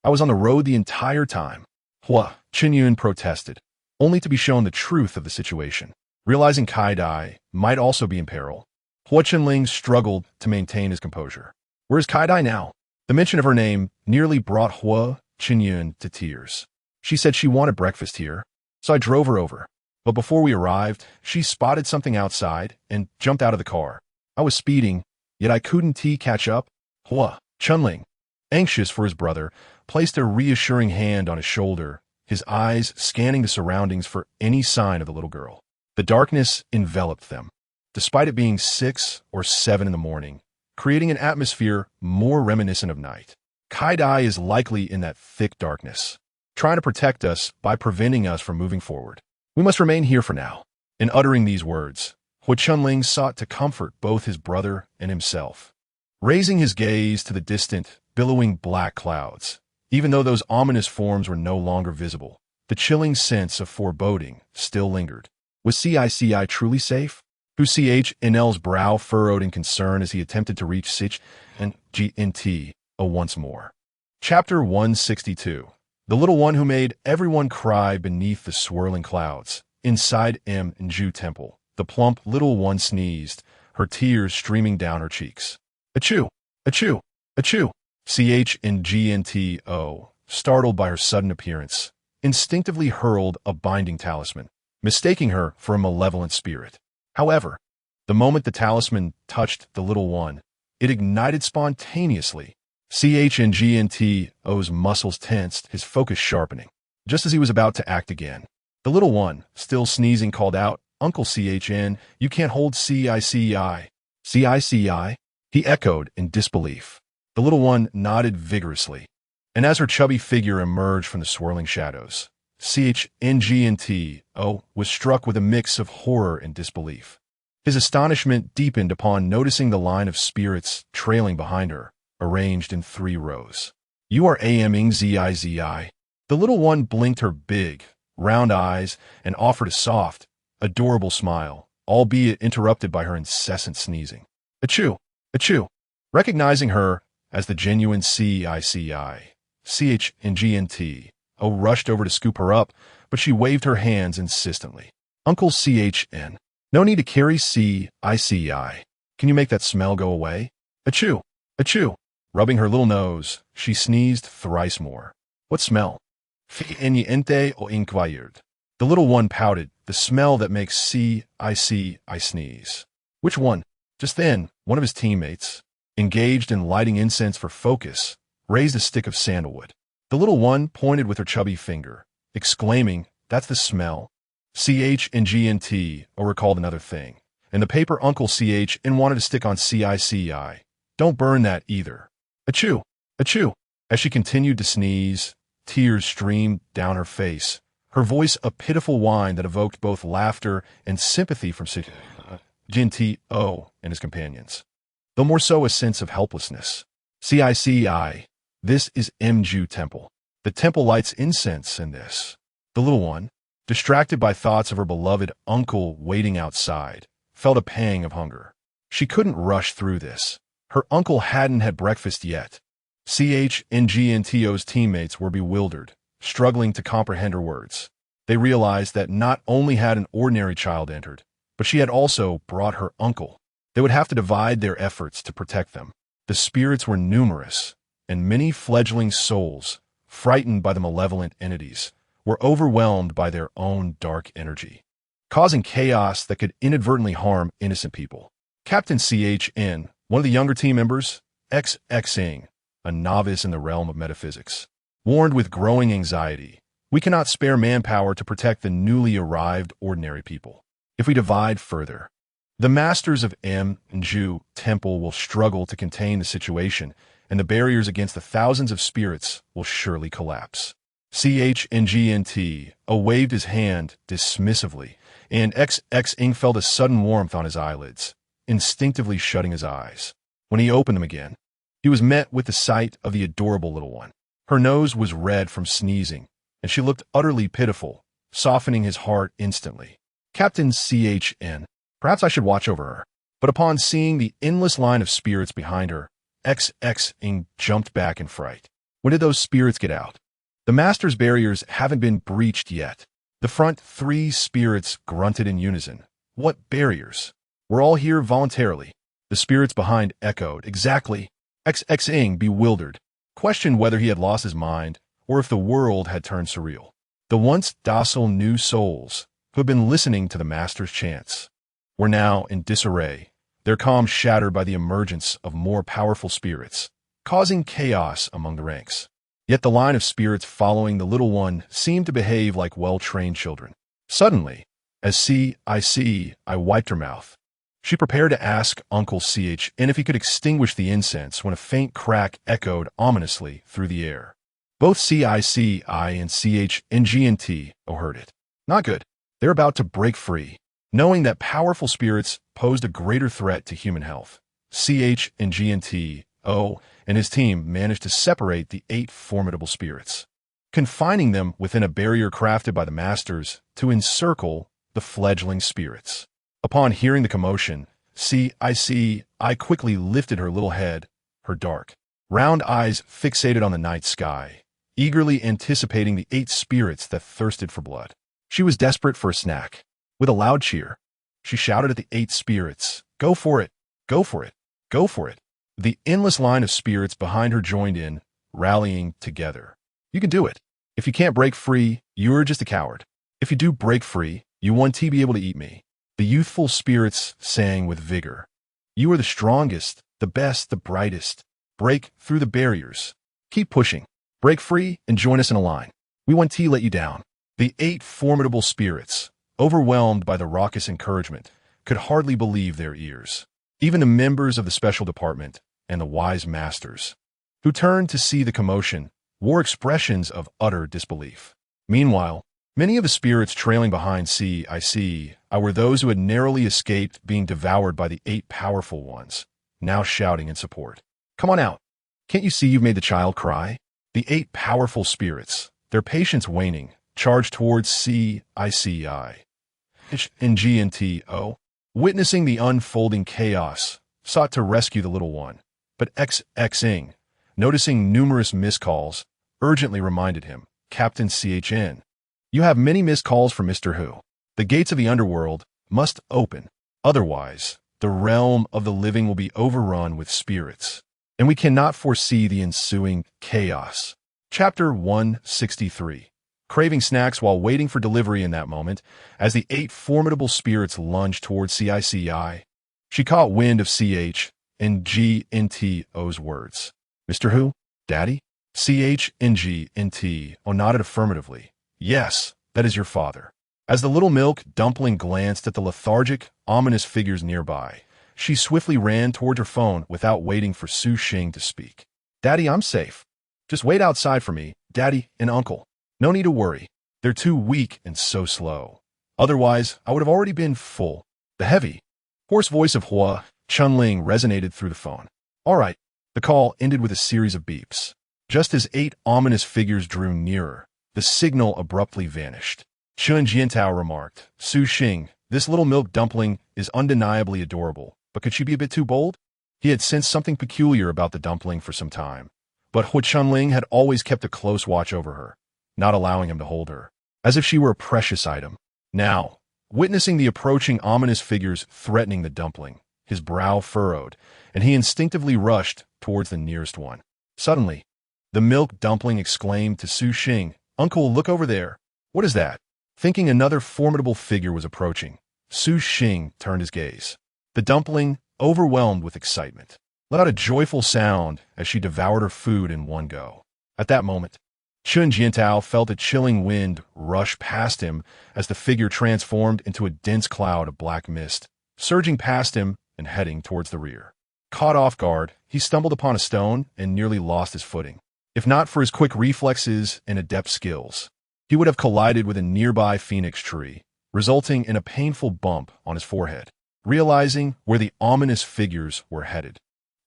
I was on the road the entire time. Hua Qinyun protested, only to be shown the truth of the situation. Realizing Kai Dai might also be in peril, Hua Chunling struggled to maintain his composure. Where is Kai Dai now? The mention of her name nearly brought Hua Qinyun to tears. She said she wanted breakfast here, so I drove her over. But before we arrived, she spotted something outside and jumped out of the car. I was speeding, yet I couldn't catch up. Hua Chunling, anxious for his brother, placed a reassuring hand on his shoulder, his eyes scanning the surroundings for any sign of the little girl. The darkness enveloped them, despite it being 6 or 7 in the morning, creating an atmosphere more reminiscent of night. Kai Dai is likely in that thick darkness, trying to protect us by preventing us from moving forward. We must remain here for now. In uttering these words, Hua Chunling sought to comfort both his brother and himself, raising his gaze to the distant, billowing black clouds. Even though those ominous forms were no longer visible, the chilling sense of foreboding still lingered. Was CICI truly safe? Hu Chnl's brow furrowed in concern as he attempted to reach Sich and GNT once more. Chapter 162. The little one who made everyone cry beneath the swirling clouds. Inside Ju Temple, the plump little one sneezed, her tears streaming down her cheeks. Achoo! Achoo! Achoo! CHNGNTO, startled by her sudden appearance, instinctively hurled a binding talisman, mistaking her for a malevolent spirit. However, the moment the talisman touched the little one, it ignited spontaneously. CHNGNTO's muscles tensed, his focus sharpening. Just as he was about to act again, the little one, still sneezing, called out, "Uncle CHN, you can't hold CICI. CICI? He echoed in disbelief. The little one nodded vigorously, and as her chubby figure emerged from the swirling shadows, CHNGNTO was struck with a mix of horror and disbelief. His astonishment deepened upon noticing the line of spirits trailing behind her, arranged in 3 rows. You are aiming ZIZI. The little one blinked her big, round eyes and offered a soft, adorable smile, albeit interrupted by her incessant sneezing. Achoo! Achoo! Recognizing her as the genuine CICI, CHNGNTO rushed over to scoop her up, but she waved her hands insistently. Uncle CHN, no need to carry CICI. Can you make that smell go away? Achoo! Achoo! Rubbing her little nose, she sneezed thrice more. What smell? Fieniente o inquired. The little one pouted, the smell that makes CICI sneeze. Which one? Just then, one of his teammates, engaged in lighting incense for focus, raised a stick of sandalwood. The little one pointed with her chubby finger, exclaiming, "That's the smell." CHNGNTO recalled another thing, and the paper Uncle CHN wanted to stick on CICI. Don't burn that either. Achoo! Achoo! As she continued to sneeze, tears streamed down her face, her voice a pitiful whine that evoked both laughter and sympathy from CHNGNTO and his companions, though more so a sense of helplessness. CICI, this is Ju Temple. The temple lights incense in this. The little one, distracted by thoughts of her beloved uncle waiting outside, felt a pang of hunger. She couldn't rush through this. Her uncle hadn't had breakfast yet. CHNGNTO's teammates were bewildered, struggling to comprehend her words. They realized that not only had an ordinary child entered, but she had also brought her uncle. They would have to divide their efforts to protect them. The spirits were numerous, and many fledgling souls, frightened by the malevolent entities, were overwhelmed by their own dark energy, causing chaos that could inadvertently harm innocent people. Captain CHN, one of the younger team members, XXing, a novice in the realm of metaphysics, warned with growing anxiety, "We cannot spare manpower to protect the newly arrived ordinary people. If we divide further, the masters of Ju Temple will struggle to contain the situation and the barriers against the thousands of spirits will surely collapse. CHNGNT waved his hand dismissively, and XX felt a sudden warmth on his eyelids, instinctively shutting his eyes. When he opened them again, he was met with the sight of the adorable little one. Her nose was red from sneezing, and she looked utterly pitiful, softening his heart instantly. Captain CHN, perhaps I should watch over her. But upon seeing the endless line of spirits behind her, XX jumped back in fright. When did those spirits get out? The master's barriers haven't been breached yet. The front three spirits grunted in unison. What barriers? We're all here voluntarily. The spirits behind echoed. Exactly. XX, bewildered, questioned whether he had lost his mind or if the world had turned surreal. The once docile new souls, who had been listening to the master's chants, were now in disarray, their calm shattered by the emergence of more powerful spirits, causing chaos among the ranks. Yet the line of spirits following the little one seemed to behave like well-trained children. Suddenly, as I wiped her mouth, she prepared to ask Uncle CH if he could extinguish the incense when a faint crack echoed ominously through the air. Both CICI and CHNGNT heard it. Not good. They're about to break free. Knowing that powerful spirits posed a greater threat to human health, CHNGNT and his team managed to separate the 8 formidable spirits, confining them within a barrier crafted by the masters to encircle the fledgling spirits. Upon hearing the commotion, CICI quickly lifted her little head, her dark, round eyes fixated on the night sky, eagerly anticipating the 8 spirits that thirsted for blood. She was desperate for a snack. With a loud cheer, she shouted at the 8 spirits, "Go for it! Go for it! Go for it!" The endless line of spirits behind her joined in, rallying together. "You can do it. If you can't break free, you're just a coward. If you do break free, you won't be able to eat me." The youthful spirits sang with vigor. "You are the strongest, the best, the brightest. Break through the barriers. Keep pushing. Break free and join us in a line. We won't let you down." The 8 formidable spirits, overwhelmed by the raucous encouragement, could hardly believe their ears. Even the members of the special department and the wise masters, who turned to see the commotion, wore expressions of utter disbelief. Meanwhile, many of the spirits trailing behind CICI were those who had narrowly escaped being devoured by the 8 powerful ones, now shouting in support. "Come on out. Can't you see you've made the child cry?" The 8 powerful spirits, their patience waning, charged towards CICI. NGNTO, witnessing the unfolding chaos, sought to rescue the little one, but XX, noticing numerous missed calls, urgently reminded him, "Captain CHN, you have many missed calls from Mr. Hu. The gates of the underworld must open. Otherwise, the realm of the living will be overrun with spirits, and we cannot foresee the ensuing chaos." Chapter 163. Craving snacks while waiting for delivery in that moment, as the 8 formidable spirits lunged towards CICI, she caught wind of CHNGNTO's words. "Mr. Hu? Daddy?" CHNGNT nodded affirmatively. "Yes, that is your father." As the little milk dumpling glanced at the lethargic, ominous figures nearby, she swiftly ran toward her phone without waiting for Su Xing to speak. "Daddy, I'm safe. Just wait outside for me, Daddy and Uncle. No need to worry. They're too weak and so slow. Otherwise, I would have already been full." The heavy, hoarse voice of Hua Chunling resonated through the phone. "All right." The call ended with a series of beeps. Just as 8 ominous figures drew nearer, the signal abruptly vanished. Chun Jiantao remarked, "Su Xing, this little milk dumpling is undeniably adorable, but could she be a bit too bold?" He had sensed something peculiar about the dumpling for some time, but Hua Chunling had always kept a close watch over her, not allowing him to hold her, as if she were a precious item. Now, witnessing the approaching ominous figures threatening the dumpling, his brow furrowed, and he instinctively rushed towards the nearest one. Suddenly, the milk dumpling exclaimed to Su Xing, "Uncle, look over there." "What is that?" Thinking another formidable figure was approaching, Su Xing turned his gaze. The dumpling, overwhelmed with excitement, let out a joyful sound as she devoured her food in one go. At that moment, Chun Jiantao felt a chilling wind rush past him as the figure transformed into a dense cloud of black mist, surging past him and heading towards the rear. Caught off guard, he stumbled upon a stone and nearly lost his footing. If not for his quick reflexes and adept skills, he would have collided with a nearby phoenix tree, resulting in a painful bump on his forehead. Realizing where the ominous figures were headed,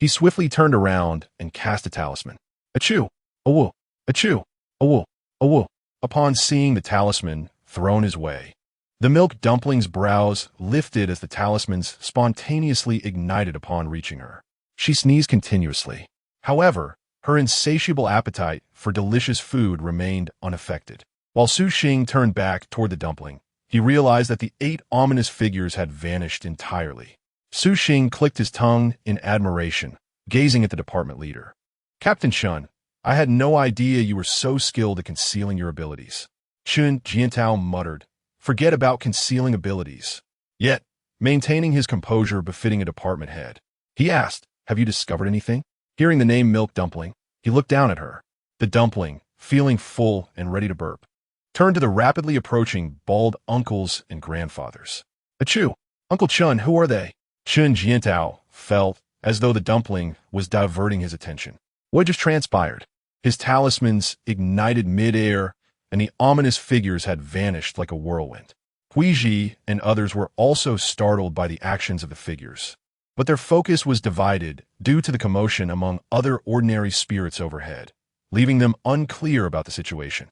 he swiftly turned around and cast a talisman. Achoo! Awoo! Achoo! Awoo! Awoo! Upon seeing the talisman thrown his way, the milk dumpling's brows lifted as the talismans spontaneously ignited upon reaching her. She sneezed continuously. However, her insatiable appetite for delicious food remained unaffected. While Su Xing turned back toward the dumpling, he realized that the 8 ominous figures had vanished entirely. Su Xing clicked his tongue in admiration, gazing at the department leader. Captain Chun, I had no idea you were so skilled at concealing your abilities. Chun Jiantao muttered, forget about concealing abilities. Yet, maintaining his composure befitting a department head, he asked, have you discovered anything? Hearing the name Milk Dumpling, he looked down at her. The dumpling, feeling full and ready to burp, turned to the rapidly approaching bald uncles and grandfathers. Achoo! Uncle Chun, who are they? Chun Jiantao felt as though the dumpling was diverting his attention. What just transpired? His talismans ignited mid-air, and the ominous figures had vanished like a whirlwind. Huiji and others were also startled by the actions of the figures, but their focus was divided due to the commotion among other ordinary spirits overhead, leaving them unclear about the situation.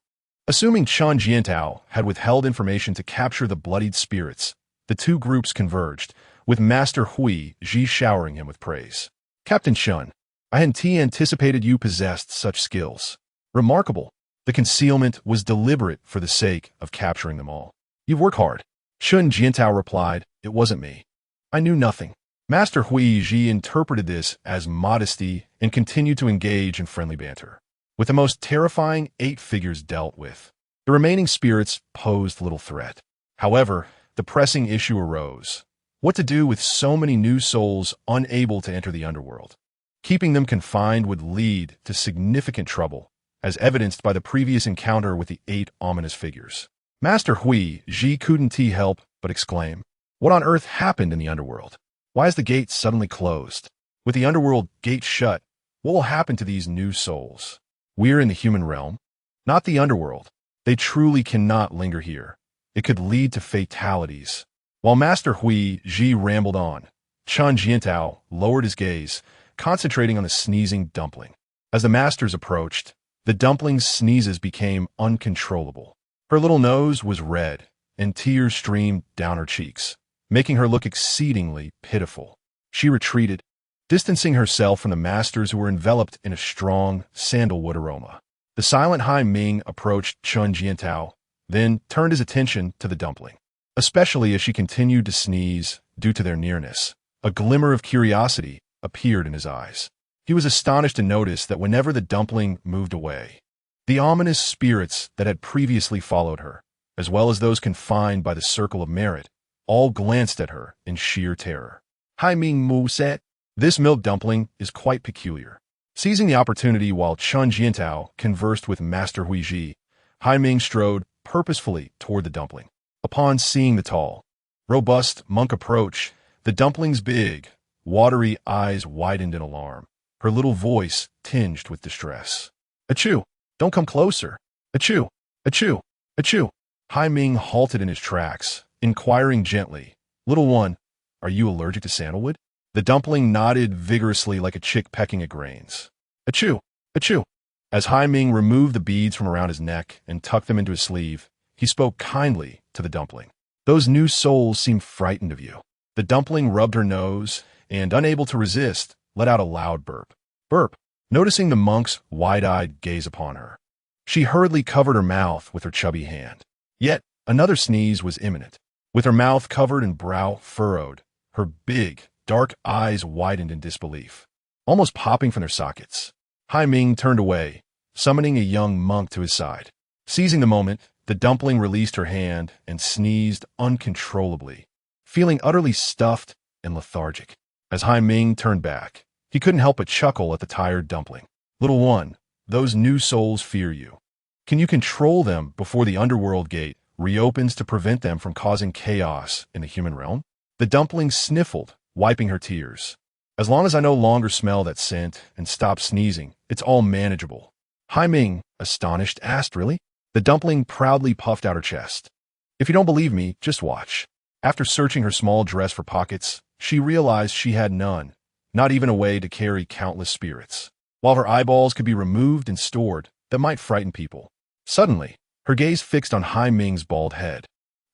Assuming Chun Jiantao had withheld information to capture the bloodied spirits, the two groups converged, with Master Hui Ji showering him with praise. Captain Chun, I hadn't anticipated you possessed such skills. Remarkable. The concealment was deliberate for the sake of capturing them all. You've worked hard. Chun Jiantao replied, it wasn't me. I knew nothing. Master Hui Ji interpreted this as modesty and continued to engage in friendly banter. With the most terrifying 8 figures dealt with, the remaining spirits posed little threat. However, the pressing issue arose. What to do with so many new souls unable to enter the underworld? Keeping them confined would lead to significant trouble, as evidenced by the previous encounter with the 8 ominous figures. Master Hui Ji couldn't help but exclaim, what on earth happened in the underworld? Why is the gate suddenly closed? With the underworld gate shut, what will happen to these new souls? We're in the human realm, not the underworld. They truly cannot linger here. It could lead to fatalities. While Master Hui Ji rambled on, Chun Jiantao lowered his gaze, concentrating on the sneezing dumpling. As the masters approached, the dumpling's sneezes became uncontrollable. Her little nose was red, and tears streamed down her cheeks, making her look exceedingly pitiful. She retreated, distancing herself from the masters who were enveloped in a strong sandalwood aroma. The silent Hai Ming approached Chun Jiantao, then turned his attention to the dumpling. Especially as she continued to sneeze due to their nearness, a glimmer of curiosity appeared in his eyes. He was astonished to notice that whenever the dumpling moved away, the ominous spirits that had previously followed her, as well as those confined by the circle of merit, all glanced at her in sheer terror. Hai Ming Mu said, this milk dumpling is quite peculiar. Seizing the opportunity while Chun Jiantao conversed with Master Hui Ji, Hai Ming strode purposefully toward the dumpling. Upon seeing the tall, robust monk approach, the dumpling's big, watery eyes widened in alarm, her little voice tinged with distress. Achoo! Don't come closer! Achoo! Achoo! Achoo! Hai Ming halted in his tracks, inquiring gently, little one, are you allergic to sandalwood? The dumpling nodded vigorously like a chick pecking at grains. Achoo! Achoo! As Hai Ming removed the beads from around his neck and tucked them into his sleeve, he spoke kindly to the dumpling. Those new souls seem frightened of you. The dumpling rubbed her nose and, unable to resist, let out a loud burp. Burp, noticing the monk's wide-eyed gaze upon her. She hurriedly covered her mouth with her chubby hand. Yet another sneeze was imminent. With her mouth covered and brow furrowed, her big, dark eyes widened in disbelief, almost popping from their sockets. Hai Ming turned away, summoning a young monk to his side. Seizing the moment, the dumpling released her hand and sneezed uncontrollably, feeling utterly stuffed and lethargic. As Hai Ming turned back, he couldn't help but chuckle at the tired dumpling. Little one, those new souls fear you. Can you control them before the underworld gate reopens to prevent them from causing chaos in the human realm? The dumpling sniffled, wiping her tears. As long as I no longer smell that scent and stop sneezing, it's all manageable. Hai Ming, astonished, asked, really? The dumpling proudly puffed out her chest. If you don't believe me, just watch. After searching her small dress for pockets, she realized she had none, not even a way to carry countless spirits. While her eyeballs could be removed and stored, that might frighten people. Suddenly, her gaze fixed on Hai Ming's bald head,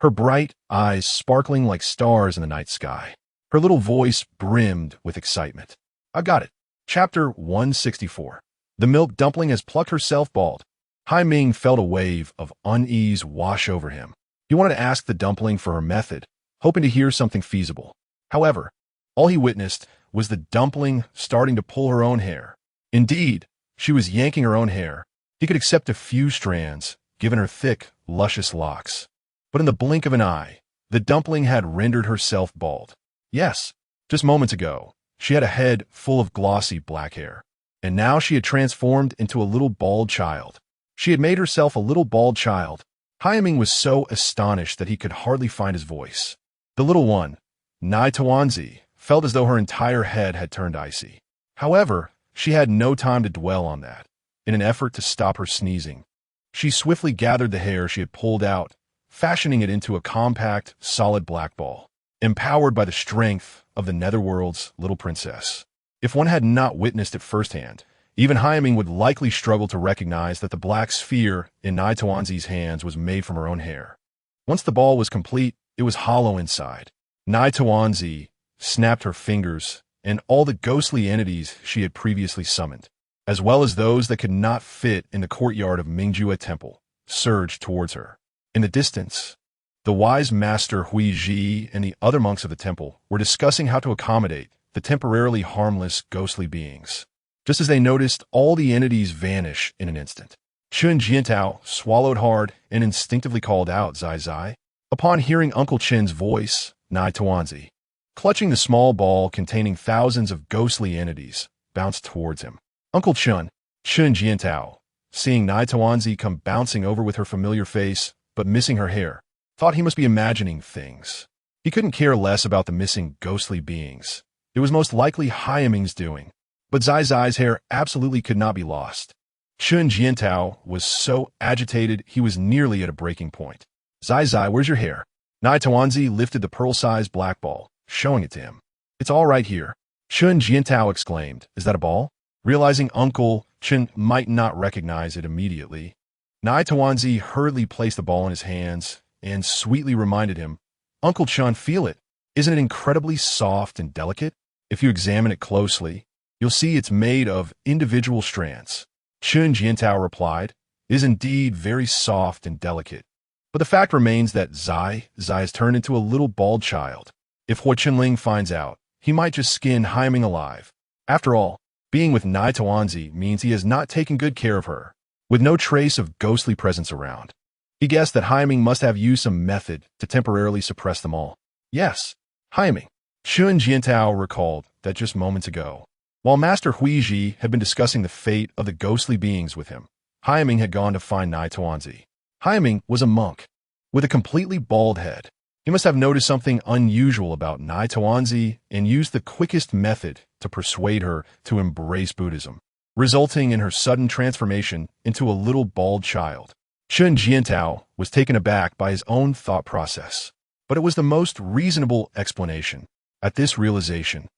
her bright eyes sparkling like stars in the night sky. Her little voice brimmed with excitement. I got it. Chapter 164. The milk dumpling has plucked herself bald. Hai Ming felt a wave of unease wash over him. He wanted to ask the dumpling for her method, hoping to hear something feasible. However, all he witnessed was the dumpling starting to pull her own hair. Indeed, she was yanking her own hair. He could accept a few strands, given her thick, luscious locks. But in the blink of an eye, the dumpling had rendered herself bald. Yes, just moments ago, she had a head full of glossy black hair. And now she had transformed into a little bald child. She had made herself a little bald child. Hai Ming was so astonished that he could hardly find his voice. The little one, Nai Tawanzi, felt as though her entire head had turned icy. However, she had no time to dwell on that. In an effort to stop her sneezing, she swiftly gathered the hair she had pulled out, fashioning it into a compact, solid black ball, empowered by the strength of the Netherworld's little princess. If one had not witnessed it firsthand, even Hai Ming would likely struggle to recognize that the black sphere in Nai Tawanzi's hands was made from her own hair. Once the ball was complete, it was hollow inside. Nai Tawanzi snapped her fingers, and all the ghostly entities she had previously summoned, as well as those that could not fit in the courtyard of Mingjue Temple, surged towards her. In the distance, the wise master Hui Ji and the other monks of the temple were discussing how to accommodate the temporarily harmless ghostly beings. Just as they noticed all the entities vanish in an instant, Chun Jiantao swallowed hard and instinctively called out Zai Zai. Upon hearing Uncle Chin's voice, Nai Tawanzi, clutching the small ball containing thousands of ghostly entities, bounced towards him. Uncle Chun Jiantao, seeing Nai Tawanzi come bouncing over with her familiar face, but missing her hair, thought he must be imagining things. He couldn't care less about the missing ghostly beings. It was most likely Hai Ming's doing, but Zai Zai's hair absolutely could not be lost. Chun Jiantao was so agitated he was nearly at a breaking point. Zai Zai, where's your hair? Nai Tawanzi lifted the pearl-sized black ball, showing it to him. It's all right here. Chun Jiantao exclaimed, is that a ball? Realizing Uncle Chun might not recognize it immediately, Nai Tawanzi hurriedly placed the ball in his hands and sweetly reminded him, Uncle Chun, feel it. Isn't it incredibly soft and delicate? If you examine it closely, you'll see it's made of individual strands. Chun Jiantao replied, it is indeed very soft and delicate. But the fact remains that Zai has turned into a little bald child. If Huo Chenling finds out, he might just skin Hai Ming alive. After all, being with Nai Tawanzi means he has not taken good care of her, with no trace of ghostly presence around. He guessed that Hai Ming must have used some method to temporarily suppress them all. Yes, Hai Ming. Chun Jiantao recalled that just moments ago, while Master Huiji had been discussing the fate of the ghostly beings with him, Hai Ming had gone to find Nai Tawanzi. Hai Ming was a monk, with a completely bald head. He must have noticed something unusual about Nai Tawanzi and used the quickest method to persuade her to embrace Buddhism, resulting in her sudden transformation into a little bald child. Chun Jiantao was taken aback by his own thought process, but it was the most reasonable explanation. At this realization,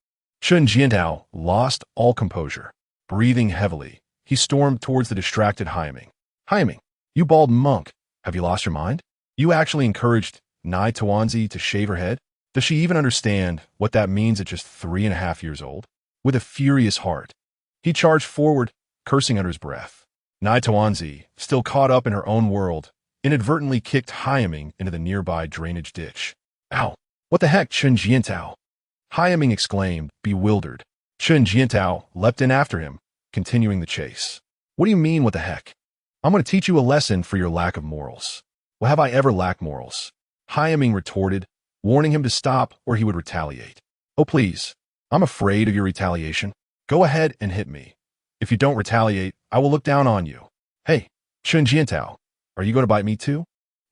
Chun Jiantao lost all composure. Breathing heavily, he stormed towards the distracted Hai Ming. Hai Ming, you bald monk, have you lost your mind? You actually encouraged Nai Tawanzi to shave her head? Does she even understand what that means at just 3.5 years old? With a furious heart, he charged forward, cursing under his breath. Nai Tawanzi, still caught up in her own world, inadvertently kicked Hai Ming into the nearby drainage ditch. Ow! What the heck, Chun Jiantao? Hai Ming exclaimed, bewildered. Chun Jiantao leapt in after him, continuing the chase. What do you mean, what the heck? I'm going to teach you a lesson for your lack of morals. Well, have I ever lacked morals? Hai Ming retorted, warning him to stop or he would retaliate. Oh, please. I'm afraid of your retaliation. Go ahead and hit me. If you don't retaliate, I will look down on you. Hey, Chun Jiantao, are you going to bite me too?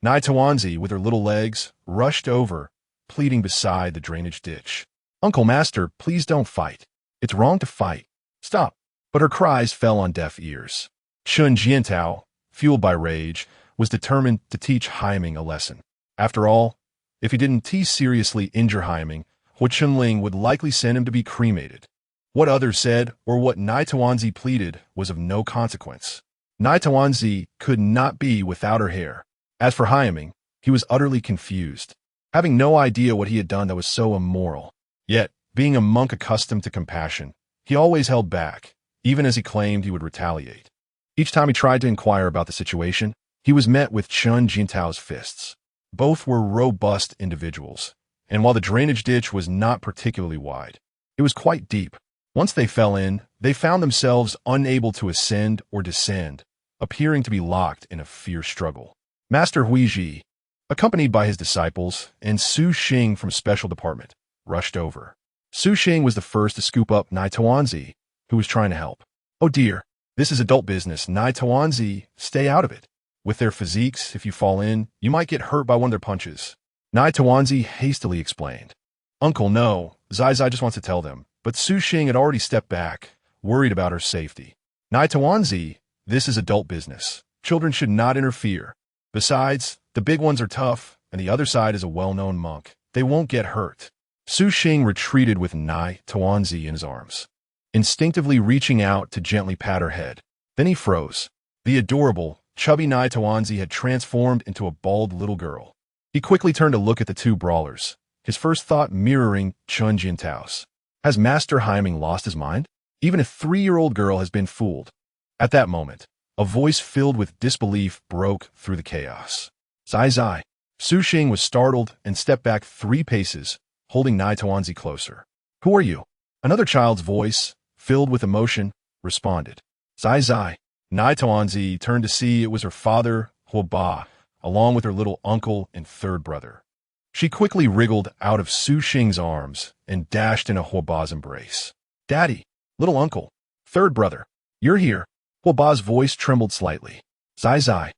Nai Tawanzi, with her little legs, rushed over, pleading beside the drainage ditch. Uncle Master, please don't fight. It's wrong to fight. Stop. But her cries fell on deaf ears. Chun Jiantao, fueled by rage, was determined to teach Haiming a lesson. After all, if he didn't seriously injure Haiming, Huo Chunling would likely send him to be cremated. What others said, or what Nai Tawanzi pleaded, was of no consequence. Nai Tawanzi could not be without her hair. As for Haiming, he was utterly confused, having no idea what he had done that was so immoral. Yet, being a monk accustomed to compassion, he always held back, even as he claimed he would retaliate. Each time he tried to inquire about the situation, he was met with Chun Jintao's fists. Both were robust individuals, and while the drainage ditch was not particularly wide, it was quite deep. Once they fell in, they found themselves unable to ascend or descend, appearing to be locked in a fierce struggle. Master Huiji, accompanied by his disciples, and Su Xing from Special Department, rushed over. Su Xing was the first to scoop up Nai Tawanzi, who was trying to help. Oh dear, this is adult business. Nai Tawanzi, stay out of it. With their physiques, if you fall in, you might get hurt by one of their punches. Nai Tawanzi hastily explained. Uncle, no, Zai just wants to tell them. But Su Xing had already stepped back, worried about her safety. Nai Tawanzi, this is adult business. Children should not interfere. Besides, the big ones are tough, and the other side is a well-known monk. They won't get hurt. Su Xing retreated with Nai Tawanzi in his arms, instinctively reaching out to gently pat her head. Then he froze. The adorable, chubby Nai Tawanzi had transformed into a bald little girl. He quickly turned to look at the two brawlers, his first thought mirroring Chun Jintao's. Has Master Haiming lost his mind? Even a 3-year-old girl has been fooled. At that moment, a voice filled with disbelief broke through the chaos. Zai. Su Xing was startled and stepped back 3 paces, holding Nai Tawanzi closer. Who are you? Another child's voice, filled with emotion, responded. Zai. Nai Tawanzi turned to see it was her father, Huo Ba, along with her little uncle and third brother. She quickly wriggled out of Su Xing's arms and dashed into Huo Ba's embrace. Daddy, little uncle, third brother, you're here. Huo Ba's voice trembled slightly. Zai.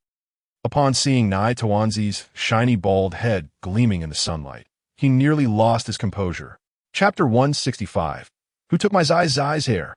Upon seeing Nai Tawanzi's shiny bald head gleaming in the sunlight, he nearly lost his composure. Chapter 165. Who took my Zai's hair?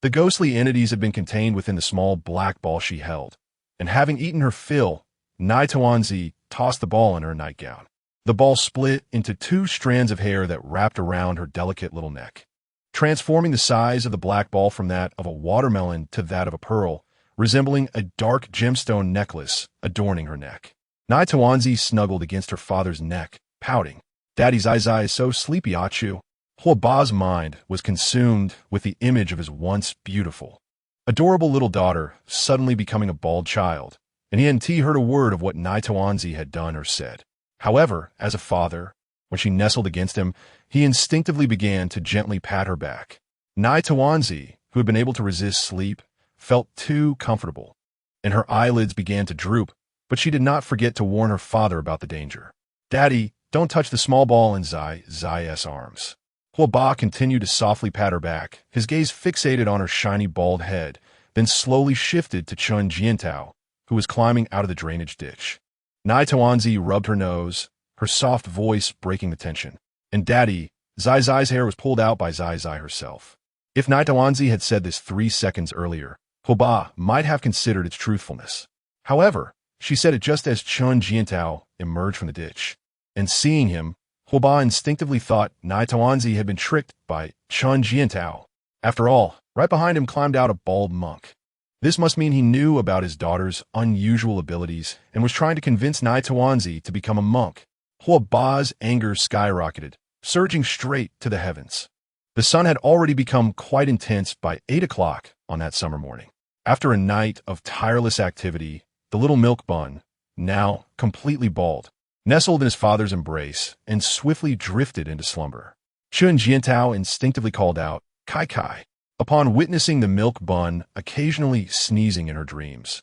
The ghostly entities had been contained within the small black ball she held, and having eaten her fill, Nai Tawanzi tossed the ball in her nightgown. The ball split into 2 strands of hair that wrapped around her delicate little neck, transforming the size of the black ball from that of a watermelon to that of a pearl, resembling a dark gemstone necklace adorning her neck. Nai Tawanzi snuggled against her father's neck, pouting. Daddy Zai is so sleepy, Achu. Huo Ba's mind was consumed with the image of his once beautiful, adorable little daughter suddenly becoming a bald child, and he hadn't heard a word of what Nai Tawanzi had done or said. However, as a father, when she nestled against him, he instinctively began to gently pat her back. Nai Tawanzi, who had been able to resist sleep, felt too comfortable, and her eyelids began to droop, but she did not forget to warn her father about the danger. Daddy, don't touch the small ball in Zai's arms. Huo Ba continued to softly pat her back, his gaze fixated on her shiny bald head, then slowly shifted to Chun Jiantao, who was climbing out of the drainage ditch. Nai Tawanzi rubbed her nose, her soft voice breaking the tension. And Daddy, Zai's hair was pulled out by Zai herself. If Nai Tawanzi had said this 3 seconds earlier, Huo Ba might have considered its truthfulness. However, she said it just as Chun Jiantao emerged from the ditch. And seeing him, Huo Ba instinctively thought Nai Tawanzi had been tricked by Chun Jiantao. After all, right behind him climbed out a bald monk. This must mean he knew about his daughter's unusual abilities and was trying to convince Nai Tawanzi to become a monk. Huo Ba's anger skyrocketed, surging straight to the heavens. The sun had already become quite intense by 8 o'clock on that summer morning. After a night of tireless activity, the little milk bun, now completely bald, nestled in his father's embrace and swiftly drifted into slumber. Chun Jiantao instinctively called out, Kai, upon witnessing the milk bun occasionally sneezing in her dreams.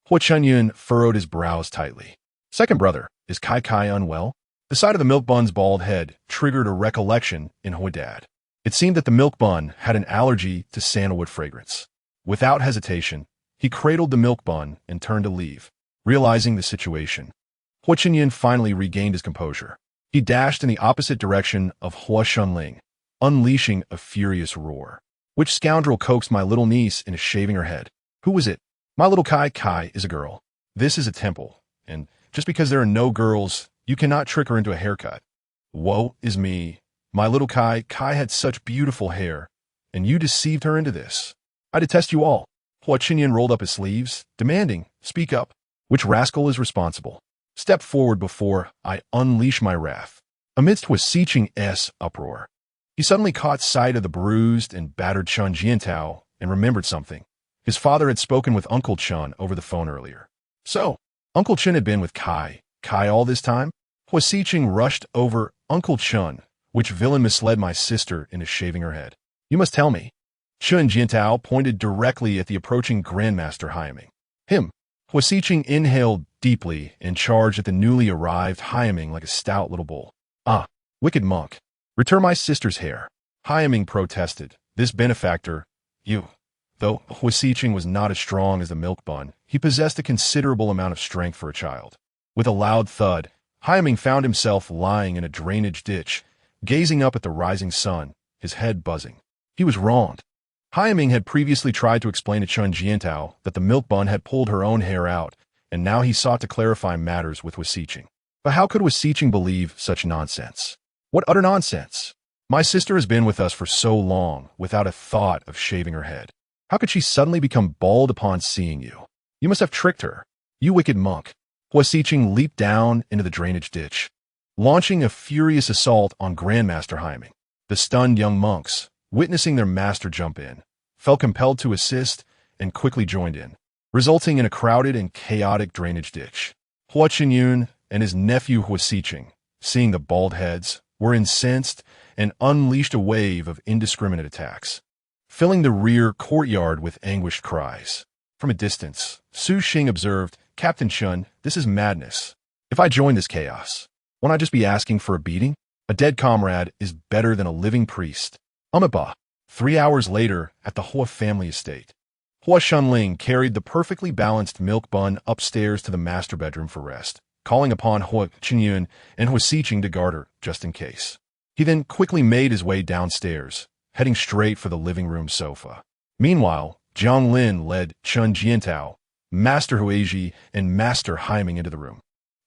Huo Chunyun furrowed his brows tightly. Second brother, is Kai unwell? The sight of the milk bun's bald head triggered a recollection in Huo Dad. It seemed that the milk bun had an allergy to sandalwood fragrance. Without hesitation, he cradled the milk bun and turned to leave, realizing the situation. Huo Chunyun finally regained his composure. He dashed in the opposite direction of Huo Shunling, unleashing a furious roar. Which scoundrel coaxed my little niece into shaving her head? Who was it? My little Kai is a girl. This is a temple, and just because there are no girls, you cannot trick her into a haircut. Woe is me. My little Kai had such beautiful hair, and you deceived her into this. I detest you all. Hua Qinyan rolled up his sleeves, demanding, speak up. Which rascal is responsible? Step forward before I unleash my wrath. Amidst Hua Xiqing's uproar, he suddenly caught sight of the bruised and battered Chun Jiantao and remembered something. His father had spoken with Uncle Chun over the phone earlier. So, Uncle Chun had been with Kai all this time? Hua Xiqing rushed over. Uncle Chun, which villain misled my sister into shaving her head? You must tell me. Chun Jiantao pointed directly at the approaching Grandmaster Hyaming. Him. Hua Xiqing inhaled deeply and charged at the newly arrived Hyaming like a stout little bull. Ah, wicked monk. Return my sister's hair. Hyaming protested. This benefactor, you. Though Hua Xiqing was not as strong as the milk bun, he possessed a considerable amount of strength for a child. With a loud thud, Hyaming found himself lying in a drainage ditch, gazing up at the rising sun, his head buzzing. He was wronged. Hyaming had previously tried to explain to Chun Jiantao that the milk bun had pulled her own hair out, and now he sought to clarify matters with Hua Xiqing. But how could Hua Xiqing believe such nonsense? What utter nonsense! My sister has been with us for so long, without a thought of shaving her head. How could she suddenly become bald upon seeing you? You must have tricked her. You wicked monk. Hua Xiqing leaped down into the drainage ditch, launching a furious assault on Grandmaster Hyaming. The stunned young monks, witnessing their master jump in, felt compelled to assist and quickly joined in, resulting in a crowded and chaotic drainage ditch. Hua Qinyun and his nephew Hua Xiqing, seeing the bald heads, were incensed and unleashed a wave of indiscriminate attacks, filling the rear courtyard with anguished cries. From a distance, Su Xing observed, Captain Chun, this is madness. If I join this chaos, won't I just be asking for a beating? A dead comrade is better than a living priest. Amiba. 3 hours later, at the Hua family estate, Hua Shunling carried the perfectly balanced milk bun upstairs to the master bedroom for rest, calling upon Hua Qinyun and Hua Xiqing to guard her, just in case. He then quickly made his way downstairs, heading straight for the living room sofa. Meanwhile, Jiang Lin led Chun Jiantao, Master Huiji, and Master Hyaming into the room.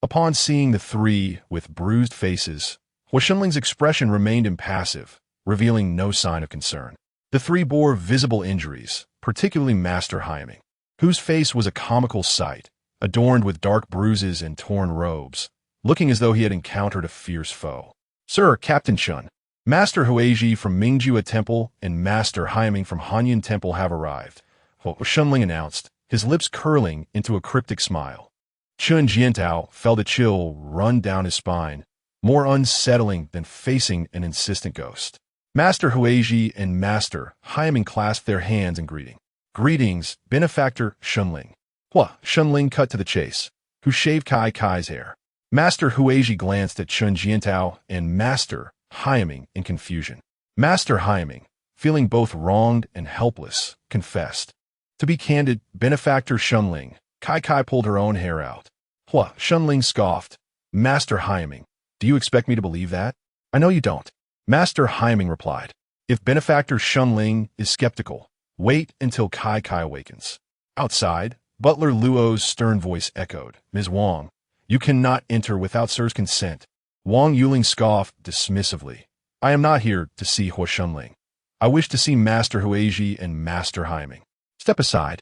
Upon seeing the three with bruised faces, Hua Shunling's expression remained impassive, revealing no sign of concern. The three bore visible injuries, particularly Master Hyaming, whose face was a comical sight, adorned with dark bruises and torn robes, looking as though he had encountered a fierce foe. Sir, Captain Chun, Master Huiji from Mingjua Temple and Master Hyaming from Hanyan Temple have arrived, Hua Shunling announced, his lips curling into a cryptic smile. Chun Jiantao felt a chill run down his spine, more unsettling than facing an insistent ghost. Master Huiji and Master Hyaming clasped their hands in greeting. Greetings, Benefactor Shunling. Hua Shunling cut to the chase, who shaved Kai's hair. Master Huiji glanced at Chun Jiantao and Master Hyaming in confusion. Master Hyaming, feeling both wronged and helpless, confessed. To be candid, Benefactor Shunling, Kai pulled her own hair out. Hua Shunling scoffed. Master Hyaming, do you expect me to believe that? I know you don't. Master Hyaming replied. If Benefactor Shunling is skeptical, wait until Kai awakens. Outside, Butler Luo's stern voice echoed. Ms. Wang, you cannot enter without Sir's consent. Wang Yuling scoffed dismissively. I am not here to see Hua Shunling. I wish to see Master Huiji and Master Hyaming. Step aside.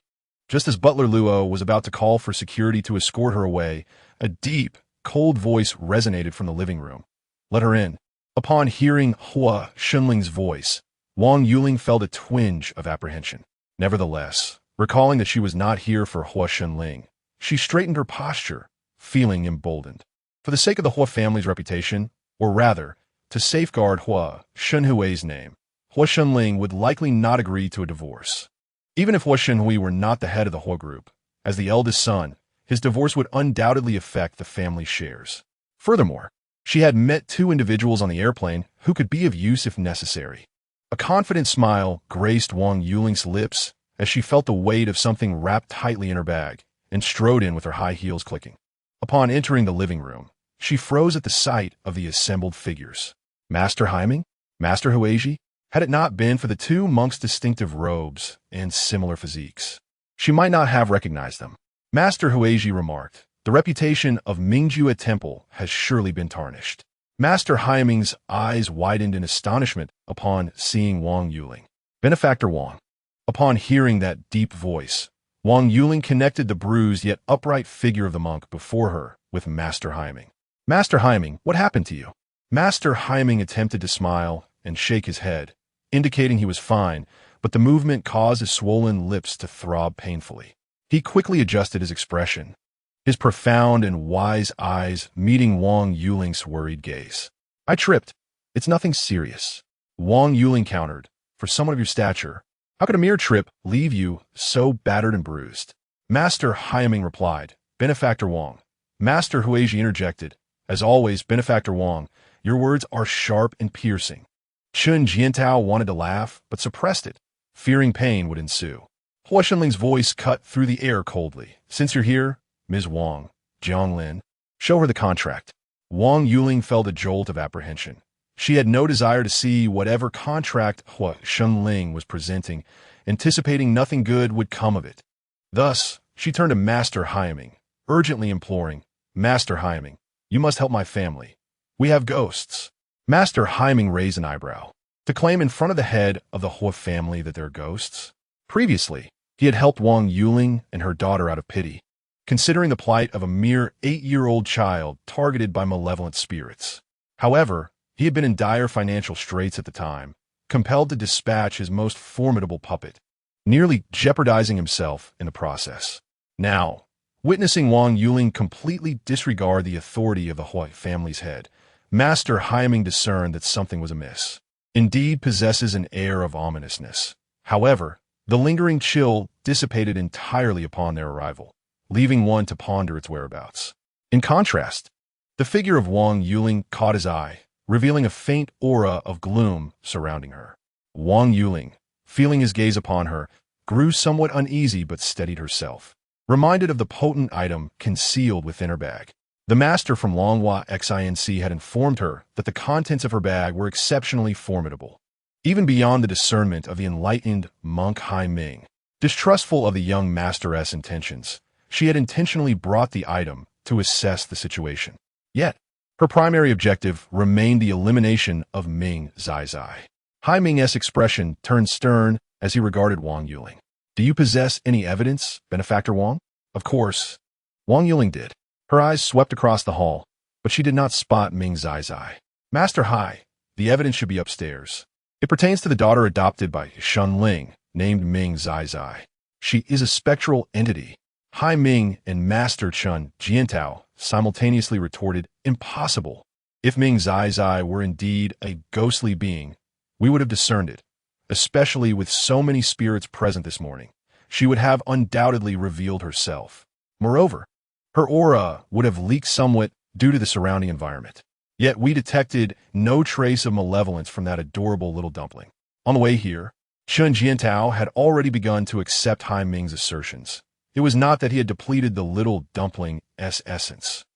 Just as Butler Luo was about to call for security to escort her away, a deep, cold voice resonated from the living room. Let her in. Upon hearing Hua Shunling's voice, Wang Yuling felt a twinge of apprehension. Nevertheless, recalling that she was not here for Hua Shunling, she straightened her posture, feeling emboldened. For the sake of the Hua family's reputation, or rather, to safeguard Hua Shunhui's name, Hua Shunling would likely not agree to a divorce. Even if Hua Shunhui were not the head of the Hua group, as the eldest son, his divorce would undoubtedly affect the family's shares. Furthermore, she had met 2 individuals on the airplane who could be of use if necessary. A confident smile graced Wang Yuling's lips as she felt the weight of something wrapped tightly in her bag and strode in with her high heels clicking. Upon entering the living room, she froze at the sight of the assembled figures. Master Hyaming? Master Huiji? Had it not been for the two monks' distinctive robes and similar physiques, she might not have recognized them. Master Huaji remarked, "The reputation of Mingjue Temple has surely been tarnished." Master Haiming's eyes widened in astonishment upon seeing Wang Yuling. Benefactor Wang. Upon hearing that deep voice, Wang Yuling connected the bruised yet upright figure of the monk before her with Master Haiming. "Master Haiming, what happened to you?" Master Haiming attempted to smile and shake his head, indicating he was fine, but the movement caused his swollen lips to throb painfully. He quickly adjusted his expression, his profound and wise eyes meeting Wang Yuling's worried gaze. "I tripped. It's nothing serious." Wang Yuling countered, "For someone of your stature, how could a mere trip leave you so battered and bruised?" Master Haiming replied, "Benefactor Wang." Master Huaji interjected, "As always, Benefactor Wang, your words are sharp and piercing." Chun Jiantao wanted to laugh, but suppressed it, fearing pain would ensue. Hua Shenling's voice cut through the air coldly. "Since you're here, Ms. Wang, Jianglin, show her the contract." Wang Yuling felt a jolt of apprehension. She had no desire to see whatever contract Hua Shenling was presenting, anticipating nothing good would come of it. Thus, she turned to Master Haiming, urgently imploring, "Master Haiming, you must help my family. We have ghosts." Master Haiming raised an eyebrow. To claim in front of the head of the Hua family that they're ghosts? Previously, he had helped Wang Yuling and her daughter out of pity, considering the plight of a mere 8-year-old child targeted by malevolent spirits. However, he had been in dire financial straits at the time, compelled to dispatch his most formidable puppet, nearly jeopardizing himself in the process. Now, witnessing Wang Yuling completely disregard the authority of the Hua family's head, Master Haiming discerned that something was amiss. Indeed possesses an air of ominousness. However, the lingering chill dissipated entirely upon their arrival, leaving one to ponder its whereabouts. In contrast, the figure of Wang Yuling caught his eye, revealing a faint aura of gloom surrounding her. Wang Yuling, feeling his gaze upon her, grew somewhat uneasy but steadied herself, reminded of the potent item concealed within her bag. The master from Longhua Xinc had informed her that the contents of her bag were exceptionally formidable, even beyond the discernment of the enlightened monk Hai Ming. Distrustful of the young masteress' intentions, she had intentionally brought the item to assess the situation. Yet, her primary objective remained the elimination of Ming Zai. Hai Ming's expression turned stern as he regarded Wang Yuling. "Do you possess any evidence, Benefactor Wang?" Of course, Wang Yuling did. Her eyes swept across the hall, but she did not spot Ming Zai. "Master Hai, the evidence should be upstairs. It pertains to the daughter adopted by Shenling, named Ming Zai. She is a spectral entity." Hai Ming and Master Chun Jiantao simultaneously retorted, "Impossible. If Ming Zai were indeed a ghostly being, we would have discerned it. Especially with so many spirits present this morning, she would have undoubtedly revealed herself. Moreover, her aura would have leaked somewhat due to the surrounding environment. Yet we detected no trace of malevolence from that adorable little dumpling." On the way here, Chun Jiantao had already begun to accept Hai Ming's assertions. It was not that he had depleted the little dumpling's essence,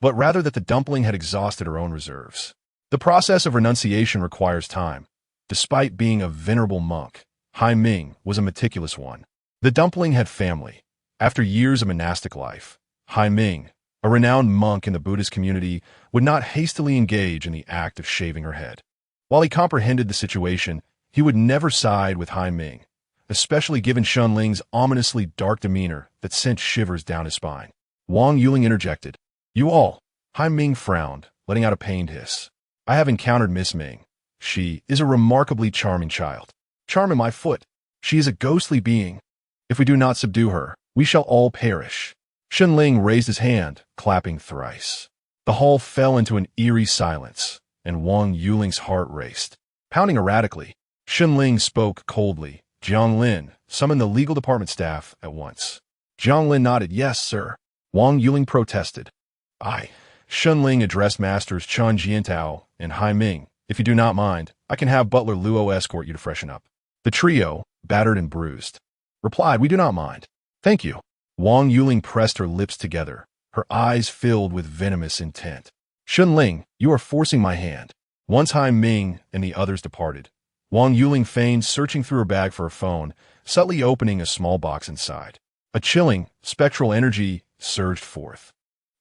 but rather that the dumpling had exhausted her own reserves. The process of renunciation requires time. Despite being a venerable monk, Hai Ming was a meticulous one. The dumpling had family. After years of monastic life, Hai Ming, a renowned monk in the Buddhist community, would not hastily engage in the act of shaving her head. While he comprehended the situation, he would never side with Hai Ming, especially given Shenling's ominously dark demeanor that sent shivers down his spine. Wang Yuling interjected, "You all." Hai Ming frowned, letting out a pained hiss. "I have encountered Miss Ming. She is a remarkably charming child. Charm in my foot. She is a ghostly being. If we do not subdue her, we shall all perish." Shenling raised his hand, clapping thrice. The hall fell into an eerie silence, and Wang Yuling's heart raced. Pounding erratically, Shenling spoke coldly. "Jianglin, summon the legal department staff at once." Jianglin nodded, "Yes, sir." Wang Yuling protested. "Aye." Shenling addressed Masters Chun Jiantao and Hai Ming. "If you do not mind, I can have Butler Luo escort you to freshen up." The trio, battered and bruised, replied, "We do not mind. Thank you." Wang Yuling pressed her lips together, her eyes filled with venomous intent. "Shenling, you are forcing my hand." Once Hai Ming and the others departed, Wang Yuling feigned searching through her bag for her phone, subtly opening a small box inside. A chilling, spectral energy surged forth,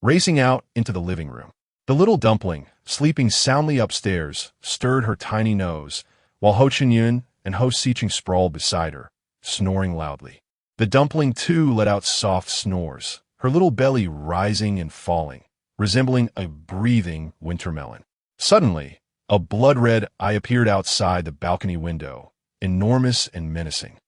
racing out into the living room. The little dumpling, sleeping soundly upstairs, stirred her tiny nose, while Ho Qinyun and Ho Siqing sprawled beside her, snoring loudly. The dumpling, too, let out soft snores, her little belly rising and falling, resembling a breathing winter melon. Suddenly, a blood-red eye appeared outside the balcony window, enormous and menacing,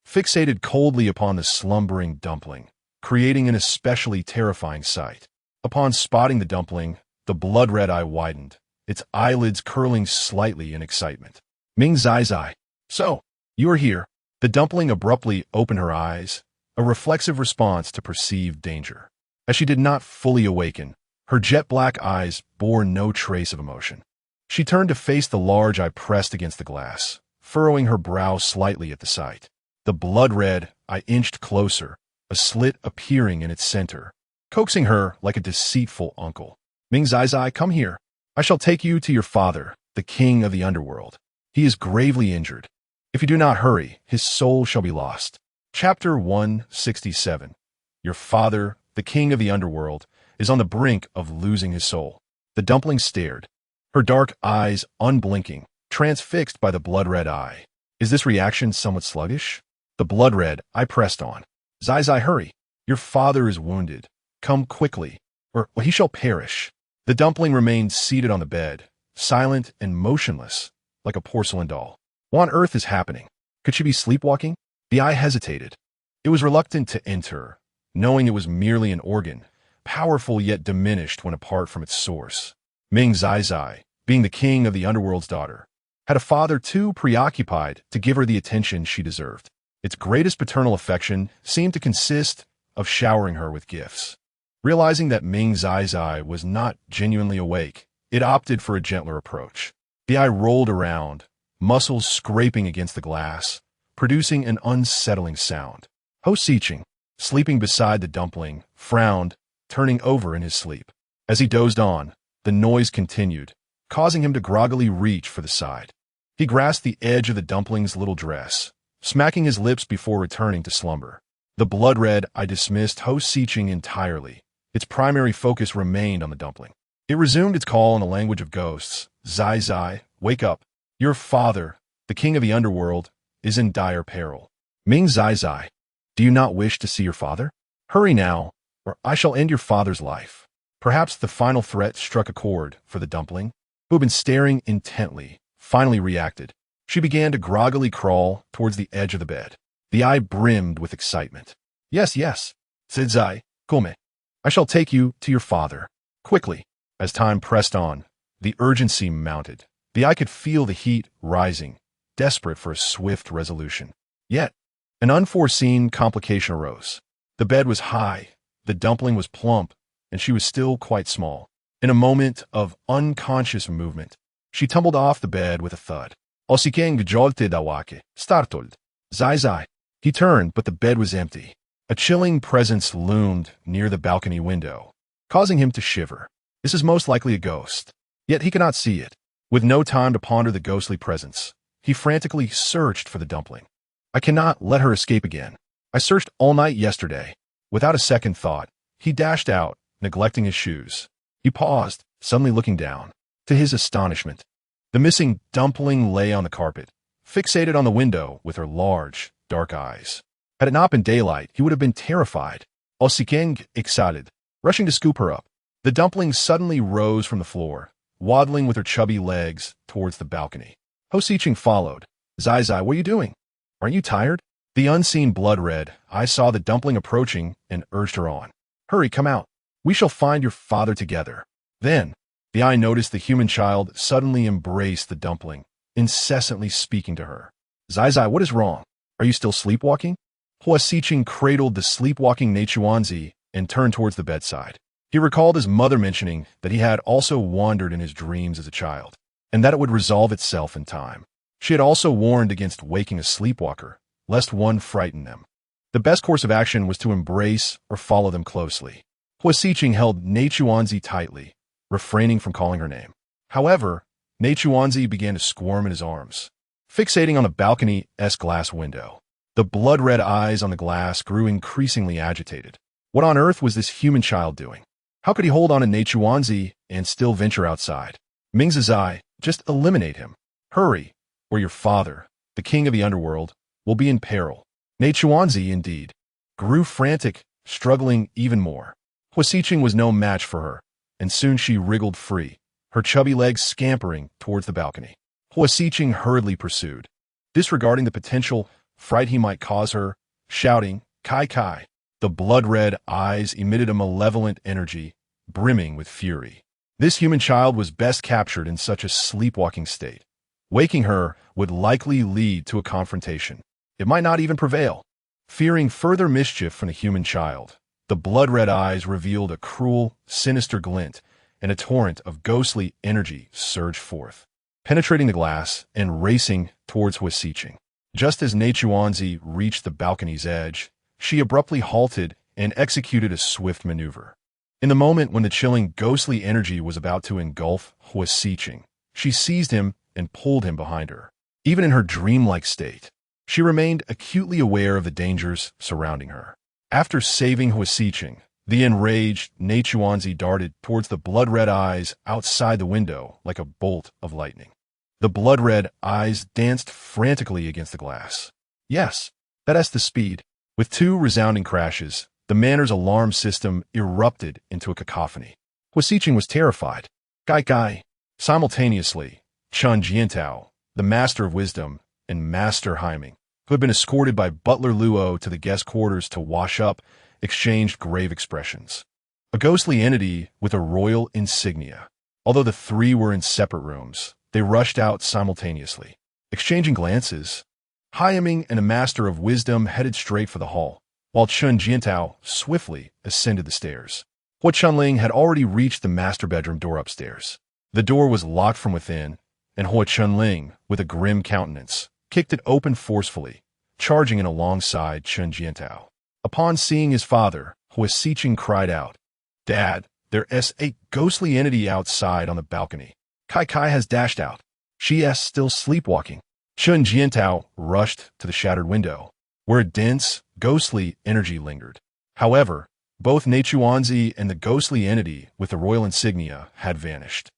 fixated coldly upon the slumbering dumpling, creating an especially terrifying sight. Upon spotting the dumpling, the blood-red eye widened, its eyelids curling slightly in excitement. Ming Zai. So, you are here. The dumpling abruptly opened her eyes, a reflexive response to perceived danger. As she did not fully awaken, her jet-black eyes bore no trace of emotion. She turned to face the large eye pressed against the glass, furrowing her brow slightly at the sight. The blood-red eye inched closer, a slit appearing in its center, coaxing her like a deceitful uncle. Ming Zai, come here. I shall take you to your father, the king of the Underworld. He is gravely injured. If you do not hurry, his soul shall be lost. Chapter 167. Your father, the king of the Underworld, is on the brink of losing his soul. The dumpling stared, her dark eyes unblinking, transfixed by the blood-red eye. Is this reaction somewhat sluggish? The blood-red eye pressed on. Zai, hurry. Your father is wounded. Come quickly, or he shall perish. The dumpling remained seated on the bed, silent and motionless, like a porcelain doll. What on earth is happening? Could she be sleepwalking? The eye hesitated. It was reluctant to enter, knowing it was merely an organ, powerful yet diminished when apart from its source. Ming Zai, being the king of the Underworld's daughter, had a father too preoccupied to give her the attention she deserved. Its greatest paternal affection seemed to consist of showering her with gifts. Realizing that Ming Zai was not genuinely awake, it opted for a gentler approach. The eye rolled around, muscles scraping against the glass, producing an unsettling sound. Ho Siqing, sleeping beside the dumpling, frowned, turning over in his sleep. As he dozed on, the noise continued, causing him to groggily reach for the side. He grasped the edge of the dumpling's little dress, smacking his lips before returning to slumber. The blood-red eye dismissed Ho Siqing entirely. Its primary focus remained on the dumpling. It resumed its call in the language of ghosts. Zai, wake up. Your father, the king of the Underworld, is in dire peril. Ming Zai, do you not wish to see your father? Hurry now, or I shall end your father's life. Perhaps the final threat struck a chord, for the dumpling, who had been staring intently, finally reacted. She began to groggily crawl towards the edge of the bed. The eye brimmed with excitement. Yes, said Zai, come. I shall take you to your father. Quickly. As time pressed on, the urgency mounted. The eye could feel the heat rising, desperate for a swift resolution. Yet, an unforeseen complication arose. The bed was high, the dumpling was plump, and she was still quite small. In a moment of unconscious movement, she tumbled off the bed with a thud. Osikeng jolte dawake, startled. Zai. He turned, but the bed was empty. A chilling presence loomed near the balcony window, causing him to shiver. This is most likely a ghost, yet he could not see it. With no time to ponder the ghostly presence, he frantically searched for the dumpling. I cannot let her escape again. I searched all night yesterday. Without a second thought, he dashed out, neglecting his shoes. He paused, suddenly looking down. To his astonishment, the missing dumpling lay on the carpet, fixated on the window with her large, dark eyes. Had it not been daylight, he would have been terrified. Osikeng excited, rushing to scoop her up. The dumpling suddenly rose from the floor, waddling with her chubby legs towards the balcony. Ho Siqing followed. Zai, what are you doing? Aren't you tired? The unseen blood-red eye saw the dumpling approaching and urged her on. Hurry, come out. We shall find your father together. Then, the eye noticed the human child suddenly embrace the dumpling, incessantly speaking to her. Zai, what is wrong? Are you still sleepwalking? Hua Siqing cradled the sleepwalking Neichuanzi and turned towards the bedside. He recalled his mother mentioning that he had also wandered in his dreams as a child, and that it would resolve itself in time. She had also warned against waking a sleepwalker, lest one frighten them. The best course of action was to embrace or follow them closely. Hua Siqing held Neichuanzi tightly, refraining from calling her name. However, Neichuanzi began to squirm in his arms, fixating on the balcony's glass window. The blood-red eyes on the glass grew increasingly agitated. What on earth was this human child doing? How could he hold on to Neichuanzi and still venture outside? Ming's eye, just eliminate him. Hurry, or your father, the king of the underworld, will be in peril. Neichuanzi, indeed, grew frantic, struggling even more. Huo was no match for her, and soon she wriggled free, her chubby legs scampering towards the balcony. Huo hurriedly pursued, disregarding the potential fright he might cause her, shouting, "Kai Kai!" The blood-red eyes emitted a malevolent energy, brimming with fury. This human child was best captured in such a sleepwalking state. Waking her would likely lead to a confrontation. It might not even prevail. Fearing further mischief from the human child, the blood-red eyes revealed a cruel, sinister glint, and a torrent of ghostly energy surged forth, penetrating the glass and racing towards Huo. Just as Neichuanzi reached the balcony's edge, she abruptly halted and executed a swift maneuver. In the moment when the chilling, ghostly energy was about to engulf Huo, she seized him and pulled him behind her. Even in her dreamlike state, she remained acutely aware of the dangers surrounding her. After saving Huo, the enraged Neichuanzi darted towards the blood-red eyes outside the window like a bolt of lightning. The blood-red eyes danced frantically against the glass. Yes, that's the speed. With two resounding crashes, the manor's alarm system erupted into a cacophony. Huo was terrified. Kai. Simultaneously, Chun Jiantao, the Master of Wisdom, and Master Heiming, who had been escorted by Butler Luo to the guest quarters to wash up, exchanged grave expressions. A ghostly entity with a royal insignia. Although the three were in separate rooms, they rushed out simultaneously. Exchanging glances, Heiming and a Master of Wisdom headed straight for the hall, while Chun Jiantao swiftly ascended the stairs. Huo Chunling had already reached the master bedroom door upstairs. The door was locked from within, and Huo Chunling, with a grim countenance, kicked it open forcefully, charging in alongside Chun Jiantao. Upon seeing his father, Huo cried out, "Dad, there's a ghostly entity outside on the balcony. Kai has dashed out. She is still sleepwalking." Chun Jiantao rushed to the shattered window, where a dense, ghostly energy lingered. However, both Neichuanzi and the ghostly entity with the royal insignia had vanished.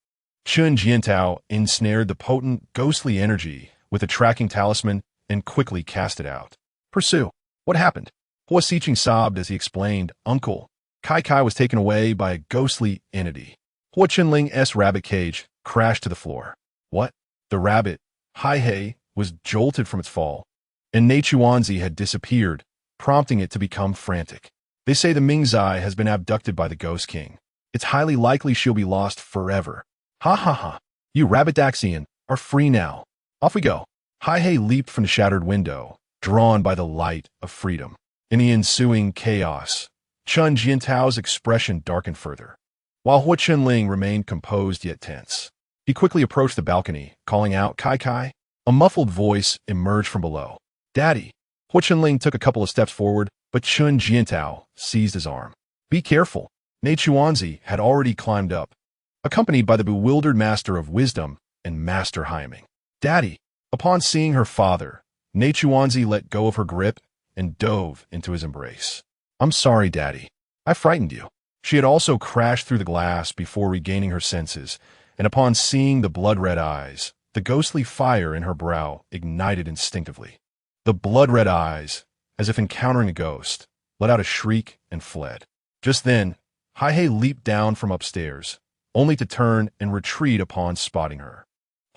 Chun Jiantao ensnared the potent, ghostly energy with a tracking talisman and quickly cast it out. "Pursue. What happened?" Huo sobbed as he explained, "Uncle, Kai was taken away by a ghostly entity." Huo Chunling's rabbit cage crashed to the floor. What? The rabbit, Hai, was jolted from its fall, and Neichuanzi had disappeared, prompting it to become frantic. They say the Mingzai has been abducted by the Ghost King. It's highly likely she'll be lost forever. Ha ha ha. You rabbit Daxian are free now. Off we go. Hai leaped from the shattered window, drawn by the light of freedom. In the ensuing chaos, Chun Jiantao's expression darkened further, while Huo Chunling remained composed yet tense. He quickly approached the balcony, calling out, "Kai." A muffled voice emerged from below. "Daddy." Huo Chunling took a couple of steps forward, but Chun Jiantao seized his arm. "Be careful." Neichuanzi had already climbed up, accompanied by the bewildered Master of Wisdom and Master Heiming. "Daddy." Upon seeing her father, Neichuanzi let go of her grip and dove into his embrace. "I'm sorry, Daddy. I frightened you." She had also crashed through the glass before regaining her senses, and upon seeing the blood-red eyes, the ghostly fire in her brow ignited instinctively. The blood-red eyes, as if encountering a ghost, let out a shriek and fled. Just then, Hai leaped down from upstairs, only to turn and retreat upon spotting her.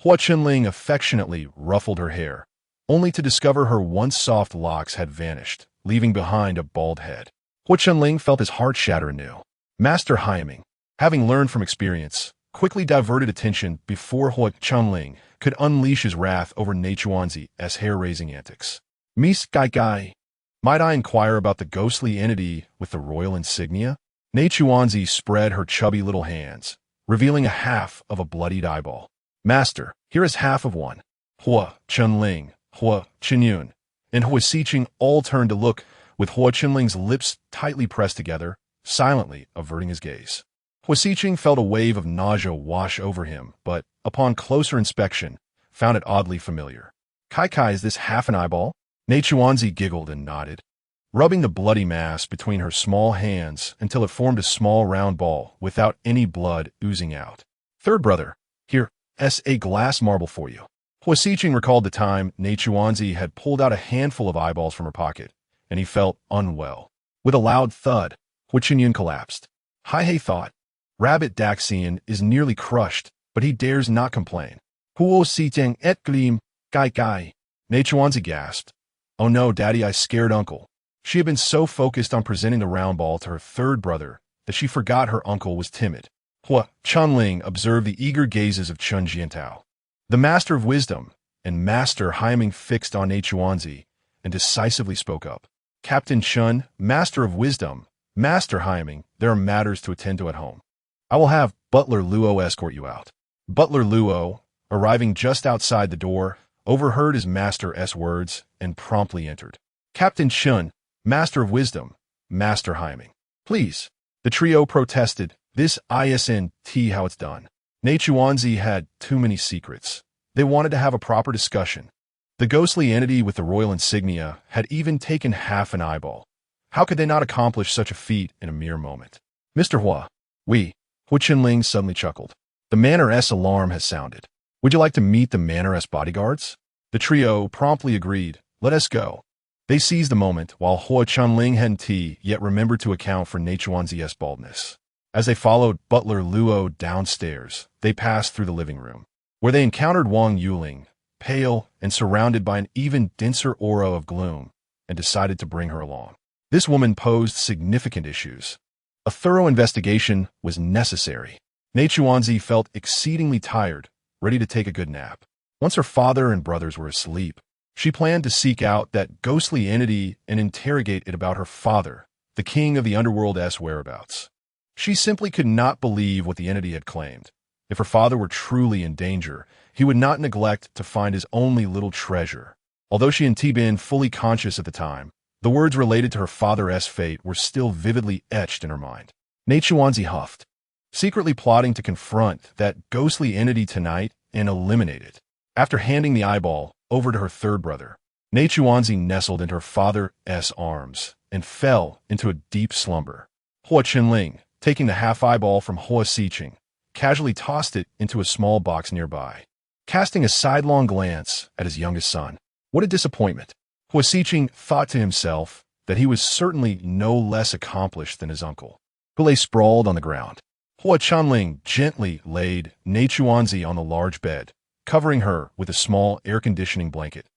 Huo Chunling affectionately ruffled her hair, only to discover her once soft locks had vanished, leaving behind a bald head. Huo Chunling felt his heart shatter anew. Master Heiming, having learned from experience, quickly diverted attention before Huo Chunling could unleash his wrath over Neichuanzi's hair-raising antics. "Miss Kai, might I inquire about the ghostly entity with the royal insignia?" Neichuanzi spread her chubby little hands, revealing a half of a bloodied eyeball. "Master, here is half of one." Huo Chunling, Huo Chunyun, and Huo all turned to look, with Huo Chunling's lips tightly pressed together, silently averting his gaze. Huo felt a wave of nausea wash over him, but, upon closer inspection, found it oddly familiar. Kai, is this half an eyeball? Neichuanzi giggled and nodded, rubbing the bloody mass between her small hands until it formed a small round ball without any blood oozing out. Third brother, here's a glass marble for you. Hua Xiqing recalled the time Neichuanzi had pulled out a handful of eyeballs from her pocket, and he felt unwell. With a loud thud, Hua Qinyun collapsed. Hai thought, Rabbit Daxian is nearly crushed, but he dares not complain. Huo Xiqing et gleam, Kai. Neichuanzi gasped. Oh no, Daddy, I scared Uncle. She had been so focused on presenting the round ball to her third brother that she forgot her uncle was timid. Hua Chunling observed the eager gazes of Chun Jiantao. The Master of Wisdom and Master Haiming fixed on Neichuanzi and decisively spoke up. Captain Chun, Master of Wisdom, Master Haiming, there are matters to attend to at home. I will have Butler Luo escort you out. Butler Luo, arriving just outside the door, overheard his master's words and promptly entered. Captain Chun, Master of Wisdom, Master Haiming. Please. The trio protested. This isn't how it's done. Neichuanzi had too many secrets. They wanted to have a proper discussion. The ghostly entity with the royal insignia had even taken half an eyeball. How could they not accomplish such a feat in a mere moment? Mr. Hua. Hua Chinling suddenly chuckled. The Manor-S alarm has sounded. Would you like to meet the Manor-S bodyguards? The trio promptly agreed. Let us go. They seized the moment, while Hua Chunling and Ti yet remembered to account for Neichuanzi's baldness. As they followed Butler Luo downstairs, they passed through the living room, where they encountered Wang Yuling, pale and surrounded by an even denser aura of gloom, and decided to bring her along. This woman posed significant issues. A thorough investigation was necessary. Neichuanzi felt exceedingly tired, ready to take a good nap. Once her father and brothers were asleep, she planned to seek out that ghostly entity and interrogate it about her father, the king of the Underworld's whereabouts. She simply could not believe what the entity had claimed. If her father were truly in danger, he would not neglect to find his only little treasure. Although she and Tibin fully conscious at the time, the words related to her father's fate were still vividly etched in her mind. Neichuanzi huffed, secretly plotting to confront that ghostly entity tonight and eliminate it. After handing the eyeball over to her third brother, Neichuanzi nestled into her father's arms and fell into a deep slumber. Hua Chinling, taking the half eyeball from Hua Xiqing, casually tossed it into a small box nearby, casting a sidelong glance at his youngest son. What a disappointment. Hua Xiqing thought to himself that he was certainly no less accomplished than his uncle, who lay sprawled on the ground. Hua Chunling gently laid Neichuanzi on the large bed, covering her with a small air-conditioning blanket,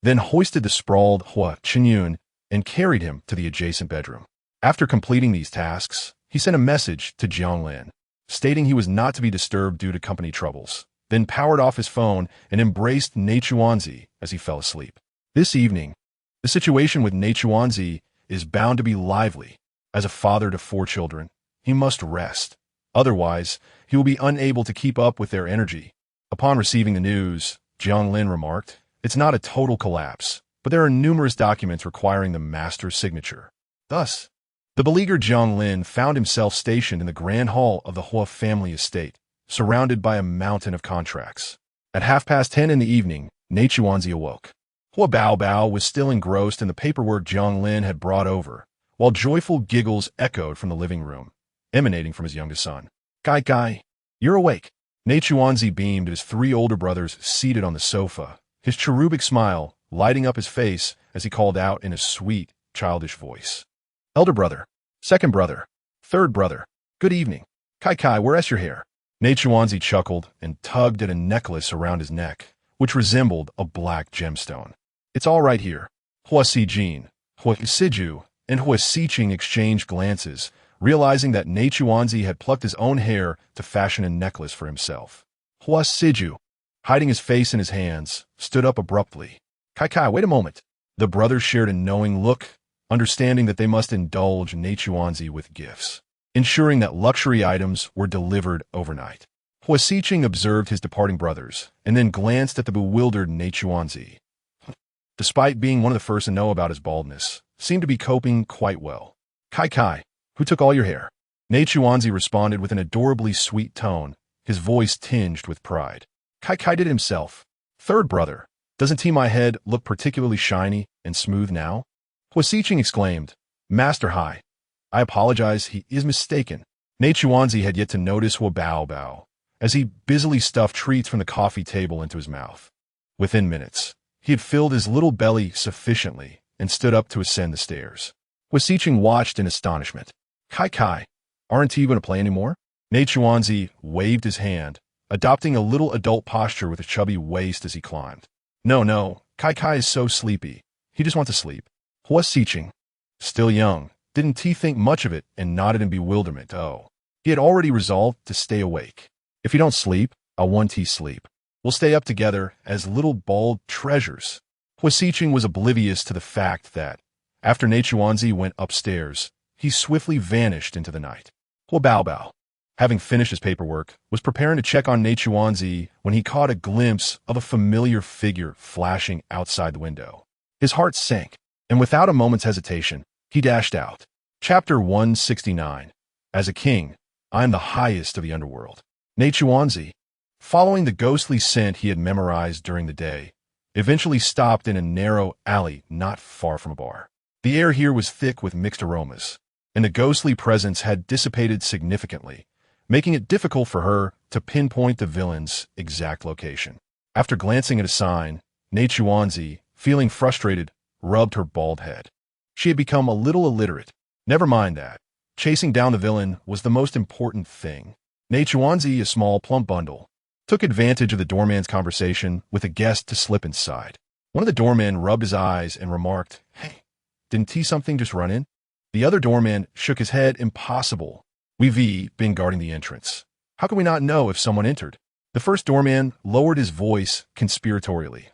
then hoisted the sprawled Hua Qinyun and carried him to the adjacent bedroom. After completing these tasks, he sent a message to Jianglin, stating he was not to be disturbed due to company troubles, then powered off his phone and embraced Neichuanzi as he fell asleep. This evening, the situation with Neichuanzi is bound to be lively. As a father to 4 children, he must rest. Otherwise, he will be unable to keep up with their energy. Upon receiving the news, Jianglin remarked, it's not a total collapse, but there are numerous documents requiring the master's signature. Thus, the beleaguered Jianglin found himself stationed in the grand hall of the Hua family estate, surrounded by a mountain of contracts. At 10:30 in the evening, Neichuanzi awoke. Hua Baobao was still engrossed in the paperwork Jianglin had brought over, while joyful giggles echoed from the living room, emanating from his youngest son. Kai, you're awake. Neichuanzi beamed at his 3 older brothers seated on the sofa, his cherubic smile lighting up his face as he called out in a sweet, childish voice. Elder brother, second brother, third brother, good evening. Kai, where's your hair? Neichuanzi chuckled and tugged at a necklace around his neck, which resembled a black gemstone. It's all right here. Hua Xijin, Hua Siju, and Hua Xiqing exchanged glances, realizing that Neichuanzi had plucked his own hair to fashion a necklace for himself. Hua Siju, hiding his face in his hands, stood up abruptly. Kai, wait a moment. The brothers shared a knowing look, understanding that they must indulge Neichuanzi with gifts, ensuring that luxury items were delivered overnight. Hua Xiqing observed his departing brothers, and then glanced at the bewildered Neichuanzi. Despite being one of the first to know about his baldness, seemed to be coping quite well. Kai, who took all your hair? Neichuanzi responded with an adorably sweet tone, his voice tinged with pride. Kai did it himself. Third brother, Doesn't my head look particularly shiny and smooth now? Huo exclaimed. Master Hai, I apologize, he is mistaken. Neichuanzi had yet to notice Huo Bao as he busily stuffed treats from the coffee table into his mouth. Within minutes, he had filled his little belly sufficiently and stood up to ascend the stairs. Huo watched in astonishment. Kai, aren't you going to play anymore? Neichuanzi waved his hand, adopting a little adult posture with a chubby waist as he climbed. No, Kai is so sleepy. He just wants to sleep. Huo, still young, didn't he think much of it and nodded in bewilderment. Oh, he had already resolved to stay awake. If you don't sleep, I'll want to sleep. We'll stay up together as little bald treasures. Huo was oblivious to the fact that, after Neichuanzi went upstairs, he swiftly vanished into the night. Huo Bao, having finished his paperwork, was preparing to check on Neichuanzi when he caught a glimpse of a familiar figure flashing outside the window. His heart sank, and without a moment's hesitation, he dashed out. Chapter 169. As a king, I am the highest of the underworld. Neichuanzi, following the ghostly scent he had memorized during the day, eventually stopped in a narrow alley not far from a bar. The air here was thick with mixed aromas, and the ghostly presence had dissipated significantly, making it difficult for her to pinpoint the villain's exact location. After glancing at a sign, Neichuanzi, feeling frustrated, rubbed her bald head. She had become a little illiterate. Never mind that. Chasing down the villain was the most important thing. Neichuanzi, a small, plump bundle, took advantage of the doorman's conversation with a guest to slip inside. One of the doormen rubbed his eyes and remarked, Hey, didn't something just run in? The other doorman shook his head. Impossible. We've been guarding the entrance. How can we not know if someone entered? The first doorman lowered his voice conspiratorially.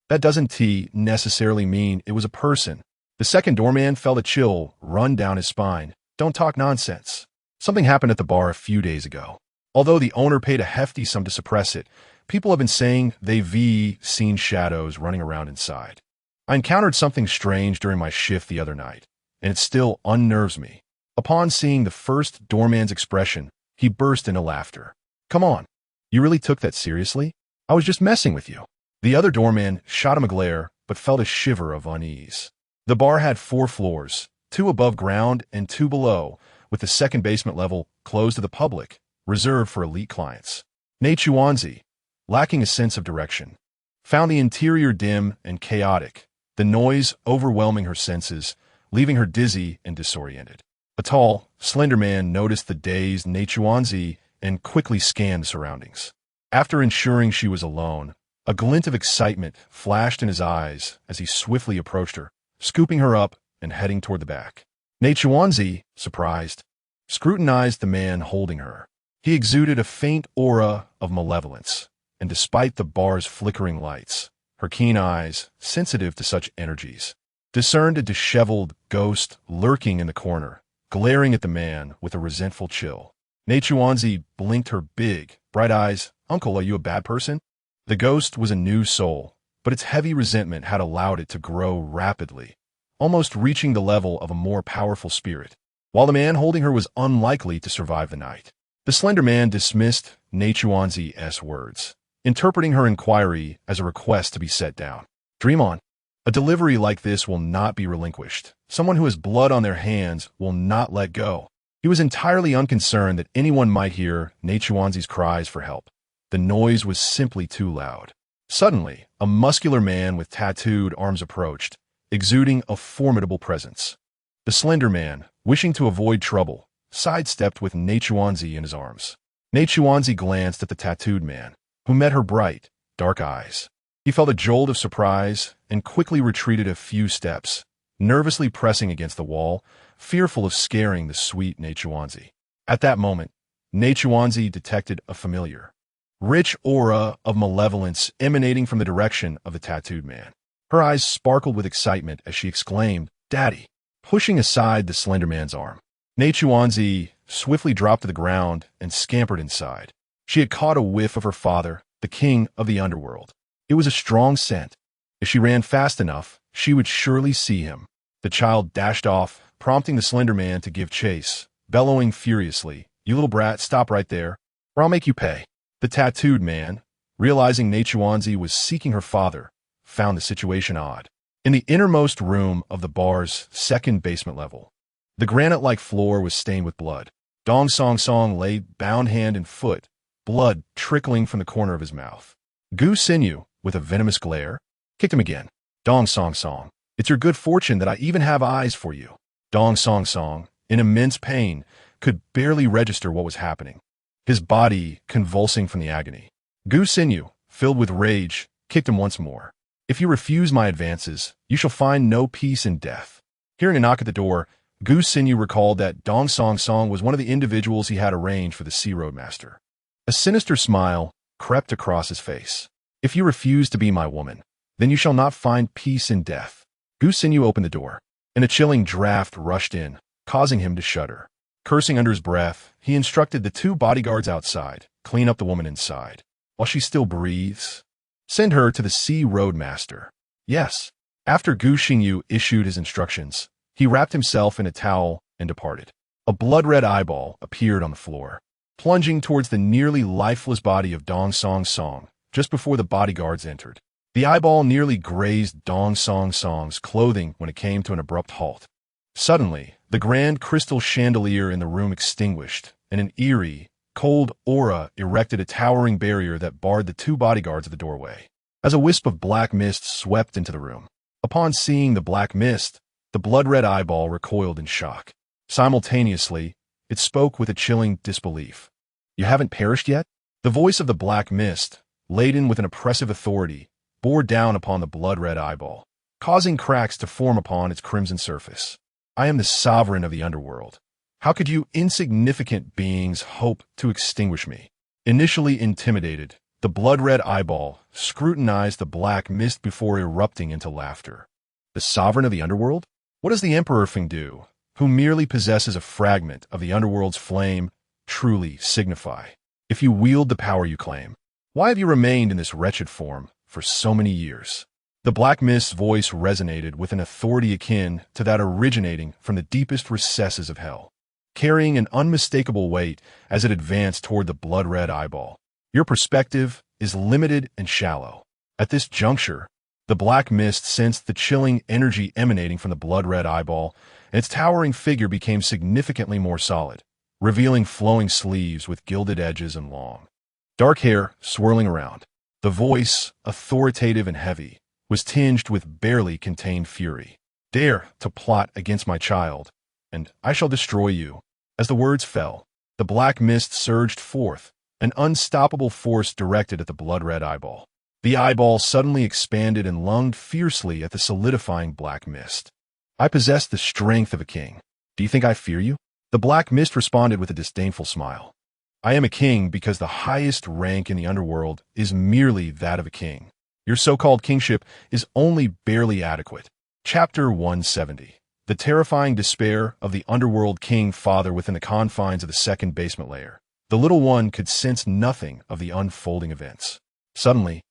That doesn't necessarily mean it was a person. The second doorman felt a chill run down his spine. Don't talk nonsense. Something happened at the bar a few days ago. Although the owner paid a hefty sum to suppress it, people have been saying they've seen shadows running around inside. I encountered something strange during my shift the other night, and it still unnerves me. Upon seeing the first doorman's expression, he burst into laughter. Come on, you really took that seriously? I was just messing with you. The other doorman shot him a glare, but felt a shiver of unease. The bar had 4 floors, 2 above ground and 2 below, with the second basement level closed to the public, reserved for elite clients. Neichuanzi, lacking a sense of direction, found the interior dim and chaotic, the noise overwhelming her senses, leaving her dizzy and disoriented. A tall, slender man noticed the dazed Neichuanzi and quickly scanned the surroundings. After ensuring she was alone, a glint of excitement flashed in his eyes as he swiftly approached her, scooping her up and heading toward the back. Neichuanzi, surprised, scrutinized the man holding her. He exuded a faint aura of malevolence, and despite the bar's flickering lights, her keen eyes, sensitive to such energies, discerned a disheveled ghost lurking in the corner, glaring at the man with a resentful chill. Neichuanzi blinked her big, bright eyes. Uncle, are you a bad person? The ghost was a new soul, but its heavy resentment had allowed it to grow rapidly, almost reaching the level of a more powerful spirit. While the man holding her was unlikely to survive the night, the slender man dismissed Neichuanzi's words, interpreting her inquiry as a request to be set down. Dream on. A delivery like this will not be relinquished. Someone who has blood on their hands will not let go. He was entirely unconcerned that anyone might hear Neichuanzi's cries for help. The noise was simply too loud. Suddenly, a muscular man with tattooed arms approached, exuding a formidable presence. The slender man, wishing to avoid trouble, sidestepped with Neichuanzi in his arms. Neichuanzi glanced at the tattooed man, who met her bright, dark eyes. He felt a jolt of surprise and quickly retreated a few steps, nervously pressing against the wall, fearful of scaring the sweet Neichuanzi. At that moment, Neichuanzi detected a familiar, rich aura of malevolence emanating from the direction of the tattooed man. Her eyes sparkled with excitement as she exclaimed, Daddy, pushing aside the slender man's arm. Neichuanzi swiftly dropped to the ground and scampered inside. She had caught a whiff of her father, the king of the underworld. It was a strong scent. If she ran fast enough, she would surely see him. The child dashed off, prompting the slender man to give chase, bellowing furiously, You little brat, stop right there, or I'll make you pay. The tattooed man, realizing Neichuanzi was seeking her father, found the situation odd. In the innermost room of the bar's second basement level, the granite-like floor was stained with blood. Dong Song Song lay bound hand and foot, blood trickling from the corner of his mouth. Gu Sinew, with a venomous glare, kicked him again. Dong Song Song, it's your good fortune that I even have eyes for you. Dong Song Song, in immense pain, could barely register what was happening, his body convulsing from the agony. Gu Sinew, filled with rage, kicked him once more. If you refuse my advances, you shall find no peace in death. Hearing a knock at the door, Gu Sinew recalled that Dong Song Song was one of the individuals he had arranged for the Sea Road Master. A sinister smile crept across his face. If you refuse to be my woman, then you shall not find peace in death. Gu Sinew opened the door, and a chilling draft rushed in, causing him to shudder. Cursing under his breath, he instructed the 2 bodyguards outside, clean up the woman inside. While she still breathes, send her to the Sea Road Master. Yes. After Gu Sinew issued his instructions, he wrapped himself in a towel and departed. A blood-red eyeball appeared on the floor, plunging towards the nearly lifeless body of Dong Song Song just before the bodyguards entered. The eyeball nearly grazed Dong Song Song's clothing when it came to an abrupt halt. Suddenly, the grand crystal chandelier in the room extinguished, and an eerie, cold aura erected a towering barrier that barred the 2 bodyguards at the doorway. As a wisp of black mist swept into the room, upon seeing the black mist, the blood-red eyeball recoiled in shock. Simultaneously, it spoke with a chilling disbelief. You haven't perished yet? The voice of the black mist, laden with an oppressive authority, bore down upon the blood-red eyeball, causing cracks to form upon its crimson surface. I am the sovereign of the underworld. How could you insignificant beings hope to extinguish me? Initially intimidated, the blood-red eyeball scrutinized the black mist before erupting into laughter. The sovereign of the underworld? What does the Emperor Fengdu, who merely possesses a fragment of the underworld's flame, truly signify? If you wield the power you claim, why have you remained in this wretched form for so many years? The black mist's voice resonated with an authority akin to that originating from the deepest recesses of hell, carrying an unmistakable weight as it advanced toward the blood-red eyeball. Your perspective is limited and shallow. At this juncture, the black mist sensed the chilling energy emanating from the blood-red eyeball, and its towering figure became significantly more solid, revealing flowing sleeves with gilded edges and long, dark hair swirling around. The voice, authoritative and heavy, was tinged with barely contained fury. Dare to plot against my child, and I shall destroy you. As the words fell, the black mist surged forth, an unstoppable force directed at the blood-red eyeball. The eyeball suddenly expanded and lunged fiercely at the solidifying black mist. I possess the strength of a king. Do you think I fear you? The black mist responded with a disdainful smile. I am a king because the highest rank in the underworld is merely that of a king. Your so-called kingship is only barely adequate. Chapter 170. The terrifying despair of the underworld king father within the confines of the second basement layer. The little one could sense nothing of the unfolding events. Suddenly,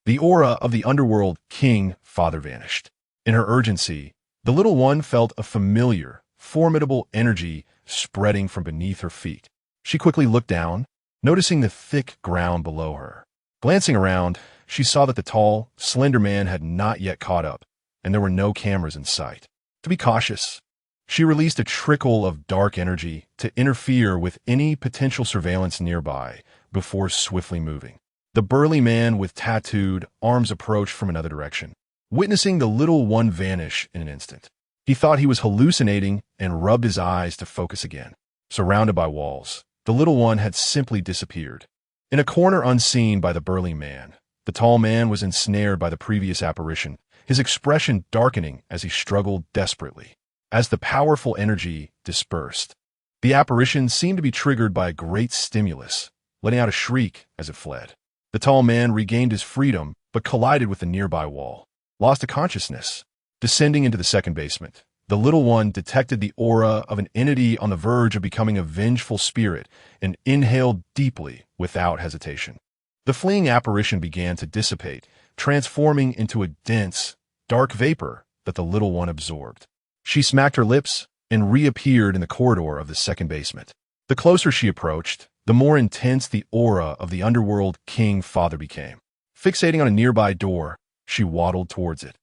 the aura of the underworld king father vanished. In her urgency, the little one felt a familiar, formidable energy spreading from beneath her feet. She quickly looked down, noticing the thick ground below her. Glancing around, she saw that the tall, slender man had not yet caught up, and there were no cameras in sight. To be cautious, she released a trickle of dark energy to interfere with any potential surveillance nearby before swiftly moving. The burly man with tattooed arms approached from another direction, witnessing the little one vanish in an instant. He thought he was hallucinating and rubbed his eyes to focus again. Surrounded by walls, the little one had simply disappeared. In a corner unseen by the burly man, the tall man was ensnared by the previous apparition, his expression darkening as he struggled desperately. As the powerful energy dispersed, the apparition seemed to be triggered by a great stimulus, letting out a shriek as it fled. The tall man regained his freedom, but collided with the nearby wall, lost to consciousness. Descending into the second basement, the little one detected the aura of an entity on the verge of becoming a vengeful spirit and inhaled deeply without hesitation. The fleeing apparition began to dissipate, transforming into a dense, dark vapor that the little one absorbed. She smacked her lips and reappeared in the corridor of the second basement. The closer she approached, the more intense the aura of the underworld king father became. Fixating on a nearby door, She waddled towards it.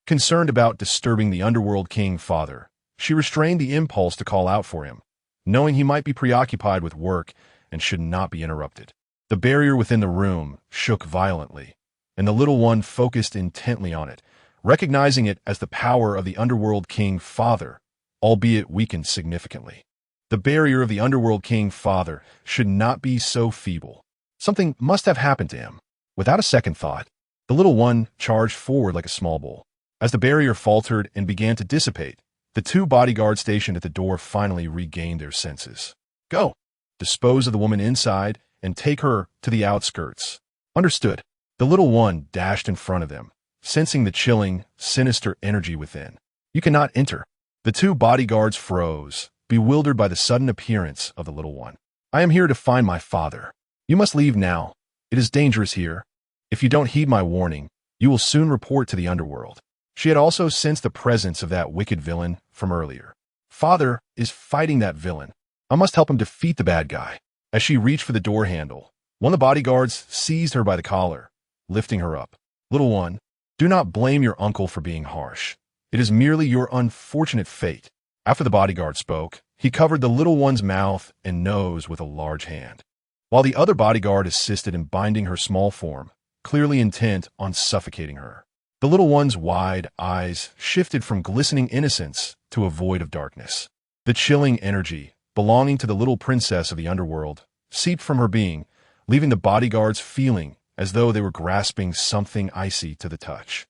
Concerned about disturbing the Underworld King father, she restrained the impulse to call out for him, knowing he might be preoccupied with work and should not be interrupted. The barrier within the room shook violently, and the little one focused intently on it, recognizing it as the power of the Underworld King father, albeit weakened significantly. The barrier of the Underworld King father should not be so feeble. Something must have happened to him. Without a second thought, the little one charged forward like a small bull. As the barrier faltered and began to dissipate, the two bodyguards stationed at the door finally regained their senses. Go! Dispose of the woman inside and take her to the outskirts. Understood. The little one dashed in front of them, sensing the chilling, sinister energy within. You cannot enter. The two bodyguards froze, bewildered by the sudden appearance of the little one. I am here to find my father. You must leave now. It is dangerous here. If you don't heed my warning, you will soon report to the underworld. She had also sensed the presence of that wicked villain from earlier. Father is fighting that villain. I must help him defeat the bad guy. As she reached for the door handle, one of the bodyguards seized her by the collar, lifting her up. Little one, do not blame your uncle for being harsh. It is merely your unfortunate fate. After the bodyguard spoke, he covered the little one's mouth and nose with a large hand, while the other bodyguard assisted in binding her small form, clearly intent on suffocating her. The little one's wide eyes shifted from glistening innocence to a void of darkness. The chilling energy, belonging to the little princess of the underworld, seeped from her being, leaving the bodyguards feeling as though they were grasping something icy to the touch.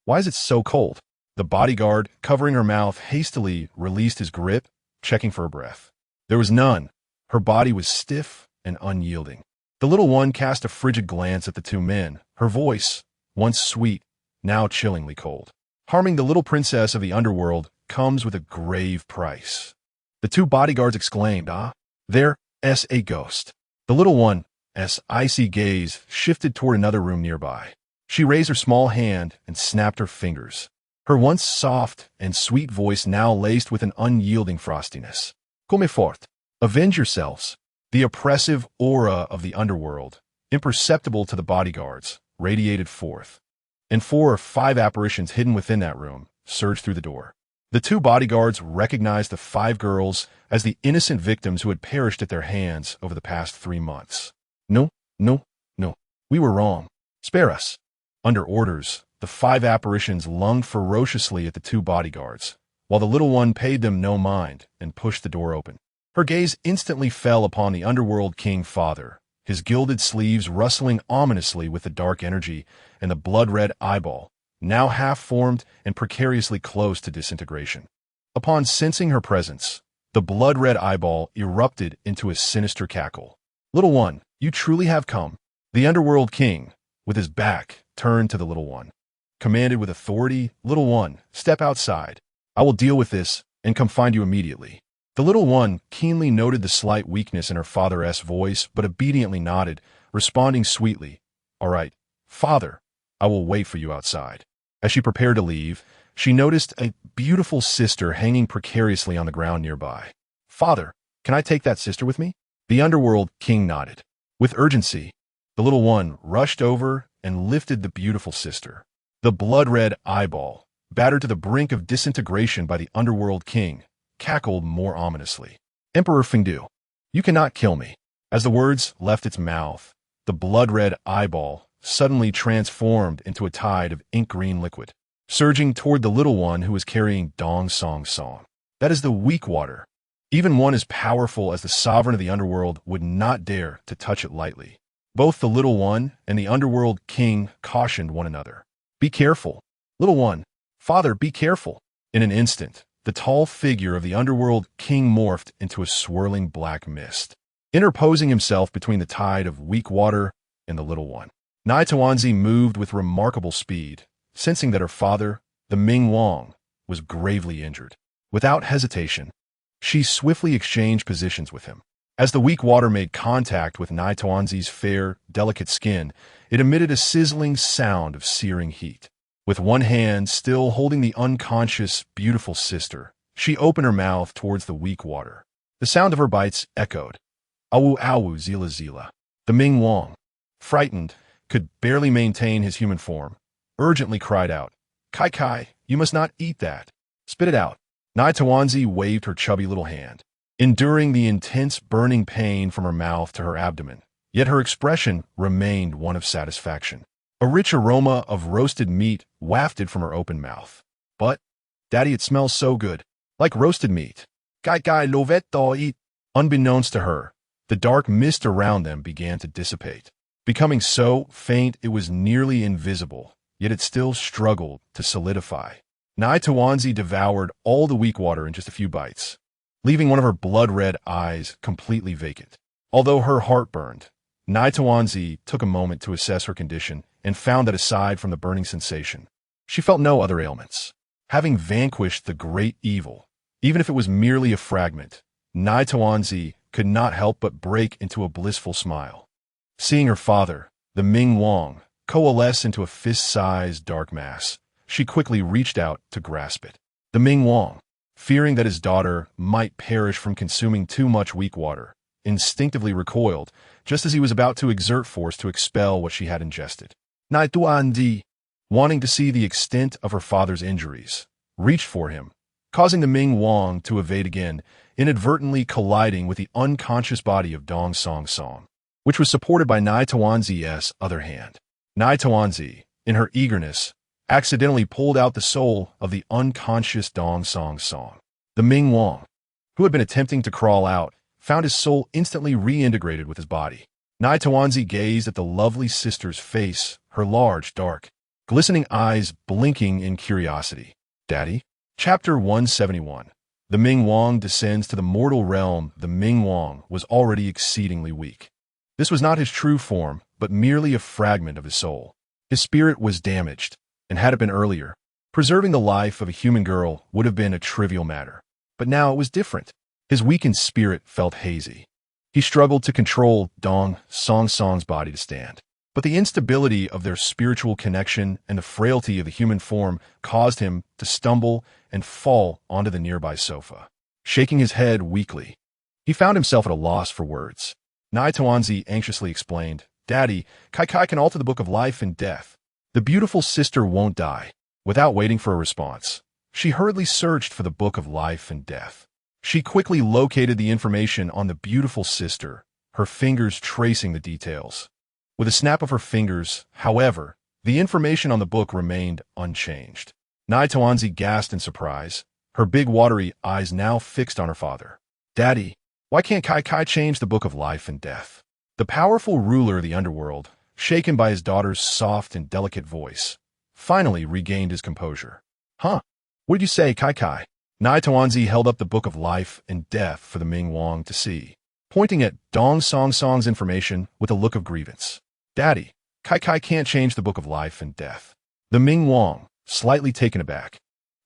Why is it so cold? The bodyguard, covering her mouth, hastily released his grip, checking for a breath. There was none. Her body was stiff and unyielding. The little one cast a frigid glance at the two men, her voice, once sweet, now chillingly cold. Harming the little princess of the underworld comes with a grave price. The two bodyguards exclaimed, there's a ghost. The little one's icy gaze shifted toward another room nearby. She raised her small hand and snapped her fingers. Her once soft and sweet voice now laced with an unyielding frostiness. Come forth. Avenge yourselves. The oppressive aura of the underworld, imperceptible to the bodyguards, radiated forth, and 4 or 5 apparitions hidden within that room surged through the door. The two bodyguards recognized the 5 girls as the innocent victims who had perished at their hands over the past 3 months. No. We were wrong. Spare us. Under orders, the 5 apparitions lunged ferociously at the two bodyguards, while the little one paid them no mind and pushed the door open. Her gaze instantly fell upon the Underworld King father, his gilded sleeves rustling ominously with the dark energy and the blood-red eyeball, now half-formed and precariously close to disintegration. Upon sensing her presence, the blood-red eyeball erupted into a sinister cackle. Little one, you truly have come. The Underworld King, with his back turned to the little one, commanded with authority, Little one, step outside. I will deal with this and come find you immediately. The little one keenly noted the slight weakness in her father's voice, but obediently nodded, responding sweetly, All right, father, I will wait for you outside. As she prepared to leave, she noticed a beautiful sister hanging precariously on the ground nearby. Father, can I take that sister with me? The Underworld King nodded. With urgency, the little one rushed over and lifted the beautiful sister. The blood-red eyeball, battered to the brink of disintegration by the Underworld King, cackled more ominously. Emperor Fengdu, you cannot kill me. As the words left its mouth, the blood-red eyeball suddenly transformed into a tide of ink-green liquid, surging toward the little one who was carrying Dong Song Song. That is the weak water. Even one as powerful as the sovereign of the underworld would not dare to touch it lightly. Both the little one and the Underworld King cautioned one another. Be careful. Little one, father, be careful. In an instant, the tall figure of the Underworld King morphed into a swirling black mist, interposing himself between the tide of weak water and the little one. Nai Tuanzi moved with remarkable speed, sensing that her father, the Ming Wang, was gravely injured. Without hesitation, she swiftly exchanged positions with him. As the weak water made contact with Nai Tuanzi's fair, delicate skin, it emitted a sizzling sound of searing heat. With one hand still holding the unconscious, beautiful sister, she opened her mouth towards the weak water. The sound of her bites echoed. Awu awu zila zila. The Ming Wang, frightened, could barely maintain his human form, urgently cried out, "Kai Kai, you must not eat that. Spit it out." Nai Tawanzi waved her chubby little hand, enduring the intense burning pain from her mouth to her abdomen, yet her expression remained one of satisfaction. A rich aroma of roasted meat wafted from her open mouth. "But, Daddy, it smells so good. Like roasted meat. Kai Kai lovetto eat." Unbeknownst to her, the dark mist around them began to dissipate, becoming so faint it was nearly invisible, yet it still struggled to solidify. Nai Tawanzi devoured all the weak water in just a few bites, leaving one of her blood-red eyes completely vacant. Although her heart burned, Nai Tawanzi took a moment to assess her condition and found that aside from the burning sensation, she felt no other ailments. Having vanquished the great evil, even if it was merely a fragment, Nai Tawanzi could not help but break into a blissful smile. Seeing her father, the Ming Wang, coalesce into a fist-sized dark mass, she quickly reached out to grasp it. The Ming Wang, fearing that his daughter might perish from consuming too much weak water, instinctively recoiled just as he was about to exert force to expel what she had ingested. Nai Tuanzi, wanting to see the extent of her father's injuries, reached for him, causing the Ming Wang to evade again, inadvertently colliding with the unconscious body of Dong Song Song, which was supported by Nai Tawanzi's other hand. Nai Tawanzi, in her eagerness, accidentally pulled out the soul of the unconscious Dong Song Song. The Ming Wang, who had been attempting to crawl out, found his soul instantly reintegrated with his body. Nai Tawanzi gazed at the lovely sister's face, her large, dark, glistening eyes blinking in curiosity. "Daddy?" Chapter 171. The Ming Wang descends to the mortal realm. The Ming Wang was already exceedingly weak. This was not his true form, but merely a fragment of his soul. His spirit was damaged, and had it been earlier, preserving the life of a human girl would have been a trivial matter. But now it was different. His weakened spirit felt hazy. He struggled to control Dong Song Song's body to stand. But the instability of their spiritual connection and the frailty of the human form caused him to stumble and fall onto the nearby sofa. Shaking his head weakly, he found himself at a loss for words. Nai Tawanzi anxiously explained, "Daddy, Kai Kai can alter the book of life and death. The beautiful sister won't die." Without waiting for a response, she hurriedly searched for the book of life and death. She quickly located the information on the beautiful sister, her fingers tracing the details. With a snap of her fingers, however, the information on the book remained unchanged. Nai Tawanzi gasped in surprise, her big watery eyes now fixed on her father. "Daddy, why can't Kai Kai change the book of life and death?" The powerful ruler of the underworld, shaken by his daughter's soft and delicate voice, finally regained his composure. "Huh? What did you say, Kai Kai?" Nai Tawanzi held up the book of life and death for the Ming Wang to see, pointing at Dong Song Song's information with a look of grievance. "Daddy, Kai Kai can't change the book of life and death." The Ming Wang, slightly taken aback,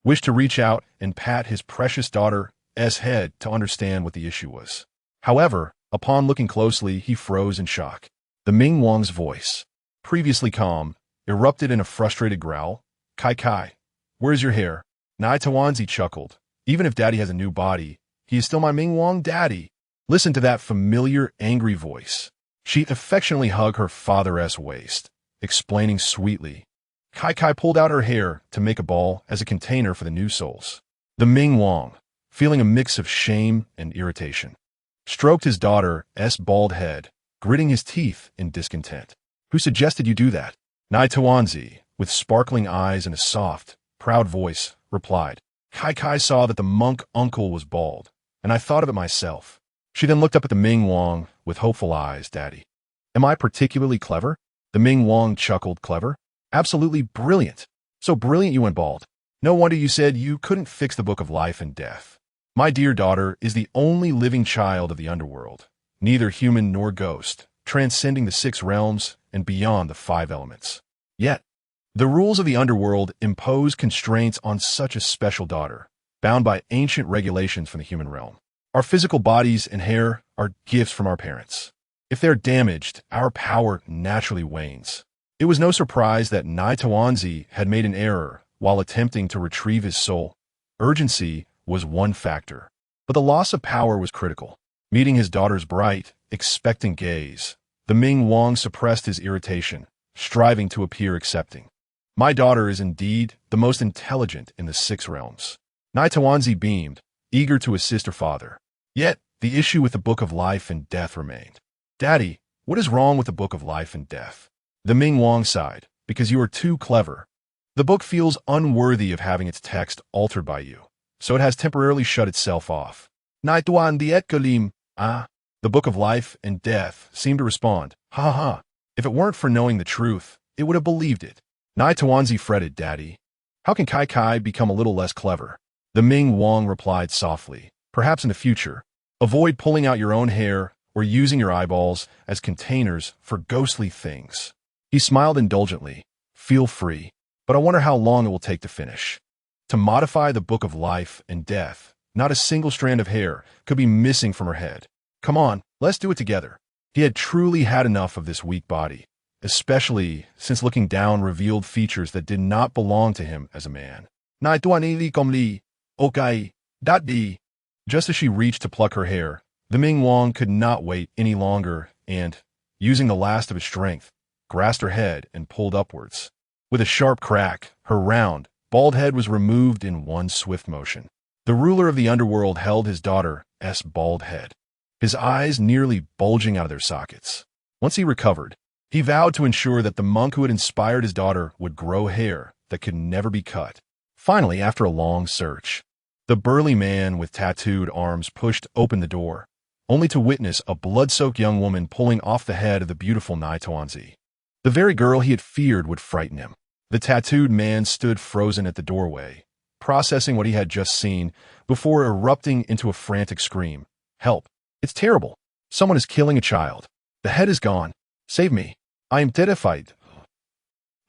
wished to reach out and pat his precious daughter's head to understand what the issue was. However, upon looking closely, he froze in shock. The Ming Wang's voice, previously calm, erupted in a frustrated growl. "Kai Kai, where's your hair?" Nai Tawanzi chuckled. "Even if Daddy has a new body, he is still my Ming Wang daddy." Listen to that familiar, angry voice. She affectionately hugged her father's waist, explaining sweetly. Kai Kai pulled out her hair to make a ball as a container for the new souls. The Ming Wang, feeling a mix of shame and irritation, stroked his daughter's bald head, gritting his teeth in discontent. "Who suggested you do that?" Nai Tawanzi, with sparkling eyes and a soft, proud voice, replied. "Kai Kai saw that the monk uncle was bald, and I thought of it myself." She then looked up at the Ming Wang with hopeful eyes. "Daddy, am I particularly clever?" The Ming Wang chuckled. "Clever? Absolutely brilliant. So brilliant you went bald. No wonder you said you couldn't fix the book of life and death. My dear daughter is the only living child of the underworld, neither human nor ghost, transcending the 6 realms and beyond the 5 elements. Yet, the rules of the underworld impose constraints on such a special daughter, bound by ancient regulations from the human realm. Our physical bodies and hair are gifts from our parents. If they're damaged, our power naturally wanes. It was no surprise that Nai Tawanzi had made an error while attempting to retrieve his soul. Urgency was one factor, but the loss of power was critical. Meeting his daughter's bright, expectant gaze, the Ming Wang suppressed his irritation, striving to appear accepting. My daughter is indeed the most intelligent in the 6 realms. Tawanzi beamed, eager to assist her father. Yet, the issue with the Book of Life and Death remained. Daddy, what is wrong with the Book of Life and Death? The Ming Wang sighed, because you are too clever. The book feels unworthy of having its text altered by you, so it has temporarily shut itself off. Naituan diet kalim, ah. The Book of Life and Death seemed to respond, ha ha ha. If it weren't for knowing the truth, it would have believed it. Tawanzi fretted, Daddy. How can Kai Kai become a little less clever? The Ming Wang replied softly, perhaps in the future. Avoid pulling out your own hair or using your eyeballs as containers for ghostly things. He smiled indulgently. Feel free, but I wonder how long it will take to finish. To modify the Book of Life and Death, not a single strand of hair could be missing from her head. Come on, let's do it together. He had truly had enough of this weak body, especially since looking down revealed features that did not belong to him as a man. Just as she reached to pluck her hair, the Ming Wang could not wait any longer and, using the last of his strength, grasped her head and pulled upwards. With a sharp crack, her round, bald head was removed in one swift motion. The ruler of the underworld held his daughter's bald head, his eyes nearly bulging out of their sockets. Once he recovered, he vowed to ensure that the monk who had inspired his daughter would grow hair that could never be cut. Finally, after a long search, the burly man with tattooed arms pushed open the door, only to witness a blood-soaked young woman pulling off the head of the beautiful Tawanzi. The very girl he had feared would frighten him. The tattooed man stood frozen at the doorway, processing what he had just seen before erupting into a frantic scream. Help! It's terrible! Someone is killing a child. The head is gone. Save me. I am terrified.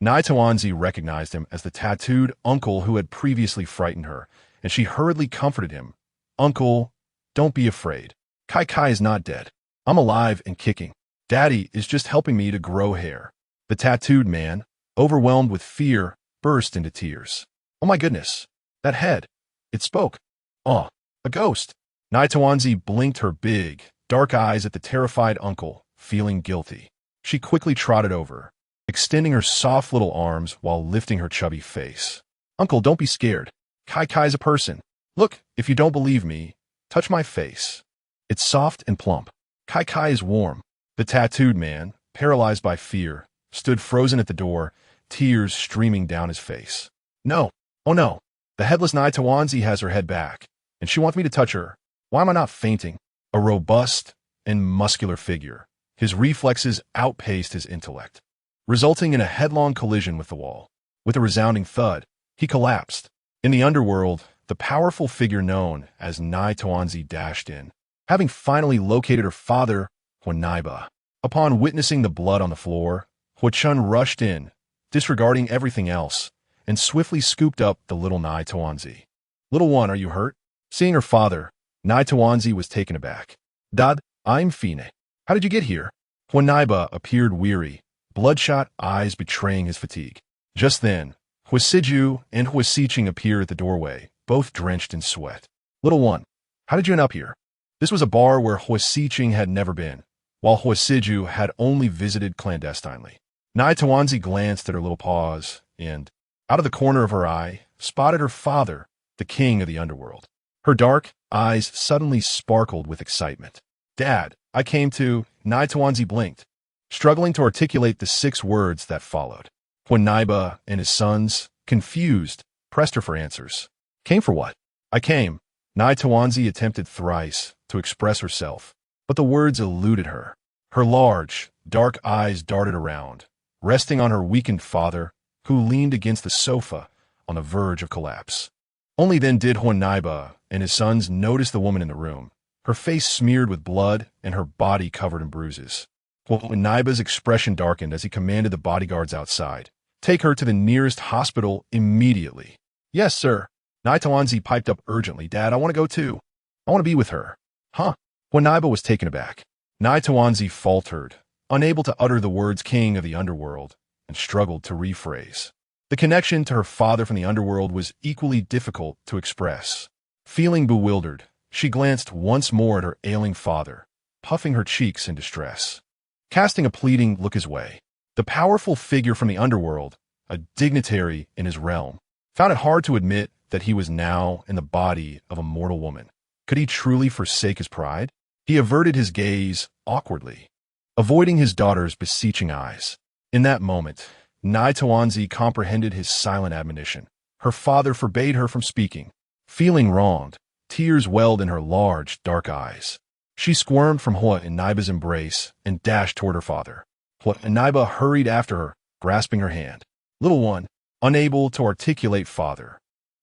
Tawanzi recognized him as the tattooed uncle who had previously frightened her, and she hurriedly comforted him. Uncle, don't be afraid. Kai Kai is not dead. I'm alive and kicking. Daddy is just helping me to grow hair. The tattooed man, overwhelmed with fear, burst into tears. Oh my goodness. That head. It spoke. Oh, a ghost. Tawanzi blinked her big, dark eyes at the terrified uncle, feeling guilty. She quickly trotted over, extending her soft little arms while lifting her chubby face. Uncle, don't be scared. Kai Kai's a person. Look, if you don't believe me, touch my face. It's soft and plump. Kai Kai is warm. The tattooed man, paralyzed by fear, stood frozen at the door, tears streaming down his face. No. Oh no. The headless Tawanzi has her head back, and she wants me to touch her. Why am I not fainting? A robust and muscular figure. His reflexes outpaced his intellect, resulting in a headlong collision with the wall. With a resounding thud, he collapsed. In the underworld, the powerful figure known as Tawanzi dashed in, having finally located her father, Huo. Upon witnessing the blood on the floor, Huo Chun rushed in, disregarding everything else, and swiftly scooped up the little Tawanzi. Little one, are you hurt? Seeing her father, Tawanzi was taken aback. Dad, I'm fine. How did you get here? Huo appeared weary, bloodshot eyes betraying his fatigue. Just then, Huo and Huo appeared at the doorway, both drenched in sweat. Little one, how did you end up here? This was a bar where Huo had never been, while Huo had only visited clandestinely. Tawanzi glanced at her little paws and, out of the corner of her eye, spotted her father, the king of the underworld. Her dark eyes suddenly sparkled with excitement. Dad, I came to... Tawanzi blinked, struggling to articulate the 6 words that followed. Huo and his sons, confused, pressed her for answers. Came for what? I came. Tawanzi attempted thrice to express herself, but the words eluded her. Her large, dark eyes darted around, resting on her weakened father, who leaned against the sofa on the verge of collapse. Only then did Huo and his sons notice the woman in the room, her face smeared with blood and her body covered in bruises. Huo's expression darkened as he commanded the bodyguards outside. Take her to the nearest hospital immediately. Yes, sir. Tawanzi piped up urgently. Dad, I want to go too. I want to be with her. Huh? Huo was taken aback. Tawanzi faltered, unable to utter the words king of the underworld, and struggled to rephrase. The connection to her father from the underworld was equally difficult to express. Feeling bewildered, she glanced once more at her ailing father, puffing her cheeks in distress. Casting a pleading look his way, the powerful figure from the underworld, a dignitary in his realm, found it hard to admit that he was now in the body of a mortal woman. Could he truly forsake his pride? He averted his gaze awkwardly, avoiding his daughter's beseeching eyes. In that moment, Nai Tawanzi comprehended his silent admonition. Her father forbade her from speaking. Feeling wronged, tears welled in her large, dark eyes. She squirmed from Hua Naiba's embrace and dashed toward her father. Hua Naiba hurried after her, grasping her hand. Little one, unable to articulate father.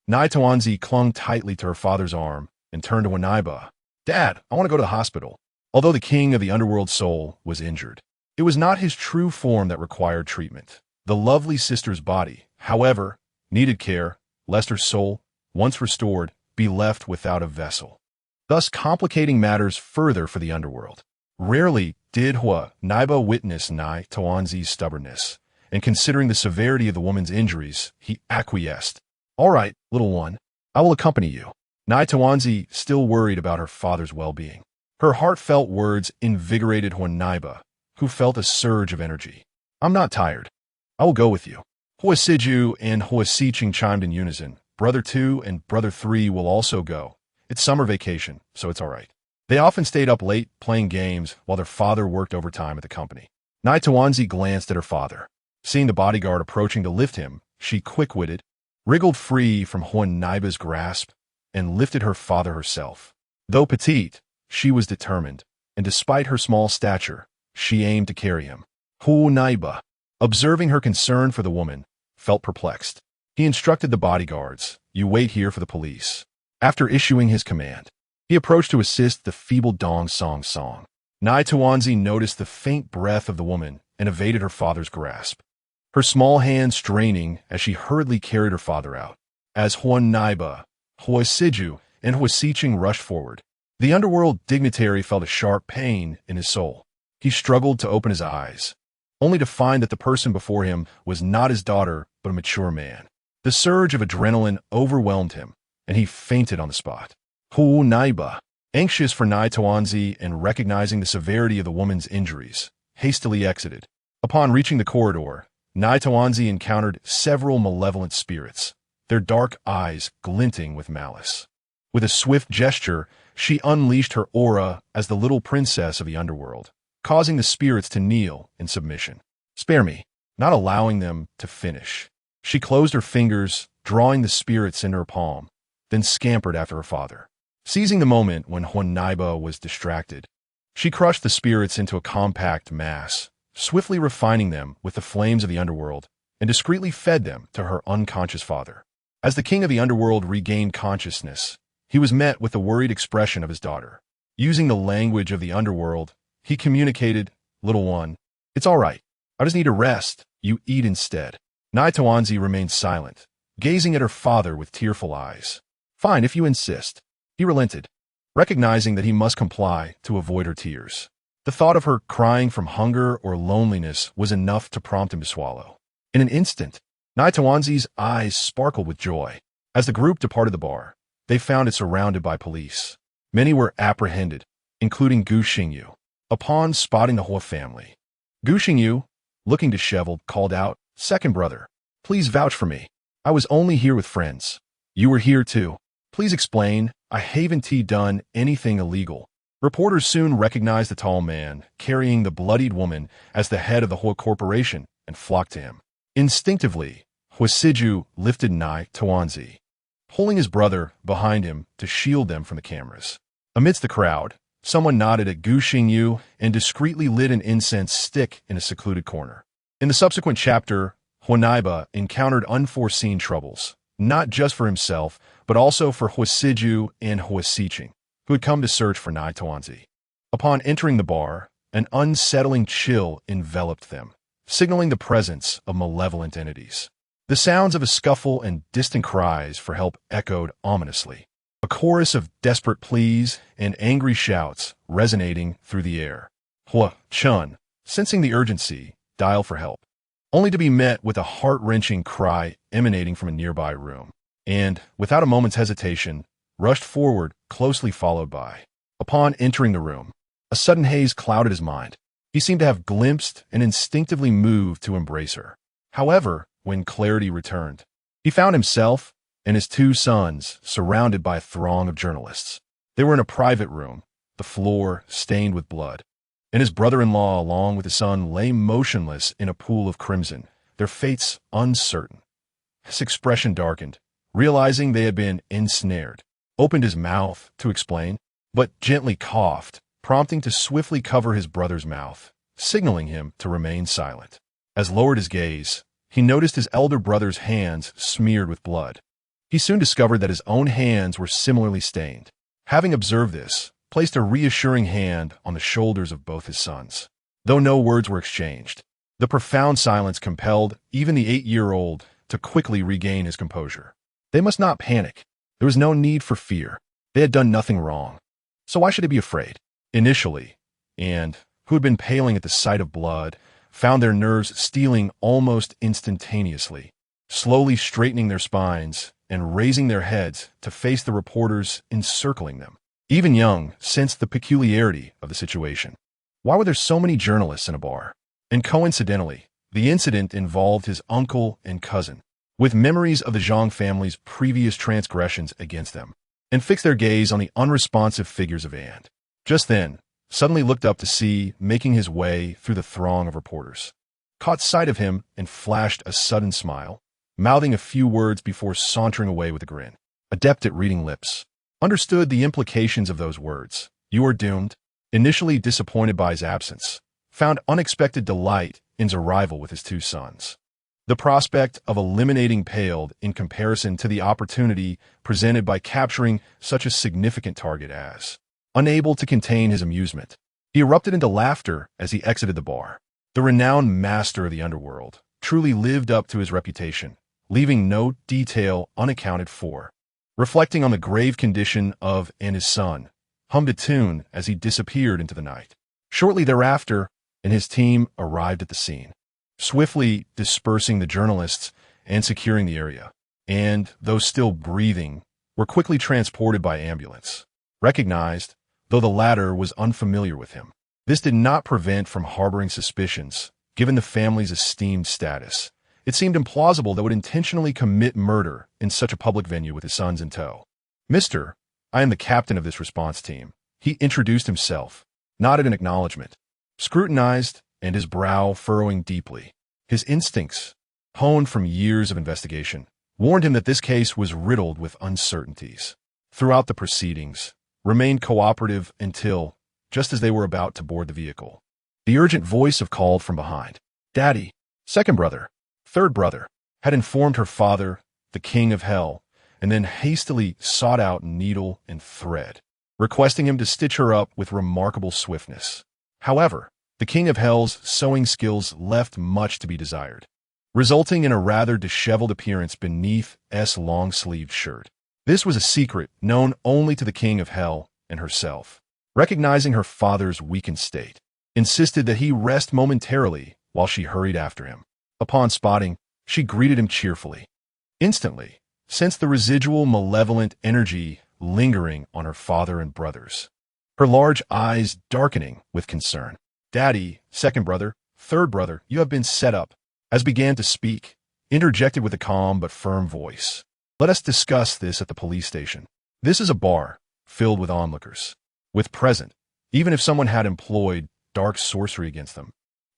Nai Tawanzi clung tightly to her father's arm and turned to Hua Naiba. Dad, I want to go to the hospital. Although the king of the underworld soul was injured, it was not his true form that required treatment. The lovely sister's body, however, needed care, lest her soul, once restored, be left without a vessel, thus complicating matters further for the underworld. Rarely did Hua Naiba witness Nai Tawanzi's stubbornness, and considering the severity of the woman's injuries, he acquiesced. All right, little one, I will accompany you. Nai Tawanzi still worried about her father's well-being. Her heartfelt words invigorated Hua Naiba, who felt a surge of energy. I'm not tired. I will go with you. Hua Siju and Hua Siqing chimed in unison. Brother 2 and Brother 3 will also go. It's summer vacation, so it's all right. They often stayed up late playing games while their father worked overtime at the company. Nai Tawanzi glanced at her father. Seeing the bodyguard approaching to lift him, she quick-witted, wriggled free from Hua Naiba's grasp, and lifted her father herself. Though petite, she was determined, and despite her small stature, she aimed to carry him. Hua Naiba, observing her concern for the woman, felt perplexed. He instructed the bodyguards, "You wait here for the police." After issuing his command, he approached to assist the feeble Dong Song Song. Nai Tawanzi noticed the faint breath of the woman and evaded her father's grasp, her small hand straining as she hurriedly carried her father out. As Hua Naiba, Hua Siju, and Hua Siqing rushed forward, the underworld dignitary felt a sharp pain in his soul. He struggled to open his eyes, only to find that the person before him was not his daughter, but a mature man. The surge of adrenaline overwhelmed him, and he fainted on the spot. Hua Naiba, anxious for Nai Tawanzi and recognizing the severity of the woman's injuries, hastily exited. Upon reaching the corridor, Nai Tawanzi encountered several malevolent spirits, their dark eyes glinting with malice. With a swift gesture, she unleashed her aura as the little princess of the underworld, causing the spirits to kneel in submission. Spare me, not allowing them to finish. She closed her fingers, drawing the spirits into her palm, then scampered after her father. Seizing the moment when Hua Naiba was distracted, she crushed the spirits into a compact mass, swiftly refining them with the flames of the underworld, and discreetly fed them to her unconscious father. As the king of the underworld regained consciousness, he was met with the worried expression of his daughter. Using the language of the underworld, he communicated, "Little one, it's all right. I just need a rest. You eat instead." Nai Tawanzi remained silent, gazing at her father with tearful eyes. "Fine, if you insist." He relented, recognizing that he must comply to avoid her tears. The thought of her crying from hunger or loneliness was enough to prompt him to swallow. In an instant, Nai Tawanzi's eyes sparkled with joy. As the group departed the bar, they found it surrounded by police. Many were apprehended, including Gu Xingyu. Upon spotting the Hua family, Gu Xingyu, looking disheveled, called out, "Second brother, please vouch for me. I was only here with friends. You were here too. Please explain. I haven't done anything illegal." Reporters soon recognized the tall man, carrying the bloodied woman as the head of the Hua Corporation, and flocked to him. Instinctively, Hua Siju lifted Nai Tawanzi, pulling his brother behind him to shield them from the cameras. Amidst the crowd, someone nodded at Gu Xingyu and discreetly lit an incense stick in a secluded corner. In the subsequent chapter, Hua Naiba encountered unforeseen troubles, not just for himself, but also for Hua Siju and Hua Siqing, who had come to search for Nai Tawanzi. Upon entering the bar, an unsettling chill enveloped them, signaling the presence of malevolent entities. The sounds of a scuffle and distant cries for help echoed ominously, a chorus of desperate pleas and angry shouts resonating through the air. Hua Chun, sensing the urgency, dialed for help, only to be met with a heart-wrenching cry emanating from a nearby room, and, without a moment's hesitation, rushed forward, closely followed by. Upon entering the room, a sudden haze clouded his mind. He seemed to have glimpsed and instinctively moved to embrace her. However, when clarity returned. He found himself and his two sons surrounded by a throng of journalists. They were in a private room, the floor stained with blood, and his brother-in-law, along with his son, lay motionless in a pool of crimson, their fates uncertain. His expression darkened, realizing they had been ensnared. Opened his mouth to explain, but gently coughed, prompting to swiftly cover his brother's mouth, signaling him to remain silent. As lowered his gaze, he noticed his elder brother's hands smeared with blood. He soon discovered that his own hands were similarly stained. Having observed this, placed a reassuring hand on the shoulders of both his sons. Though no words were exchanged, the profound silence compelled even the 8-year-old to quickly regain his composure. They must not panic. There was no need for fear. They had done nothing wrong. So why should they be afraid? Initially, and who had been paling at the sight of blood, found their nerves steeling almost instantaneously, slowly straightening their spines and raising their heads to face the reporters encircling them. Even Young sensed the peculiarity of the situation. Why were there so many journalists in a bar? And coincidentally, the incident involved his uncle and cousin, with memories of the Zhang family's previous transgressions against them, and fixed their gaze on the unresponsive figures of And. Just then, suddenly looked up to see, making his way through the throng of reporters. Caught sight of him and flashed a sudden smile, mouthing a few words before sauntering away with a grin. Adept at reading lips. Understood the implications of those words. You are doomed. Initially disappointed by his absence, found unexpected delight in his arrival with his two sons. The prospect of eliminating paled in comparison to the opportunity presented by capturing such a significant target as. Unable to contain his amusement, he erupted into laughter as he exited the bar. The renowned master of the underworld truly lived up to his reputation, leaving no detail unaccounted for. Reflecting on the grave condition of and his son, hummed a tune as he disappeared into the night. Shortly thereafter, and his team arrived at the scene, swiftly dispersing the journalists and securing the area, and, those still breathing, were quickly transported by ambulance. Recognized, though the latter was unfamiliar with him. This did not prevent from harboring suspicions, given the family's esteemed status. It seemed implausible they would intentionally commit murder in such a public venue with his sons in tow. Mister, I am the captain of this response team. He introduced himself, nodded in acknowledgement, scrutinized, and his brow furrowing deeply. His instincts, honed from years of investigation, warned him that this case was riddled with uncertainties. Throughout the proceedings, remained cooperative until, just as they were about to board the vehicle, the urgent voice of called from behind. Daddy, second brother, third brother, had informed her father, the king of hell, and then hastily sought out needle and thread, requesting him to stitch her up with remarkable swiftness. However, the king of hell's sewing skills left much to be desired, resulting in a rather disheveled appearance beneath S long-sleeved shirt. This was a secret known only to the king of hell and herself. Recognizing her father's weakened state, insisted that he rest momentarily while she hurried after him. Upon spotting, she greeted him cheerfully. Instantly, sensed the residual malevolent energy lingering on her father and brothers, her large eyes darkening with concern. Daddy, second brother, third brother, you have been set up. As began to speak, interjected with a calm but firm voice. Let us discuss this at the police station. This is a bar filled with onlookers. With present, even if someone had employed dark sorcery against them,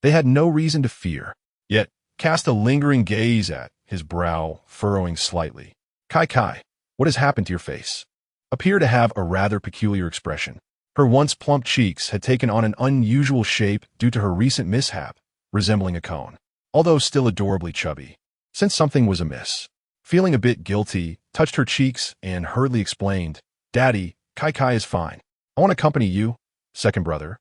they had no reason to fear, yet cast a lingering gaze at his brow, furrowing slightly. Kai, what has happened to your face? Appeared to have a rather peculiar expression. Her once plump cheeks had taken on an unusual shape due to her recent mishap, resembling a cone, although still adorably chubby. Sensed something was amiss. Feeling a bit guilty, touched her cheeks and hurriedly explained, Daddy, Kai is fine. I want to accompany you, second brother,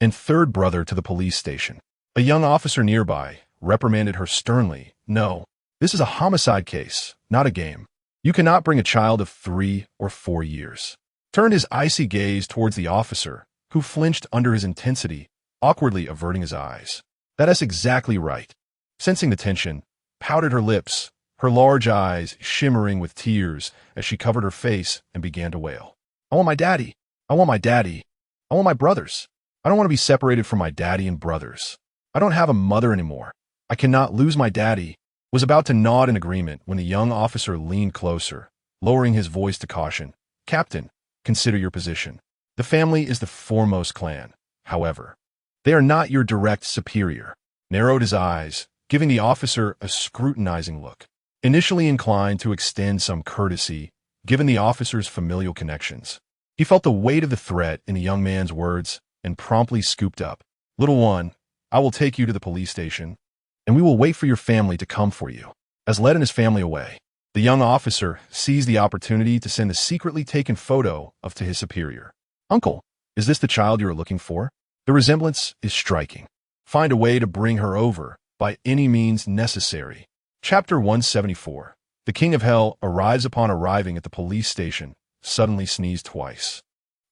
and third brother to the police station. A young officer nearby reprimanded her sternly. No, this is a homicide case, not a game. You cannot bring a child of 3 or 4 years. Turned his icy gaze towards the officer, who flinched under his intensity, awkwardly averting his eyes. That is exactly right. Sensing the tension, pouted her lips, her large eyes shimmering with tears as she covered her face and began to wail. I want my daddy. I want my daddy. I want my brothers. I don't want to be separated from my daddy and brothers. I don't have a mother anymore. I cannot lose my daddy. was about to nod in agreement when the young officer leaned closer, lowering his voice to caution. Captain, consider your position. The family is the foremost clan. However, they are not your direct superior. Narrowed his eyes, giving the officer a scrutinizing look. Initially inclined to extend some courtesy, given the officer's familial connections, he felt the weight of the threat in the young man's words and promptly scooped up. Little one, I will take you to the police station, and we will wait for your family to come for you. As led his family away, the young officer seized the opportunity to send a secretly taken photo of to his superior. Uncle, is this the child you are looking for? The resemblance is striking. Find a way to bring her over by any means necessary. Chapter 174. The King of Hell arrives upon arriving at the police station, suddenly sneezed twice.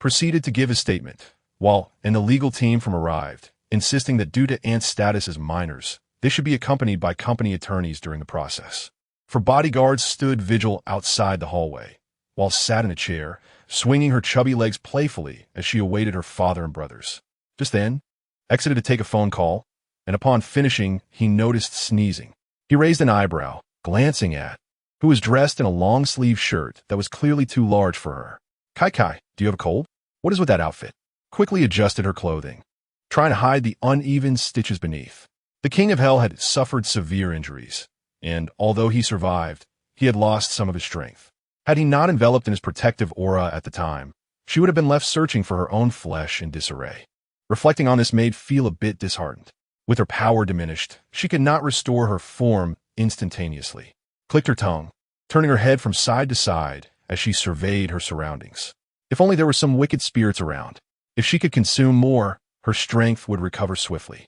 Proceeded to give his statement, while an illegal team from arrived, insisting that due to Ant's status as minors, they should be accompanied by company attorneys during the process. For bodyguards stood vigil outside the hallway, while sat in a chair, swinging her chubby legs playfully as she awaited her father and brothers. Just then, exited to take a phone call, and upon finishing, he noticed sneezing. He raised an eyebrow, glancing at who was dressed in a long-sleeved shirt that was clearly too large for her. Kai, do you have a cold? What is with that outfit? Quickly adjusted her clothing, trying to hide the uneven stitches beneath. The King of Hell had suffered severe injuries, and although he survived, he had lost some of his strength. Had he not enveloped in his protective aura at the time, she would have been left searching for her own flesh in disarray. Reflecting on this made feel a bit disheartened. With her power diminished, she could not restore her form instantaneously. Clicked her tongue, turning her head from side to side as she surveyed her surroundings. If only there were some wicked spirits around. If she could consume more, her strength would recover swiftly.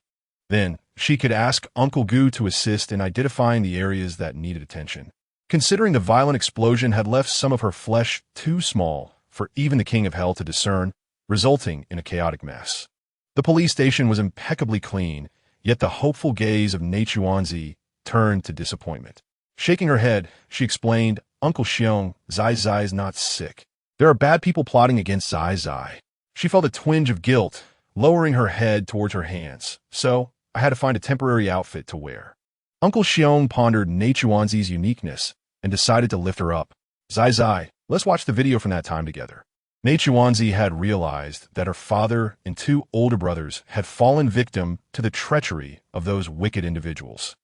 Then, she could ask Uncle Gu to assist in identifying the areas that needed attention. Considering the violent explosion had left some of her flesh too small for even the King of Hell to discern, resulting in a chaotic mess. The police station was impeccably clean, yet the hopeful gaze of Neichuanzi turned to disappointment. Shaking her head, she explained, Uncle Xiong, Zai Zai is not sick. There are bad people plotting against Zai Zai. She felt a twinge of guilt, lowering her head towards her hands, so I had to find a temporary outfit to wear. Uncle Xiong pondered Neichuanzi's uniqueness and decided to lift her up. Zai Zai, let's watch the video from that time together. Neichuanzi had realized that her father and two older brothers had fallen victim to the treachery of those wicked individuals,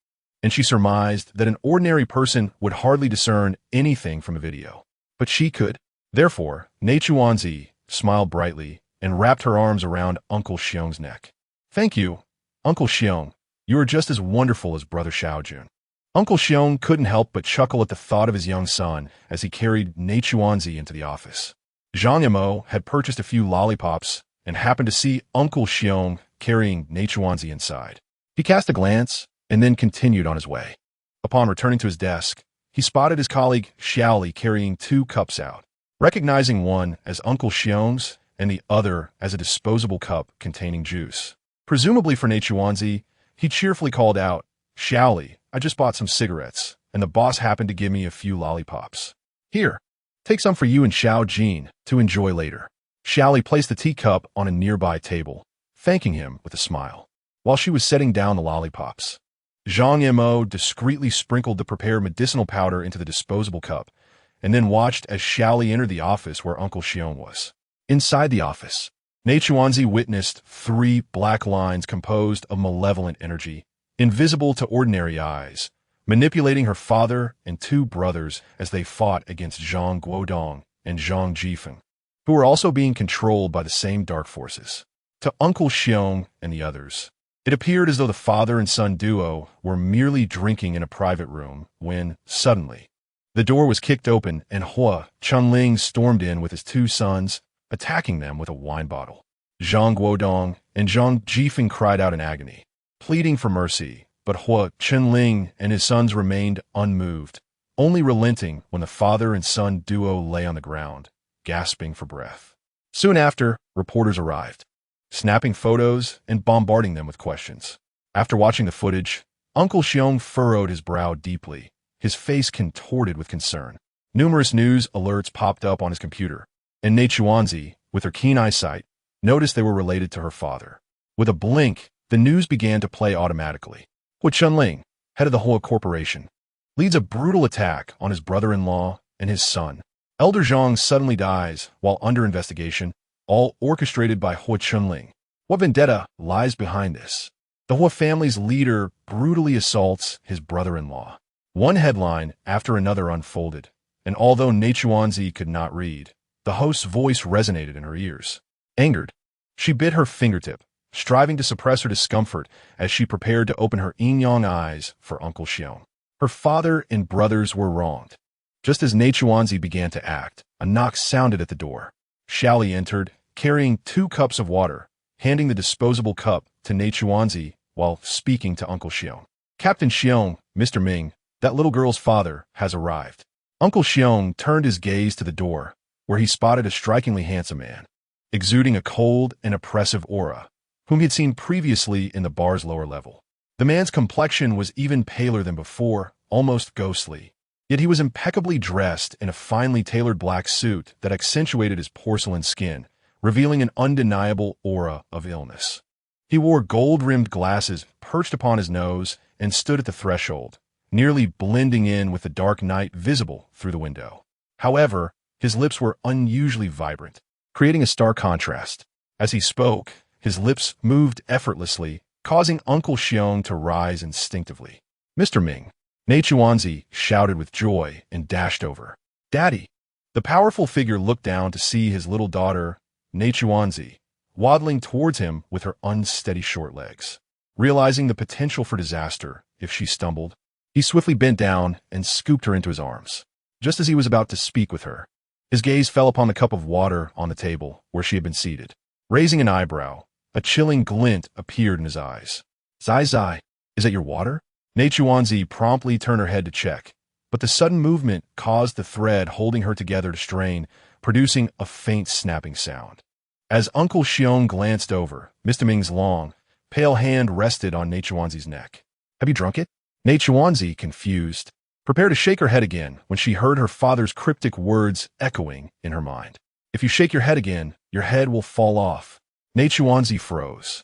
and she surmised that an ordinary person would hardly discern anything from a video. But she could. Therefore, Neichuanzi smiled brightly and wrapped her arms around Uncle Xiong's neck. Thank you, Uncle Xiong. You are just as wonderful as Brother Xiaojun. Uncle Xiong couldn't help but chuckle at the thought of his young son as he carried Neichuanzi into the office. Zhang Yamo had purchased a few lollipops and happened to see Uncle Xiong carrying Neichuanzi inside. He cast a glance and then continued on his way. Upon returning to his desk, he spotted his colleague Xiaoli carrying two cups out. Recognizing one as Uncle Xiong's and the other as a disposable cup containing juice, presumably for Neichuanzi, he cheerfully called out, Xiaoli, I just bought some cigarettes, and the boss happened to give me a few lollipops. Here, take some for you and Xiao Jin to enjoy later. Xiaoli placed the teacup on a nearby table, thanking him with a smile. While she was setting down the lollipops, Zhang Yamo discreetly sprinkled the prepared medicinal powder into the disposable cup, and then watched as Xiaoli entered the office where Uncle Xiong was. Inside the office, Neichuanzi witnessed 3 black lines composed of malevolent energy, invisible to ordinary eyes, manipulating her father and 2 brothers as they fought against Zhang Guodong and Zhang Jifeng, who were also being controlled by the same dark forces. To Uncle Xiong and the others, it appeared as though the father and son duo were merely drinking in a private room when, suddenly, the door was kicked open and Hua Chunling stormed in with his 2 sons, attacking them with a wine bottle. Zhang Guodong and Zhang Jifeng cried out in agony, pleading for mercy, but Hua Chunling and his sons remained unmoved, only relenting when the father and son duo lay on the ground, gasping for breath. Soon after, reporters arrived, snapping photos and bombarding them with questions. After watching the footage, Uncle Xiong furrowed his brow deeply, his face contorted with concern. Numerous news alerts popped up on his computer, and Neichuanzi, with her keen eyesight, noticed they were related to her father. With a blink, the news began to play automatically. Hua Chunling, head of the Hua Corporation, leads a brutal attack on his brother-in-law and his son. Elder Zhang suddenly dies while under investigation, all orchestrated by Hua Chunling. What vendetta lies behind this? The Hua family's leader brutally assaults his brother-in-law. One headline after another unfolded, and although Neichuanzi could not read, the host's voice resonated in her ears. Angered, she bit her fingertip, striving to suppress her discomfort as she prepared to open her yin-yang eyes for Uncle Xiong. Her father and brothers were wronged. Just as Neichuanzi began to act, a knock sounded at the door. Xiaoli entered, carrying 2 cups of water, handing the disposable cup to Neichuanzi while speaking to Uncle Xiong. Captain Xiong, Mr. Ming, that little girl's father, has arrived. Uncle Xiong turned his gaze to the door, where he spotted a strikingly handsome man, exuding a cold and oppressive aura, whom he had seen previously in the bar's lower level. The man's complexion was even paler than before, almost ghostly. Yet he was impeccably dressed in a finely tailored black suit that accentuated his porcelain skin, revealing an undeniable aura of illness. He wore gold-rimmed glasses perched upon his nose and stood at the threshold, nearly blending in with the dark night visible through the window. However, his lips were unusually vibrant, creating a stark contrast. As he spoke, his lips moved effortlessly, causing Uncle Xiong to rise instinctively. Mr. Ming, Neichuanzi shouted with joy and dashed over. Daddy! The powerful figure looked down to see his little daughter, Neichuanzi, waddling towards him with her unsteady short legs. Realizing the potential for disaster if she stumbled, he swiftly bent down and scooped her into his arms. Just as he was about to speak with her, his gaze fell upon the cup of water on the table where she had been seated. Raising an eyebrow, a chilling glint appeared in his eyes. Zai Zai, is that your water? Neichuanzi promptly turned her head to check, but the sudden movement caused the thread holding her together to strain, producing a faint snapping sound. As Uncle Xiong glanced over, Mr. Ming's long, pale hand rested on Neichuanzi's neck. Have you drunk it? Neichuanzi, confused, prepared to shake her head again when she heard her father's cryptic words echoing in her mind. If you shake your head again, your head will fall off. Neichuanzi froze,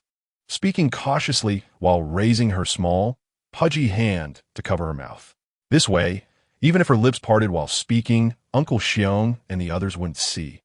speaking cautiously while raising her small, pudgy hand to cover her mouth. This way, even if her lips parted while speaking, Uncle Xiong and the others wouldn't see.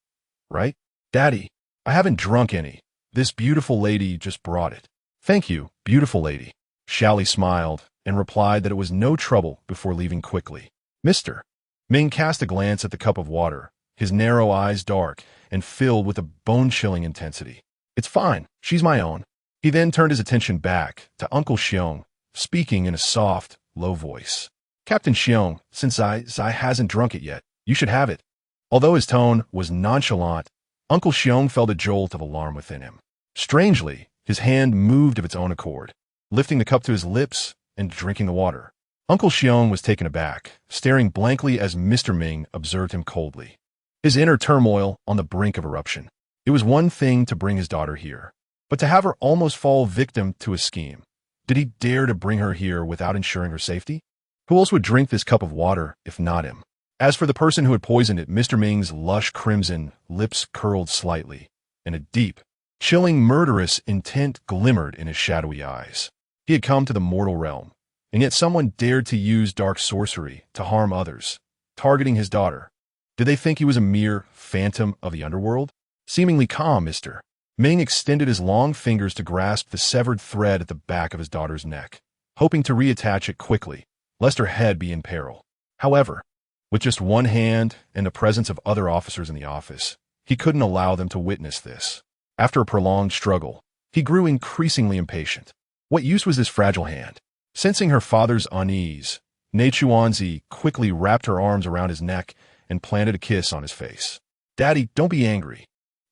Right? Daddy, I haven't drunk any. This beautiful lady just brought it. Thank you, beautiful lady. Xiaoli smiled and replied that it was no trouble before leaving quickly. Mr. Ming cast a glance at the cup of water, his narrow eyes dark and filled with a bone-chilling intensity. It's fine. She's my own. He then turned his attention back to Uncle Xiong, speaking in a soft, low voice. Captain Xiong, since Zai hasn't drunk it yet, you should have it. Although his tone was nonchalant, Uncle Xiong felt a jolt of alarm within him. Strangely, his hand moved of its own accord, lifting the cup to his lips and drinking the water. Uncle Xiong was taken aback, staring blankly as Mr. Ming observed him coldly, his inner turmoil on the brink of eruption. It was one thing to bring his daughter here, but to have her almost fall victim to a scheme. Did he dare to bring her here without ensuring her safety? Who else would drink this cup of water if not him? As for the person who had poisoned it, Mr. Ming's lush crimson lips curled slightly, and a deep, chilling, murderous intent glimmered in his shadowy eyes. He had come to the mortal realm, and yet someone dared to use dark sorcery to harm others, targeting his daughter. Did they think he was a mere phantom of the underworld? Seemingly calm, Mr. Ming extended his long fingers to grasp the severed thread at the back of his daughter's neck, hoping to reattach it quickly, lest her head be in peril. However, with just one hand and the presence of other officers in the office, he couldn't allow them to witness this. After a prolonged struggle, he grew increasingly impatient. What use was this fragile hand? Sensing her father's unease, Neichuanzi quickly wrapped her arms around his neck and planted a kiss on his face. Daddy, don't be angry.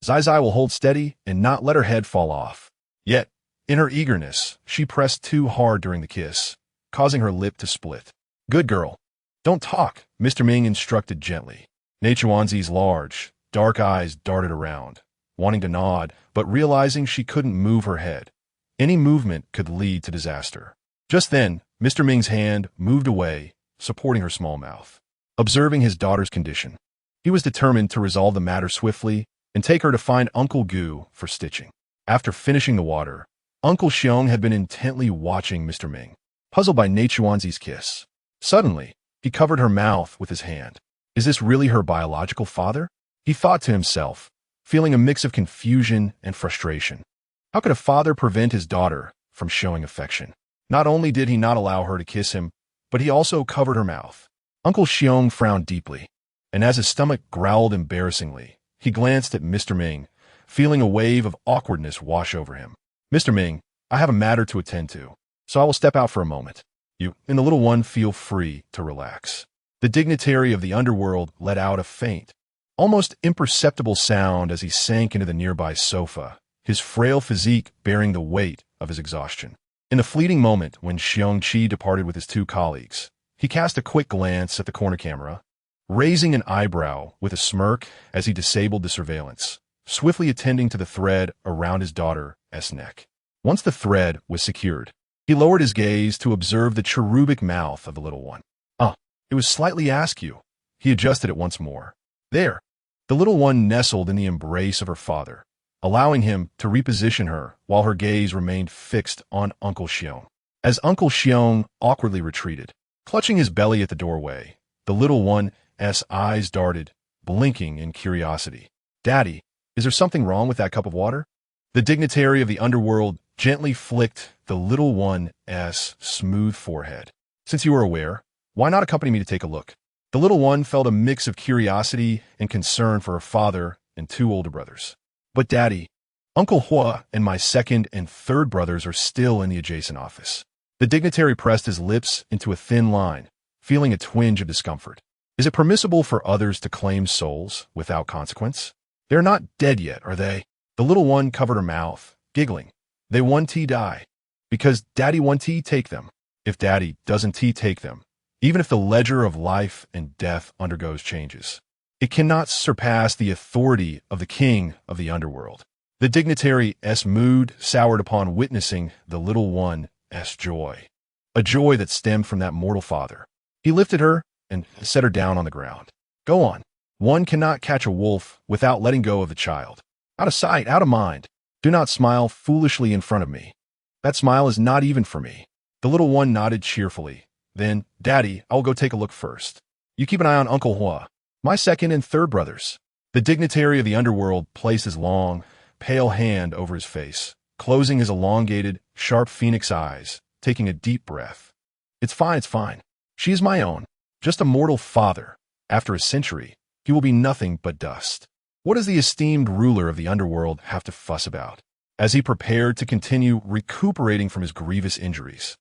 Zai Zai will hold steady and not let her head fall off. Yet, in her eagerness, she pressed too hard during the kiss, causing her lip to split. Good girl. Don't talk, Mr. Ming instructed gently. Neichuanzi's large, dark eyes darted around, wanting to nod, but realizing she couldn't move her head. Any movement could lead to disaster. Just then, Mr. Ming's hand moved away, supporting her small mouth. Observing his daughter's condition, he was determined to resolve the matter swiftly and take her to find Uncle Gu for stitching. After finishing the water, Uncle Xiong had been intently watching Mr. Ming, puzzled by Neichuanzi's kiss. Suddenly, He covered her mouth with his hand. Is this really her biological father? He thought to himself, feeling a mix of confusion and frustration. How could a father prevent his daughter from showing affection? Not only did he not allow her to kiss him, but he also covered her mouth. Uncle Xiong frowned deeply, and as his stomach growled embarrassingly, he glanced at Mr. Ming, feeling a wave of awkwardness wash over him. Mr. Ming, I have a matter to attend to, so I will step out for a moment. You and the little one feel free to relax. The dignitary of the underworld let out a faint, almost imperceptible sound as he sank into the nearby sofa, his frail physique bearing the weight of his exhaustion. In the fleeting moment when Xiong Qi departed with his two colleagues, he cast a quick glance at the corner camera, raising an eyebrow with a smirk as he disabled the surveillance, swiftly attending to the thread around his daughter's neck. Once the thread was secured, he lowered his gaze to observe the cherubic mouth of the little one. It was slightly askew. He adjusted it once more. There, the little one nestled in the embrace of her father, allowing him to reposition her while her gaze remained fixed on Uncle Xiong. As Uncle Xiong awkwardly retreated, clutching his belly at the doorway, the little one's eyes darted, blinking in curiosity. Daddy, is there something wrong with that cup of water? The dignitary of the underworld gently flicked the little one's smooth forehead. Since you are aware, why not accompany me to take a look? The little one felt a mix of curiosity and concern for her father and two older brothers. But Daddy, Uncle Hua and my second and third brothers are still in the adjacent office. The dignitary pressed his lips into a thin line, feeling a twinge of discomfort. Is it permissible for others to claim souls without consequence? They're not dead yet, are they? The little one covered her mouth, giggling. They want to die. Because Daddy want to take them. If Daddy doesn't take them, even if the ledger of life and death undergoes changes, it cannot surpass the authority of the king of the underworld. The dignitary's mood soured upon witnessing the little one's joy, a joy that stemmed from that mortal father. He lifted her and set her down on the ground. Go on. One cannot catch a wolf without letting go of the child. Out of sight, out of mind. Do not smile foolishly in front of me. That smile is not even for me. The little one nodded cheerfully. Then, Daddy, I will go take a look first. You keep an eye on Uncle Hua, my second and third brothers. The dignitary of the underworld placed his long, pale hand over his face, closing his elongated, sharp phoenix eyes, taking a deep breath. It's fine, it's fine. She is my own, just a mortal father. After a century, he will be nothing but dust. What does the esteemed ruler of the underworld have to fuss about? As he prepared to continue recuperating from his grievous injuries,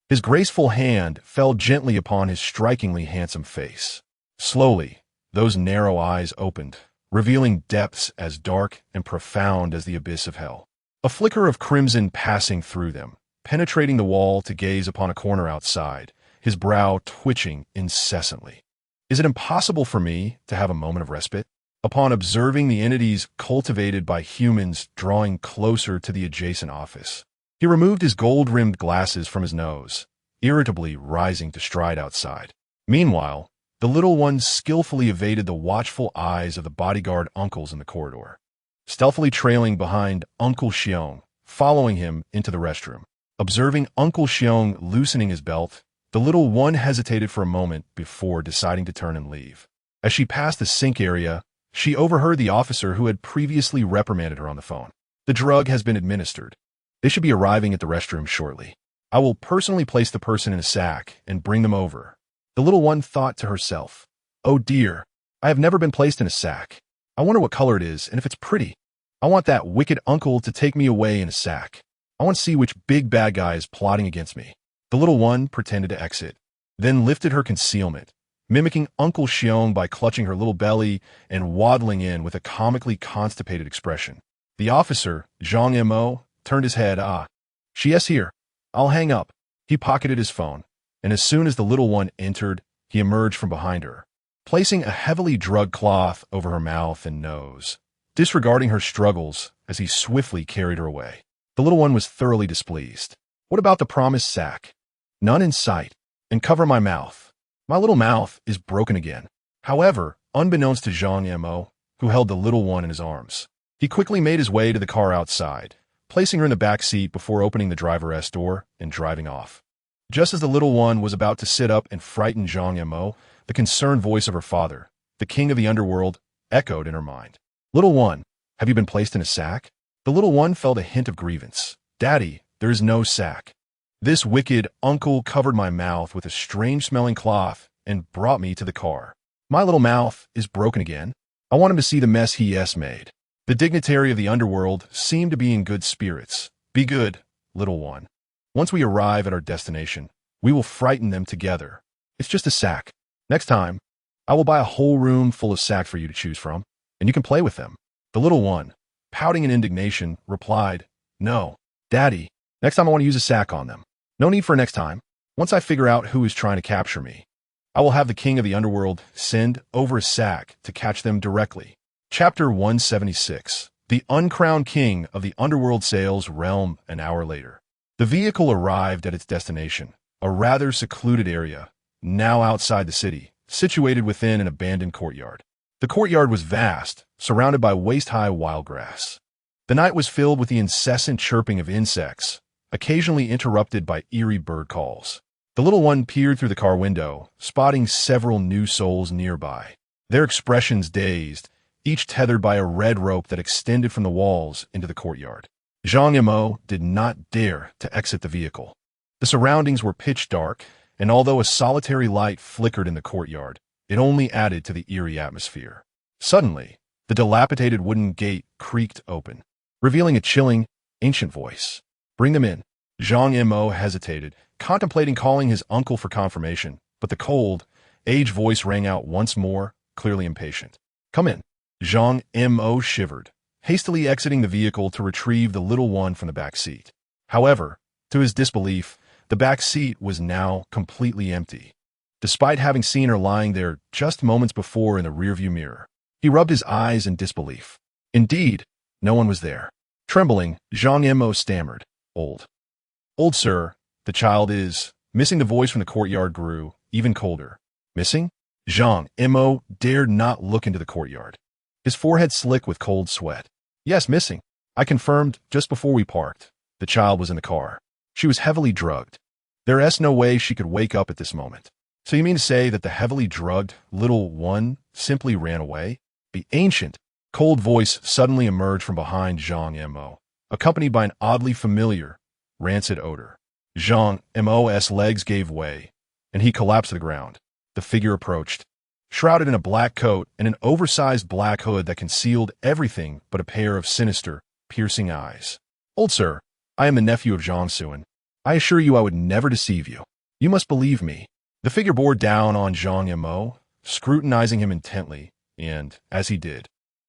his graceful hand fell gently upon his strikingly handsome face. Slowly, those narrow eyes opened, revealing depths as dark and profound as the abyss of hell. A flicker of crimson passing through them, penetrating the wall to gaze upon a corner outside, his brow twitching incessantly. Is it impossible for me to have a moment of respite? Upon observing the entities cultivated by humans drawing closer to the adjacent office, he removed his gold-rimmed glasses from his nose, irritably rising to stride outside. Meanwhile, the little one skillfully evaded the watchful eyes of the bodyguard uncles in the corridor, stealthily trailing behind Uncle Xiong, following him into the restroom. Observing Uncle Xiong loosening his belt, the little one hesitated for a moment before deciding to turn and leave. As she passed the sink area, she overheard the officer who had previously reprimanded her on the phone. The drug has been administered. They should be arriving at the restroom shortly. I will personally place the person in a sack and bring them over. The little one thought to herself, oh dear, I have never been placed in a sack. I wonder what color it is and if it's pretty. I want that wicked uncle to take me away in a sack. I want to see which big bad guy is plotting against me. The little one pretended to exit, then lifted her concealment, mimicking Uncle Xiong by clutching her little belly and waddling in with a comically constipated expression. The officer, Zhang Mo, turned his head. She is here. I'll hang up. He pocketed his phone, and as soon as the little one entered, he emerged from behind her, placing a heavily drugged cloth over her mouth and nose, disregarding her struggles as he swiftly carried her away. The little one was thoroughly displeased. What about the promised sack? None in sight. And cover my mouth. My little mouth is broken again. However, unbeknownst to Zhang Mo, who held the little one in his arms, he quickly made his way to the car outside, placing her in the back seat before opening the driver's door and driving off. Just as the little one was about to sit up and frighten Zhang Yimou, the concerned voice of her father, the king of the underworld, echoed in her mind. Little one, have you been placed in a sack? The little one felt a hint of grievance. Daddy, there is no sack. This wicked uncle covered my mouth with a strange-smelling cloth and brought me to the car. My little mouth is broken again. I want him to see the mess he made. The dignitary of the underworld seemed to be in good spirits. Be good, little one. Once we arrive at our destination, we will frighten them together. It's just a sack. Next time, I will buy a whole room full of sacks for you to choose from, and you can play with them. The little one, pouting in indignation, replied, No, Daddy, next time I want to use a sack on them. No need for next time. Once I figure out who is trying to capture me, I will have the king of the underworld send over a sack to catch them directly. Chapter 176. The uncrowned king of the underworld sails realm an hour later. The vehicle arrived at its destination, a rather secluded area, now outside the city, situated within an abandoned courtyard. The courtyard was vast, surrounded by waist-high wild grass. The night was filled with the incessant chirping of insects, occasionally interrupted by eerie bird calls. The little one peered through the car window, spotting several new souls nearby, their expressions dazed, each tethered by a red rope that extended from the walls into the courtyard. Zhang Yimou did not dare to exit the vehicle. The surroundings were pitch dark, and although a solitary light flickered in the courtyard, it only added to the eerie atmosphere. Suddenly, the dilapidated wooden gate creaked open, revealing a chilling, ancient voice. Bring them in. Zhang Yimou hesitated, contemplating calling his uncle for confirmation, but the cold, aged voice rang out once more, clearly impatient. Come in. Zhang Yimou shivered, hastily exiting the vehicle to retrieve the little one from the back seat. However, to his disbelief, the back seat was now completely empty. Despite having seen her lying there just moments before in the rearview mirror, he rubbed his eyes in disbelief. Indeed, no one was there. Trembling, Zhang Yimou stammered, Old sir, the child is. Missing the voice from the courtyard grew even colder. Missing? Zhang Yimou dared not look into the courtyard, his forehead slick with cold sweat. Yes, missing. I confirmed just before we parked. The child was in the car. She was heavily drugged. There's no way she could wake up at this moment. So you mean to say that the heavily drugged little one simply ran away? The ancient, cold voice suddenly emerged from behind Zhang Yimou, accompanied by an oddly familiar, rancid odor. Zhang Yimou's legs gave way, and he collapsed to the ground. The figure approached, shrouded in a black coat and an oversized black hood that concealed everything but a pair of sinister, piercing eyes. Old sir, I am the nephew of Zhang Suan. I assure you I would never deceive you. You must believe me. The figure bore down on Zhang Yimou, scrutinizing him intently, and, as he did,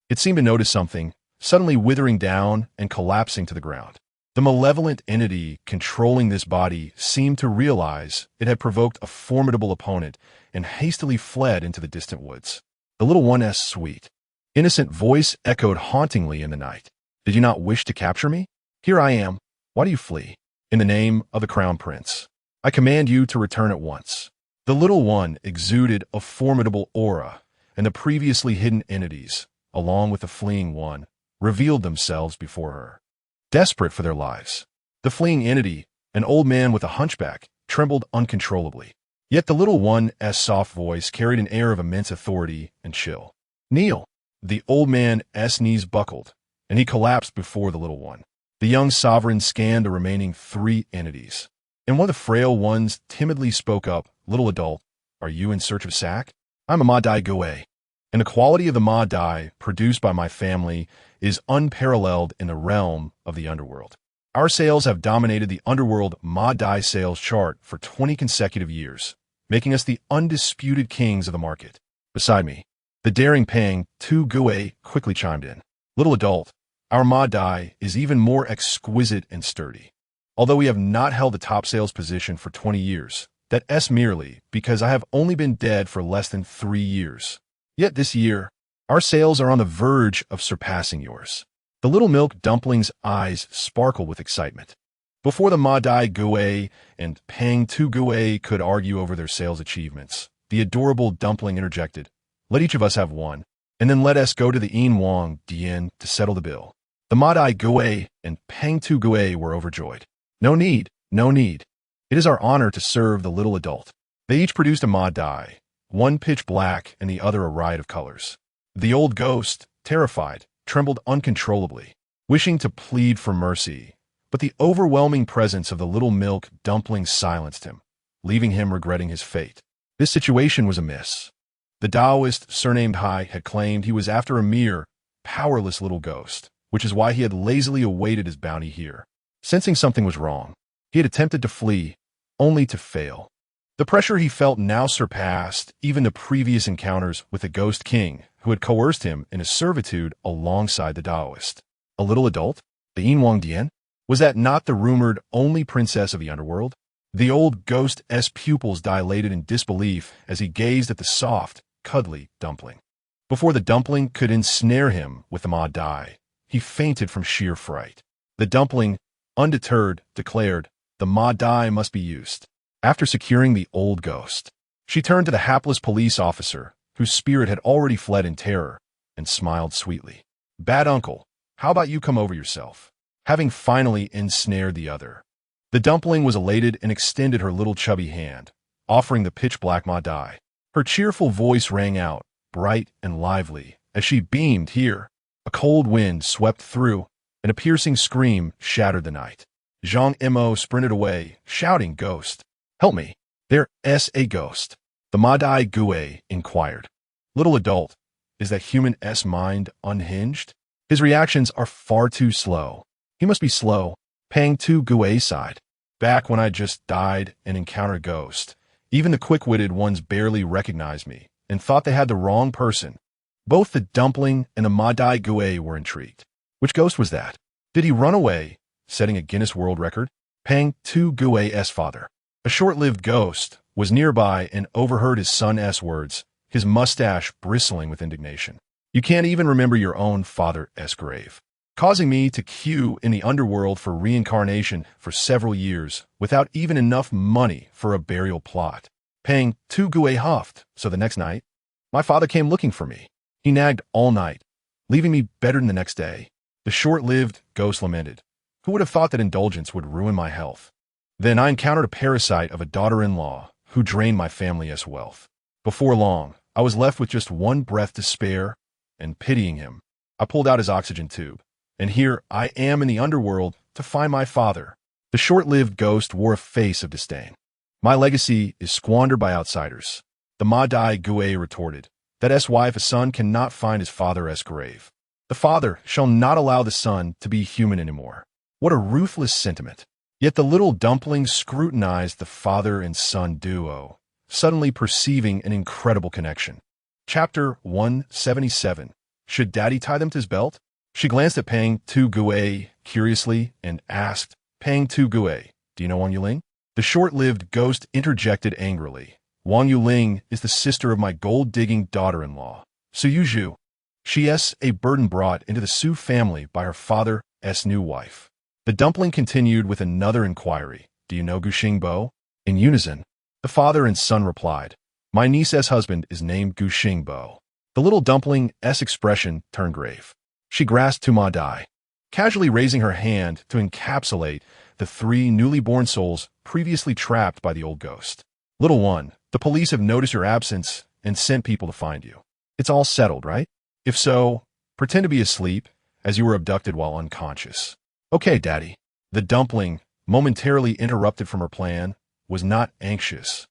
it seemed to notice something, suddenly withering down and collapsing to the ground. The malevolent entity controlling this body seemed to realize it had provoked a formidable opponent and hastily fled into the distant woods. The little one's sweet, innocent voice echoed hauntingly in the night. Did you not wish to capture me? Here I am. Why do you flee? In the name of the Crown Prince, I command you to return at once. The little one exuded a formidable aura, and the previously hidden entities, along with the fleeing one, revealed themselves before her. Desperate for their lives, the fleeing entity, an old man with a hunchback, trembled uncontrollably. Yet the little one's soft voice carried an air of immense authority and chill. Kneel. The old man's knees buckled, and he collapsed before the little one. The young sovereign scanned the remaining three entities, and one of the frail ones timidly spoke up, Little adult, are you in search of sack? I'm a Ma Dai Gui, and the quality of the Ma Dai produced by my family is unparalleled in the realm of the underworld. Our sales have dominated the underworld Ma Dai sales chart for 20 consecutive years, making us the undisputed kings of the market. Beside me, the daring Pang Tu Gui quickly chimed in. Little adult, our Ma Dai is even more exquisite and sturdy. Although we have not held the top sales position for 20 years, that's merely because I have only been dead for less than 3 years. Yet this year, our sales are on the verge of surpassing yours. The little milk dumpling's eyes sparkle with excitement. Before the Ma Dai Gui and Pang Tu Gui could argue over their sales achievements, the adorable dumpling interjected, let each of us have one, and then let us go to the Yin Wang Dian to settle the bill. The Ma Dai Gui and Pang Tu Gui were overjoyed. No need, no need. It is our honor to serve the little adult. They each produced a ma dai, one pitch black and the other a riot of colors. The old ghost, terrified, trembled uncontrollably, wishing to plead for mercy, but the overwhelming presence of the little milk dumpling silenced him, leaving him regretting his fate. This situation was amiss. The Taoist, surnamed Hai, had claimed he was after a mere, powerless little ghost, which is why he had lazily awaited his bounty here. Sensing something was wrong, he had attempted to flee, only to fail. The pressure he felt now surpassed even the previous encounters with the Ghost King, who had coerced him into servitude alongside the Taoist. A little adult? The Yinwang Dian? Was that not the rumored only princess of the underworld? The old ghost's pupils dilated in disbelief as he gazed at the soft, cuddly dumpling. Before the dumpling could ensnare him with the ma dai, he fainted from sheer fright. The dumpling, undeterred, declared, the ma dai must be used. After securing the old ghost, she turned to the hapless police officer, whose spirit had already fled in terror, and smiled sweetly. Bad uncle, how about you come over yourself? Having finally ensnared the other. The dumpling was elated and extended her little chubby hand, offering the pitch-black ma dai. Her cheerful voice rang out, bright and lively, as she beamed here. A cold wind swept through, and a piercing scream shattered the night. Zhang Mo sprinted away, shouting, "Ghost! Help me! There's a ghost!" The ma dai Gue inquired. Little adult, is that human-s mind unhinged? His reactions are far too slow. He must be slow. Pang Tu Gue sighed. Back when I just died and encountered a ghost, even the quick-witted ones barely recognized me and thought they had the wrong person. Both the dumpling and the ma dai Gue were intrigued. Which ghost was that? Did he run away, setting a Guinness World Record? Pang Tu Gue's father, a short-lived ghost, was nearby and overheard his son's words, his mustache bristling with indignation. You can't even remember your own father's grave, causing me to queue in the underworld for reincarnation for several years without even enough money for a burial plot. Pang Tu Gue huffed, so the next night, my father came looking for me. He nagged all night, leaving me better than the next day. The short-lived ghost lamented. Who would have thought that indulgence would ruin my health? Then I encountered a parasite of a daughter-in-law who drained my family's wealth. Before long, I was left with just one breath to spare, and pitying him, I pulled out his oxygen tube. And here I am in the underworld to find my father. The short-lived ghost wore a face of disdain. My legacy is squandered by outsiders. The ma dai Gue retorted, that is why if a son cannot find his father's grave, the father shall not allow the son to be human anymore. What a ruthless sentiment. Yet the little dumpling scrutinized the father and son duo, suddenly perceiving an incredible connection. Chapter 177. Should Daddy tie them to his belt? She glanced at Pang Tu Gue curiously and asked, Pang Tu Gue, do you know Wang Yuling? The short-lived ghost interjected angrily. Wang Yuling is the sister of my gold-digging daughter-in-law, Su Yuzhu. She is a burden brought into the Su family by her father's new wife. The dumpling continued with another inquiry. Do you know Gu Xingbo? In unison, the father and son replied. My niece's husband is named Gu Xingbo. The little dumpling's expression turned grave. She grasped to Ma Dai, casually raising her hand to encapsulate the three newly born souls previously trapped by the old ghost. Little one, the police have noticed your absence and sent people to find you. It's all settled, right? If so, pretend to be asleep, as you were abducted while unconscious. Okay, Daddy. The dumpling, momentarily interrupted from her plan, was not anxious,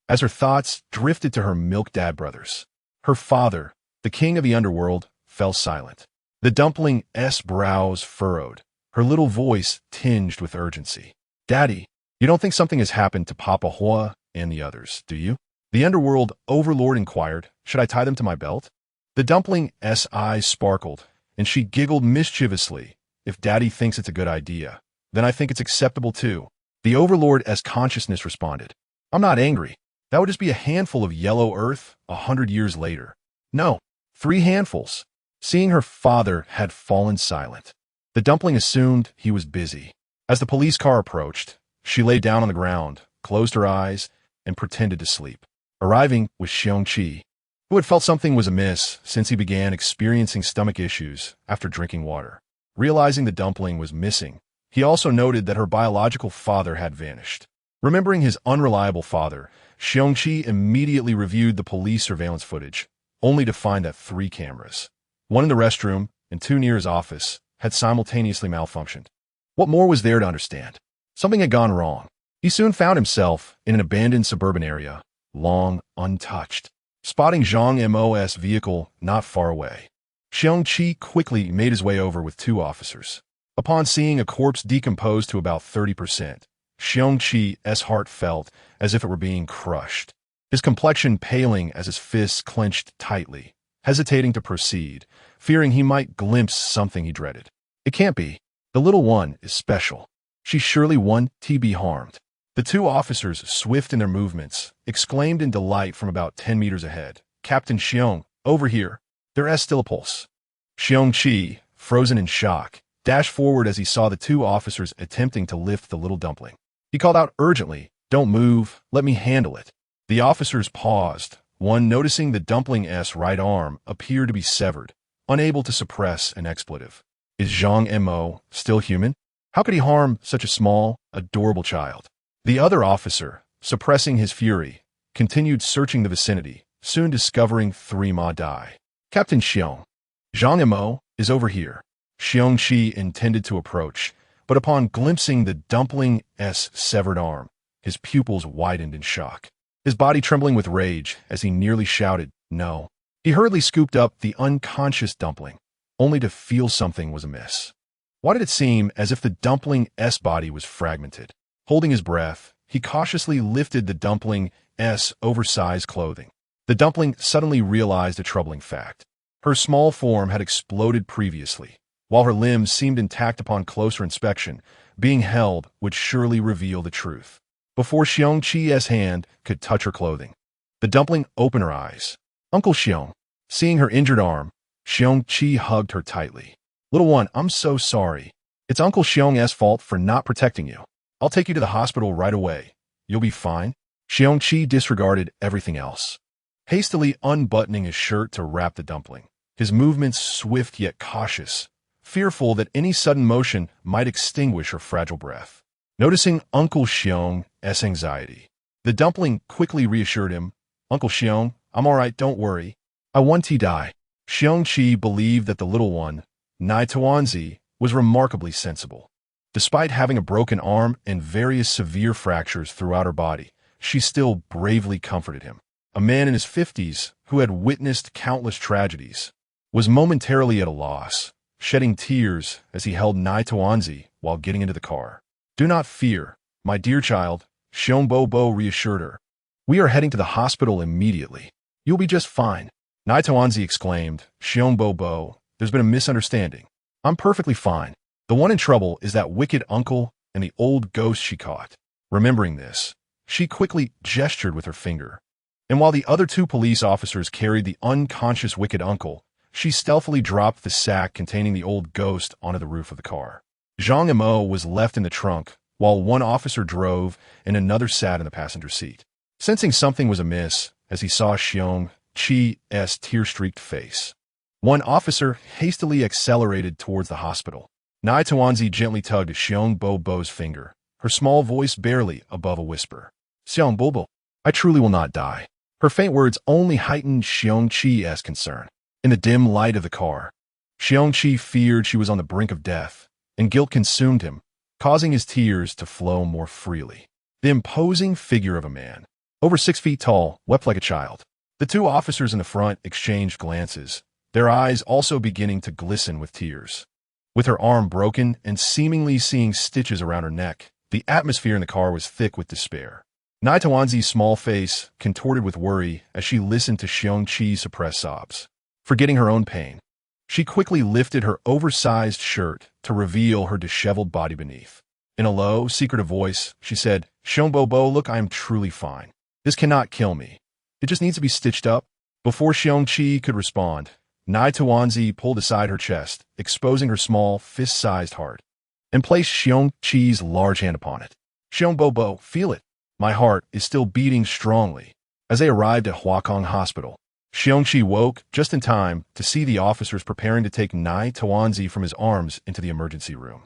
as her thoughts drifted to her milk dad brothers. Her father, the king of the underworld, fell silent. The dumpling's brows furrowed, her little voice tinged with urgency. Daddy, you don't think something has happened to Papa Hua and the others, do you? The underworld overlord inquired, should I tie them to my belt? The dumpling's eyes sparkled, and she giggled mischievously. If Daddy thinks it's a good idea, then I think it's acceptable too. The overlord's consciousness responded. I'm not angry. That would just be a handful of yellow earth 100 years later. No, 3 handfuls. Seeing her father had fallen silent, the dumpling assumed he was busy. As the police car approached, she lay down on the ground, closed her eyes, and pretended to sleep. Arriving was Xiongqi, who had felt something was amiss since he began experiencing stomach issues after drinking water. Realizing the dumpling was missing, he also noted that her biological father had vanished. Remembering his unreliable father, Xiongqi immediately reviewed the police surveillance footage, only to find that 3 cameras, one in the restroom and 2 near his office, had simultaneously malfunctioned. What more was there to understand? Something had gone wrong. He soon found himself in an abandoned suburban area, long untouched. Spotting Zhang Mo's vehicle not far away, Xiongqi quickly made his way over with 2 officers. Upon seeing a corpse decomposed to about 30%, Xiongqi's heart felt as if it were being crushed, his complexion paling as his fists clenched tightly, hesitating to proceed, fearing he might glimpse something he dreaded. It can't be. The little one is special. She surely won't be harmed. The 2 officers, swift in their movements, exclaimed in delight from about 10 meters ahead. Captain Xiong, over here. There's still a pulse. Xiongqi, frozen in shock, dashed forward as he saw the 2 officers attempting to lift the little dumpling. He called out urgently, "Don't move, let me handle it." The officers paused, one noticing the dumpling's right arm appeared to be severed, unable to suppress an expletive. Is Zhang Mo still human? How could he harm such a small, adorable child? The other officer, suppressing his fury, continued searching the vicinity, soon discovering 3 Ma Dai. Captain Xiong, Zhang Mo is over here. Xiongqi intended to approach, but upon glimpsing the dumpling's severed arm, his pupils widened in shock, his body trembling with rage as he nearly shouted, "No." He hurriedly scooped up the unconscious dumpling, only to feel something was amiss. Why did it seem as if the dumpling's body was fragmented? Holding his breath, he cautiously lifted the dumpling's oversized clothing. The dumpling suddenly realized a troubling fact. Her small form had exploded previously, while her limbs seemed intact upon closer inspection. Being held would surely reveal the truth. Before Xiongqi's hand could touch her clothing, the dumpling opened her eyes. "Uncle Xiong." Seeing her injured arm, Xiongqi hugged her tightly. "Little one, I'm so sorry. It's Uncle Xiong's fault for not protecting you. I'll take you to the hospital right away. You'll be fine." Xiongqi disregarded everything else, hastily unbuttoning his shirt to wrap the dumpling, his movements swift yet cautious, fearful that any sudden motion might extinguish her fragile breath. Noticing Uncle Xiong's anxiety, the dumpling quickly reassured him, "Uncle Xiong, I'm all right, don't worry. I won't die." Xiongqi believed that the little one, Nai Tuanzi, was remarkably sensible. Despite having a broken arm and various severe fractures throughout her body, she still bravely comforted him. A man in his 50s, who had witnessed countless tragedies, was momentarily at a loss, shedding tears as he held Nai Tuanzi while getting into the car. "Do not fear, my dear child," Xiong Bo reassured her. "We are heading to the hospital immediately. You'll be just fine." Nai Tuanzi exclaimed, "Xiong Bo, there's been a misunderstanding. I'm perfectly fine. The one in trouble is that wicked uncle and the old ghost she caught." Remembering this, she quickly gestured with her finger, and while the other 2 police officers carried the unconscious wicked uncle, she stealthily dropped the sack containing the old ghost onto the roof of the car. Zhang Mo was left in the trunk, while 1 officer drove and another sat in the passenger seat. Sensing something was amiss as he saw Xiongqi's tear-streaked face, 1 officer hastily accelerated towards the hospital. Nai Tuanzi gently tugged at Xiong Bo's finger, her small voice barely above a whisper. "Xiong Bo, I truly will not die." Her faint words only heightened Xiongqi's concern. In the dim light of the car, Xiongqi feared she was on the brink of death, and guilt consumed him, causing his tears to flow more freely. The imposing figure of a man, over 6 feet tall, wept like a child. The 2 officers in the front exchanged glances, their eyes also beginning to glisten with tears. With her arm broken and seemingly seeing stitches around her neck, the atmosphere in the car was thick with despair. Nai Tuanzi's small face contorted with worry as she listened to Xiongqi's suppressed sobs. Forgetting her own pain, she quickly lifted her oversized shirt to reveal her disheveled body beneath. In a low, secretive voice, she said, "Xiong Bo, look, I am truly fine. This cannot kill me. It just needs to be stitched up." Before Xiongqi could respond, Nai Tuanzi pulled aside her chest, exposing her small, fist-sized heart, and placed Xiongqi's large hand upon it. "Xiong Bo, feel it. My heart is still beating strongly." As they arrived at Hua Clan Hospital, Xiongqi woke just in time to see the officers preparing to take Nai Tuanzi from his arms into the emergency room.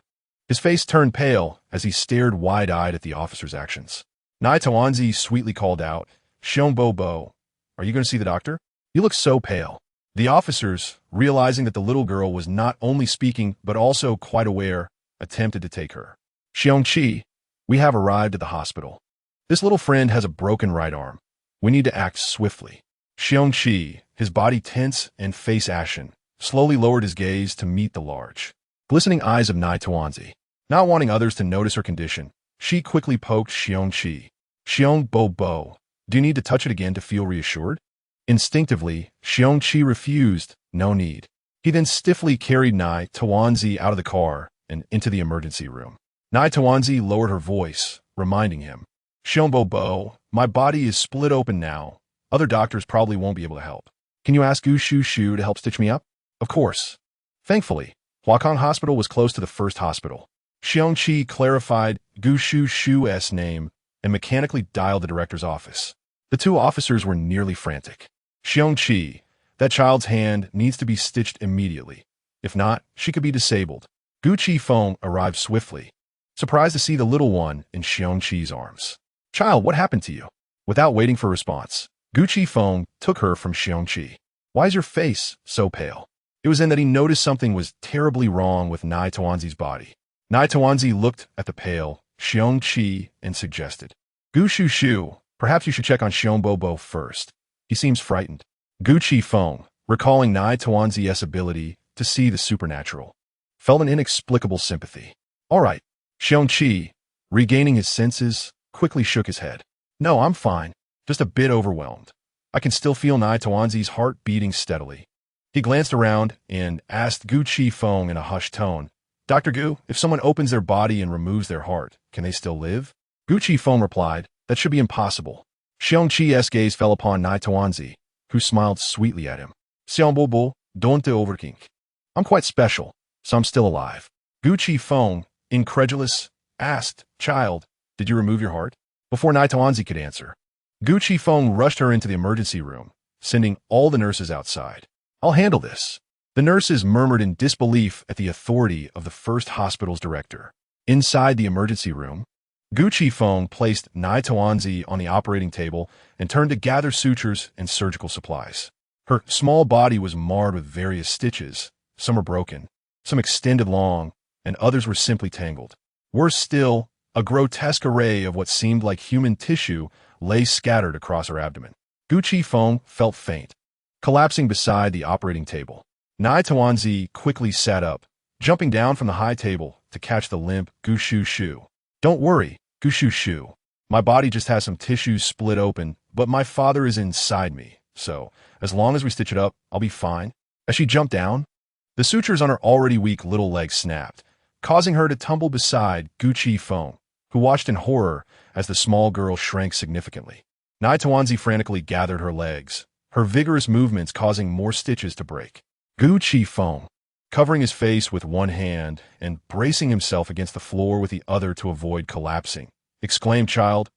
His face turned pale as he stared wide-eyed at the officers' actions. Nai Tawanzi sweetly called out, Xiong Bo Bo, are you going to see the doctor? You look so pale. The officers, realizing that the little girl was not only speaking but also quite aware, attempted to take her. Xiong Qi, we have arrived at the hospital. This little friend has a broken right arm. We need to act swiftly. Xiong Qi, his body tense and face ashen, slowly lowered his gaze to meet the large, glistening eyes of Nai Tawanzi. Not wanting others to notice her condition, she quickly poked Xiong Qi. Xiong Bo Bo, do you need to touch it again to feel reassured? Instinctively, Xiong Qi refused, no need. He then stiffly carried Nai Tawanzi out of the car and into the emergency room. Nai Tawanzi lowered her voice, reminding him, Xiong Bo Bo, my body is split open now. Other doctors probably won't be able to help. Can you ask Gu Shu Shu to help stitch me up? Of course. Thankfully, Huakong Hospital was close to the first hospital. Xiong Qi clarified Gu Shu Shu's name and mechanically dialed the director's office. The two officers were nearly frantic. Xiong Qi, that child's hand needs to be stitched immediately. If not, she could be disabled. Gu Qi Feng arrived swiftly, surprised to see the little one in Xiong Qi's arms. Child, what happened to you? Without waiting for a response, Gu Qi Feng took her from Xiong Qi. Why is your face so pale? It was then that he noticed something was terribly wrong with Nai Tawanzi's body. Nai Tawanzi looked at the pale Xiong Qi and suggested, Gu Shu Shu, perhaps you should check on Xiong Bo Bo first. He seems frightened. Gu Qi Feng, recalling Nai Tawanzi's ability to see the supernatural, felt an inexplicable sympathy. All right. Xiong Qi, regaining his senses, quickly shook his head. No, I'm fine. Just a bit overwhelmed. I can still feel Nai Tawanzi's heart beating steadily. He glanced around and asked Gu Qi Feng in a hushed tone, Dr. Gu, if someone opens their body and removes their heart, can they still live? Gu Qi Feng replied, that should be impossible. Xiong Qi's gaze fell upon Nai Tawanzi, who smiled sweetly at him. Xiong Bo Bo, don't overthink. I'm quite special, so I'm still alive. Gu Qi Feng, incredulous, asked, Child, did you remove your heart? Before Nai Tawanzi could answer, Gu Qi Feng rushed her into the emergency room, sending all the nurses outside. I'll handle this. The nurses murmured in disbelief at the authority of the first hospital's director. Inside the emergency room, Gu Qi Feng placed Nai Tawanzi on the operating table and turned to gather sutures and surgical supplies. Her small body was marred with various stitches. Some were broken, some extended long, and others were simply tangled. Worse still, a grotesque array of what seemed like human tissue lay scattered across her abdomen. Gu Qi Feng felt faint, collapsing beside the operating table. Nai Tawanzi quickly sat up, jumping down from the high table to catch the limp Gu Shu Shu. Don't worry, Gu Shu Shu. My body just has some tissues split open, but my father is inside me, so as long as we stitch it up, I'll be fine. As she jumped down, the sutures on her already weak little legs snapped, causing her to tumble beside Gu Qi Feng, who watched in horror as the small girl shrank significantly. Nai Tawanzi frantically gathered her legs, her vigorous movements causing more stitches to break. Gu Qi Feng, covering his face with one hand and bracing himself against the floor with the other to avoid collapsing, exclaimed, Child,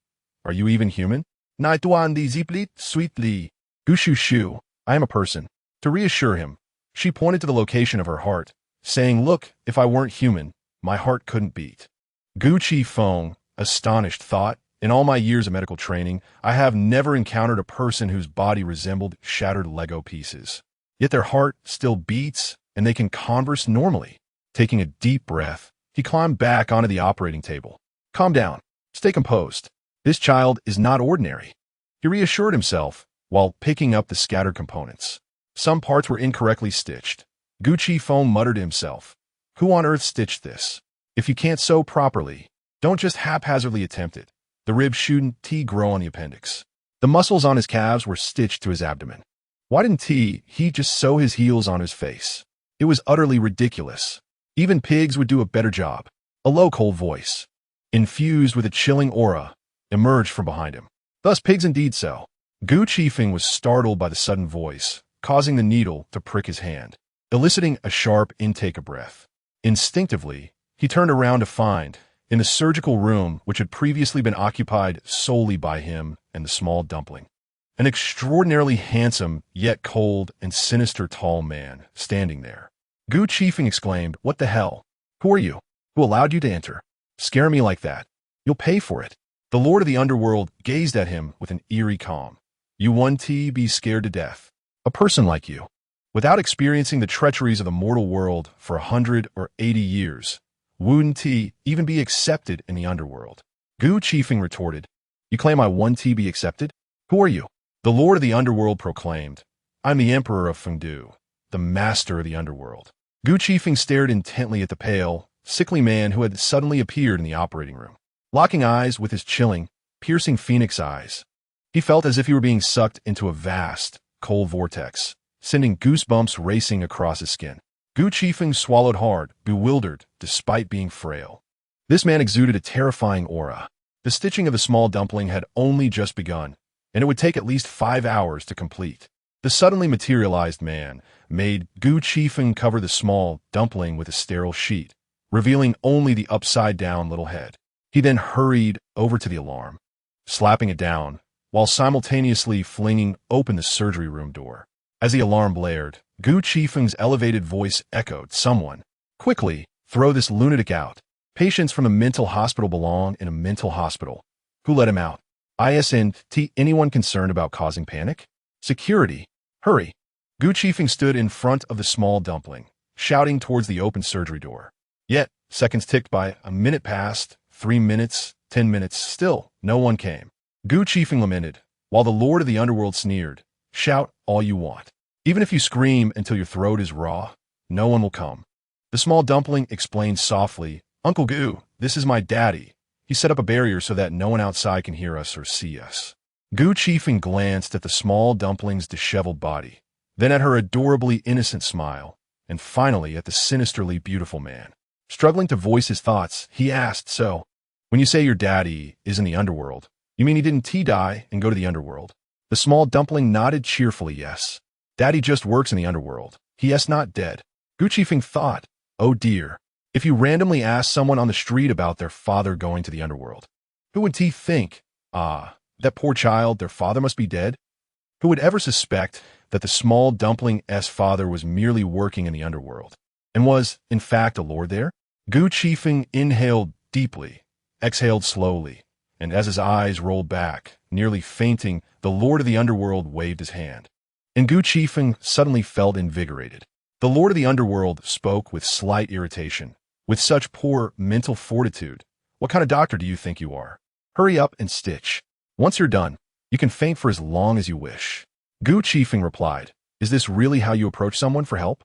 are you even human? Nai Tawanzi ziplit sweetly. Gu Shu Shu, I am a person. To reassure him, she pointed to the location of her heart, saying, Look, if I weren't human, my heart couldn't beat. Gu Qi Feng, astonished, thought, in all my years of medical training, I have never encountered a person whose body resembled shattered Lego pieces. Yet their heart still beats, and they can converse normally. Taking a deep breath, he climbed back onto the operating table. Calm down. Stay composed. This child is not ordinary. He reassured himself while picking up the scattered components. Some parts were incorrectly stitched. Gu Qi Feng muttered to himself, Who on earth stitched this? If you can't sew properly, don't just haphazardly attempt it. The ribs shouldn't grow on the appendix. The muscles on his calves were stitched to his abdomen. Why didn't he just sew his heels on his face? It was utterly ridiculous. Even pigs would do a better job. A low, cold voice, infused with a chilling aura, emerged from behind him. Thus pigs indeed sew. Gu Qi Feng was startled by the sudden voice, causing the needle to prick his hand, eliciting a sharp intake of breath. Instinctively, he turned around to find, in the surgical room which had previously been occupied solely by him and the small dumpling, an extraordinarily handsome, yet cold and sinister tall man standing there. Gu Qi Feng exclaimed, What the hell? Who are you? Who allowed you to enter? Scare me like that. You'll pay for it. The The Lord of the Underworld gazed at him with an eerie calm. You want to be scared to death. A person like you. Without experiencing the treacheries of the mortal world for 180 years, wouldn't he even be accepted in the underworld? Gu Qifeng retorted. You claim I want to be accepted? Who are you? The Lord of the Underworld proclaimed. I'm the Emperor of Fengdu, the Master of the Underworld. Gu Qifeng stared intently at the pale, sickly man who had suddenly appeared in the operating room. Locking eyes with his chilling, piercing phoenix eyes, he felt as if he were being sucked into a vast, cold vortex, sending goosebumps racing across his skin. Gu Qifeng swallowed hard, bewildered, despite being frail. This man exuded a terrifying aura. The stitching of the small dumpling had only just begun, and it would take at least 5 hours to complete. The suddenly materialized man made Gu Qifeng cover the small dumpling with a sterile sheet, revealing only the upside-down little head. He then hurried over to the alarm, slapping it down, while simultaneously flinging open the surgery room door. As the alarm blared, Gu Qifeng's elevated voice echoed, Someone, quickly, throw this lunatic out. Patients from a mental hospital belong in a mental hospital. Who let him out? Isn't anyone concerned about causing panic? Security, hurry. Gu Qifeng stood in front of the small dumpling, shouting towards the open surgery door. Yet, seconds ticked by, a minute passed, 3 minutes, 10 minutes, still, no one came. Gu Qifeng lamented, while the Lord of the Underworld sneered, Shout all you want. Even if you scream until your throat is raw, no one will come. The small dumpling explained softly, Uncle Gu, this is my daddy. He set up a barrier so that no one outside can hear us or see us. Gu Qifeng glanced at the small dumpling's disheveled body, then at her adorably innocent smile, and finally at the sinisterly beautiful man. Struggling to voice his thoughts, he asked, So, when you say your daddy is in the underworld, you mean he didn't die and go to the underworld? The small dumpling nodded cheerfully, yes. Daddy just works in the underworld. He is not dead. Gu Qifeng thought, Oh dear, if you randomly ask someone on the street about their father going to the underworld, who would he think? That poor child, their father must be dead? Who would ever suspect that the small dumpling's father was merely working in the underworld, and was, in fact, a lord there? Gu Qifeng inhaled deeply, exhaled slowly, and as his eyes rolled back, nearly fainting, the Lord of the Underworld waved his hand. And Gu Qifeng suddenly felt invigorated. The Lord of the Underworld spoke with slight irritation. With such poor mental fortitude, what kind of doctor do you think you are? Hurry up and stitch. Once you're done, you can faint for as long as you wish. Gu Qifeng replied, Is this really how you approach someone for help?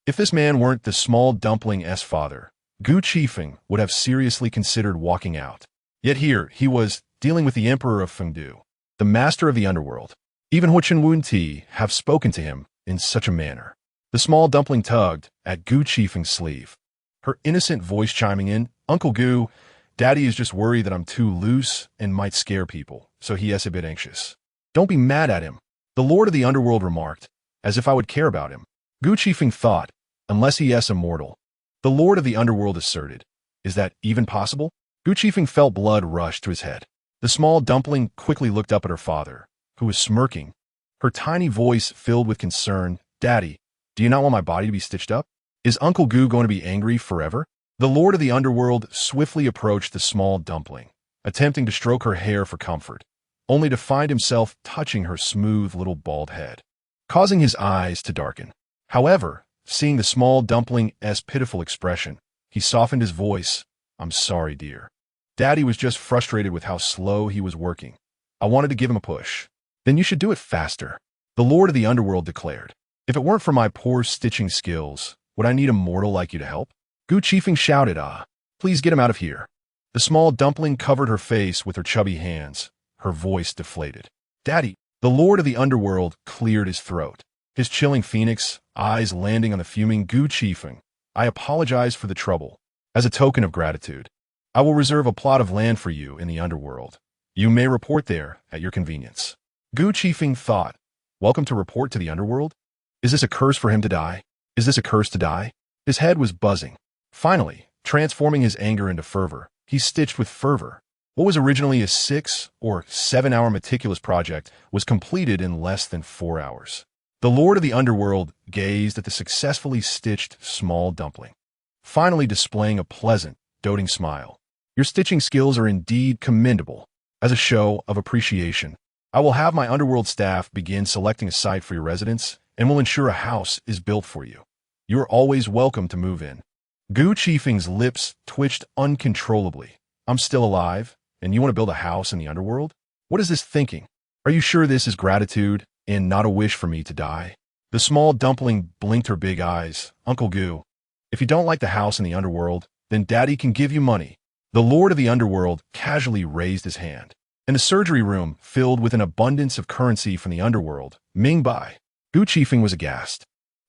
If this man weren't the small dumpling's father, Gu Qifeng would have seriously considered walking out. Yet here he was, dealing with the Emperor of Fengdu, the Master of the Underworld. Even Huo Chen wouldn't have spoken to him in such a manner. The small dumpling tugged at Gu Qifeng's sleeve, her innocent voice chiming in, Uncle Gu, Daddy is just worried that I'm too loose and might scare people, so he is a bit anxious. Don't be mad at him, the Lord of the Underworld remarked, as if I would care about him. Gu Qifeng thought, unless he is immortal. The Lord of the Underworld asserted, Is that even possible? Gu Qifeng felt blood rush to his head. The small dumpling quickly looked up at her father, who was smirking, her tiny voice filled with concern. Daddy, do you not want my body to be stitched up? Is Uncle Gu going to be angry forever? The Lord of the Underworld swiftly approached the small dumpling, attempting to stroke her hair for comfort, only to find himself touching her smooth little bald head, causing his eyes to darken. However, seeing the small dumpling's pitiful expression, he softened his voice. I'm sorry, dear. Daddy was just frustrated with how slow he was working. I wanted to give him a push. Then you should do it faster, the Lord of the Underworld declared. If it weren't for my poor stitching skills, would I need a mortal like you to help? Gu Qifeng shouted, Please get him out of here. The small dumpling covered her face with her chubby hands, her voice deflated. Daddy, the Lord of the Underworld cleared his throat, his chilling phoenix eyes landing on the fuming Gu Qifeng. I apologize for the trouble. As a token of gratitude, I will reserve a plot of land for you in the underworld. You may report there at your convenience. Gu Qifeng thought, Welcome to report to the underworld? Is this a curse for him to die? Is this a curse to die? His head was buzzing. Finally, transforming his anger into fervor, he stitched with fervor. What was originally a 6 or 7 hour meticulous project was completed in less than 4 hours. The Lord of the Underworld gazed at the successfully stitched small dumpling, finally displaying a pleasant, doting smile. Your stitching skills are indeed commendable. As a show of appreciation, I will have my underworld staff begin selecting a site for your residence and will ensure a house is built for you. You are always welcome to move in. Gu Chifeng's lips twitched uncontrollably. I'm still alive, and you want to build a house in the underworld? What is this thinking? Are you sure this is gratitude and not a wish for me to die? The small dumpling blinked her big eyes. Uncle Gu, if you don't like the house in the underworld, then Daddy can give you money. The Lord of the Underworld casually raised his hand. In a surgery room filled with an abundance of currency from the underworld, Ming Bai, Gu Chifeng was aghast.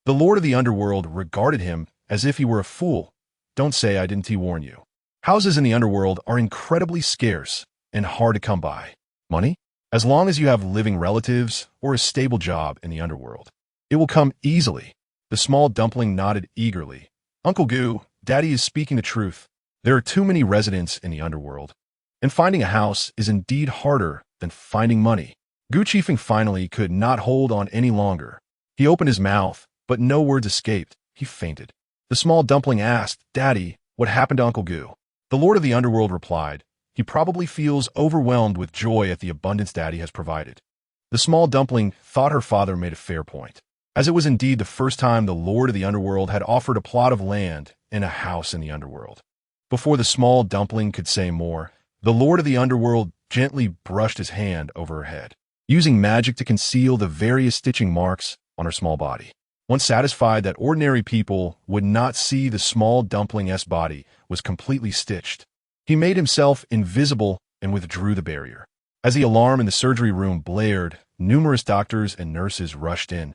The Lord of the Underworld regarded him as if he were a fool. Don't say I didn't warn you. Houses in the underworld are incredibly scarce and hard to come by. Money? As long as you have living relatives or a stable job in the underworld, it will come easily. The small dumpling nodded eagerly. Uncle Gu, Daddy is speaking the truth. There are too many residents in the underworld, and finding a house is indeed harder than finding money. Gu Chifeng finally could not hold on any longer. He opened his mouth, but no words escaped. He fainted. The small dumpling asked, Daddy, what happened to Uncle Gu? The Lord of the Underworld replied, he probably feels overwhelmed with joy at the abundance Daddy has provided. The small dumpling thought her father made a fair point, as it was indeed the first time the Lord of the Underworld had offered a plot of land and a house in the underworld. Before the small dumpling could say more, the Lord of the Underworld gently brushed his hand over her head, using magic to conceal the various stitching marks on her small body. Once satisfied that ordinary people would not see the small dumpling's body was completely stitched, he made himself invisible and withdrew the barrier. As the alarm in the surgery room blared, numerous doctors and nurses rushed in,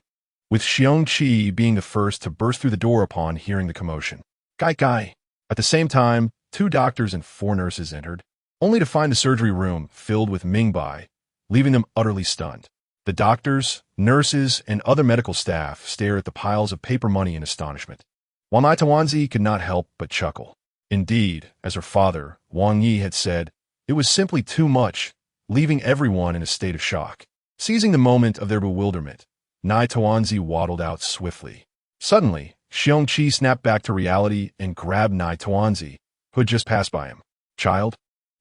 with Xiongqi being the first to burst through the door upon hearing the commotion. Gai. At the same time, 2 doctors and 4 nurses entered, only to find the surgery room filled with Ming Bai, leaving them utterly stunned. The doctors, nurses, and other medical staff stared at the piles of paper money in astonishment, while Nai Tawanzi could not help but chuckle. Indeed, as her father, Wang Yi, had said, it was simply too much, leaving everyone in a state of shock. Seizing the moment of their bewilderment, Nai Tawanzi waddled out swiftly. Suddenly, Xiongqi snapped back to reality and grabbed Nai Tawanzi, who had just passed by him. Child?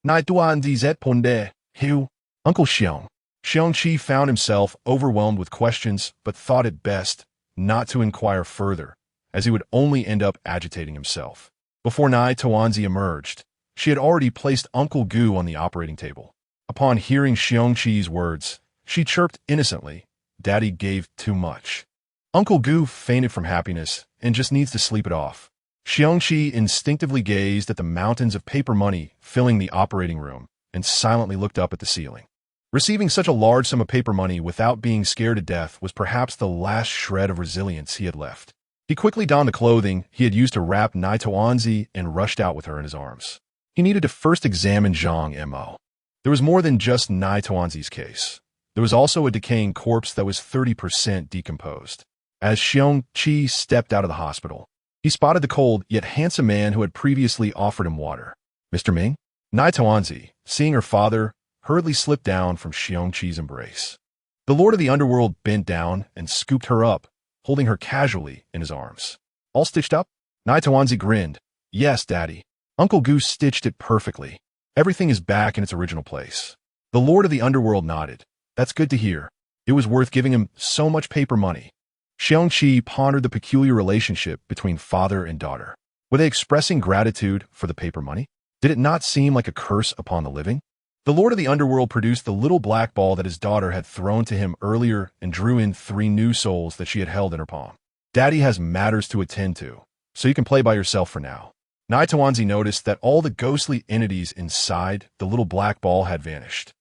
Nai Tawanzi zet ponde, Hu? Uncle Xiong. Xiongqi found himself overwhelmed with questions, but thought it best not to inquire further, as he would only end up agitating himself. Before Nai Tawanzi emerged, she had already placed Uncle Gu on the operating table. Upon hearing Xiongqi's words, she chirped innocently, Daddy gave too much. Uncle Gu fainted from happiness and just needs to sleep it off. Xiongqi instinctively gazed at the mountains of paper money filling the operating room and silently looked up at the ceiling. Receiving such a large sum of paper money without being scared to death was perhaps the last shred of resilience he had left. He quickly donned the clothing he had used to wrap Nai Tawanzi and rushed out with her in his arms. He needed to first examine Zhang Mo. There was more than just Nai Tawanzi's case. There was also a decaying corpse that was 30% decomposed. As Xiongqi stepped out of the hospital, he spotted the cold yet handsome man who had previously offered him water. Mr. Ming? Nai Tawanzi, seeing her father, hurriedly slipped down from Xiongqi's embrace. The Lord of the Underworld bent down and scooped her up, holding her casually in his arms. All stitched up? Nai Tawanzi grinned. Yes, Daddy. Uncle Goose stitched it perfectly. Everything is back in its original place. The Lord of the Underworld nodded. That's good to hear. It was worth giving him so much paper money. Xiongqi pondered the peculiar relationship between father and daughter. Were they expressing gratitude for the paper money? Did it not seem like a curse upon the living? The Lord of the Underworld produced the little black ball that his daughter had thrown to him earlier and drew in 3 new souls that she had held in her palm. Daddy has matters to attend to, so you can play by yourself for now. Nai Tawanzi noticed that all the ghostly entities inside the little black ball had vanished.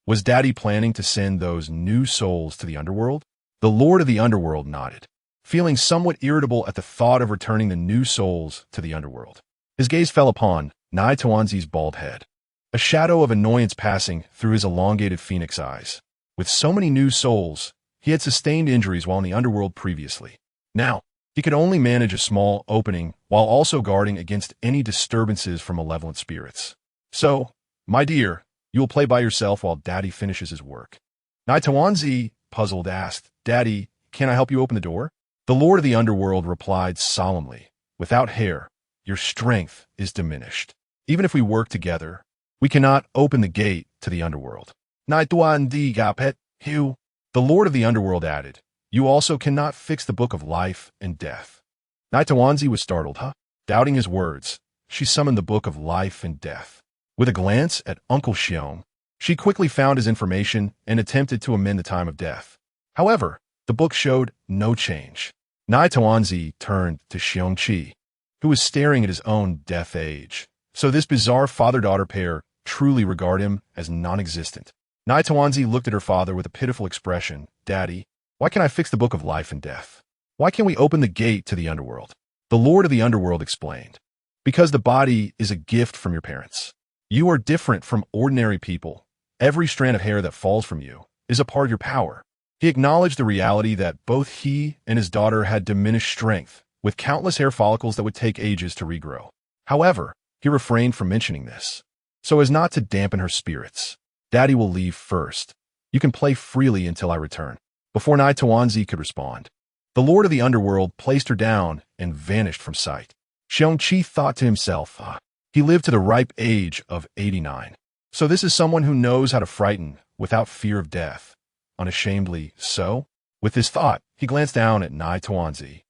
Was Daddy planning to send those new souls to the underworld? The Lord of the Underworld nodded, feeling somewhat irritable at the thought of returning the new souls to the underworld. His gaze fell upon Nai Tawanzi's bald head, a shadow of annoyance passing through his elongated phoenix eyes. With so many new souls, he had sustained injuries while in the underworld previously. Now, he could only manage a small opening while also guarding against any disturbances from malevolent spirits. So, my dear, you will play by yourself while Daddy finishes his work. Nai Tawanzi, puzzled, asked, Daddy, can I help you open the door? The Lord of the Underworld replied solemnly, Without hair, your strength is diminished. Even if we work together, we cannot open the gate to the underworld. Nai tuan di gapet, Hu. The Lord of the Underworld added, you also cannot fix the book of life and death. Nai Tawanzi was startled, Doubting his words, she summoned the book of life and death. With a glance at Uncle Xiong, she quickly found his information and attempted to amend the time of death. However, the book showed no change. Nai Tawanzi turned to Xiong Qi, who was staring at his own death age. So this bizarre father-daughter pair truly regard him as non-existent. Nai Tawanzi looked at her father with a pitiful expression. Daddy, why can't I fix the book of life and death? Why can't we open the gate to the underworld? The Lord of the Underworld explained. Because the body is a gift from your parents. You are different from ordinary people. Every strand of hair that falls from you is a part of your power. He acknowledged the reality that both he and his daughter had diminished strength, with countless hair follicles that would take ages to regrow. However, he refrained from mentioning this, so as not to dampen her spirits. Daddy will leave first. You can play freely until I return. Before Nai Tawanzi could respond, the Lord of the Underworld placed her down and vanished from sight. Xiong Qi thought to himself, he lived to the ripe age of 89. So this is someone who knows how to frighten without fear of death. Unashamedly so? With this thought, he glanced down at Nai Tawanzi,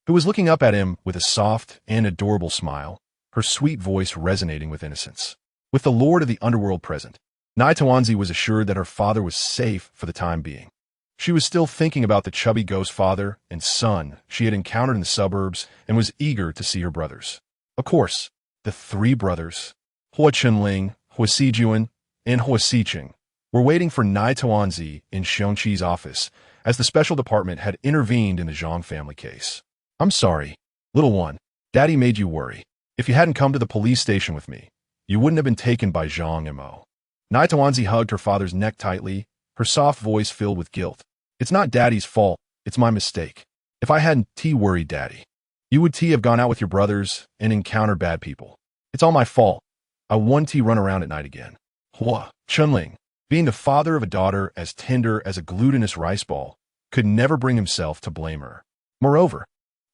who was looking up at him with a soft and adorable smile, her sweet voice resonating with innocence. With the Lord of the Underworld present, Nai Tawanzi was assured that her father was safe for the time being. She was still thinking about the chubby ghost father and son she had encountered in the suburbs and was eager to see her brothers. Of course, the three brothers, Huo Chenling, Huo Sijuan, and Huo Siqing, were waiting for Nai Tawanzi in Xiong Qi's office as the special department had intervened in the Zhang family case. I'm sorry, little one. Daddy made you worry. If you hadn't come to the police station with me, you wouldn't have been taken by Zhang Mo. Nai Tawanzi hugged her father's neck tightly, her soft voice filled with guilt. It's not Daddy's fault, it's my mistake. If I hadn't worried Daddy, you would have gone out with your brothers and encountered bad people. It's all my fault. I won run around at night again. Hua Chunling, being the father of a daughter as tender as a glutinous rice ball, could never bring himself to blame her. Moreover,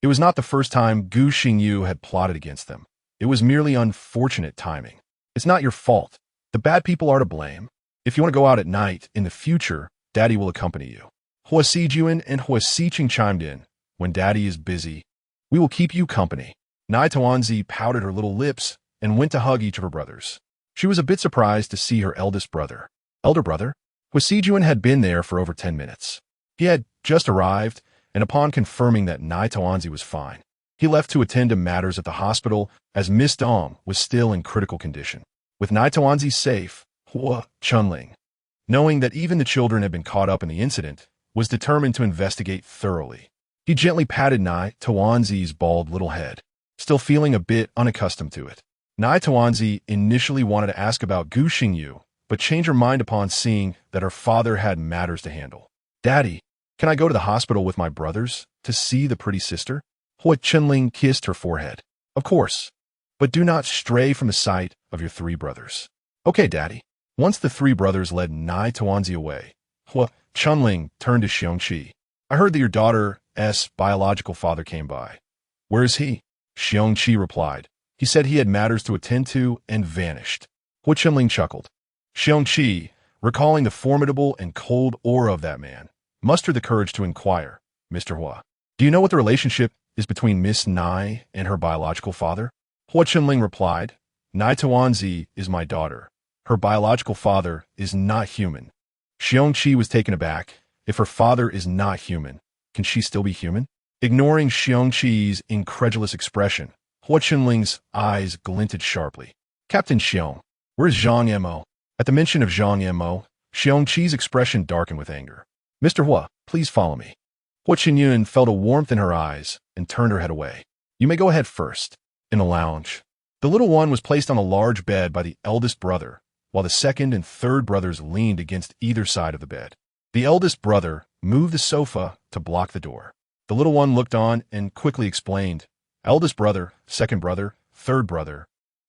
it was not the first time Gu Xingyu had plotted against them. It was merely unfortunate timing. It's not your fault. The bad people are to blame. If you want to go out at night, in the future, Daddy will accompany you. Hua Sijuan and Hua Siqing chimed in. When Daddy is busy, we will keep you company. Nai Tawanzi pouted her little lips and went to hug each of her brothers. She was a bit surprised to see her elder brother. Hua Sijuan had been there for over 10 minutes. He had just arrived, and upon confirming that Nai Tawanzi was fine, he left to attend to matters at the hospital as Miss Dong was still in critical condition. With Nai Tawanzi safe, Hua Chunling, knowing that even the children had been caught up in the incident, was determined to investigate thoroughly. He gently patted Nai Tawanzi's bald little head, still feeling a bit unaccustomed to it. Nai Tawanzi initially wanted to ask about Gu Xingyu, but changed her mind upon seeing that her father had matters to handle. Daddy, can I go to the hospital with my brothers to see the pretty sister? Hua Chenling kissed her forehead. Of course, but do not stray from the sight of your three brothers. Okay, Daddy. Once the three brothers led Nai Tawanzi away, Hua Chunling turned to Xiong Qi. I heard that your daughter's biological father came by. Where is he? Xiong Qi replied. He said he had matters to attend to and vanished. Hua Chunling chuckled. Xiong Qi, recalling the formidable and cold aura of that man, mustered the courage to inquire, Mr. Hua, do you know what the relationship is between Miss Nai and her biological father? Hua Chunling replied, Nai Tawanzi is my daughter. Her biological father is not human. Xiong Qi was taken aback. If her father is not human, can she still be human? Ignoring Xiong Qi's incredulous expression, Hua Chunling's eyes glinted sharply. Captain Xiong, where's Zhang Mo? At the mention of Zhang Mo, Xiong Qi's expression darkened with anger. Mr. Hua, please follow me. Hua Qinyun felt a warmth in her eyes and turned her head away. You may go ahead first. In the lounge, the little one was placed on a large bed by the eldest brother, while the second and third brothers leaned against either side of the bed. The eldest brother moved the sofa to block the door. The little one looked on and quickly explained, Eldest brother, second brother, third brother,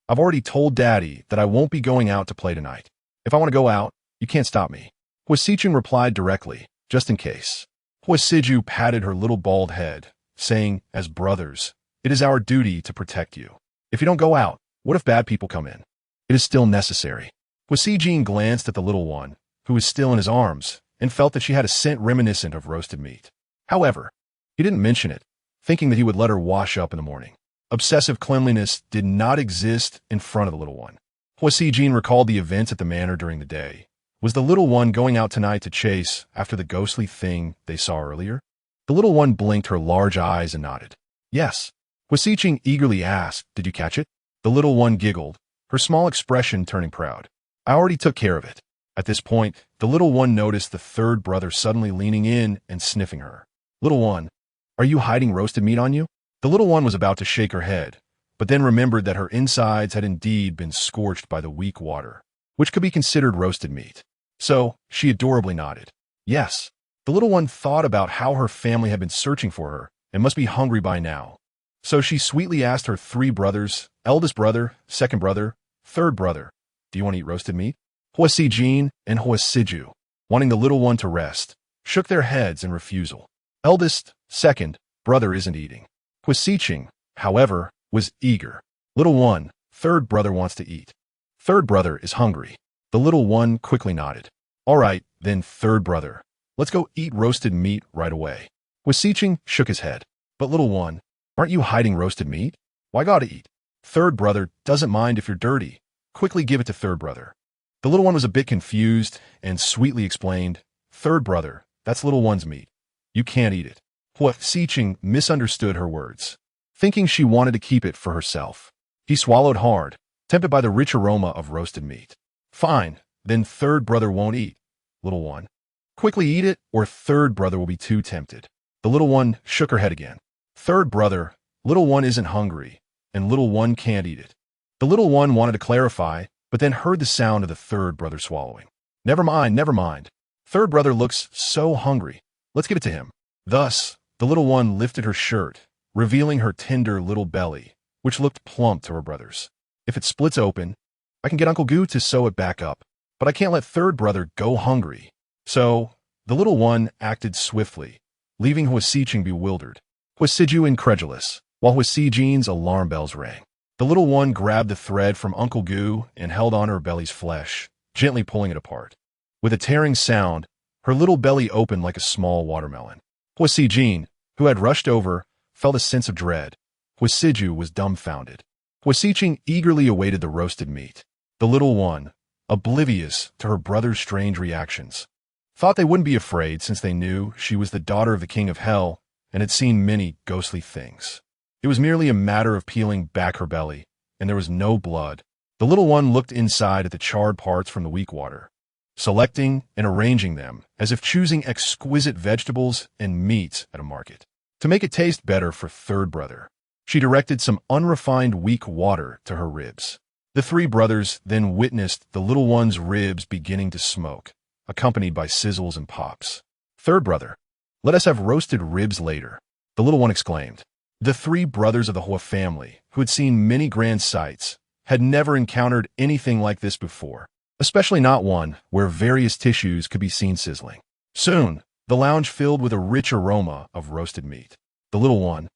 I've already told Daddy that I won't be going out to play tonight. If I want to go out, you can't stop me. Hua Siqing replied directly, just in case. Hua Siju patted her little bald head, saying, as brothers, it is our duty to protect you. If you don't go out, what if bad people come in? It is still necessary. Jean glanced at the little one, who was still in his arms, and felt that she had a scent reminiscent of roasted meat. However, he didn't mention it, thinking that he would let her wash up in the morning. Obsessive cleanliness did not exist in front of the little one. Jean recalled the events at the manor during the day. Was the little one going out tonight to chase after the ghostly thing they saw earlier? The little one blinked her large eyes and nodded. Yes. Jean eagerly asked, "Did you catch it?" The little one giggled, her small expression turning proud. "I already took care of it." At this point, the little one noticed the third brother suddenly leaning in and sniffing her. "Little one, are you hiding roasted meat on you?" The little one was about to shake her head, but then remembered that her insides had indeed been scorched by the weak water, which could be considered roasted meat. So, she adorably nodded. Yes. The little one thought about how her family had been searching for her and must be hungry by now. So she sweetly asked her 3 brothers, eldest brother, second brother, third brother, "Do you want to eat roasted meat?" Hua Jean and Hua Siju, wanting the little one to rest, shook their heads in refusal. Eldest, second, brother isn't eating. Hua Xiqing, however, was eager. Little one, third brother wants to eat. Third brother is hungry. The little one quickly nodded. All right, then third brother. Let's go eat roasted meat right away. Hua Xiqing shook his head. But little one, aren't you hiding roasted meat? Why gotta eat? Third brother doesn't mind if you're dirty. Quickly give it to third brother. The little one was a bit confused and sweetly explained, "Third brother, that's little one's meat. You can't eat it." Hua Xiqing misunderstood her words, thinking she wanted to keep it for herself. He swallowed hard, tempted by the rich aroma of roasted meat. Fine, then third brother won't eat. Little one, quickly eat it or third brother will be too tempted. The little one shook her head again. Third brother, little one isn't hungry, and little one can't eat it. The little one wanted to clarify, but then heard the sound of the third brother swallowing. Never mind, never mind. Third brother looks so hungry. Let's give it to him. Thus, the little one lifted her shirt, revealing her tender little belly, which looked plump to her brother's. If it splits open, I can get Uncle Goo to sew it back up, but I can't let third brother go hungry. So, the little one acted swiftly, leaving Hua Xiqing bewildered, Hua Siju incredulous, while Hua Xiqing's alarm bells rang. The little one grabbed the thread from Uncle Goo and held on her belly's flesh, gently pulling it apart. With a tearing sound, her little belly opened like a small watermelon. Hua Xiqing, who had rushed over, felt a sense of dread. Hua Siju was dumbfounded. Hua Xiqing eagerly awaited the roasted meat. The little one, oblivious to her brother's strange reactions, thought they wouldn't be afraid since they knew she was the daughter of the king of hell and had seen many ghostly things. It was merely a matter of peeling back her belly, and there was no blood. The little one looked inside at the charred parts from the weak water, selecting and arranging them as if choosing exquisite vegetables and meats at a market. To make it taste better for third brother, she directed some unrefined weak water to her ribs. The 3 brothers then witnessed the little one's ribs beginning to smoke, accompanied by sizzles and pops. Third brother, let us have roasted ribs later, the little one exclaimed. The 3 brothers of the Hua family, who had seen many grand sights, had never encountered anything like this before, especially not one where various tissues could be seen sizzling. Soon, the lounge filled with a rich aroma of roasted meat. The little one,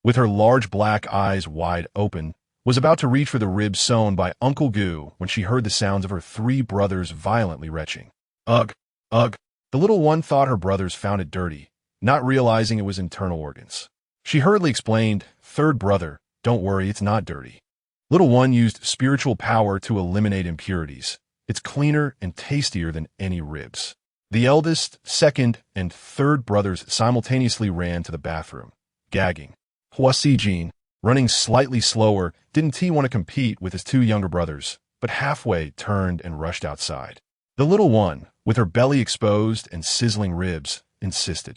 with her large black eyes wide open, was about to reach for the ribs sewn by Uncle Goo when she heard the sounds of her 3 brothers violently retching. Ugh, ugh. The little one thought her brothers found it dirty, not realizing it was internal organs. She hurriedly explained, "Third brother, don't worry, it's not dirty." Little one used spiritual power to eliminate impurities. It's cleaner and tastier than any ribs. The eldest, second, and third brothers simultaneously ran to the bathroom, gagging. Hua Xiqing, running slightly slower, didn't want to compete with his 2 younger brothers, but halfway turned and rushed outside. The little one, with her belly exposed and sizzling ribs, insisted.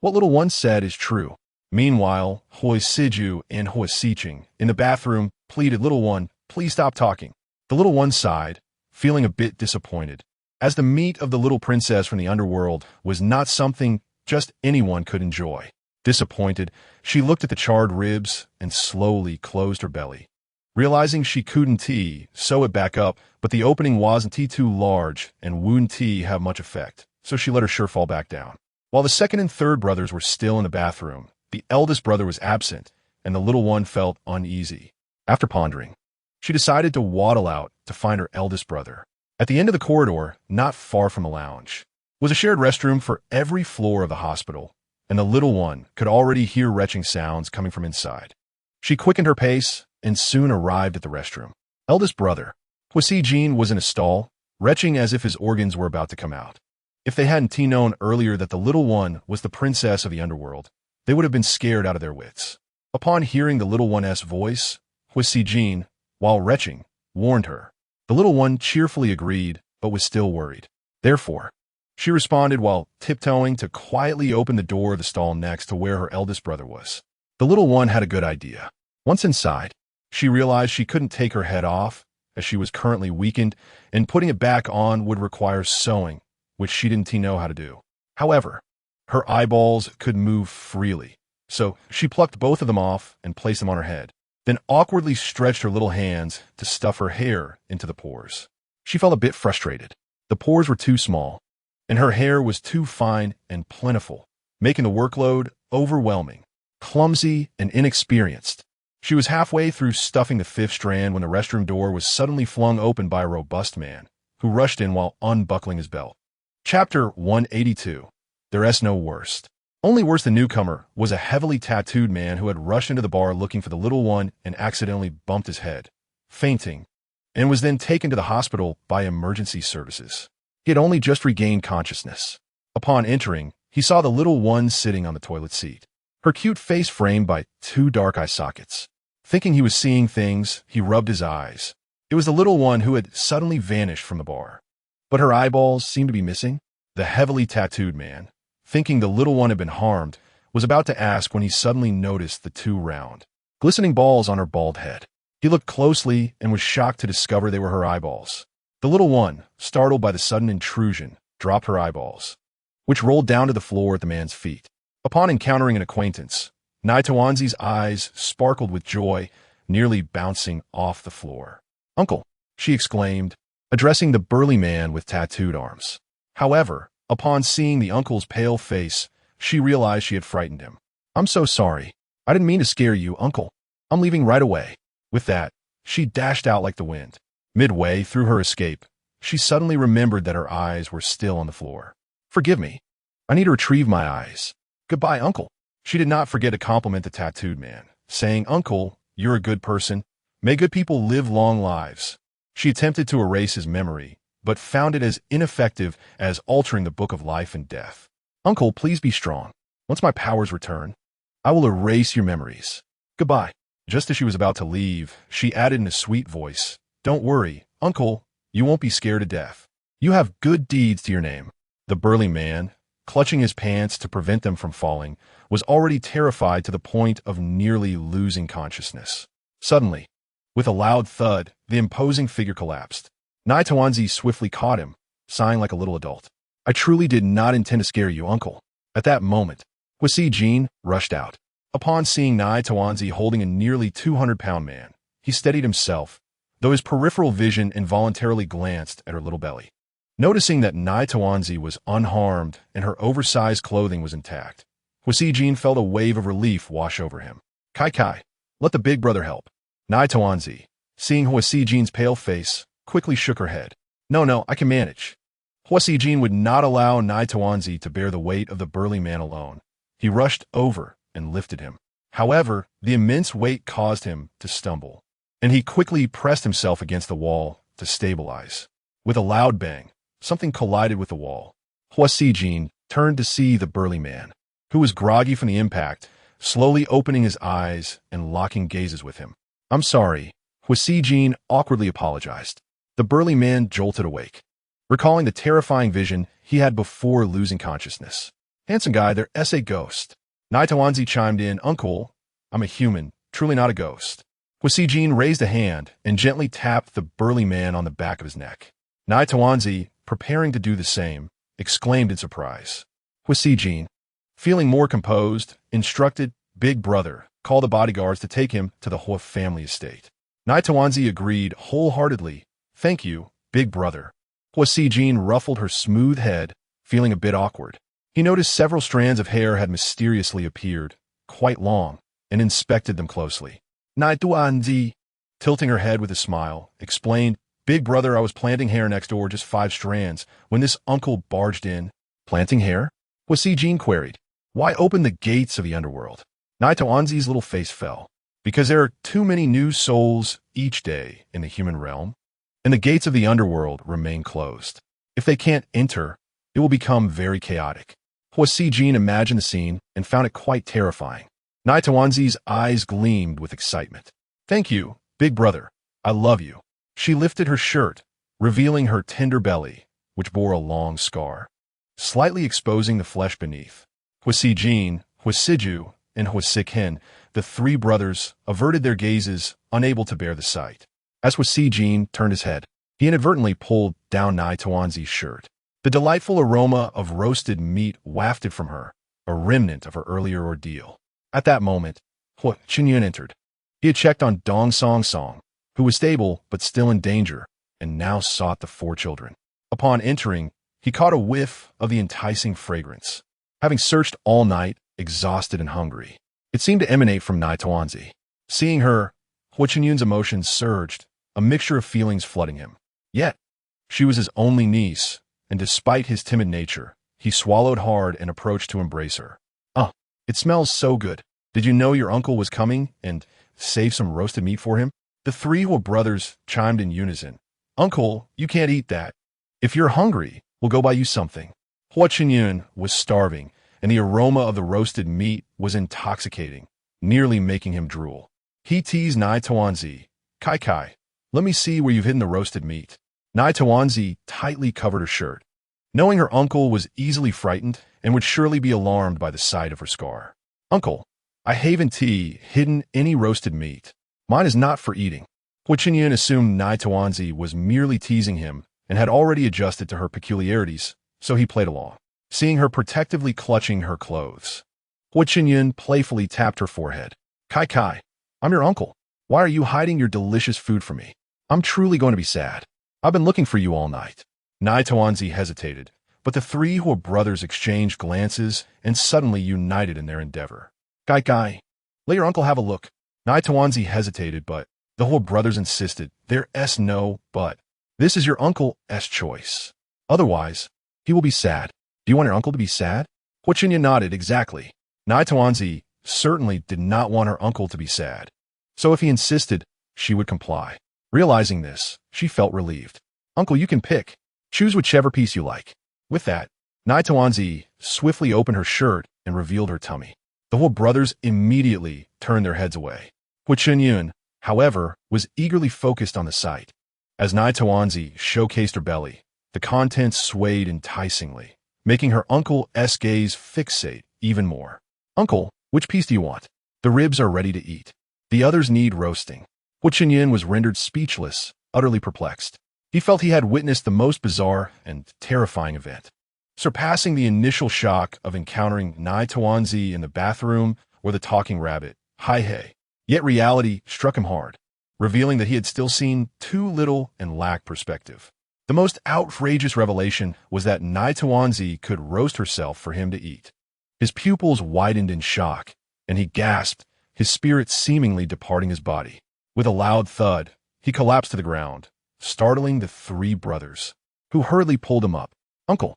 What little one said is true. Meanwhile, Hua Siju and Hua Xiqing, in the bathroom, pleaded, "Little one, please stop talking." The little one sighed, feeling a bit disappointed, as the meat of the little princess from the underworld was not something just anyone could enjoy. Disappointed, she looked at the charred ribs and slowly closed her belly. Realizing she couldn't sew it back up, but the opening wasn't too large and wouldn't have much effect, so she let her shirt fall back down. While the second and third brothers were still in the bathroom, the eldest brother was absent, and the little one felt uneasy. After pondering, she decided to waddle out to find her eldest brother. At the end of the corridor, not far from the lounge, was a shared restroom for every floor of the hospital, and the little one could already hear retching sounds coming from inside. She quickened her pace and soon arrived at the restroom. Eldest brother, Huo Jin, was in a stall, retching as if his organs were about to come out. If they hadn't known earlier that the little one was the princess of the underworld, they would have been scared out of their wits. Upon hearing the little one's voice, Huo Jin, while retching, warned her. The little one cheerfully agreed, but was still worried. Therefore, she responded while tiptoeing to quietly open the door of the stall next to where her eldest brother was. The little one had a good idea. Once inside, she realized she couldn't take her head off, as she was currently weakened, and putting it back on would require sewing, which she didn't know how to do. However, her eyeballs could move freely, so she plucked both of them off and placed them on her head, then awkwardly stretched her little hands to stuff her hair into the pores. She felt a bit frustrated. The pores were too small, and her hair was too fine and plentiful, making the workload overwhelming. Clumsy and inexperienced, she was halfway through stuffing the fifth strand when the restroom door was suddenly flung open by a robust man, who rushed in while unbuckling his belt. Chapter 182. There's no worst. Only worse than newcomer was a heavily tattooed man who had rushed into the bar looking for the little one and accidentally bumped his head, fainting, and was then taken to the hospital by emergency services. He had only just regained consciousness. Upon entering, he saw the little one sitting on the toilet seat, her cute face framed by two dark eye sockets. Thinking he was seeing things, he rubbed his eyes. It was the little one who had suddenly vanished from the bar. But her eyeballs seemed to be missing. The heavily tattooed man, thinking the little one had been harmed, was about to ask when he suddenly noticed the two round, glistening balls on her bald head. He looked closely and was shocked to discover they were her eyeballs. The little one, startled by the sudden intrusion, dropped her eyeballs, which rolled down to the floor at the man's feet. Upon encountering an acquaintance, Tawanzi's eyes sparkled with joy, nearly bouncing off the floor. "Uncle," she exclaimed, addressing the burly man with tattooed arms. However, upon seeing the uncle's pale face, she realized she had frightened him. "I'm so sorry. I didn't mean to scare you, uncle. I'm leaving right away." With that, she dashed out like the wind. Midway through her escape, she suddenly remembered that her eyes were still on the floor. "Forgive me. I need to retrieve my eyes. Goodbye, uncle." She did not forget to compliment the tattooed man, saying, "Uncle, you're a good person. May good people live long lives." She attempted to erase his memory, but found it as ineffective as altering the book of life and death. "Uncle, please be strong. Once my powers return, I will erase your memories. Goodbye." Just as she was about to leave, she added in a sweet voice, "Don't worry, uncle, you won't be scared to death. You have good deeds to your name." The burly man, clutching his pants to prevent them from falling, was already terrified to the point of nearly losing consciousness. Suddenly, with a loud thud, the imposing figure collapsed. Tawanzi swiftly caught him, sighing like a little adult. "I truly did not intend to scare you, uncle." At that moment, Huo Jin rushed out. Upon seeing Tawanzi holding a nearly 200-pound man, he steadied himself, though his peripheral vision involuntarily glanced at her little belly. Noticing that Tawanzi was unharmed and her oversized clothing was intact, Huo Jin felt a wave of relief wash over him. Kai, let the big brother help." Tawanzi, seeing Huo Jin's pale face, quickly shook her head. No, I can manage." Huo Jin would not allow Tawanzi to bear the weight of the burly man alone. He rushed over and lifted him. However, the immense weight caused him to stumble, and he quickly pressed himself against the wall to stabilize. With a loud bang, something collided with the wall. Huo Jin turned to see the burly man, who was groggy from the impact, slowly opening his eyes and locking gazes with him. "I'm sorry," Huo Jin awkwardly apologized. The burly man jolted awake, recalling the terrifying vision he had before losing consciousness. "Handsome guy, there's a ghost." Tawanzi chimed in, "Uncle, I'm a human, truly not a ghost." Huo Jin raised a hand and gently tapped the burly man on the back of his neck. Tawanzi, preparing to do the same, exclaimed in surprise. Huo Jin, feeling more composed, instructed Big Brother call the bodyguards to take him to the Huo family estate. Tawanzi agreed wholeheartedly. "Thank you, Big Brother." Huo Jin ruffled her smooth head, feeling a bit awkward. He noticed several strands of hair had mysteriously appeared, quite long, and inspected them closely. Tawanzi, tilting her head with a smile, explained, Big brother, I was planting hair next door, just 5 strands, when this uncle barged in. Planting hair? Hua Jean queried. Why open the gates of the underworld? Naitoanzi's little face fell. Because there are too many new souls each day in the human realm, and the gates of the underworld remain closed. If they can't enter, it will become very chaotic. Hua Jean imagined the scene and found it quite terrifying. Naitoanzi's eyes gleamed with excitement. Thank you, big brother. I love you. She lifted her shirt, revealing her tender belly, which bore a long scar, slightly exposing the flesh beneath. Hua Jean, Hua Siju, and Hua Hin, the 3 brothers, averted their gazes, unable to bear the sight. As Hua Jean turned his head, he inadvertently pulled down Naitoanzi's shirt. The delightful aroma of roasted meat wafted from her, a remnant of her earlier ordeal. At that moment, Hua Qinyun entered. He had checked on Dong Song, who was stable but still in danger, and now sought the 4 children. Upon entering, he caught a whiff of the enticing fragrance. Having searched all night, exhausted and hungry, it seemed to emanate from Naitoanzi. Seeing her, Hua Qinyun's emotions surged, a mixture of feelings flooding him. Yet, she was his only niece, and despite his timid nature, he swallowed hard and approached to embrace her. It smells so good. Did you know your uncle was coming and save some roasted meat for him? The 3 Hua brothers chimed in unison. Uncle, you can't eat that. If you're hungry, we'll go buy you something. Hua Qinyun was starving, and the aroma of the roasted meat was intoxicating, nearly making him drool. He teased Naitoanzi. Kai, let me see where you've hidden the roasted meat. Naitoanzi tightly covered her shirt, knowing her uncle was easily frightened and would surely be alarmed by the sight of her scar. Uncle, I haven't hidden any roasted meat. Mine is not for eating. Hua Qinyun assumed Naitoanzi was merely teasing him and had already adjusted to her peculiarities, so he played along, seeing her protectively clutching her clothes. Hua Qinyun playfully tapped her forehead. Kai, I'm your uncle. Why are you hiding your delicious food from me? I'm truly going to be sad. I've been looking for you all night. Naitoanzi hesitated, but the 3 Hua brothers exchanged glances and suddenly united in their endeavor. Kai, let your uncle have a look. Naitoanzi hesitated, but the Hua brothers insisted. No, but this is your uncle's choice. Otherwise, he will be sad. Do you want your uncle to be sad? Hua Qinyun nodded. Exactly. Naitoanzi certainly did not want her uncle to be sad. So if he insisted, she would comply. Realizing this, she felt relieved. Uncle, you can pick. Choose whichever piece you like. With that, Naitoanzi swiftly opened her shirt and revealed her tummy. The Hua brothers immediately turned their heads away. Hua Qinyun, however, was eagerly focused on the sight. As Naitoanzi showcased her belly, the contents swayed enticingly, making her uncle's gaze fixate even more. Uncle, which piece do you want? The ribs are ready to eat. The others need roasting. Hua Qinyun was rendered speechless, utterly perplexed. He felt he had witnessed the most bizarre and terrifying event, surpassing the initial shock of encountering Naitoanzi in the bathroom or the talking rabbit, Hai. Yet reality struck him hard, revealing that he had still seen too little and lacked perspective. The most outrageous revelation was that Naitoanzi could roast herself for him to eat. His pupils widened in shock, and he gasped, his spirit seemingly departing his body. With a loud thud, he collapsed to the ground, startling the 3 brothers, who hurriedly pulled him up. Uncle!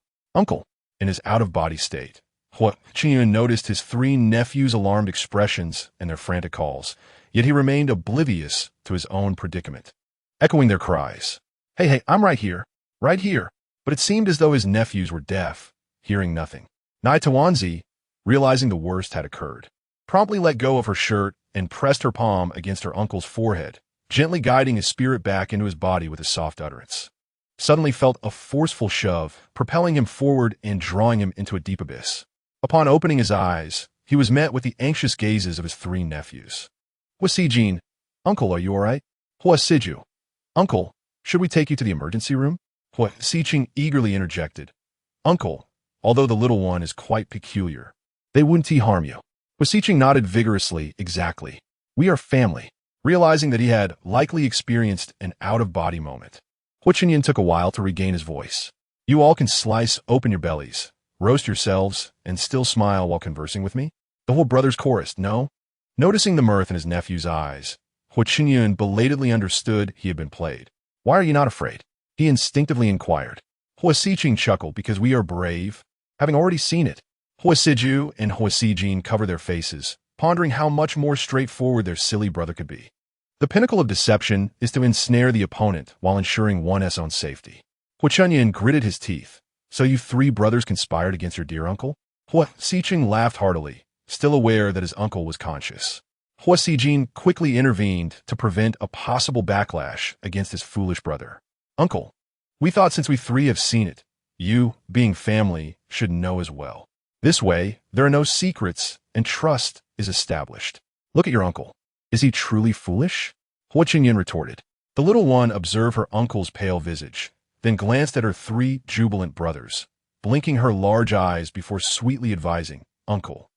In his out-of-body state, Hua Qinyun noticed his 3 nephews' alarmed expressions and their frantic calls, yet he remained oblivious to his own predicament, echoing their cries. Hey, I'm right here. But it seemed as though his nephews were deaf, hearing nothing. Naitoanzi, realizing the worst had occurred, promptly let go of her shirt and pressed her palm against her uncle's forehead, gently guiding his spirit back into his body with a soft utterance. Suddenly felt a forceful shove, propelling him forward and drawing him into a deep abyss. Upon opening his eyes, he was met with the anxious gazes of his 3 nephews. Hua Jean, Uncle, are you all right? Hua Siju, Uncle, should we take you to the emergency room? Hua Xiqing eagerly interjected. Uncle, although the little one is quite peculiar, they wouldn't harm you. Hua Xiqing nodded vigorously. Exactly. We are family. Realizing that he had likely experienced an out-of-body moment, Hua Qinyun took a while to regain his voice. You all can slice open your bellies, roast yourselves, and still smile while conversing with me? The Hua brothers chorused, no? Noticing the mirth in his nephew's eyes, Hua Qinyun belatedly understood he had been played. Why are you not afraid? He instinctively inquired. Hua Xiqing chuckled because we are brave, having already seen it. Hua Siju and Hua Xijin cover their faces, pondering how much more straightforward their silly brother could be. The pinnacle of deception is to ensnare the opponent while ensuring one's own safety. Hua Chunyan gritted his teeth. So you three brothers conspired against your dear uncle? Hua Xiqing laughed heartily, still aware that his uncle was conscious. Hua Xijin quickly intervened to prevent a possible backlash against his foolish brother. Uncle, we thought since we three have seen it, you, being family, should know as well. This way, there are no secrets and trust is established. Look at your uncle. Is he truly foolish? Hua Qinyan retorted. The little one observed her uncle's pale visage, then glanced at her three jubilant brothers, blinking her large eyes before sweetly advising, Uncle,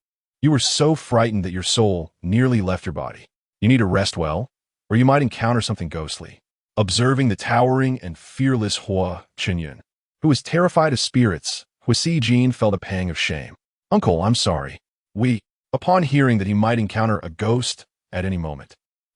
you were so frightened that your soul nearly left your body. You need to rest well, or you might encounter something ghostly. Observing the towering and fearless Hua Qinyan, who was terrified of spirits, Hua Xijin felt a pang of shame. Uncle, I'm sorry. Upon hearing that he might encounter a ghost at any moment,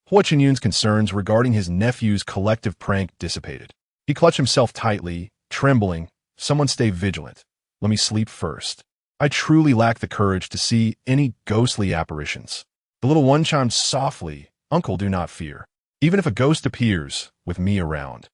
Hua Qinyan's concerns regarding his nephew's collective prank dissipated. He clutched himself tightly, trembling. Someone stay vigilant. Let me sleep first. I truly lack the courage to see any ghostly apparitions. The little one chimed softly, Uncle, do not fear. Even if a ghost appears, with me around,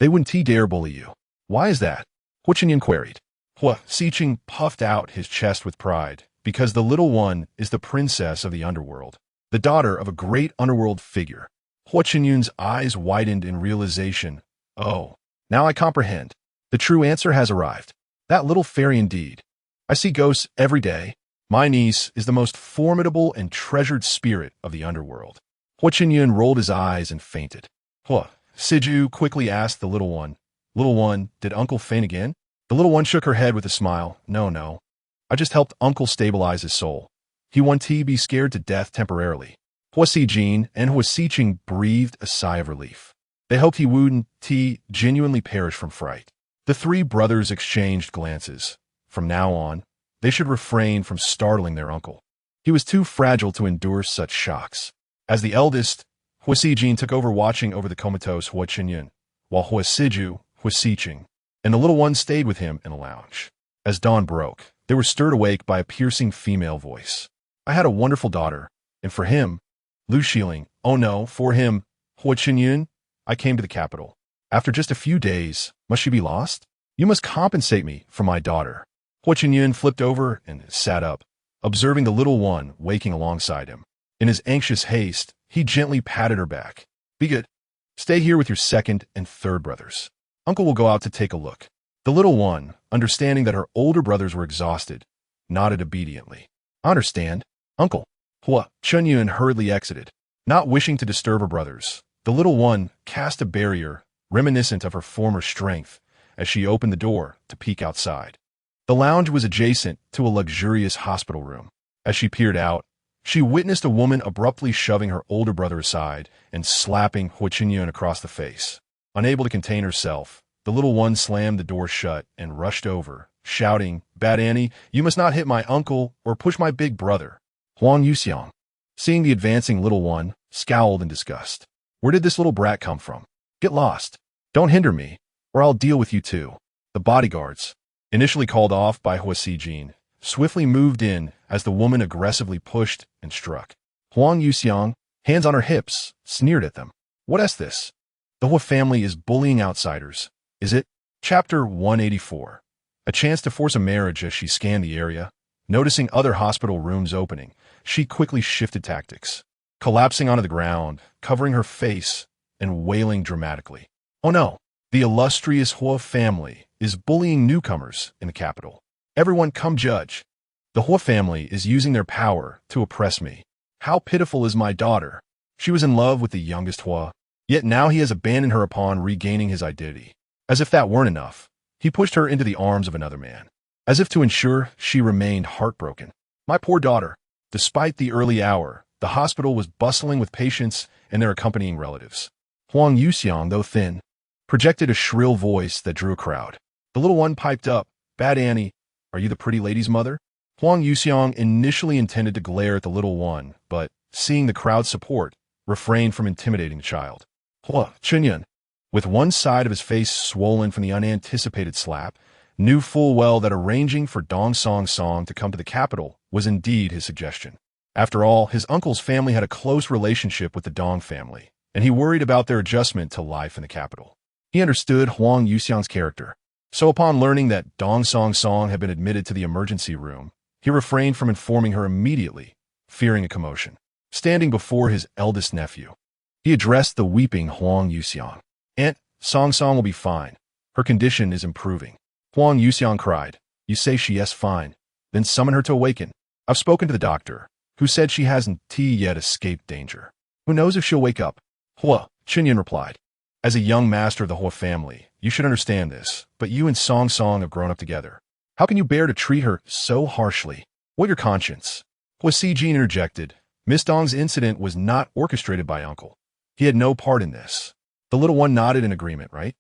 they wouldn't dare bully you. Why is that? Hua Qinyan queried. Hua Xiqing puffed out his chest with pride, because the little one is the princess of the underworld, the daughter of a great underworld figure. Hua Qinyan's eyes widened in realization. Oh, now I comprehend. The true answer has arrived. That little fairy indeed. I see ghosts every day. My niece is the most formidable and treasured spirit of the underworld. Hua Qinyan rolled his eyes and fainted. Hua Siju quickly asked the little one, Little one, did Uncle faint again? The little one shook her head with a smile. No. I just helped Uncle stabilize his soul. He won't be scared to death temporarily. Hua Xijin and Hua Xiqing breathed a sigh of relief. They hoped he wouldn't genuinely perish from fright. The three brothers exchanged glances. From now on, they should refrain from startling their uncle. He was too fragile to endure such shocks. As the eldest, Hua Xijin took over watching over the comatose Hua Qinyan, while Hua Siju, Hua Xiqing, and the little one stayed with him in the lounge. As dawn broke, they were stirred awake by a piercing female voice. I had a wonderful daughter, and for him, Lu Xiling, oh no, for him, Hua Qinyan, I came to the capital. After just a few days, must she be lost? You must compensate me for my daughter. Hua Qinyan flipped over and sat up, observing the little one waking alongside him. In his anxious haste, he gently patted her back. Be good. Stay here with your second and third brothers. Uncle will go out to take a look. The little one, understanding that her older brothers were exhausted, nodded obediently. I understand, Uncle. Hua Chunyun hurriedly exited. Not wishing to disturb her brothers, the little one cast a barrier reminiscent of her former strength as she opened the door to peek outside. The lounge was adjacent to a luxurious hospital room. As she peered out, she witnessed a woman abruptly shoving her older brother aside and slapping Hua Chunyun across the face. Unable to contain herself, the little one slammed the door shut and rushed over, shouting, Bad Annie, you must not hit my uncle or push my big brother. Huang Yuxiang, seeing the advancing little one, scowled in disgust. Where did this little brat come from? Get lost. Don't hinder me, or I'll deal with you too. The bodyguards, initially called off by Hua Xijin, swiftly moved in as the woman aggressively pushed and struck. Huang Yuxiang, hands on her hips, sneered at them. What is this? The Hua family is bullying outsiders, is it? Chapter 184. A chance to force a marriage. As she scanned the area, noticing other hospital rooms opening, she quickly shifted tactics, collapsing onto the ground, covering her face, and wailing dramatically. Oh no, the illustrious Hua family is bullying newcomers in the capital. Everyone come judge. The Hua family is using their power to oppress me. How pitiful is my daughter. She was in love with the youngest Hua, yet now he has abandoned her upon regaining his identity. As if that weren't enough, he pushed her into the arms of another man, as if to ensure she remained heartbroken. My poor daughter. Despite the early hour, the hospital was bustling with patients and their accompanying relatives. Huang Yuxiang, though thin, projected a shrill voice that drew a crowd. The little one piped up, Bad Annie, are you the pretty lady's mother? Huang Yuxiang initially intended to glare at the little one, but, seeing the crowd's support, refrained from intimidating the child. Hua Chunyun, with one side of his face swollen from the unanticipated slap, knew full well that arranging for Dong Song Song to come to the capital was indeed his suggestion. After all, his uncle's family had a close relationship with the Dong family, and he worried about their adjustment to life in the capital. He understood Huang Yuxiang's character, so upon learning that Dong Song Song had been admitted to the emergency room, he refrained from informing her immediately, fearing a commotion. Standing before his eldest nephew, he addressed the weeping Huang Yuxiang. "Aunt, Song Song will be fine. Her condition is improving." Huang Yuxiang cried, "You say she is fine, then summon her to awaken. I've spoken to the doctor, who said she hasn't yet escaped danger. Who knows if she'll wake up?" Hua Chinyan replied, "As a young master of the Hua family, you should understand this, but you and Song Song have grown up together. How can you bear to treat her so harshly? What your conscience?" Hua Sijin interjected, "Miss Dong's incident was not orchestrated by Uncle. He had no part in this." The little one nodded in agreement, right?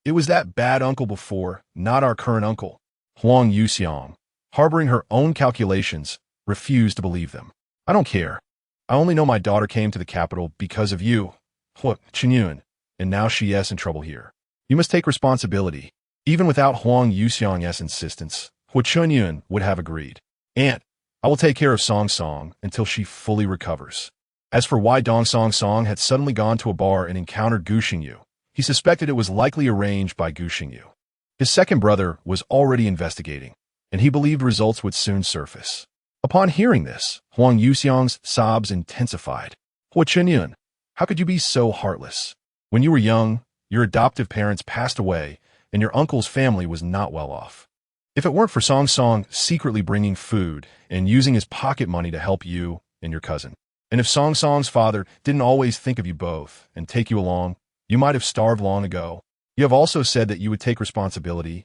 "It was that bad uncle before, not our current uncle." Huang Yuxiang, harboring her own calculations, refused to believe them. "I don't care. I only know my daughter came to the capital because of you, Hua Qinyun, and now she is in trouble here. You must take responsibility." Even without Huang Yuxiang's insistence, Hua Qinyun would have agreed. "Aunt, I will take care of Song Song until she fully recovers." As for why Dong Song Song had suddenly gone to a bar and encountered Gu Xingyu, he suspected it was likely arranged by Gu Xingyu. His second brother was already investigating, and he believed results would soon surface. Upon hearing this, Huang Yuxiang's sobs intensified. "Hua Qinyun, how could you be so heartless? When you were young, your adoptive parents passed away, and your uncle's family was not well off. If it weren't for Song Song secretly bringing food and using his pocket money to help you and your cousin, and if Song Song's father didn't always think of you both and take you along, you might have starved long ago. You have also said that you would take responsibility.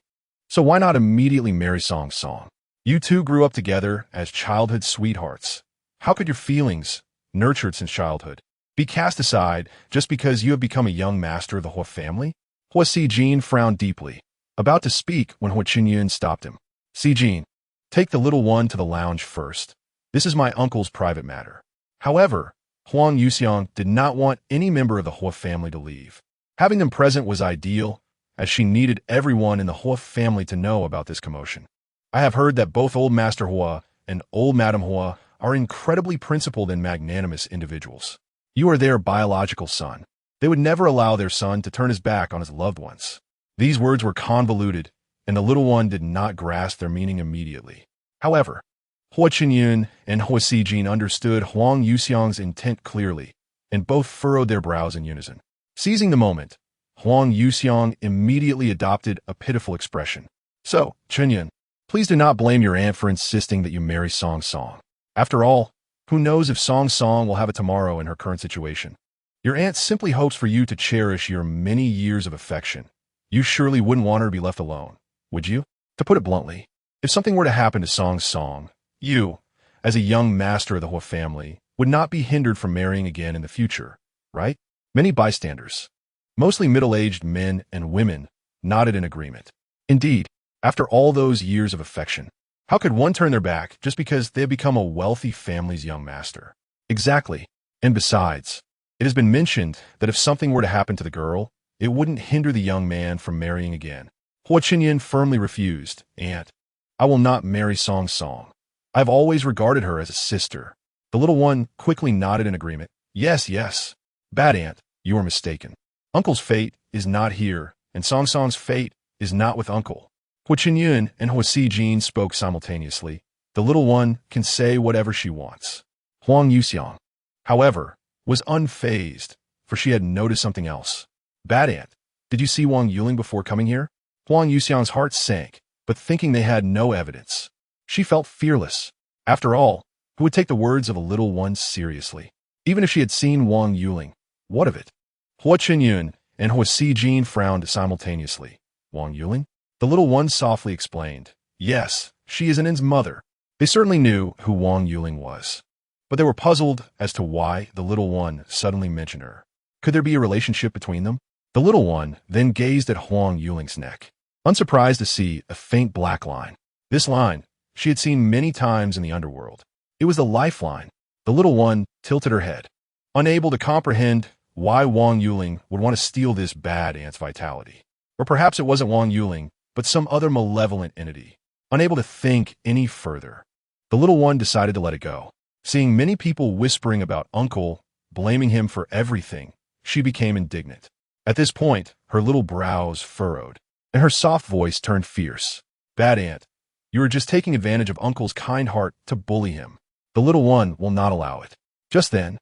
So why not immediately marry Song Song? You two grew up together as childhood sweethearts. How could your feelings, nurtured since childhood, be cast aside just because you have become a young master of the Hua family?" Hua Sijin frowned deeply, about to speak when Hua Qinyun stopped him. "Sijin, take the little one to the lounge first. This is my uncle's private matter." However, Huang Yuxiang did not want any member of the Hua family to leave. Having them present was ideal, as she needed everyone in the Hua family to know about this commotion. "I have heard that both Old Master Hua and Old Madam Hua are incredibly principled and magnanimous individuals. You are their biological son. They would never allow their son to turn his back on his loved ones." These words were convoluted, and the little one did not grasp their meaning immediately. However, Hua Qinyun and Hua Sijin understood Huang Yuxiang's intent clearly, and both furrowed their brows in unison. Seizing the moment, Huang Yuxiang immediately adopted a pitiful expression. "So, Qinyun, please do not blame your aunt for insisting that you marry Song Song. After all, who knows if Song Song will have it tomorrow in her current situation? Your aunt simply hopes for you to cherish your many years of affection. You surely wouldn't want her to be left alone, would you? To put it bluntly, if something were to happen to Song Song, you, as a young master of the Hua family, would not be hindered from marrying again in the future, right?" Many bystanders, mostly middle-aged men and women, nodded in agreement. Indeed, after all those years of affection, how could one turn their back just because they have become a wealthy family's young master? Exactly. And besides, it has been mentioned that if something were to happen to the girl, it wouldn't hinder the young man from marrying again. Hua Qinyun firmly refused. "Aunt, I will not marry Song Song. I have always regarded her as a sister." The little one quickly nodded in agreement. "Yes, yes. Bad aunt, you are mistaken. Uncle's fate is not here, and Song Song's fate is not with Uncle." Hua Qinyun and Hua Sijin spoke simultaneously. The little one can say whatever she wants. Huang Yuxiang, however, was unfazed, for she had noticed something else. "Bad aunt, did you see Wang Yuling before coming here?" Huang Yuxiang's heart sank, but thinking they had no evidence, she felt fearless. After all, who would take the words of a little one seriously? Even if she had seen Wang Yuling, what of it? Hua Qinyun and Hua Sijin frowned simultaneously. "Wang Yuling?" The little one softly explained. "Yes, she is Anin's mother." They certainly knew who Wang Yuling was, but they were puzzled as to why the little one suddenly mentioned her. Could there be a relationship between them? The little one then gazed at Huang Yuling's neck, unsurprised to see a faint black line. This line she had seen many times in the underworld. It was the lifeline. The little one tilted her head, unable to comprehend why Wang Yuling would want to steal this bad ant's vitality. Or perhaps it wasn't Wang Yuling, but some other malevolent entity. Unable to think any further, the little one decided to let it go. Seeing many people whispering about Uncle, blaming him for everything, she became indignant. At this point, her little brows furrowed, and her soft voice turned fierce. Bad ant, you are just taking advantage of Uncle's kind heart to bully him. The little one will not allow it. Just then,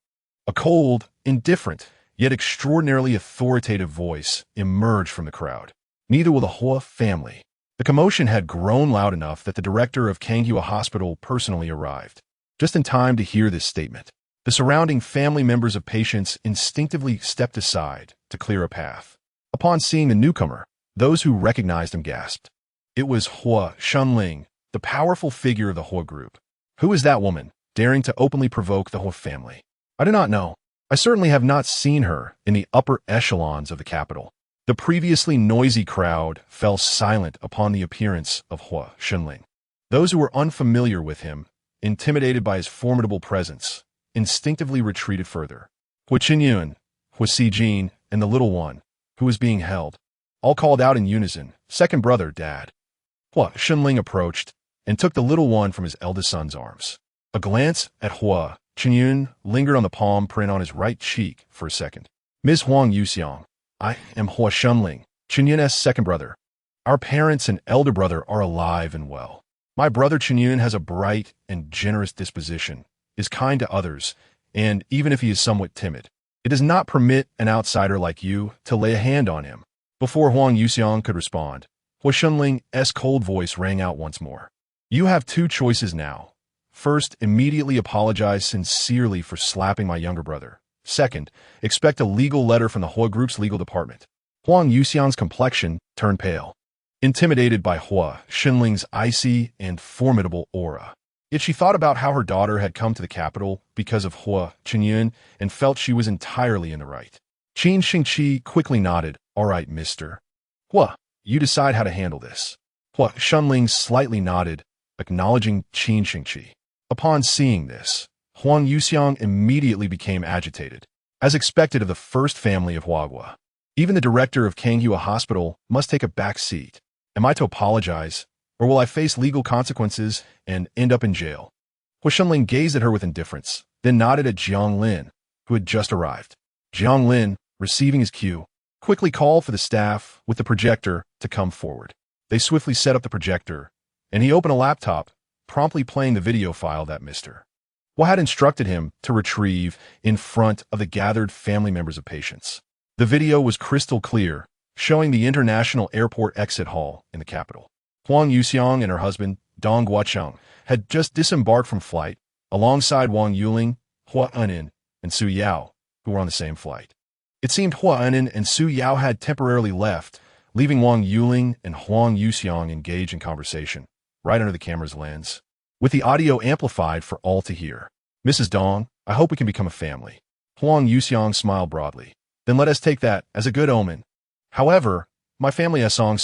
a cold, indifferent, yet extraordinarily authoritative voice emerged from the crowd. Neither will the Hua family. The commotion had grown loud enough that the director of Kanghua Hospital personally arrived, just in time to hear this statement. The surrounding family members of patients instinctively stepped aside to clear a path. Upon seeing the newcomer, those who recognized him gasped. It was Hua Shunling, the powerful figure of the Hua group. Who is that woman, daring to openly provoke the Hua family? I do not know. I certainly have not seen her in the upper echelons of the capital. The previously noisy crowd fell silent upon the appearance of Hua Shunling. Those who were unfamiliar with him, intimidated by his formidable presence, instinctively retreated further. Hua Qinyun, Hua Sijin, and the little one, who was being held, all called out in unison, "Second brother, Dad." Hua Shunling approached and took the little one from his eldest son's arms. A glance at Hua Qinyun lingered on the palm print on his right cheek for a second. Ms. Huang Yuxiang, I am Hua Shunling, Qinyun's second brother. Our parents and elder brother are alive and well. My brother Qinyun has a bright and generous disposition, is kind to others, and even if he is somewhat timid, it does not permit an outsider like you to lay a hand on him. Before Huang Yuxiang could respond, Hua Shunling's cold voice rang out once more. You have two choices now. First, immediately apologize sincerely for slapping my younger brother. Second, expect a legal letter from the Hua Group's legal department. Huang Yuxiang's complexion turned pale, intimidated by Hua Shunling's icy and formidable aura. Yet she thought about how her daughter had come to the capital because of Hua Qinyun and felt she was entirely in the right. Qin Xingqi quickly nodded. All right, mister. Hua, you decide how to handle this. Hua Shunling slightly nodded, acknowledging Qin Xingqi. Upon seeing this, Huang Yuxiang immediately became agitated, as expected of the first family of Huagua. Even the director of Kanghua Hospital must take a back seat. Am I to apologize, or will I face legal consequences and end up in jail? Hua Shunling gazed at her with indifference, then nodded at Jiang Lin, who had just arrived. Jiang Lin, receiving his cue, quickly called for the staff with the projector to come forward. They swiftly set up the projector, and he opened a laptop, promptly playing the video file that Mr. Hua had instructed him to retrieve in front of the gathered family members of patients. The video was crystal clear, showing the international airport exit hall in the capital. Huang Yuxiang and her husband, Dong Guocheng, had just disembarked from flight, alongside Wang Yuling, Hua Enin, and Su Yao, who were on the same flight. It seemed Hua Enin and Su Yao had temporarily left, leaving Wang Yuling and Huang Yuxiang engaged in conversation, right under the camera's lens, with the audio amplified for all to hear. Mrs. Dong, I hope we can become a family. Huang Yuxiang smiled broadly. Then let us take that as a good omen. However, my family Song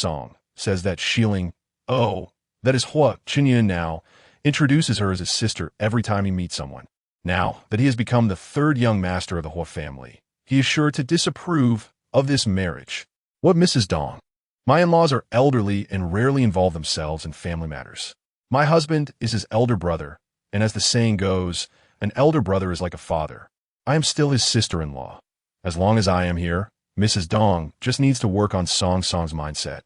says that Shilling, that is Hua Qinyun now, introduces her as his sister every time he meets someone. Now that he has become the third young master of the Hua family, he is sure to disapprove of this marriage. What, Mrs. Dong? My in-laws are elderly and rarely involve themselves in family matters. My husband is his elder brother, and as the saying goes, an elder brother is like a father. I am still his sister-in-law. As long as I am here, Mrs. Dong just needs to work on Song's mindset.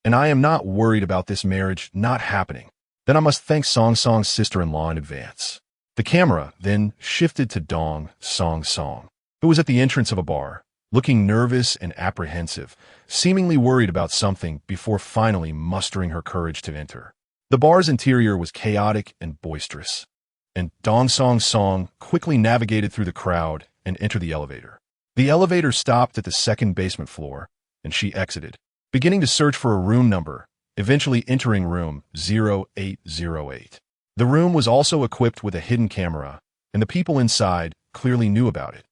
And I am not worried about this marriage not happening. Then I must thank Song's sister-in-law in advance. The camera then shifted to Dong Song, who was at the entrance of a bar, looking nervous and apprehensive, seemingly worried about something before finally mustering her courage to enter. The bar's interior was chaotic and boisterous, and Dong Song quickly navigated through the crowd and entered the elevator. The elevator stopped at the second basement floor, and she exited, beginning to search for a room number, eventually entering room 0808. The room was also equipped with a hidden camera, and the people inside clearly knew about it,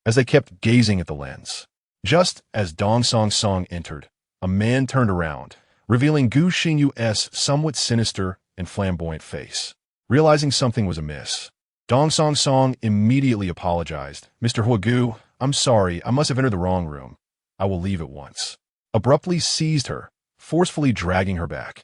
as they kept gazing at the lens. Just as Dong Song entered, a man turned around, revealing Gu Xingyu's somewhat sinister and flamboyant face. Realizing something was amiss, Dong Song immediately apologized. Mr. Hua Gu, I'm sorry, I must have entered the wrong room. I will leave at once. Abruptly seized her, forcefully dragging her back,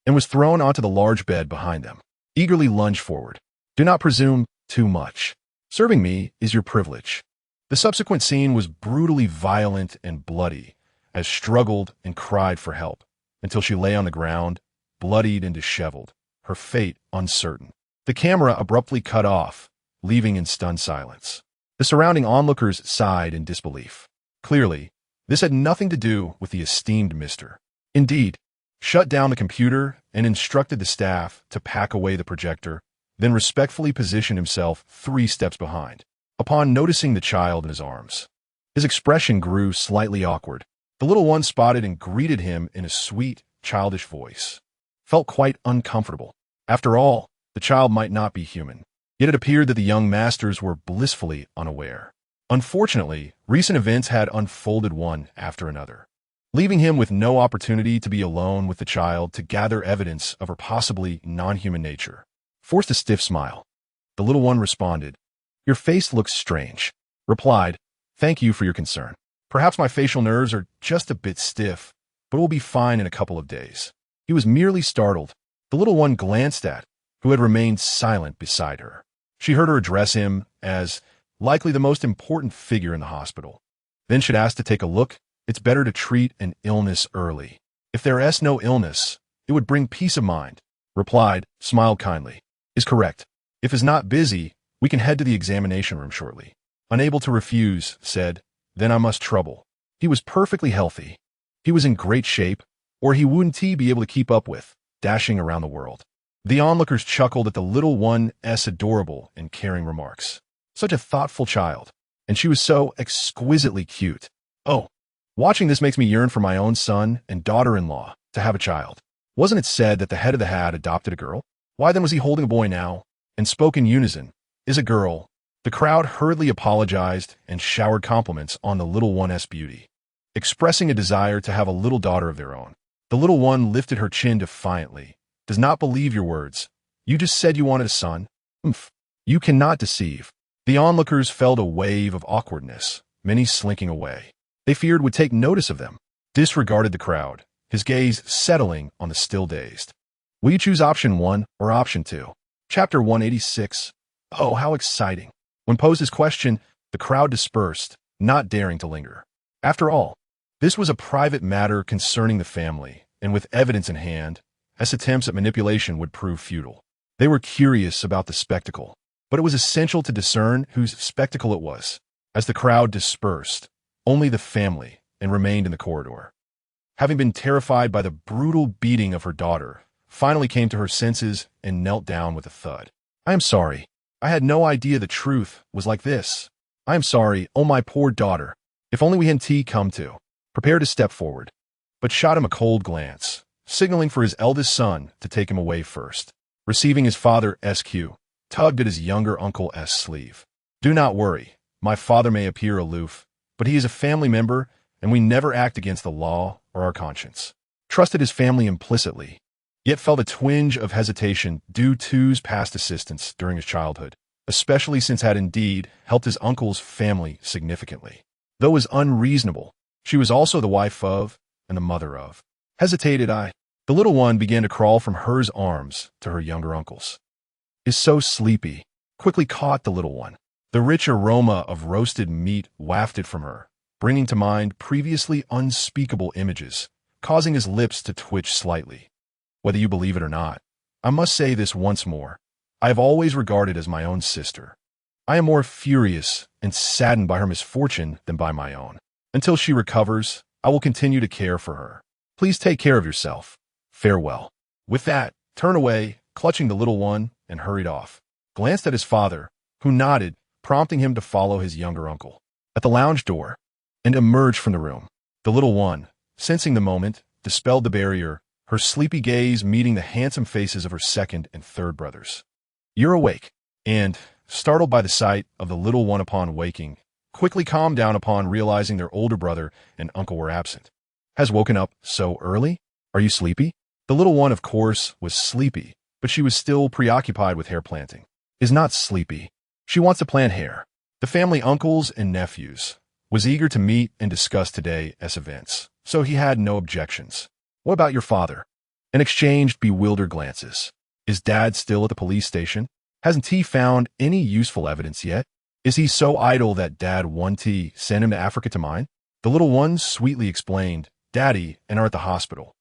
and was thrown onto the large bed behind them. Eagerly lunged forward. Do not presume too much. Serving me is your privilege. The subsequent scene was brutally violent and bloody, as struggled and cried for help, until she lay on the ground, bloodied and disheveled, her fate uncertain. The camera abruptly cut off, leaving in stunned silence. The surrounding onlookers sighed in disbelief. Clearly, this had nothing to do with the esteemed Mr. Indeed, shut down the computer and instructed the staff to pack away the projector, then respectfully positioned himself 3 steps behind. Upon noticing the child in his arms, his expression grew slightly awkward. The little one spotted and greeted him in a sweet, childish voice. Felt quite uncomfortable. After all, the child might not be human. Yet it appeared that the young masters were blissfully unaware. Unfortunately, recent events had unfolded one after another, leaving him with no opportunity to be alone with the child to gather evidence of her possibly non-human nature. Forced a stiff smile, the little one responded, "Your face looks strange." Replied, "Thank you for your concern. Perhaps my facial nerves are just a bit stiff, but we'll be fine in a couple of days." He was merely startled. The little one glanced at who had remained silent beside her. She heard her address him as likely the most important figure in the hospital. Then she'd asked to take a look. It's better to treat an illness early. If there is no illness, it would bring peace of mind. Replied, smiled kindly. Is correct. If is not busy, we can head to the examination room shortly. Unable to refuse, said, then I must trouble. He was perfectly healthy. He was in great shape, or he wouldn't be able to keep up with, dashing around the world. The onlookers chuckled at the little one's adorable and caring remarks. Such a thoughtful child, and she was so exquisitely cute. Oh, watching this makes me yearn for my own son and daughter-in-law to have a child. Wasn't it said that the head of the hat adopted a girl? Why then was he holding a boy now? And spoke in unison, is a girl. The crowd hurriedly apologized and showered compliments on the little one's beauty, expressing a desire to have a little daughter of their own. The little one lifted her chin defiantly. Does not believe your words. You just said you wanted a son. You cannot deceive. The onlookers felt a wave of awkwardness, many slinking away. They feared would take notice of them. Disregarded the crowd, his gaze settling on the still dazed. Will you choose option 1 or option 2? Chapter 186. Oh, how exciting. When posed his question, the crowd dispersed, not daring to linger. After all, this was a private matter concerning the family, and with evidence in hand, as attempts at manipulation would prove futile. They were curious about the spectacle, but it was essential to discern whose spectacle it was. As the crowd dispersed, only the family and remained in the corridor. Having been terrified by the brutal beating of her daughter, finally came to her senses and knelt down with a thud. I am sorry. I had no idea the truth was like this. I am sorry, oh my poor daughter. If only we hadn't come to. Prepared to step forward, but shot him a cold glance, signaling for his eldest son to take him away first. Receiving his father SQ, tugged at his younger uncle's sleeve. Do not worry. My father may appear aloof, but he is a family member, and we never act against the law or our conscience. Trusted his family implicitly, yet felt a twinge of hesitation due to his past assistance during his childhood, especially since had indeed helped his uncle's family significantly. Though it was unreasonable, she was also the wife of and the mother of. Hesitated I. The little one began to crawl from hers arms to her younger uncle's. Is so sleepy. Quickly caught the little one. The rich aroma of roasted meat wafted from her, bringing to mind previously unspeakable images, causing his lips to twitch slightly. Whether you believe it or not, I must say this once more. I have always regarded as my own sister. I am more furious and saddened by her misfortune than by my own. Until she recovers, I will continue to care for her. Please take care of yourself. Farewell. With that, turned away, clutching the little one, and hurried off. Glanced at his father, who nodded, prompting him to follow his younger uncle. At the lounge door, and emerged from the room. The little one, sensing the moment, dispelled the barrier, her sleepy gaze meeting the handsome faces of her second and third brothers. You're awake, and, startled by the sight of the little one upon waking, quickly calmed down upon realizing their older brother and uncle were absent. Has woken up so early? Are you sleepy? The little one, of course, was sleepy, but she was still preoccupied with hair planting. Is not sleepy. She wants to plant hair. The family uncles and nephews, was eager to meet and discuss today's events, so he had no objections. What about your father? And exchanged bewildered glances. Is Dad still at the police station? Hasn't he found any useful evidence yet? Is he so idle that Dad wanted to send him to Africa to mine? The little one sweetly explained, Daddy, and are at the hospital.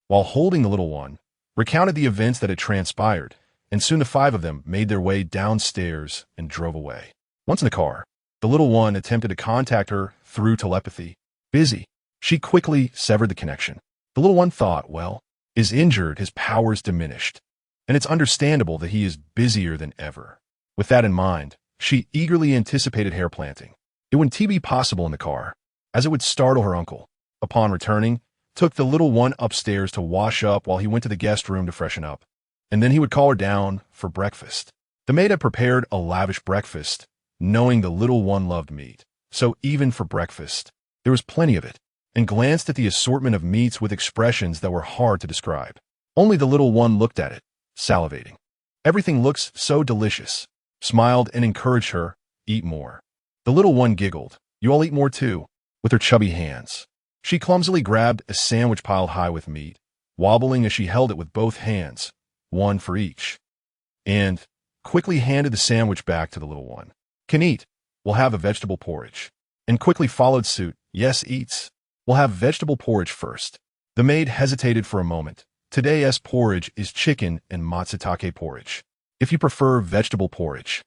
While holding the little one, recounted the events that had transpired, and soon the five of them made their way downstairs and drove away. Once in the car, the little one attempted to contact her through telepathy. Busy. She quickly severed the connection. The little one thought, well, is injured, his powers diminished, and it's understandable that he is busier than ever. With that in mind, she eagerly anticipated hair planting. It wouldn't be possible in the car, as it would startle her uncle. Upon returning, took the little one upstairs to wash up while he went to the guest room to freshen up, and then he would call her down for breakfast. The maid had prepared a lavish breakfast, knowing the little one loved meat, so even for breakfast, there was plenty of it, and glanced at the assortment of meats with expressions that were hard to describe. Only the little one looked at it, salivating. Everything looks so delicious, smiled and encouraged her, eat more. The little one giggled, you all eat more too, with her chubby hands. She clumsily grabbed a sandwich piled high with meat, wobbling as she held it with both hands, one for each, and quickly handed the sandwich back to the little one. Can eat, we'll have a vegetable porridge. And quickly followed suit, yes, eats. We'll have vegetable porridge first. The maid hesitated for a moment. Today's porridge is chicken and matsutake porridge. If you prefer vegetable porridge,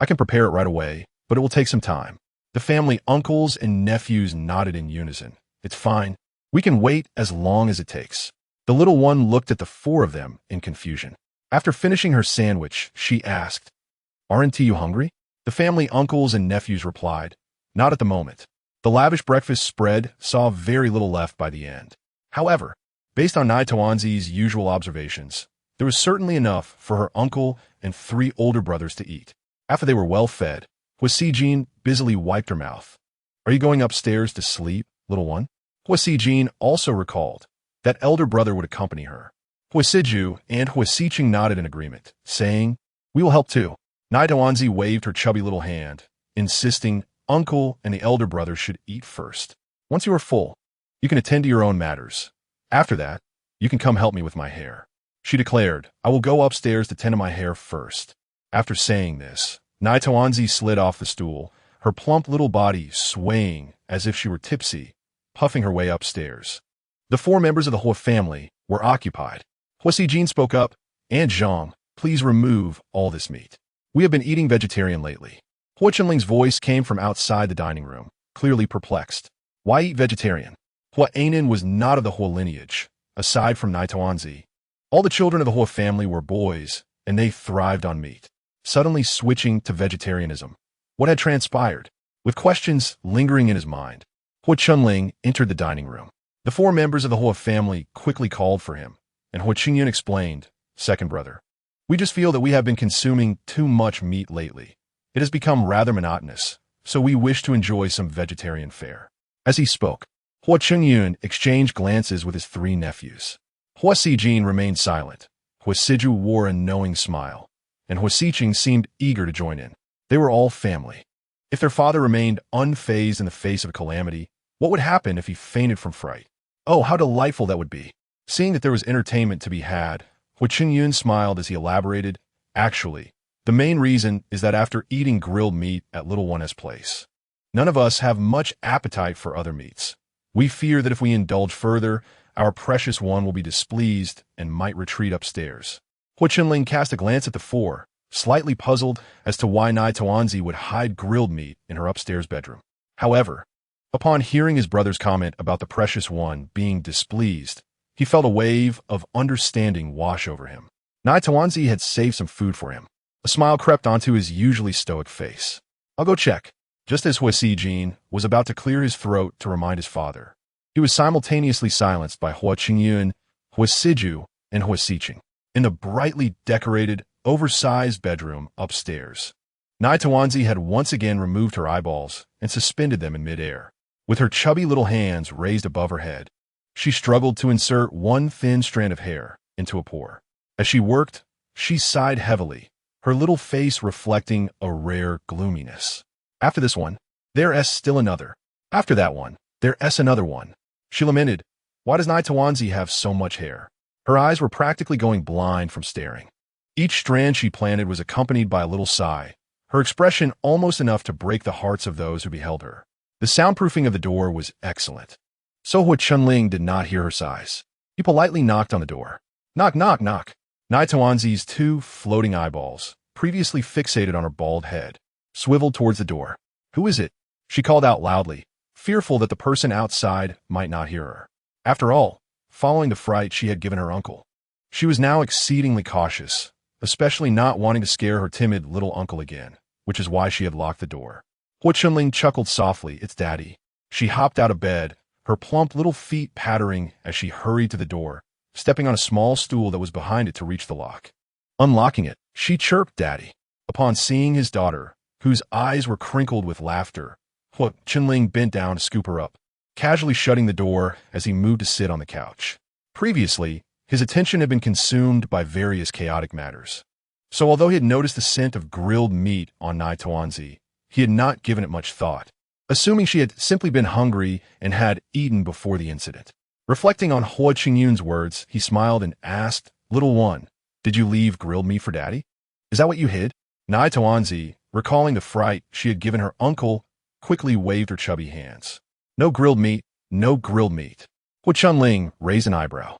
I can prepare it right away, but it will take some time. The family uncles and nephews nodded in unison. It's fine. We can wait as long as it takes. The little one looked at the four of them in confusion. After finishing her sandwich, she asked, aren't you hungry? The family uncles and nephews replied, not at the moment. The lavish breakfast spread saw very little left by the end. However, based on Naitawanzi's usual observations, there was certainly enough for her uncle and three older brothers to eat. After they were well fed, Huasijin busily wiped her mouth. Are you going upstairs to sleep, little one? Huasijin also recalled that elder brother would accompany her. Huasiju and Huasiching nodded in agreement, saying, we will help too. Naitawanzi waved her chubby little hand, insisting uncle and the elder brother should eat first. Once you are full, you can attend to your own matters. After that, you can come help me with my hair. She declared, I will go upstairs to tend to my hair first. After saying this, Naitawanzi slid off the stool, her plump little body swaying as if she were tipsy, puffing her way upstairs. The four members of the Hua family were occupied. Huasijin spoke up, Aunt Zhang, please remove all this meat. We have been eating vegetarian lately. Hua Chenling's voice came from outside the dining room, clearly perplexed. Why eat vegetarian? Hua Ainen was not of the Hua lineage, aside from Naitawanzi. All the children of the Hua family were boys, and they thrived on meat. Suddenly switching to vegetarianism. What had transpired? With questions lingering in his mind, Hua Chenling entered the dining room. The four members of the Hua family quickly called for him, and Hua Qingyun explained, second brother, we just feel that we have been consuming too much meat lately. It has become rather monotonous, so we wish to enjoy some vegetarian fare. As he spoke, Hua Chengyun exchanged glances with his three nephews. Hua Sijin remained silent. Hua Siju wore a knowing smile, and Hua Siching seemed eager to join in. They were all family. If their father remained unfazed in the face of a calamity, what would happen if he fainted from fright? Oh, how delightful that would be. Seeing that there was entertainment to be had, Hua Chengyun smiled as he elaborated, actually, the main reason is that after eating grilled meat at little one's place, none of us have much appetite for other meats. We fear that if we indulge further, our precious one will be displeased and might retreat upstairs. Hua Chenling cast a glance at the four, slightly puzzled as to why Naitawanzi would hide grilled meat in her upstairs bedroom. However, upon hearing his brother's comment about the precious one being displeased, he felt a wave of understanding wash over him. Naitawanzi had saved some food for him. A smile crept onto his usually stoic face. I'll go check. Just as Hua Sijin was about to clear his throat to remind his father, he was simultaneously silenced by Hua Qingyun, Hua Siju, and Hua Siching in the brightly decorated, oversized bedroom upstairs. Naitawanzi had once again removed her eyeballs and suspended them in midair. With her chubby little hands raised above her head, she struggled to insert one thin strand of hair into a pore. As she worked, she sighed heavily, her little face reflecting a rare gloominess. After this one, there is still another. After that one, there's another one. She lamented, why does Nai have so much hair? Her eyes were practically going blind from staring. Each strand she planted was accompanied by a little sigh, her expression almost enough to break the hearts of those who beheld her. The soundproofing of the door was excellent. So Hua Chunling did not hear her sighs. He politely knocked on the door. Knock, knock, knock. Nai Tuanzi's two floating eyeballs, previously fixated on her bald head, swiveled towards the door. Who is it? She called out loudly, fearful that the person outside might not hear her. After all, following the fright she had given her uncle, she was now exceedingly cautious, especially not wanting to scare her timid little uncle again, which is why she had locked the door. Hua Chunling chuckled softly, it's Daddy. She hopped out of bed, her plump little feet pattering as she hurried to the door, stepping on a small stool that was behind it to reach the lock. Unlocking it, she chirped Daddy. Upon seeing his daughter, whose eyes were crinkled with laughter, Hua Chunling bent down to scoop her up, casually shutting the door as he moved to sit on the couch. Previously, his attention had been consumed by various chaotic matters. So although he had noticed the scent of grilled meat on Nai Tuanzi, he had not given it much thought, assuming she had simply been hungry and had eaten before the incident. Reflecting on Hua Qingyun's words, he smiled and asked, Little one, did you leave grilled meat for Daddy? Is that what you hid? Nai Tuanzi, recalling the fright she had given her uncle, quickly waved her chubby hands. No grilled meat, no grilled meat. Hua Chunling raised an eyebrow.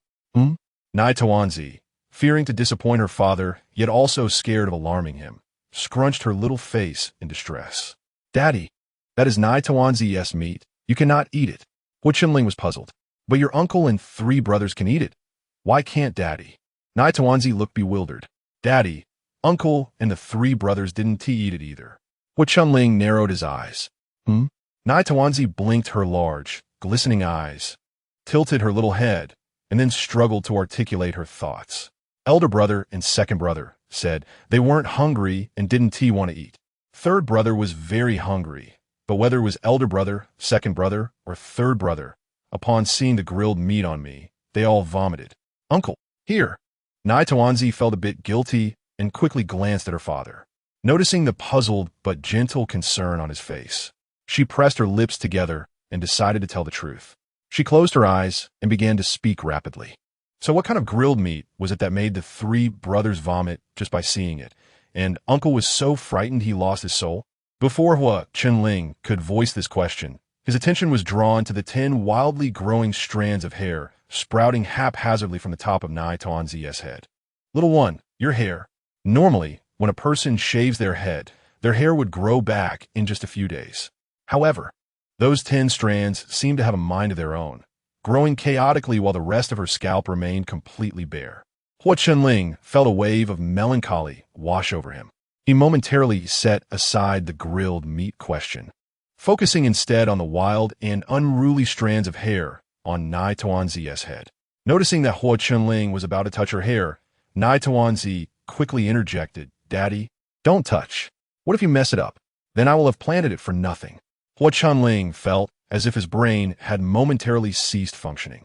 Nai Tuanzi, fearing to disappoint her father, yet also scared of alarming him, scrunched her little face in distress. Daddy, that is Nai Tuanzi's meat. You cannot eat it. Hua Chunling was puzzled. But your uncle and 3 brothers can eat it. Why can't Daddy? Nai Tuanzi looked bewildered. Daddy, uncle, and the 3 brothers didn't eat it either. Hua Chunling narrowed his eyes. Nai Tuanzi blinked her large, glistening eyes, tilted her little head, and then struggled to articulate her thoughts. Elder brother and second brother said they weren't hungry and didn't want to eat. Third brother was very hungry, but whether it was elder brother, second brother, or third brother, upon seeing the grilled meat on me, they all vomited. Uncle, here. Nai Tuanzi felt a bit guilty and quickly glanced at her father. Noticing the puzzled but gentle concern on his face, she pressed her lips together and decided to tell the truth. She closed her eyes and began to speak rapidly. So what kind of grilled meat was it that made the 3 brothers vomit just by seeing it, and Uncle was so frightened he lost his soul? Before Hua Chunling could voice this question, his attention was drawn to the 10 wildly growing strands of hair sprouting haphazardly from the top of Nai Tuanzi's head. Little one, your hair. Normally, when a person shaves their head, their hair would grow back in just a few days. However, those 10 strands seemed to have a mind of their own, growing chaotically while the rest of her scalp remained completely bare. Hua Chunling felt a wave of melancholy wash over him. He momentarily set aside the grilled meat question, focusing instead on the wild and unruly strands of hair on Nai Tuanzi's head. Noticing that Hua Chunling was about to touch her hair, Nai Tuanzi quickly interjected, Daddy, don't touch. What if you mess it up? Then I will have planted it for nothing. Hua Chunling felt as if his brain had momentarily ceased functioning,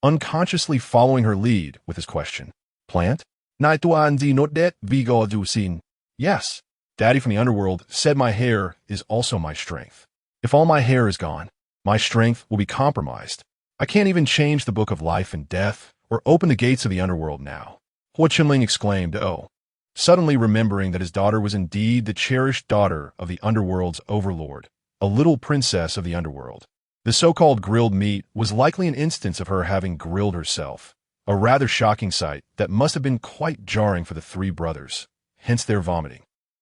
unconsciously following her lead with his question. Plant? Nai Tuanzi not that vigo du sin. Yes, Daddy from the Underworld said my hair is also my strength. If all my hair is gone, my strength will be compromised. I can't even change the book of life and death or open the gates of the Underworld now. Hua Chunling exclaimed, oh, suddenly remembering that his daughter was indeed the cherished daughter of the Underworld's overlord, a little princess of the Underworld. The so-called grilled meat was likely an instance of her having grilled herself, a rather shocking sight that must have been quite jarring for the 3 brothers, hence their vomiting.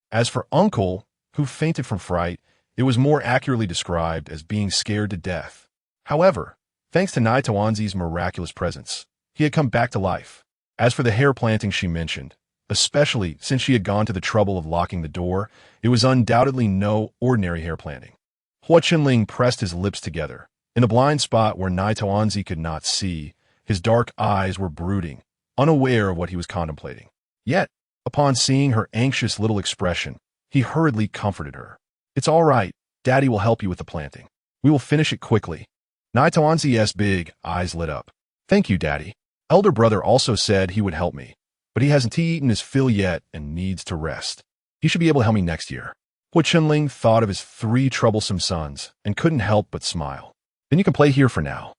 As for Uncle, who fainted from fright, it was more accurately described as being scared to death. However, thanks to Nai Tuanzi's miraculous presence, he had come back to life. As for the hair planting she mentioned, especially since she had gone to the trouble of locking the door, it was undoubtedly no ordinary hair planting. Hua Chunling pressed his lips together. In the blind spot where Nai Tuanzi could not see, his dark eyes were brooding, unaware of what he was contemplating. Yet, upon seeing her anxious little expression, he hurriedly comforted her. It's all right. Daddy will help you with the planting. We will finish it quickly. Nai Tuanzi's big eyes lit up. Thank you, Daddy. Elder brother also said he would help me, but he hasn't eaten his fill yet and needs to rest. He should be able to help me next year. Hua Chunling thought of his 3 troublesome sons and couldn't help but smile. Then you can play here for now.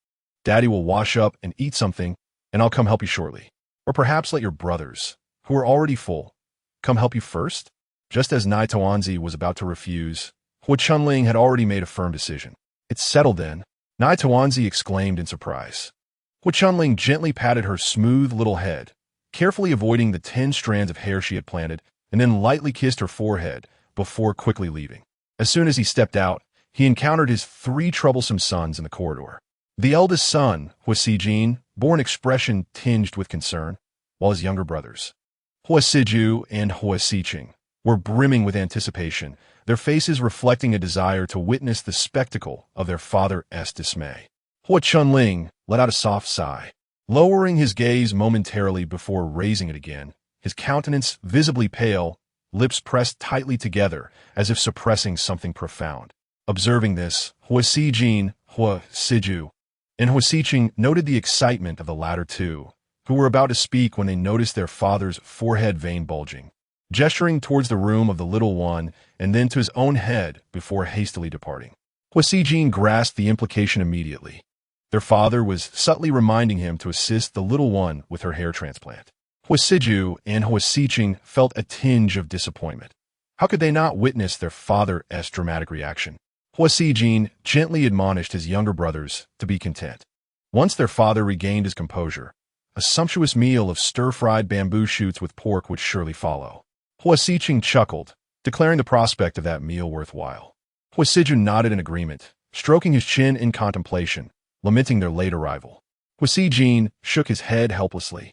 Daddy will wash up and eat something, and I'll come help you shortly. Or perhaps let your brothers, who are already full, come help you first? Just as Nai Tawanzi was about to refuse, Hua Chunling had already made a firm decision. It's settled then, Nai Tawanzi exclaimed in surprise. Hua Chunling gently patted her smooth little head, carefully avoiding the 10 strands of hair she had planted, and then lightly kissed her forehead before quickly leaving. As soon as he stepped out, he encountered his 3 troublesome sons in the corridor. The eldest son, Hua Sijin, bore an expression tinged with concern, while his younger brothers, Hua Siju and Hua Siqing, were brimming with anticipation, their faces reflecting a desire to witness the spectacle of their father's dismay. Hua Chunling let out a soft sigh, lowering his gaze momentarily before raising it again, his countenance visibly pale, lips pressed tightly together as if suppressing something profound. Observing this, Hua Sijin, Hua Siju, and Hua Siqing noted the excitement of the latter two, who were about to speak when they noticed their father's forehead vein bulging. Gesturing towards the room of the little one and then to his own head before hastily departing. Hua Sijin grasped the implication immediately. Their father was subtly reminding him to assist the little one with her hair transplant. Hua Siju and Hua Siqing felt a tinge of disappointment. How could they not witness their father's dramatic reaction? Hua Sijin gently admonished his younger brothers to be content. Once their father regained his composure, a sumptuous meal of stir-fried bamboo shoots with pork would surely follow. Hua Siqing chuckled, declaring the prospect of that meal worthwhile. Hua Siju nodded in agreement, stroking his chin in contemplation, lamenting their late arrival. Hua Sijin shook his head helplessly,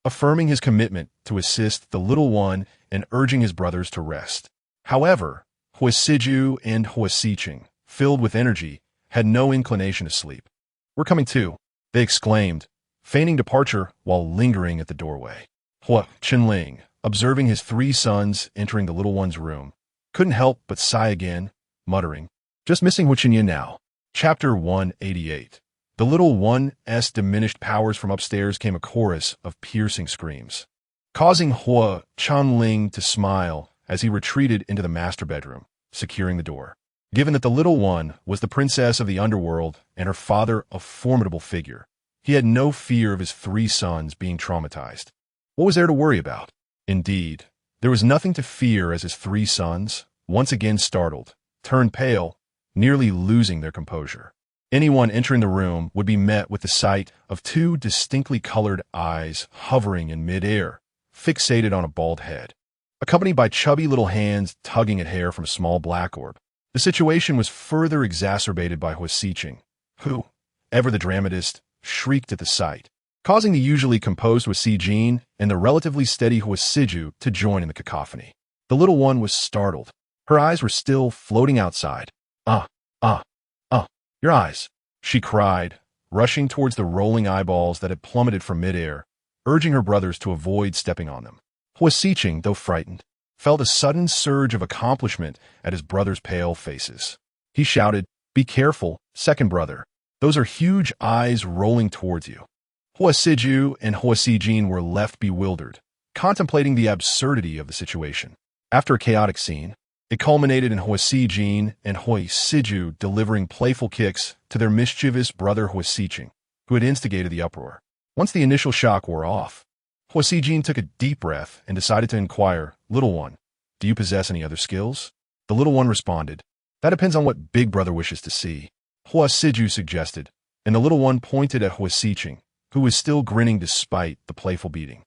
affirming his commitment to assist the little one and urging his brothers to rest. However, Hua Siju and Hua Siqing, filled with energy, had no inclination to sleep. "We're coming too," they exclaimed, feigning departure while lingering at the doorway. Hua Chunling, observing his 3 sons entering the little one's room, couldn't help but sigh again, muttering, "Just missing Hua Chinyin now." Chapter 188. The little one's diminished powers from upstairs came a chorus of piercing screams, causing Hua Chunling to smile as he retreated into the master bedroom, securing the door. Given that the little one was the princess of the underworld and her father a formidable figure, he had no fear of his 3 sons being traumatized. What was there to worry about? Indeed, there was nothing to fear as his 3 sons, once again startled, turned pale, nearly losing their composure. Anyone entering the room would be met with the sight of 2 distinctly colored eyes hovering in mid-air, fixated on a bald head, accompanied by chubby little hands tugging at hair from a small black orb. The situation was further exacerbated by Hua Siqing, who, ever the dramatist, shrieked at the sight, causing the usually composed Hua Sijin and the relatively steady Hua Siju to join in the cacophony. The little one was startled. Her eyes were still floating outside. Your eyes," she cried, rushing towards the rolling eyeballs that had plummeted from midair, urging her brothers to avoid stepping on them. Hua Siqing, though frightened, felt a sudden surge of accomplishment at his brothers' pale faces. He shouted, "Be careful, second brother. Those are huge eyes rolling towards you." Hua Siju and Hua Sijin were left bewildered, contemplating the absurdity of the situation. After a chaotic scene, it culminated in Hua Sijin and Hua Siju delivering playful kicks to their mischievous brother Hua Siqing, who had instigated the uproar. Once the initial shock wore off, Hua Sijin took a deep breath and decided to inquire, "Little one, do you possess any other skills?" The little one responded, "That depends on what big brother wishes to see," Hua Siju suggested, and the little one pointed at Hua Siqing, who was still grinning despite the playful beating.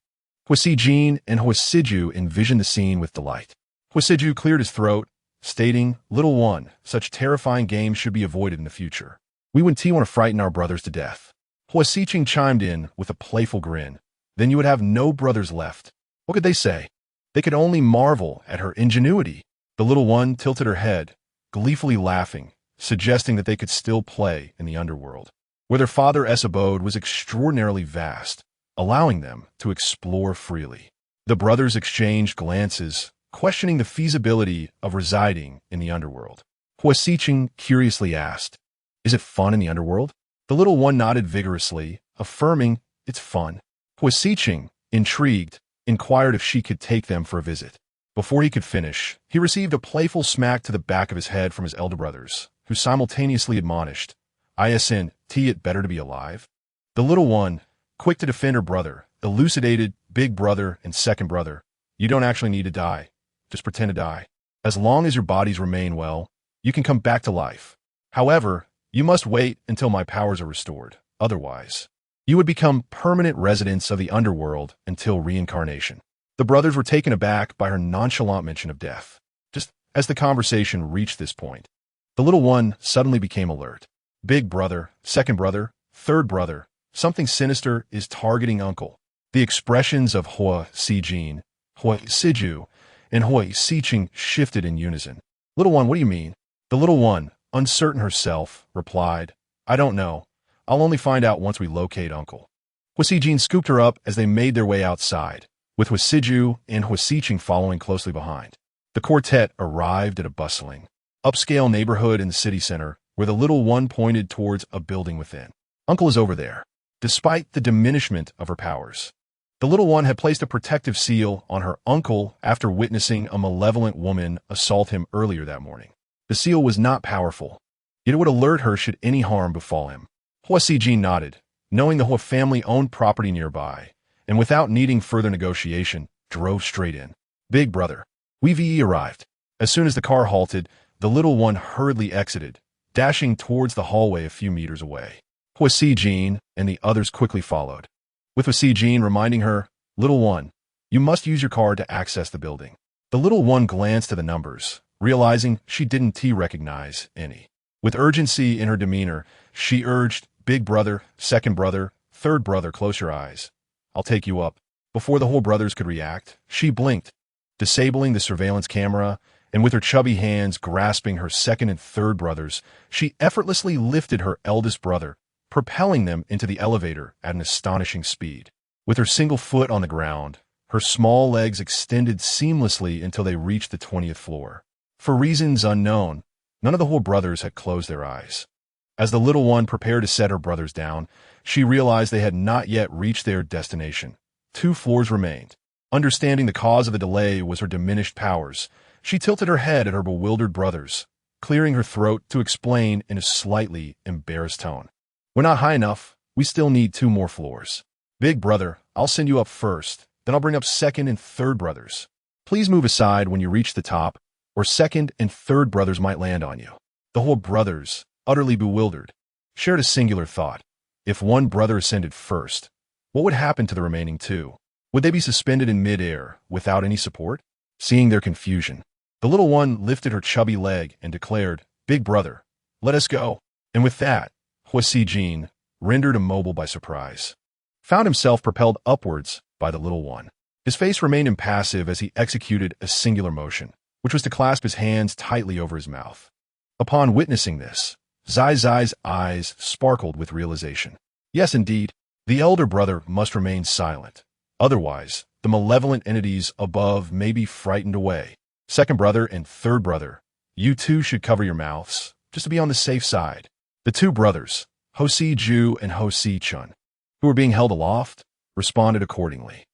Hua Sijin and Hua Siju envisioned the scene with delight. Hua Siju cleared his throat, stating, "Little one, such terrifying games should be avoided in the future. We wouldn't want to frighten our brothers to death." Hua Siqing chimed in with a playful grin. "Then you would have no brothers left." What could they say? They could only marvel at her ingenuity. The little one tilted her head, gleefully laughing, suggesting that they could still play in the underworld, where their father's abode was extraordinarily vast, allowing them to explore freely. The brothers exchanged glances, questioning the feasibility of residing in the underworld. Hua Siqing curiously asked, "Is it fun in the underworld?" The little one nodded vigorously, affirming, "It's fun." Hua Siqing, intrigued, inquired if she could take them for a visit. Before he could finish, he received a playful smack to the back of his head from his elder brothers, who simultaneously admonished, "Isn't it better to be alive?" The little one, quick to defend her brother, elucidated, "Big brother and second brother, you don't actually need to die. Just pretend to die. As long as your bodies remain well, you can come back to life. However, you must wait until my powers are restored. Otherwise, you would become permanent residents of the Underworld until reincarnation." The brothers were taken aback by her nonchalant mention of death. Just as the conversation reached this point, the little one suddenly became alert. "Big brother, second brother, third brother, something sinister is targeting Uncle." The expressions of Hua Sijin, Hua Siju, and Hua Siqing shifted in unison. "Little one, what do you mean?" The little one, uncertain herself, replied, "I don't know. I'll only find out once we locate Uncle." Hua Sijin scooped her up as they made their way outside, with Hua Siju and Hua Siqing following closely behind. The quartet arrived at a bustling, upscale neighborhood in the city center, where the little one pointed towards a building within. "Uncle is over there." Despite the diminishment of her powers, the little one had placed a protective seal on her uncle after witnessing a malevolent woman assault him earlier that morning. The seal was not powerful, yet it would alert her should any harm befall him. Hua Sijin nodded, knowing the Hua family owned property nearby, and without needing further negotiation, drove straight in. "Big brother, we've arrived." As soon as the car halted, the little one hurriedly exited, dashing towards the hallway a few meters away. Hua Sijin and the others quickly followed, with Hua Sijin reminding her, "Little one, you must use your card to access the building." The little one glanced at the numbers, realizing she didn't recognize any. With urgency in her demeanor, she urged, "Big brother, second brother, third brother, close your eyes. I'll take you up." Before the whole brothers could react, she blinked, disabling the surveillance camera, and with her chubby hands grasping her second and third brothers, she effortlessly lifted her eldest brother, propelling them into the elevator at an astonishing speed. With her single foot on the ground, her small legs extended seamlessly until they reached the 20th floor. For reasons unknown, none of the whole brothers had closed their eyes. As the little one prepared to set her brothers down, she realized they had not yet reached their destination. 2 floors remained. Understanding the cause of the delay was her diminished powers, she tilted her head at her bewildered brothers, clearing her throat to explain in a slightly embarrassed tone. "We're not high enough. We still need 2 more floors. Big brother, I'll send you up first, then I'll bring up second and third brothers. Please move aside when you reach the top, or second and third brothers might land on you." The whole brothers, utterly bewildered, shared a singular thought. If one brother ascended first, what would happen to the remaining 2? Would they be suspended in midair without any support? Seeing their confusion, the little one lifted her chubby leg and declared, "Big brother, let us go." And with that, Hua Sijin, rendered immobile by surprise, found himself propelled upwards by the little one. His face remained impassive as he executed a singular motion, which was to clasp his hands tightly over his mouth. Upon witnessing this, Zai Zai's eyes sparkled with realization. Yes, indeed, the elder brother must remain silent. Otherwise, the malevolent entities above may be frightened away. Second brother and third brother, you two should cover your mouths, just to be on the safe side. The 2 brothers, Ho Si Ju and Ho Si Chun, who were being held aloft, responded accordingly.